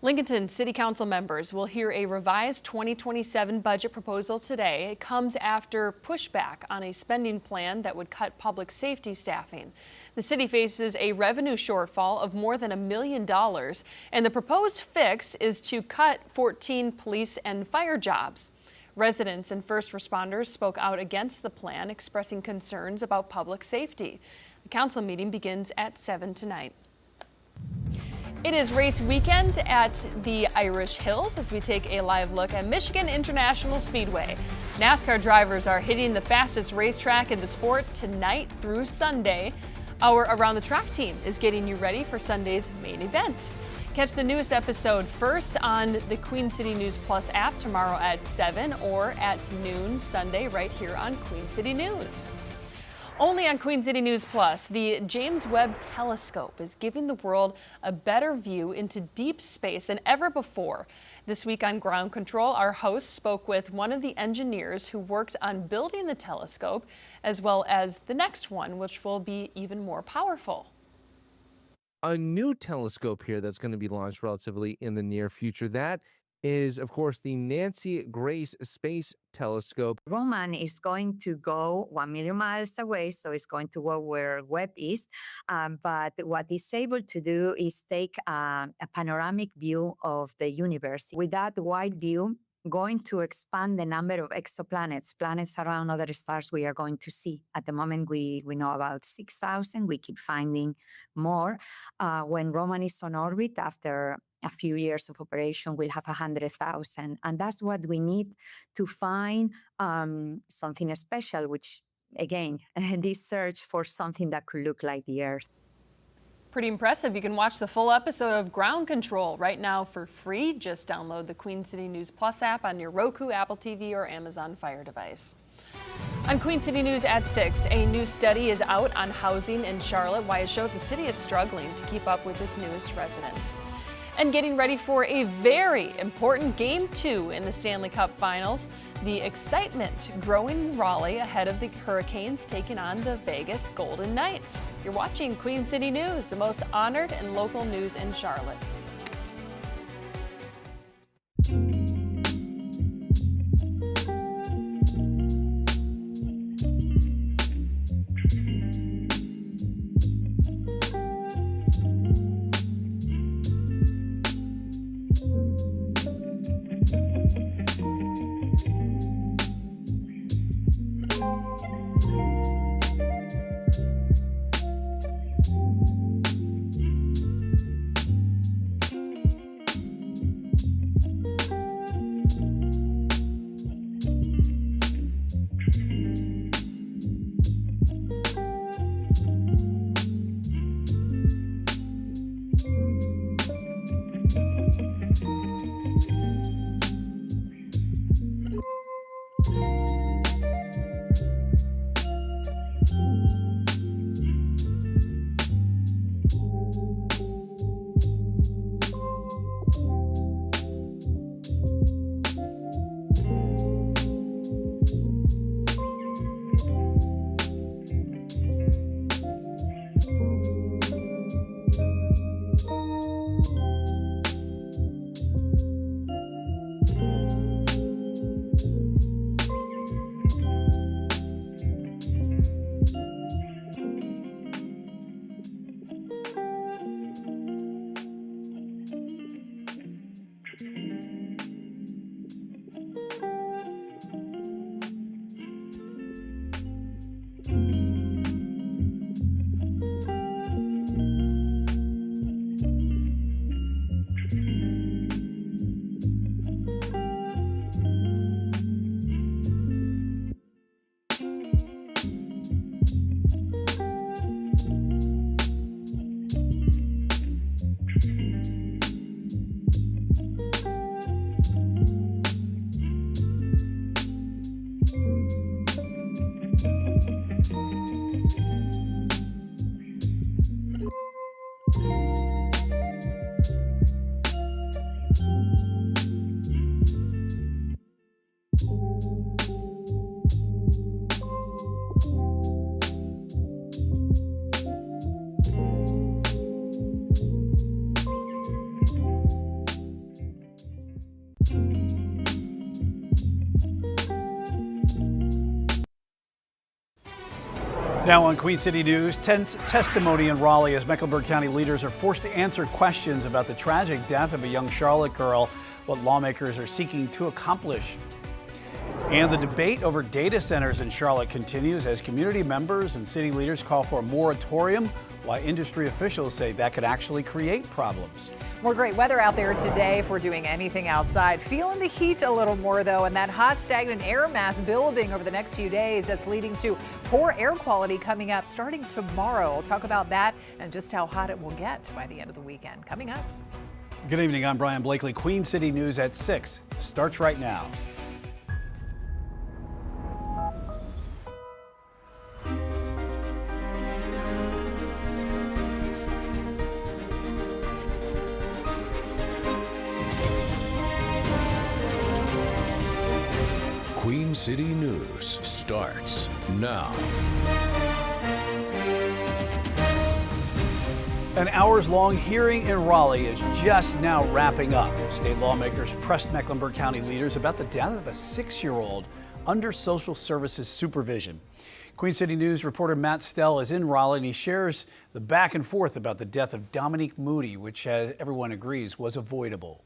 Lincolnton City Council members will hear a revised 2027 budget proposal today. It comes after pushback on a spending plan that would cut public safety staffing. The city faces a revenue shortfall of more than $1 million, and the proposed fix is to cut 14 police and fire jobs. Residents and first responders spoke out against the plan, expressing concerns about public safety. The council meeting begins at 7 tonight. It is race weekend at the Irish Hills as we take a live look at Michigan International Speedway. NASCAR drivers are hitting the fastest racetrack in the sport tonight through Sunday. Our Around the Track team is getting you ready for Sunday's main event. Catch the newest episode first on the Queen City News Plus app tomorrow at 7 or at noon Sunday right here on Queen City News. Only on Queen City News Plus, the James Webb Telescope is giving the world a better view into deep space than ever before. This week on Ground Control, our host spoke with one of the engineers who worked on building the telescope, as well as the next one, which will be even more powerful. A new telescope here that's going to be launched relatively in the near future. That is, of course, the Nancy Grace Space Telescope. Roman is going to go 1 million miles away, so it's going to go where Webb is. But what it's able to do is take a panoramic view of the universe. With that wide view, going to expand the number of exoplanets, planets around other stars we are going to see. At the moment, we know about 6,000. We keep finding more. When Roman is on orbit, after a few years of operation, we'll have 100,000. And that's what we need to find something special, which, again, this search for something that could look like the Earth. Pretty impressive. You can watch the full episode of Ground Control right now for free. Just download the Queen City News Plus app on your Roku, Apple TV, or Amazon Fire device. On Queen City News at 6, a new study is out on housing in Charlotte, why it shows the city is struggling to keep up with its newest residents. And getting ready for a very important Game 2 in the Stanley Cup Finals. The excitement growing in Raleigh ahead of the Hurricanes taking on the Vegas Golden Knights. You're watching Queen City News, the most honored and local news in Charlotte. Now on Queen City News, tense testimony in Raleigh as Mecklenburg County leaders are forced to answer questions about the tragic death of a young Charlotte girl, what lawmakers are seeking to accomplish. And the debate over data centers in Charlotte continues as community members and city leaders call for a moratorium why industry officials say that could actually create problems. More great weather out there today if we're doing anything outside. Feeling the heat a little more, though, and that hot, stagnant air mass building over the next few days. That's leading to poor air quality coming up starting tomorrow. We'll talk about that and just how hot it will get by the end of the weekend. Coming up. Good evening. I'm Brian Blakely. Queen City News at 6 starts right now. Queen City News starts now. An hours-long hearing in Raleigh is just now wrapping up. State lawmakers pressed Mecklenburg County leaders about the death of a 6-year-old under social services supervision. Queen City News reporter Matt Stell is in Raleigh, and he shares the back and forth about the death of Dominique Moody, which everyone agrees was avoidable.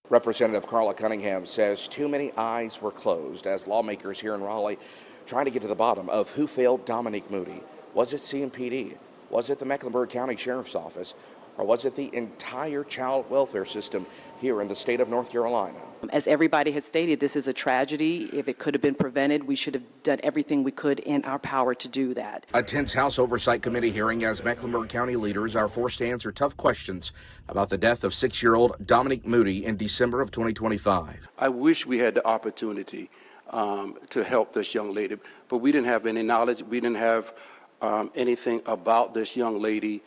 Representative Carla Cunningham says too many eyes were closed as lawmakers here in Raleigh trying to get to the bottom of who failed Dominique Moody. Was it CMPD? Was it the Mecklenburg County Sheriff's Office? Or was it the entire child welfare system here in the state of North Carolina? As everybody has stated, this is a tragedy. If it could have been prevented, we should have done everything we could in our power to do that. A tense House Oversight Committee hearing as Mecklenburg County leaders are forced to answer tough questions about the death of 6-year-old Dominique Moody in December of 2025. I wish we had the opportunity to help this young lady, but we didn't have any knowledge. We didn't have anything about this young lady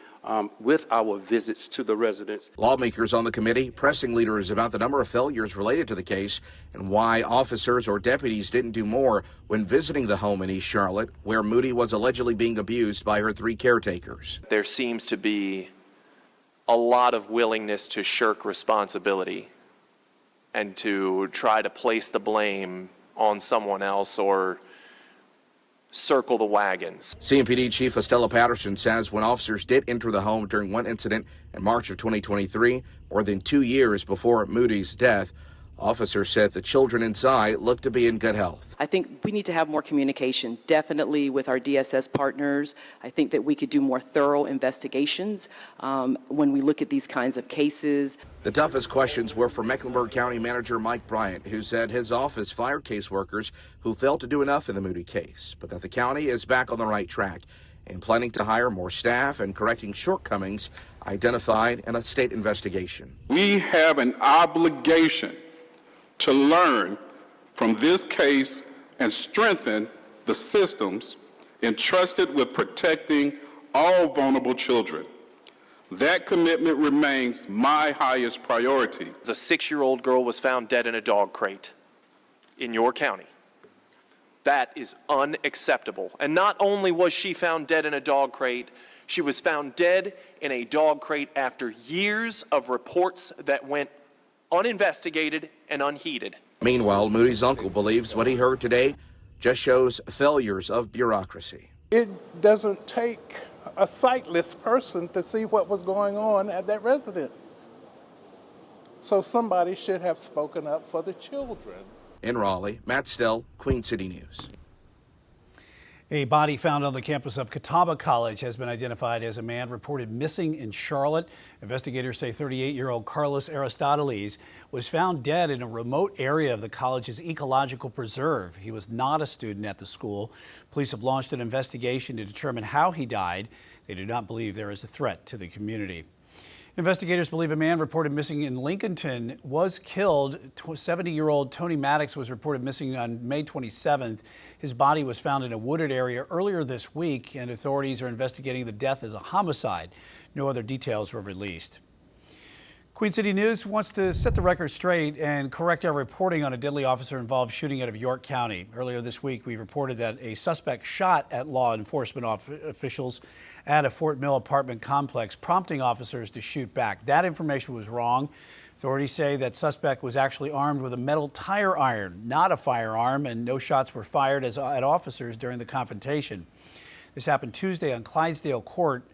with our visits to the residents. Lawmakers on the committee pressing leaders about the number of failures related to the case and why officers or deputies didn't do more when visiting the home in East Charlotte, where Moody was allegedly being abused by her 3 caretakers. There seems to be a lot of willingness to shirk responsibility and to try to place the blame on someone else or circle the wagons. CMPD Chief Estella Patterson says when officers did enter the home during one incident in March of 2023, more than 2 years before Moody's death, officers said the children inside looked to be in good health. I think we need to have more communication, definitely with our DSS partners. I think that we could do more thorough investigations when we look at these kinds of cases. The toughest questions were for Mecklenburg County Manager Mike Bryant, who said his office fired caseworkers who failed to do enough in the Moody case, but that the county is back on the right track and planning to hire more staff and correcting shortcomings identified in a state investigation. We have an obligation to learn from this case and strengthen the systems entrusted with protecting all vulnerable children. That commitment remains my highest priority. A 6-year-old girl was found dead in a dog crate in your county. That is unacceptable. And not only was she found dead in a dog crate, she was found dead in a dog crate after years of reports that went uninvestigated and unheeded. Meanwhile, Moody's uncle believes what he heard today just shows failures of bureaucracy. It doesn't take a sightless person to see what was going on at that residence. So somebody should have spoken up for the children. In Raleigh, Matt Stell, Queen City News. A body found on the campus of Catawba College has been identified as a man reported missing in Charlotte. Investigators say 38-year-old Carlos Aristoteles was found dead in a remote area of the college's ecological preserve. He was not a student at the school. Police have launched an investigation to determine how he died. They do not believe there is a threat to the community. Investigators believe a man reported missing in Lincolnton was killed. 70-year-old Tony Maddox was reported missing on May 27th. His body was found in a wooded area earlier this week, and authorities are investigating the death as a homicide. No other details were released. Queen City News wants to set the record straight and correct our reporting on a deadly officer-involved shooting out of York County. Earlier this week, we reported that a suspect shot at law enforcement officials at a Fort Mill apartment complex, prompting officers to shoot back. That information was wrong. Authorities say that suspect was actually armed with a metal tire iron, not a firearm, and no shots were fired at officers during the confrontation. This happened Tuesday on Clydesdale Court.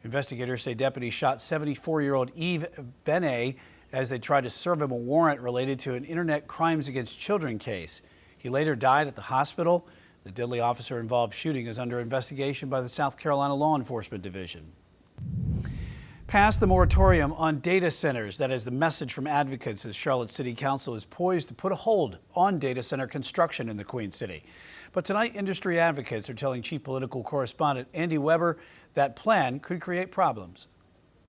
Investigators say deputies shot 74-year-old Eve Benet as they tried to serve him a warrant related to an internet crimes against children case. He later died at the hospital. The deadly officer-involved shooting is under investigation by the South Carolina Law Enforcement Division. Pass the moratorium on data centers. That is the message from advocates as Charlotte City Council is poised to put a hold on data center construction in the Queen City. But tonight, industry advocates are telling Chief Political Correspondent Andy Weber that plan could create problems.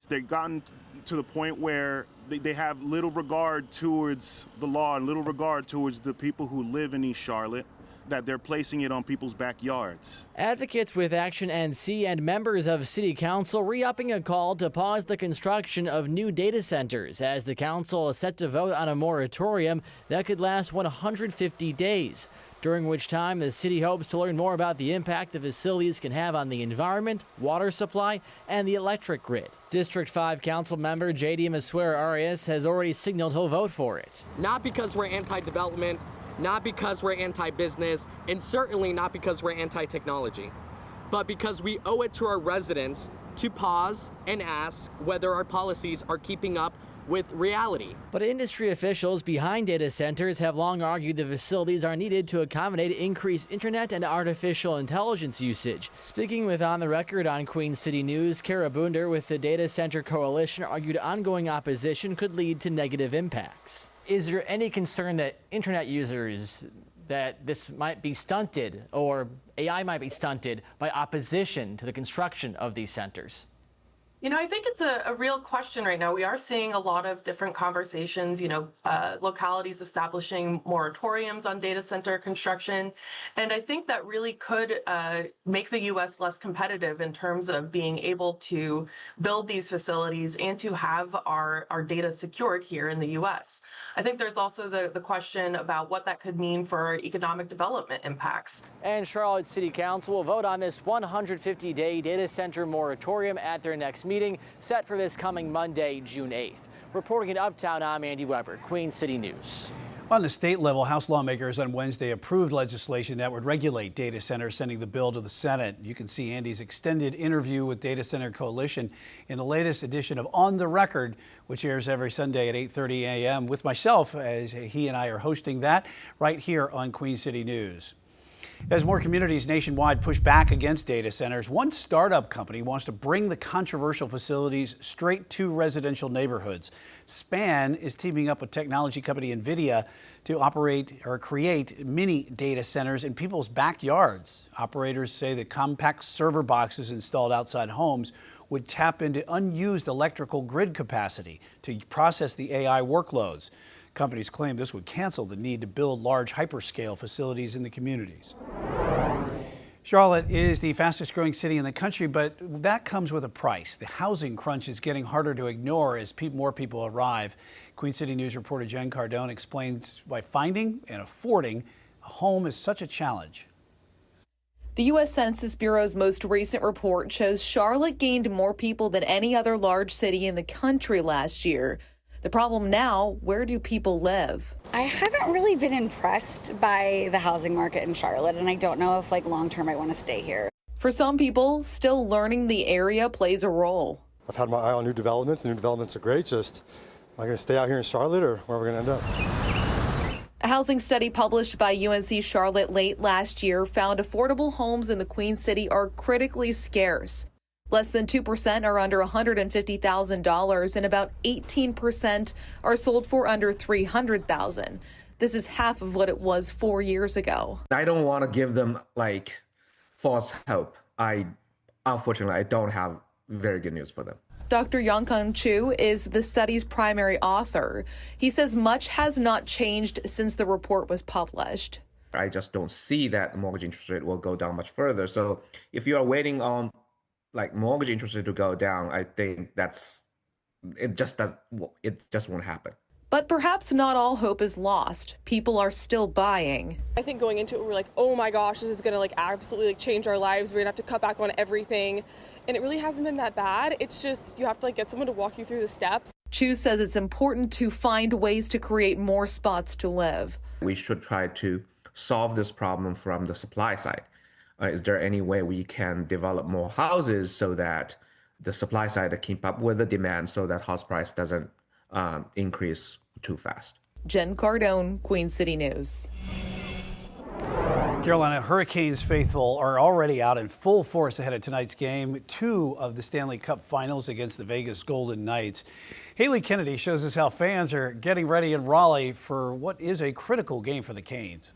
They've gotten to the point where they have little regard towards the law and little regard towards the people who live in East Charlotte, that they're placing it on people's backyards. Advocates with Action NC and members of City Council re-upping a call to pause the construction of new data centers as the council is set to vote on a moratorium that could last 150 days, during which time the city hopes to learn more about the impact the facilities can have on the environment, water supply, and the electric grid. District 5 Council member J.D. Maswera-Arias has already signaled he'll vote for it. Not because we're anti-development, not because we're anti-business, and certainly not because we're anti-technology, but because we owe it to our residents to pause and ask whether our policies are keeping up with reality. But industry officials behind data centers have long argued the facilities are needed to accommodate increased internet and artificial intelligence usage. Speaking with On the Record on Queen City News, Kara Boonder with the Data Center Coalition argued ongoing opposition could lead to negative impacts. Is there any concern that internet users, that this might be stunted or AI might be stunted by opposition to the construction of these centers? You know, I think it's a real question right now. We are seeing a lot of different conversations, localities establishing moratoriums on data center construction. And I think that really could make the U.S. less competitive in terms of being able to build these facilities and to have our data secured here in the U.S. I think there's also the question about what that could mean for economic development impacts. And Charlotte City Council will vote on this 150-day data center moratorium at their next meeting set for this coming Monday, June 8th. Reporting in Uptown, I'm Andy Weber, Queen City News. On the state level, House lawmakers on Wednesday approved legislation that would regulate data centers, sending the bill to the Senate. You can see Andy's extended interview with Data Center Coalition in the latest edition of On the Record, which airs every Sunday at 8:30 a.m. with myself, as he and I are hosting that right here on Queen City News. As more communities nationwide push back against data centers, one startup company wants to bring the controversial facilities straight to residential neighborhoods. SPAN is teaming up with technology company NVIDIA to operate or create mini data centers in people's backyards. Operators say that compact server boxes installed outside homes would tap into unused electrical grid capacity to process the AI workloads. Companies claim this would cancel the need to build large hyperscale facilities in the communities. Charlotte is the fastest growing city in the country, but that comes with a price. The housing crunch is getting harder to ignore as more people arrive. Queen City News reporter Jen Cardone explains why finding and affording a home is such a challenge. The U.S. Census Bureau's most recent report shows Charlotte gained more people than any other large city in the country last year. The problem now, where do people live? I haven't really been impressed by the housing market in Charlotte, and I don't know if long term I want to stay here. For some people, still learning the area plays a role. I've had my eye on new developments. New developments are great. Just, am I going to stay out here in Charlotte or where are we going to end up? A housing study published by UNC Charlotte late last year found affordable homes in the Queen City are critically scarce. Less than 2% are under $150,000 and about 18% are sold for under $300,000. This is half of what it was 4 years ago. I don't want to give them false hope. Unfortunately, I don't have very good news for them. Dr. Yongkang Chu is the study's primary author. He says much has not changed since the report was published. I just don't see that the mortgage interest rate will go down much further. So if you are waiting on mortgage interest rate to go down, I think it just won't happen. But perhaps not all hope is lost. People are still buying. I think going into it, we're like, oh my gosh, this is gonna absolutely change our lives. We're gonna have to cut back on everything. And it really hasn't been that bad. It's just, you have to get someone to walk you through the steps. Chu says it's important to find ways to create more spots to live. We should try to solve this problem from the supply side. Is there any way we can develop more houses so that the supply side can keep up with the demand so that house price doesn't increase too fast? Jen Cardone, Queen City News. Carolina Hurricanes faithful are already out in full force ahead of tonight's game, 2 of the Stanley Cup Finals against the Vegas Golden Knights. Haley Kennedy shows us how fans are getting ready in Raleigh for what is a critical game for the Canes.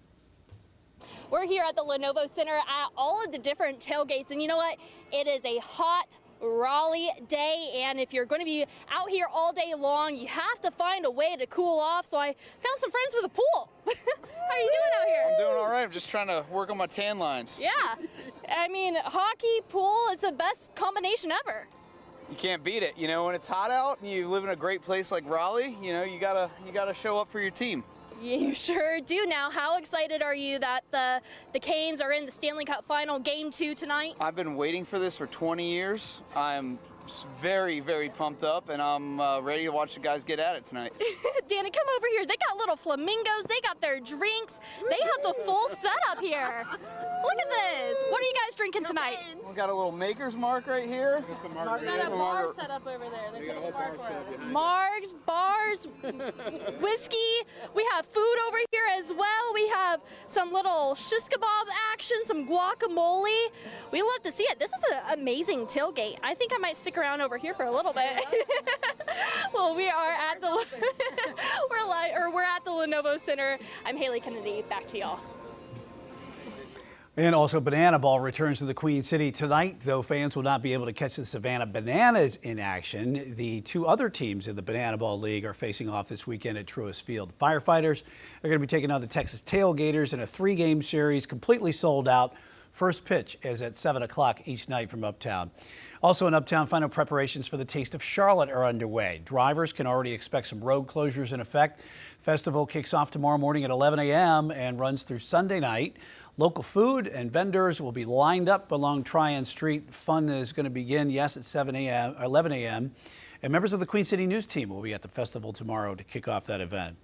We're here at the Lenovo Center at all of the different tailgates, and you know what? It is a hot Raleigh day, and if you're going to be out here all day long, you have to find a way to cool off. So I found some friends with a pool. How are you doing out here? I'm doing all right. I'm just trying to work on my tan lines. Yeah, I mean, hockey, pool, it's the best combination ever. You can't beat it. You know, when it's hot out and you live in a great place like Raleigh, you know, you gotta show up for your team. You sure do. Now, how excited are you that the Canes are in the Stanley Cup Final Game 2 tonight? I've been waiting for this for 20 years. I'm very, very pumped up, and I'm ready to watch the guys get at it tonight. Danny, come over here. They got little flamingos. They got their drinks. They have the full setup here. Look at this. What are you guys drinking tonight? We got a little Maker's Mark right here. We got a bar set up over there. They set up a bar for us. Margs, bars, whiskey. We have food over here as well. We have some little shish kebab action, some guacamole. We love to see it. This is an amazing tailgate. I think I might stick around over here for a little bit. Well, we are at the we're at the Lenovo Center. I'm Haley Kennedy. Back to y'all. And also, Banana Ball returns to the Queen City tonight, though fans will not be able to catch the Savannah Bananas in action. The 2 other teams in the Banana Ball League are facing off this weekend at Truist Field. Firefighters are going to be taking on the Texas Tailgaters in a 3-game series, completely sold out. First pitch is at 7 o'clock each night from Uptown. Also in Uptown, final preparations for the Taste of Charlotte are underway. Drivers can already expect some road closures in effect. Festival kicks off tomorrow morning at 11 a.m. and runs through Sunday night. Local food and vendors will be lined up along Tryon Street. Fun is going to begin, yes, at 11 a.m. And members of the Queen City News team will be at the festival tomorrow to kick off that event.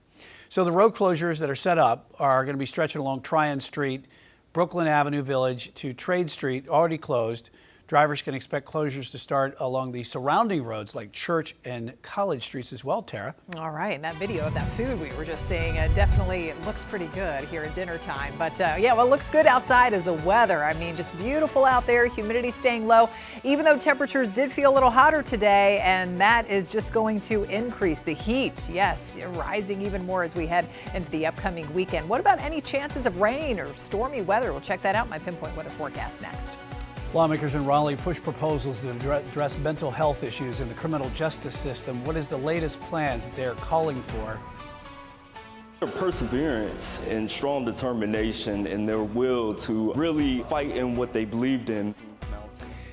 So the road closures that are set up are going to be stretching along Tryon Street, Brooklyn Avenue Village to Trade Street, already closed. Drivers can expect closures to start along the surrounding roads like Church and College Streets as well, Tara. All right, and that video of that food we were just seeing definitely looks pretty good here at dinner time. But yeah, what looks good outside is the weather. I mean, just beautiful out there, humidity staying low, even though temperatures did feel a little hotter today, and that is just going to increase the heat. Yes, rising even more as we head into the upcoming weekend. What about any chances of rain or stormy weather? We'll check that out in my Pinpoint Weather Forecast next. Lawmakers in Raleigh push proposals to address mental health issues in the criminal justice system. What is the latest plans that they're calling for? Their perseverance and strong determination and their will to really fight in what they believed in.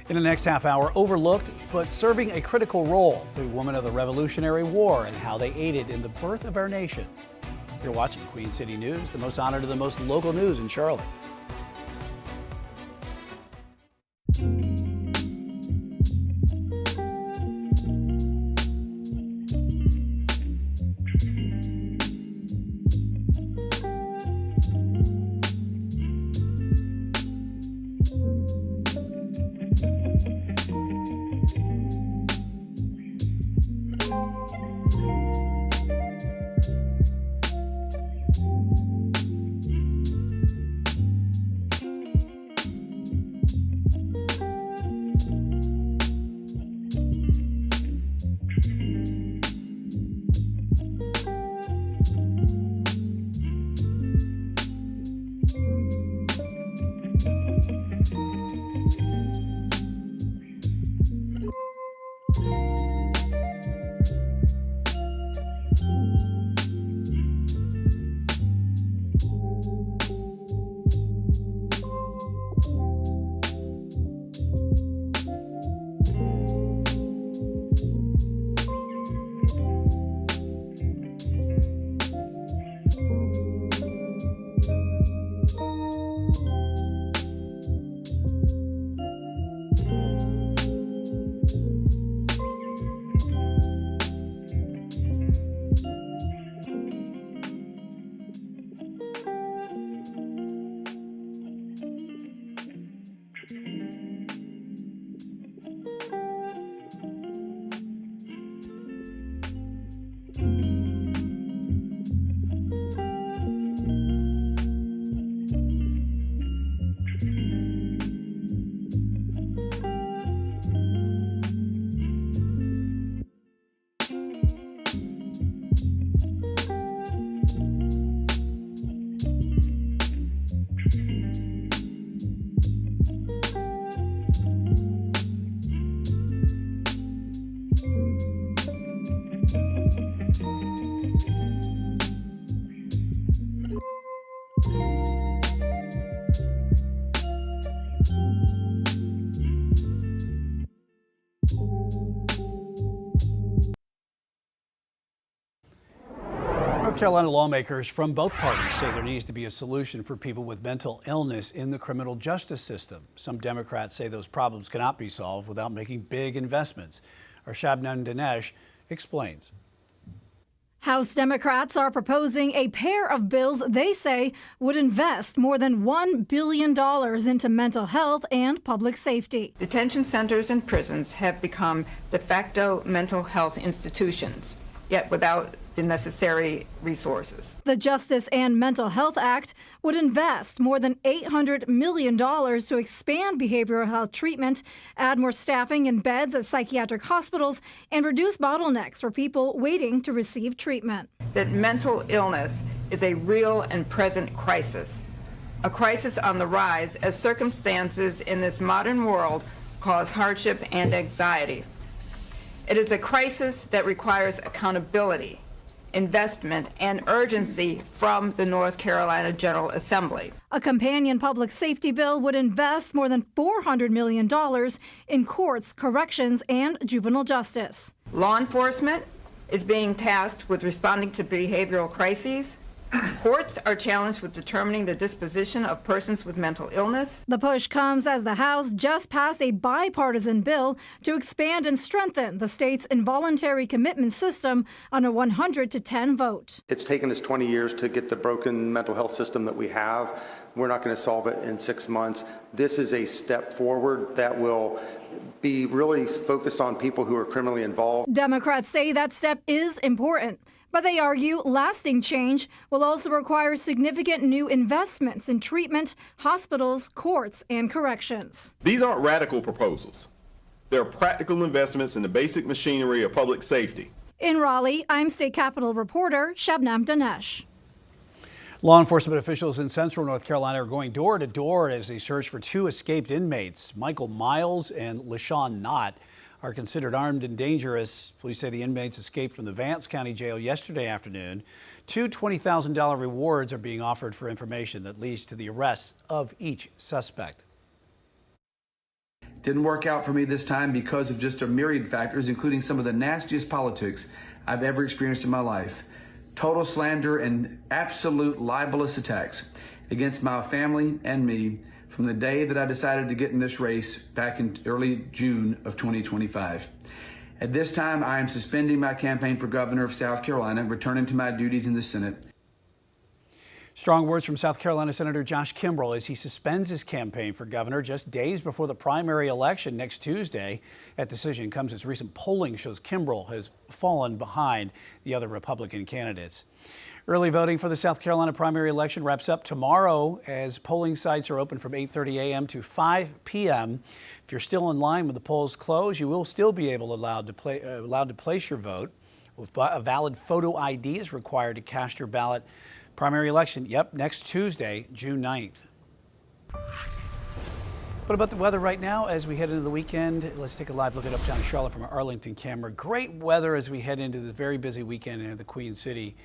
In the next half hour, overlooked but serving a critical role, the women of the Revolutionary War and how they aided in the birth of our nation. You're watching Queen City News, the most honored of the most local news in Charlotte. South Carolina lawmakers from both parties say there needs to be a solution for people with mental illness in the criminal justice system. Some Democrats say those problems cannot be solved without making big investments. Our Shabnam Dinesh explains. House Democrats are proposing a pair of bills they say would invest more than $1 billion into mental health and public safety. Detention centers and prisons have become de facto mental health institutions, yet without the necessary resources. The Justice and Mental Health Act would invest more than $800 million to expand behavioral health treatment, add more staffing and beds at psychiatric hospitals, and reduce bottlenecks for people waiting to receive treatment. That mental illness is a real and present crisis, a crisis on the rise as circumstances in this modern world cause hardship and anxiety. It is a crisis that requires accountability, investment, and urgency from the North Carolina General Assembly. A companion public safety bill would invest more than $400 million in courts, corrections, and juvenile justice. Law enforcement is being tasked with responding to behavioral crises. Courts are challenged with determining the disposition of persons with mental illness. The push comes as the House just passed a bipartisan bill to expand and strengthen the state's involuntary commitment system on a 100-10 vote. It's taken us 20 years to get the broken mental health system that we have. We're not going to solve it in 6 months. This is a step forward that will be really focused on people who are criminally involved. Democrats say that step is important, but they argue lasting change will also require significant new investments in treatment, hospitals, courts, and corrections. These aren't radical proposals. They're practical investments in the basic machinery of public safety. In Raleigh, I'm State Capitol reporter Shabnam Dinesh. Law enforcement officials in central North Carolina are going door to door as they search for 2 escaped inmates. Michael Miles and LaShawn Knott are considered armed and dangerous. Police say the inmates escaped from the Vance County Jail yesterday afternoon. 2 $20,000 rewards are being offered for information that leads to the arrest of each suspect. Didn't work out for me this time because of just a myriad factors, including some of the nastiest politics I've ever experienced in my life. Total slander and absolute libelous attacks against my family and me from the day that I decided to get in this race back in early June of 2025. At this time, I am suspending my campaign for governor of South Carolina and returning to my duties in the Senate. Strong words from South Carolina Senator Josh Kimbrell as he suspends his campaign for governor just days before the primary election next Tuesday. That decision comes as recent polling shows Kimbrell has fallen behind the other Republican candidates. Early voting for the South Carolina primary election wraps up tomorrow as polling sites are open from 8:30 a.m. to 5 p.m. If you're still in line when the polls close, you will still be allowed to place your vote. A valid photo ID is required to cast your ballot. Primary election, next Tuesday, June 9th. What about the weather right now as we head into the weekend? Let's take a live look at uptown Charlotte from our Arlington camera. Great weather as we head into this very busy weekend in the Queen City.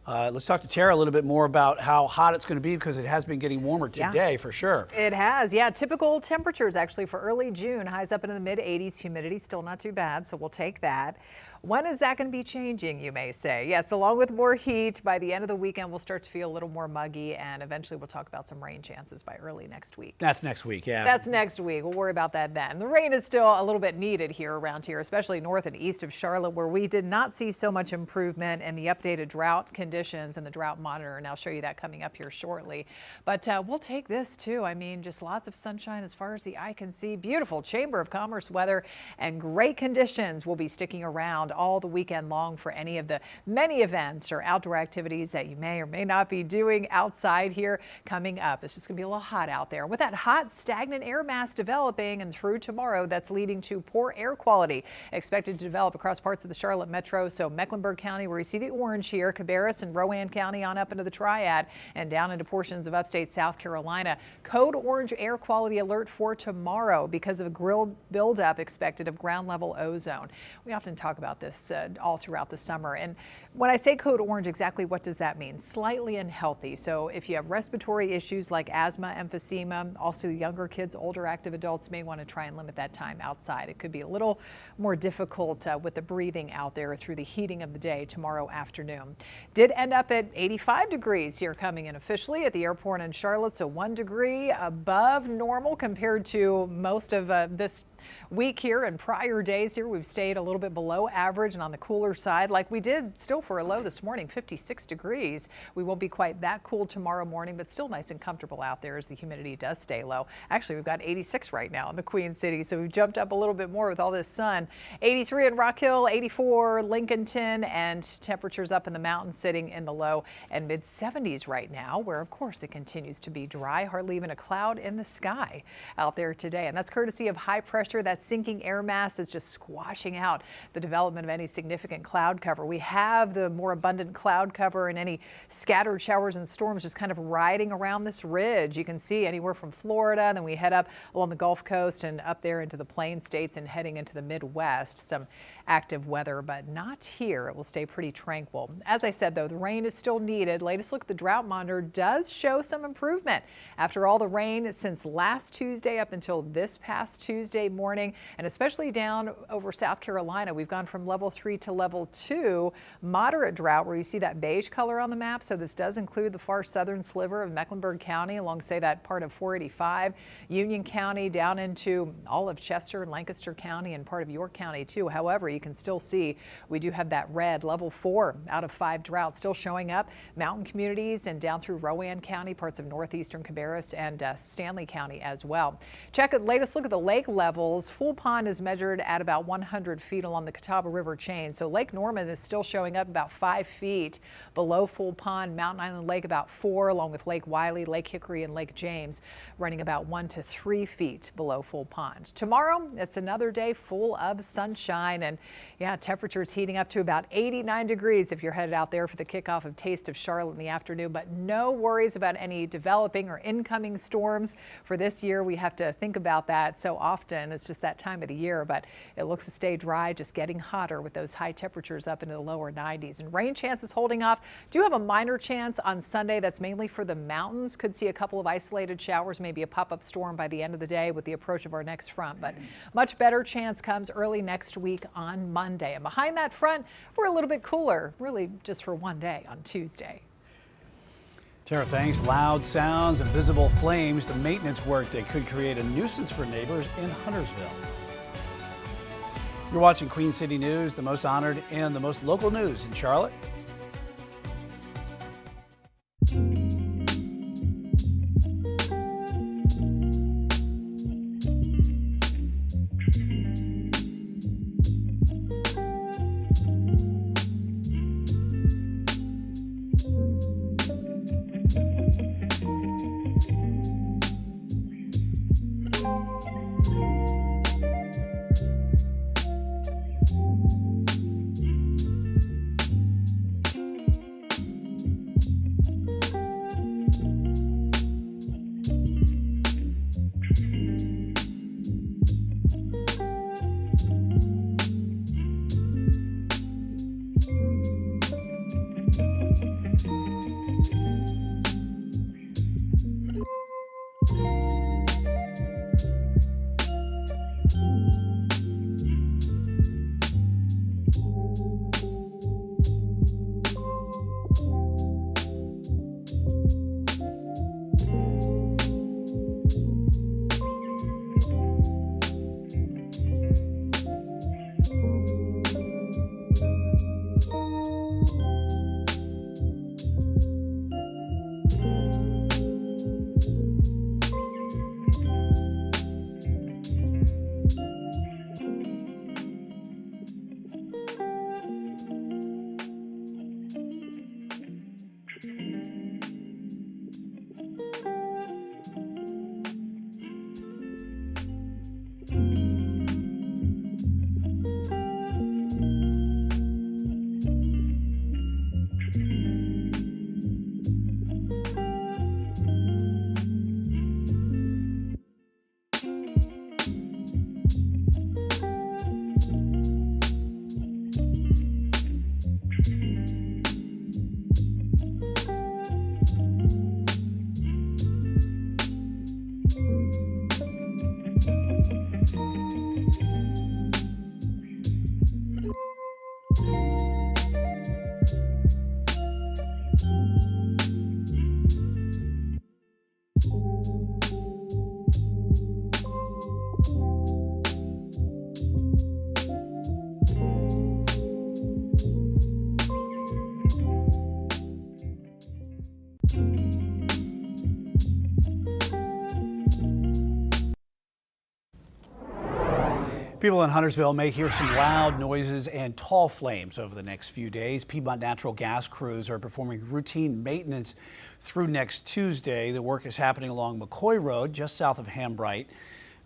Let's talk to Tara a little bit more about how hot it's going to be because it has been getting warmer today for sure. It has, typical temperatures actually for early June. Highs up into the mid 80s, humidity still not too bad, so we'll take that. When is that going to be changing, you may say? Yes, along with more heat, by the end of the weekend, we'll start to feel a little more muggy, and eventually we'll talk about some rain chances by early next week. That's next week, yeah. That's next week. We'll worry about that then. The rain is still a little bit needed here around here, especially north and east of Charlotte, where we did not see so much improvement in the updated drought conditions and the drought monitor, and I'll show you that coming up here shortly. But we'll take this too. I mean, just lots of sunshine as far as the eye can see. Beautiful Chamber of Commerce weather and great conditions will be sticking around all the weekend long for any of the many events or outdoor activities that you may or may not be doing outside here coming up. It's just going to be a little hot out there. With that hot, stagnant air mass developing and through tomorrow, that's leading to poor air quality expected to develop across parts of the Charlotte metro. So Mecklenburg County, where you see the orange here, Cabarrus and Rowan County on up into the Triad and down into portions of upstate South Carolina. Code orange air quality alert for tomorrow because of a buildup expected of ground level ozone. We often talk about this this all throughout the summer. And when I say code orange, exactly what does that mean? Slightly unhealthy. So if you have respiratory issues like asthma, emphysema, also younger kids, older active adults may want to try and limit that time outside. It could be a little more difficult with the breathing out there through the heating of the day tomorrow afternoon. Did end up at 85 degrees here coming in officially at the airport in Charlotte, so 1 degree above normal compared to most of this week here and prior days here. We've stayed a little bit below average and on the cooler side like we did still for a low this morning, 56 degrees. We won't be quite that cool tomorrow morning, but still nice and comfortable out there as the humidity does stay low. Actually, we've got 86 right now in the Queen City, so we've jumped up a little bit more with all this sun. 83 in Rock Hill, 84 Lincolnton, and temperatures up in the mountains sitting in the low and mid 70s right now, where of course it continues to be dry, hardly even a cloud in the sky out there today. And that's courtesy of high pressure. That sinking air mass is just squashing out the development of any significant cloud cover. We have the more abundant cloud cover and any scattered showers and storms just kind of riding around this ridge. You can see anywhere from Florida, and then we head up along the Gulf Coast and up there into the Plain States and heading into the Midwest. Some active weather, but not here. It will stay pretty tranquil. As I said, though, the rain is still needed. Latest look at the drought monitor does show some improvement after all the rain since last Tuesday up until this past Tuesday morning, and especially down over South Carolina. We've gone from level 3 to level 2, moderate drought, where you see that beige color on the map. So this does include the far southern sliver of Mecklenburg County, along, say, that part of 485, Union County, down into all of Chester and Lancaster County and part of York County, too. However, you can still see we do have that red level 4 out of 5 drought still showing up. Mountain communities and down through Rowan County, parts of northeastern Cabarrus and Stanley County as well. Check the latest look at the lake levels. Full Pond is measured at about 100 feet along the Catawba River chain. So Lake Norman is still showing up about 5 feet below Full Pond. Mountain Island Lake about 4, along with Lake Wiley, Lake Hickory, and Lake James running about 1 to 3 feet below Full Pond. Tomorrow, it's another day full of sunshine, and yeah, temperatures heating up to about 89 degrees if you're headed out there for the kickoff of Taste of Charlotte in the afternoon. But no worries about any developing or incoming storms for this year. We have to think about that so often. It's just that time of the year, but it looks to stay dry, just getting hotter with those high temperatures up into the lower 90s. And rain chances holding off. Do have a minor chance on Sunday. That's mainly for the mountains. Could see a couple of isolated showers, maybe a pop-up storm by the end of the day with the approach of our next front. But much better chance comes early next week on Monday. And behind that front, we're a little bit cooler, really just for one day on Tuesday. Tara, thanks. Loud sounds and visible flames, the maintenance work that could create a nuisance for neighbors in Huntersville. You're watching Queen City News, the most honored and the most local news in Charlotte. People in Huntersville may hear some loud noises and tall flames over the next few days. Piedmont Natural Gas crews are performing routine maintenance through next Tuesday. The work is happening along McCoy Road, just south of Hambright.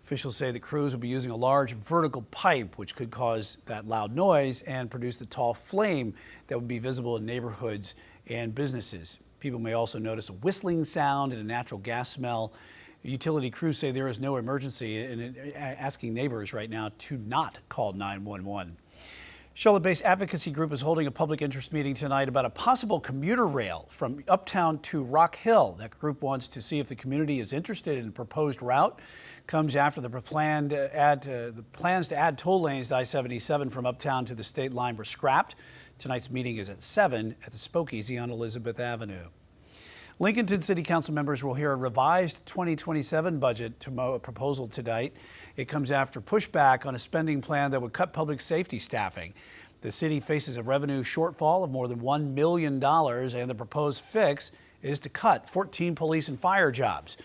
Officials say the crews will be using a large vertical pipe, which could cause that loud noise and produce the tall flame that would be visible in neighborhoods and businesses. People may also notice a whistling sound and a natural gas smell. Utility crews say there is no emergency and asking neighbors right now to not call 911. Charlotte-based advocacy group is holding a public interest meeting tonight about a possible commuter rail from Uptown to Rock Hill. That group wants to see if the community is interested in the proposed route. Comes after the plans to add toll lanes to I-77 from Uptown to the state line were scrapped. Tonight's meeting is at 7 at the Speakeasy on Elizabeth Avenue. Lincolnton City Council members will hear a revised 2027 budget proposal tonight. It comes after pushback on a spending plan that would cut public safety staffing. The city faces a revenue shortfall of more than $1 million, and the proposed fix is to cut 14 police and fire jobs.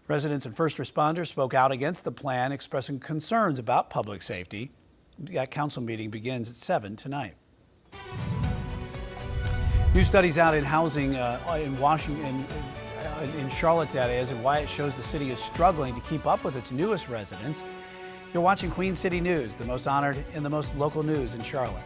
Residents and first responders spoke out against the plan, expressing concerns about public safety. That council meeting begins at 7 tonight. New studies out in housing in Washington, in Charlotte, that is, and why it shows the city is struggling to keep up with its newest residents. You're watching Queen City News, the most honored and the most local news in Charlotte.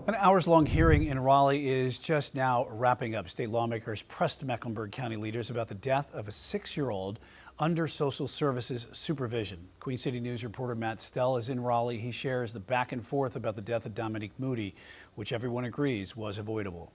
An hours-long hearing in Raleigh is just now wrapping up. State lawmakers pressed Mecklenburg County leaders about the death of a 6-year-old under social services supervision. Queen City News reporter Matt Stell is in Raleigh. He shares the back and forth about the death of Dominique Moody, which everyone agrees was avoidable.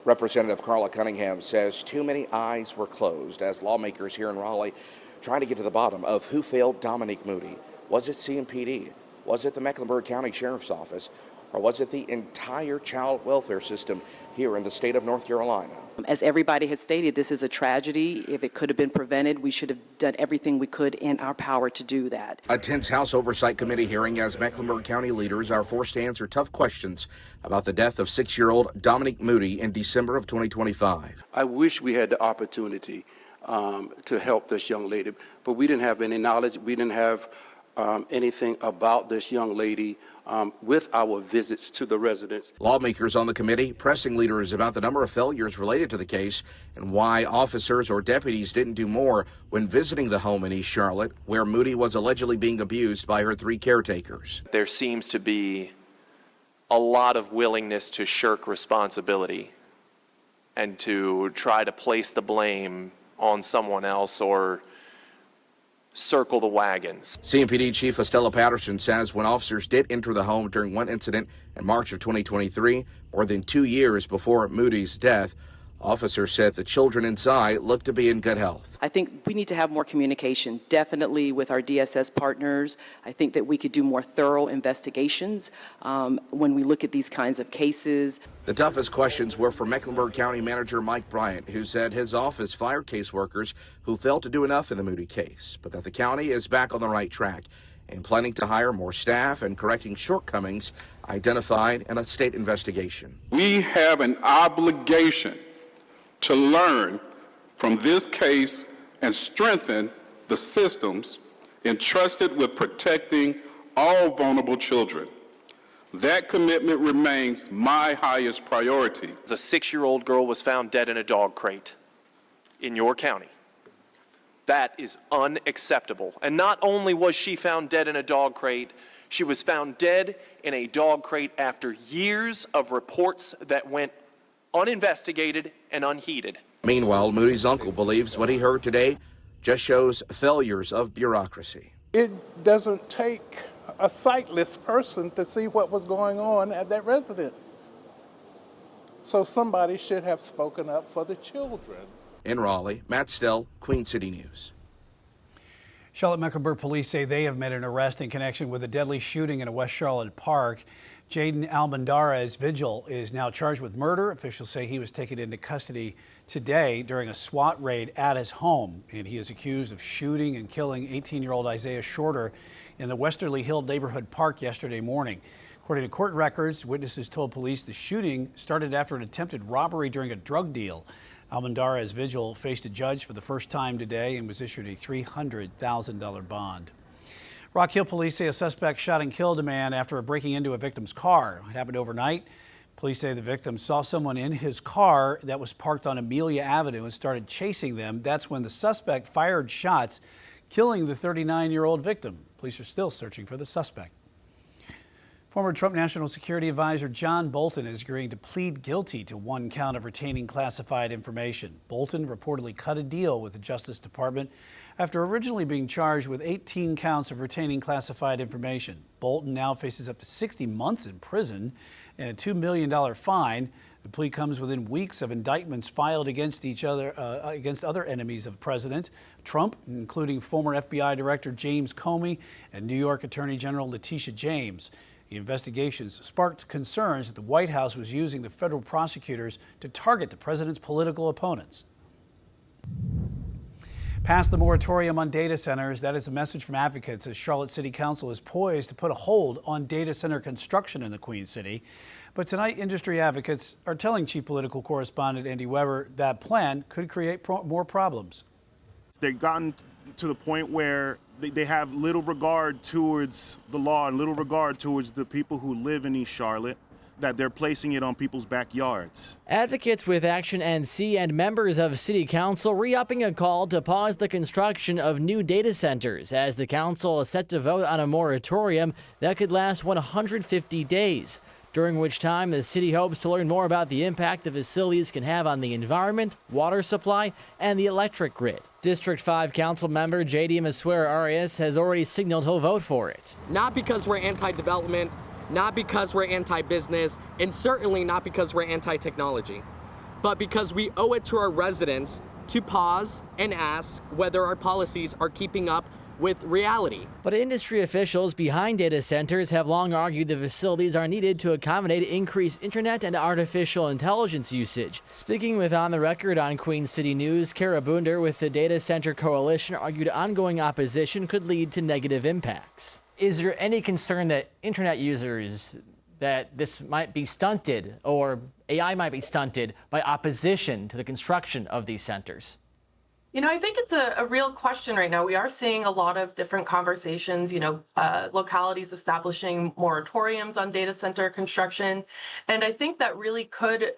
Representative Carla Cunningham says too many eyes were closed as lawmakers here in Raleigh trying to get to the bottom of who failed Dominique Moody. Was it CMPD? Was it the Mecklenburg County Sheriff's Office? Or was it the entire child welfare system here in the state of North Carolina? As everybody has stated, this is a tragedy. If it could have been prevented, we should have done everything we could in our power to do that. A tense House Oversight Committee hearing as Mecklenburg County leaders are forced to answer tough questions about the death of 6-year-old Dominique Moody in December of 2025. I wish we had the opportunity to help this young lady. But we didn't have any knowledge. We didn't have anything about this young lady with our visits to the residents. Lawmakers on the committee pressing leaders about the number of failures related to the case and why officers or deputies didn't do more when visiting the home in East Charlotte, where Moody was allegedly being abused by her 3 caretakers. There seems to be a lot of willingness to shirk responsibility and to try to place the blame on someone else or circle the wagons. CMPD Chief Estella Patterson says when officers did enter the home during one incident in March of 2023, more than 2 years before Moody's death, officers said the children inside looked to be in good health. I think we need to have more communication, definitely with our DSS partners. I think that we could do more thorough investigations when we look at these kinds of cases. The toughest questions were for Mecklenburg County Manager Mike Bryant, who said his office fired caseworkers who failed to do enough in the Moody case, but that the county is back on the right track and planning to hire more staff and correcting shortcomings identified in a state investigation. We have an obligation to learn from this case and strengthen the systems entrusted with protecting all vulnerable children. That commitment remains my highest priority. A 6-year-old girl was found dead in a dog crate in your county. That is unacceptable. And not only was she found dead in a dog crate, she was found dead in a dog crate after years of reports that went uninvestigated and unheeded. Meanwhile, Moody's uncle believes what he heard today just shows failures of bureaucracy. It doesn't take a sightless person to see what was going on at that residence. So somebody should have spoken up for the children. In Raleigh, Matt Stell, Queen City News. Charlotte-Mecklenburg police say they have made an arrest in connection with a deadly shooting in a West Charlotte park. Jaden Almendarez Vigil is now charged with murder. Officials say he was taken into custody today during a SWAT raid at his home, and he is accused of shooting and killing 18-year-old Isaiah Shorter in the Westerly Hill neighborhood park yesterday morning. According to court records, witnesses told police the shooting started after an attempted robbery during a drug deal. Almendarez Vigil faced a judge for the first time today and was issued a $300,000 bond. Rock Hill police say a suspect shot and killed a man after breaking into a victim's car. It happened overnight. Police say the victim saw someone in his car that was parked on Amelia Avenue and started chasing them. That's when the suspect fired shots, killing the 39-year-old victim. Police are still searching for the suspect. Former Trump National Security Advisor John Bolton is agreeing to plead guilty to 1 count of retaining classified information. Bolton reportedly cut a deal with the Justice Department after originally being charged with 18 counts of retaining classified information. Bolton now faces up to 60 months in prison and a $2 million fine. The plea comes within weeks of indictments filed against other enemies of President Trump, including former FBI Director James Comey and New York Attorney General Letitia James. The investigations sparked concerns that the White House was using the federal prosecutors to target the president's political opponents. Pass the moratorium on data centers. That is a message from advocates as Charlotte City Council is poised to put a hold on data center construction in the Queen City. But tonight, industry advocates are telling Chief Political Correspondent Andy Weber that plan could create more problems. They've gotten to the point where they have little regard towards the law and little regard towards the people who live in East Charlotte, that they're placing it on people's backyards. Advocates with Action NC and members of City Council re-upping a call to pause the construction of new data centers as the council is set to vote on a moratorium that could last 150 days, during which time the city hopes to learn more about the impact the facilities can have on the environment, water supply, and the electric grid. District 5 Council member J.D. Masuera Arias has already signaled he'll vote for it. Not because we're anti-development, not because we're anti-business, and certainly not because we're anti-technology, but because we owe it to our residents to pause and ask whether our policies are keeping up with reality. But industry officials behind data centers have long argued the facilities are needed to accommodate increased internet and artificial intelligence usage. Speaking with On the Record on Queen City News, Kara Boonder with the Data Center Coalition argued ongoing opposition could lead to negative impacts. Is there any concern that internet users, that this might be stunted or AI might be stunted by opposition to the construction of these centers? I think it's a real question right now. We are seeing a lot of different conversations, localities establishing moratoriums on data center construction. And I think that really could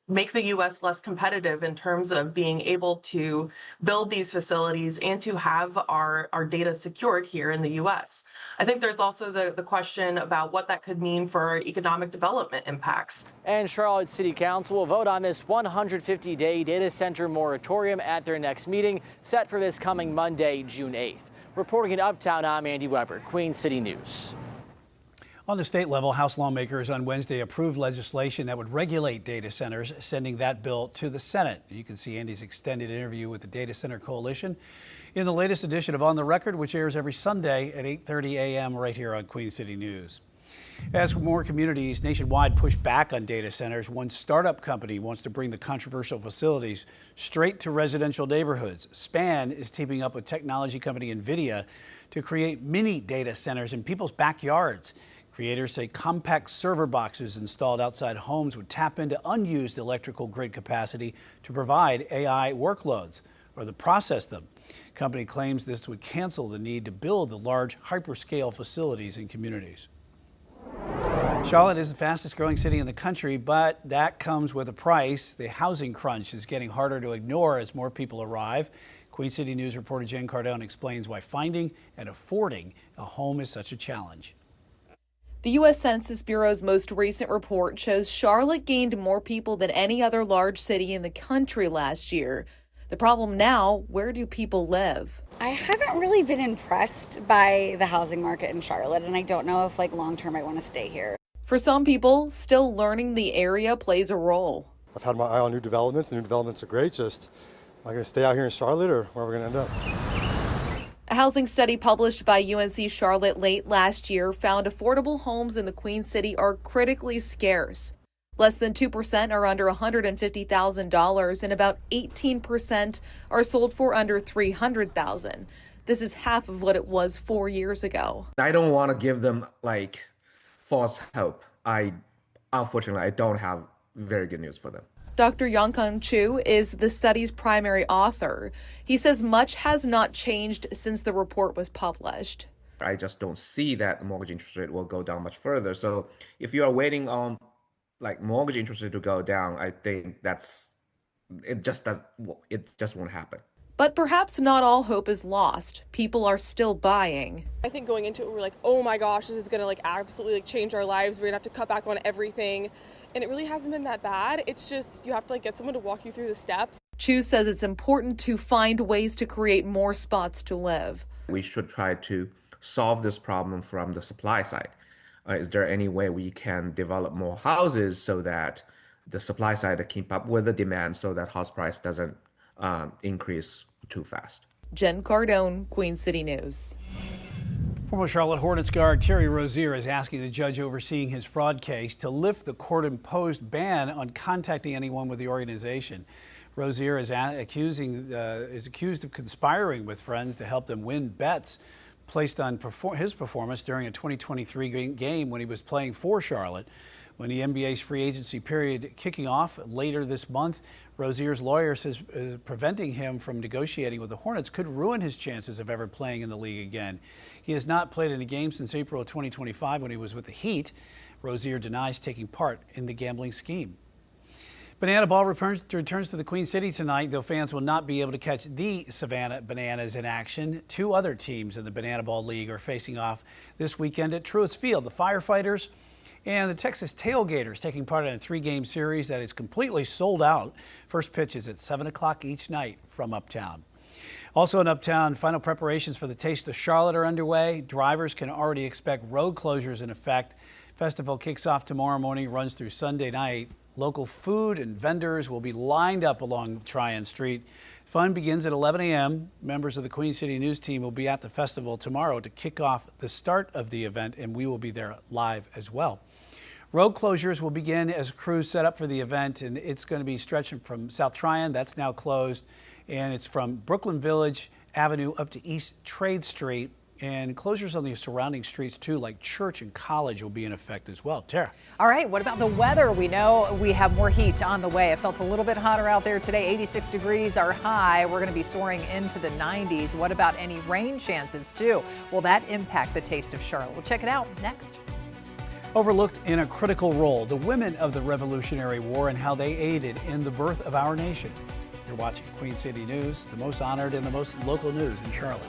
make the U.S. less competitive in terms of being able to build these facilities and to have our data secured here in the U.S. I think there's also the question about what that could mean for economic development impacts. And Charlotte City Council will vote on this 150-day data center moratorium at their next meeting, set for this coming Monday, June 8th. Reporting in Uptown, I'm Andy Weber, Queen City News. On the state level, House lawmakers on Wednesday approved legislation that would regulate data centers, sending that bill to the Senate. You can see Andy's extended interview with the Data Center Coalition in the latest edition of On the Record, which airs every Sunday at 8:30 a.m. right here on Queen City News. As more communities nationwide push back on data centers, one startup company wants to bring the controversial facilities straight to residential neighborhoods. SPAN is teaming up with technology company NVIDIA to create mini data centers in people's backyards. Creators say compact server boxes installed outside homes would tap into unused electrical grid capacity to provide AI workloads or to process them. Company claims this would cancel the need to build the large hyperscale facilities in communities. Charlotte is the fastest growing city in the country, but that comes with a price. The housing crunch is getting harder to ignore as more people arrive. Queen City News reporter Jen Cardone explains why finding and affording a home is such a challenge. The U.S. Census Bureau's most recent report shows Charlotte gained more people than any other large city in the country last year. The problem now, where do people live? I haven't really been impressed by the housing market in Charlotte, and I don't know if long term I want to stay here. For some people, still learning the area plays a role. I've had my eye on new developments. New developments are great. Just, am I going to stay out here in Charlotte, or where are we going to end up? A housing study published by UNC Charlotte late last year found affordable homes in the Queen City are critically scarce. Less than 2% are under $150,000, and about 18% are sold for under $300,000. This is half of what it was 4 years ago. I don't want to give them false hope. Unfortunately, I don't have very good news for them. Dr. Yongkang Chu is the study's primary author. He says much has not changed since the report was published. I just don't see that the mortgage interest rate will go down much further. So if you are waiting on mortgage interest rate to go down, I think it just won't happen. But perhaps not all hope is lost. People are still buying. I think going into it, we're like, oh my gosh, this is gonna absolutely change our lives. We're gonna have to cut back on everything. And it really hasn't been that bad. It's just, you have to get someone to walk you through the steps. Chu says it's important to find ways to create more spots to live. We should try to solve this problem from the supply side. Is there any way we can develop more houses so that the supply side to keep up with the demand so that house price doesn't increase too fast? Jen Cardone, Queen City News. Former Charlotte Hornets guard Terry Rozier is asking the judge overseeing his fraud case to lift the court-imposed ban on contacting anyone with the organization. Rozier is accused of conspiring with friends to help them win bets placed on his performance during a 2023 game when he was playing for Charlotte. When the NBA's free agency period kicking off later this month, Rozier's lawyer says preventing him from negotiating with the Hornets could ruin his chances of ever playing in the league again. He has not played in a game since April of 2025 when he was with the Heat. Rozier denies taking part in the gambling scheme. Banana Ball returns to the Queen City tonight, though fans will not be able to catch the Savannah Bananas in action. Two other teams in the Banana Ball League are facing off this weekend at Truist Field. The Firefighters and the Texas Tailgaters taking part in a three-game series that is completely sold out. First pitch is at 7 o'clock each night from Uptown. Also in Uptown, final preparations for the Taste of Charlotte are underway. Drivers can already expect road closures in effect. Festival kicks off tomorrow morning, runs through Sunday night. Local food and vendors will be lined up along Tryon Street. Fun begins at 11 a.m. Members of the Queen City News team will be at the festival tomorrow to kick off the start of the event, and we will be there live as well. Road closures will begin as crews set up for the event, and it's going to be stretching from South Tryon, that's now closed, and it's from Brooklyn Village Avenue up to East Trade Street. And closures on the surrounding streets, too, like church and college, will be in effect as well. Tara. All right, what about the weather? We know we have more heat on the way. It felt a little bit hotter out there today. 86 degrees are high. We're going to be soaring into the 90s. What about any rain chances, too? Will that impact the taste of Charlotte? We'll check it out next. Overlooked in a critical role, the women of the Revolutionary War and how they aided in the birth of our nation. You're watching Queen City News, the most honored and the most local news in Charlotte.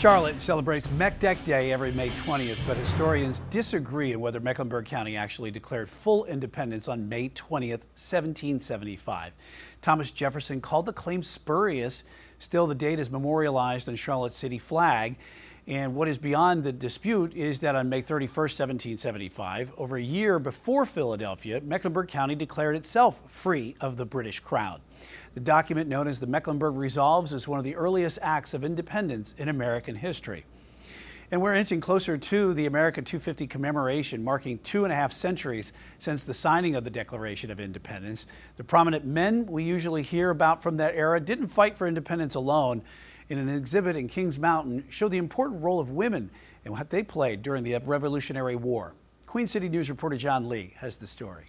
Charlotte celebrates MECDEC Day every May 20th, but historians disagree on whether Mecklenburg County actually declared full independence on May 20th, 1775. Thomas Jefferson called the claim spurious. Still, the date is memorialized on Charlotte's city flag. And what is beyond the dispute is that on May 31st, 1775, over a year before Philadelphia, Mecklenburg County declared itself free of the British crown. The document, known as the Mecklenburg Resolves, is one of the earliest acts of independence in American history. And we're inching closer to the America 250 commemoration, marking 2.5 centuries since the signing of the Declaration of Independence. The prominent men we usually hear about from that era didn't fight for independence alone. In an exhibit in Kings Mountain, show the important role of women and what they played during the Revolutionary War. Queen City News reporter John Lee has the story.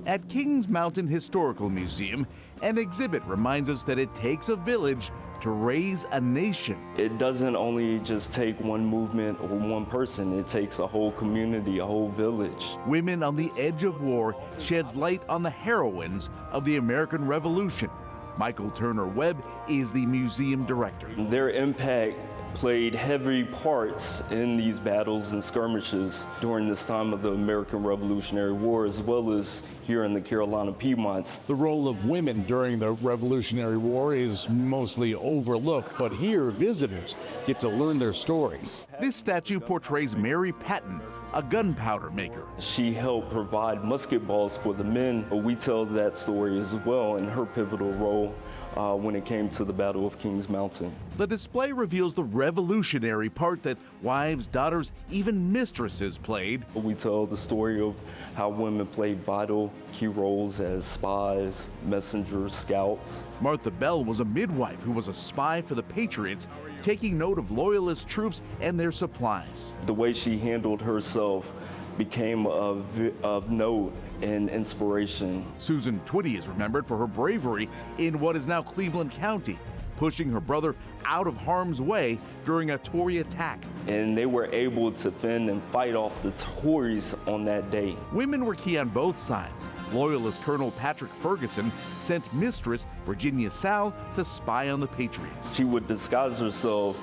At Kings Mountain Historical Museum, an exhibit reminds us that it takes a village to raise a nation. It doesn't only just take one movement or one person, it takes a whole community, a whole village. Women on the Edge of War sheds light on the heroines of the American Revolution. Michael Turner Webb is the museum director. Their impact played heavy parts in these battles and skirmishes during this time of the American Revolutionary War, as well as here in the Carolina Piedmonts. The role of women during the Revolutionary War is mostly overlooked, but here visitors get to learn their stories. This statue portrays Mary Patton, a gunpowder maker. She helped provide musket balls for the men. We tell that story as well in her pivotal role when it came to the Battle of Kings Mountain. The display reveals the revolutionary part that wives, daughters, even mistresses played. We tell the story of how women played vital key roles as spies, messengers, scouts. Martha Bell was a midwife who was a spy for the Patriots, taking note of loyalist troops and their supplies. The way she handled herself became of note and inspiration. Susan Twitty is remembered for her bravery in what is now Cleveland County, pushing her brother out of harm's way during a Tory attack. And they were able to fend and fight off the Tories on that day. Women were key on both sides. Loyalist Colonel Patrick Ferguson sent mistress Virginia Sal to spy on the Patriots. She would disguise herself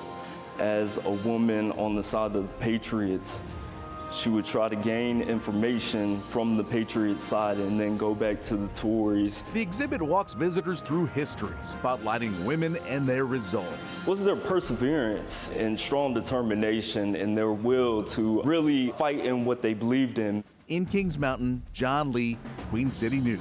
as a woman on the side of the Patriots. She would try to gain information from the Patriots side and then go back to the Tories. The exhibit walks visitors through history, spotlighting women and their resolve. Was their perseverance and strong determination and their will to really fight in what they believed in. In Kings Mountain, John Lee, Queen City News.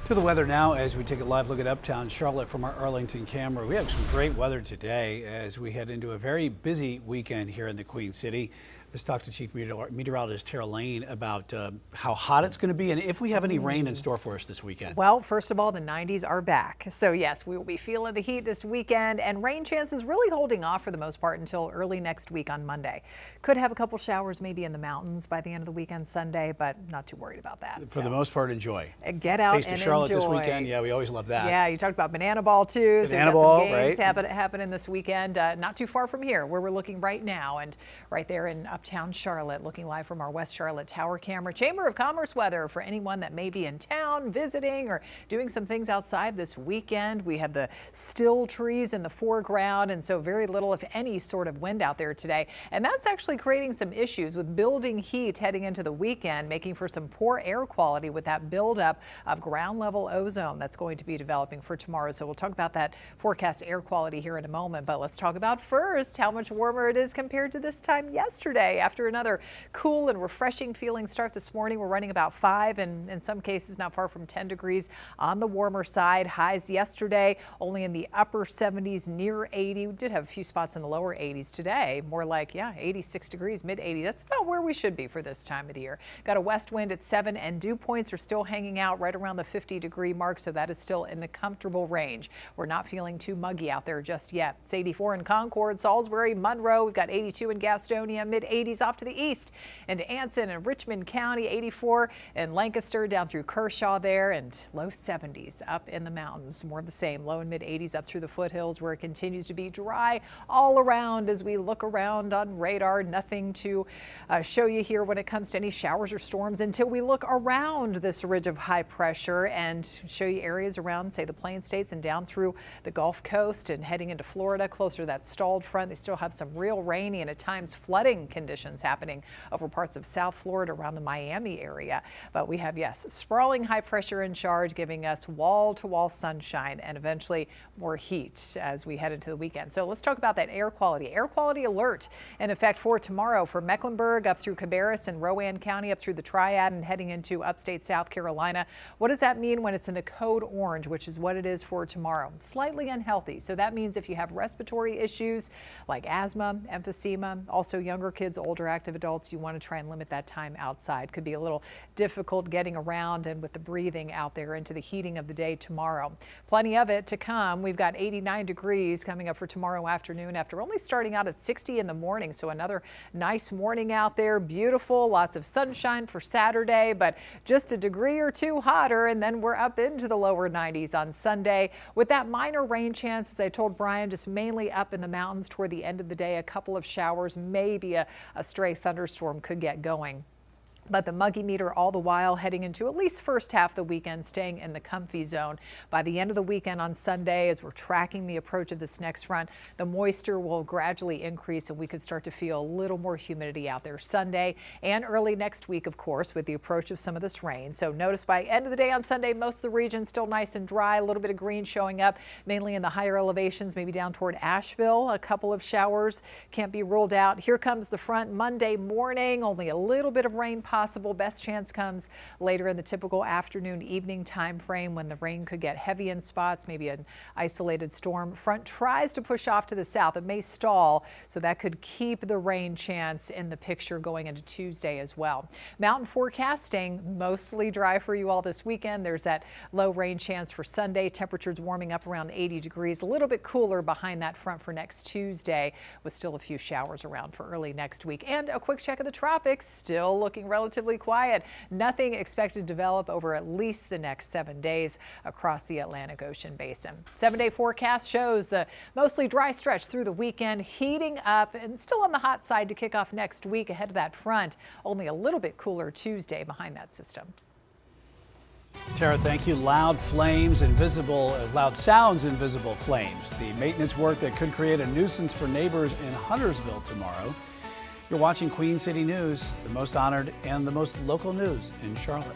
To the weather now as we take a live look at uptown Charlotte from our Arlington camera. We have some great weather today as we head into a very busy weekend here in the Queen City. Let's talk to Chief Meteorologist Tara Lane about how hot it's going to be and if we have any rain in store for us this weekend. Well, first of all, the 90s are back. So yes, we will be feeling the heat this weekend, and rain chances really holding off for the most part until early next week on Monday. Could have a couple showers maybe in the mountains by the end of the weekend Sunday, but not too worried about that. For the most part, enjoy. Get out Taste and of Charlotte enjoy. this weekend. Yeah, we always love that. Yeah, you talked about Banana Ball too. So Banana we've got Ball, some games right? happening this weekend, not too far from here where we're looking right now, and right there in uptown Charlotte. Looking live from our West Charlotte Tower camera. Chamber of Commerce weather for anyone that may be in town visiting or doing some things outside this weekend. We have the still trees in the foreground, and so very little, if any, sort of wind out there today. And that's actually creating some issues with building heat heading into the weekend, making for some poor air quality with that buildup of ground level ozone that's going to be developing for tomorrow. So we'll talk about that forecast air quality here in a moment. But let's talk about first how much warmer it is compared to this time yesterday. After another cool and refreshing feeling start this morning, we're running about 5 and in some cases not far from 10 degrees on the warmer side. Highs yesterday only in the upper 70s, near 80. We did have a few spots in the lower 80s today, more like 86 degrees, mid 80s. That's about where we should be for this time of the year. Got a west wind at 7 and dew points are still hanging out right around the 50-degree mark, so that is still in the comfortable range. We're not feeling too muggy out there just yet. It's 84 in Concord, Salisbury, Monroe. We've got 82 in Gastonia, mid 80s off to the east. Into Anson and Richmond County, 84 in Lancaster down through Kershaw there, and low 70s up in the mountains. More of the same, low and mid 80s up through the foothills where it continues to be dry all around as we look around on radar. Nothing to show you here when it comes to any showers or storms until we look around this ridge of high pressure and show you areas around, say, the Plain States and down through the Gulf Coast and heading into Florida closer to that stalled front. They still have some real rainy and at times flooding conditions happening over parts of South Florida around the Miami area. But we have, yes, sprawling high pressure in charge, giving us wall-to-wall sunshine and eventually more heat as we head into the weekend. So let's talk about that air quality. Air quality alert in effect for tomorrow for Mecklenburg up through Cabarrus and Rowan County up through the Triad and heading into upstate South Carolina. What does that mean when it's in the code orange, which is what it is for tomorrow? Slightly unhealthy. So that means if you have respiratory issues like asthma, emphysema, also younger kids, older active adults, you want to try and limit that time outside. Could be a little difficult getting around and with the breathing out there into the heating of the day tomorrow. Plenty of it to come. We've got 89 degrees coming up for tomorrow afternoon after only starting out at 60 in the morning. So another nice morning out there. Beautiful. Lots of sunshine for Saturday, but just a degree or two hotter. And then we're up into the lower 90s on Sunday with that minor rain chance, as I told Brian, just mainly up in the mountains toward the end of the day. A couple of showers, maybe a stray thunderstorm could get going. But the muggy meter all the while heading into at least first half of the weekend, staying in the comfy zone. By the end of the weekend on Sunday, as we're tracking the approach of this next front, the moisture will gradually increase and we could start to feel a little more humidity out there Sunday and early next week, of course, with the approach of some of this rain. So notice by end of the day on Sunday, most of the region still nice and dry, a little bit of green showing up, mainly in the higher elevations, maybe down toward Asheville. A couple of showers can't be ruled out. Here comes the front Monday morning, only a little bit of rain possible. possible. Best chance comes later in the typical afternoon, evening time frame when the rain could get heavy in spots. Maybe an isolated storm front tries to push off to the south. It may stall, so that could keep the rain chance in the picture going into Tuesday as well. Mountain forecast staying mostly dry for you all this weekend. There's that low rain chance for Sunday. Temperatures warming up around 80 degrees. A little bit cooler behind that front for next Tuesday, with still a few showers around for early next week. And a quick check of the tropics, still looking relatively quiet. Nothing expected to develop over at least the next 7 days across the Atlantic Ocean basin. 7-day forecast shows the mostly dry stretch through the weekend, heating up and still on the hot side to kick off next week ahead of that front. Only a little bit cooler Tuesday behind that system. Tara, thank you. Loud sounds, invisible flames. The maintenance work that could create a nuisance for neighbors in Huntersville tomorrow. You're watching Queen City News, the most honored and the most local news in Charlotte.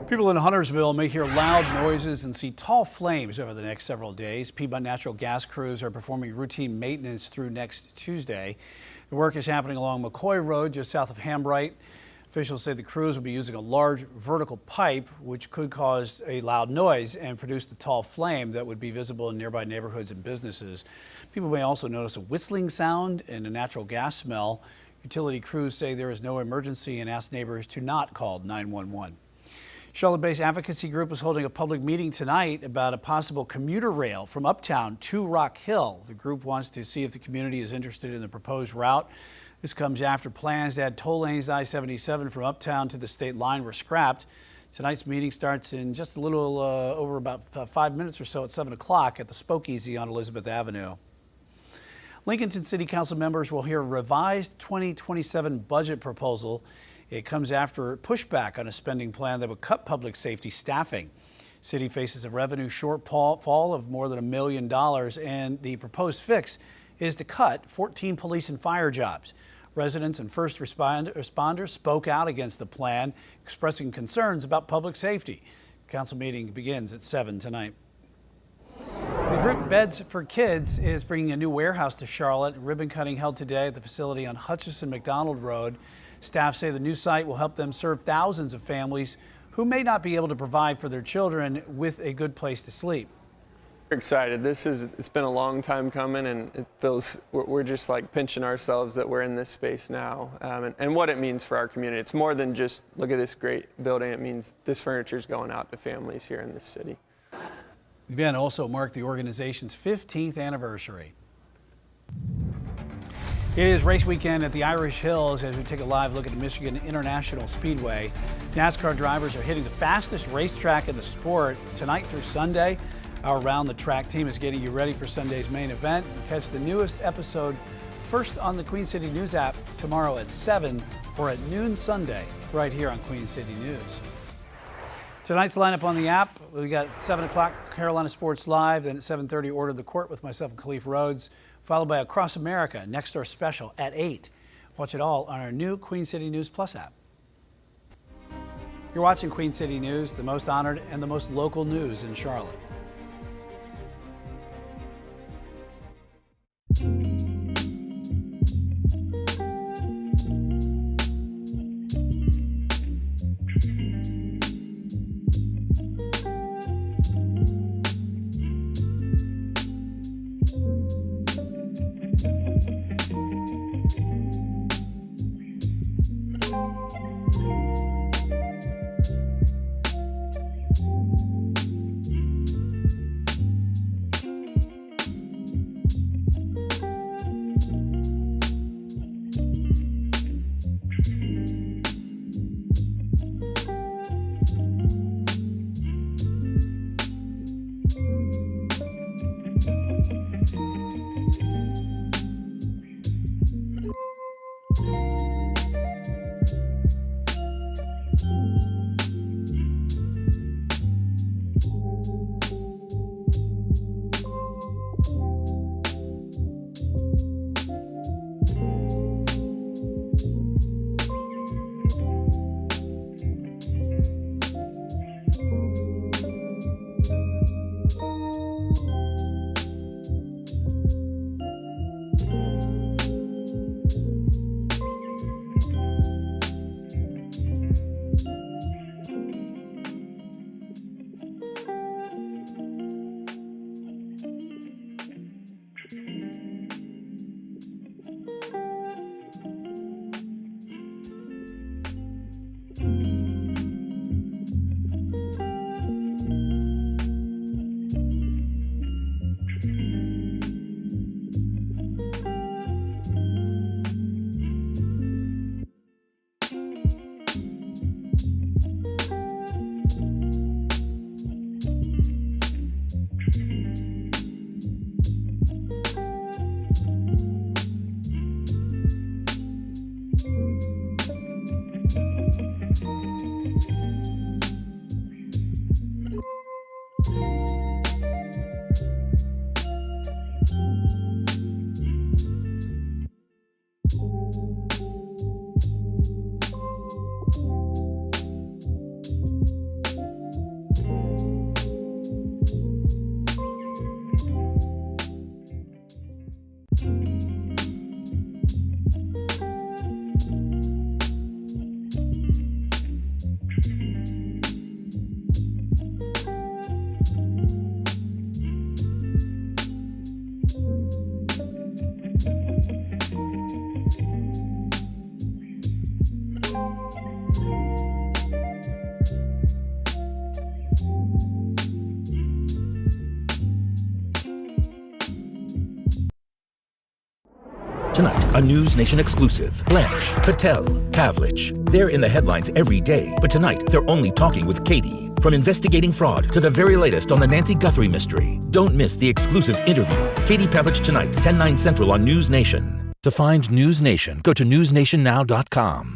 People in Huntersville may hear loud noises and see tall flames over the next several days. Piedmont Natural Gas crews are performing routine maintenance through next Tuesday. The work is happening along McCoy Road, just south of Hambright. Officials say the crews will be using a large vertical pipe, which could cause a loud noise and produce the tall flame that would be visible in nearby neighborhoods and businesses. People may also notice a whistling sound and a natural gas smell. Utility crews say there is no emergency and ask neighbors to not call 911. Charlotte-based advocacy group is holding a public meeting tonight about a possible commuter rail from Uptown to Rock Hill. The group wants to see if the community is interested in the proposed route. This comes after plans to add toll lanes to I-77 from Uptown to the state line were scrapped. Tonight's meeting starts in just a little over about 5 minutes or so at 7 o'clock at the Spokeasy on Elizabeth Avenue. Lincolnton City Council members will hear a revised 2027 budget proposal. It comes after pushback on a spending plan that would cut public safety staffing. City faces a revenue shortfall of more than $1 million, and the proposed fix is to cut 14 police and fire jobs. Residents and first responders spoke out against the plan, expressing concerns about public safety. Council meeting begins at 7 tonight. The group Beds for Kids is bringing a new warehouse to Charlotte. Ribbon cutting held today at the facility on Hutchison McDonald Road. Staff say the new site will help them serve thousands of families who may not be able to provide for their children with a good place to sleep. We're excited. It's been a long time coming, and it feels we're just like pinching ourselves that we're in this space now, and what it means for our community. It's more than just look at this great building. It means this furniture is going out to families here in this city. The event also marked the organization's 15th anniversary. It is race weekend at the Irish Hills as we take a live look at the Michigan International Speedway. NASCAR drivers are hitting the fastest racetrack in the sport tonight through Sunday. Our Around the Track team is getting you ready for Sunday's main event. Catch the newest episode first on the Queen City News app tomorrow at 7 or at noon Sunday right here on Queen City News. Tonight's lineup on the app, we got 7 o'clock Carolina Sports Live, then at 7:30 Order of the Court with myself and Khalif Rhodes, followed by Across America, Next Door Special at 8. Watch it all on our new Queen City News Plus app. You're watching Queen City News, the most honored and the most local news in Charlotte. Tonight, a News Nation exclusive. Blanche, Patel, Pavlich. They're in the headlines every day, but tonight they're only talking with Katie. From investigating fraud to the very latest on the Nancy Guthrie mystery. Don't miss the exclusive interview. Katie Pavlich tonight, 10/9 Central on News Nation. To find News Nation, go to newsnationnow.com.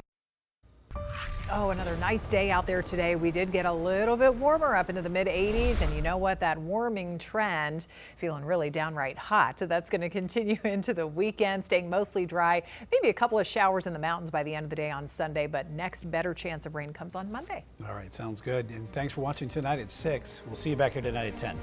Oh, another nice day out there today. We did get a little bit warmer up into the mid 80s. And you know what? That warming trend, feeling really downright hot. That's going to continue into the weekend, staying mostly dry. Maybe a couple of showers in the mountains by the end of the day on Sunday. But next better chance of rain comes on Monday. All right, sounds good. And thanks for watching tonight at 6. We'll see you back here tonight at 10.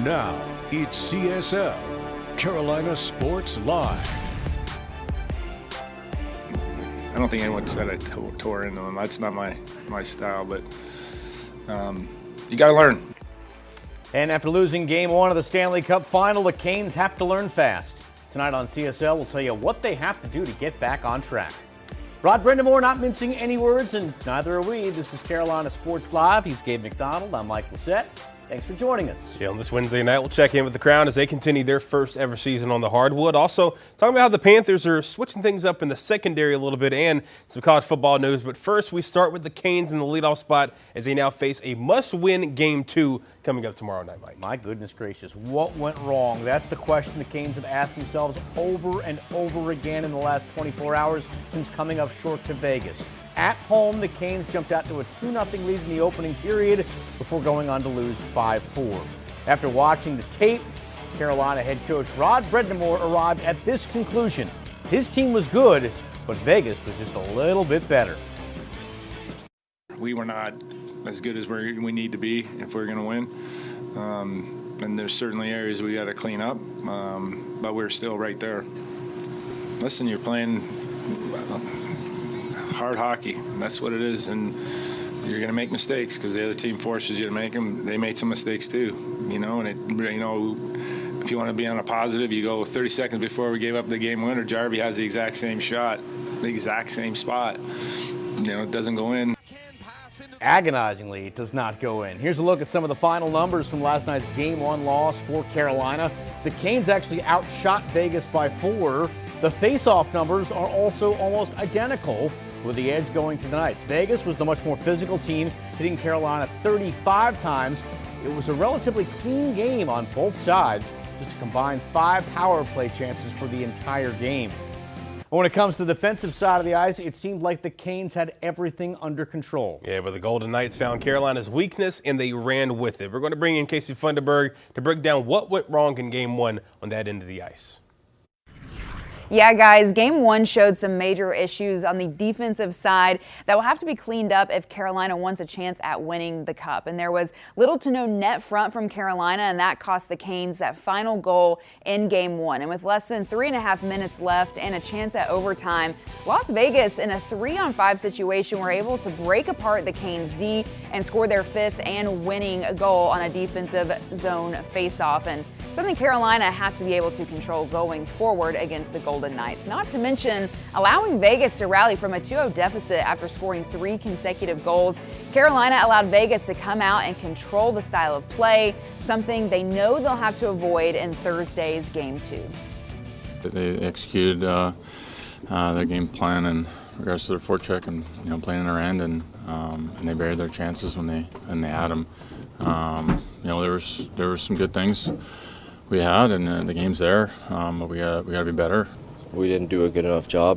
Now, it's CSL, Carolina Sports Live. I don't think anyone said I tore into them. That's not my style, but you got to learn. And after losing Game 1 of the Stanley Cup Final, the Canes have to learn fast. Tonight on CSL, we'll tell you what they have to do to get back on track. Rod Brindamore not mincing any words, and neither are we. This is Carolina Sports Live. He's Gabe McDonald. I'm Mike Lissette. Thanks for joining us. Yeah, on this Wednesday night, we'll check in with the Crown as they continue their first ever season on the hardwood. Also, talking about how the Panthers are switching things up in the secondary a little bit and some college football news. But first, we start with the Canes in the leadoff spot as they now face a must-win Game 2 coming up tomorrow night, Mike. My goodness gracious, what went wrong? That's the question the Canes have asked themselves over and over again in the last 24 hours since coming up short to Vegas. At home, the Canes jumped out to a 2-0 lead in the opening period before going on to lose 5-4. After watching the tape, Carolina head coach Rod Brindamore arrived at this conclusion. His team was good, but Vegas was just a little bit better. We were not as good as we need to be if we're going to win. And there's certainly areas we got to clean up, but we're still right there. Listen, you're playing hard hockey, and that's what it is, and you're going to make mistakes because the other team forces you to make them. They made some mistakes too, and if you want to be on a positive, you go 30 seconds before we gave up the game winner. Jarvie has the exact same shot, the exact same spot. It doesn't go in. Agonizingly, it does not go in. Here's a look at some of the final numbers from last night's Game 1 loss for Carolina. The Canes actually outshot Vegas by 4. The face-off numbers are also almost identical, with the edge going to the Knights. Vegas was the much more physical team, hitting Carolina 35 times. It was a relatively clean game on both sides, just a combined 5 power play chances for the entire game. When it comes to the defensive side of the ice, it seemed like the Canes had everything under control. Yeah, but the Golden Knights found Carolina's weakness and they ran with it. We're going to bring in Casey Funderburg to break down what went wrong in Game 1 on that end of the ice. Yeah, guys, Game 1 showed some major issues on the defensive side that will have to be cleaned up if Carolina wants a chance at winning the Cup. And there was little to no net front from Carolina, and that cost the Canes that final goal in Game 1. And with less than 3.5 minutes left and a chance at overtime, Las Vegas, in a 3-on-5 situation, were able to break apart the Canes D and score their 5th and winning goal on a defensive zone faceoff. And something Carolina has to be able to control going forward against the Golden Knights. Not to mention allowing Vegas to rally from a 2-0 deficit after scoring 3 consecutive goals. Carolina allowed Vegas to come out and control the style of play, something they know they'll have to avoid in Thursday's Game 2. They executed their game plan in regards to their forecheck and playing in our end, and they buried their chances when they had them. There were some good things we had, and the game's there, but we got to be better. We didn't do a good enough job